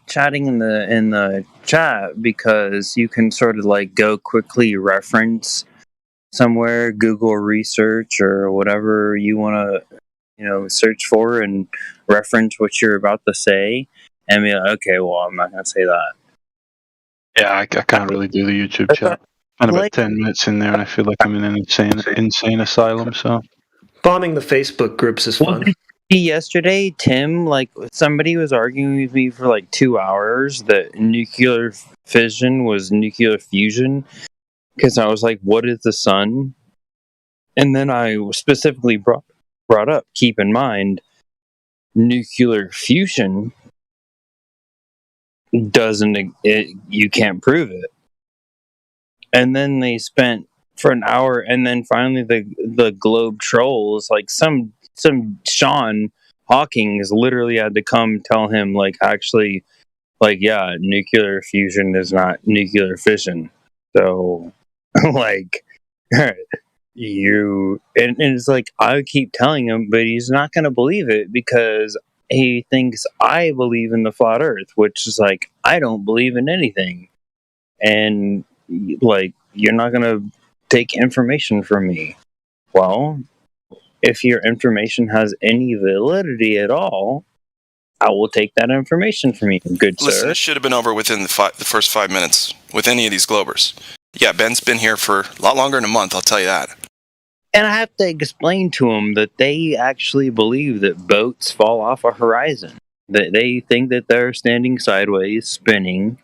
chatting in the chat because you can sort of like go quickly reference somewhere, Google research or whatever you want to search for and reference what you're about to say and be like, okay, well, I'm not going to say that. Yeah, I can't really do the YouTube chat. And about 10 minutes in there, and I feel like I'm in an insane asylum. So bombing the Facebook groups is fun. Yesterday, Tim, somebody was arguing with me for 2 hours that nuclear fission was nuclear fusion, because I was like, what is the sun? And then I specifically brought up, keep in mind, nuclear fusion you can't prove it. And then they spent for an hour, and then finally the Globe trolls, some Sean Hawking literally had to come tell him, actually, yeah, nuclear fusion is not nuclear fission. So, you, and it's I keep telling him, but he's not going to believe it because he thinks I believe in the flat Earth, which is I don't believe in anything. And you're not going to take information from me. Well, if your information has any validity at all, I will take that information from you, good sir. Listen, it should have been over within the first 5 minutes with any of these Globers. Yeah, Ben's been here for a lot longer than a month, I'll tell you that. And I have to explain to them that they actually believe that boats fall off a horizon. That they think that they're standing sideways, spinning.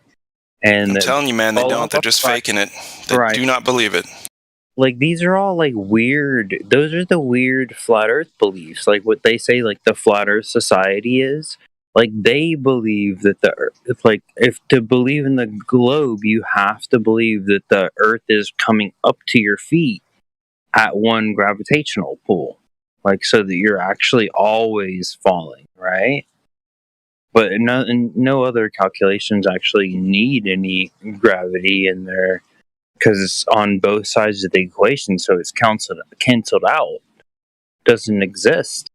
And I'm telling you, man, they don't. They're just faking it. They do not believe it. These are all weird. Those are the weird flat Earth beliefs. What they say, the flat Earth society is. They believe that the Earth, if to believe in the globe, you have to believe that the Earth is coming up to your feet at one gravitational pull. So that you're actually always falling, right? But no other calculations actually need any gravity in there because it's on both sides of the equation, so it's canceled out. Doesn't exist.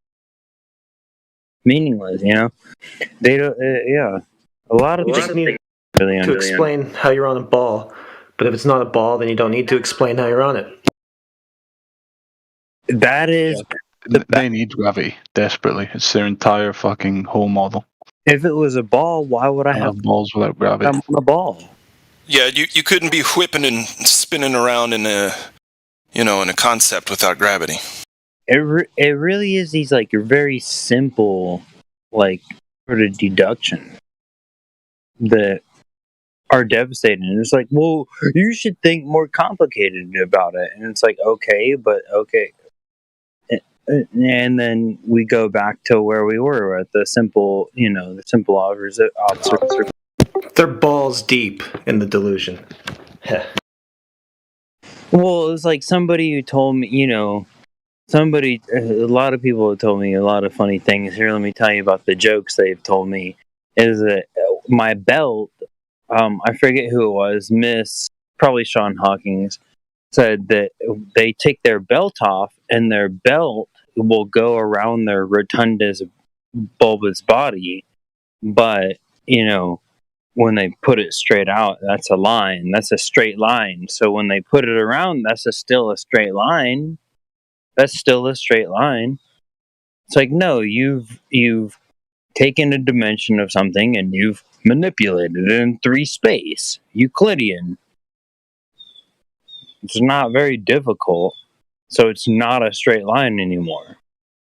Meaningless, They don't. Yeah, a lot of things need really to explain how you're on a ball. But if it's not a ball, then you don't need to explain how you're on it. That is, They need gravity desperately. It's their entire fucking whole model. if it was a ball, why would I have balls without gravity? I'm on a ball? Yeah, you couldn't be whipping and spinning around in a concept without gravity. It really is these like very simple, like sort of deduction that are devastating. And it's like, well, you should think more complicated about it. And it's like, okay, but okay. And then we go back to where we were at the simple, the simple observation. They're balls deep in the delusion. Well, it was like somebody who told me, a lot of people have told me a lot of funny things. Here, let me tell you about the jokes they've told me. Is that my belt, I forget who it was, probably Sean Hawkins, said that they take their belt off and their belt will go around their rotundus bulbous body, but when they put it straight out, that's a line, that's a straight line. So when they put it around, that's still a straight line. It's like, no, you've taken a dimension of something and you've manipulated it in 3 space, Euclidean. It's not very difficult. So it's not a straight line anymore.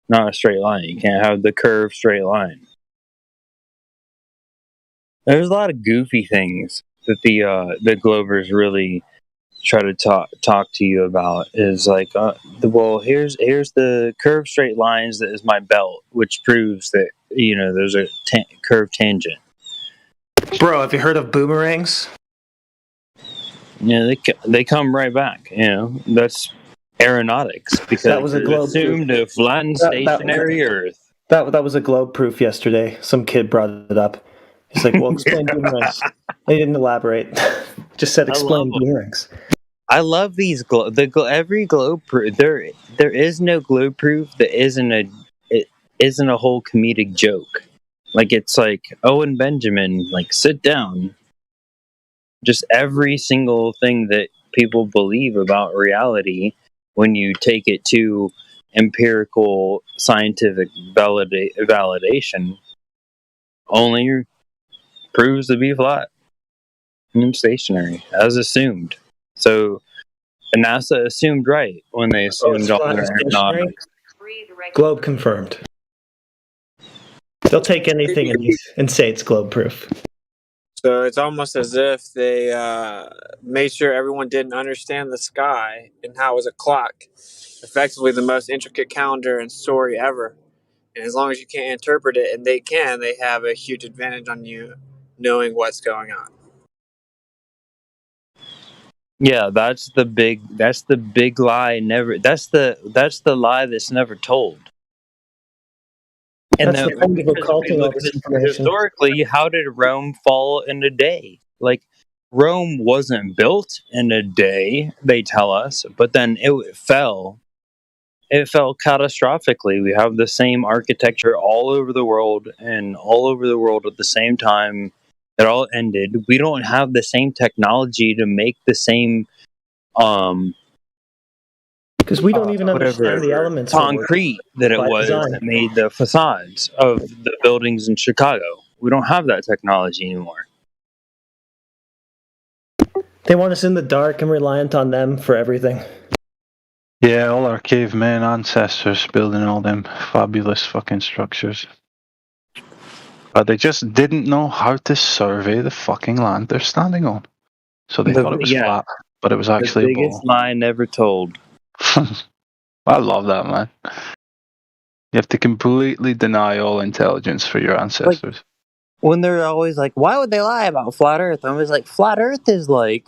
Not a straight line. You can't have the curved straight line. There's a lot of goofy things that the Glovers really try to talk to you about. Is like, here's the curved straight lines that is my belt, which proves that there's a curved tangent. Bro, have you heard of boomerangs? Yeah, they come right back. That's aeronautics, because that was a globe assumed to flatten stationary Earth. That was a globe proof yesterday. Some kid brought it up. He's like, well, explain boomerangs. They didn't elaborate. Just said explain boomerangs. I love these every globe proof. There is no globe proof that isn't a whole comedic joke. Like, it's like, Owen Benjamin, like, sit down. Just every single thing that people believe about reality, when you take it to empirical scientific validation, only proves to be flat and stationary, as assumed. So NASA assumed right when they assumed all their aeronautics. Globe confirmed. They'll take anything and say it's globe proof. So it's almost as if they made sure everyone didn't understand the sky and how it was a clock. Effectively the most intricate calendar and story ever. And as long as you can't interpret it, and they have a huge advantage on you knowing what's going on. Yeah, that's the big lie. That's the lie that's never told. And That's the point of occulting all this information. Historically, how did Rome fall in a day? Like, Rome wasn't built in a day, they tell us, but then it fell. It fell catastrophically. We have the same architecture all over the world, and all over the world at the same time. It all ended. We don't have the same technology to make the same because we don't even understand the elements concrete that it was that made the facades of the buildings in Chicago. We don't have that technology anymore. They want us in the dark and reliant on them for everything. Yeah, all our caveman ancestors building all them fabulous fucking structures. But they just didn't know how to survey the fucking land they're standing on. So they thought it was flat, but it was actually the biggest lie never told. I love that, man. You have to completely deny all intelligence for your ancestors. Like, when they're always like, why would they lie about flat Earth? I'm always like, flat Earth is like,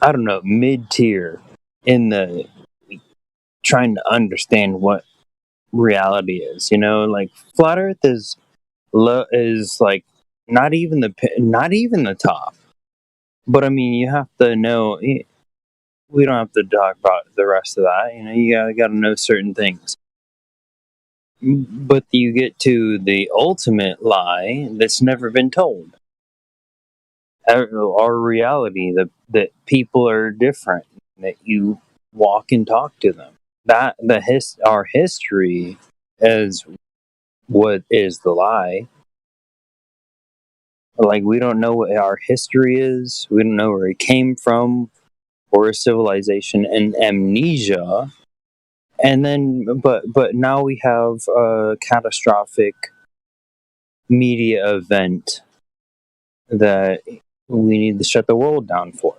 I don't know, mid-tier in the trying to understand what reality is. Like, flat Earth is like not even the top. But I mean, you have to know. We don't have to talk about the rest of that. You got to know certain things. But you get to the ultimate lie that's never been told. our reality, that people are different, that you walk and talk to them. That our history is what is the lie. Like, we don't know what our history is. We don't know where it came from, or a civilization, and amnesia. And then, but now we have a catastrophic media event that we need to shut the world down for.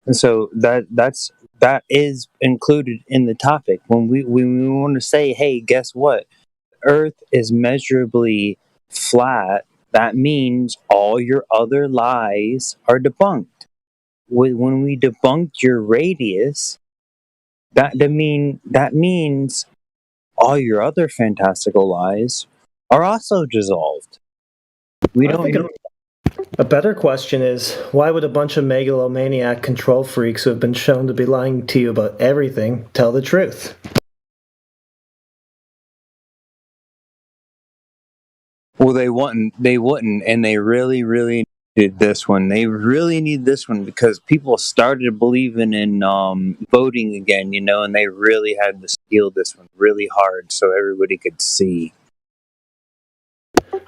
And so that is included in the topic. When we want to say, hey, guess what? Earth is measurably flat, that means all your other lies are debunked. When we debunked your radius, that means all your other fantastical lies are also dissolved. We don't know. A better question is, why would a bunch of megalomaniac control freaks who have been shown to be lying to you about everything tell the truth? Well, they wouldn't, and they really, really needed this one. They really need this one because people started believing in voting again, and they really had to steal this one really hard so everybody could see.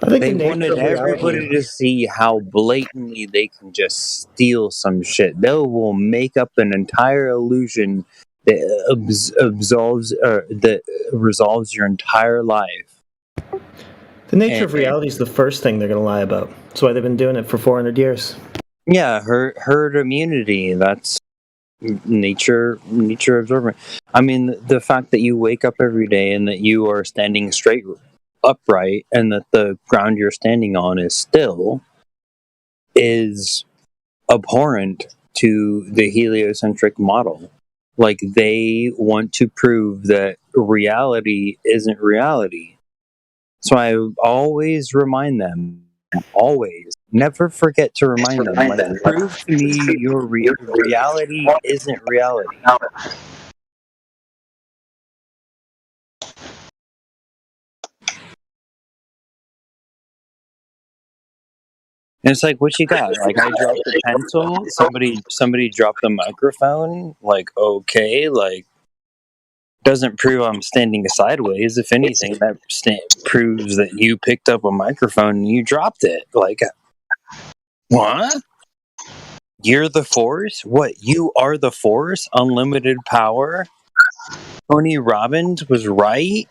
I think They the nature wanted of reality- everybody to see how blatantly they can just steal some shit. They will make up an entire illusion that resolves your entire life. The nature of reality is the first thing they're going to lie about. That's why they've been doing it for 400 years. Yeah, herd immunity. That's nature absorbent. I mean, the fact that you wake up every day and that you are standing straight, upright, and that the ground you're standing on is still, is abhorrent to the heliocentric model. Like, they want to prove that reality isn't reality. So I always remind them, never forget to remind them, like, prove to me your reality isn't reality. And it's like, what you got? Like, I dropped the pencil, somebody dropped the microphone. Like, okay, like, doesn't prove I'm standing sideways. If anything, that proves that you picked up a microphone and you dropped it. Like, what? You're the Force? What, you are the Force? Unlimited power? Tony Robbins was right?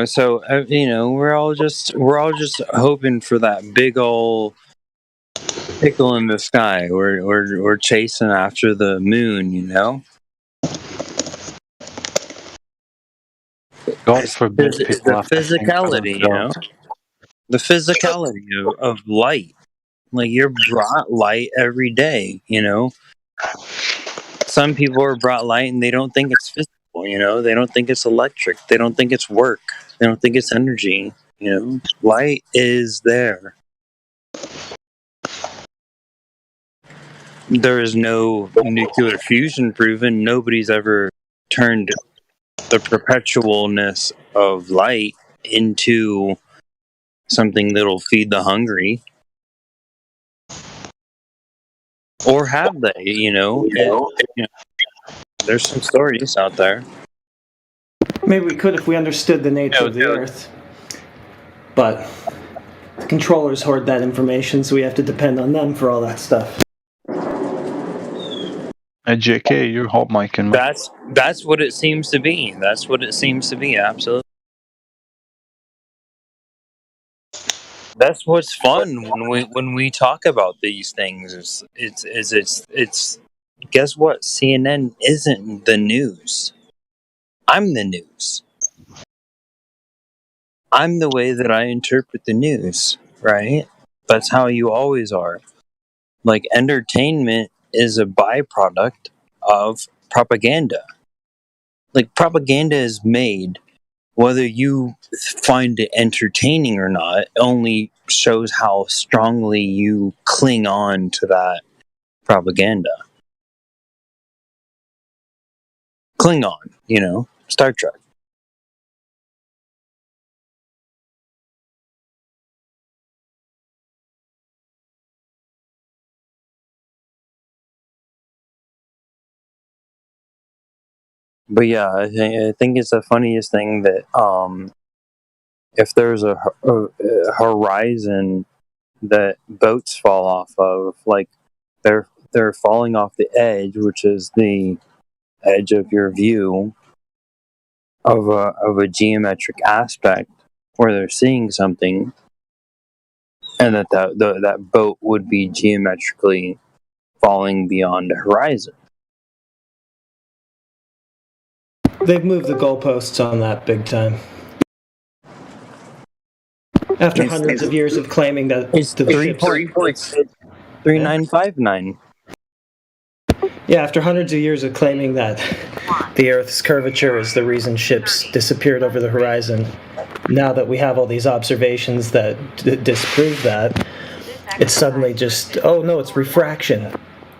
So we're all just hoping for that big old pickle in the sky. We're chasing after the moon, God forbid the people have to think for physicality, themselves. the physicality of light. Like, you're brought light every day. Some people are brought light and they don't think it's physical. They don't think it's electric. They don't think it's work. They don't think it's energy. Light is there. There is no nuclear fusion proven. Nobody's ever turned the perpetualness of light into something that'll feed the hungry. Or have they, There's some stories out there. Maybe we could if we understood the nature of the Earth. But the controllers hoard that information, so we have to depend on them for all that stuff. JK, you're hot micing. That's what it seems to be. That's what it seems to be. Absolutely. That's what's fun when we talk about these things. It's guess what? CNN isn't the news. I'm the news. I'm the way that I interpret the news, right? That's how you always are. Like, entertainment is a byproduct of propaganda. Like, propaganda is made, whether you find it entertaining or not, only shows how strongly you cling on to that propaganda. Klingon, Star Trek. But yeah, I think it's the funniest thing that if there's a horizon that boats fall off of, like they're falling off the edge, which is the edge of your view of a geometric aspect where they're seeing something, and that boat would be geometrically falling beyond the horizon. They've moved the goalposts on that big time. After hundreds of years of claiming that It's the ships 3.3959. Yeah, after hundreds of years of claiming that the Earth's curvature is the reason ships disappeared over the horizon, now that we have all these observations that disprove that, it's suddenly just, oh no, it's refraction,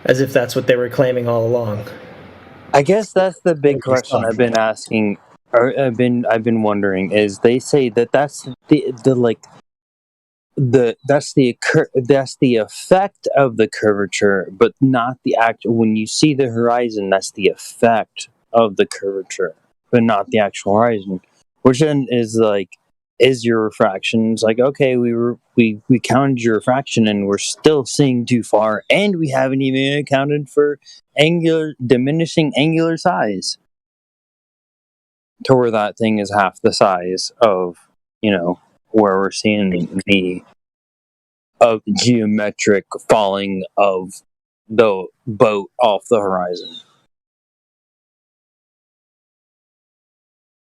as if that's what they were claiming all along. I guess that's the big question I've been asking, or I've been wondering, is they say that that's that's the effect of the curvature, but not the actual. When you see the horizon, that's the effect of the curvature, but not the actual horizon. Which then is your refraction? It's like, okay, we counted your refraction, and we're still seeing too far, and we haven't even accounted for diminishing angular size, to where that thing is half the size of where we're seeing the geometric falling of the boat off the horizon.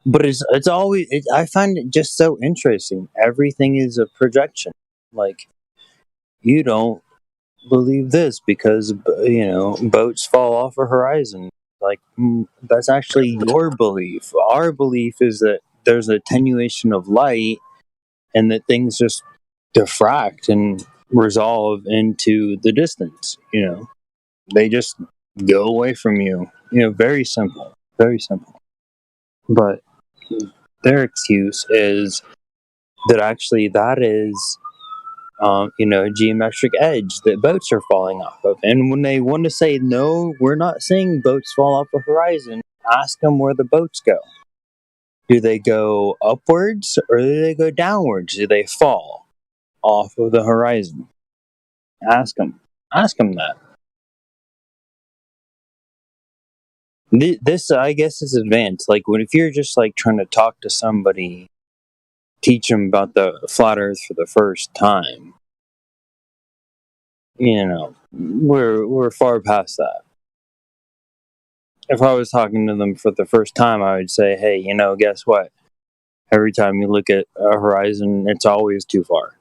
But it's always I find it just so interesting. Everything is a projection. Like, you don't believe this because boats fall off a horizon. Like, that's actually your belief. Our belief is that there's an attenuation of light, and that things just diffract and resolve into the distance. They just go away from you. Very simple, very simple. But their excuse is that actually that is a geometric edge that boats are falling off of. And when they want to say, no, we're not seeing boats fall off the horizon, ask them where the boats go. Do they go upwards or do they go downwards? Do they fall off of the horizon? Ask them that. This, I guess, is advanced. Like, if you're just like trying to talk to somebody, teach them about the flat Earth for the first time, we're far past that. If I was talking to them for the first time, I would say, hey, guess what? Every time you look at a horizon, it's always too far.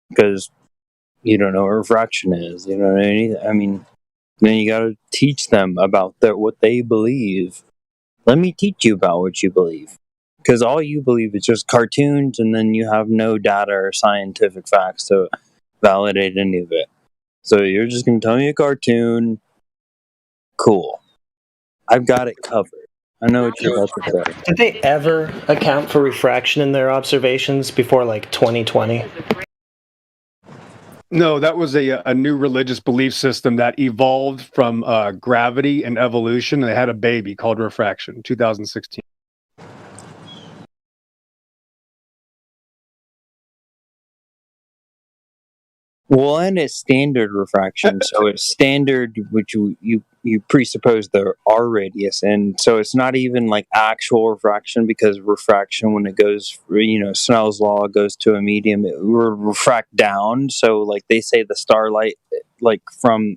Because you don't know what refraction is. I mean, then you got to teach them about what they believe. Let me teach you about what you believe. Because all you believe is just cartoons, and then you have no data or scientific facts to validate any of it. So you're just going to tell me a cartoon. Cool. I've got it covered. I know what you're about to say. Did they ever account for refraction in their observations before, 2020? No, that was a new religious belief system that evolved from gravity and evolution, and they had a baby called refraction, 2016. Well, and it's standard refraction, so it's standard, which you presuppose the R radius, and so it's not even like actual refraction, because refraction, when it goes, Snell's law goes to a medium, it will refract down. So, like, they say the starlight, from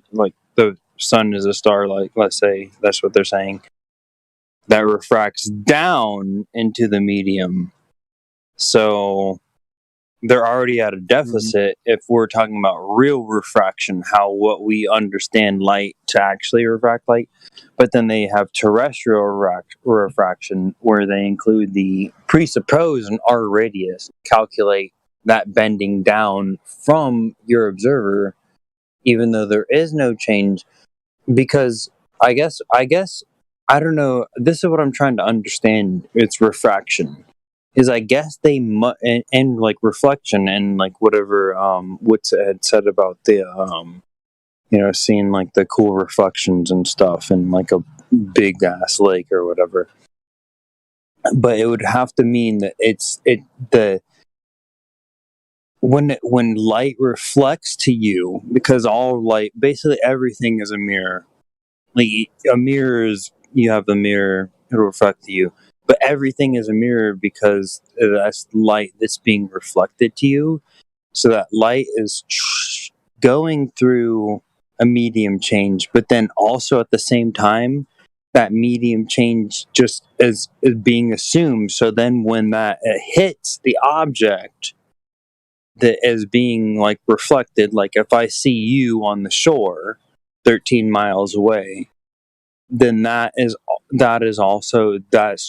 the sun is a starlight. Let's say that's what they're saying. That refracts down into the medium. So they're already at a deficit if we're talking about real refraction, what we understand light to actually refract light. But then they have terrestrial refraction, where they include the presuppose an R radius, calculate that bending down from your observer, even though there is no change. Because I guess I don't know. This is what I'm trying to understand. It's refraction. Is I guess they and like reflection and like whatever Woods had said about the seeing like the cool reflections and stuff in like a big ass lake or whatever. But it would have to mean that when light reflects to you, because all light, basically everything is a mirror. Like a mirror is, you have the mirror, it'll reflect to you. But everything is a mirror because that's light that's being reflected to you. So that light is going through a medium change, but then also at the same time, that medium change just is being assumed. So then when that hits the object that is being like reflected, like if I see you on the shore 13 miles away, then that's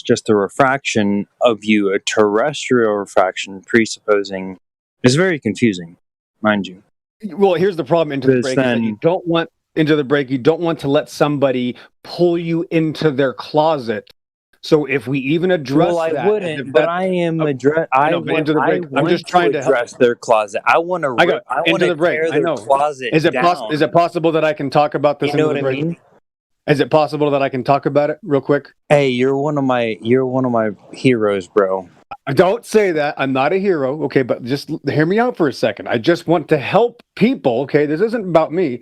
just a refraction of you, a terrestrial refraction, presupposing. It's very confusing, mind you. Well, here's the problem into the break. Is that you don't want you don't want to let somebody pull you into their closet. So if we even address I that, wouldn't, but I am address. I'm just trying to address their closet. I want to. I want to tear their closet Is it down. Is it possible that I can talk about this? You know into what the I break? mean? Is it possible that I can talk about it real quick? Hey, you're one of my heroes, bro. Don't say that. I'm not a hero, okay? But just hear me out for a second. I just want to help people, okay? This isn't about me.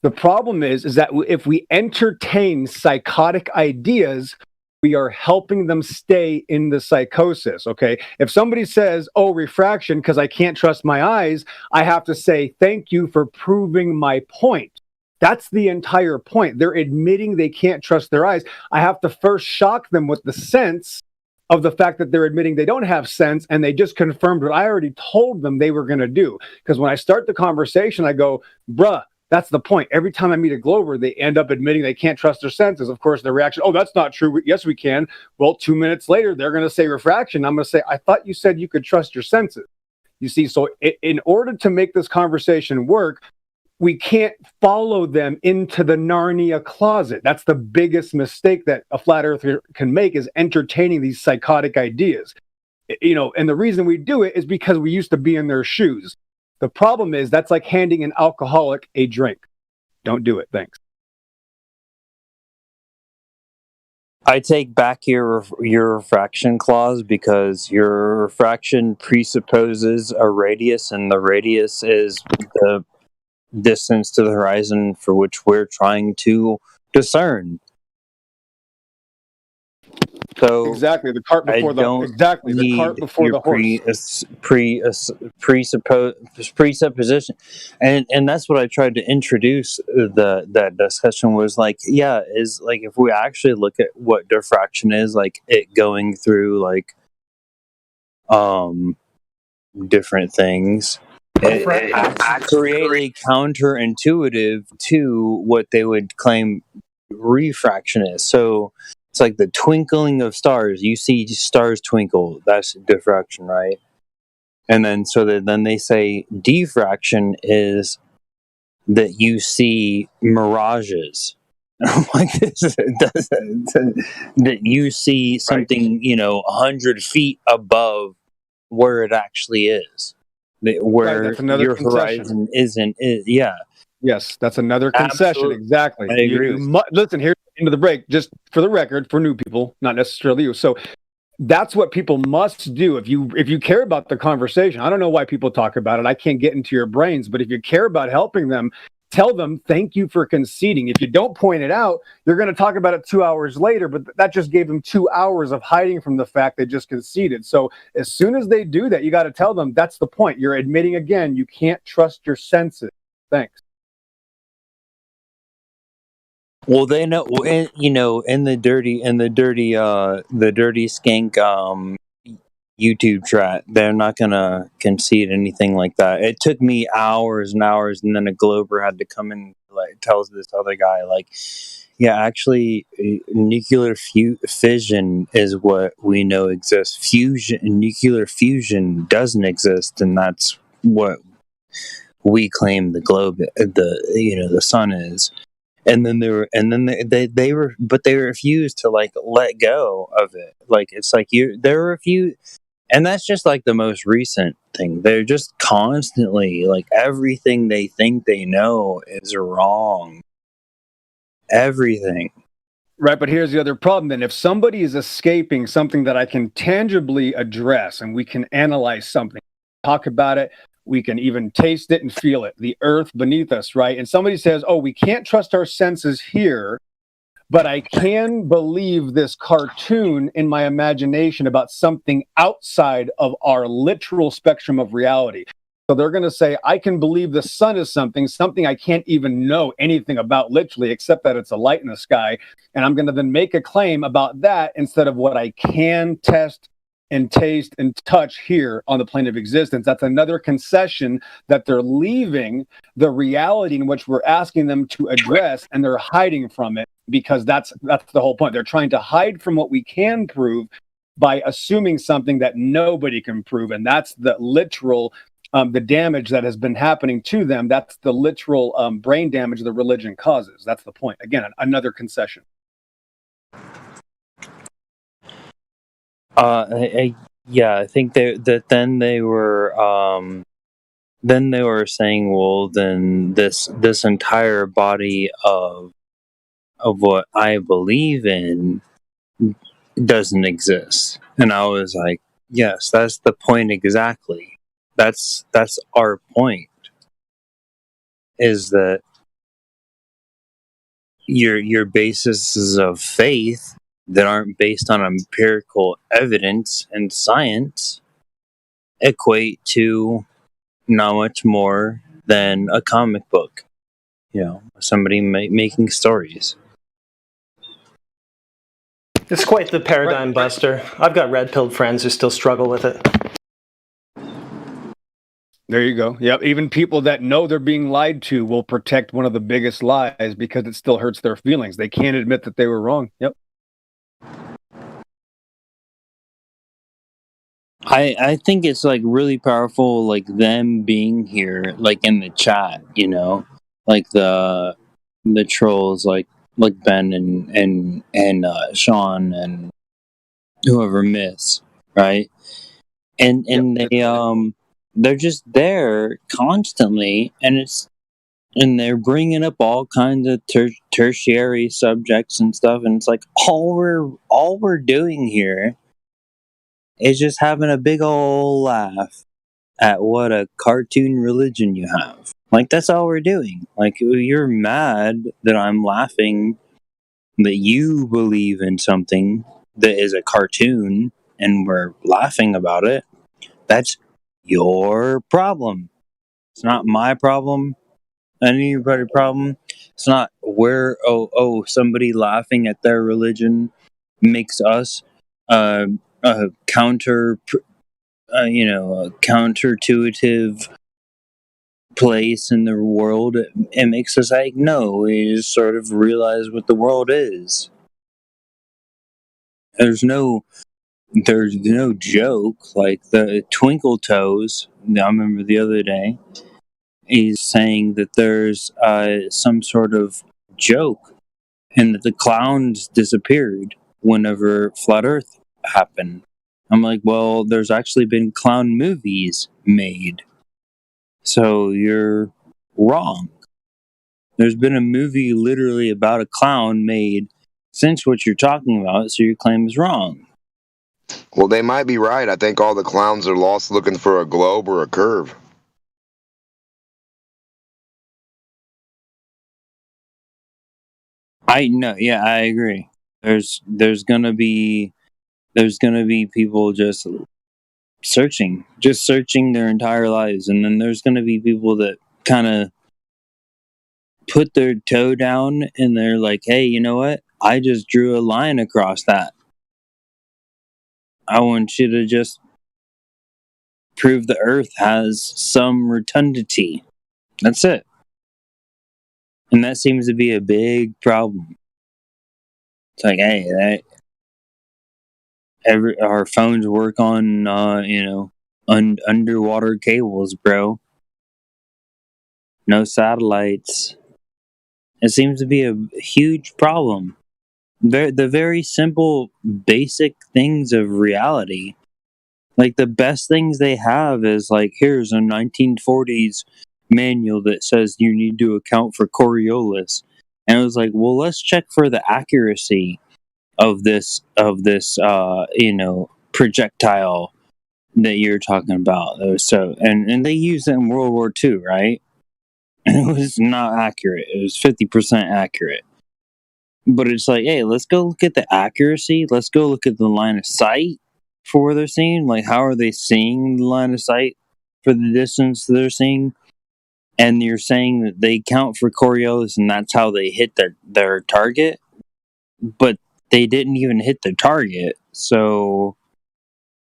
The problem is that if we entertain psychotic ideas, we are helping them stay in the psychosis, okay? If somebody says, oh, refraction, because I can't trust my eyes, I have to say, thank you for proving my point. That's the entire point. They're admitting they can't trust their eyes. I have to first shock them with the sense of the fact that they're admitting they don't have sense, and they just confirmed what I already told them they were going to do. Because when I start the conversation, I go, bruh, that's the point. Every time I meet a Glober, they end up admitting they can't trust their senses. Of course, the reaction, oh, that's not true. Yes, we can. Well, 2 minutes later, they're going to say refraction. I'm going to say, I thought you said you could trust your senses. You see, so in order to make this conversation work, we can't follow them into the Narnia closet. That's the biggest mistake that a flat earther can make, is entertaining these psychotic ideas. And the reason we do it is because we used to be in their shoes. The problem is that's like handing an alcoholic a drink. Don't do it. Thanks. I take back your refraction clause, because your refraction presupposes a radius, and the radius is the distance to the horizon for which we're trying to discern. So exactly, the cart before the horse. Presupposition, and that's what I tried to introduce. That discussion was like, is like if we actually look at what diffraction is, like it going through like different things. Accurately counterintuitive to what they would claim refraction is. So it's like the twinkling of stars. You see stars twinkle. That's diffraction, right? And then then they say diffraction is that you see mirages. Like this, that you see something 100 feet above where it actually is. Where your horizon isn't. Yes, that's another concession. Absolutely. Exactly. I agree. Listen, here's into the break, just for the record, for new people, not necessarily you. So that's what people must do. If you care about the conversation, I don't know why people talk about it. I can't get into your brains, but if you care about helping them, tell them thank you for conceding. If you don't point it out, you're going to talk about it 2 hours later, but that just gave them 2 hours of hiding from the fact they just conceded. So as soon as they do that, you got to tell them that's the point. You're admitting again, you can't trust your senses. Thanks. Well, they know, in the dirty skank YouTube chat, they're not gonna concede anything like that. It took me hours and hours, and then a Glober had to come in, like, tells this other guy, like, Yeah, actually, nuclear fission is what we know exists. Nuclear fusion doesn't exist, and that's what we claim the globe, the sun is. And then they were, but they refused to like let go of it. Like it's like they refuse, and that's just like the most recent thing. They're just constantly like everything they think they know is wrong. Everything. Right, but here's the other problem then. If somebody is escaping something that I can tangibly address and we can analyze something, talk about it, we can even taste it and feel it, the earth beneath us, right? And somebody says, oh, we can't trust our senses here, but I can believe this cartoon in my imagination about something outside of our literal spectrum of reality. So they're going to say, I can believe the sun is something I can't even know anything about literally, except that it's a light in the sky. And I'm going to then make a claim about that instead of what I can test and taste and touch here on the plane of existence. That's another concession that they're leaving the reality in which we're asking them to address, and they're hiding from it because that's the whole point. They're trying to hide from what we can prove by assuming something that nobody can prove. And that's the literal the damage that has been happening to them. That's the literal brain damage that religion causes. That's the point. Again, another concession. I think then they were saying, well, then this entire body of what I believe in doesn't exist. And I was like, yes, that's the point exactly. That's our point, is that your bases of faith that aren't based on empirical evidence and science equate to not much more than a comic book, somebody making stories. It's quite the paradigm buster. I've got red-pilled friends who still struggle with it. There you go. Yep. Even people that know they're being lied to will protect one of the biggest lies because it still hurts their feelings. They can't admit that they were wrong. Yep. I think it's like really powerful, like them being here, like in the chat, like the trolls, like Ben and Sean and whoever miss, right? And they're just there constantly, and they're bringing up all kinds of tertiary subjects and stuff, and it's like all we're doing here is just having a big old laugh at what a cartoon religion you have. Like, that's all we're doing. Like, you're mad that I'm laughing that you believe in something that is a cartoon and we're laughing about it. That's your problem. It's not my problem. Anybody's problem. It's not where somebody laughing at their religion makes us a counterintuitive place in the world. It makes us like, no, we just sort of realize what the world is. There's no joke. Like the Twinkle Toes, I remember the other day, he's saying that there's some sort of joke and that the clowns disappeared whenever Flat Earth happened. I'm like, well, there's actually been clown movies made. So you're wrong. There's been a movie literally about a clown made since what you're talking about, so your claim is wrong. Well, they might be right. I think all the clowns are lost looking for a globe or a curve. I agree. There's gonna be people just searching their entire lives, and then there's gonna be people that kind of put their toe down and they're like, hey, you know what? I just drew a line across that. I want you to just prove the Earth has some rotundity. That's it. And that seems to be a big problem. It's like, hey, our phones work on underwater cables, bro. No satellites. It seems to be a huge problem. The very simple, basic things of reality. Like, the best things they have is, like, here's a 1940s manual that says you need to account for Coriolis. And it was like, well, let's check for the accuracy of this projectile that you're talking about. So, and they used it in World War II, right? And it was not accurate. It was 50% accurate. But it's like, hey, let's go look at the accuracy. Let's go look at the line of sight for where they're seeing. Like, how are they seeing the line of sight for the distance they're seeing? And you're saying that they count for Coriolis and that's how they hit their target? But they didn't even hit the target. So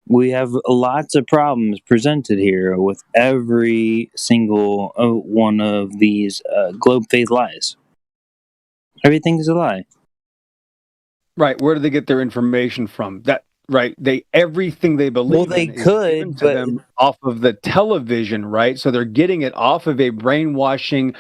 we have lots of problems presented here with every single one of these globe faith lies. Everything's a lie. Right. Where do they get their information from? That right. Everything they believe. Well, they in is could, given to but them off of the television, right? So they're getting it off of a brainwashing,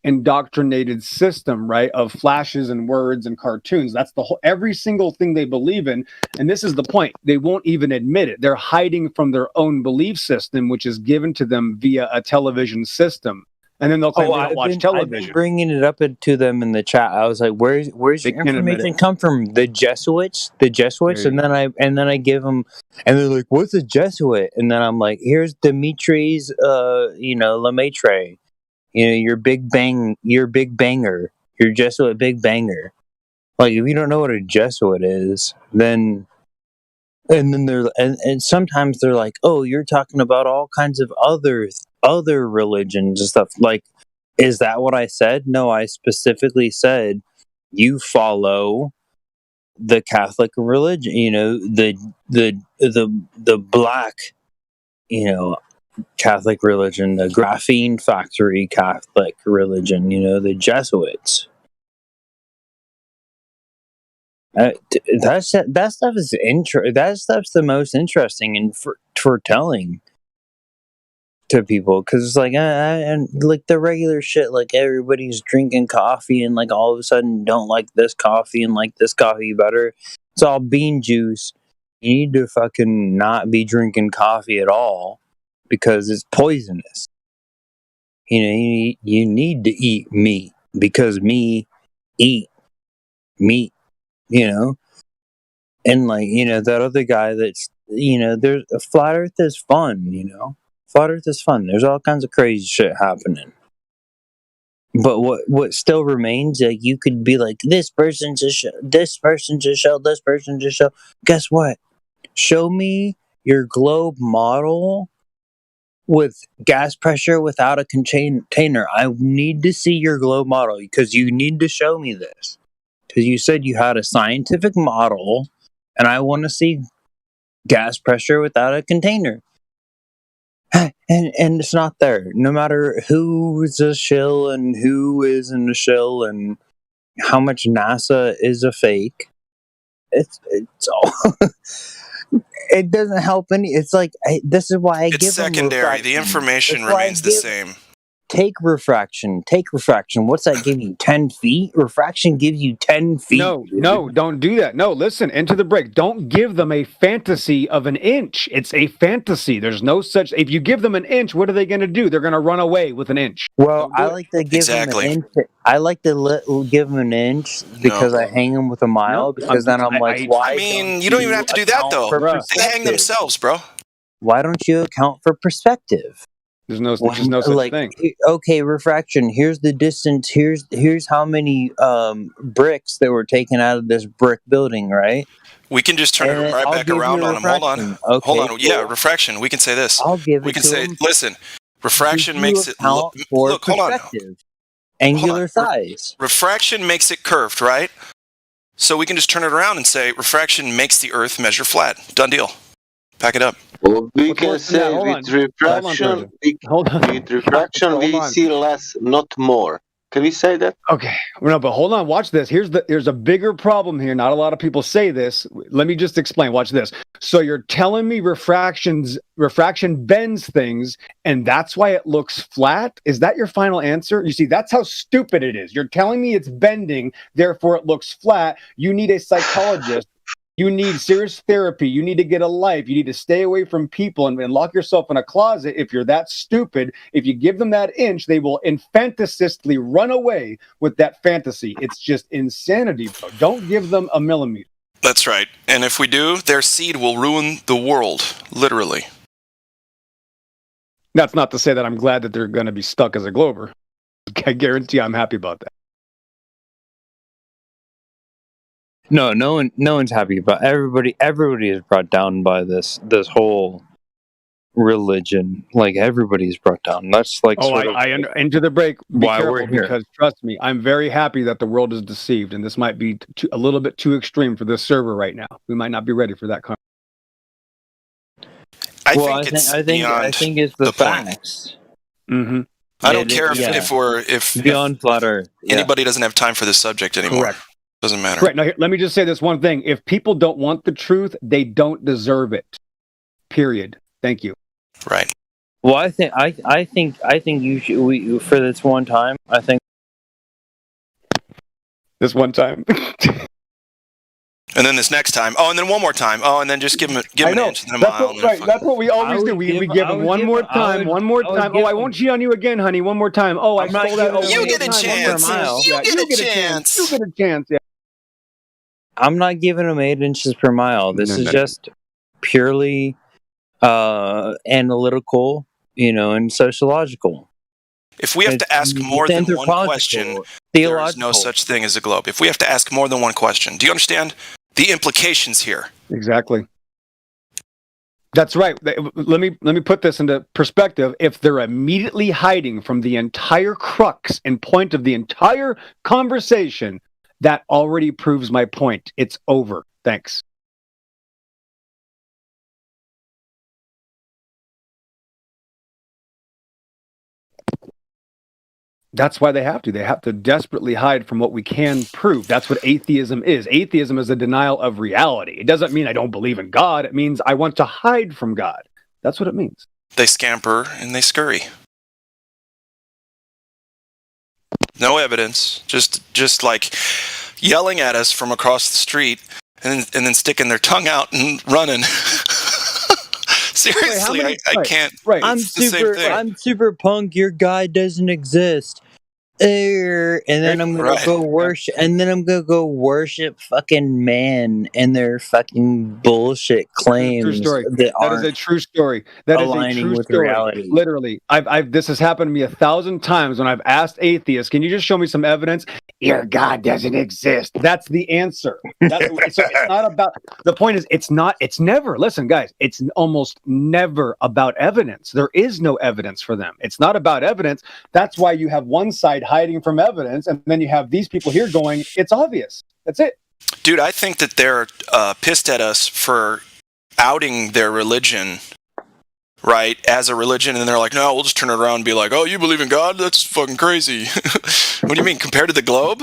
indoctrinated system, right? Of flashes and words and cartoons. That's the whole. Every single thing they believe in, and this is the point. They won't even admit it. They're hiding from their own belief system, which is given to them via a television system. And then they'll claim they don't watch television. I've been bringing it up to them in the chat. I was like, "Where's your information come from? The Jesuits, and then I give them, and they're like, "What's a Jesuit?" And then I'm like, "Here's Dimitri's, Lemaitre, your Big Banger, your Jesuit Big Banger." Like, if you don't know what a Jesuit is, then they're and sometimes they're like, "Oh, you're talking about all kinds of other religions and stuff." Like, is that what I said? No, I specifically said you follow the Catholic religion, the black, Catholic religion, the graphene factory Catholic religion, the Jesuits. That stuff is that stuff's the most interesting and for telling to people, because it's like and like the regular shit, like everybody's drinking coffee and like all of a sudden don't like this coffee and like this coffee better. It's all bean juice. You need to fucking not be drinking coffee at all because it's poisonous. You need to eat meat because me eat meat. And like that other guy that's there's a flat Earth is fun. Flat Earth is fun. There's all kinds of crazy shit happening. But what still remains, like, you could be like, this person just show, this person just show, this person just show. Guess what? Show me your globe model with gas pressure without a container. I need to see your globe model because you need to show me this. Because you said you had a scientific model, and I want to see gas pressure without a container. And it's not there. No matter who is a shill and who isn't a shill and how much NASA is a fake, it's all... It doesn't help any... It's like, this is why I give them secondary. The information remains the same. Take refraction. What's that give you? 10 feet? Refraction gives you 10 feet. No, don't do that. No, listen, into the break. Don't give them a fantasy of an inch. It's a fantasy. There's no such... If you give them an inch, what are they going to do? They're going to run away with an inch. Well, I like to give them an inch. I like to give them an inch because I hang them with a mile, because then I'm like, why? I mean, you don't even have to do that, though. They hang themselves, bro. Why don't you account for perspective? There's no such thing. Okay, refraction. Here's the distance. Here's how many bricks that were taken out of this brick building, right? We can just turn it right back around on them. Hold on. Okay, Hold on. Yeah, refraction. We can say this. I'll give it we can to say, them. listen, refraction makes it look. Hold on. Angular size. Refraction makes it curved, right? So we can just turn it around and say refraction makes the Earth measure flat. Done deal. Pack it up. Well, we can say with refraction, we see less, not more. Can you say that? Okay, no, but hold on. Watch this. Here's a bigger problem here. Not a lot of people say this. Let me just explain. Watch this. So you're telling me refraction bends things, and that's why it looks flat? Is that your final answer? You see, that's how stupid it is. You're telling me it's bending, therefore it looks flat. You need a psychologist. You need serious therapy. You need to get a life. You need to stay away from people and lock yourself in a closet. If you're that stupid, if you give them that inch, they will infanticistly run away with that fantasy. It's just insanity, bro. Don't give them a millimeter. That's right. And if we do, their seed will ruin the world, literally. That's not to say that I'm glad that they're going to be stuck as a Glober. I guarantee I'm happy about that. No one's happy about everybody. Everybody is brought down by this whole religion. Like everybody is brought down. That's like into the break. Be why careful, we're here. because trust me, I'm very happy that the world is deceived, and this might be a little bit too extreme for this server right now. We might not be ready for that. I think it's the facts. Mm-hmm. I don't care if beyond flat Earth. Anybody doesn't have time for this subject anymore. Correct. Doesn't matter. Correct. Now, let me just say this one thing. If people don't want the truth, they don't deserve it. Period. Thank you. Right. Well, I think you should. For this one time, I think this one time. And then this next time. Oh, and then one more time. Oh, and then just give him an inch and a mile. That's what we always do. We give him one more time. Oh, I won't cheat on you again, honey. One more time. Oh, I stole that. Oh, you get a chance. You get a chance. You get a chance. Yeah. I'm not giving them 8 inches per mile. This is just purely analytical, and sociological. If we have to ask more than one question, there is no such thing as a globe. If we have to ask more than one question, do you understand the implications here? Exactly. That's right. Let me put this into perspective. If they're immediately hiding from the entire crux and point of the entire conversation, that already proves my point. It's over. Thanks. That's why they have to. They have to desperately hide from what we can prove. That's what atheism is. Atheism is a denial of reality. It doesn't mean I don't believe in God. It means I want to hide from God. That's what it means. They scamper and they scurry. No evidence. Just like yelling at us from across the street and then sticking their tongue out and running. Seriously, I can't. Right. I'm super punk. Your guy doesn't exist. And then I'm gonna go worship. And then I'm gonna go worship fucking man and their fucking bullshit claims. True story. That is a true story. That is a true with story. reality. Literally, this has happened to me 1,000 times when I've asked atheists, "Can you just show me some evidence?" Your God doesn't exist. That's the answer. So it's not about. The point is, it's not. It's never. Listen, guys. It's almost never about evidence. There is no evidence for them. It's not about evidence. That's why you have one side hiding from evidence, and then you have these people here going, "It's obvious." That's it. Dude, I think that they're pissed at us for outing their religion, right, as a religion, and they're like, no, we'll just turn it around and be like, oh, you believe in God? That's fucking crazy. What do you mean, compared to the globe?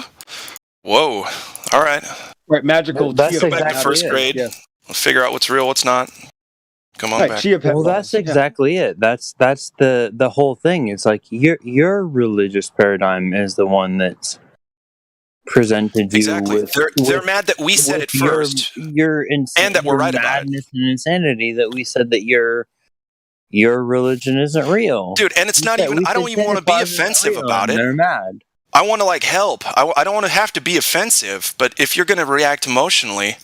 Whoa. All right. Right, magical. That's Go back to first grade. Yeah. We'll figure out what's real, what's not. Come on back. Well, that's exactly it. That's the whole thing. It's like your religious paradigm is the one that's presented you with. They're mad that we said it first. Your and that we're right about it. Madness and insanity that we said that your religion isn't real, dude. And it's not even. I don't even want to be offensive about it. They're mad. I want to help. I don't want to have to be offensive. But if you're going to react emotionally,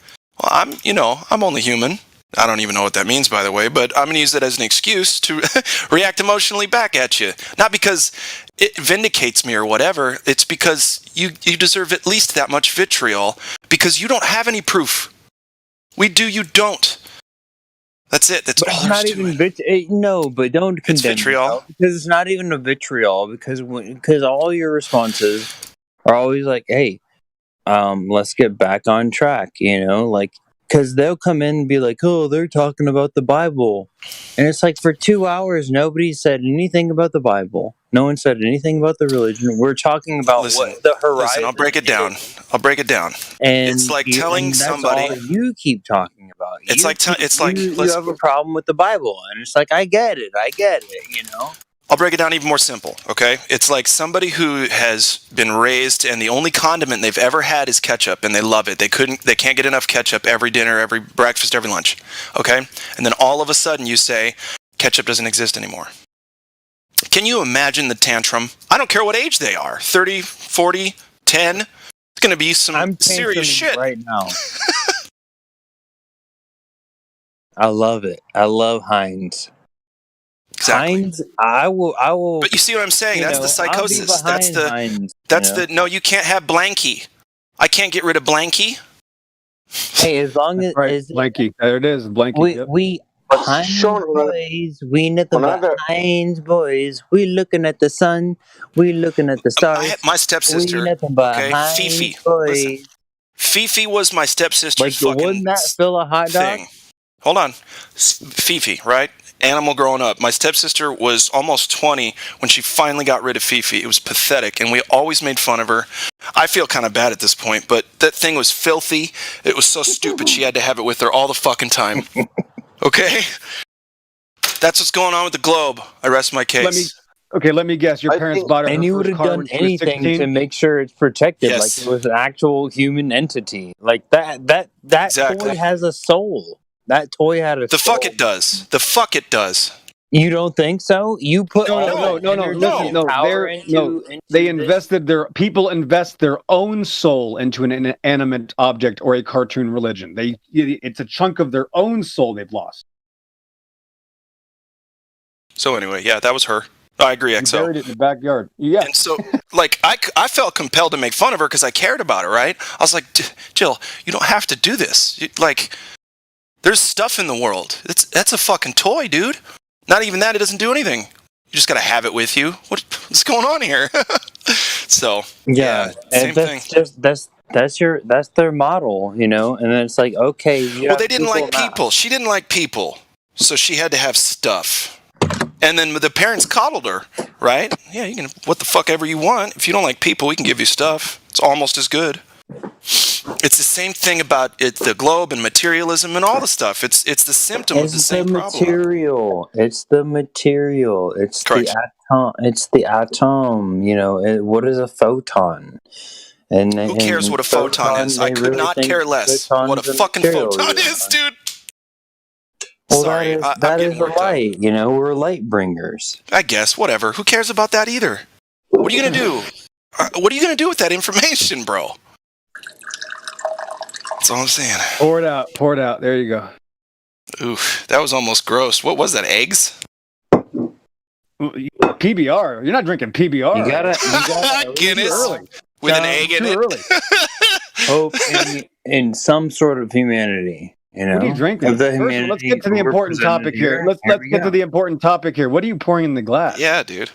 well, I'm only human. I don't even know what that means, by the way, but I'm going to use that as an excuse to react emotionally back at you. Not because it vindicates me or whatever. It's because you deserve at least that much vitriol because you don't have any proof. We do, you don't. That's it. That's all not even no, but don't condemn. It's vitriol. Because it's not even a vitriol because all your responses are always like, hey, let's get back on track, because they'll come in and be like, oh, they're talking about the Bible. And it's like for 2 hours, nobody said anything about the Bible. No one said anything about the religion. We're talking about what the horizon. Listen, I'll break it down. And it's like telling and that's somebody. all you keep talking about. It's You like keep- it's like you listen, have a problem with the Bible, and it's like I get it. You know. I'll break it down even more simple, okay? It's like somebody who has been raised and the only condiment they've ever had is ketchup and they love it. They can't get enough ketchup every dinner, every breakfast, every lunch, okay? And then all of a sudden you say ketchup doesn't exist anymore. Can you imagine the tantrum? I don't care what age they are. 30, 40, 10. It's going to be some serious shit right now. I love it. I love Heinz. Exactly. Heinz, I will. But you see what I'm saying? That's the I'll be psychosis. behind Heinz, No, you can't have Blanky. I can't get rid of Blanky. Hey, as long as Blanky, there it is, Blanky. we Heinz boys, we nothing but Heinz boys. We looking at the sun, we looking at the stars. My stepsister, we nothing but okay, Heinz Fifi. boys. Listen, Fifi was my stepsister's Like the fucking one that fill a hot dog. thing. Hold on, Fifi, right? Animal growing up. My stepsister was almost 20 when she finally got rid of Fifi. It was pathetic, and we always made fun of her. I feel kind of bad at this point, but that thing was filthy. It was so stupid she had to have it with her all the fucking time. Okay? That's what's going on with the globe. I rest my case. Let me guess. Your parents bought her. And her you would first have car done when she was anything 16? to make sure it's protected, Yes. like it was an actual human entity. Like that Exactly. toy has a soul. That toy had a The soul. fuck it does. The fuck it does. You don't think so? You put No. Listen, no. They invested people invest their own soul into an inanimate object or a cartoon religion. It's a chunk of their own soul they've lost. So anyway, yeah, that was her. I agree, You XO. buried it in the backyard. Yeah. And so, like, I felt compelled to make fun of her because I cared about her, right? I was like, Jill, you don't have to do this. Like, there's stuff in the world. That's a fucking toy, dude. Not even that, it doesn't do anything. You just gotta have it with you. What's going on here? So, Yeah, same and thing. that's their model, you know. And then it's like, okay, you Well, have they didn't like now. people. She didn't like people. So she had to have stuff. And then the parents coddled her, right? Yeah, you can what the fuck ever you want. If you don't like people, we can give you stuff. It's almost as good. It's the same thing about the globe and materialism and all the stuff. It's the symptom of the same problem. Material. It's the material. It's Correct. the atom. It's the atom. You know, what is a photon? And Who cares what a photon is? I could not care less what a fucking photon is, dude. Well, Sorry, that I'm is getting a worked up. light. You know, we're light bringers. I guess, whatever. Who cares about that either? What are you going to do? What are you going to do with that information, bro? That's all I'm saying. Pour it out. There you go. Oof, that was almost gross. What was that, eggs? PBR. You're not drinking PBR. You gotta Guinness with an egg in too it. early. hope in some sort of humanity. You know, What are you drinking? Of the First of all, humanity let's get to the important represented topic here. Let's There we get to go. the important topic here. What are you pouring in the glass? Yeah, dude.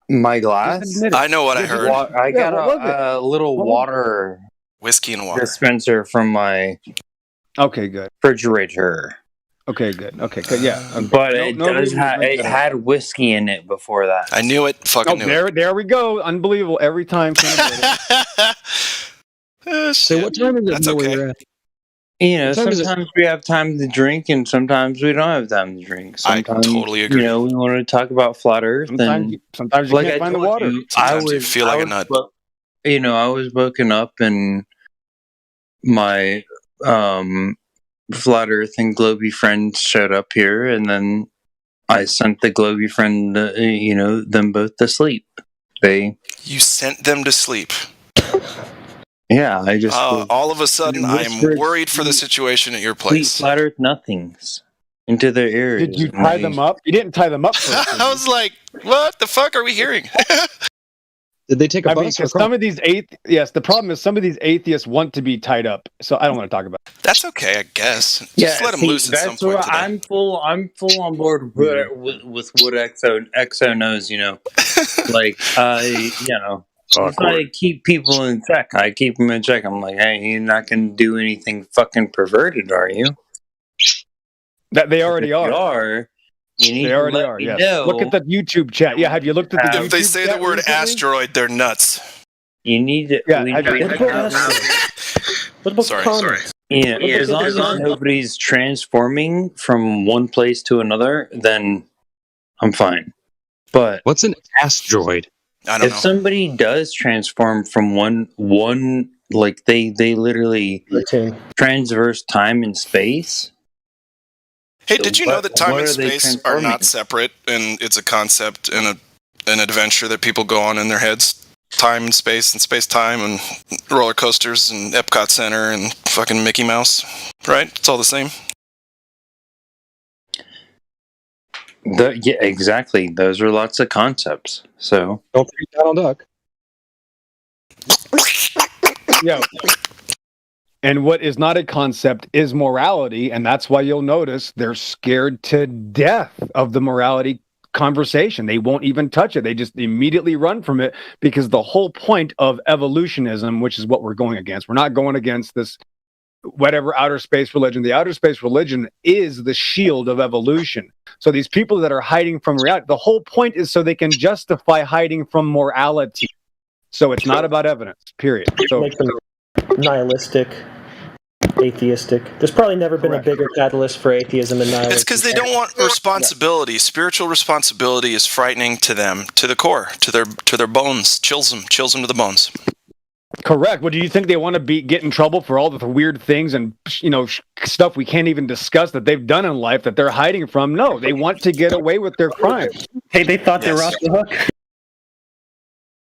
My glass. Just admit it. I know what I heard. I got what was it? a little What was water Whiskey and water. dispenser from my Okay, good. refrigerator. Okay, good. Okay, good. Yeah. Okay. But No- it no does reason to have drink it that. had whiskey in it before that. I knew it. Fucking Oh, knew there we go. Unbelievable. Every time. it. So what time is it? That's now where okay. you're at? You know, What time is it? sometimes we have time to drink, and sometimes we don't have time to drink. I Sometimes, totally agree. You know, we want to talk about flat Earth, Sometimes, and sometimes you like can't I find the told water. you, Sometimes you feel like a nut. You know, I was woken up and my flat Earth and Globey friend showed up here, and then I sent the Globey friend, you know, them both to sleep. You sent them to sleep. I just all of a sudden, I am whispered worried for the situation at your sweet place. flat Earth nothings into their ears. Did you and tie they- them up? You didn't tie them up first. did I you? was like, what the fuck are we hearing? Did they take a I mean, bus or because some of these the problem is some of these atheists want to be tied up. So I don't want to talk about it. That's okay, I guess. Just let them loose at some that's point what today. I'm full on board with what XO knows, you know. Like you know, if I keep people in check, I keep them in check. I'm like, hey, you're not gonna do anything fucking perverted, are you? That they already If you are. You need They to already let are. me Yes. know. Look at the YouTube chat. Yeah. Have you looked at the YouTube If they say the chat word recently? asteroid, they're nuts. You need to. Yeah. We Have need you, to What have. about What about Sorry. comments? Yeah, What as about long as the comments? nobody's transforming from one place to another, then I'm fine. But What's an asteroid? I don't if know. somebody does transform from one like they literally transverse time and space. Hey, did you know that time what and are they space are transforming? not separate, and it's a concept and an adventure that people go on in their heads? Time and space time, and roller coasters, and Epcot Center, and fucking Mickey Mouse, right? It's all the same. Yeah, exactly. Those are lots of concepts. So Don't forget Donald Duck. Yeah. And what is not a concept is morality, and that's why you'll notice they're scared to death of the morality conversation. They won't even touch it. They just immediately run from it, because the whole point of evolutionism, which is what we're going against, we're not going against this whatever outer space religion. The outer space religion is the shield of evolution. So these people that are hiding from reality, the whole point is so they can justify hiding from morality. So it's not about evidence, period. So Make them nihilistic, atheistic. There's probably never been a bigger catalyst for atheism than nihilism. It's because they don't want responsibility. Spiritual responsibility is frightening to them, to the core, to their bones. Chills them to the bones. correct. Well, do you think they want to get in trouble for all the weird things and stuff we can't even discuss that they've done in life that they're hiding from? No, they want to get away with their crimes. Hey, they thought they were off the hook.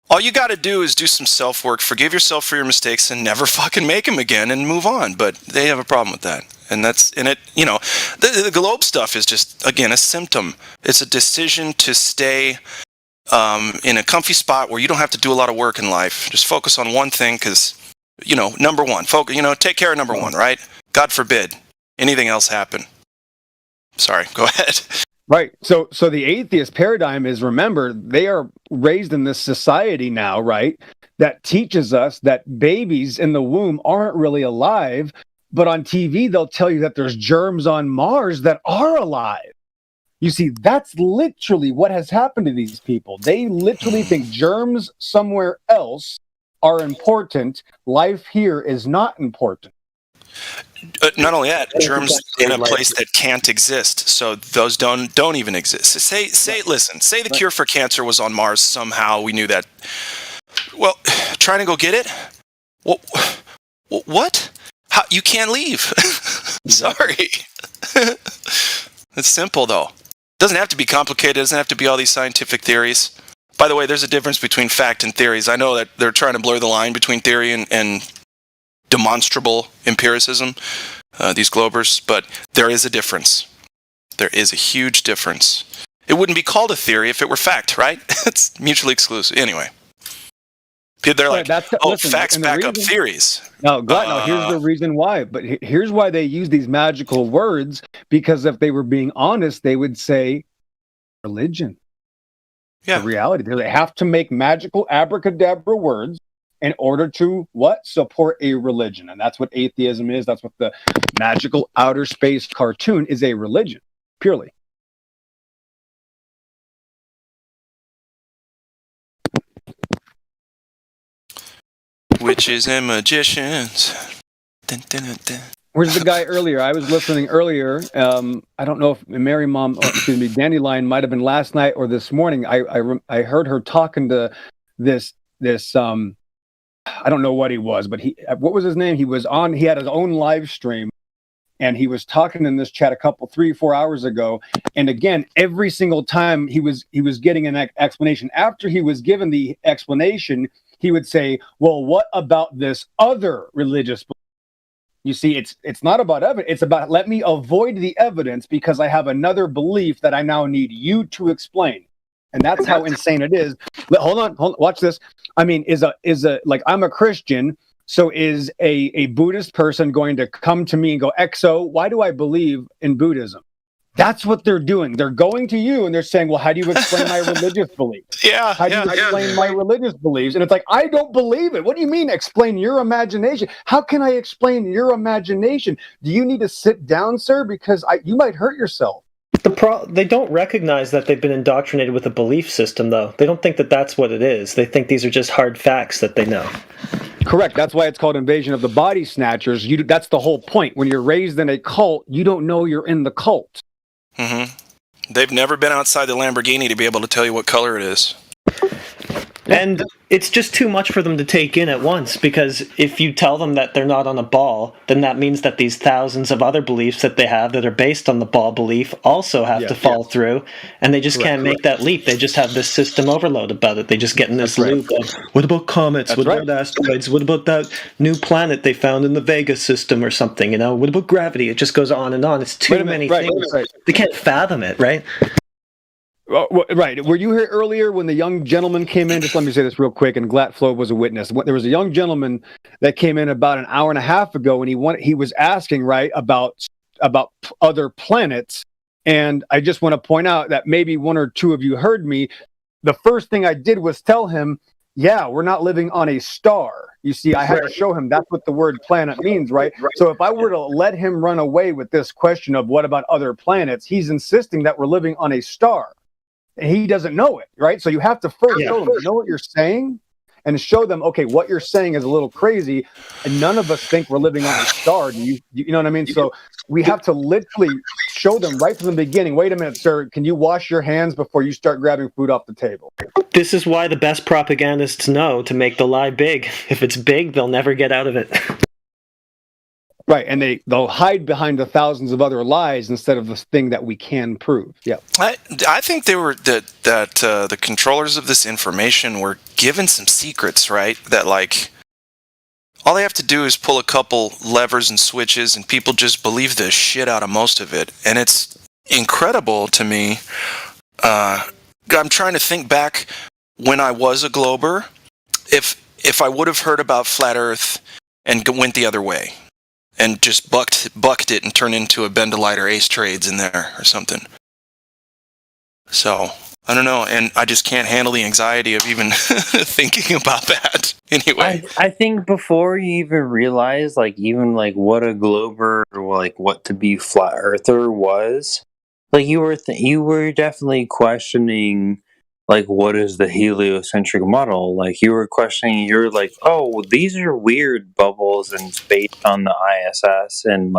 All you got to do is do some self-work, forgive yourself for your mistakes, and never fucking make them again, and move on. But they have a problem with that, and that's in it. The globe stuff is just, again, a symptom. It's a decision to stay in a comfy spot where you don't have to do a lot of work in life. Just focus on one thing, because number one, focus. Take care of number one, right? God forbid anything else happen. Sorry, go ahead. Right. So the atheist paradigm is, remember, they are raised in this society now, right, that teaches us that babies in the womb aren't really alive, but on TV they'll tell you that there's germs on Mars that are alive. You see, that's literally what has happened to these people. They literally think germs somewhere else are important. Life here is not important. Not only that, germs in a place that can't exist. So those don't even exist. Say the cure for cancer was on Mars somehow. We knew that. Well, trying to go get it? What? How, you can't leave. Sorry. It's simple, though. Doesn't have to be complicated. Doesn't have to be all these scientific theories. By the way, there's a difference between fact and theories. I know that they're trying to blur the line between theory and demonstrable empiricism, these globers, but there is a difference. There is a huge difference. It wouldn't be called a theory if it were fact, right? It's mutually exclusive. Anyway, they're like, listen, facts back up theories. No, here's the reason why. But here's why they use these magical words, because if they were being honest, they would say religion. Yeah. The reality. They have to make magical abracadabra words in order to support a religion. And that's what atheism is. That's what the magical outer space cartoon is, a religion, purely. Witches and magicians. Dun, dun, dun, dun. Where's the guy earlier? I was listening earlier. I don't know if Dandelion might have been last night or this morning. I heard her talking to this I don't know what he was, but what was his name? He had his own live stream, and he was talking in this chat 3-4 hours ago. And again, every single time he was getting an explanation. After he was given the explanation, he would say, well, what about this other religious belief? You see, it's not about evidence. It's about, let me avoid the evidence because I have another belief that I now need you to explain. And that's how insane it is. Hold on, watch this. I mean, like, I'm a Christian, so is a Buddhist person going to come to me and go, XO, why do I believe in Buddhism? That's what they're doing. They're going to you and they're saying, well, how do you explain my religious beliefs? Yeah. How do you explain my religious beliefs? And it's like, I don't believe it. What do you mean explain your imagination? How can I explain your imagination? Do you need to sit down, sir? Because you might hurt yourself. They don't recognize that they've been indoctrinated with a belief system, though. They don't think that that's what it is. They think these are just hard facts that they know. Correct. That's why it's called Invasion of the Body Snatchers. That's the whole point. When you're raised in a cult, you don't know you're in the cult. Mm-hmm. They've never been outside the Lamborghini to be able to tell you what color it is. And it's just too much for them to take in at once, because if you tell them that they're not on a ball, then that means that these thousands of other beliefs that they have that are based on the ball belief also have to fall through, and they just can't make that leap. They just have this system overload about it. They just get in this loop of, what about comets? What about asteroids? What about that new planet they found in the Vega system or something? What about gravity? It just goes on and on. It's too many things. They can't fathom it, right? Right. Were you here earlier when the young gentleman came in? Just let me say this real quick, and Glatflo was a witness. There was a young gentleman that came in about an hour and a half ago, and he was asking, about other planets. And I just want to point out that maybe one or two of you heard me. The first thing I did was tell him, yeah, we're not living on a star. You see, I had to show him that's what the word planet means, right? So if I were to let him run away with this question of what about other planets, he's insisting that we're living on a star. And he doesn't know it, right? So you have to first show them, know what you're saying, and show them, okay, what you're saying is a little crazy, and none of us think we're living on a star. You know what I mean? So we have to literally show them right from the beginning, wait a minute, sir, can you wash your hands before you start grabbing food off the table? This is why the best propagandists know to make the lie big. If it's big, they'll never get out of it. Right, and they'll hide behind the thousands of other lies instead of the thing that we can prove. Yeah, I think they were that the controllers of this information were given some secrets, right? That all they have to do is pull a couple levers and switches, and people just believe the shit out of most of it, and it's incredible to me. I'm trying to think back when I was a Glober, if I would have heard about Flat Earth and went the other way. And just bucked it and turned into a Bendalite or Ace Trades in there or something. So, I don't know, and I just can't handle the anxiety of even thinking about that. Anyway. I think before you even realize, what a Glober or what to be Flat Earther was, you were definitely questioning, what is the heliocentric model? You were questioning, these are weird bubbles and space on the ISS, and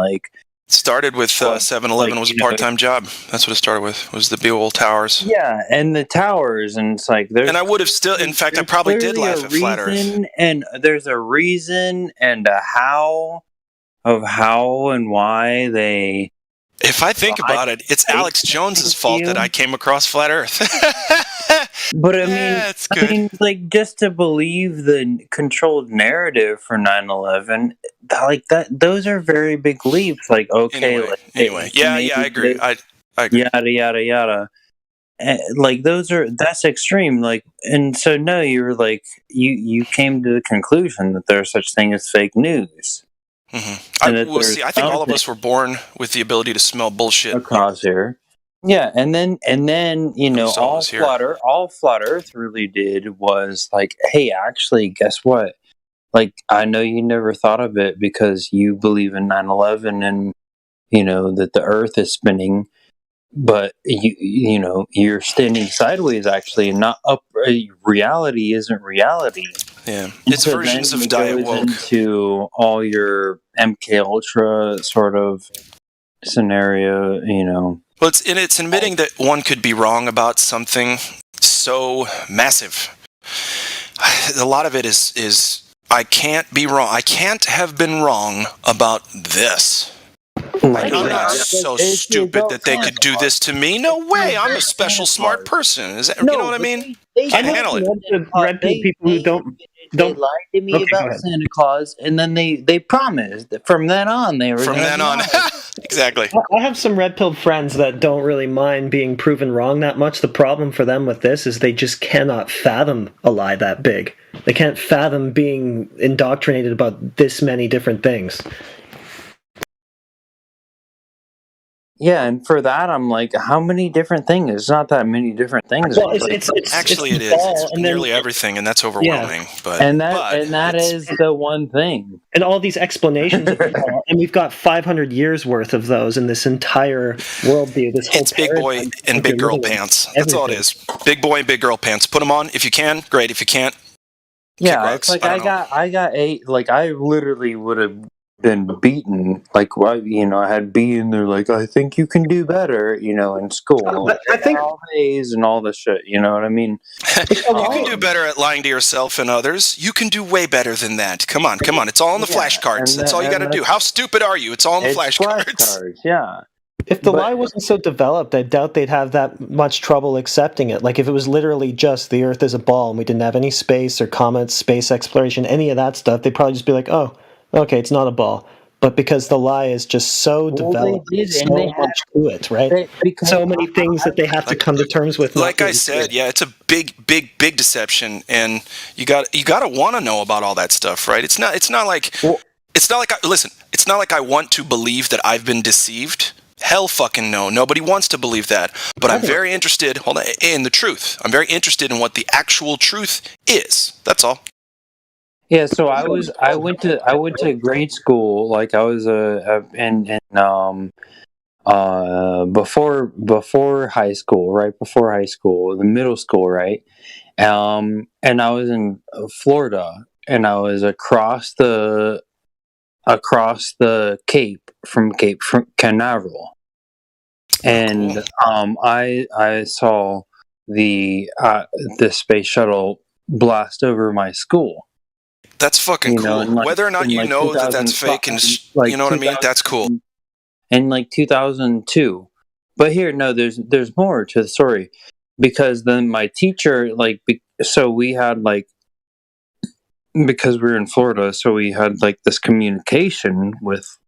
started with 7-Eleven was a part-time job. That's what it started with, was the Beowulf Towers. Yeah, and the towers, and it's and I would have still, in fact, I probably did laugh at Flat Earth. And there's a reason and a how and why they... If I think about it, it's Alex Jones's fault that I came across Flat Earth. But I mean, just to believe the controlled narrative for 9/11, those are very big leaps. Anyway, I agree. I agree. Yada yada yada. That's extreme. And so no, you were you came to the conclusion that there's such thing as fake news. Mm-hmm. I think all of us were born with the ability to smell bullshit across here. Yeah, and then all Flat Earth really did was hey, actually, guess what? I know you never thought of it because you believe in 9/11 and that the Earth is spinning, but you're standing sideways. Actually, not up. Reality isn't reality. Yeah, it's so versions of Diet Woke. Into all your MK Ultra sort of scenario, Well, it's admitting that one could be wrong about something so massive. A lot of it is I can't be wrong. I can't have been wrong about this. I'm not so stupid that they could do this to me. No way. I'm a special smart person. You know what I mean? Can't handle it. People who don't lied to me about Santa Claus, and then they promised that from then on they were from then on. Exactly. I have some red-pilled friends that don't really mind being proven wrong that much. The problem for them with this is they just cannot fathom a lie that big. They can't fathom being indoctrinated about this many different things. Yeah, and for that, I'm like, how many different things? It's not that many different things. Well, but- Actually, it's it is. ball, It's and then- nearly everything, and that's overwhelming. But and that is the one thing. And all these explanations of the ball, and we've got 500 years worth of those in this entire worldview. This whole it's big boy paradigm and of big girl religion, pants. That's all it everything. is. Big boy and big girl pants. Put them on if you can. Great. If you can't, Yeah, rocks. it's like I I don't got 8. Like I literally would have been beaten. Like I had B, and they're like, I think you can do better. In school. I think all A's and all this shit. You know what I mean? you can do better at lying to yourself and others. You can do way better than that. Come on. It's all in the flashcards. That's all you got to do. How stupid are you? It's all in the It's flashcards. Yeah. If the lie wasn't so developed, I doubt they'd have that much trouble accepting it. Like if it was literally just the Earth is a ball and we didn't have any space or comets, space exploration, any of that stuff, they'd probably just be like, oh, okay, it's not a ball. But because the lie is just so developed, so much to it, right? So many things that they have to come to terms with. Like I said, yeah, it's a big deception, and you got to want to know about all that stuff, right? It's not like It's not like I want to believe that I've been deceived. Hell fucking no. Nobody wants to believe that. But I'm very interested in the truth. I'm very interested in what the actual truth is. That's all. Yeah, so I went to grade school, like I was before high school, right before high school, the middle school, right, and I was in Florida, and I was across the Cape from Canaveral, and I saw the space shuttle blast over my school. That's fucking cool. Whether or not you know that that's fake, and you know what I mean, that's cool. In like 2002, but here, no, there's more to the story, because then my teacher, so we had because we were in Florida, so we had this communication with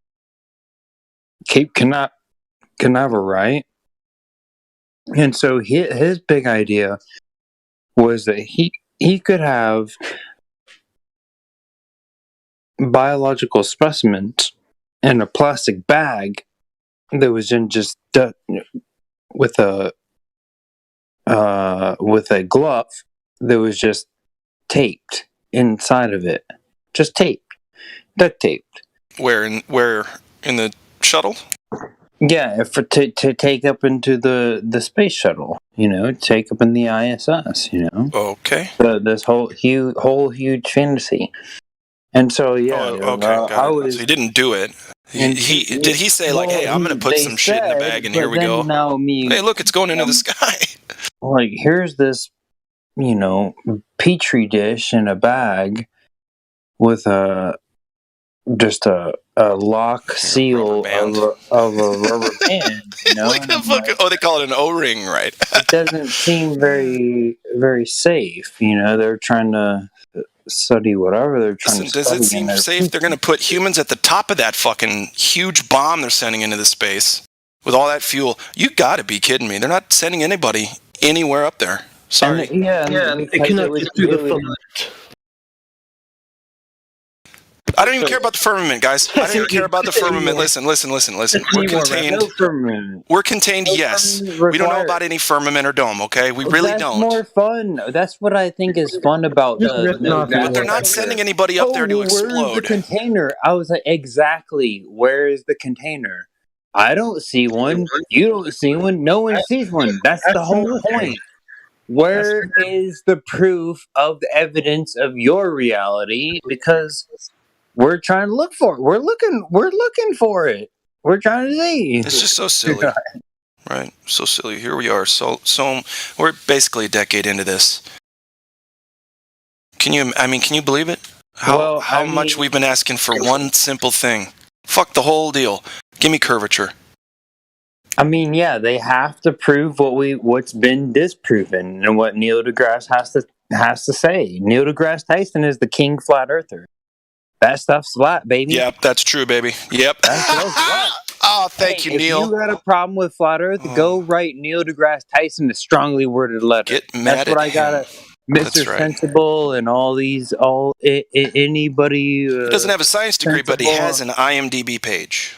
Cape Canaveral, right? And so his big idea was that he could have biological specimens in a plastic bag that was in just with a glove that was just taped inside of it, just duct taped. Where in the shuttle? Yeah, to take up into the space shuttle, take up in the ISS, Okay. This whole huge fantasy. And so so he didn't do it. Did he say hey, I'm gonna put some shit in the bag and here we go? Hey, look, it's going into the sky. Here's this, petri dish in a bag with just a lock seal of a rubber band. They call it an O-ring, right? It doesn't seem very, very safe. They're trying to study whatever they're trying to study. Does it seem safe? They're going to put humans at the top of that fucking huge bomb they're sending into the space with all that fuel. You got to be kidding me. They're not sending anybody anywhere up there. Sorry. They cannot get through the firmament. I don't even care about the firmament, guys. I don't even care about the firmament. Listen. We're contained, yes. We don't know about any firmament or dome, okay? We really don't. That's more fun. That's what I think is fun about but they're not sending anybody up there to explode. Where's the container? I was like, exactly. Where is the container? I don't see one. You don't see one. No one sees one. That's the whole point. Where is the proof of the evidence of your reality? Because we're trying to look for it. We're looking for it. We're trying to see. It's just so silly. Right? So silly. Here we are. So we're basically a decade into this. Can you believe it? How much we've been asking for one simple thing. Fuck the whole deal. Give me curvature. They have to prove what's been disproven and what Neil deGrasse has to say. Neil deGrasse Tyson is the king flat earther. That stuff's flat, baby. Yep, that's true, baby. Yep. Oh, thank you, Neil. If you got a problem with flat Earth, go write Neil deGrasse Tyson a strongly worded letter. Get mad That's what I got. Mr. Sensible and anybody. He doesn't have a science degree, but he has an IMDb page.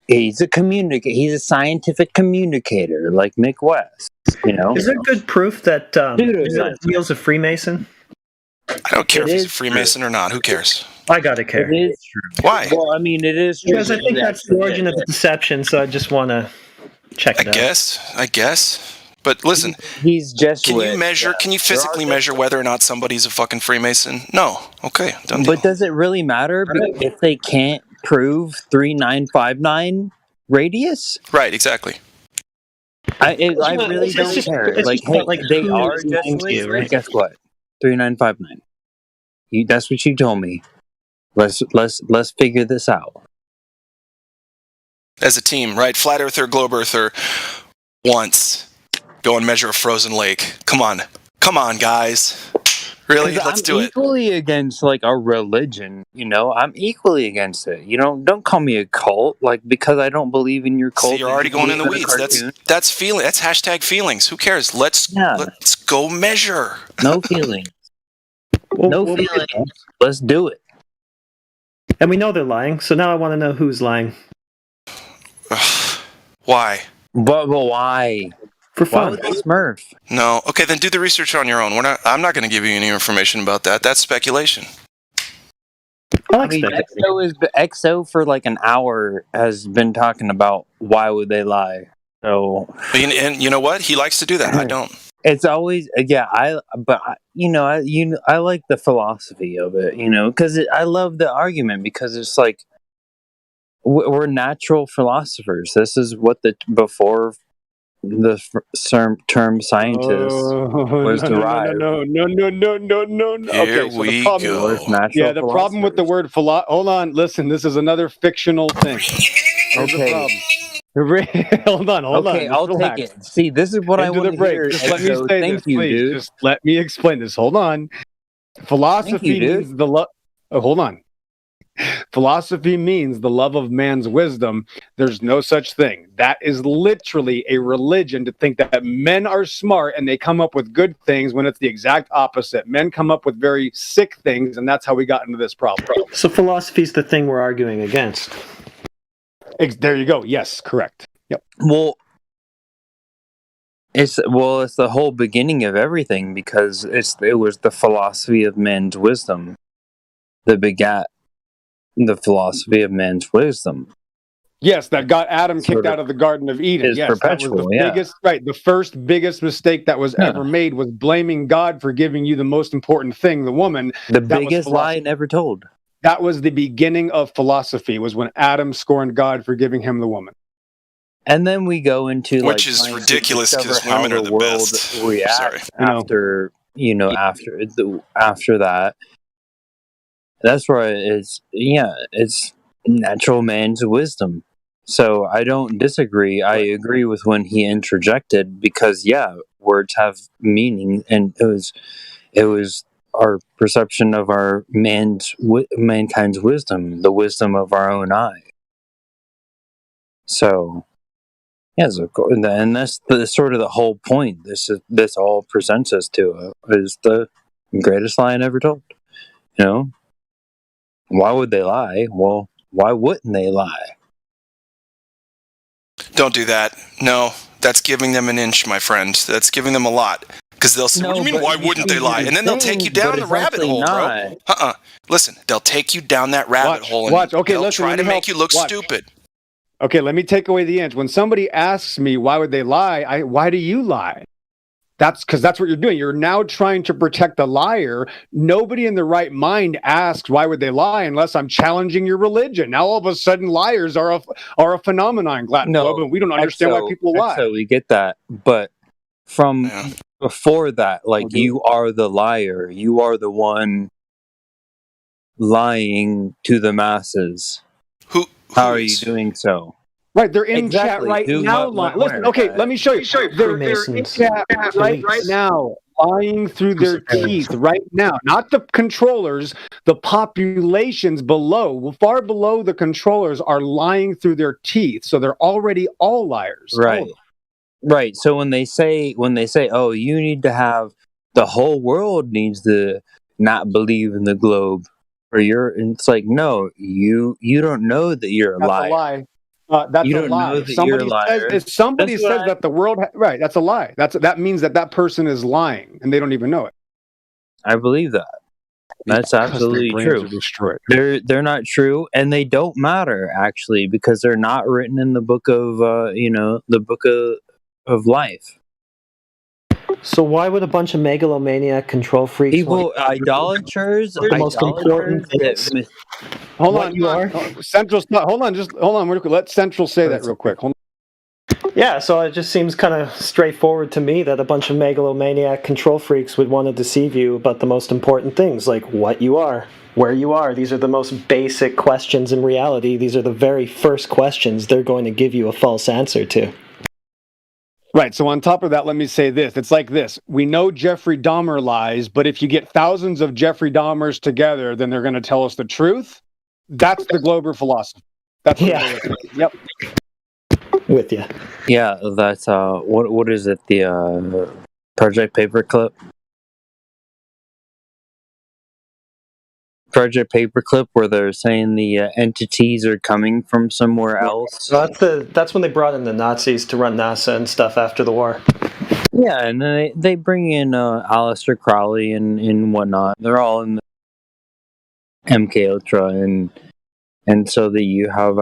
He's a scientific communicator, like Mick West. You know, Is there good proof that Pseudoscience. Neil's a Freemason? I don't care It if he's is a Freemason or not. Who cares? I gotta care. It is true. Why? Well, I mean, it is true. Because I think that's the origin of the deception, so I just want to check it out. I guess. But listen, He's just. can you measure? Can you physically measure whether or not somebody's a fucking Freemason? No. Okay. Done deal. But does it really matter if they can't prove 3959 radius? Right. Exactly. I really it's don't just- care. it's Like, just hey, not like they who are is lying to you, Jesuits. right? Guess what? 3959. That's what you told me. Let's figure this out. As a team, right? Flat Earther, Globe Earther, once go and measure a frozen lake. Come on, guys. Really? 'Cause Let's I'm do it. equally against like a religion, you know. I'm equally against it. You know, don't call me a cult, like because I don't believe in your cult. See, you're already going in the weeds. That's feeling. That's hashtag feelings. Who cares? Let's go measure. No feelings. No feelings. Let's do it. And we know they're lying, so now I want to know who's lying. Why? But why? For Why fun. would they Smurf? No. Okay, then do the research on your own. I'm not going to give you any information about that. That's speculation. I mean, XO for like an hour has been talking about why would they lie. So, And you know what? He likes to do that. I don't. it's always I like the philosophy of it, you know, because I love the argument because it's like we're natural philosophers. This is what before the term scientist was derived. No. Here Okay, so we the problem, go. yeah, the problem with the word hold on, listen, this is another fictional thing. Here's the Okay. problem. hold on. Okay, Just I'll relax. take it. See, this is what I Into want the to break. hear. Just let me XO. say Thank this, you, please. dude. Just let me explain this. Hold on. Philosophy dude. means the love. Oh, hold on. Philosophy means the love of man's wisdom. There's no such thing. That is literally a religion to think that men are smart and they come up with good things when it's the exact opposite. Men come up with very sick things, and that's how we got into this problem. So philosophy's the thing we're arguing against. There you go. Yes, correct. Yep. Well, it's the whole beginning of everything because it was the philosophy of man's wisdom that begat the philosophy of man's wisdom. Yes, that got Adam kicked out of the Garden of Eden. is Yes, that was perpetual, the yeah. biggest, right? The first biggest mistake that was ever made was blaming God for giving you the most important thing, the woman. The That was biggest lie philosophy. never told. That was the beginning of philosophy. Was when Adam scorned God for giving him the woman. And then we go into Which like, is trying to ridiculous discover because how women are the world best. reacts Sorry. after after that. That's where it's natural man's wisdom. So I don't disagree. I agree with when he interjected because words have meaning, and it was our perception of our mankind's wisdom, the wisdom of our own eye. So, yes, of course, and that's sort of the whole point. This all presents us to is the greatest lie ever told. You know, why would they lie? Well, why wouldn't they lie? Don't do that. No, that's giving them an inch, my friend. That's giving them a lot. Because they'll say, what do you mean, why wouldn't they lie? And then they'll take you down the rabbit hole, bro. Listen, they'll take you down that rabbit hole and Okay, they'll listen, try let to me make help. you look Watch. stupid. Okay, let me take away the inch. When somebody asks me why would they lie, why do you lie? That's because that's what you're doing. You're now trying to protect the liar. Nobody in the right mind asks why would they lie unless I'm challenging your religion. Now all of a sudden liars are a phenomenon, Glatten Club, and we don't understand why people lie. So we get that, but from before that, like you are the liar. You are the one lying to the masses. How are you doing so? Right, they're in chat Exactly. right Who, now. what, Listen, where? okay, let me show you. They're in chat right now, lying through their teeth right now. Not the controllers, the populations below, far below the controllers are lying through their teeth. So they're already all liars. Right. Right. So when they say, oh, you need to have the whole world needs to not believe in the globe, or it's like, no, you don't know that you're a That's liar. a lie. That's You a don't lie. know If that you're a somebody says, liar. if somebody That's what says I- that the world, right? That's a lie. That means that person is lying, and they don't even know it. I believe that. That's Because their absolutely brains true. are destroyed. They're not true, and they don't matter actually because they're not written in the book of the book of life. So why would a bunch of megalomaniac control freaks People, idolaters, the most important things? Hold What on, you are? Central. Hold on, just hold on. Real quick. Let Central say that real quick. Hold on. Yeah, so it just seems kind of straightforward to me that a bunch of megalomaniac control freaks would want to deceive you about the most important things, like what you are, where you are. These are the most basic questions in reality. These are the very first questions they're going to give you a false answer to. Right. So on top of that, let me say this. It's like this. We know Jeffrey Dahmer lies, but if you get thousands of Jeffrey Dahmers together, then they're going to tell us the truth. That's the Glober philosophy. That's what Yeah. it is. Yep. With you. Yeah, that's what is it? The Project Paperclip. Project Paperclip, where they're saying the entities are coming from somewhere else. So that's when they brought in the Nazis to run NASA and stuff after the war. Yeah, and then they bring in Aleister Crowley and whatnot. They're all in the MK Ultra, and so that you have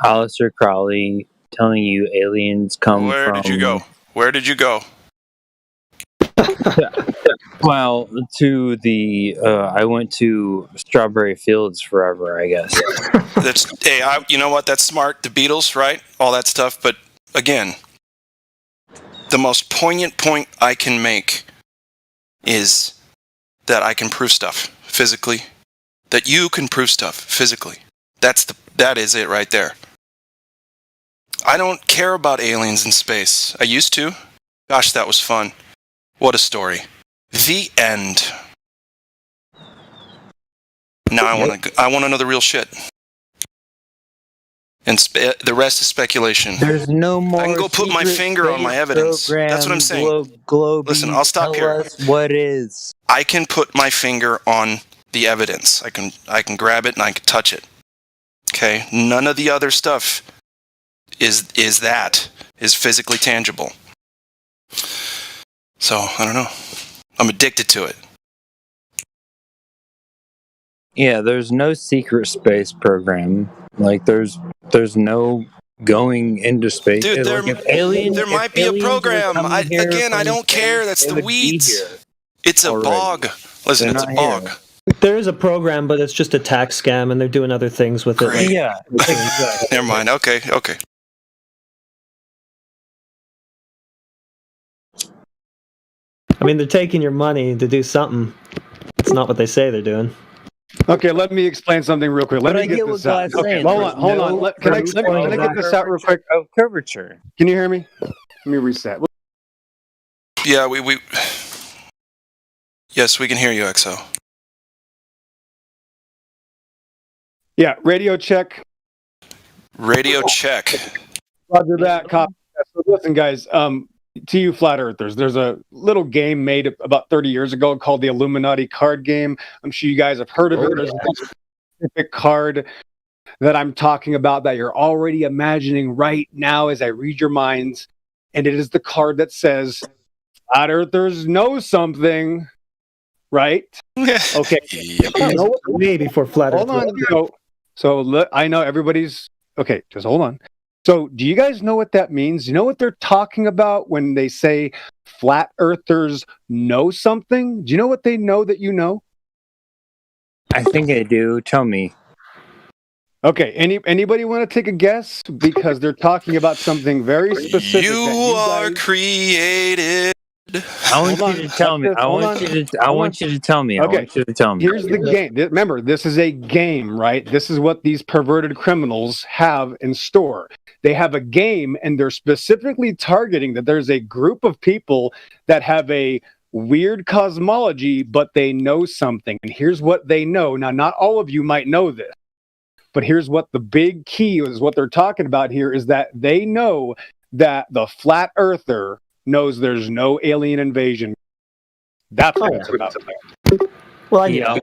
Aleister Crowley telling you aliens come Where from. did you go? Where did you go? Well, to the I went to Strawberry Fields forever, I guess. You know what? That's smart. The Beatles, right? All that stuff. But again, the most poignant point I can make is that I can prove stuff physically. That you can prove stuff physically. That is it right there. I don't care about aliens in space. I used to. Gosh, that was fun. What a story. The end. Now I want to know the real shit. And the rest is speculation. There's no more. I can go put my finger on my evidence. That's what I'm saying. Listen, I'll stop here. Us what is? I can put my finger on the evidence. I can grab it and I can touch it. Okay? None of the other stuff is physically tangible. So, I don't know. I'm addicted to it. Yeah, there's no secret space program. Like there's no going into space. Dude, there might be a program. I don't care. That's the weeds. It's a bog. Listen, it's a bog. There is a program, but it's just a tax scam, and they're doing other things with it. Yeah. Never mind. Okay. I mean, they're taking your money to do something. It's not what they say they're doing. Okay, let me explain something real quick. Let me get this out. Okay, hold on. Can I get this out real quick? Of curvature. Can you hear me? Let me reset. Yeah, we. Yes, we can hear you, XO. Yeah, radio check. Radio check. Roger that. Copy. So listen, guys. To you flat earthers, there's a little game made about 30 years ago called the Illuminati card game. I'm sure you guys have heard of it. There's a specific card that I'm talking about that you're already imagining right now as I read your minds. And it is the card that says, flat earthers know something, right? Okay. Way before flat earth. Hold on. So I know everybody's, okay, just hold on. So do you guys know what that means? You know what they're talking about when they say flat earthers know something? Do you know what they know that you know? I think I do. Tell me. Okay, anybody want to take a guess? Because they're talking about something very specific. You are created. I want you to tell me. I want you to tell me. Here's the game. Remember, this is a game, right? This is what these perverted criminals have in store. They have a game, and they're specifically targeting that there's a group of people that have a weird cosmology, but they know something. And here's what they know. Now, not all of you might know this, but here's what the big key is. What they're talking about here is that they know that the flat earther knows there's no alien invasion. That's what it's about. Well,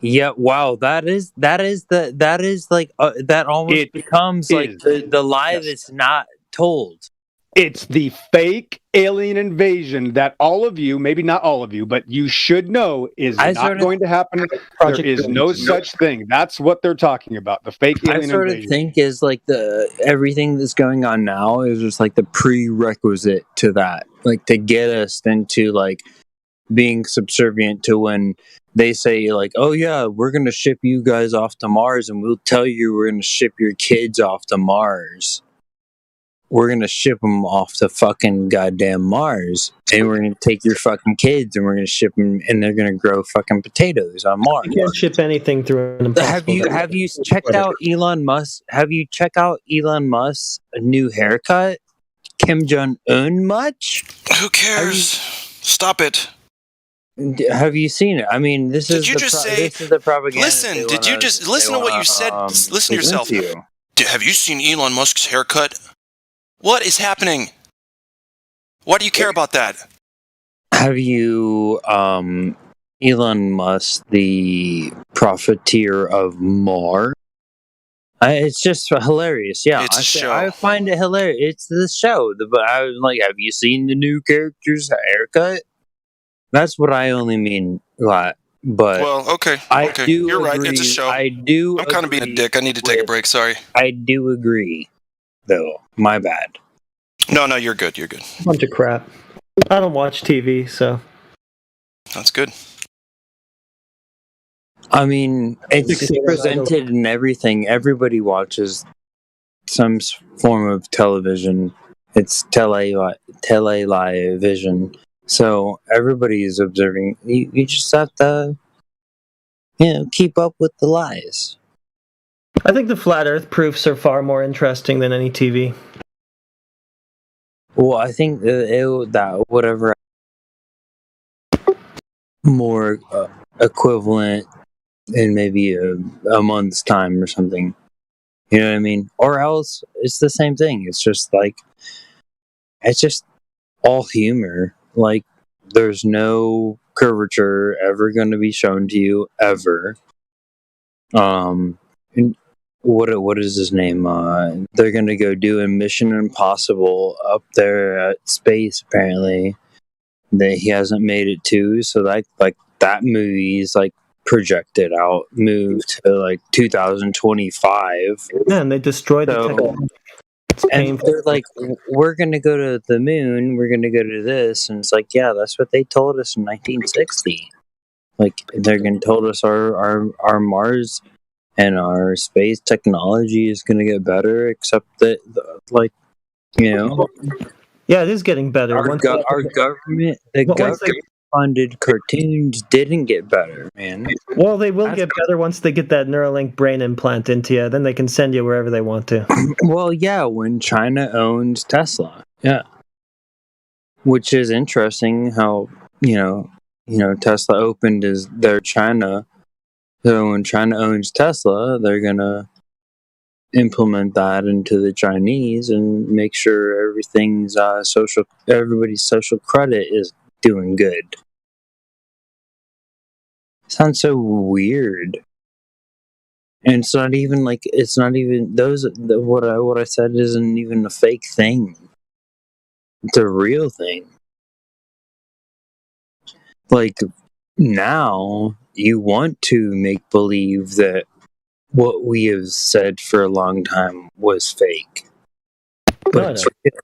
Yeah, wow, that is like that almost It becomes like is. the lie Yes. that's not told. It's the fake alien invasion that all of you, maybe not all of you, but you should know is I not sort of- going to happen. Project There is Ghost. no such thing. That's what they're talking about. The fake I alien sort of invasion. think is like the everything that's going on now is just like the prerequisite to that, like to get us into like being subservient to when they say like, oh yeah, we're gonna ship you guys off to Mars, and we'll tell you we're gonna ship your kids off to Mars. We're gonna ship them off to fucking goddamn Mars, and we're gonna take your fucking kids, and we're gonna ship them, and they're gonna grow fucking potatoes on Mars. You can't ship anything through an impossible. Have you checked out Elon Musk? Have you checked out Elon Musk's new haircut? Kim Jong Un much? Who cares? Stop it. Have you seen it? I mean, this Did is you the just say? this is the propaganda. Listen. they Did you wanna- just they listen to what wanna, you said? Listen to present yourself. you. Have you seen Elon Musk's haircut? What is happening? Why do you care about that? Have you Elon Musk, the profiteer of Mars? It's just hilarious. Yeah, It's a show. I find it hilarious. It's the show. But I was like, have you seen the new character's haircut? That's what I only mean a lot. But Well, okay. I Okay. do You're right. agree. It's a show. I do. I'm kind of being a agree dick. I need to take a with- break. Sorry. I do agree, though. My bad. No, you're good. You're good. Bunch of crap. I don't watch TV, so That's good. I mean, it's Fixated on presented in everything. Everybody watches some form of television. It's television. So everybody is observing. You just have to, keep up with the lies. I think the flat Earth proofs are far more interesting than any TV. Well, I think that whatever more equivalent in maybe a month's time or something. You know what I mean? Or else it's the same thing. It's just all humor. Like, there's no curvature ever going to be shown to you ever. And what is his name? They're going to go do a Mission Impossible up there at space. Apparently, that he hasn't made it to. So that movie is projected out, moved to 2025. Yeah, and they destroyed the technology. And they're like, we're going to go to the moon, we're going to go to this. And it's like, yeah, that's what they told us in 1960. They're going to told us our Mars and our space technology is going to get better, except that, Yeah, it is getting better. our government, the government-funded cartoons didn't get better, man. Well, they will get better once they get that Neuralink brain implant into you. Then they can send you wherever they want to. Well, yeah, when China owns Tesla, yeah, which is interesting. How Tesla opened as their China. So when China owns Tesla, they're gonna implement that into the Chinese and make sure everything's everybody's social credit is doing good. Sounds so weird. And it's not even what I said isn't even a fake thing. It's a real thing. Now you want to make believe that what we have said for a long time was fake. But it's real.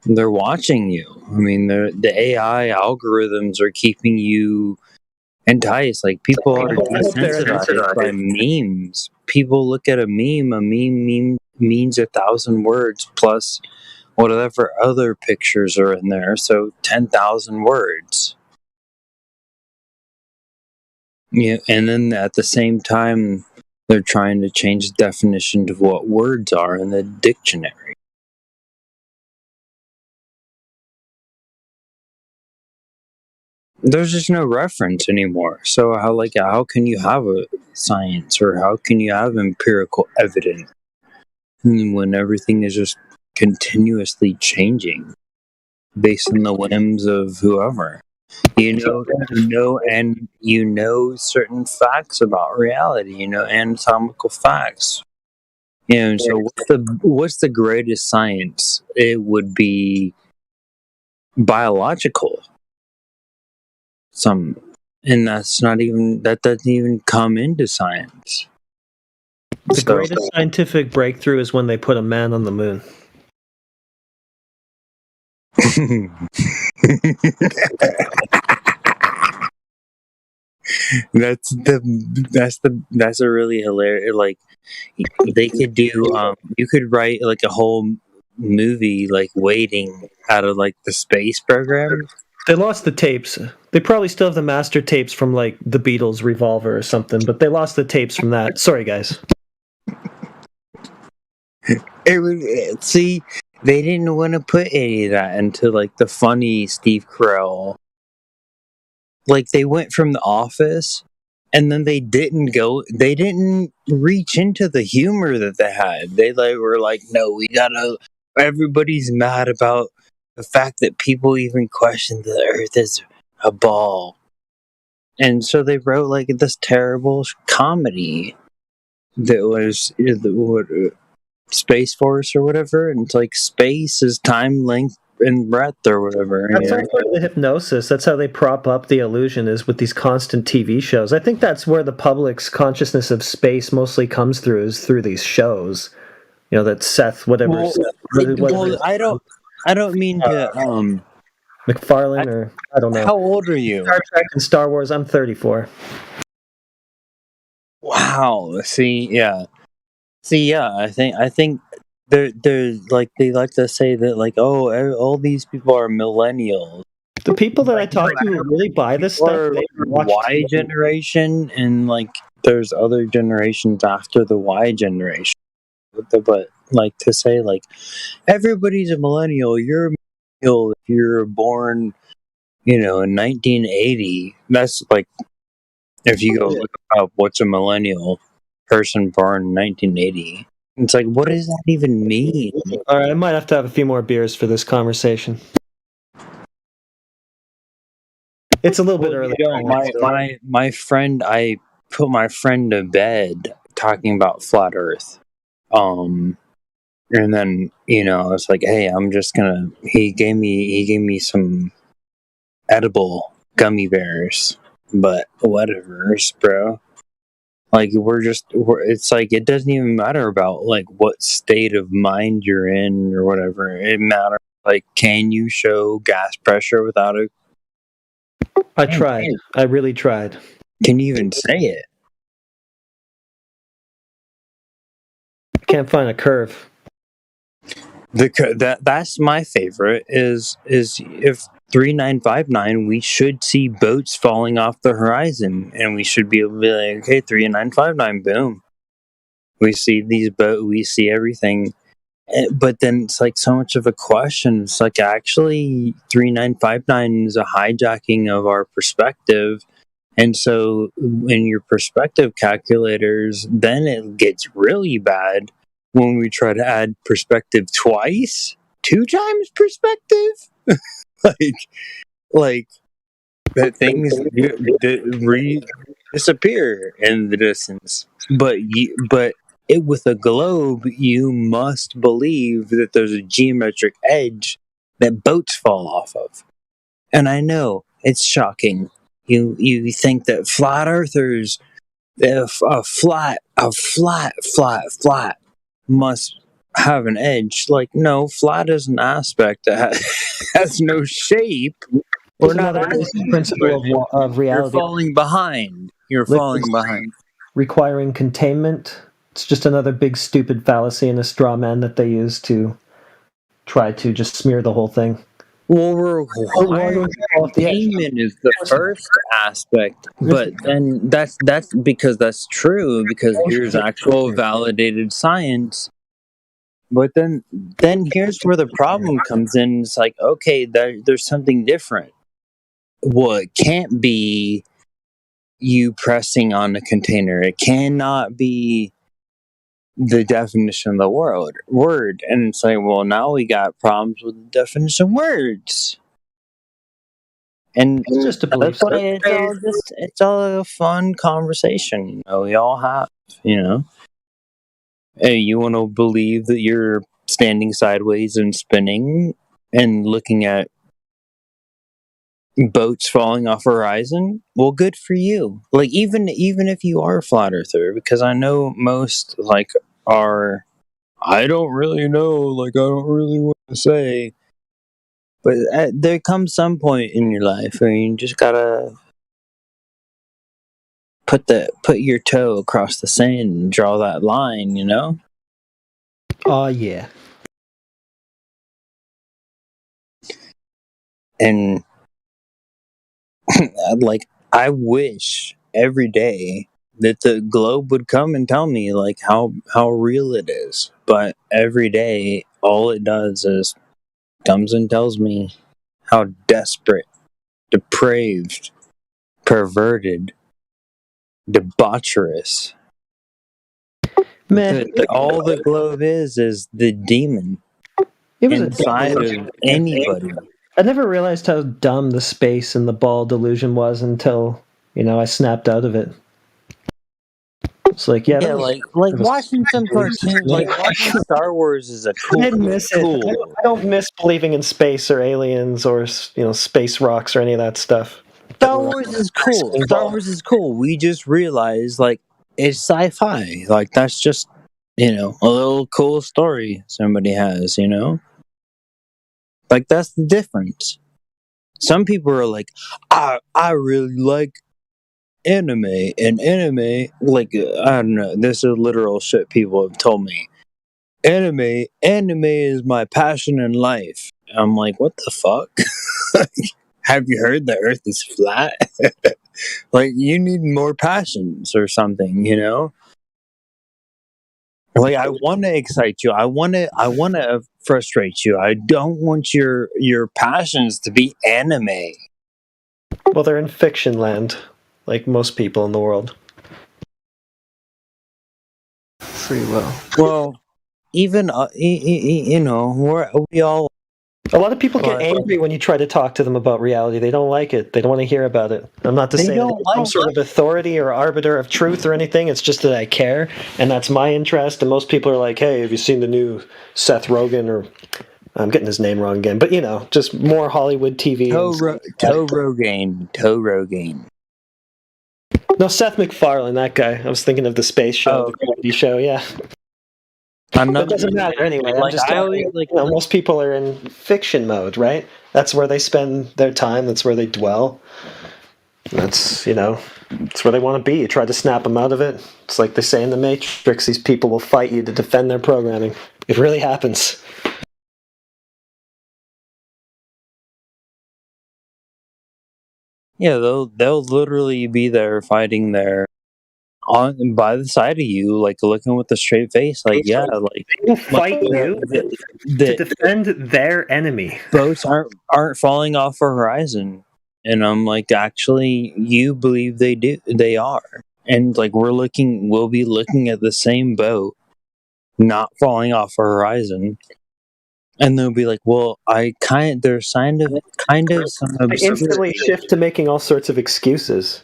They're watching you. I mean, the AI algorithms are keeping you enticed. People are desensitized by memes. People look at a meme. A meme means 1,000 words plus whatever other pictures are in there. So 10,000 words. Yeah, and then at the same time, they're trying to change the definition of what words are in the dictionary. There's just no reference anymore. So how can you have a science, or how can you have empirical evidence when everything is just continuously changing based on the whims of whoever? and you know certain facts about reality. You know anatomical facts. And so, what's the greatest science? It would be biological. And that doesn't even come into science. The greatest scientific breakthrough is when they put a man on the moon. That's a really hilarious. Like, they could do. You could write like a whole movie like waiting out of like the space program. They lost the tapes. They probably still have the master tapes from like the Beatles' Revolver or something, but they lost the tapes from that. Sorry, guys. See, they didn't want to put any of that into like the funny Steve Carell. Like, they went from The Office, and then they didn't reach into the humor that they had. They were like, no, everybody's mad about the fact that people even question the Earth is a ball. And so they wrote like this terrible comedy that was Space Force or whatever, and it's like space is time, length, and breadth or whatever. That's all part of the hypnosis. That's how they prop up the illusion, is with these constant TV shows. I think that's where the public's consciousness of space mostly comes through, is through these shows. You know, that Seth, whatever. I don't mean to MacFarlane, or I don't know. How old are you? Star Trek and Star Wars. I'm 34. Wow. I think they're like, they like to say that like, oh, all these people are millennials. The people that I talk to who really buy this stuff, they watch Y generation, and like there's other generations after the Y generation. But like to say like everybody's a millennial, you're a millennial if you're born, in 1980. That's like, if you go look up what's a millennial person born in 1980. It's like, what does that even mean? All right, I might have to have a few more beers for this conversation. It's a little bit early. My friend, I put my friend to bed talking about flat Earth. And then, I was like, hey, I'm just gonna, he gave me some edible gummy bears, but whatever, bro. Like, it's like, it doesn't even matter about like what state of mind you're in or whatever. It matters like, can you show gas pressure without a... I tried. I really tried. Can you even say it? I can't find a curve. That's my favorite is if 3959, we should see boats falling off the horizon, and we should be able to be like, okay, 3959, boom. We see these boats, we see everything. But then it's like so much of a question. It's like, actually 3959 is a hijacking of our perspective. And so in your perspective calculators, then it gets really bad when we try to add perspective twice, 2 times perspective. like that things disappear in the distance. But with a globe, you must believe that there's a geometric edge that boats fall off of. And I know it's shocking. You think that flat earthers, a flat must have an edge. Like, no, flat is an aspect that has no shape. We're not principle of reality. You're falling behind. Requiring containment. It's just another big stupid fallacy and a straw man that they use to try to just smear the whole thing. Well, containment is the first aspect, but then that's because that's true, because here's actual validated science. But then here's where the problem comes in. It's like, okay, there's something different. Well, it can't be you pressing on a container. It cannot be the definition of the word. And it's like, well, now we got problems with the definition of words. And It's just a belief that's why system. it's all a fun conversation. We all have, Hey, you want to believe that you're standing sideways and spinning and looking at boats falling off a horizon? Well, good for you. Like even if you are a flat earther, because I know most are. I don't really know. Like I don't really want to say. But there comes some point in your life where you just gotta put your toe across the sand and draw that line. Oh, yeah. And I wish every day that the globe would come and tell me how real it is. But every day, all it does is comes and tells me how desperate, depraved, perverted, debaucherous. Man, All the globe is the demon it was inside of anybody. I never realized how dumb the space and the ball delusion was until, I snapped out of it. It's like, yeah, like watching some cartoons, like watching Star Wars is a cool. I miss it. I don't miss believing in space or aliens or space rocks or any of that stuff. Star Wars is cool. Star Wars is cool. We just realized it's sci-fi. That's just a little cool story somebody has. That's the difference. Some people are like, I really like anime, and anime, I don't know, this is literal shit people have told me. Anime is my passion in life. I'm like, what the fuck? Have you heard the earth is flat? You need more passions or something, I want to excite you. I want to frustrate you. I don't want your passions to be anime. Well, they're in fiction land, like most people in the world. Free will. Well, even we all. A lot of people get angry when you try to talk to them about reality. They don't like it. They don't want to hear about it. I'm not to say that I'm some sort of authority or arbiter of truth or anything. It's just that I care, and that's my interest. And most people are like, "Hey, have you seen the new Seth Rogen?" Or I'm getting his name wrong again, but just more Hollywood TV. Toe Rogaine. No, Seth MacFarlane, that guy. I was thinking of the space show, the comedy show. Yeah. That doesn't matter anyway. I'm just talking, most people are in fiction mode, right? That's where they spend their time. That's where they dwell. That's it's where they want to be. You try to snap them out of it. It's like they say in the Matrix: these people will fight you to defend their programming. It really happens. Yeah, they'll literally be there fighting there by the side of you, looking with a straight face, they will fight you to defend their enemy. Boats aren't falling off a horizon, and I'm like, actually, you believe they are, and we'll be looking at the same boat, not falling off a horizon. And they'll be like, well, there's kind of some They instantly shift to making all sorts of excuses.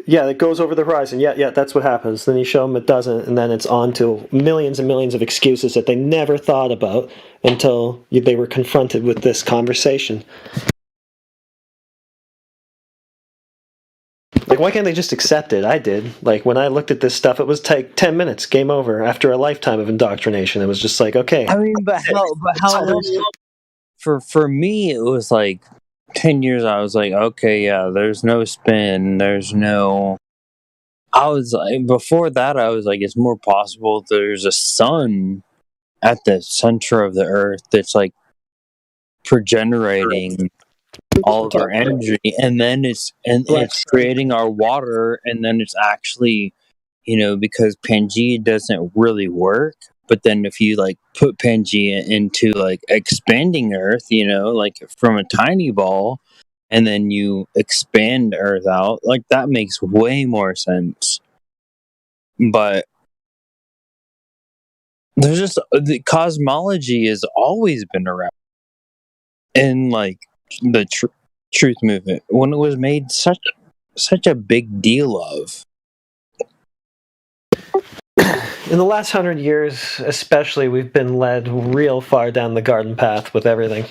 Yeah, it goes over the horizon. Yeah, that's what happens. Then you show them it doesn't, and then it's on to millions and millions of excuses that they never thought about until they were confronted with this conversation. Why can't they just accept it? I did. When I looked at this stuff, it was 10 minutes, game over. After a lifetime of indoctrination, it was just okay. I mean, but how long? For me, it was 10 years. I was like, okay, yeah, there's no spin. There's no. I was before that, I was like, it's more possible there's a sun at the center of the earth that's generating all of our energy, and then it's creating our water, and then it's actually, because Pangea doesn't really work. But then if you put Pangea into expanding Earth, from a tiny ball, and then you expand Earth out, that makes way more sense. But there's just the cosmology has always been around, and the truth movement when it was made such a big deal of? In the last 100 years, especially, we've been led real far down the garden path with everything.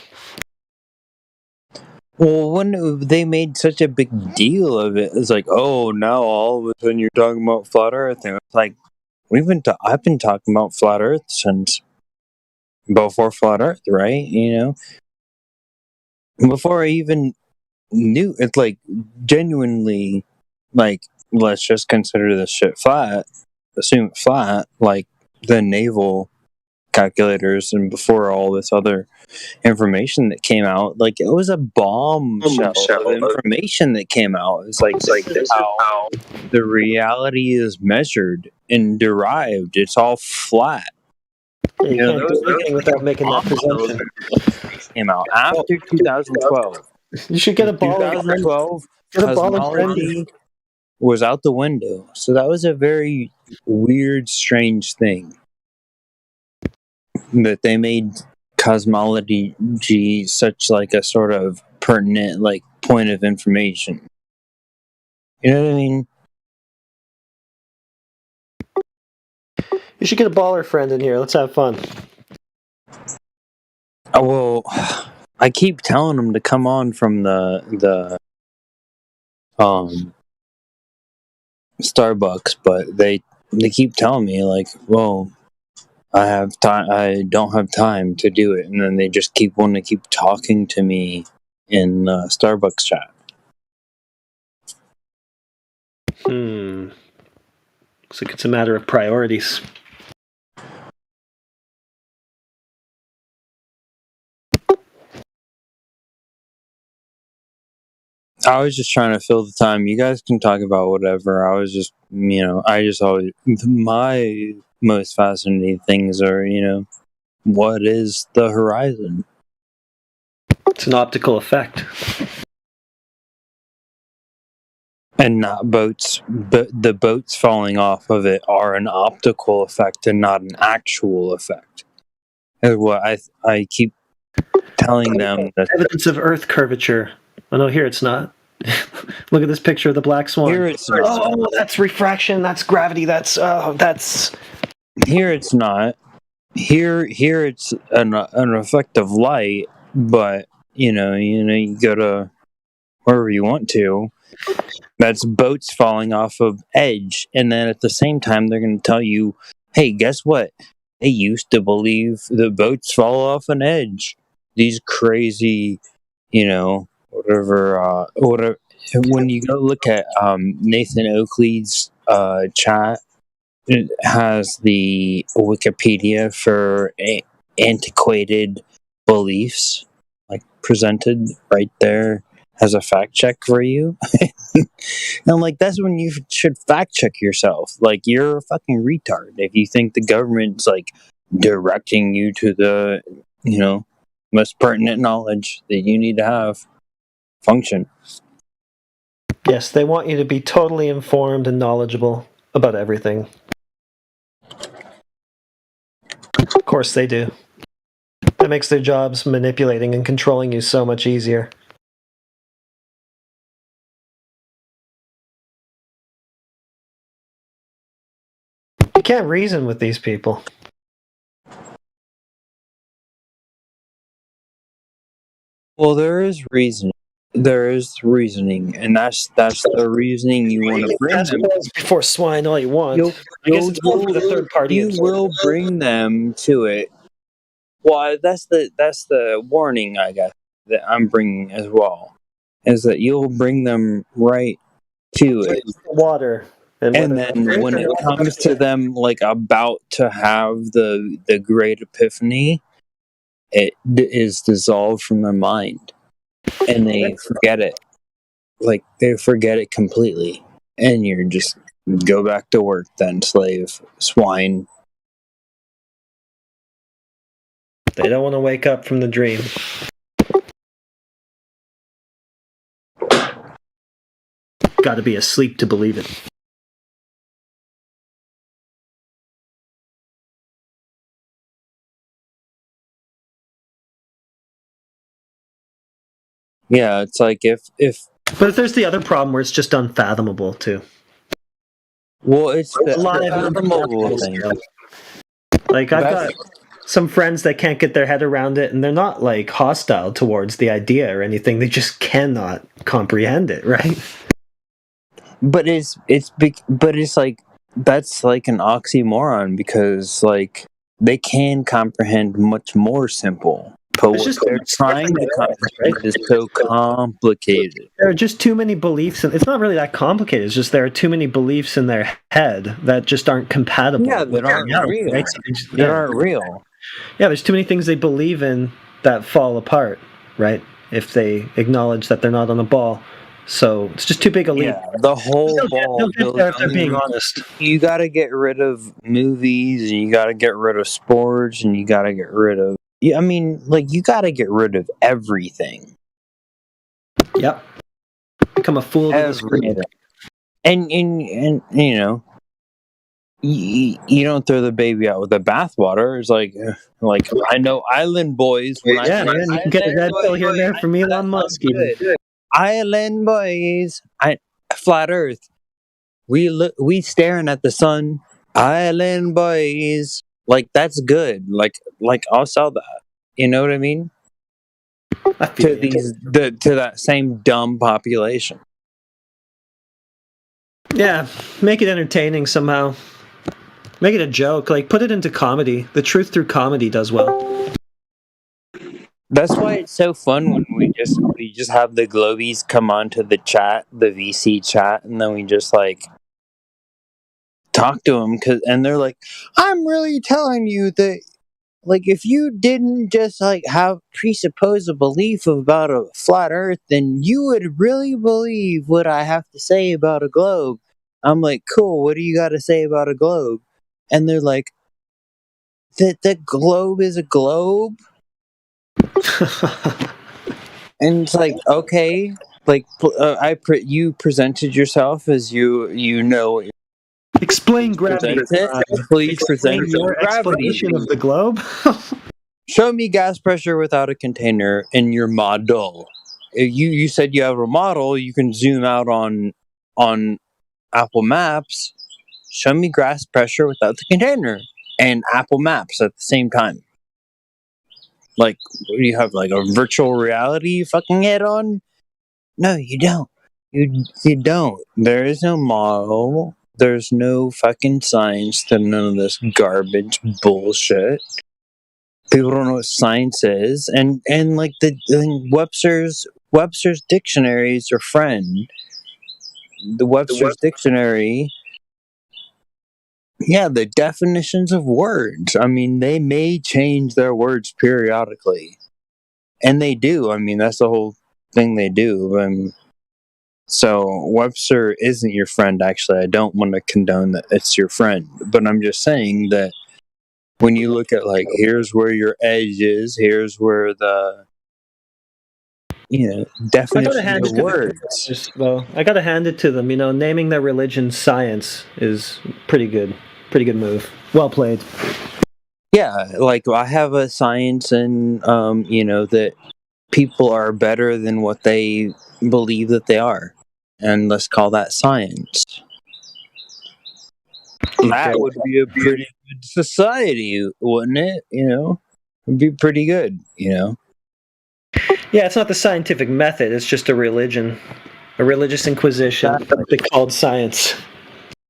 Well, when they made such a big deal of it, it's like, oh, now all of a sudden you're talking about flat Earth, and it's like I've been talking about flat Earth since before flat Earth, right? You know, before I even knew it's like genuinely, like, let's just consider this shit flat, assume it flat, like the naval calculators, and before all this other information that came out, like it was a bombshell of information that came out. It's like this is how the reality is measured and derived. It's all flat. You can't do anything without making that presumption. Came out after 2012. You should get a ball. 2012 Get a ball and friend. cosmology was out the window. So that was a very weird, strange thing that they made cosmology such like a sort of pertinent like point of information. You know what I mean? You should get a baller friend in here. Let's have fun. Well, I keep telling them to come on from the Starbucks, but they keep telling me like, well, I don't have time to do it, and then they just want to keep talking to me in Starbucks chat. Looks like it's a matter of priorities. I was just trying to fill the time. You guys can talk about whatever. I was just, I just always, my most fascinating things are, what is the horizon? It's an optical effect. And not boats, but the boats falling off of it are an optical effect and not an actual effect. Is what I keep telling them. That Evidence of Earth curvature. Oh no, here it's not. Look at this picture of the black swan. Here it's not. Oh, that's refraction. That's gravity. That's. Here it's not. Here it's an effect of light, but you go to wherever you want to. That's boats falling off of edge, and then at the same time they're going to tell you, "Hey, guess what? They used to believe the boats fall off an edge." These crazy, whatever. When you go look at Nathan Oakley's chat, it has the Wikipedia for antiquated beliefs, like presented right there as a fact check for you. And I'm like, that's when you should fact check yourself. Like, you're a fucking retard if you think the government's like directing you to the, most pertinent knowledge that you need to have function. Yes, they want you to be totally informed and knowledgeable about everything. Of course they do. That makes their jobs manipulating and controlling you so much easier. You can't reason with these people. Well, there is reasoning. There is reasoning, and that's the reasoning you want to bring them. Before swine, all you want. I guess it's more for the third party. You will bring them to it. Well, that's the warning, I guess, that I'm bringing as well, is that you'll bring them right to it. Water. And then when it comes to them like about to have the great epiphany, it is dissolved from their mind, and they forget it. Like, they forget it completely, and you're just go back to work then, slave, swine. They don't want to wake up from the dream. Got to be asleep to believe it. Yeah, it's like if But if there's the other problem where it's just unfathomable too. well, it's A lot of unfathomable thing. Like I've got some friends that can't get their head around it, and they're not like hostile towards the idea or anything. They just cannot comprehend it, right? But it's like that's like an oxymoron because like they can comprehend much more simple. But It's what just they're trying to comprehend is so complicated. There are just too many beliefs, and it's not really that complicated. It's just there are too many beliefs in their head that just aren't compatible. Yeah, with that aren't reality, real. right? So That aren't real. Yeah, there's too many things they believe in that fall apart, right? If they acknowledge that they're not on the ball. So it's just too big a leap. Yeah, the whole ball. They'll get there if they're being honest. You got to get rid of movies, and you got to get rid of sports, and you got to get rid of. Yeah, I mean, like you got to get rid of everything. Yep. Become a fool to the screen. And you know, you don't throw the baby out with the bathwater. It's like I know Island Boys. When Yeah, man, you can get a red pill here and there from Elon Musk. Even. Island Boys, flat Earth. We staring at the sun. Island Boys, like that's good. Like I'll sell that. You know what I mean? To that same dumb population. Yeah, make it entertaining somehow. Make it a joke. Like put it into comedy. The truth through comedy does well. That's why it's so fun when we just have the Globies come onto the chat, the VC chat, and then we just like talk to them and they're like, "I'm really telling you that, like, if you didn't just like have presuppose a belief about a flat Earth, then you would really believe what I have to say about a globe." I'm like, "Cool. What do you got to say about a globe?" And they're like, "That the globe is a globe." And it's like, okay, like you presented yourself as you know. Explain gravity. Please present your explanation of the globe. Show me gas pressure without a container in your model. If you said you have a model, you can zoom out on Apple Maps. Show me gas pressure without the container and Apple Maps at the same time. Like, what do you have, like a virtual reality fucking head on? No, you don't. You don't. There is no model. There's no fucking science to none of this garbage bullshit. People don't know what science is, and like Webster's dictionary is your friend. The Webster's dictionary. Yeah, the definitions of words. I mean, they may change their words periodically. And they do. I mean, that's the whole thing they do. So Webster isn't your friend, actually. I don't want to condone that it's your friend. But I'm just saying that when you look at, like, here's where your edge is, here's where the, definition of words. Though I gotta hand it to them. You know, naming their religion science is pretty good. Pretty good move. Well played. Yeah, like I have a science and that people are better than what they believe that they are. And let's call that science. That would be a pretty good society, wouldn't it? It'd be pretty good, Yeah, it's not the scientific method, it's just a religion. A religious inquisition called science.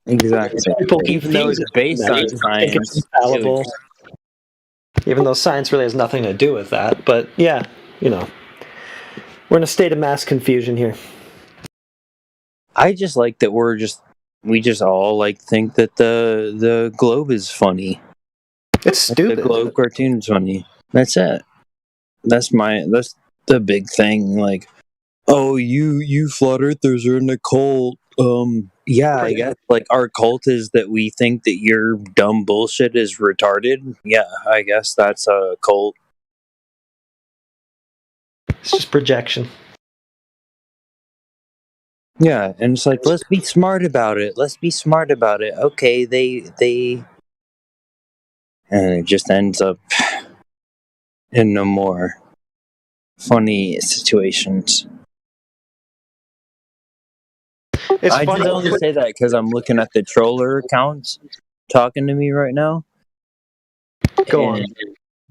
Exactly. Even though it's based on science. Infallible. Even though science really has nothing to do with that. But yeah, we're in a state of mass confusion here. I just like that we just all like think that the globe is funny. It's stupid. The globe cartoon is funny. That's it. That's the big thing. Like, oh, you flat earthers are in a cult. Yeah, I guess like our cult is that we think that your dumb bullshit is retarded. Yeah, I guess that's a cult. It's just projection. Yeah, and it's like, let's be smart about it. Let's be smart about it. Okay, they and it just ends up in no more. funny situations. It's I funny. just only say that because I'm looking at the troller accounts talking to me right now. Go on. And,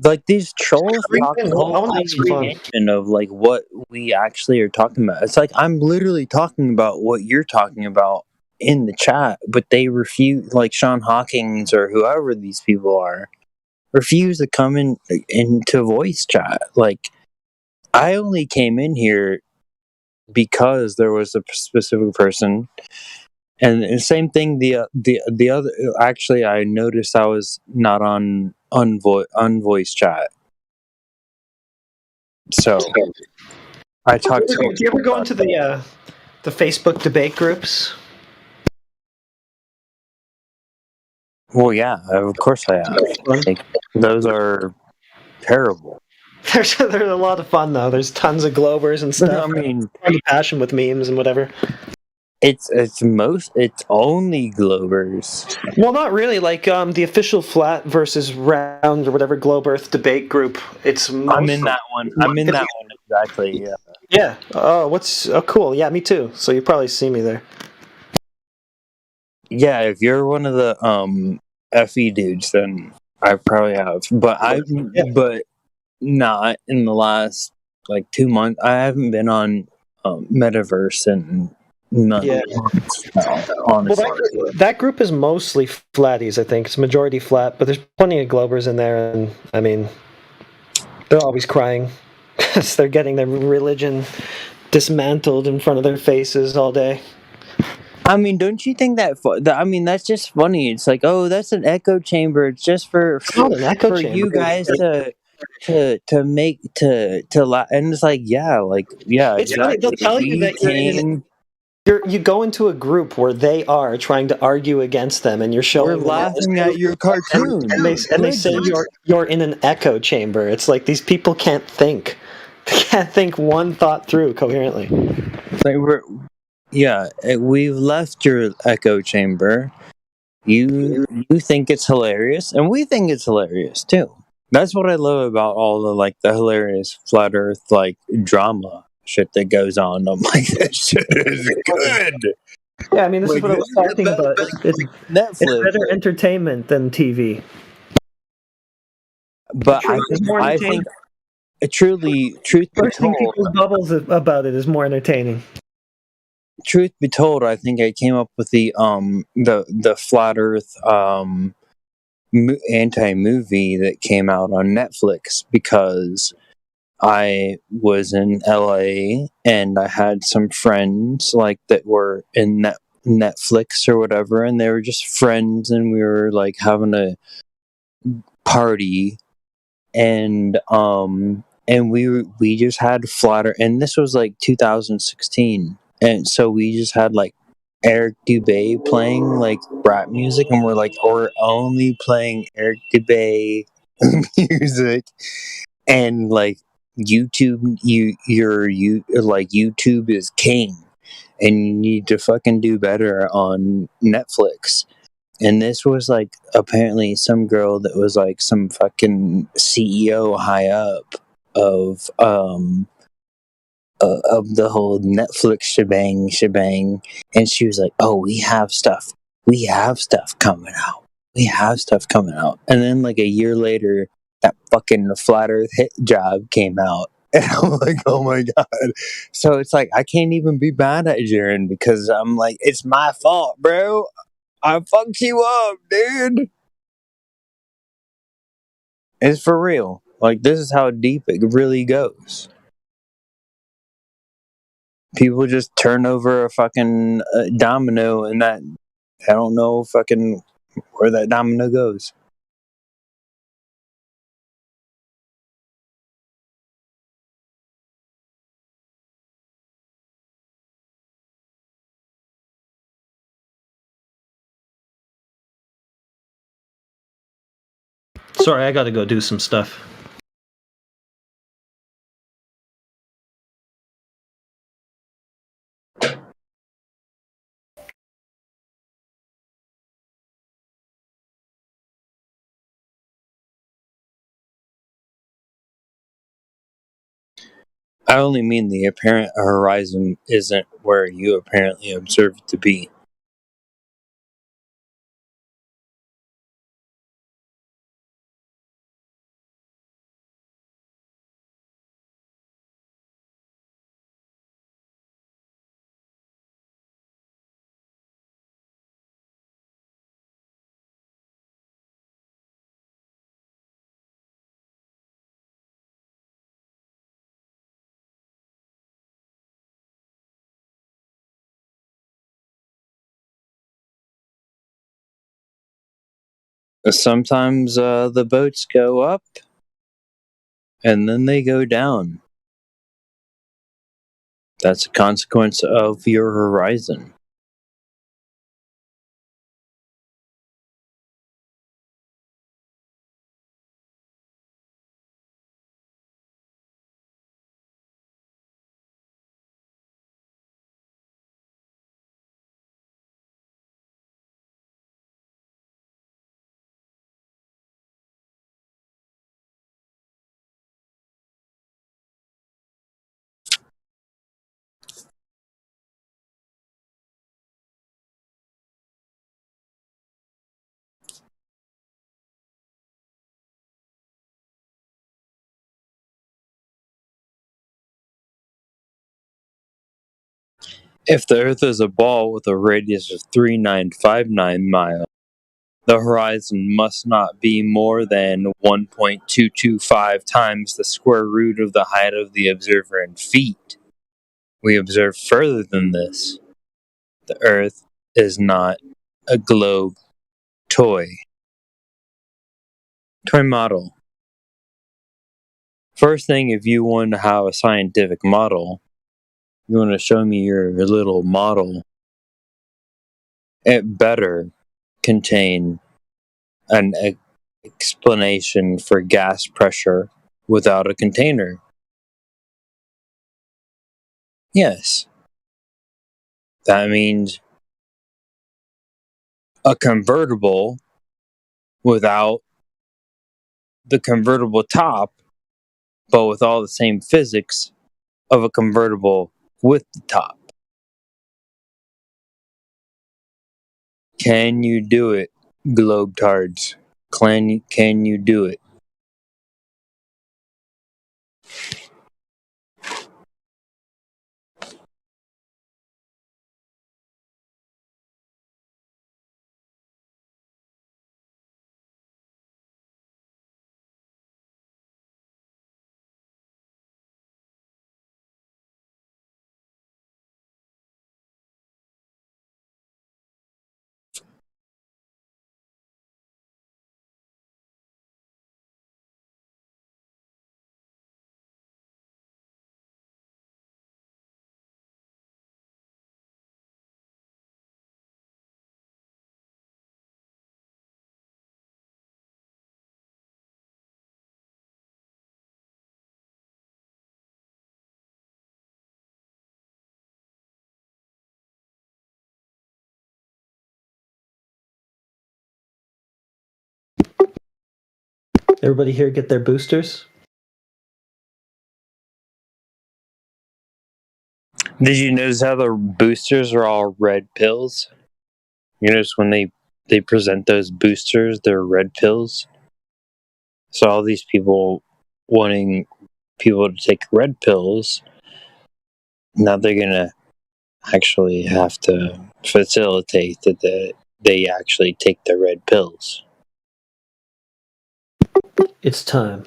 like, these trolls talk I whole want to have some fun. tangent of like what we actually are talking about. It's like I'm literally talking about what you're talking about in the chat, but they refuse, like Sean Hawkins or whoever these people are, refuse to come into voice chat. Like, I only came in here because there was a specific person. And the same thing. The other, actually, I noticed I was not on voice chat. So I talked to. Do you ever go into the Facebook debate groups? Well, yeah, of course I have. Like, those are terrible. They're a lot of fun though. There's tons of Globers and stuff. I mean, tons of passion with memes and whatever. It's only Globers. Well, not really. Like the official flat versus round or whatever Globe Earth debate group. It's I'm in that one. I'm in that one exactly. Yeah. Yeah. Oh, cool. Yeah, me too. So you probably see me there. Yeah, if you're one of the FE dudes, then I probably have. But but not in the last like 2 months. I haven't been on Metaverse and months. Honestly. Well, that group is mostly flatties. I think it's majority flat, but there's plenty of Globers in there, and I mean, they're always crying because they're getting their religion dismantled in front of their faces all day. I mean, don't you think that? I mean, that's just funny. It's like, oh, that's an echo chamber. It's just for you guys to make and it's like, yeah, It's exactly. funny. They'll tell you that you go into a group where they are trying to argue against them, and you're showing. We're laughing at your cartoon, and they say you're in an echo chamber. It's like these people can't think. They can't think one thought through coherently. We've left your echo chamber. You think it's hilarious, and we think it's hilarious too. That's what I love about all the hilarious flat Earth drama shit that goes on. I'm like, this shit is good. Yeah, I mean, this is what I was talking about. It's Netflix. It's better entertainment than TV. But I think truth be Bursting told, people's bubbles about it is more entertaining. Truth be told, I think I came up with the flat Earth anti-movie that came out on Netflix because I was in LA and I had some friends that were in Netflix or whatever, and they were just friends, and we were having a party, and we just had flat Earth, and this was 2016. And so we just had Eric Dubé playing rap music, and we're only playing Eric Dubé music, and YouTube, YouTube is king, and you need to fucking do better on Netflix. And this was apparently some girl that was some fucking CEO high up of the whole Netflix shebang, and she was like, "Oh, we have stuff coming out, and then a year later, that fucking Flat Earth hit job came out, and I'm like, "Oh my god!" So it's I can't even be mad at Jaren because I'm like, it's my fault, bro. I fucked you up, dude. It's for real. This is how deep it really goes. People just turn over a fucking domino, and that I don't know fucking where that domino goes. Sorry, I gotta go do some stuff. I only mean the apparent horizon isn't where you apparently observe it to be. Sometimes the boats go up and then they go down. That's a consequence of your horizon. If the Earth is a ball with a radius of 3959 miles, the horizon must not be more than 1.225 times the square root of the height of the observer in feet. We observe further than this. The Earth is not a globe. Toy model. First thing, if you want to have a scientific model, you want to show me your little model, it better contain an explanation for gas pressure without a container. Yes. That means a convertible without the convertible top, but with all the same physics of a convertible with the top. Can you do it, globetards? Can you do it? Everybody here get their boosters? Did you notice how the boosters are all red pills? You notice when they present those boosters, they're red pills? So all these people wanting people to take red pills, now they're going to actually have to facilitate that they actually take the red pills. It's time.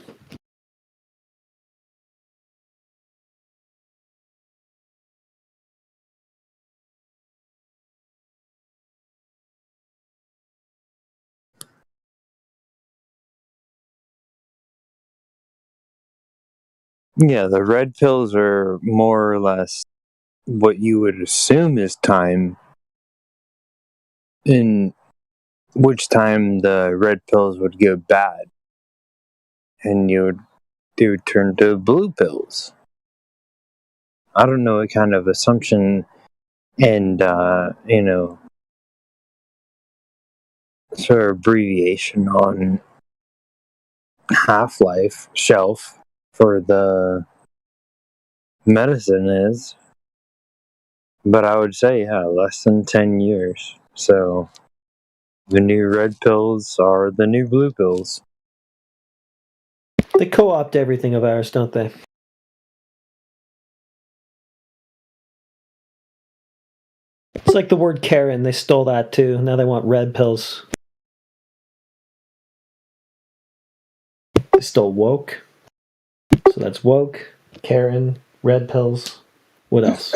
Yeah, the red pills are more or less what you would assume is time, in which time the red pills would go bad, and they would turn to blue pills. I don't know what kind of assumption and sort of abbreviation on half-life shelf for the medicine is. But I would say, yeah, less than 10 years. So the new red pills are the new blue pills. They co-opt everything of ours, don't they? It's like the word Karen. They stole that too. Now they want red pills. They stole woke. So that's woke, Karen, red pills. What else?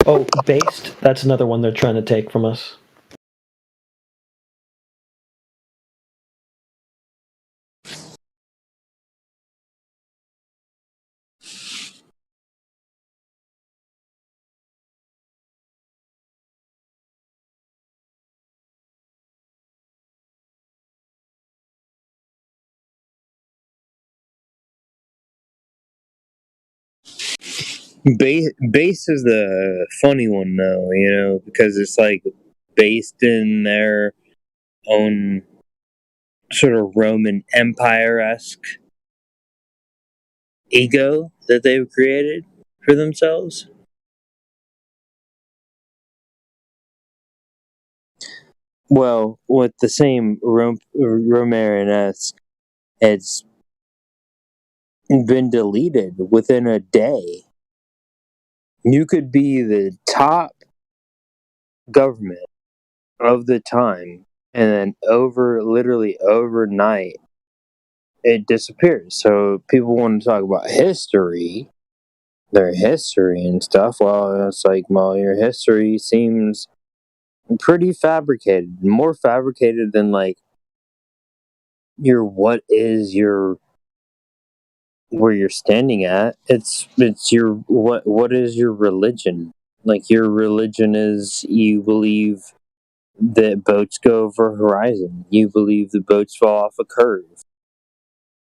Oh, based. That's another one they're trying to take from us. Base is the funny one, though, because it's like based in their own sort of Roman Empire-esque ego that they've created for themselves. Well, with the same Romarian-esque, it's been deleted within a day. You could be the top government of the time, and then literally overnight, it disappears. So people want to talk about history, their history and stuff. Well, it's like, well, your history seems pretty fabricated, more fabricated than like where you're standing at. It's your what is your religion? Like, your religion is you believe that boats go over a horizon. You believe the boats fall off a curve.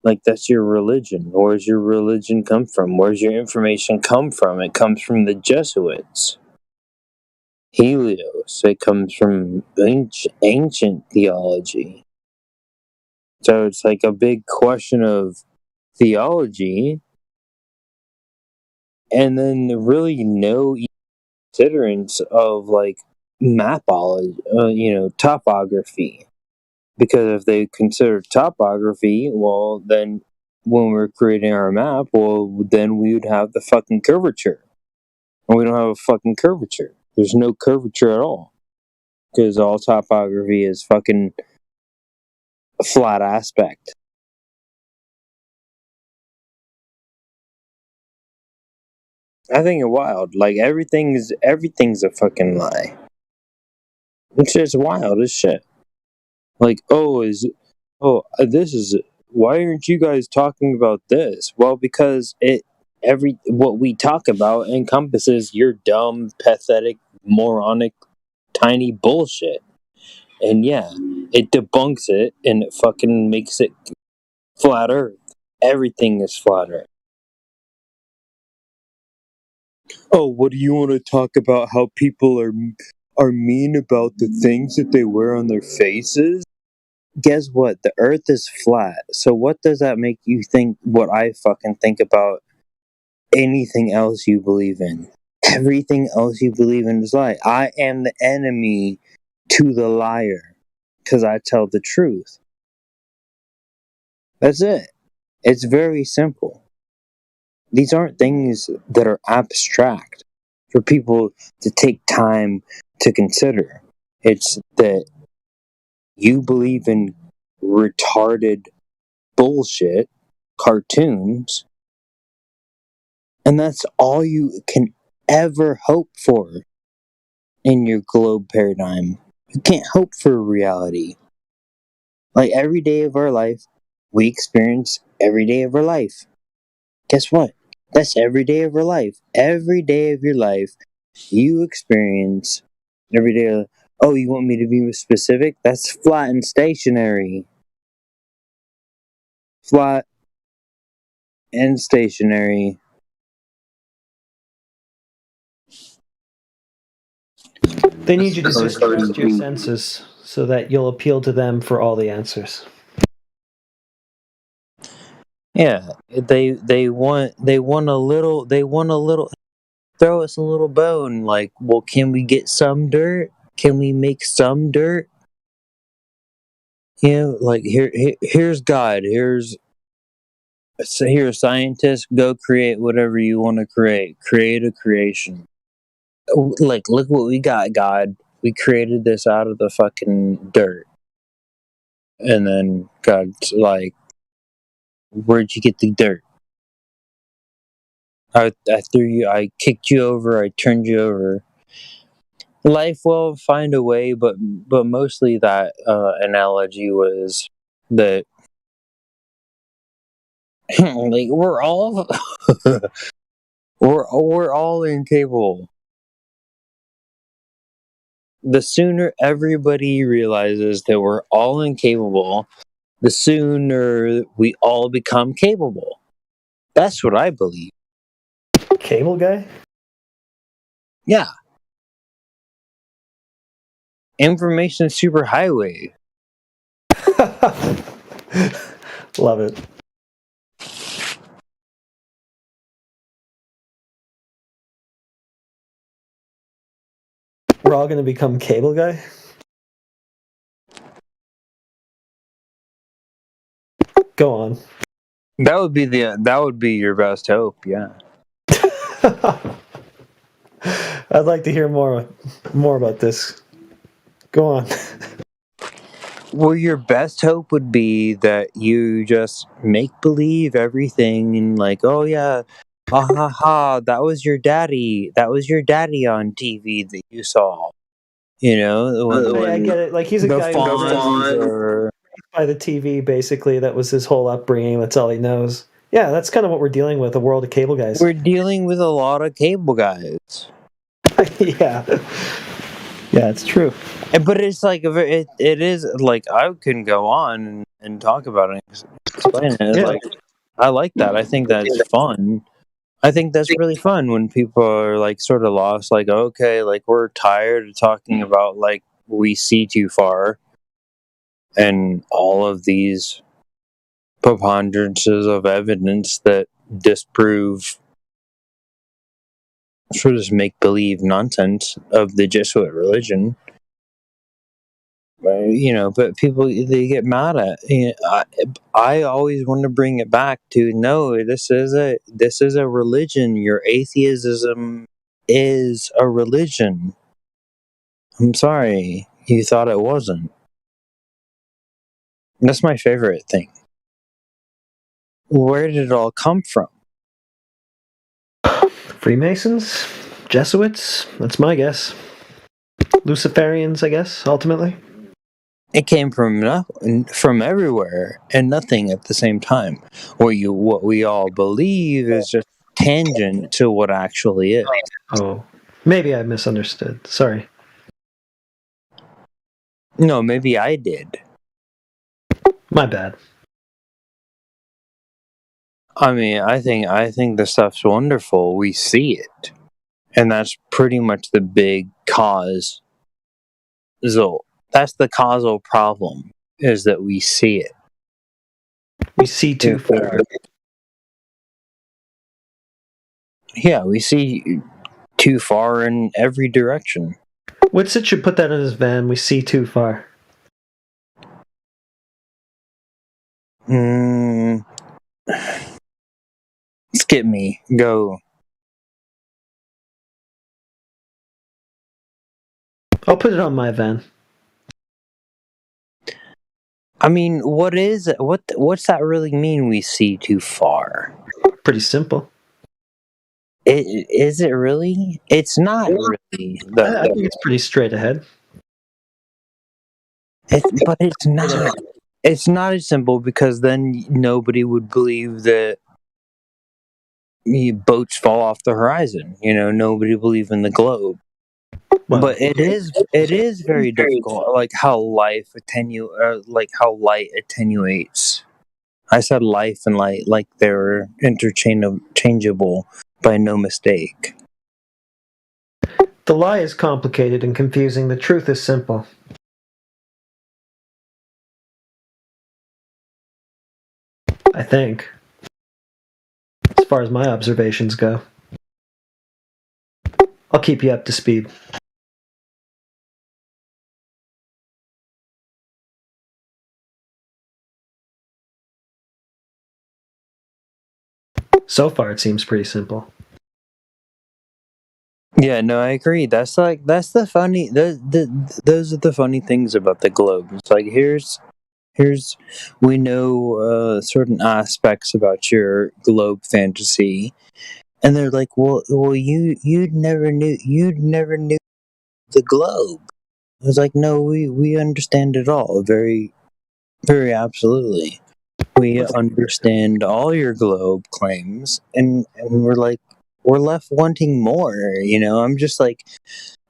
Like, that's your religion. Where's your religion come from? Where's your information come from? It comes from the Jesuits. Helios. It comes from ancient theology. So it's like a big question of theology, and then really no considerance of like mapology, topography. Because if they consider topography, well, then when we're creating our map, well, then we would have the fucking curvature. And we don't have a fucking curvature. There's no curvature at all. Because all topography is fucking a flat aspect. I think it's wild. Like, everything's a fucking lie. It's just wild as shit. Like, this is, why aren't you guys talking about this? Well, because what we talk about encompasses your dumb, pathetic, moronic, tiny bullshit. And yeah, it debunks it, and it fucking makes it flat earth. Everything is flat earth. Oh, what do you want to talk about? How people are mean about the things that they wear on their faces? Guess what? The earth is flat. So what does that make you think what I fucking think about anything else you believe in? Everything else you believe in is lie. I am the enemy to the liar because I tell the truth. That's it. It's very simple. These aren't things that are abstract for people to take time to consider. It's that you believe in retarded bullshit cartoons, and that's all you can ever hope for in your globe paradigm. You can't hope for reality. Like, every day of our life, we experience every day of our life. Guess what? That's every day of our life. Every day of your life, you experience every day. Oh, you want me to be specific? That's flat and stationary. Flat and stationary. They need you to distrust your senses so that you'll appeal to them for all the answers. Yeah, they want a little, throw us a little bone. Like, well, can we get some dirt? Can we make some dirt? You know, like here's God. Here's scientists. Go create whatever you want to create. Create a creation. Like, look what we got, God. We created this out of the fucking dirt. And then God's like, where'd you get the dirt? I threw you, I kicked you over, I turned you over. Life will find a way, but mostly that analogy was that like we're all we're all incapable. The sooner everybody realizes that we're all incapable, the sooner we all become capable. That's what I believe. Cable guy? Yeah. Information superhighway. Love it. We're all going to become cable guy? Go on. That would be your best hope, yeah. I'd like to hear more about this. Go on. Well, your best hope would be that you just make believe everything and like, oh yeah, ha ha ha, that was your daddy. That was your daddy on TV that you saw. You know, I get it. Like, he's a guy who's by the TV, basically. That was his whole upbringing. That's all he knows. Yeah, that's kind of what we're dealing with, a world of cable guys. We're dealing with a lot of cable guys. Yeah. Yeah, it's true. But it's like, it is like, I can go on and talk about it and explain it. Yeah. Like, I like that. I think that's fun. I think that's really fun when people are like sort of lost, like, okay, like we're tired of talking about like we see too far and all of these preponderances of evidence that disprove sort of make believe nonsense of the Jesuit religion. You know, but people, they get mad at. You know, I always want to bring it back to, no, this is a religion. Your atheism is a religion. I'm sorry, you thought it wasn't. That's my favorite thing. Where did it all come from? Freemasons? Jesuits? That's my guess. Luciferians, I guess, ultimately. It came from everywhere and nothing at the same time. What we all believe is just tangent to what actually is. Oh, maybe I misunderstood. Sorry. No, maybe I did. My bad. I mean, I think the stuff's wonderful. We see it, and that's pretty much the big cause. So that's the causal problem, is that we see it. We see too far. Yeah, we see too far in every direction. Whitsit should put that in his van. We see too far. Skip me. Go. I'll put it on my van. I mean, what's that really mean? We see too far. Pretty simple. Is it really? It's not really. I think it's pretty straight ahead. But it's not. It's not as simple, because then nobody would believe that boats fall off the horizon. You know, nobody believe in the globe. Well, but it is very difficult, like how light attenuates. I said life and light like they're interchangeable by no mistake. The lie is complicated and confusing. The truth is simple. I think. far as my observations go. I'll keep you up to speed. So far, it seems pretty simple. Yeah, no, I agree. That's the funny. Those are the funny things about the globe. It's like here's we know certain aspects about your globe fantasy, and they're like, well, you never knew the globe. I was like, no, we understand it all very, very absolutely. We understand all your globe claims, and we're like, we're left wanting more. I'm just like,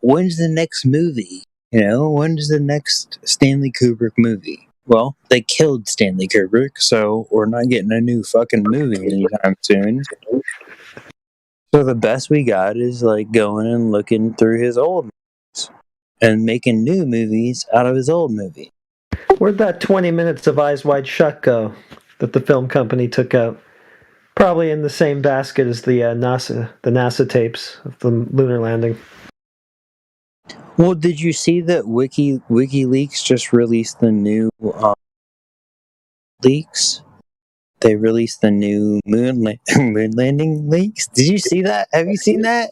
when's the next movie? When's the next Stanley Kubrick movie? Well, they killed Stanley Kubrick, so we're not getting a new fucking movie anytime soon. So the best we got is like going and looking through his old movies and making new movies out of his old movie. Where'd that 20 minutes of Eyes Wide Shut go that the film company took out? Probably in the same basket as the NASA tapes of the lunar landing. Well, did you see that WikiLeaks just released the new leaks? They released the new moon landing leaks. Did you see that? Have you seen that?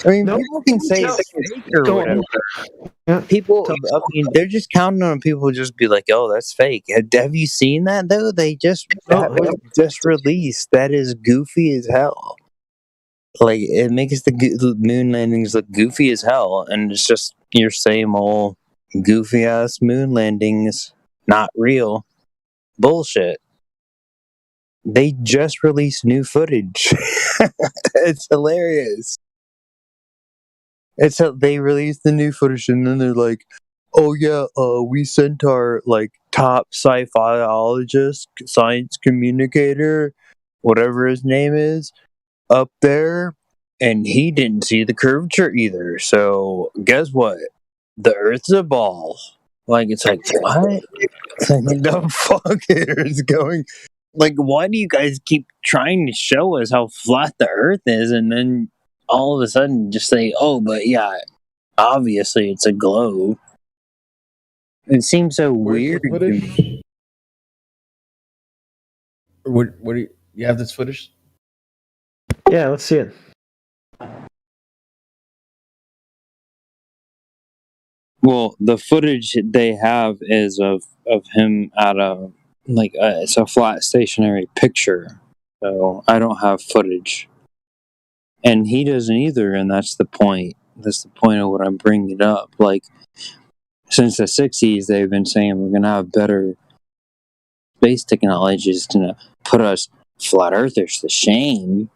I mean, people can say it's fake or whatever. People, I mean, they're just counting on people just be like, "Oh, that's fake." Have you seen that though? They just released. That is goofy as hell. Like, it makes the moon landings look goofy as hell, and it's just your same old goofy ass moon landings, not real bullshit. They just released new footage. It's hilarious. They released the new footage, and then they're like, "Oh yeah, we sent our like top sci-fiologist, science communicator, whatever his name is, up there, and he didn't see the curvature either. So guess what? The Earth's a ball." Like, it's like, what? The fuck is going? Like, why do you guys keep trying to show us how flat the Earth is, and then all of a sudden just say, "Oh, but yeah, obviously it's a globe"? It seems so weird. What do you have this footage? Yeah, let's see it. Well, the footage they have is of him at it's a flat stationary picture. So I don't have footage. And he doesn't either, and that's the point. That's the point of what I'm bringing up. Like, since the 60s, they've been saying we're going to have better space technologies to put us flat earthers to shame.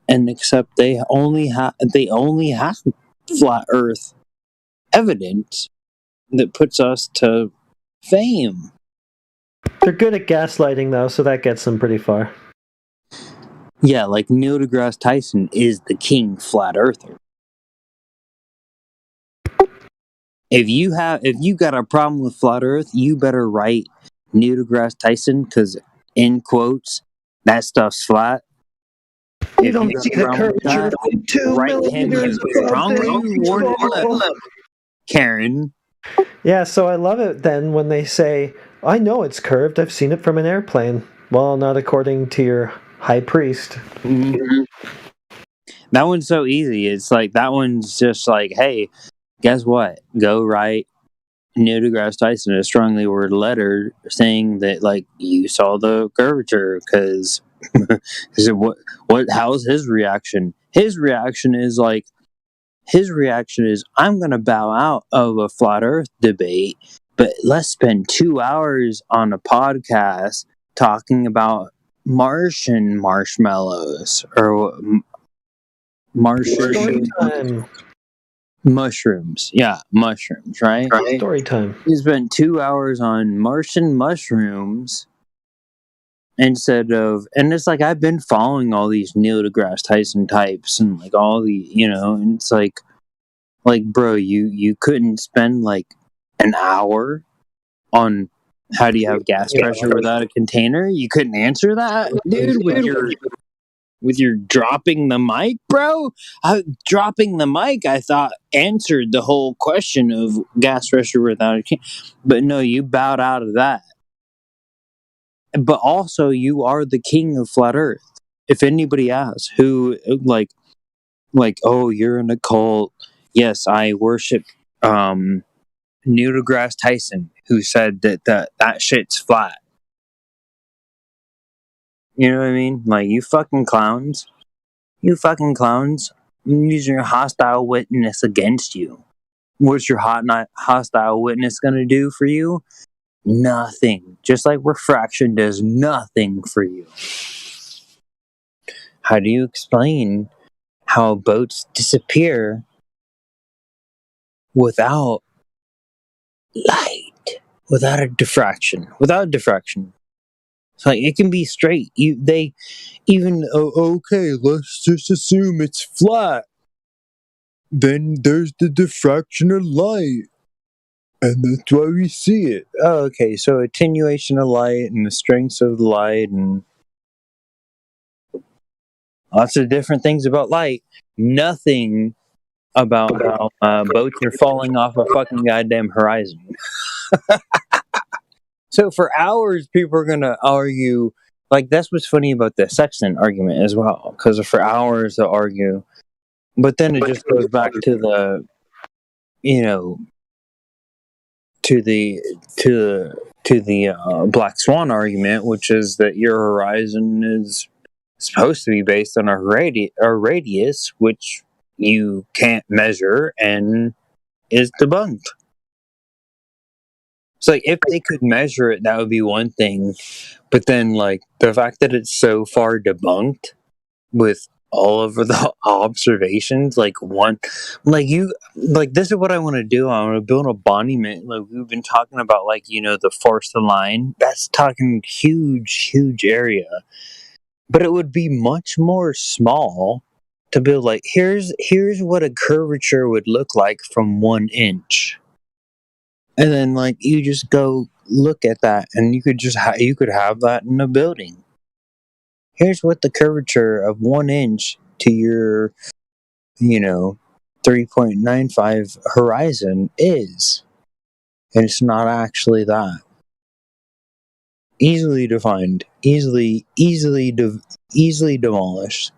And except they only have flat earth evidence that puts us to fame. They're good at gaslighting, though, so that gets them pretty far. Yeah, like Neil deGrasse Tyson is the king flat earther. If you got a problem with flat earth, you better write Neil deGrasse Tyson, because in quotes, that stuff's flat. You don't see the curvature of 2 millimeters above Karen. Yeah, so I love it then when they say, "I know it's curved, I've seen it from an airplane." Well, not according to your high priest. Mm-hmm. That one's so easy. It's like, that one's just like, hey, guess what? Go write Neil deGrasse Tyson a strongly worded letter saying that, like, you saw the curvature, because how's his reaction? His reaction is I'm going to bow out of a flat earth debate, but let's spend 2 hours on a podcast talking about Martian marshmallows or Martian mushrooms. Yeah, mushrooms, right? Story time. You spent 2 hours on Martian mushrooms instead of, and it's like, I've been following all these Neil deGrasse Tyson types and like all the, and it's like, bro, you couldn't spend like an hour on how do you have gas pressure without a container? You couldn't answer that, dude, with your with your dropping the mic, bro? Dropping the mic, I thought, answered the whole question of gas pressure without a can. But no, you bowed out of that. But also, you are the king of flat Earth. If anybody asks who, like, oh, you're in a cult. Yes, I worship Neil deGrasse Tyson, who said that shit's flat. You know what I mean? Like, you fucking clowns. You fucking clowns. I'm using your hostile witness against you. What's your hostile witness gonna do for you? Nothing. Just like refraction does nothing for you. How do you explain how boats disappear without light, without a diffraction? Without diffraction. It's like, it can be straight. Okay, let's just assume it's flat. Then there's the diffraction of light. And that's why we see it. Oh, okay, so attenuation of light and the strengths of the light and lots of different things about light. Nothing about how boats are falling off a fucking goddamn horizon. So for hours, people are going to argue. Like, that's what's funny about the sextant argument as well. Because for hours they'll argue. But then it just goes back to the, to the Black Swan argument, which is that your horizon is supposed to be based on a radius, which you can't measure and is debunked. It's like, if they could measure it, that would be one thing. But then, like, the fact that it's so far debunked with all of the observations, this is what I want to do. I want to build a monument. Like, we've been talking about, the force line. That's talking huge area. But it would be much more small to build, like, here's what a curvature would look like from 1 inch. And then, you just go look at that, and you could have that in a building. Here's what the curvature of 1 inch to your, 3.95 horizon is. And it's not actually that. Easily defined. Easily demolished.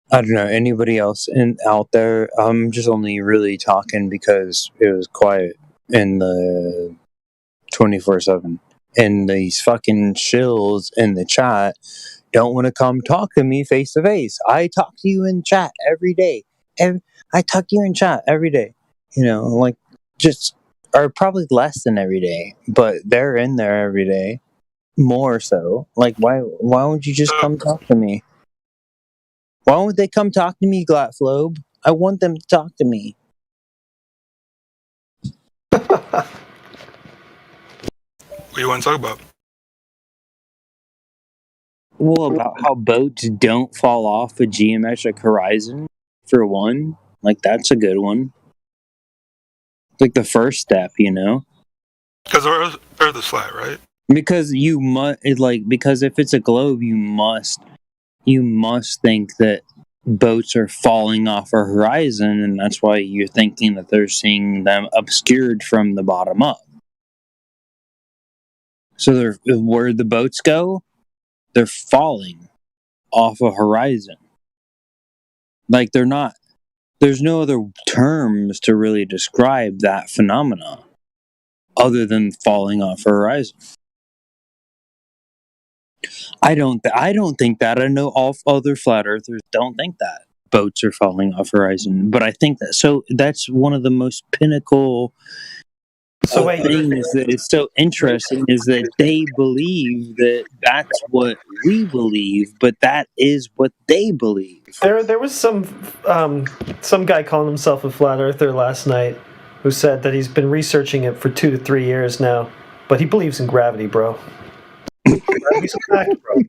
I don't know, anybody else out there? I'm just only really talking because it was quiet in the 24/7. And these fucking shills in the chat don't want to come talk to me face to face. I talk to you in chat every day. I talk to you in chat every day. Or probably less than every day. But they're in there every day. More so. Why won't you just come talk to me? Why won't they come talk to me, Glatflobe? I want them to talk to me. What do you want to talk about? Well, about how boats don't fall off a geometric horizon, for one. That's a good one. The first step, Because Earth is flat, right? Because because if it's a globe, you must think that boats are falling off a horizon, and that's why you're thinking that they're seeing them obscured from the bottom up. So where the boats go, they're falling off a horizon. They're not. There's no other terms to really describe that phenomena other than falling off a horizon. I don't think that. I know all other flat earthers don't think that boats are falling off horizon, but I think that. So that's one of the most pinnacle things that is so interesting is that they believe that that's what we believe, but that is what they believe. There was some guy calling himself a flat earther last night who said that he's been researching it for 2 to 3 years now, but he believes in gravity, bro. Gravity's a fact, bro.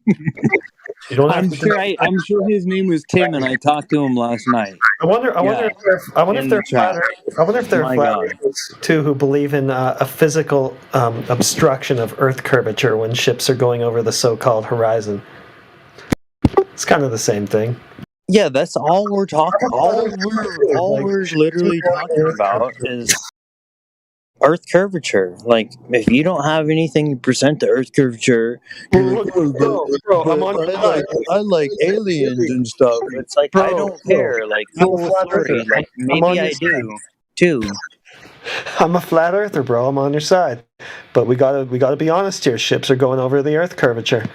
You don't have I'm to sure. deny I'm sure his name was Tim, and I talked to him last night. I wonder Yeah, if in they're the chat. I wonder if there are My flat God. earthers too who believe in a physical obstruction of Earth curvature when ships are going over the so-called horizon. It's kind of the same thing. Yeah, that's all we're talking. All we're literally talking about is Earth curvature. Like, if you don't have anything to present to Earth curvature, you're like, oh, Bro, but I'm on your side. I like aliens and stuff. It's like, I don't care. Like, I'm a cool flat story. earther. Like, I'm maybe on your I side. do too. I'm a flat earther, bro. I'm on your side. But we gotta be honest here. Ships are going over the Earth curvature.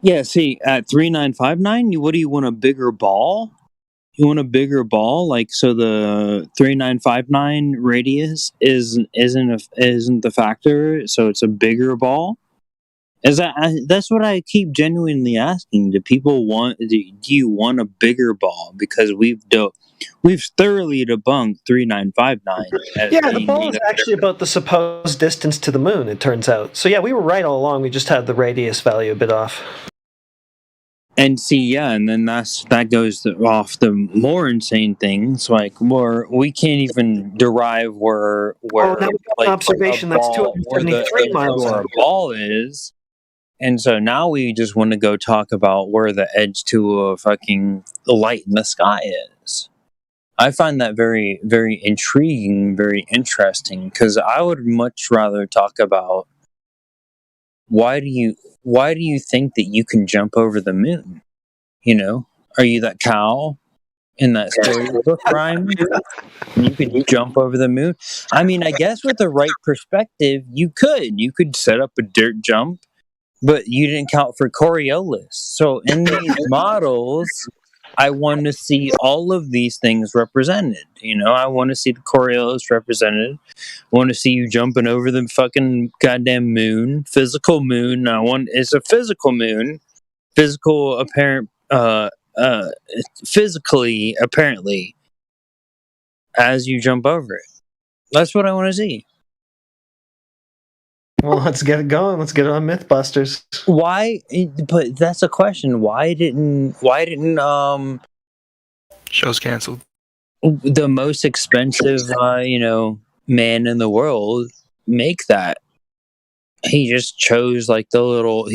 Yeah, see, at 3959, what do you want, a bigger ball? You want a bigger ball, like, so the 3959 radius isn't the factor, so it's a bigger ball. That's what I keep genuinely asking. Do people want? Do you want a bigger ball? Because we've thoroughly debunked 3959 as Yeah, the being ball is actually about the supposed distance to the moon, it turns out. So yeah, we were right all along. We just had the radius value a bit off. And see, yeah, and then that goes off the more insane things, like where we can't even derive where now we got like an observation a that's ball, where 273 miles where a out. ball is, and so now we just want to go talk about where the edge to a fucking light in the sky is. I find that very, very intriguing, very interesting, because I would much rather talk about why do you think that you can jump over the moon? You know, are you that cow in that storybook rhyme? You could jump over the moon. I mean, I guess with the right perspective, you could set up a dirt jump, but you didn't count for Coriolis. So in these models, I want to see all of these things represented. You know, I want to see the Coriolis represented. I want to see you jumping over the fucking goddamn moon, physical moon. It's a physical moon, physical apparent, physically apparently, as you jump over it. That's what I want to see. Well, let's get it going. Let's get it on MythBusters. Why? But that's a question. Why didn't Show's canceled. the most expensive man in the world make that? He just chose the little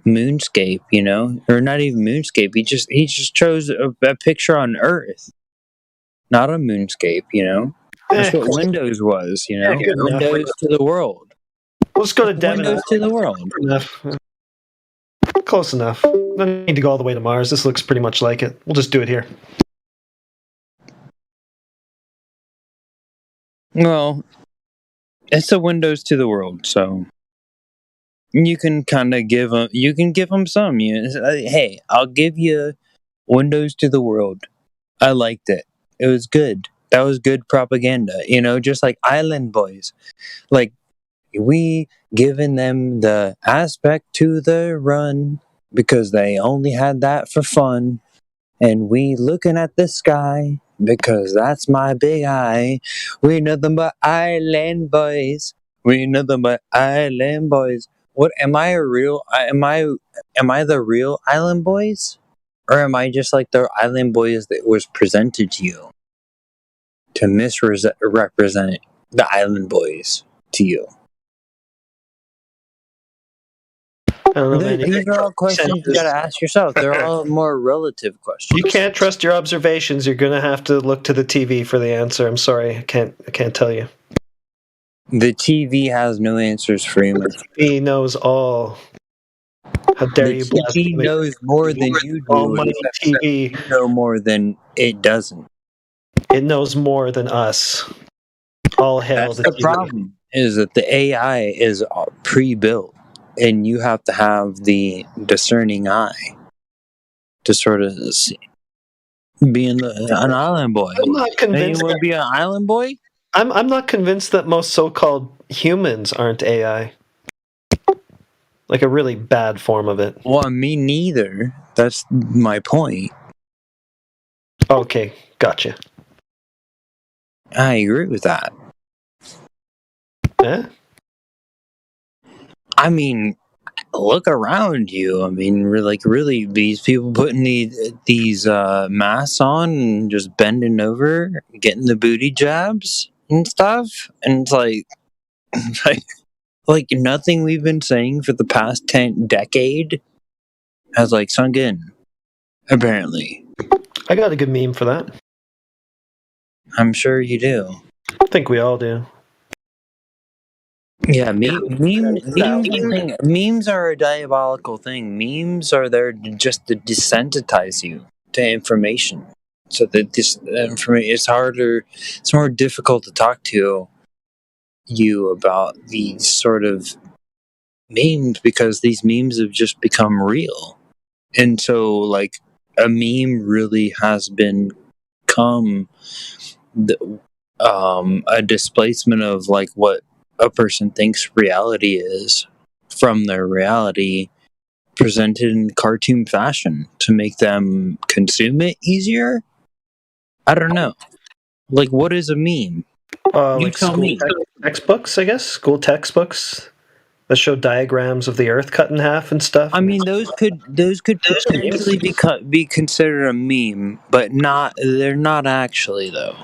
moonscape, or not even moonscape. He just chose a picture on Earth, not a moonscape. That's what Windows was. good enough. Windows to the world. Let's go to Devon. Windows to the world. Close enough. No need to go all the way to Mars. This looks pretty much like it. We'll just do it here. Well, it's a Windows to the world, so you can kind of give them some. Hey, I'll give you Windows to the world. I liked it. It was good. That was good propaganda. Just like Island Boys. Like, we giving them the aspect to the run because they only had that for fun. And we looking at the sky because that's my big eye. We nothing but Island Boys. We nothing but Island Boys. What am I am I the real Island Boys? Or am I just like the Island Boys that was presented to you to misrepresent the Island Boys to you? I don't know, man. These are all questions you gotta ask yourself. They're all more relative questions. You can't trust your observations. You're gonna have to look to the TV for the answer. I'm sorry, I can't tell you. The TV has no answers for you. The TV knows all. How dare you? The TV knows more than you do. Almighty TV. You know more than it doesn't. It knows more than us. All hail That's the problem. Is that the AI is pre-built, and you have to have the discerning eye to sort of see, be an island boy. I'm not convinced. You want to be an island boy? I'm not convinced that most so-called humans aren't AI. Like a really bad form of it. Well, me neither. That's my point. Okay, gotcha. I agree with that. Yeah. I mean, look around you. I mean, really, these people putting these masks on and just bending over, getting the booty jabs and stuff, and it's like, like nothing we've been saying for the past decade has like sunk in. Apparently, I got a good meme for that. I'm sure you do. I think we all do. Yeah, memes are a diabolical thing. Memes are there just to desensitize you to information, so that this information it's more difficult to talk to you about these sort of memes because these memes have just become real, and so like a meme really has become a displacement of like what a person thinks reality is from their reality presented in cartoon fashion to make them consume it easier. I don't know. Like, what is a meme? You Like tell school me. textbooks, I guess. School textbooks that show diagrams of the Earth cut in half and stuff. I mean, those could potentially be considered a meme, but not. They're not actually though.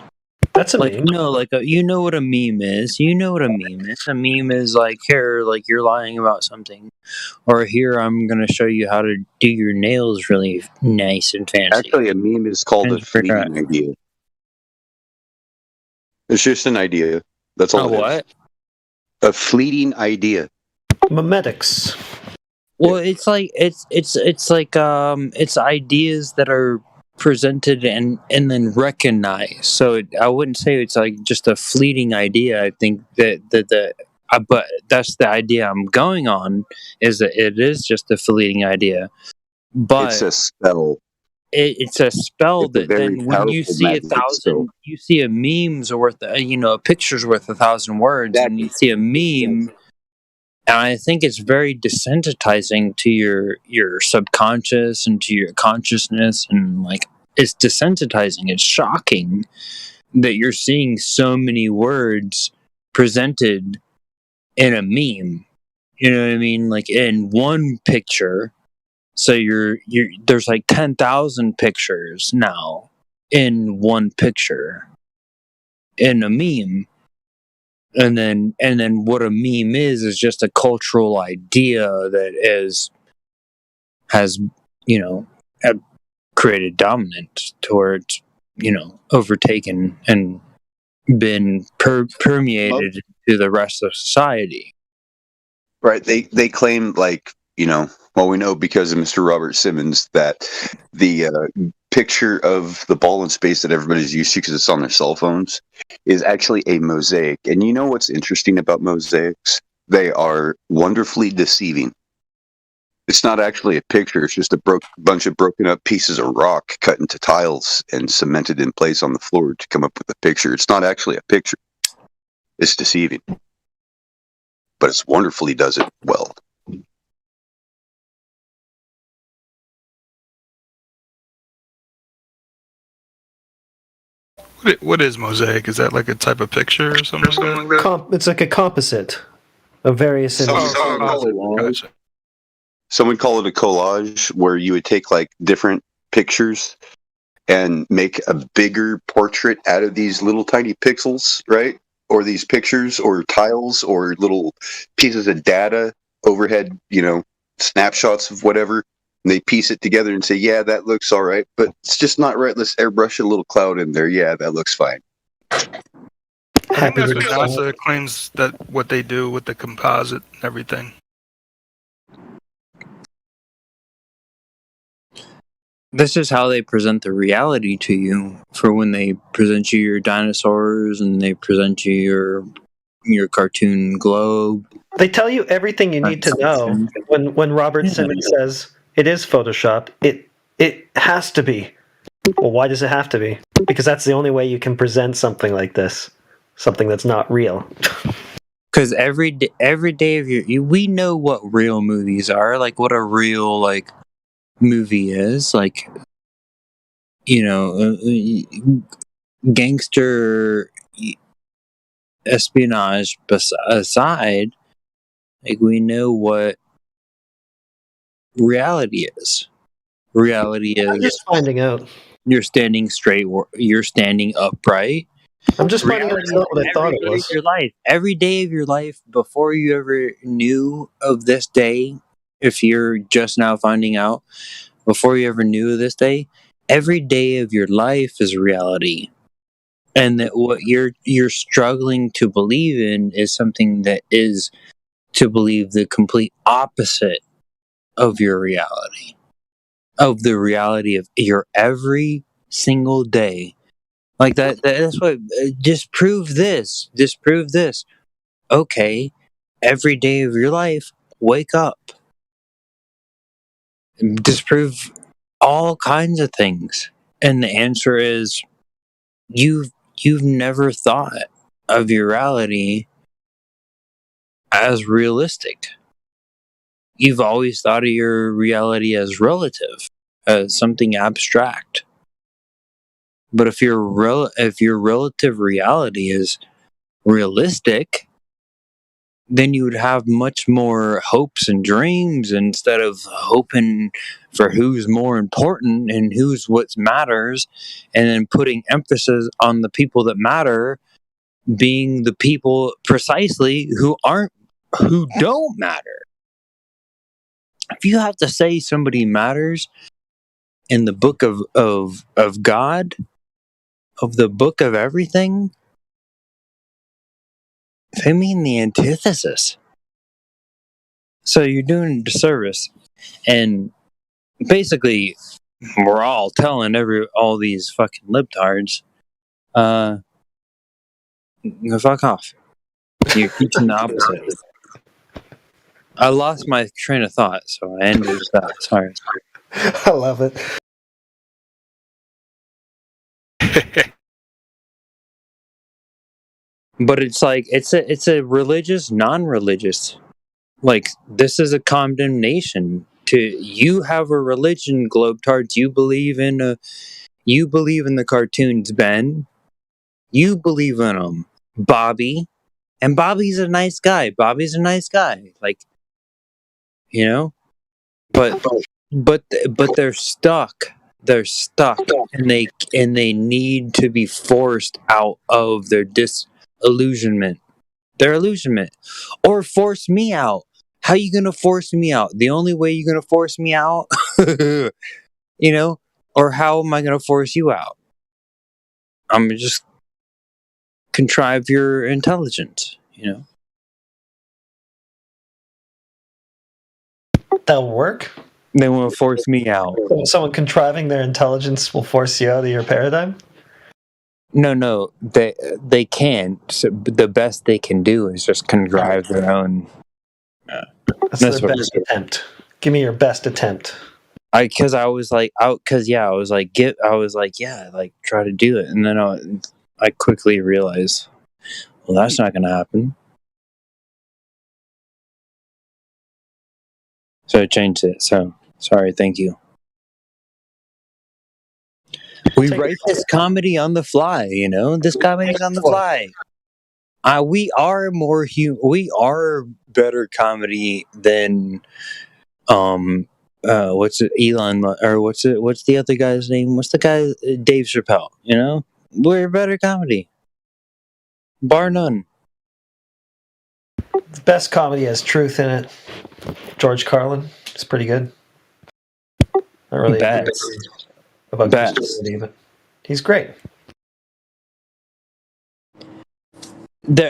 That's a like meme. no, like you know what a meme is. You know what a meme is. A meme is like here, like you're lying about something, or here I'm gonna show you how to do your nails really nice and fancy. Actually, a meme is called a fleeting idea. It's just an idea. That's all. What? A fleeting idea. Memetics. Well, it's like it's ideas that are presented and then recognized. So I wouldn't say it's like just a fleeting idea. I think but that's the idea I'm going on, is that it is just a fleeting idea. But It's a spell. It's a spell It's a that very then when you powerful see magic spell. you see a meme's worth, a picture's worth 1,000 words, and you see a meme. And I think it's very desensitizing to your subconscious and to your consciousness, and like it's desensitizing. It's shocking that you're seeing so many words presented in a meme. You know what I mean? Like in one picture. So you're there's like 10,000 pictures now in one picture in a meme. And then what a meme is just a cultural idea that has created dominance towards overtaken and been permeated to the rest of society. Right. They claim, like, well, we know because of Mr. Robert Simmons that the picture of the ball in space that everybody's used to because it's on their cell phones is actually a mosaic. And you know what's interesting about mosaics? They are wonderfully deceiving. It's not actually a picture. It's just a bunch of broken up pieces of rock cut into tiles and cemented in place on the floor to come up with a picture. It's not actually a picture. It's deceiving. But it's wonderfully does it well. What is mosaic? Is that like a type of picture or something like that? It's like a composite of various images. Some would call it a collage, where you would take like different pictures and make a bigger portrait out of these little tiny pixels, right? Or these pictures or tiles or little pieces of data, overhead, snapshots of whatever. And they piece it together and say, yeah, that looks all right, but it's just not right. Let's airbrush a little cloud in there. Yeah, that looks fine. I think that's what NASA claims that what they do with the composite and everything. This is how they present the reality to you for when they present you your dinosaurs and they present you your cartoon globe. They tell you everything you need to know. When Robert Simmons says it is Photoshop, it has to be. Well, why does it have to be? Because that's the only way you can present something like this, something that's not real. Because every day of we know what real movies are, like what a real movie is, like gangster espionage aside, like we know what reality is. Reality I'm is just finding out. you're standing straight, you're standing upright. I'm just finding out it's not what I thought it Every day of was. your life, every day of your life, before you ever knew of this day, if you're just now finding out, before you ever knew of this day, every day of your life is reality. And that what you're struggling to believe in is something that is to believe the complete opposite of your reality, of the reality of your every single day. Like that's what, just prove this, disprove this. Okay, every day of your life, wake up. Disprove all kinds of things. And the answer is you've never thought of your reality as realistic. You've always thought of your reality as relative, as something abstract. But if your relative reality is realistic, then you would have much more hopes and dreams instead of hoping for who's more important and who's what matters, and then putting emphasis on the people that matter being the people precisely who don't matter. If you have to say somebody matters in the book of God, of the book of everything, they mean the antithesis. So you're doing a disservice. And basically, we're all telling all these fucking libtards, fuck off. You're teaching the opposite. I lost my train of thought, so I ended with that. Sorry. I love it. But it's like it's a religious, non-religious. Like, this is a condemnation to you have a religion, Globetards. You believe in the cartoons, Ben. You believe in them, Bobby. And Bobby's a nice guy. Like, you know, but they're stuck. They're stuck, and they need to be forced out of their disillusionment. Their illusionment, or force me out. How you gonna force me out? The only way you're gonna force me out, you know, or how am I gonna force you out? I'm gonna just contrive your intelligence, you know. That'll work. They want to force me out. Someone contriving their intelligence will force you out of your paradigm? No, they can't. So the best they can do is just contrive their own. That's their best attempt. Give me your best attempt. I was like, try to do it, and then I quickly realized, well, that's not going to happen. So I changed it. So sorry. Thank you. We write this comedy on the fly, you know. This comedy's on the fly. We are more we are better comedy than what's it, Elon, or what's the other guy's name? What's the guy, Dave Chappelle? You know, we're better comedy, bar none. The best comedy has truth in it. George Carlin is pretty good. Not really about Christianity, but he's great.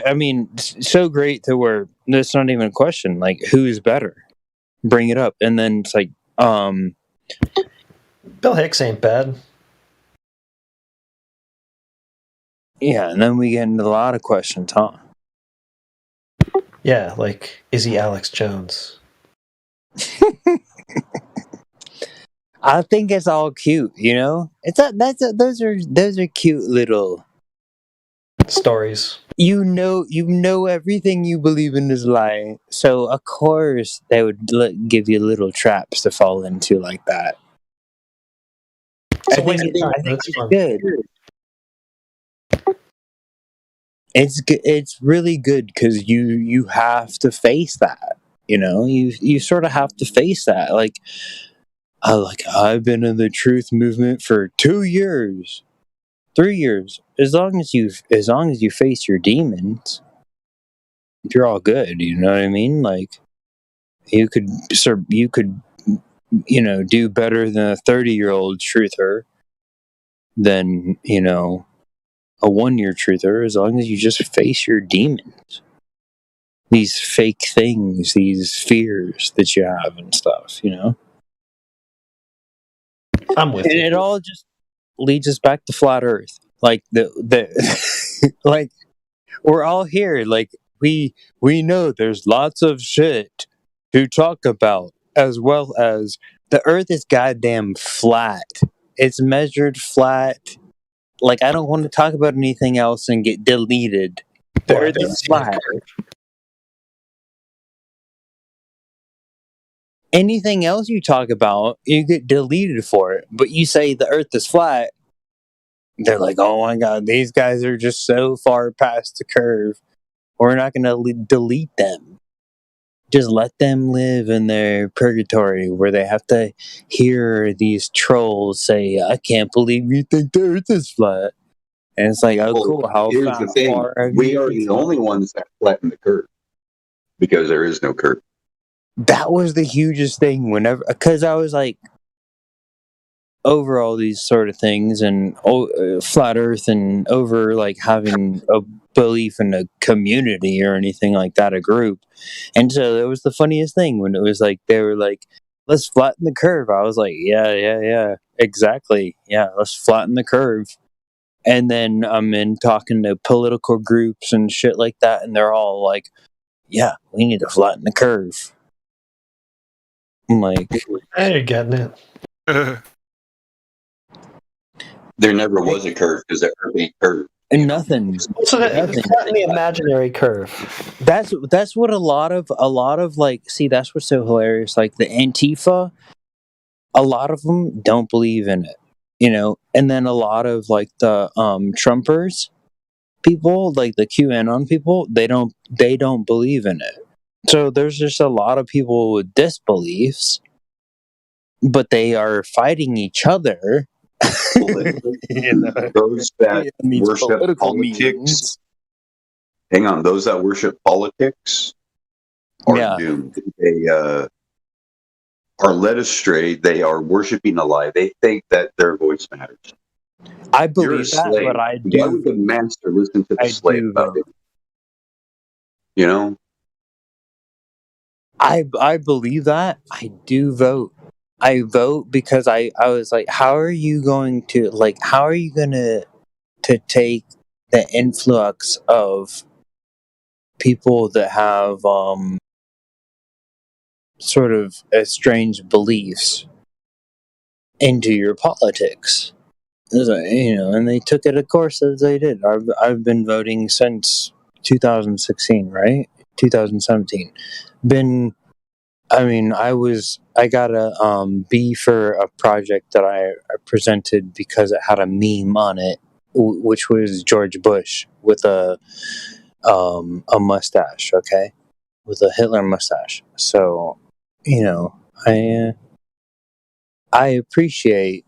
I mean, so great to where it's not even a question. Like, who's better? Bring it up, and then it's like, Bill Hicks ain't bad. Yeah, and then we get into a lot of questions, huh? Yeah, like, is he Alex Jones? I think it's all cute, you know. Those are cute little stories. You know everything you believe in is lie, so of course they would give you little traps to fall into like that. I think it's good. It's really good because you have to face that. You sort of have to face that. I've been in the truth movement for 2 years, 3 years. As long as you face your demons, you're all good. You know what I mean? Like you could do better than a 30-year-old truther than a 1-year truther, as long as you just face your demons, these fake things, these fears that you have and stuff. I'm with And you. it all just leads us back to flat Earth. Like like we're all here. Like we know there's lots of shit to talk about, as well as the Earth is goddamn flat. It's measured flat. Like, I don't want to talk about anything else and get deleted. The Well, I Earth don't is see the flat. curve. Anything else you talk about, you get deleted for it. But you say the Earth is flat, they're like, oh my god, these guys are just so far past the curve. We're not going to delete them. Just let them live in their purgatory where they have to hear these trolls say, I can't believe you think the Earth is flat. And it's like, oh, Well, cool. How here's the thing: far have we you are been? the only ones that flatten the curve because there is no curve. That was the hugest thing because I was like, over all these sort of things and flat Earth and over like having a belief in a community or anything like that, a group. And so it was the funniest thing when it was like, they were like, let's flatten the curve. I was like, yeah, exactly. Yeah, let's flatten the curve. And then I'm in talking to political groups and shit like that, and they're all like, yeah, we need to flatten the curve. I'm like, You're getting it. There never was a curve because the Earth ain't curved. nothing. So Nothing. flatten the imaginary curve. That's what a lot of like, see, that's what's so hilarious. Like the Antifa, a lot of them don't believe in it, and then a lot of like the Trumpers people, like the QAnon people, they don't believe in it. So there's just a lot of people with disbeliefs, but they are fighting each other. Those that in these worship political politics, meetings. hang on, those that worship politics are Yeah. doomed. They are led astray. They are worshiping a lie. They think that their voice matters. I You're a believe that, slave. but I Why would the master listen to the slave about it? You know? I believe that. I do vote. I vote because I was like, how are you going to take the influx of people that have sort of strange beliefs into your politics? It was like, and they took it, of course, as they did. I've been voting since 2016, right? 2017. I got a B for a project that I presented because it had a meme on it, which was George Bush with a mustache, okay, with a Hitler mustache. So, I appreciate,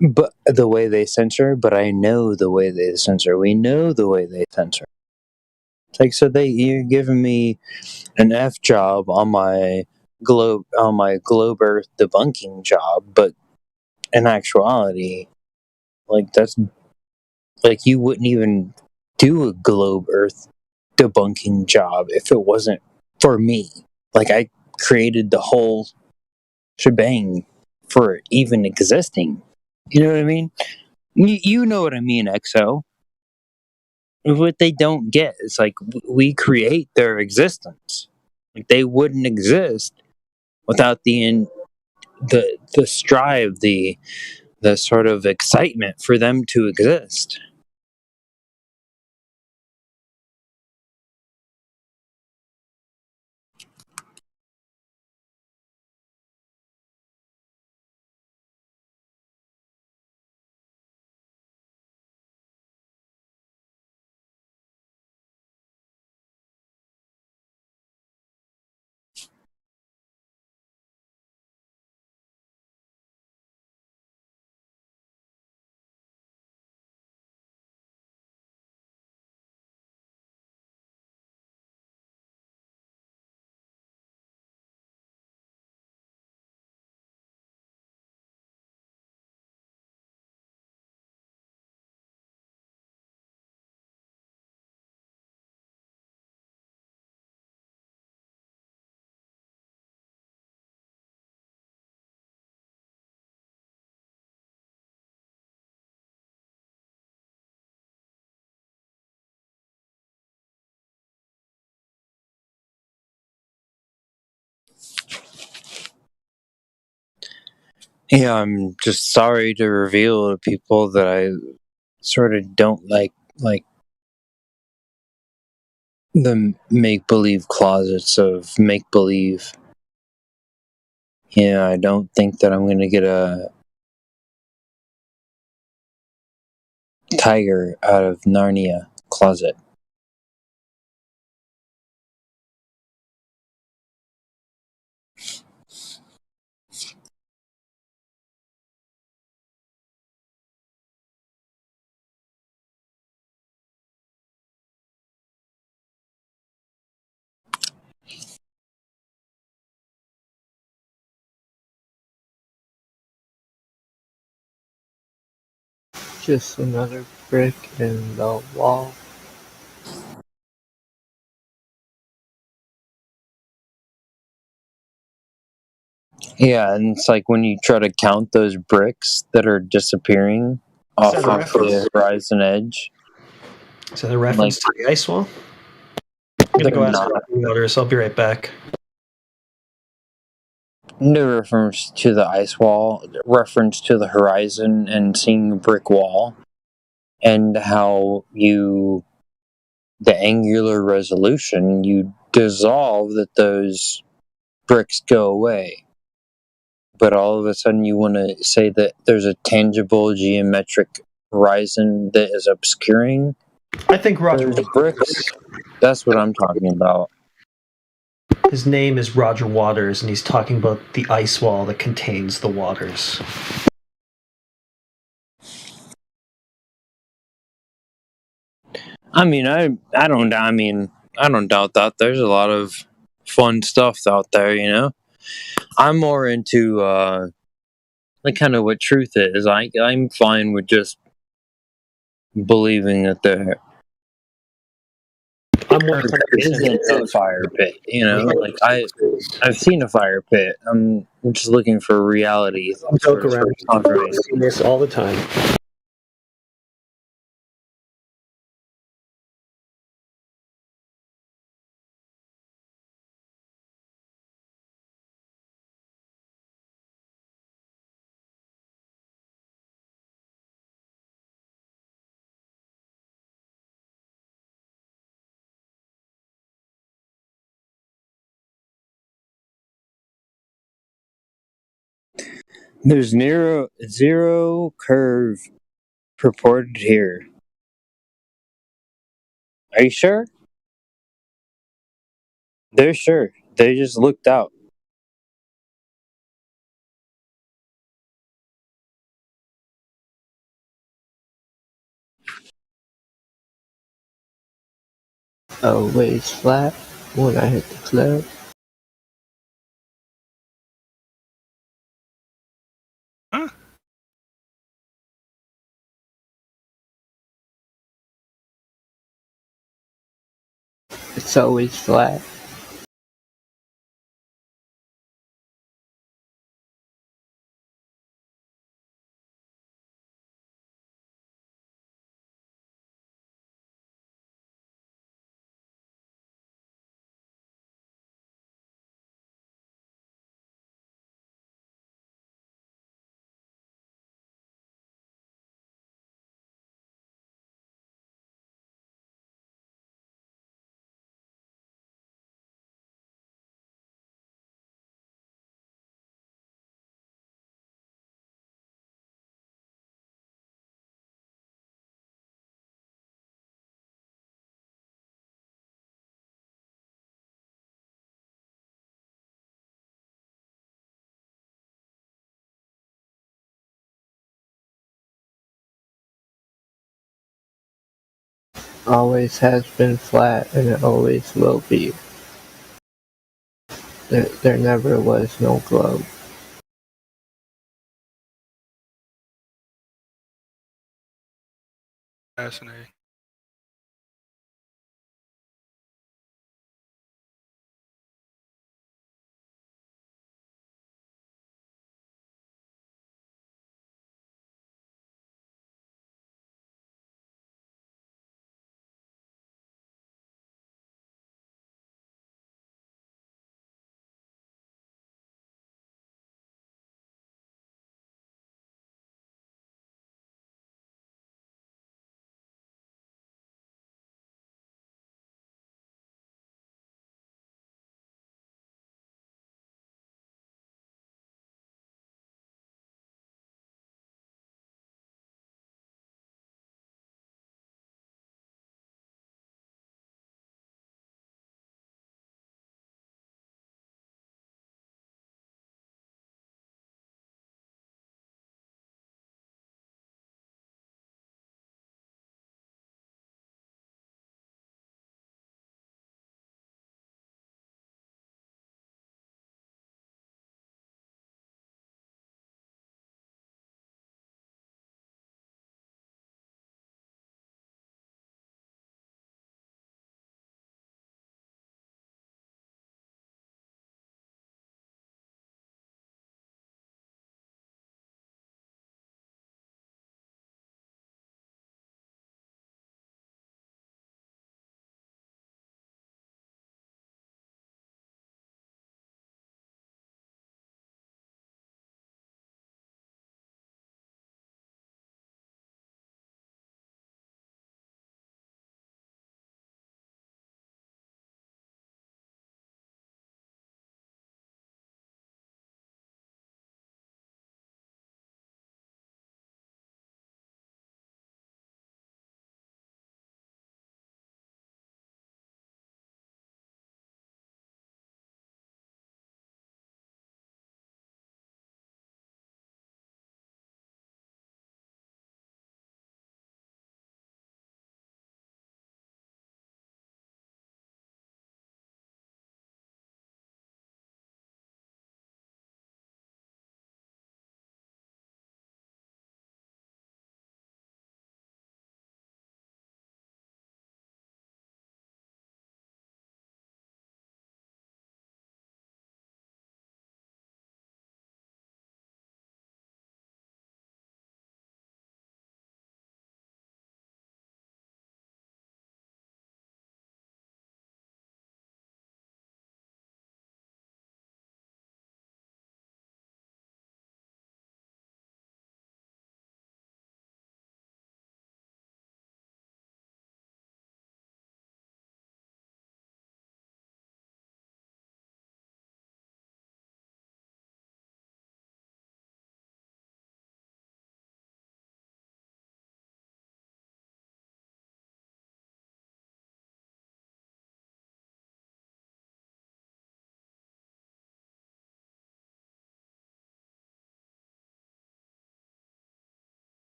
but the way they censor, but I know the way they censor. We know the way they censor. It's like, so you're giving me an F job on my globe Earth debunking job, but in actuality, like, that's like, you wouldn't even do a globe Earth debunking job if it wasn't for me. Like, I created the whole shebang for even existing. You know what I mean? You know what I mean, XO. What they don't get is like, we create their existence. Like, they wouldn't exist without the strive, the sort of excitement for them to exist. Yeah, I'm just sorry to reveal to people that I sort of don't like the make believe closets of make believe. Yeah, I don't think that I'm gonna get a tiger out of Narnia closet. Just another brick in the wall. Yeah, and it's like when you try to count those bricks that are disappearing Is off that of a reference? the horizon edge. Is that a reference to the ice wall? I'm gonna go They're ask not. Roger Waters. I'll be right back. No reference to the ice wall, reference to the horizon and seeing a brick wall, and how the angular resolution, you dissolve that those bricks go away. But all of a sudden you want to say that there's a tangible geometric horizon that is obscuring I think Roger those bricks. That's what I'm talking about. His name is Roger Waters, and he's talking about the ice wall that contains the waters. I don't doubt that. There's a lot of fun stuff out there, you know. I'm more into like kind of what truth is. I'm fine with just believing that there isn't a fire pit. You know, like I've seen a fire pit. I'm just looking for reality. Joke around. I see this all the time. There's zero curve purported here. Are you sure? They're sure. They just looked out. Always flat when I hit the club. It's always flat. Always has been flat and it always will be. There never was no globe. Fascinating.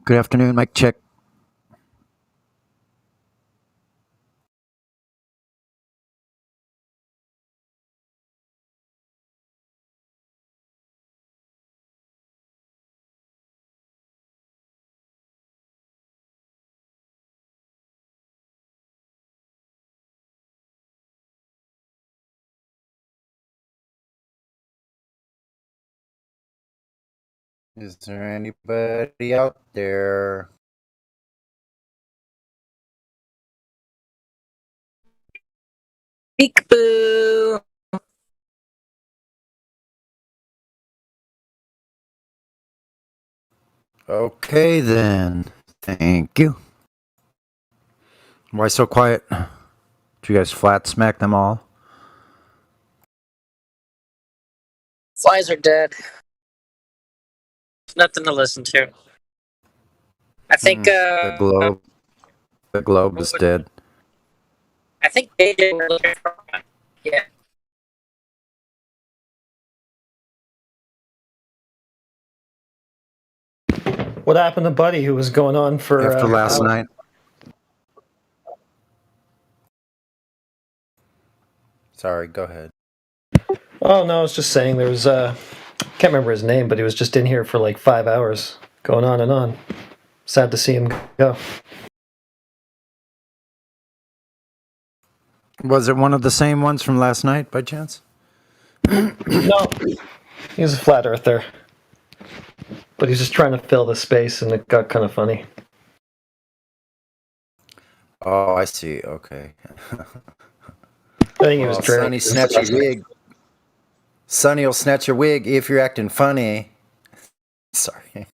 Good afternoon, Mike check. Is there anybody out there? Peekaboo. Okay then. Thank you. Why so quiet? Did you guys flat smack them all? Flies are dead. There's nothing to listen to. I think The globe. The globe is dead. I think JJ was looking for one. Yeah. What happened to Buddy, who was going on for After last night. Sorry, go ahead. Oh no, I was just saying there was can't remember his name, but he was just in here for like 5 hours, going on and on. Sad to see him go. Was it one of the same ones from last night, by chance? No, he's a flat earther, but he's just trying to fill the space, and it got kind of funny. Oh, I see. Okay. I think he was Sonny, drinking. snatch your wig. Sonny will snatch your wig if you're acting funny. Sorry.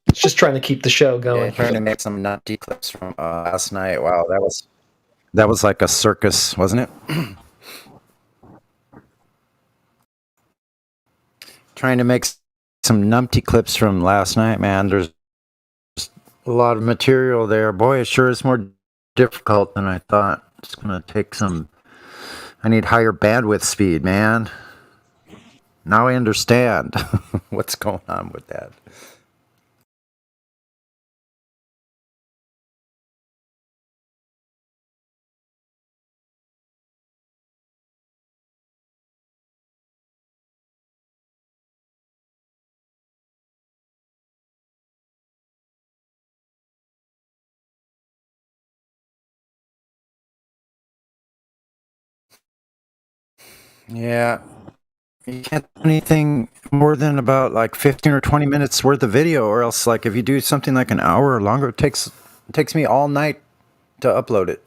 It's just trying to keep the show going. Yeah, trying to make some nutty clips from last night. Wow, that was like a circus, wasn't it? Trying to make some numpty clips from last night, man. There's a lot of material there. Boy, it sure is more difficult than I thought. It's gonna take some. I need higher bandwidth speed, man. Now I understand what's going on with that. Yeah. You can't do anything more than about like 15 or 20 minutes worth of video, or else like if you do something like an hour or longer, it takes me all night to upload it.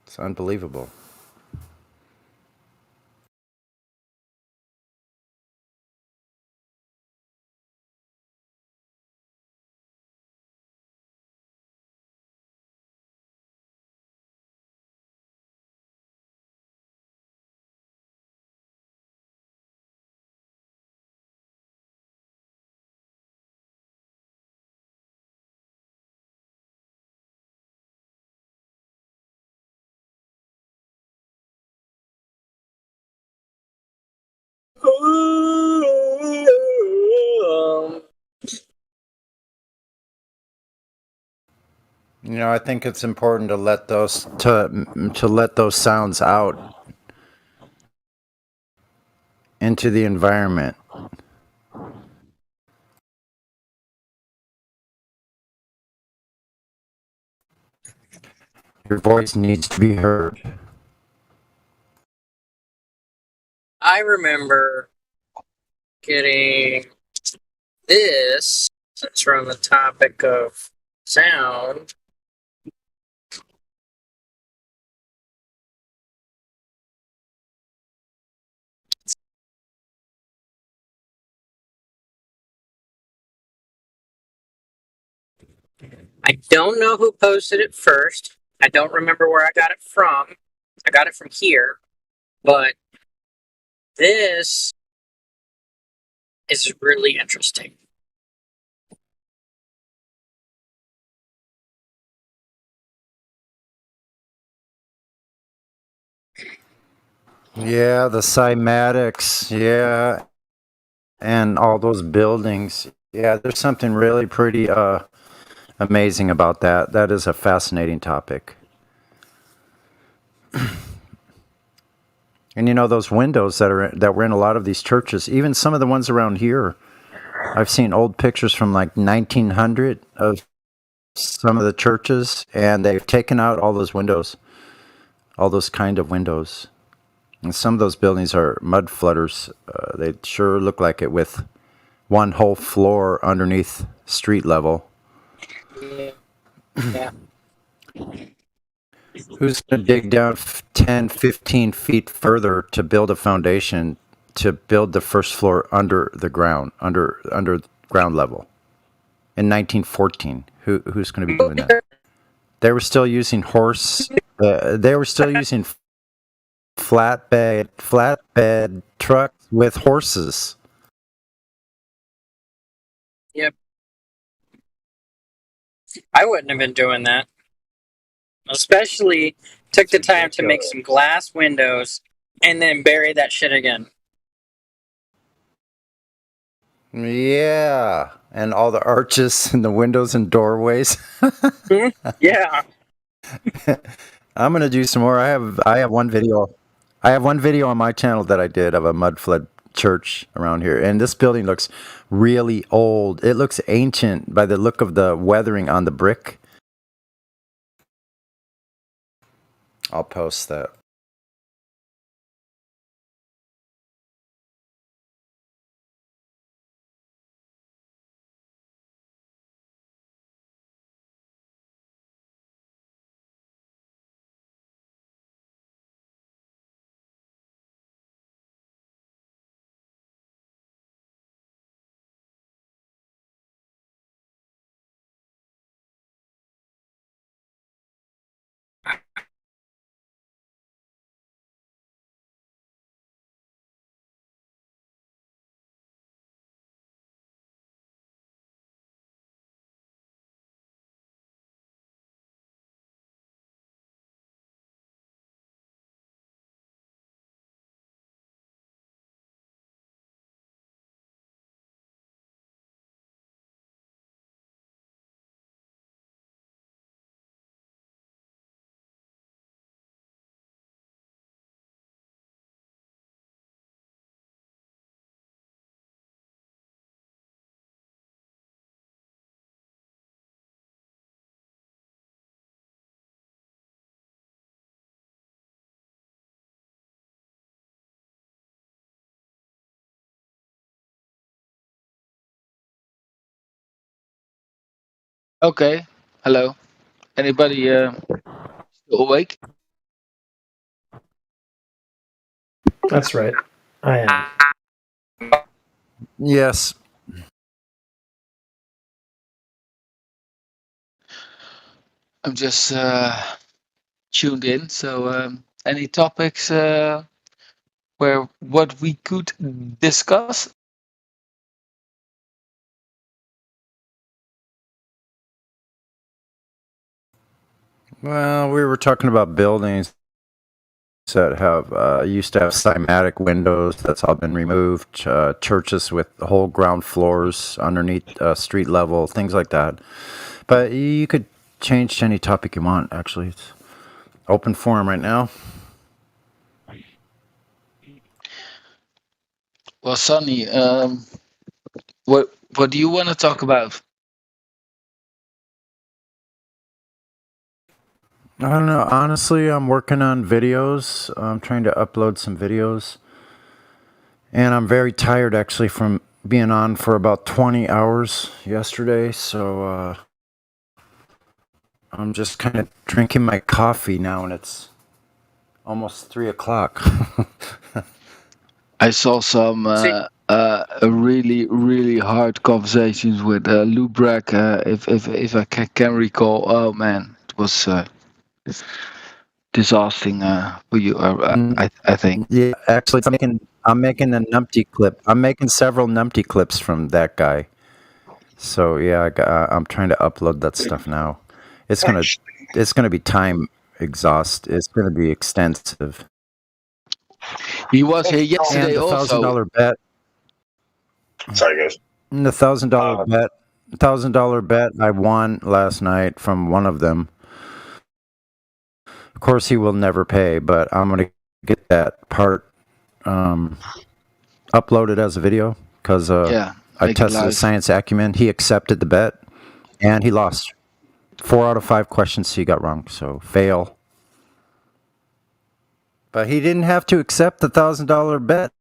It's unbelievable. You know, I think it's important to let those sounds out into the environment. Your voice needs to be heard. I remember getting this, since we're on the topic of sound. I don't know who posted it first. I don't remember where I got it from. I got it from here. But this is really interesting. Yeah, the cymatics. Yeah, and all those buildings. Yeah, there's something really pretty amazing about that. That is a fascinating topic. And you know those windows that were in a lot of these churches, even some of the ones around here. I've seen old pictures from like 1900 of some of the churches, and they've taken out all those windows, all those kind of windows. And some of those buildings are mud flooders. They sure look like it with one whole floor underneath street level. Yeah. Who's going to dig down 10, 15 feet further to build a foundation to build the first floor under the ground, under ground level? In 1914, who's going to be doing that? They were still using they were still using flatbed trucks with horses. Yep. I wouldn't have been doing that. Especially took the time to make some glass windows and then bury that shit again. Yeah, and all the arches and the windows and doorways. Yeah. I'm gonna do some more. I have one video. I have one video on my channel that I did of a mud flood church around here, and this building looks really old. It looks ancient by the look of the weathering on the brick. I'll post that. Okay. Hello. Anybody still awake? That's right. I am. Yes. I'm just tuned in. So, any topics where what we could discuss? Well, we were talking about buildings that have used to have cymatic windows. That's all been removed. Churches with the whole ground floors underneath street level, things like that. But you could change to any topic you want. Actually, it's open forum right now. Well, Sonny, what do you want to talk about? I don't know. Honestly, I'm working on videos. I'm trying to upload some videos. And I'm very tired, actually, from being on for about 20 hours yesterday. So I'm just kind of drinking my coffee now, and it's almost 3 o'clock. I saw some really hard conversations with Lubrak, if I can recall. Oh man, it was disgusting for you. I think. Yeah, actually, I'm making a numpty clip. I'm making several numpty clips from that guy. So yeah, I'm trying to upload that stuff now. It's gonna be time exhaust. It's gonna be extensive. He was here And yesterday the also. $1,000 bet. Sorry, guys. And the $1,000 bet I won last night from one of them. Of course, he will never pay, but I'm gonna get that part uploaded as a video because Yeah, I make it tested his live. science acumen. He accepted the bet, and he lost 4 out of 5 questions he got wrong. So fail. But he didn't have to accept the $1,000 bet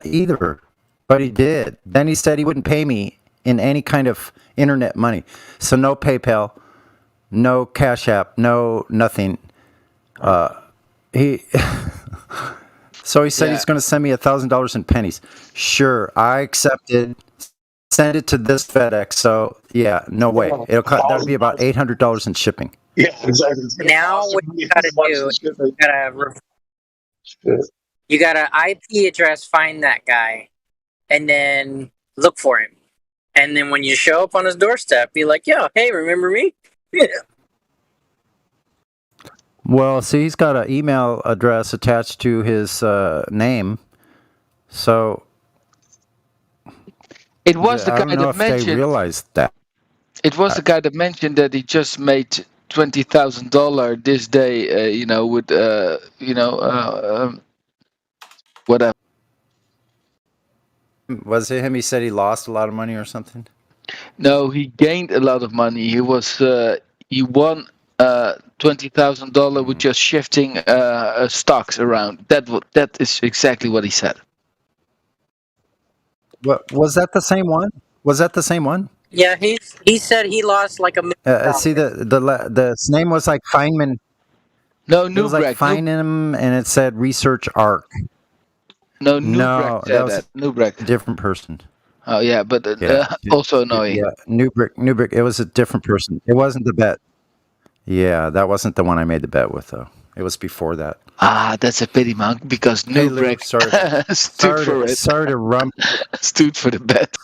either. But he did. Then he said he wouldn't pay me in any kind of internet money. So no PayPal, no Cash App, no nothing. He so he said Yeah. he's going to send me $1,000 in pennies. Sure, I accepted. Send it to this FedEx. So yeah, no way. It'll cost. That'll be about $800 in shipping. Yeah, exactly. Now what you gotta do, you gotta IP address find that guy, and then look for him. And then when you show up on his doorstep, be like, "Yo, hey, remember me?" Yeah. Well, see, he's got an email address attached to his name. So It was I the don't guy know that if they mentioned. realized that. It was the guy that mentioned that he just made $20,000 this day. With whatever. Was it him? He said he lost a lot of money or something. No, he gained a lot of money. He won $20,000 with just shifting stocks around. That is exactly what he said. What was that? The same one? Was that the same one? Yeah, he said he lost like $1 million. See, the name was like Feynman. No, It was like Feynman, and it said Research Arc. No, No, Nubrecht that said was that. Nubrecht. a different person. Oh yeah, but Yeah, also annoying. yeah, Newbrick. It was a different person. It wasn't the bet. Yeah, that wasn't the one I made the bet with, though. It was before that. Ah, that's a pity, Monk, because Hey, Lou, Nubrecht stood for it. Sorry to rump. Stood for the bet.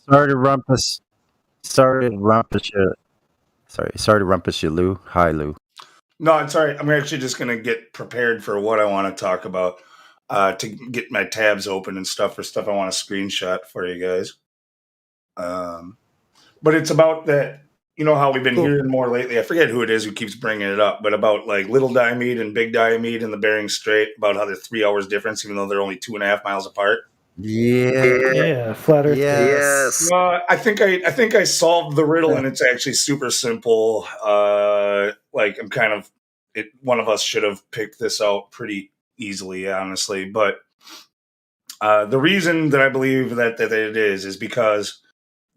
Sorry to rumpus. Sorry to rumpus you. Sorry to rumpus you, Lou. Hi, Lou. No, it's all right. I'm actually just going to get prepared for what I want to talk about to get my tabs open and stuff for stuff I want to screenshot for you guys. But it's about that, you know how we've been hearing more lately. I forget who it is who keeps bringing it up, but about like Little Diomede and Big Diomede in the Bering Strait, about how they're 3 hours difference, even though they're only 2.5 miles apart. Yeah, flat Earth. Yes. I think I solved the riddle, and it's actually super simple. I'm kind of one of us should have picked this out pretty easily, honestly. But the reason that I believe that it is because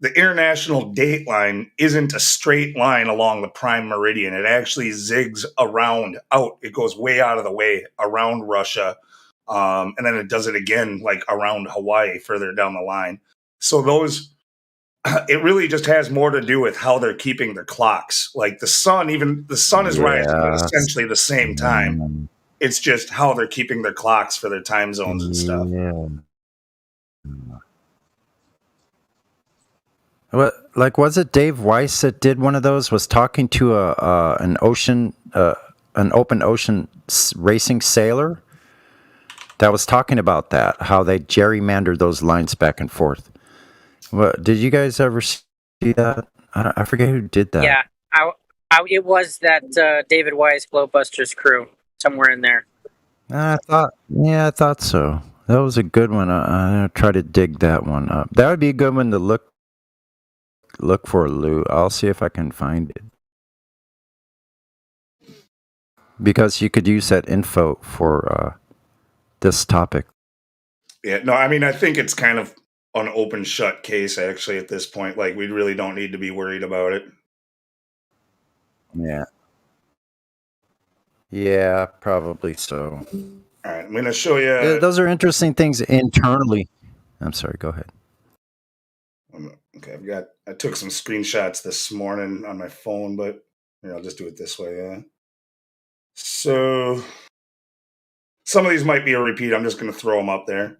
the international date line isn't a straight line along the prime meridian. It actually zigs around out. It goes way out of the way around Russia. And then it does it again, like around Hawaii, further down the line. So it really just has more to do with how they're keeping their clocks. Like the sun is rising at essentially the same time. It's just how they're keeping their clocks for their time zones and stuff. Yeah. What, like, was it Dave Weiss that did one of those? Was talking to an open ocean racing sailor that was talking about that, how they gerrymandered those lines back and forth. What, did you guys ever see that? I forget who did that. Yeah, it was that David Wise Glowbusters crew somewhere in there. I thought so. That was a good one. I'll try to dig that one up. That would be a good one to look for, Lou. I'll see if I can find it. Because you could use that info for this topic. Yeah, no, I mean, I think it's kind of an open shut case, actually, at this point. Like, we really don't need to be worried about it. Yeah. Yeah, probably so. All right, I'm going to show you. Those are interesting things internally. I'm sorry, go ahead. Okay, I took some screenshots this morning on my phone, but I'll just do it this way, yeah. So, some of these might be a repeat. I'm just going to throw them up there.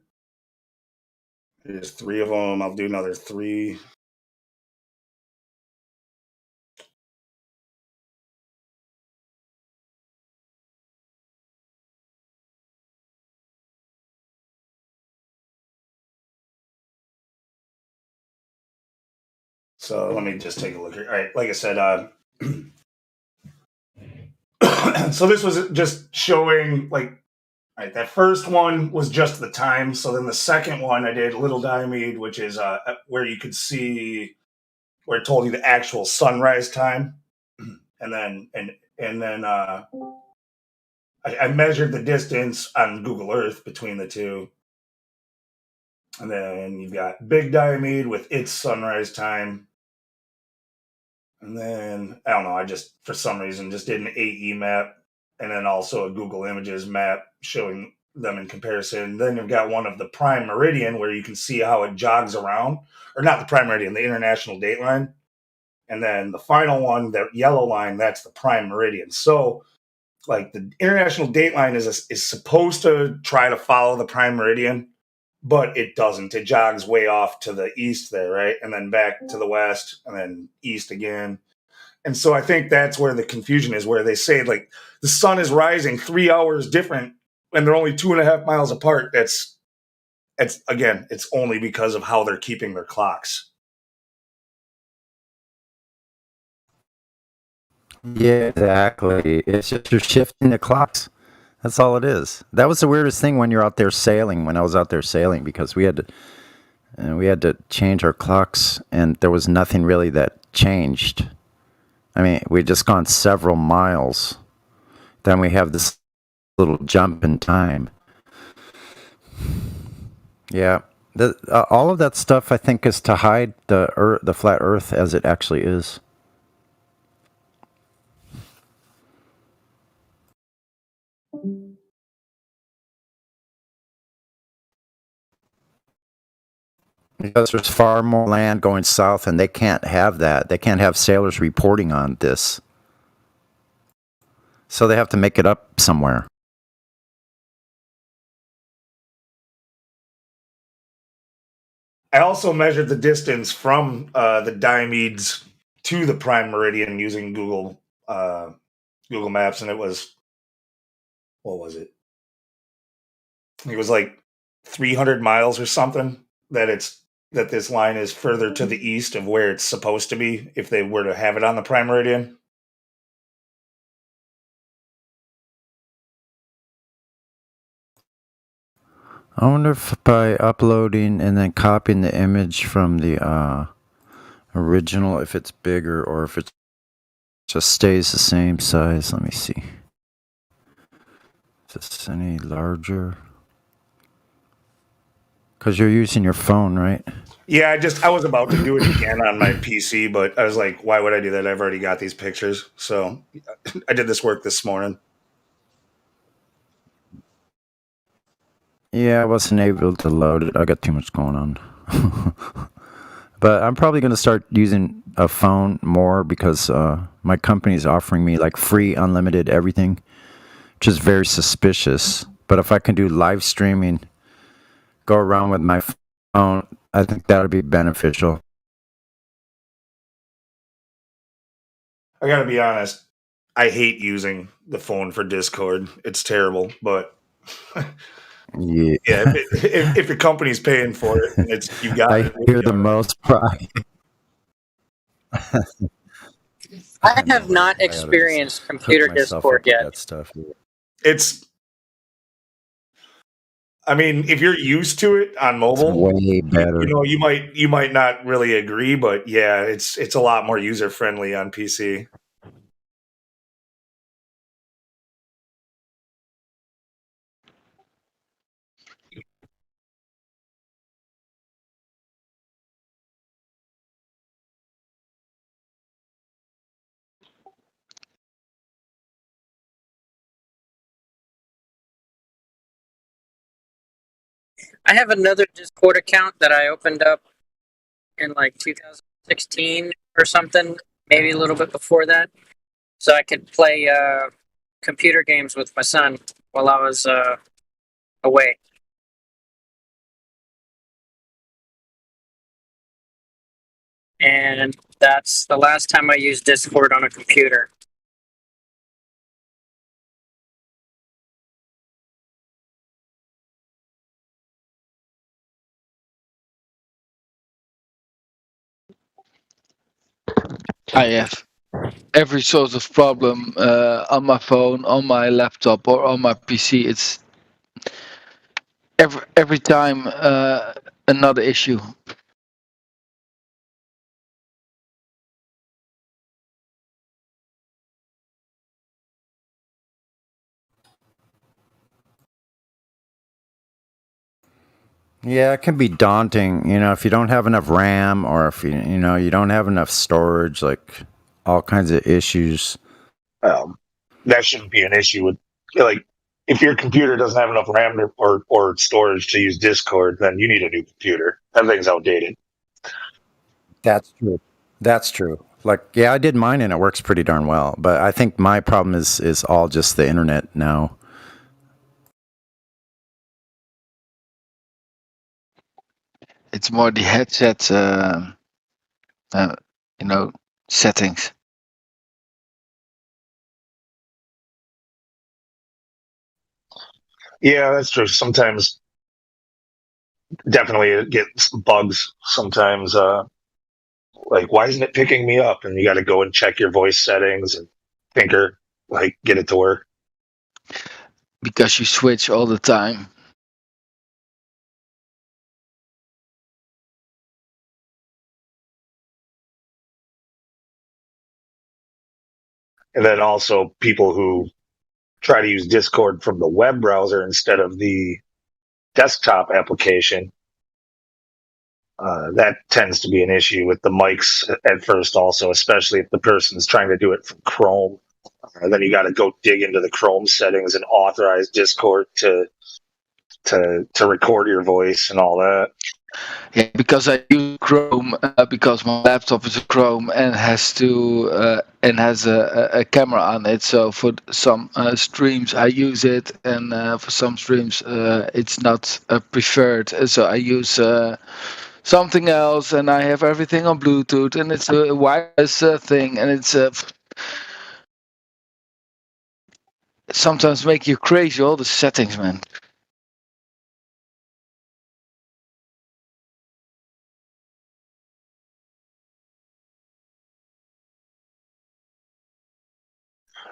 There's 3 of them. I'll do another 3. So let me just take a look here. All right, like I said, so this was just showing like, all right, that first one was just the time. So then the second one I did Little Diomede, which is where you could see where it told you the actual sunrise time, and then I measured the distance on Google Earth between the two, and then you've got Big Diomede with its sunrise time. And then I don't know, I just for some reason just did an AE map and then also a Google Images map showing them in comparison. Then you've got one of the prime meridian where you can see how it jogs around, or not the prime meridian, the international date line. And then the final one, that yellow line, that's the prime meridian. So like the international date line is supposed to try to follow the prime meridian, but it doesn't. It jogs way off to the east there, right? And then back to the west and then east again. And so I think that's where the confusion is, where they say like the sun is rising 3 hours different and they're only 2.5 miles apart. It's again, it's only because of how they're keeping their clocks. Yeah, exactly. It's just you're shifting the clocks. That's all it is. That was the weirdest thing when you're out there sailing. When I was out there sailing, because we had to change our clocks, and there was nothing really that changed. I mean, we'd just gone several miles. Then we have this little jump in time. Yeah, all of that stuff I think is to hide the flat Earth as it actually is. Because there's far more land going south, and they can't have that. They can't have sailors reporting on this. So they have to make it up somewhere. I also measured the distance from the Diomedes to the prime meridian using Google Maps, and it was, what was it? It was like 300 miles or something. That this line is further to the east of where it's supposed to be if they were to have it on the prime meridian. I wonder if by uploading and then copying the image from the original, if it's bigger or if it just stays the same size. Let me see. Is this any larger? Because you're using your phone, right? Yeah, I was about to do it again on my PC, but I was like, why would I do that? I've already got these pictures. So I did this work this morning. Yeah, I wasn't able to load it. I got too much going on. But I'm probably going to start using a phone more because my company is offering me like free unlimited everything, which is very suspicious. But if I can do live streaming, go around with my phone, I think that would be beneficial. I gotta be honest, I hate using the phone for Discord. It's terrible, but Yeah, yeah, if your company's paying for it, and it's you got I it. hear the most pride. I have not experienced computer Discord yet. That stuff. It's, I mean, if you're used to it on mobile, way better. You know, you might not really agree, but yeah, it's a lot more user friendly on PC. I have another Discord account that I opened up in like 2016 or something, maybe a little bit before that, so I could play computer games with my son while I was away. And that's the last time I used Discord on a computer. I have every sort of problem on my phone, on my laptop, or on my PC. It's every time another issue. Yeah, it can be daunting, if you don't have enough RAM or if you don't have enough storage, like all kinds of issues. That shouldn't be an issue with like if your computer doesn't have enough RAM or storage to use Discord, then you need a new computer. That thing's outdated. That's true. That's true. Like, yeah, I did mine and it works pretty darn well, but I think my problem is all just the internet now. It's more the headset, settings. Yeah, that's true. Sometimes, definitely, it gets bugs. Sometimes, like, why isn't it picking me up? And you got to go and check your voice settings and tinker, like, get it to work. Because you switch all the time. And then also people who try to use Discord from the web browser instead of the desktop application. That tends to be an issue with the mics at first, also, especially if the person's trying to do it from Chrome. Then you got to go dig into the Chrome settings and authorize Discord to record your voice and all that. Yeah, because I use Chrome because my laptop is a Chrome and has a camera on it. So for some streams I use it, and for some streams it's not preferred. So I use something else, and I have everything on Bluetooth, and it's a wireless thing, and it's sometimes make you crazy. All the settings, man.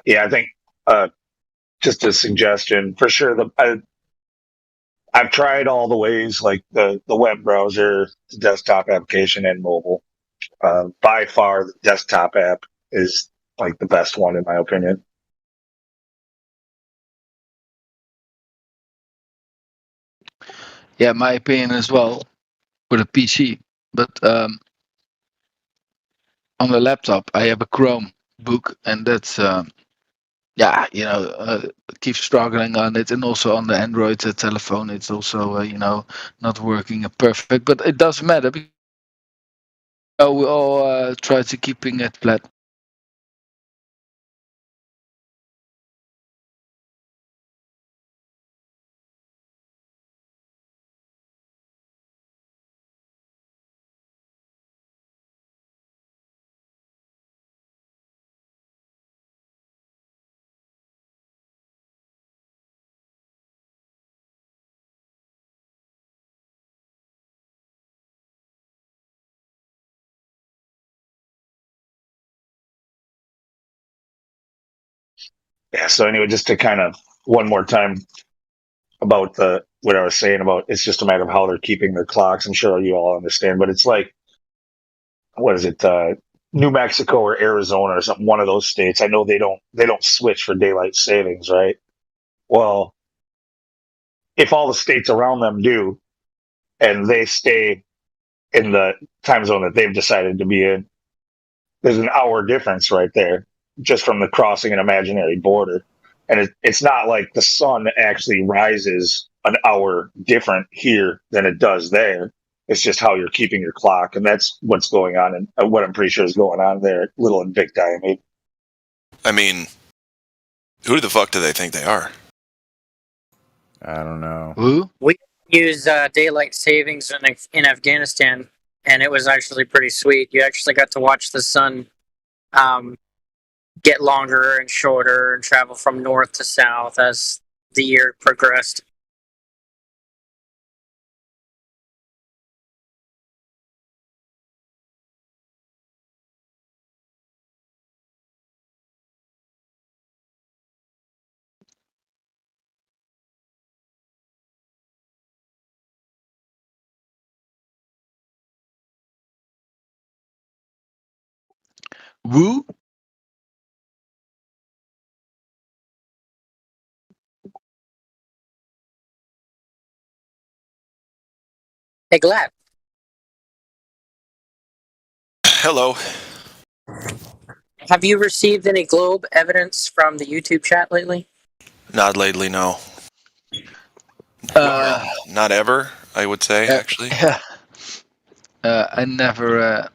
Yeah, I think just a suggestion for sure. I've tried all the ways, like the web browser, the desktop application, and mobile. By far, the desktop app is like the best one in my opinion. Yeah, my opinion as well for the PC. But on the laptop, I have a Chrome book, and that's keep struggling on it, and also on the Android telephone, it's also not working perfect. But it doesn't matter. We all try to keeping it flat. Yeah. So anyway, just to kind of one more time about what I was saying about it's just a matter of how they're keeping their clocks. I'm sure you all understand, but it's like, what is it? New Mexico or Arizona or something, one of those states. I know they don't switch for daylight savings, right? Well, if all the states around them do, and they stay in the time zone that they've decided to be in, there's an hour difference right there, just from the crossing an imaginary border. And it's not like the sun actually rises an hour different here than it does there. It's just how you're keeping your clock, and that's what's going on, and what I'm pretty sure is going on there at Little Invicti. I mean, who the fuck do they think they are? I don't know. Who? We use daylight savings in Afghanistan, and it was actually pretty sweet. You actually got to watch the sun get longer and shorter and travel from north to south as the year progressed. Woo? Hey, Glad. Hello. Have you received any globe evidence from the YouTube chat lately? Not lately, no. Not ever, I would say, actually. Yeah. I never.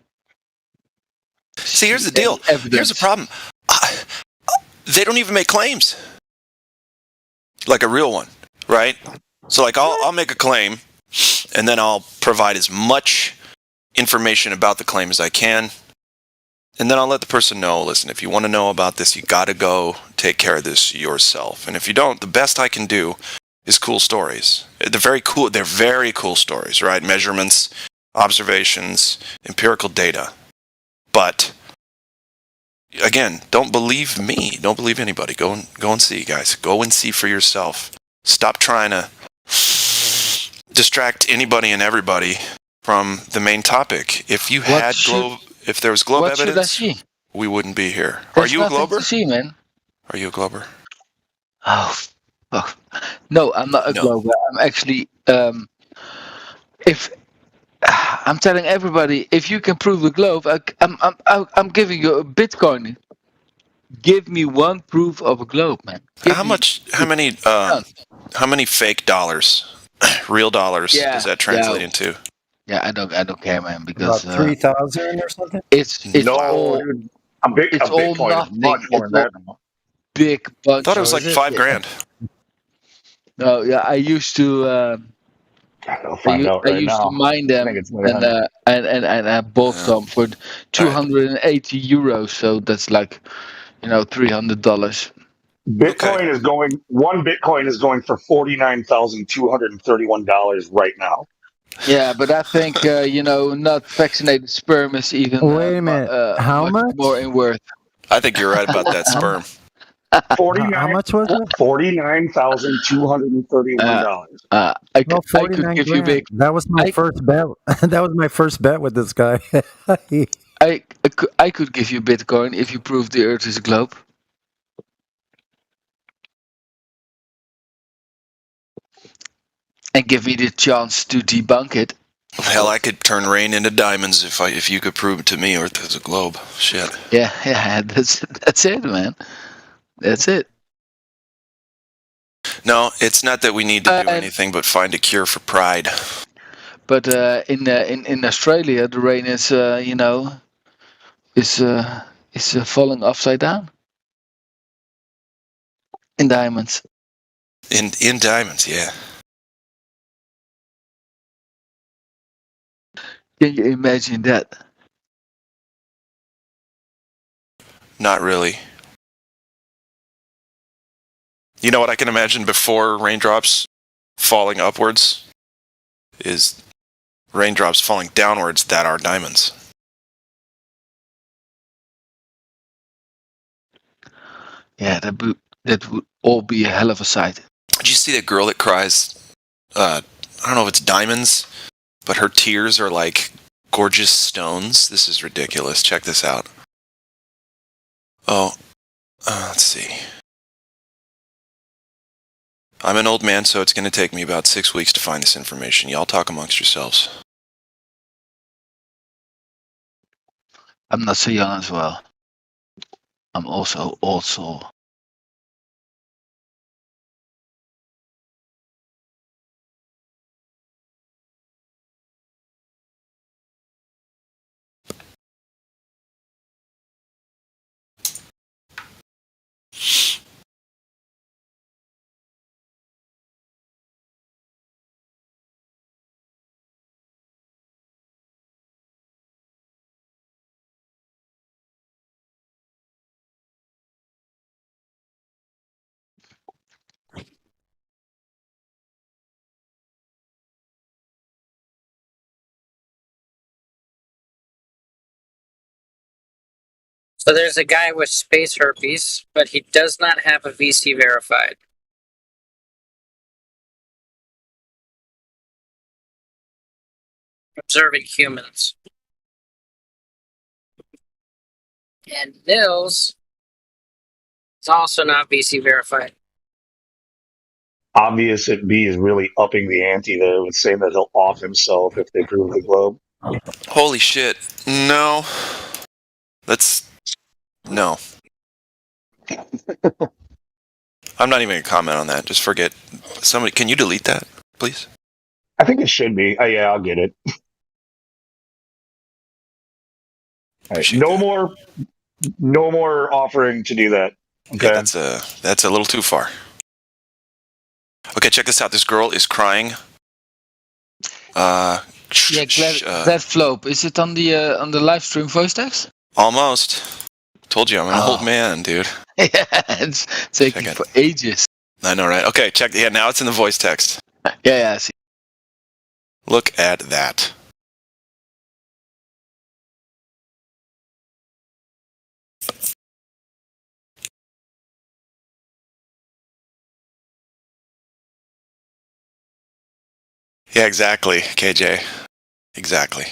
See, here's the deal. Here's the problem. They don't even make claims. Like a real one, right? So, like, I'll make a claim, and then I'll provide as much information about the claim as I can. And then I'll let the person know, listen, if you want to know about this, you got to go take care of this yourself. And if you don't, the best I can do is cool stories. They're very cool stories, right? Measurements, observations, empirical data. But again, don't believe me. Don't believe anybody. Go and see, guys. Go and see for yourself. Stop trying to distract anybody and everybody from the main topic. If you had if there was globe what should I evidence, see? we wouldn't be here. There's Are you a nothing glober? to see, man. Are you a glober? Oh, no, I'm not a glober. I'm actually. If I'm telling everybody, if you can prove the globe, I'm giving you a Bitcoin. Give me one proof of a globe, man. How many fake dollars, real dollars, does that translate into? Yeah, I don't care, man, because About 3,000 or something. it's No, all dude. A Bitcoin nothing. is much more than It's that. all big bunch. Thought it was like $5,000. No, yeah, I used to. I'll find out I right used now. to mine them, I think it's way higher. and I bought some for 280 euros. So that's like, $300. Bitcoin is going. One Bitcoin is going for $49,231 right now. Yeah, but I think not vaccinated sperm is even Wait a minute. How much? more in worth. I think you're right about that sperm. How much was it? $49,231. I could give you big. That was my first bet. That was my first bet with this guy. I could give you Bitcoin if you prove the Earth is a globe. And give me the chance to debunk it. Hell, I could turn rain into diamonds if you could prove to me Earth is a globe. Shit. Yeah, that's it, man. That's it. No, it's not that we need to do anything but find a cure for pride. But in Australia, the rain is is falling upside down. In diamonds. In diamonds, yeah. Can you imagine that? Not really. You know what I can imagine before raindrops falling upwards is raindrops falling downwards that are diamonds. Yeah, that would all be a hell of a sight. Did you see that girl that cries? I don't know if it's diamonds, but her tears are like gorgeous stones. This is ridiculous. Check this out. Oh, let's see. I'm an old man, so it's going to take me about 6 weeks to find this information. Y'all talk amongst yourselves. I'm not so young as well. I'm also old soul. So there's a guy with space herpes, but he does not have a VC verified. Observing humans. And Nils is also not VC verified. Obvious at B is really upping the ante there with saying that he'll off himself if they prove the globe. Holy shit. No. No. I'm not even going to comment on that. Just forget. Somebody, can you delete that, please? I think it should be. Yeah, I'll get it. All right, no more offering to do that. Okay. Yeah, that's a little too far. Okay, check this out. This girl is crying. Yeah, that Flope. Is it on the live stream voice text? Almost. Told you I'm an old man, dude. Yeah, it's taking for ages. I know, right? Okay, check. Yeah, now it's in the voice text. Yeah, I see. Look at that. Yeah, exactly, KJ. Exactly.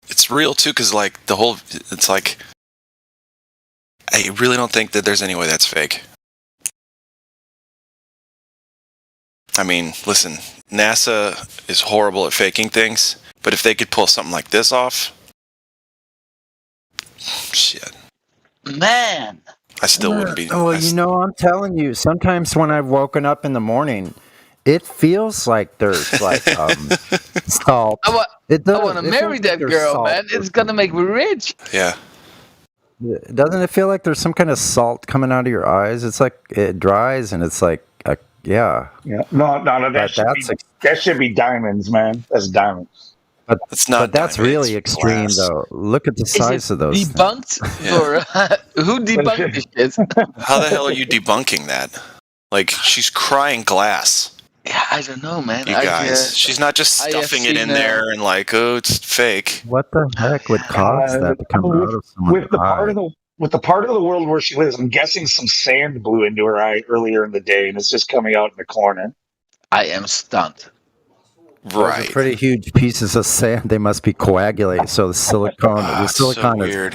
It's real too, because like it's like, I really don't think that there's any way that's fake. I mean, listen, NASA is horrible at faking things, but if they could pull something like this off, shit. Man. I still wouldn't be. Well, I'm telling you, sometimes when I've woken up in the morning, it feels like there's like salt. I want to it marry feels like that there's girl, salt. man. It's gonna make me rich. Yeah. Doesn't it feel like there's some kind of salt coming out of your eyes? It's like it dries and it's like, yeah. Yeah. No, that should be diamonds, man. That's diamonds. But it's not. But that's really extreme, though. Look at the size of those. Debunked? Or who debunked this shit? How the hell are you debunking that? Like, she's crying glass. Yeah, I don't know, man. You guys, she's not just stuffing it in there and like, oh, it's fake. What the heck would cause that to come out of someone's eye? With the part of the world where she lives, I'm guessing some sand blew into her eye earlier in the day, and it's just coming out in the corner. I am stunned. Right. Those are pretty huge pieces of sand. They must be coagulating. So the silicone so is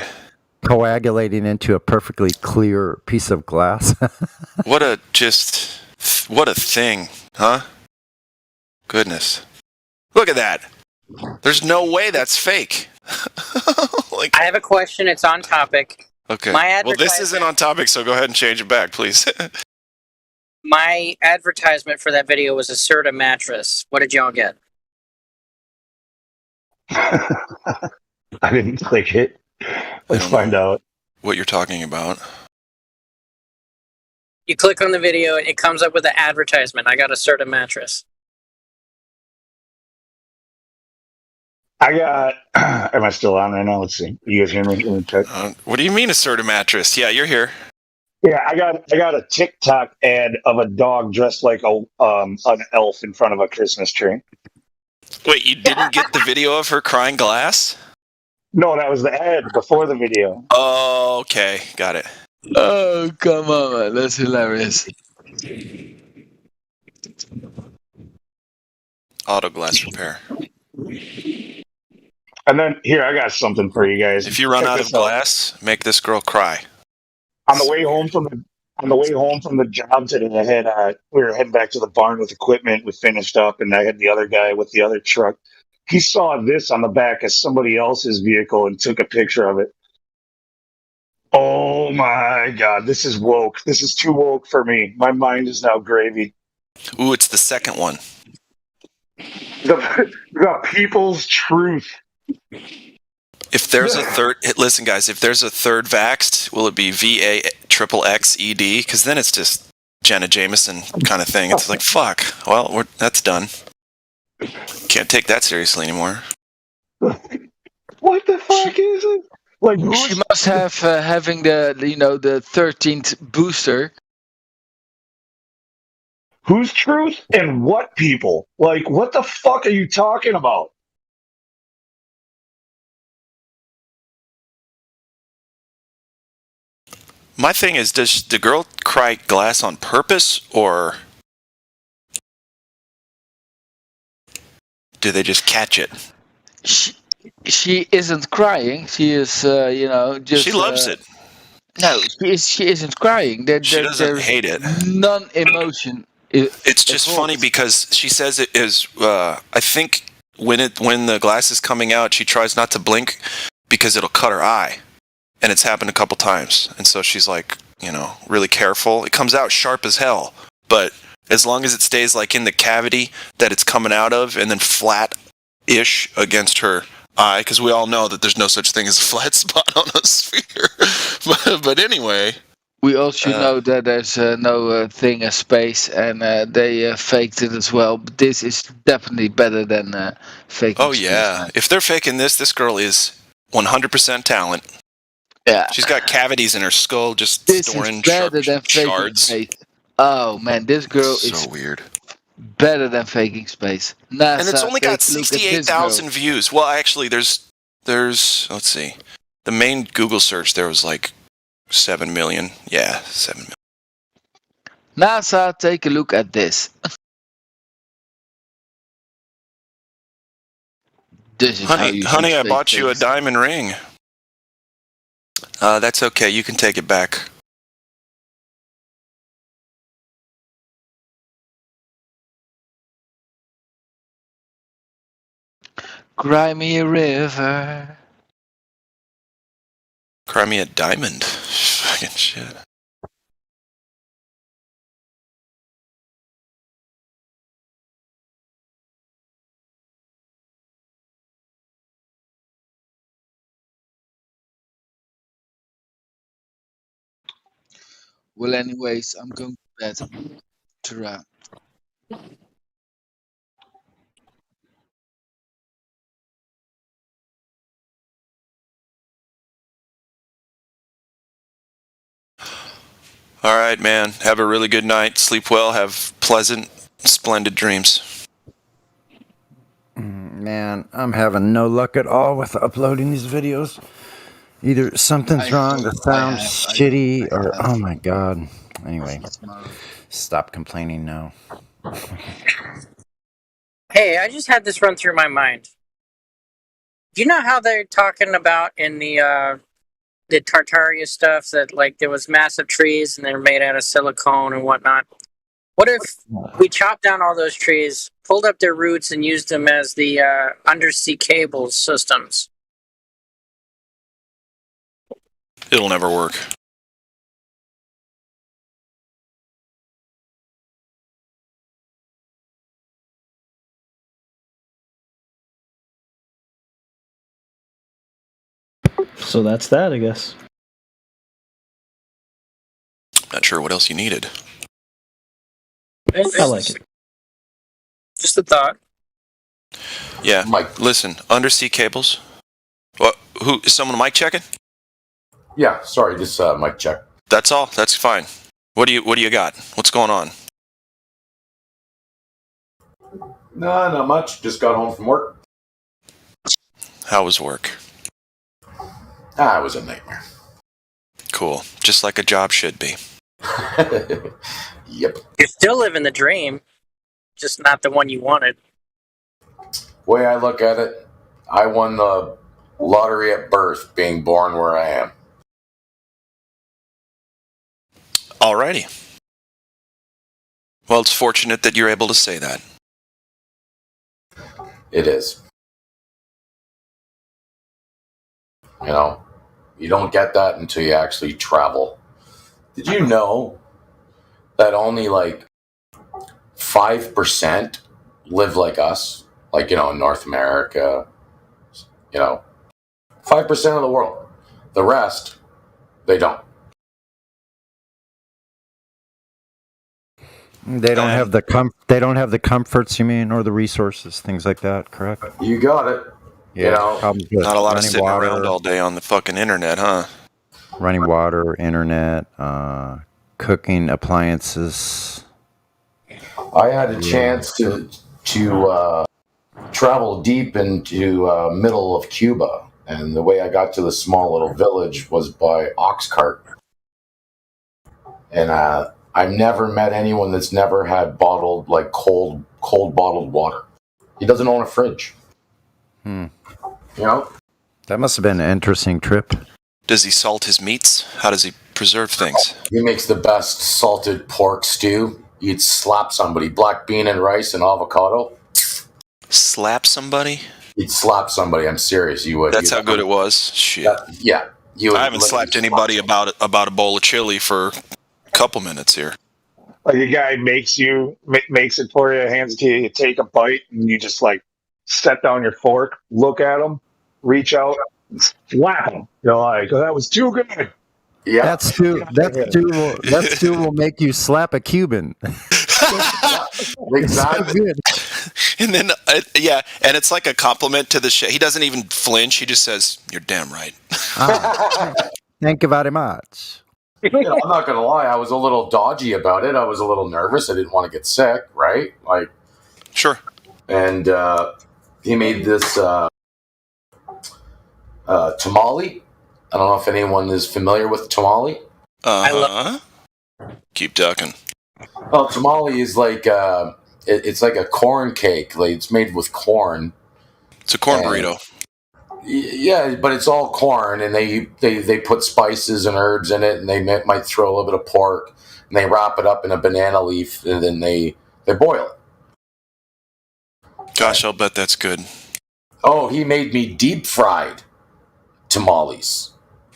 coagulating into a perfectly clear piece of glass. What a thing, huh? Goodness. Look at that. There's no way that's fake. I have a question. It's on topic. Okay. My Well, this isn't on topic, so go ahead and change it back, please. My advertisement for that video was a Serta mattress. What did y'all get? I didn't click it. Let's find out what you're talking about. You click on the video, it comes up with an advertisement. I got a Serta mattress. I got. Am I still on right now? Let's see. You guys hear me? Let me check. What do you mean a Serta mattress? Yeah, you're here. Yeah, I got a TikTok ad of a dog dressed like an elf in front of a Christmas tree. Wait, you didn't get the video of her crying glass? No, that was the ad before the video. Oh, okay, got it. Oh, come on, man. That's hilarious. Auto glass repair. And then here, I got something for you guys. If you run out of glass, make this girl cry. On the way home from the job today, we were heading back to the barn with equipment. We finished up, and I had the other guy with the other truck. He saw this on the back of somebody else's vehicle and took a picture of it. Oh my God, this is woke. This is too woke for me. My mind is now gravy. Ooh, it's the second one. The people's truth. If there's a third, listen, guys. If there's a third vaxxed, will it be VAXXED? Because then it's just Jenna Jameson kind of thing. It's like fuck. Well, that's done. Can't take that seriously anymore. What the fuck is it? Like she must have having the 13th booster. Whose truth and what people? Like, what the fuck are you talking about? My thing is, does the girl cry glass on purpose, or do they just catch it? She isn't crying. She is, just. She loves it. No, she isn't crying. She doesn't there's hate it. none emotion. It's just funny because she says it is. I think when the glass is coming out, she tries not to blink because it'll cut her eye, and it's happened a couple times. And so she's like, really careful. It comes out sharp as hell, but as long as it stays like in the cavity that it's coming out of, and then flat-ish against her eye, because we all know that there's no such thing as a flat spot on a sphere. but anyway. We also know that there's no thing as space, and they faked it as well. But this is definitely better than faking. Oh yeah, if they're faking this girl is 100% talent. Yeah, she's got cavities in her skull, just this storing is better than faking shards. Space. Oh man, this girl is so weird. Better than faking space. NASA, and it's only got 68,000 views. Well, actually, there's let's see, the main Google search there was like 7 million. Yeah, 7 million. NASA, take a look at this. This is honey, I bought you a diamond ring. That's okay. You can take it back. Cry me a river. Cry me a diamond. Fucking shit. Well, anyways, I'm going to bed. Ta-ra. All right, man. Have a really good night. Sleep well. Have pleasant, splendid dreams. Man, I'm having no luck at all with uploading these videos. Either something's wrong, the sound's shitty, or oh my god. Anyway, stop complaining now. Hey, I just had this run through my mind. Do you know how they're talking about in the Tartaria stuff that like there was massive trees and they're made out of silicone and whatnot? What if we chopped down all those trees, pulled up their roots, and used them as the undersea cable systems? It'll never work. So that's that, I guess. Not sure what else you needed. I like it. Just a thought. Yeah, Mike. Listen, undersea cables. What? Who is someone mic checking? Yeah, sorry, just mic check. That's all. That's fine. What do you got? What's going on? No, not much. Just got home from work. How was work? It was a nightmare. Cool. Just like a job should be. Yep. You're still living the dream, just not the one you wanted. Way I look at it, I won the lottery at birth, being born where I am. Alrighty. Well, it's fortunate that you're able to say that. It is. You know, you don't get that until you actually travel. Did you know that only like 5% live like us? Like, in North America, 5% of the world. The rest, they don't. They don't have the comforts, you mean, or the resources, things like that, correct? You got it. Yeah, Not a lot of sitting around all day on the fucking internet, huh? Running water, internet, cooking appliances. I had a chance to travel deep into middle of Cuba, and the way I got to the small little village was by ox cart. And I've never met anyone that's never had bottled, like cold bottled water. He doesn't own a fridge. Hmm. You know? That must have been an interesting trip. Does he salt his meats? How does he preserve things? He makes the best salted pork stew. You'd slap somebody. Black bean and rice and avocado. Slap somebody? You'd slap somebody. I'm serious. You would. That's how good it was? Shit. Yeah. You would I haven't slapped anybody about a bowl of chili for a couple minutes here. Like a guy makes it for you, hands it to you, you take a bite, and you just like set down your fork, look at him, reach out, and slap him. You're like, oh, that was too good. Yeah, that stew will make you slap a Cuban. Exactly. Good. And then, and it's like a compliment to the chef. He doesn't even flinch. He just says, "You're damn right." Thank you very much. I'm not gonna lie. I was a little dodgy about it. I was a little nervous. I didn't want to get sick. Right? Like, sure. And he made this tamale. I don't know if anyone is familiar with tamale. Keep ducking. Well, tamale is like it's like a corn cake. Like it's made with corn. It's a corn burrito. Yeah, but it's all corn, and they put spices and herbs in it, and they might throw a little bit of pork, and they wrap it up in a banana leaf, and then they boil it. Gosh, I'll bet that's good. Oh, he made me deep fried tamales.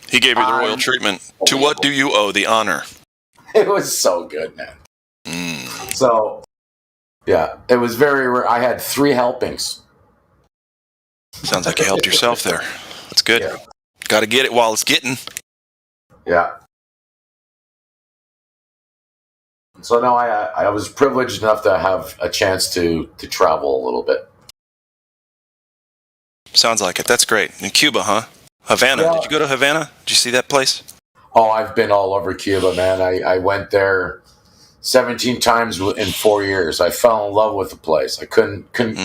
He gave you the royal treatment. To what do you owe the honor? It was so good, man. So, yeah, it was very rare. I had 3 helpings. Sounds like you helped yourself there. That's good. Yeah. Got to get it while it's getting. Yeah. So no, I was privileged enough to have a chance to travel a little bit. Sounds like it. That's great. In Cuba, huh? Havana. Yeah. Did you go to Havana? Did you see that place? Oh, I've been all over Cuba, man. I went there 17 times in 4 years. I fell in love with the place. I couldn't get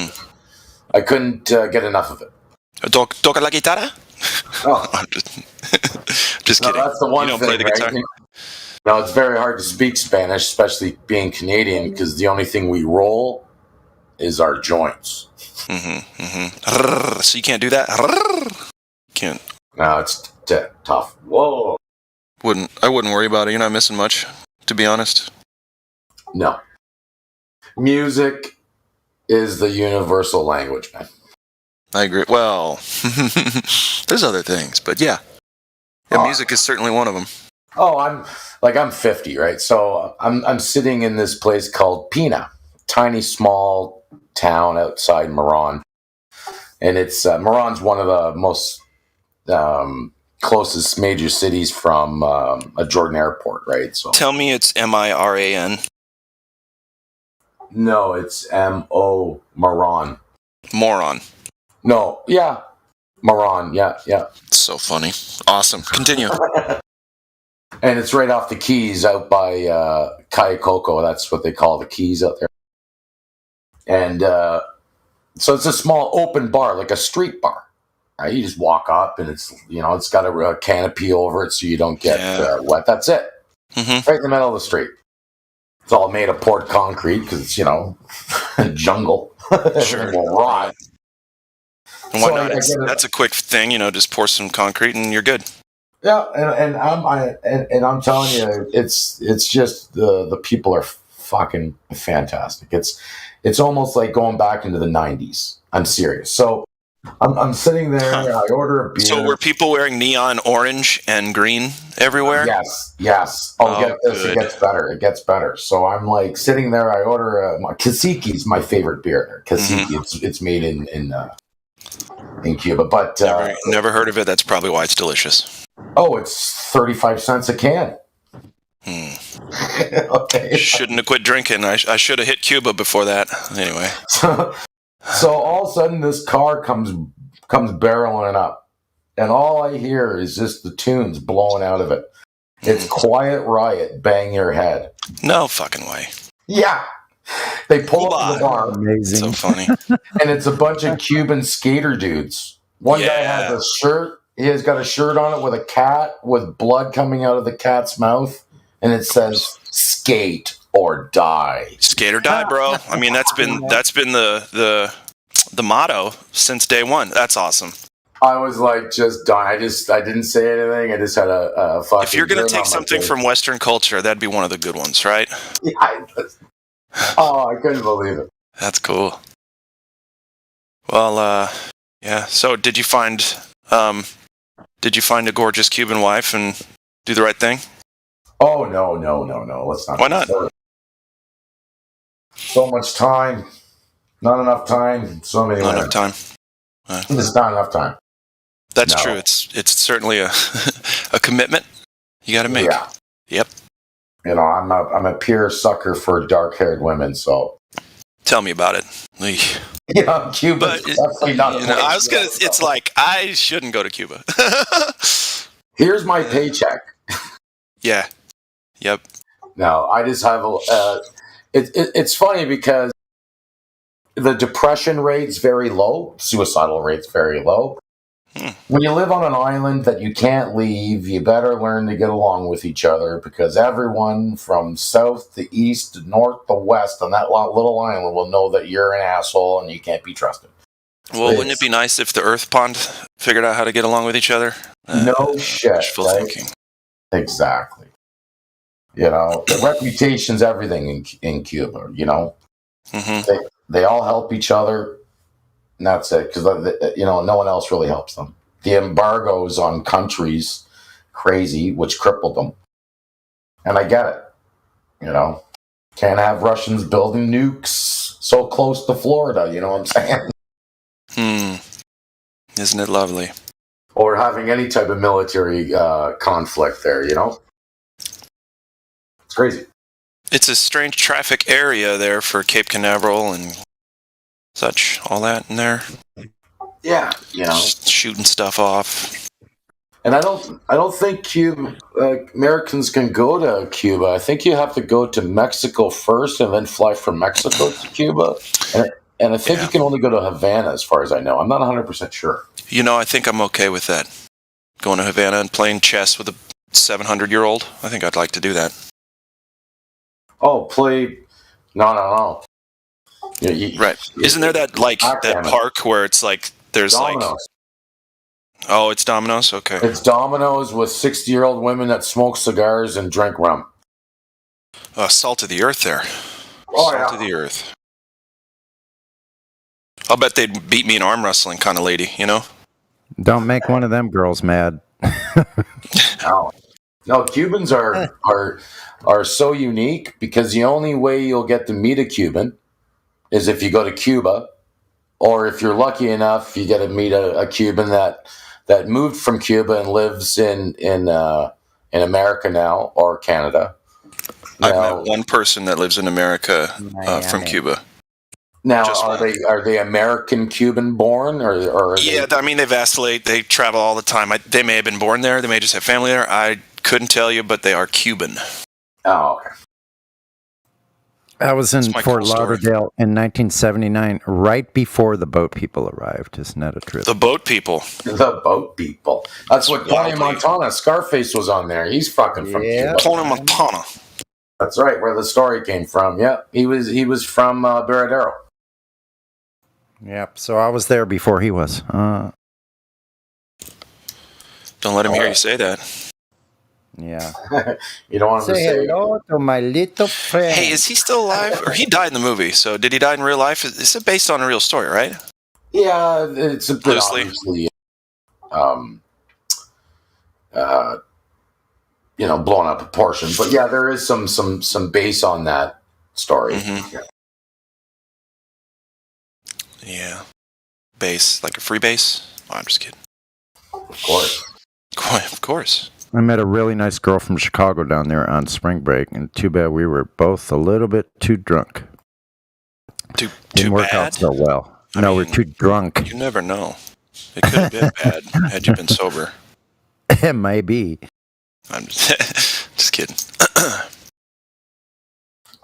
enough of it. Toca la guitarra? Oh. I'm just kidding. That's the one you don't thing, play the guitar? right? No, it's very hard to speak Spanish, especially being Canadian, because the only thing we roll is our joints. So you can't do that? Can't. No, it's tough. Whoa. I wouldn't worry about it. You're not missing much, to be honest. No. Music is the universal language, man. I agree. Well, there's other things, but yeah. Music is certainly one of them. Oh, I'm 50, right? So I'm sitting in this place called Pina, tiny small town outside Moran, and it's Moran's one of the most closest major cities from a Jordan airport, right? So tell me it's Miran. No, it's M-O Moran. Moron. No, yeah, Moran, yeah. It's so funny. Awesome. Continue. And it's right off the Keys out by Kayakoko. That's what they call the Keys out there. And so it's a small open bar, like a street bar. Right? You just walk up, and it's got a canopy over it so you don't get wet. That's it. Mm-hmm. Right in the middle of the street. It's all made of poured concrete because it's jungle. Sure. It will rot. And why not? That's a quick thing, just pour some concrete and you're good. Yeah, and I'm telling you, it's just the people are fucking fantastic. It's almost like going back into the 90s. I'm serious. So I'm sitting there. I order a beer. So were people wearing neon orange and green everywhere? Yes. Oh, get this. Good. It gets better. So I'm like sitting there. I order Cacique's my favorite beer. Cacique. Mm-hmm. It's made in Cuba, but never heard of it. That's probably why it's delicious. Oh, it's 35 cents a can. Okay. Shouldn't have quit drinking. I should have hit Cuba before that. Anyway. So all of a sudden, this car comes barreling up, and all I hear is just the tunes blowing out of it. It's Quiet Riot, Bang Your Head. No fucking way. Yeah. They pull up to the bar. Amazing. So funny. And it's a bunch of Cuban skater dudes. One guy has a shirt. He has got a shirt on it with a cat with blood coming out of the cat's mouth. And it says, skate or die. Skate or die, bro. I mean, that's been the the motto since day one. That's awesome. I was like just dying. I didn't say anything. I just had a fucking. If you're going to grin take on my something face. from Western culture, that'd be one of the good ones, right? Yeah, I couldn't believe it. That's cool. Well, yeah. So, did you find a gorgeous Cuban wife and do the right thing? Oh no! Let's not. Why not? So much time. Not enough time. So many. Not enough time. There's not enough time. That's true. It's certainly a a commitment you got to make. Yeah. Yep. You know, I'm a pure sucker for dark-haired women. So tell me about it. Eesh. Yeah, Cuba's definitely not. I was gonna. It's like I shouldn't go to Cuba. Here's my paycheck. Yeah. Yep. No, I just have a. It's funny because the depression rate's very low, suicidal rate's very low. When you live on an island that you can't leave, you better learn to get along with each other because everyone from south to east to north to west on that little island will know that you're an asshole and you can't be trusted. Well, wouldn't it be nice if the Earth Pond figured out how to get along with each other? No shit. Wishful thinking. Exactly. You know, the reputation's everything in Cuba. You know, they all help each other. And that's it, because no one else really helps them. The embargoes on countries, crazy, which crippled them. And I get it. You know, can't have Russians building nukes so close to Florida. You know what I'm saying? Isn't it lovely? Or having any type of military conflict there. You know, it's crazy. It's a strange traffic area there for Cape Canaveral and such, all that in there. Yeah, you know, shooting stuff off. And I don't think Americans can go to Cuba. I think you have to go to Mexico first and then fly from Mexico to Cuba. And I think you can only go to Havana, as far as I know. I'm not 100% sure. You know, I think I'm okay with that. Going to Havana and playing chess with a 700-year-old. I think I'd like to do that. Oh, play? No. Right. Isn't there that park where it's like there's Dominoes. Oh, it's Domino's? Okay. It's Domino's with 60-year-old women that smoke cigars and drink rum. Salt of the earth there. Oh, Salt of the earth. I'll bet they'd beat me in arm wrestling kind of lady, you know? Don't make one of them girls mad. No, Cubans are so unique because the only way you'll get to meet a Cuban is if you go to Cuba, or if you're lucky enough, you get to meet a Cuban that moved from Cuba and lives in America now, or Canada. I've met one person that lives in America from Cuba. Now, are they American Cuban born, or yeah? I mean, they vacillate. They travel all the time. They may have been born there. They may just have family there. I couldn't tell you, but they are Cuban. Oh, okay. I was in Fort Lauderdale in 1979, right before the boat people arrived. Isn't that a trip? The boat people. The boat people. That's what Tony Montana, Scarface was on there. He's fucking from Cuba. Tony Montana. That's right, where the story came from. Yep, he was from Veradero. Yep. So I was there before he was. Don't let him hear you say that. Yeah. You don't want to say hello to my little friend. Hey, is he still alive? Or he died in the movie? So did he die in real life? Is it based on a real story, right? Yeah, it's a bit obviously, blown out of proportion. But yeah, there is some base on that story. Mm-hmm. Yeah. Base, like a free base? Oh, I'm just kidding. Of course. Of course. I met a really nice girl from Chicago down there on spring break, and too bad we were both a little bit too drunk. Didn't work out so well. We're too drunk. You never know. It could have been bad had you been sober. It may be. I'm just kidding.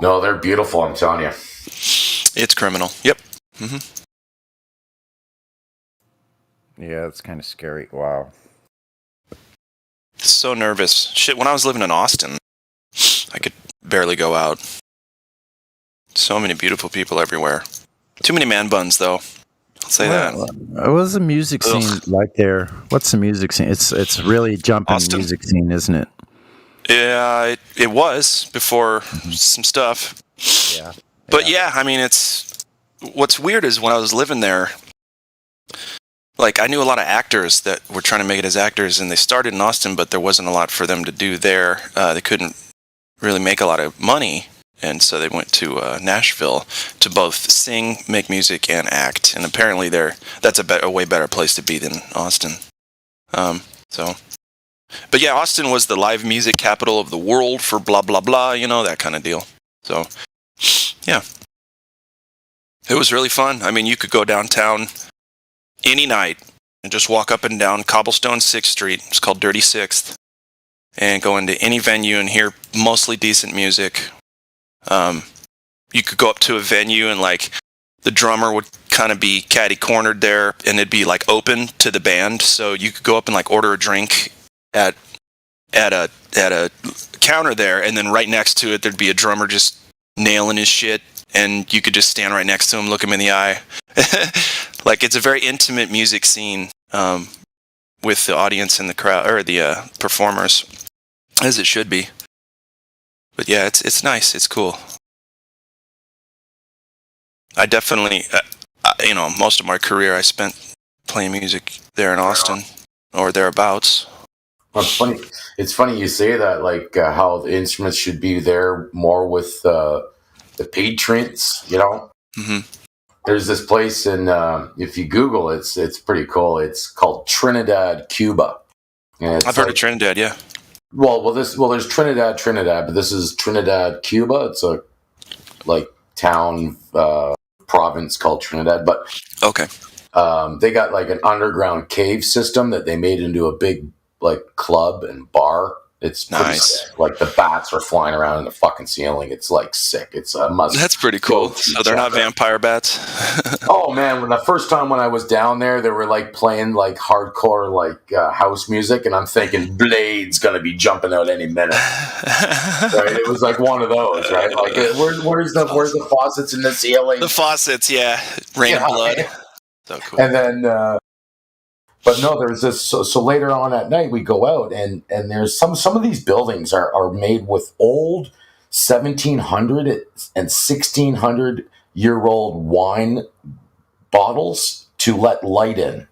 No, they're beautiful, I'm telling you. It's criminal. Yep. Mm-hmm. Yeah, it's kind of scary. Wow. So nervous. Shit, when I was living in Austin, I could barely go out. So many beautiful people everywhere. Too many man buns, though. I'll say that. What's the music scene like there? What's the music scene? It's really jumping Austin? music scene, isn't it? Yeah, it was before some stuff. Yeah. But yeah, I mean, what's weird is when I was living there, like I knew a lot of actors that were trying to make it as actors, and they started in Austin, but there wasn't a lot for them to do there. They couldn't really make a lot of money, and so they went to Nashville to both sing, make music, and act. And apparently, that's a way better place to be than Austin. But yeah, Austin was the live music capital of the world for blah blah blah, that kind of deal. So yeah, it was really fun. I mean, you could go downtown any night and just walk up and down cobblestone 6th Street. It's called Dirty Sixth, and go into any venue and hear mostly decent music. You could go up to a venue and like the drummer would kind of be catty cornered there, and it'd be like open to the band, so you could go up and like order a drink at a counter there, and then right next to it there'd be a drummer just nailing his shit, and you could just stand right next to him, look him in the eye. Like, it's a very intimate music scene with the audience and the crowd, or the performers, as it should be. But yeah, it's nice. It's cool. I definitely, most of my career I spent playing music there in Austin or thereabouts. It's funny you say that, like how the instruments should be there more with the patrons. Mm-hmm. There's this place in if you Google it, it's pretty cool. It's called Trinidad, Cuba. And I've heard of Trinidad, yeah. There's Trinidad, but this is Trinidad, Cuba. It's a town province called Trinidad, but okay. They got like an underground cave system that they made into a big club and bar. It's nice. Sick. Like the bats are flying around in the fucking ceiling. It's like sick. It's a must. That's pretty cool. So they're not vampire bats. Oh man! When the first time when I was down there, they were like playing like hardcore house music, and I'm thinking Blade's gonna be jumping out any minute. Right? It was like one of those, right? Like where's the faucets in the ceiling? The faucets, yeah. Rain of blood. So cool. And then. But no, there's this. So later on at night, we go out, and there's some of these buildings are made with old 1700 and 1600-year-old wine bottles to let light in.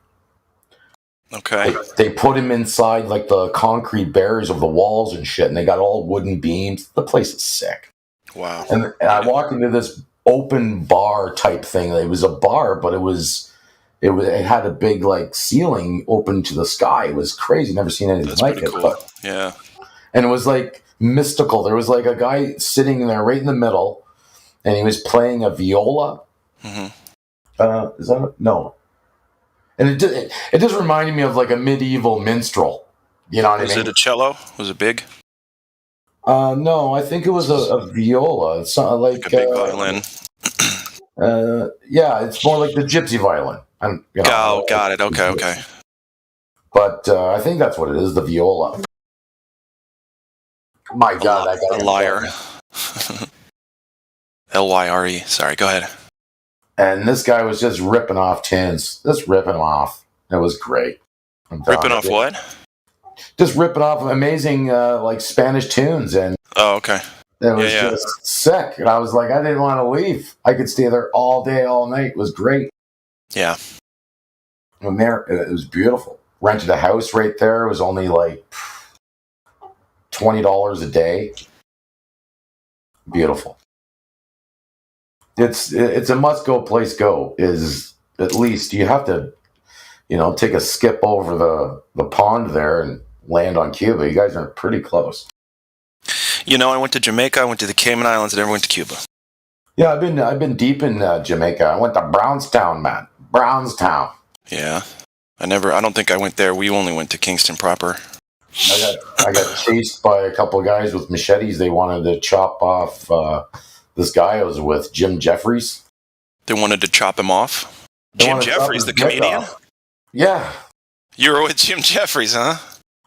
Okay. They put them inside like the concrete barriers of the walls and shit, and they got all wooden beams. The place is sick. Wow. And I walk into this open bar type thing. It was a bar, but it had a big ceiling open to the sky. It was crazy. Never seen anything like it. Cool. But yeah. And it was mystical. There was a guy sitting there right in the middle, and he was playing a viola. Mm-hmm. Is that no? And it just reminded me of a medieval minstrel. You know what I mean? Was it a cello? Was it big? No, I think it was a viola. It's not like a big violin. Yeah, it's more like the gypsy violin. Got it. Okay. But I think that's what it is, the viola. My God, I got a liar. Lyre. Sorry, go ahead. And this guy was just ripping off tunes. Just ripping them off. It was great. Ripping off what? Just ripping off amazing Spanish tunes. And oh, okay. It was just sick. And I was like, I didn't want to leave. I could stay there all day, all night. It was great. Yeah. And there, it was beautiful. Rented a house right there. It was only $20 a day. Beautiful. It's a must-go place. Is at least you have to, take a skip over the pond there and land on Cuba. You guys are pretty close. I went to Jamaica, I went to the Cayman Islands, and I went to Cuba. Yeah, I've been deep in Jamaica. I went to Brownstown, man. Brownstown. Yeah. I don't think I went there. We only went to Kingston proper. I got chased by a couple of guys with machetes. They wanted to chop off this guy I was with, Jim Jeffries. They wanted to chop him off? Jim Jeffries, the comedian? Yeah. You were with Jim Jeffries, huh?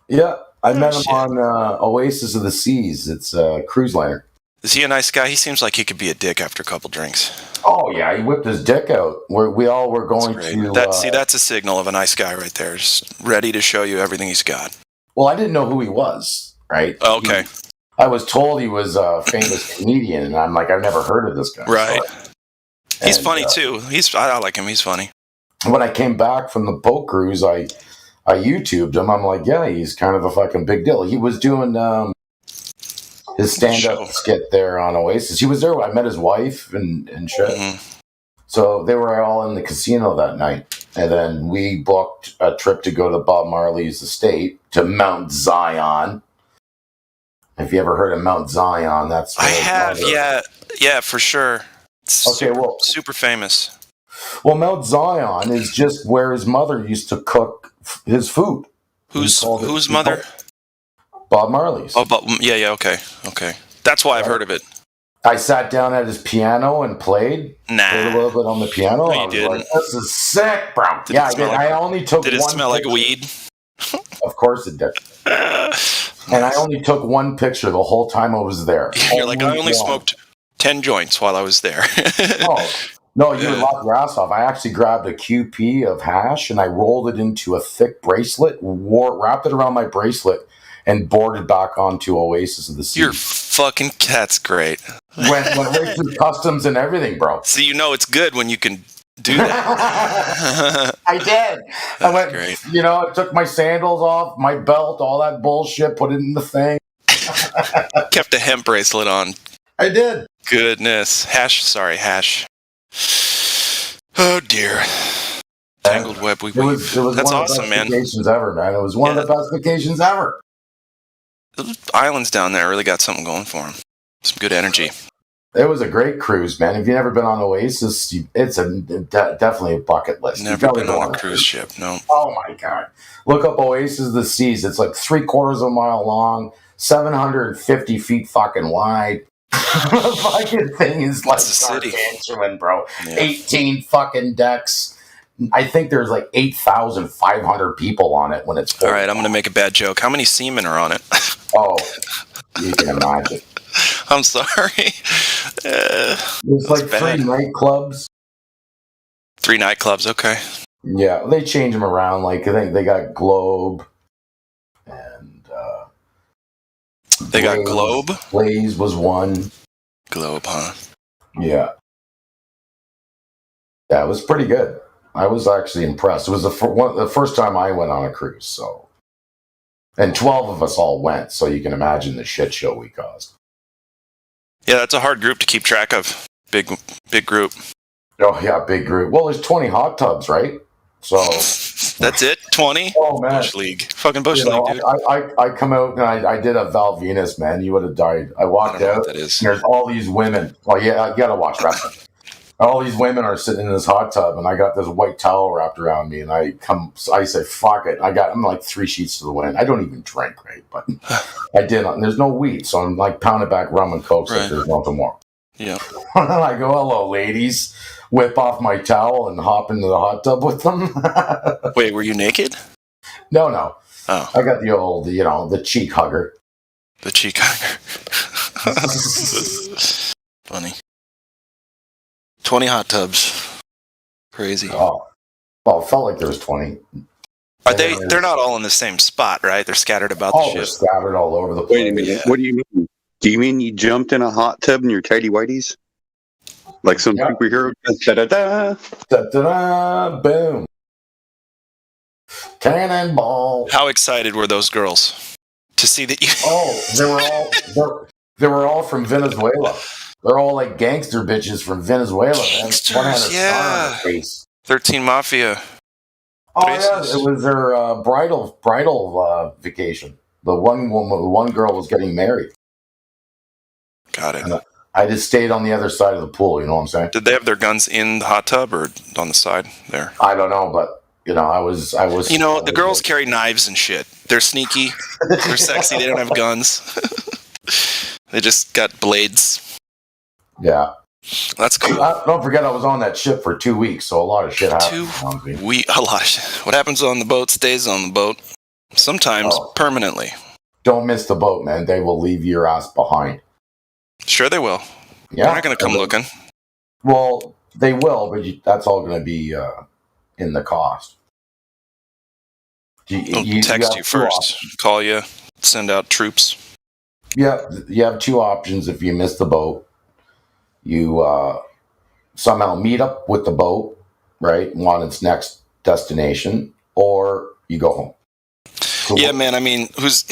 Yeah. I met him on Oasis of the Seas. It's a cruise liner. Is he a nice guy? He seems like he could be a dick after a couple drinks. Oh yeah, he whipped his dick out. We all were going to. That's a signal of a nice guy right there. Just ready to show you everything he's got. Well, I didn't know who he was, right? Oh, okay. I was told he was a famous comedian, and I'm like, I've never heard of this guy. Right. He's funny too. I like him. He's funny. When I came back from the boat cruise, I YouTubed him. I'm like, yeah, he's kind of a fucking big deal. He was doing his stand-up skit there on Oasis. He was there. I met his wife and shit. Mm-hmm. So they were all in the casino that night. And then we booked a trip to go to Bob Marley's estate to Mount Zion. If you ever heard of Mount Zion, that's I have, yeah, for sure. It's okay, super famous. Well, Mount Zion is just where his mother used to cook his food. Whose mother? Bob Marley's. Oh, yeah, okay. That's why I've heard of it. I sat down at his piano and played. Played a little bit on the piano. No, I was like, this is sick, bro. Yeah, I did. I only took one. Did it smell like weed? Of course it did. And I only took one picture the whole time I was there. You're like, I only smoked 10 joints while I was there. No, you would lock your ass off. I actually grabbed a QP of hash and I rolled it into a thick bracelet, wrapped it around my bracelet, and boarded back onto Oasis of the Sea. You're fucking, that's great. Went right through customs and everything, bro. So you know it's good when you can do that. I did. I went, great. I took my sandals off, my belt, all that bullshit, put it in the thing. Kept a hemp bracelet on. I did. Goodness. Hash. Oh, dear. Tangled web. It was that's one awesome, of the best man. vacations ever, man. It was one of the best vacations ever. The islands down there really got something going for them. Some good energy. It was a great cruise, man. If you've never been on Oasis, it's definitely a bucket list. Never been on a cruise ship, no. Oh, my God. Look up Oasis of the Seas. It's like 3/4 of a mile long, 750 feet fucking wide. The fucking thing is like gargantuan, bro. Yeah. 18 fucking decks. I think there's like 8,500 people on it when it's full. All right, I'm going to make a bad joke. How many seamen are on it? Oh, you can imagine. I'm sorry. There's like 3 nightclubs. 3 nightclubs, okay. Yeah, they change them around. Like, I think they got Globe. And, they got Globe? Blaze was one. Globe, huh? Yeah. Yeah, it was pretty good. I was actually impressed. It was the first time I went on a cruise, so. And 12 of us all went, so you can imagine the shit show we caused. Yeah, that's a hard group to keep track of. Big group. Oh, yeah, big group. Well, there's 20 hot tubs, right? So. That's it? 20? Oh, man. Bush League. Fucking Bush League, dude. I come out and I did a Val Venus, man. You would have died. I walked out. And there's all these women. Well, yeah, you got to watch wrestling. All these women are sitting in this hot tub, and I got this white towel wrapped around me, and I say, fuck it. I'm like 3 sheets to the wind. I don't even drink, right? But I did. And there's no weed, so I'm like pounding back rum and coke like there's nothing more. Yeah. And I go, hello, ladies. Whip off my towel and hop into the hot tub with them. Wait, were you naked? No. Oh. I got the old, the cheek hugger. The cheek hugger. Funny. 20 hot tubs. Crazy. Oh. Well, it felt like there was 20. Are they're not all in the same spot, right? They're scattered about the ship. They're scattered all over the place. Wait a minute. Yeah. What do you mean? Do you mean you jumped in a hot tub in your tighty whities? Like some superhero? Da-da-da. Da-da-da. Boom. Cannonball. How excited were those girls to see that you... Oh, they were all from Venezuela. They're all like gangster bitches from Venezuela. Gangsters, one had a star yeah. on her face. 13 Mafia. Oh, yeah. It was their bridal vacation. The one girl was getting married. Got it. And I just stayed on the other side of the pool, you know what I'm saying? Did they have their guns in the hot tub or on the side there? I don't know, but, I was... the girls carry knives and shit. They're sneaky. They're sexy. They don't have guns. They just got blades. Yeah. That's cool. Don't forget, I was on that ship for 2 weeks, so a lot of shit happened. A lot of shit. What happens on the boat stays on the boat. Sometimes permanently. Don't miss the boat, man. They will leave your ass behind. Sure, they will. Yeah, They're not going to come looking. Well, they will, but that's all going to be in the cost. They'll text you first, call you, send out troops. Yeah, you have two options. If you miss the boat, you somehow meet up with the boat, right, on its next destination, or you go home. So Yeah, man. I mean, who's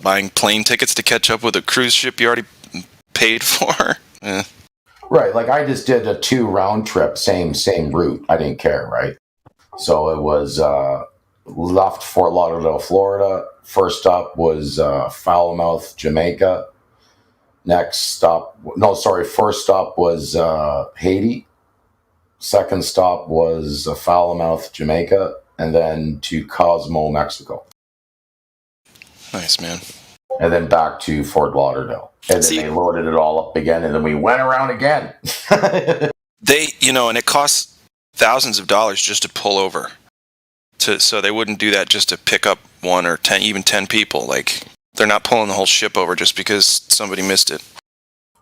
buying plane tickets to catch up with a cruise ship you already paid for? Right, like I just did a 2 round trip, same route. I didn't care, right? So it was left Fort Lauderdale, Florida. First stop was Falmouth, Jamaica. First stop was Haiti. Second stop was Falmouth, Jamaica, and then to Cozumel, Mexico. Nice, man. And then back to Fort Lauderdale. And then they loaded it all up again, and then we went around again. And it costs thousands of dollars just to pull over. So they wouldn't do that just to pick up 1 or 10, even 10 people. Like, they're not pulling the whole ship over just because somebody missed it.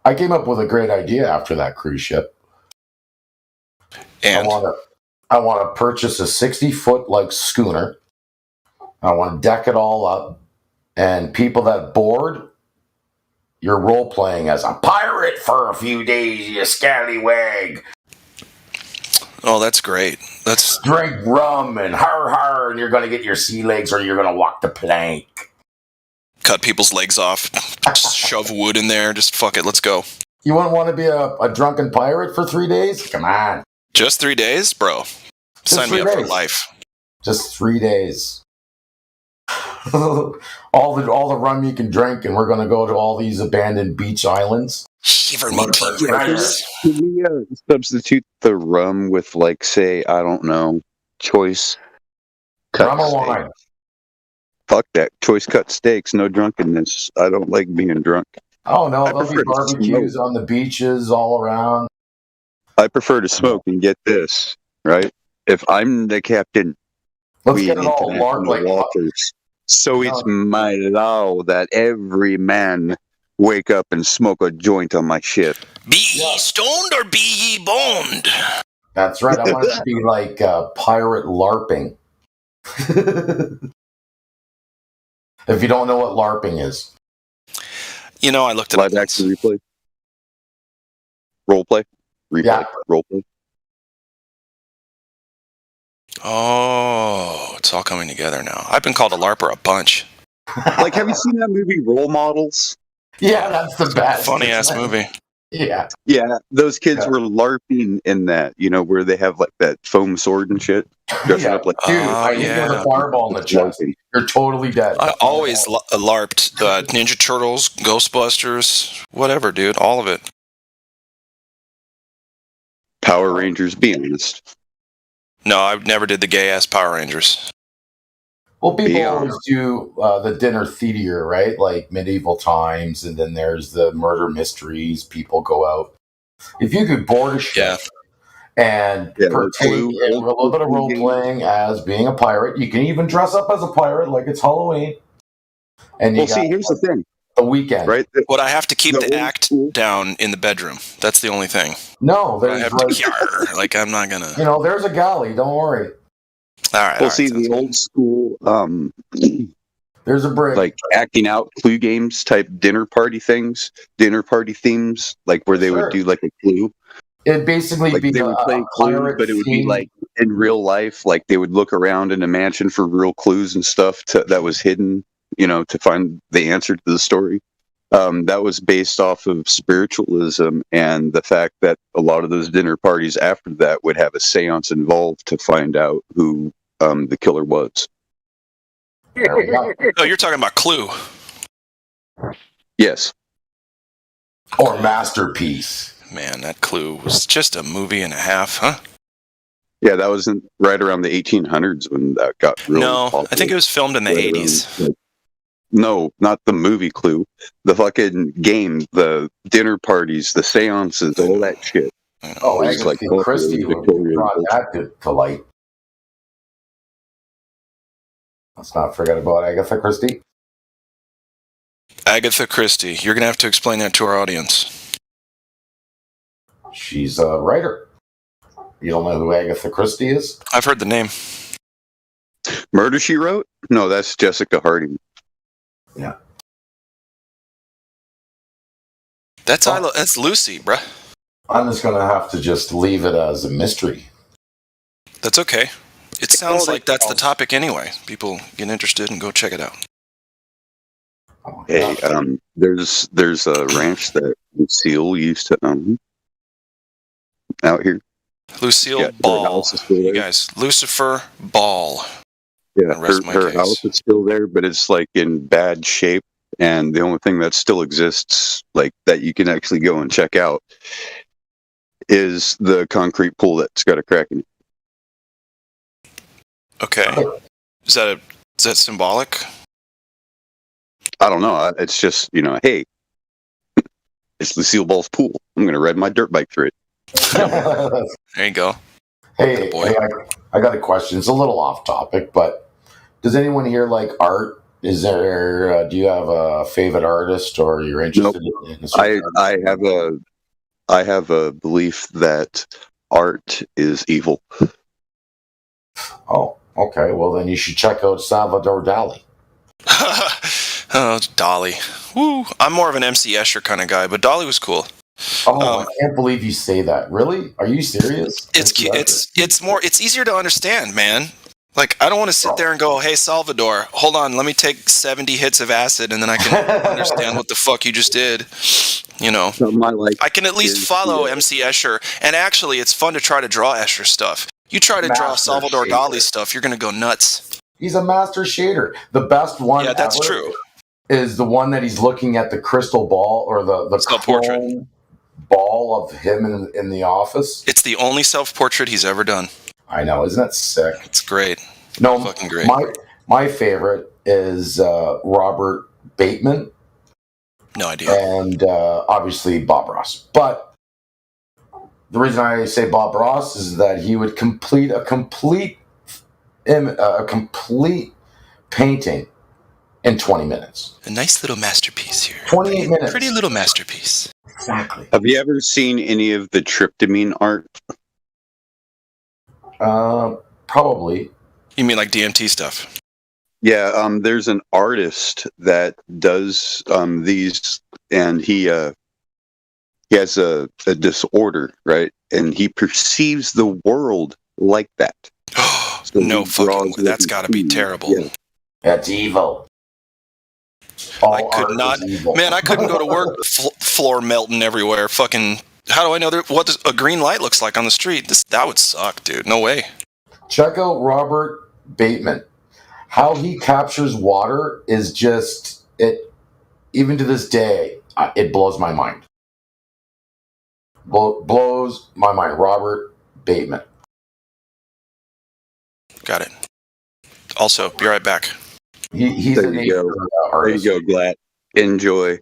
I came up with a great idea after that cruise ship. And I want to purchase a 60-foot like schooner. I want to deck it all up, and people that board, you're role playing as a pirate for a few days, you scallywag. Oh, that's great. Let's drink rum and har, and you're going to get your sea legs, or you're going to walk the plank. Cut people's legs off, just shove wood in there, just fuck it, let's go. You wouldn't want to be a drunken pirate for 3 days? Come on. Just 3 days? Bro, sign me up for life. Just 3 days. all the rum you can drink, and we're going to go to all these abandoned beach islands. Shiver me teeth. Can we substitute the rum with, like, say, I don't know, choice cut rum or steak? wine? Fuck that. Choice cut steaks, no drunkenness. I don't like being drunk. Oh, no, there'll be barbecues on the beaches all around. I prefer to smoke and get this, right? If I'm the captain, let's get it all international waters. So it's my law that every man wake up and smoke a joint on my ship. Be ye stoned or be ye boned? That's right. I want it to be like pirate LARPing. If you don't know what LARPing is. I looked at live action replay. Role play. Replay. Yeah. Role play. Oh, it's all coming together now. I've been called a LARPer a bunch. Like, have you seen that movie Role Models? Yeah, that's the best. Funny ass movie. Yeah. Yeah, those kids were LARPing in that, where they have like that foam sword and shit. Dressing up like dude, I hit you with a fireball in the chest. You're totally dead. I always LARPed Ninja Turtles, Ghostbusters, whatever, dude. All of it. Power Rangers, be honest. No, I never did the gay ass Power Rangers. Well, people always do the dinner theater, right? Like medieval times, and then there's the murder mysteries. People go out. If you could board a ship and partake in a little bit of role playing as being a pirate, you can even dress up as a pirate like it's Halloween. And you here's the thing. The weekend, right? Would I have to keep the act down in the bedroom? That's the only thing. No, there's like I'm not gonna. There's a galley. Don't worry. All right. Well, see, the old school, there's a break. Like acting out Clue games type dinner party things, dinner party themes, like where they would do like a Clue. It'd basically be they would play Clue, but it would be like in real life, like they would look around in a mansion for real clues and stuff that was hidden, to find the answer to the story. That was based off of spiritualism and the fact that a lot of those dinner parties after that would have a seance involved to find out who the killer was. Oh, you're talking about Clue. Yes. Or Masterpiece. Man, that Clue was just a movie and a half, huh? Yeah, that was right around the 1800s when that got really popular. I think it was filmed in the 80s. No, not the movie Clue. The fucking game, the dinner parties, the seances, all that shit. Oh, Agatha Christie brought that to light. Let's not forget about Agatha Christie. Agatha Christie. You're going to have to explain that to our audience. She's a writer. You don't know who Agatha Christie is? I've heard the name. Murder, She Wrote? No, that's Jessica Harding. Yeah. That's Lucy, bruh. I'm just going to have to just leave it as a mystery. That's okay. It sounds like that's the topic anyway. People get interested and go check it out. Hey, there's a ranch that Lucille used to own out here. Lucille Ball. You guys, Lucifer Ball. Yeah, her house is still there, but it's like in bad shape. And the only thing that still exists, like that you can actually go and check out, is the concrete pool that's got a crack in it. Okay. Is that symbolic? I don't know. It's just, hey, it's Lucille Ball's pool. I'm going to ride my dirt bike through it. There you go. Hey, I got a question. It's a little off topic, but does anyone here like art? Is there? Do you have a favorite artist, or you're interested in? I have a belief that art is evil. Oh, okay. Well, then you should check out Salvador Dali. Oh, Dali. Woo. I'm more of an MC Escher kind of guy, but Dali was cool. Oh, I can't believe you say that. Really? Are you serious? It's easier to understand, man. Like, I don't want to sit there and go, hey, Salvador, hold on, let me take 70 hits of acid and then I can understand what the fuck you just did. I can at least follow MC Escher. And actually, it's fun to try to draw Escher stuff. You try to draw Salvador Dali stuff, you're going to go nuts. He's a master shader. The best one that's true. Is the one that he's looking at the crystal ball or the self-portrait ball of him in the office. It's the only self-portrait he's ever done. I know, isn't that sick? It's great. No, fucking great. My favorite is Robert Bateman. No idea. And obviously Bob Ross. But the reason I say Bob Ross is that he would complete a complete painting in 20 minutes. A nice little masterpiece here. 28 minutes. Pretty little masterpiece. Exactly. Have you ever seen any of the tryptamine art? Probably. You mean like DMT stuff? Yeah, there's an artist that does these, and he has a disorder, right? And he perceives the world like that. So no fucking way. That's got to be terrible. Yeah. That's evil. I could not. Man, I couldn't go to work. Floor melting everywhere. Fucking. How do I know what a green light looks like on the street? That would suck, dude. No way. Check out Robert Bateman. How he captures water is just it. Even to this day, it blows my mind. Blows my mind. Robert Bateman. Got it. Also, be right back. He's a nature artist. There you go, Glatt. Enjoy.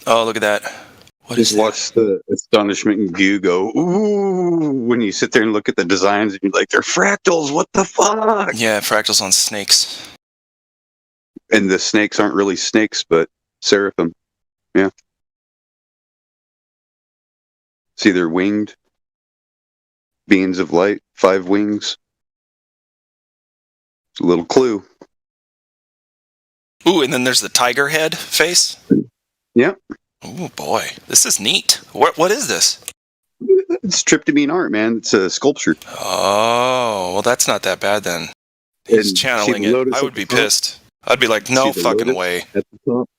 Oh, look at that. Just watch the astonishment and you go, ooh, when you sit there and look at the designs and you're like, they're fractals, what the fuck? Yeah, fractals on snakes. And the snakes aren't really snakes, but seraphim. Yeah. See, they're winged beings of light, 5 wings. It's a little clue. Ooh, and then there's the tiger head face? Yep. Oh boy, this is neat. What is this? It's tryptamine art, man. It's a sculpture. Oh, well, that's not that bad then. He's channeling it. I would be pissed. I'd be like, no fucking way. At the top?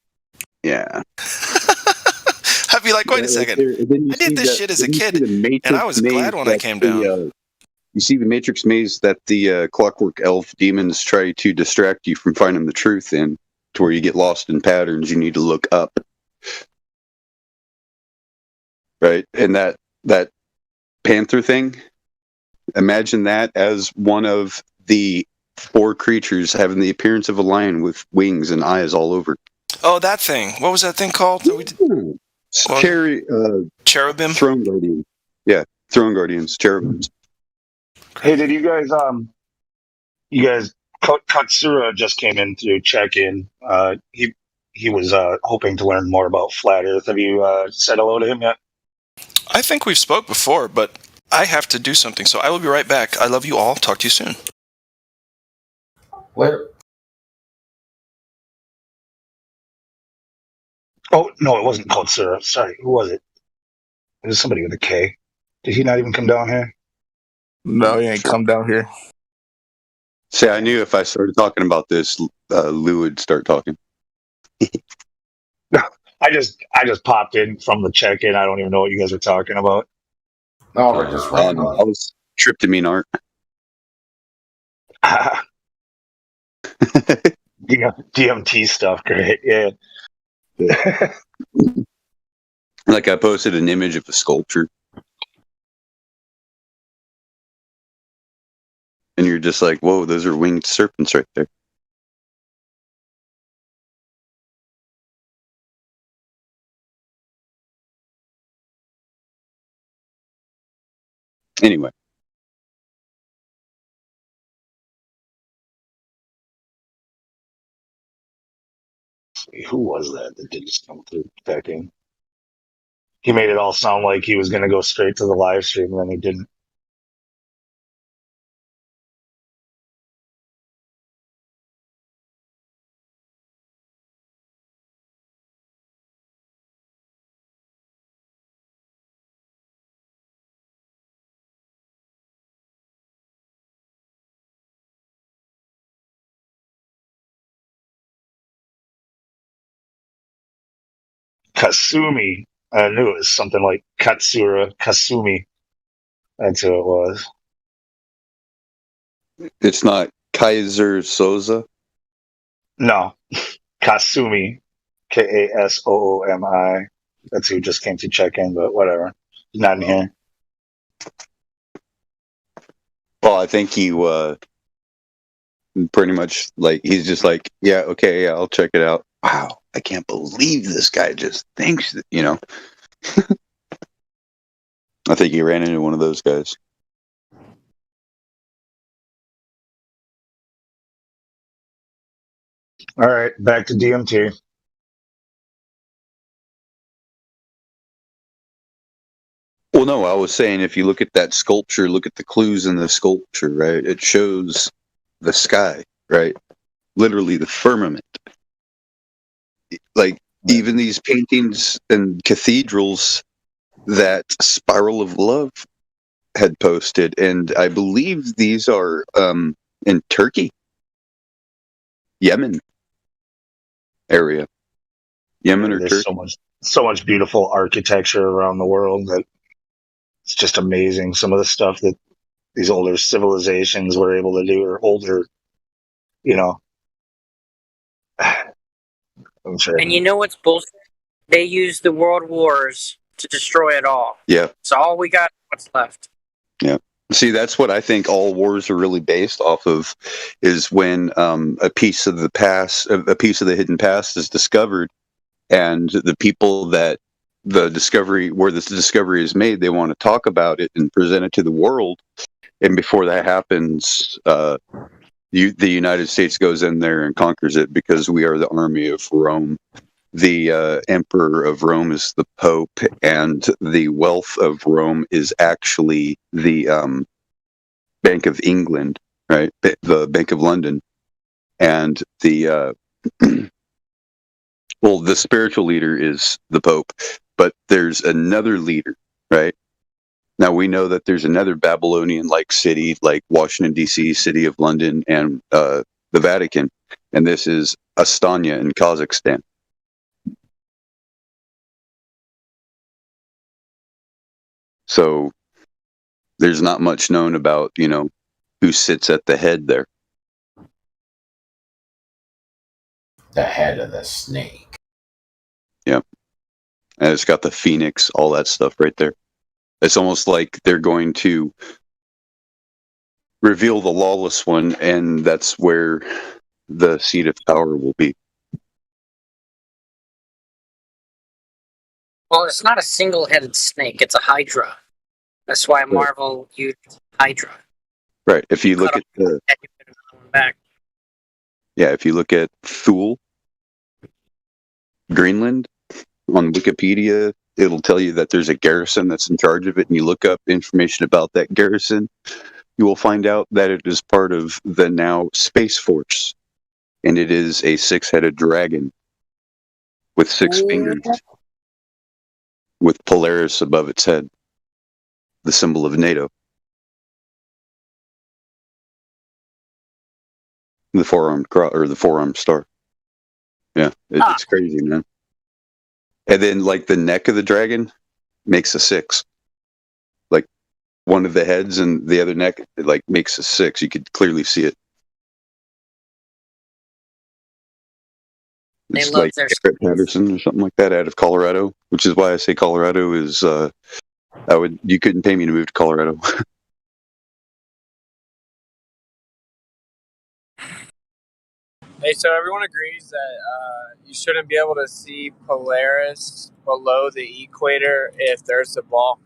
Yeah. I'd be like, wait a second. I did this shit as a kid, and I was glad when I came down. You see the Matrix maze that the Clockwork Elf demons try to distract you from finding the truth in, to where you get lost in patterns. You need to look up. Right? And that panther thing, imagine that as one of the 4 creatures having the appearance of a lion with wings and eyes all over. Oh, that thing. What was that thing called? Cherubim? Throne Guardian. Yeah, Throne Guardians, cherubims. Hey, did you guys Katsura just came in to check in. He he was hoping to learn more about flat Earth. Have you said hello to him yet? I think we've spoke before, but I have to do something, so I will be right back. I love you all. Talk to you soon. Later. Oh, no, it wasn't Katsura. Sorry, who was it? It was somebody with a K. Did he not even come down here? No, he ain't come down here. See, I knew if I started talking about this, Lou would start talking. I just popped in from the check-in. I don't even know what you guys are talking about. No, we're just I was tryptamine art. DMT stuff, great. Yeah. Like I posted an image of a sculpture. And you're just like, whoa, those are winged serpents right there. Anyway. Who was that did just come through checking? He made it all sound like he was going to go straight to the live stream, and then he didn't. Kasumi. I knew it was something like Katsura. Kasumi. That's who it was. It's not Kaiser Soza? No. Kasumi. Kasoomi. That's who just came to check in, but whatever. He's not in here. Well, I think he pretty much like he's just like, yeah, okay, yeah, I'll check it out. Wow, I can't believe this guy just thinks that, you know. I think he ran into one of those guys. All right, back to DMT. Well, no, I was saying if you look at that sculpture, look at the clues in the sculpture, right? It shows the sky, right? Literally the firmament. Like even these paintings and cathedrals that Spiral of Love had posted, and I believe these are in Turkey, Yemen area. Yemen or There's Turkey. so much beautiful architecture around the world that it's just amazing. Some of the stuff that these older civilizations were able to do, or older, you know. I'm sure. And you know what's bullshit? They used the world wars to destroy it all. Yeah. So all we got is what's left. Yeah. See, that's what I think all wars are really based off of, is when a piece of the past, a piece of the hidden past is discovered, and the people that the discovery, where this discovery is made, they want to talk about it and present it to the world. And before that happens, the United States goes in there and conquers it, because we are the army of Rome. The emperor of Rome is the Pope, and the wealth of Rome is actually the Bank of England, right? The Bank of London, and the well, the spiritual leader is the Pope, but there's another leader, right? Now we know that there's another Babylonian-like city, like Washington D.C., City of London, and the Vatican, and this is Astana in Kazakhstan. So there's not much known about, you know, who sits at the head there. The head of the snake. Yeah. And it's got the phoenix, all that stuff right there. It's almost like they're going to reveal the lawless one, and that's where the seat of power will be. Well, it's not a single-headed snake. It's a hydra. That's why Marvel used Hydra. Right. If you look at the back. Yeah, if you look at Thule, Greenland on Wikipedia, it'll tell you that there's a garrison that's in charge of it, and you look up information about that garrison, you will find out that it is part of the now Space Force, and it is a 6-headed dragon with 6 fingers, with Polaris above its head, the symbol of NATO. The four-armed star. Yeah, it's crazy, man. And then, like, the neck of the dragon makes a 6. Like, one of the heads and the other neck, like, makes a 6. You could clearly see it. They It's love like their Garrett Patterson or something like that out of Colorado, which is why I say Colorado is. You couldn't pay me to move to Colorado. Hey, so everyone agrees that you shouldn't be able to see Polaris below the equator if there's a ball.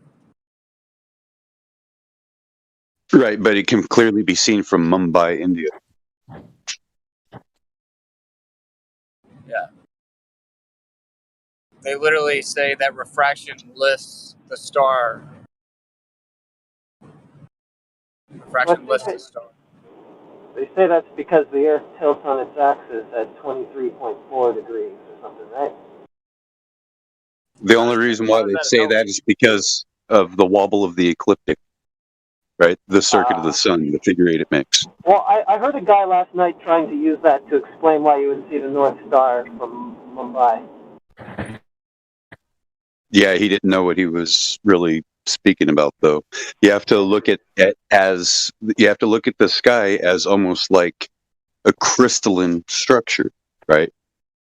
Right, but it can clearly be seen from Mumbai, India. Yeah. They literally say that refraction lifts the star. Refraction lifts the star. They say that's because the Earth tilts on its axis at 23.4 degrees or something, right? The only reason why they say that is because of the wobble of the ecliptic, right? The circuit of the sun, the figure 8 it makes. Well, I heard a guy last night trying to use that to explain why you would see the North Star from Mumbai. Yeah, he didn't know what he was really speaking about, though. You have to look at it as you have to look at the sky as almost like a crystalline structure, right?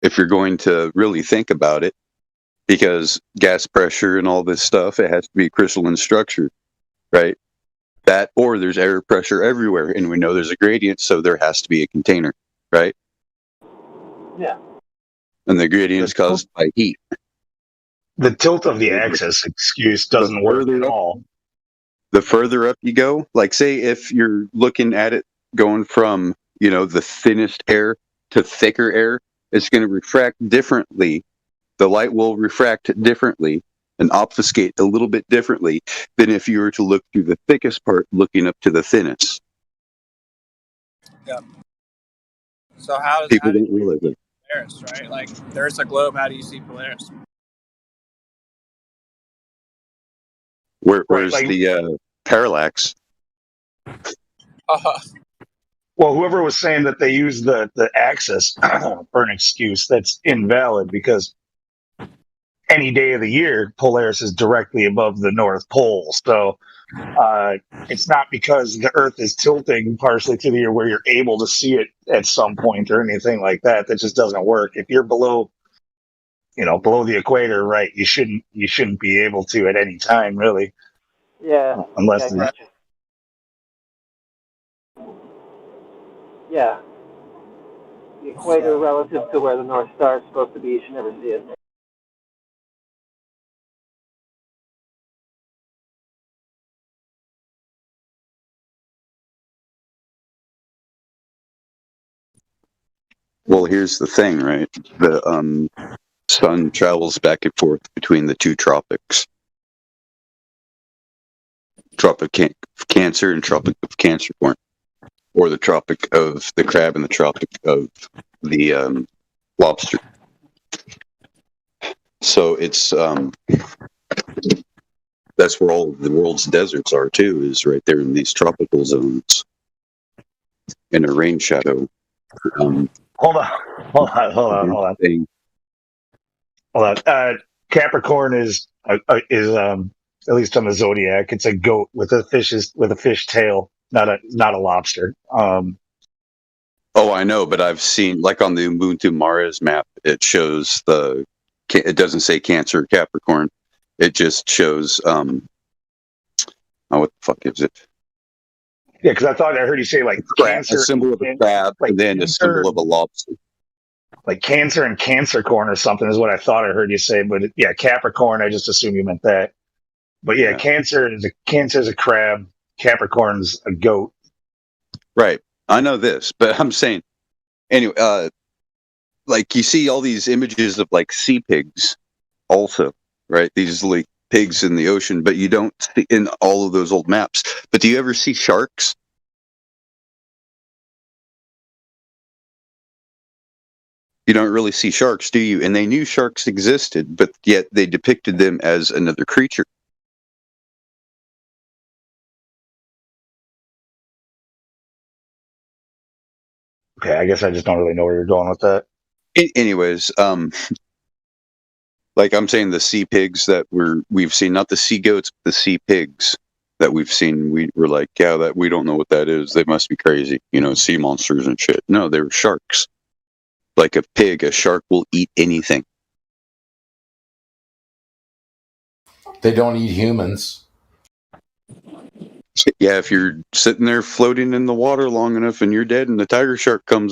If you're going to really think about it, because gas pressure and all this stuff, it has to be a crystalline structure, right? That, or there's air pressure everywhere, and we know there's a gradient, so there has to be a container, right? Yeah. And the gradient is caused by heat. The tilt of the axis excuse doesn't work at all. The further up you go, like say if you're looking at it going from, the thinnest air to thicker air, it's going to refract differently. The light will refract differently and obfuscate a little bit differently than if you were to look through the thickest part looking up to the thinnest. Yeah. So how do don't realize it. Polaris, right? Like, there's a globe. How do you see Polaris? Where's the parallax? Well, whoever was saying that they use the axis for an excuse, that's invalid, because any day of the year, Polaris is directly above the North Pole. So it's not because the Earth is tilting partially to the year where you're able to see it at some point or anything like that. That just doesn't work. If you're below the equator, right, you shouldn't be able to at any time, really. Yeah. Unless Yeah. The equator relative to where the North Star is supposed to be, you should never see it. Well, here's the thing, right? The sun travels back and forth between the two tropics. Tropic of Cancer and Tropic of Capricorn. Or the Tropic of the Crab and the Tropic of the Lobster. So it's that's where all of the world's deserts are too, is right there in these tropical zones. In a rain shadow. Hold on. Capricorn is at least on the zodiac, it's a goat with a fish tail, not a lobster. Oh, I know, but I've seen, like on the Ubuntu Mars map, it shows it doesn't say Cancer or Capricorn. It just shows, what the fuck is it? Yeah, because I heard you say like Cancer. A symbol of a crab, and then a symbol of a lobster. Like Cancer and Capricorn or something is what I thought I heard you say. But Capricorn, I just assumed you meant that. But yeah. Cancer is a crab. Capricorn's a goat. Right. I know this, but I'm saying, anyway, like you see all these images of like sea pigs also, right? These like pigs in the ocean, but you don't see in all of those old maps. But do you ever see sharks? You don't really see sharks, do you? And they knew sharks existed, but yet they depicted them as another creature. Okay, I guess I just don't really know where you're going with that. Anyways, like I'm saying, the sea pigs that we've seen, not the sea goats, but the sea pigs that we've seen, we were like, yeah, that we don't know what that is. They must be crazy, sea monsters and shit. No, they were sharks. Like a shark will eat anything. They don't eat humans. Yeah, if you're sitting there floating in the water long enough and you're dead and the tiger shark comes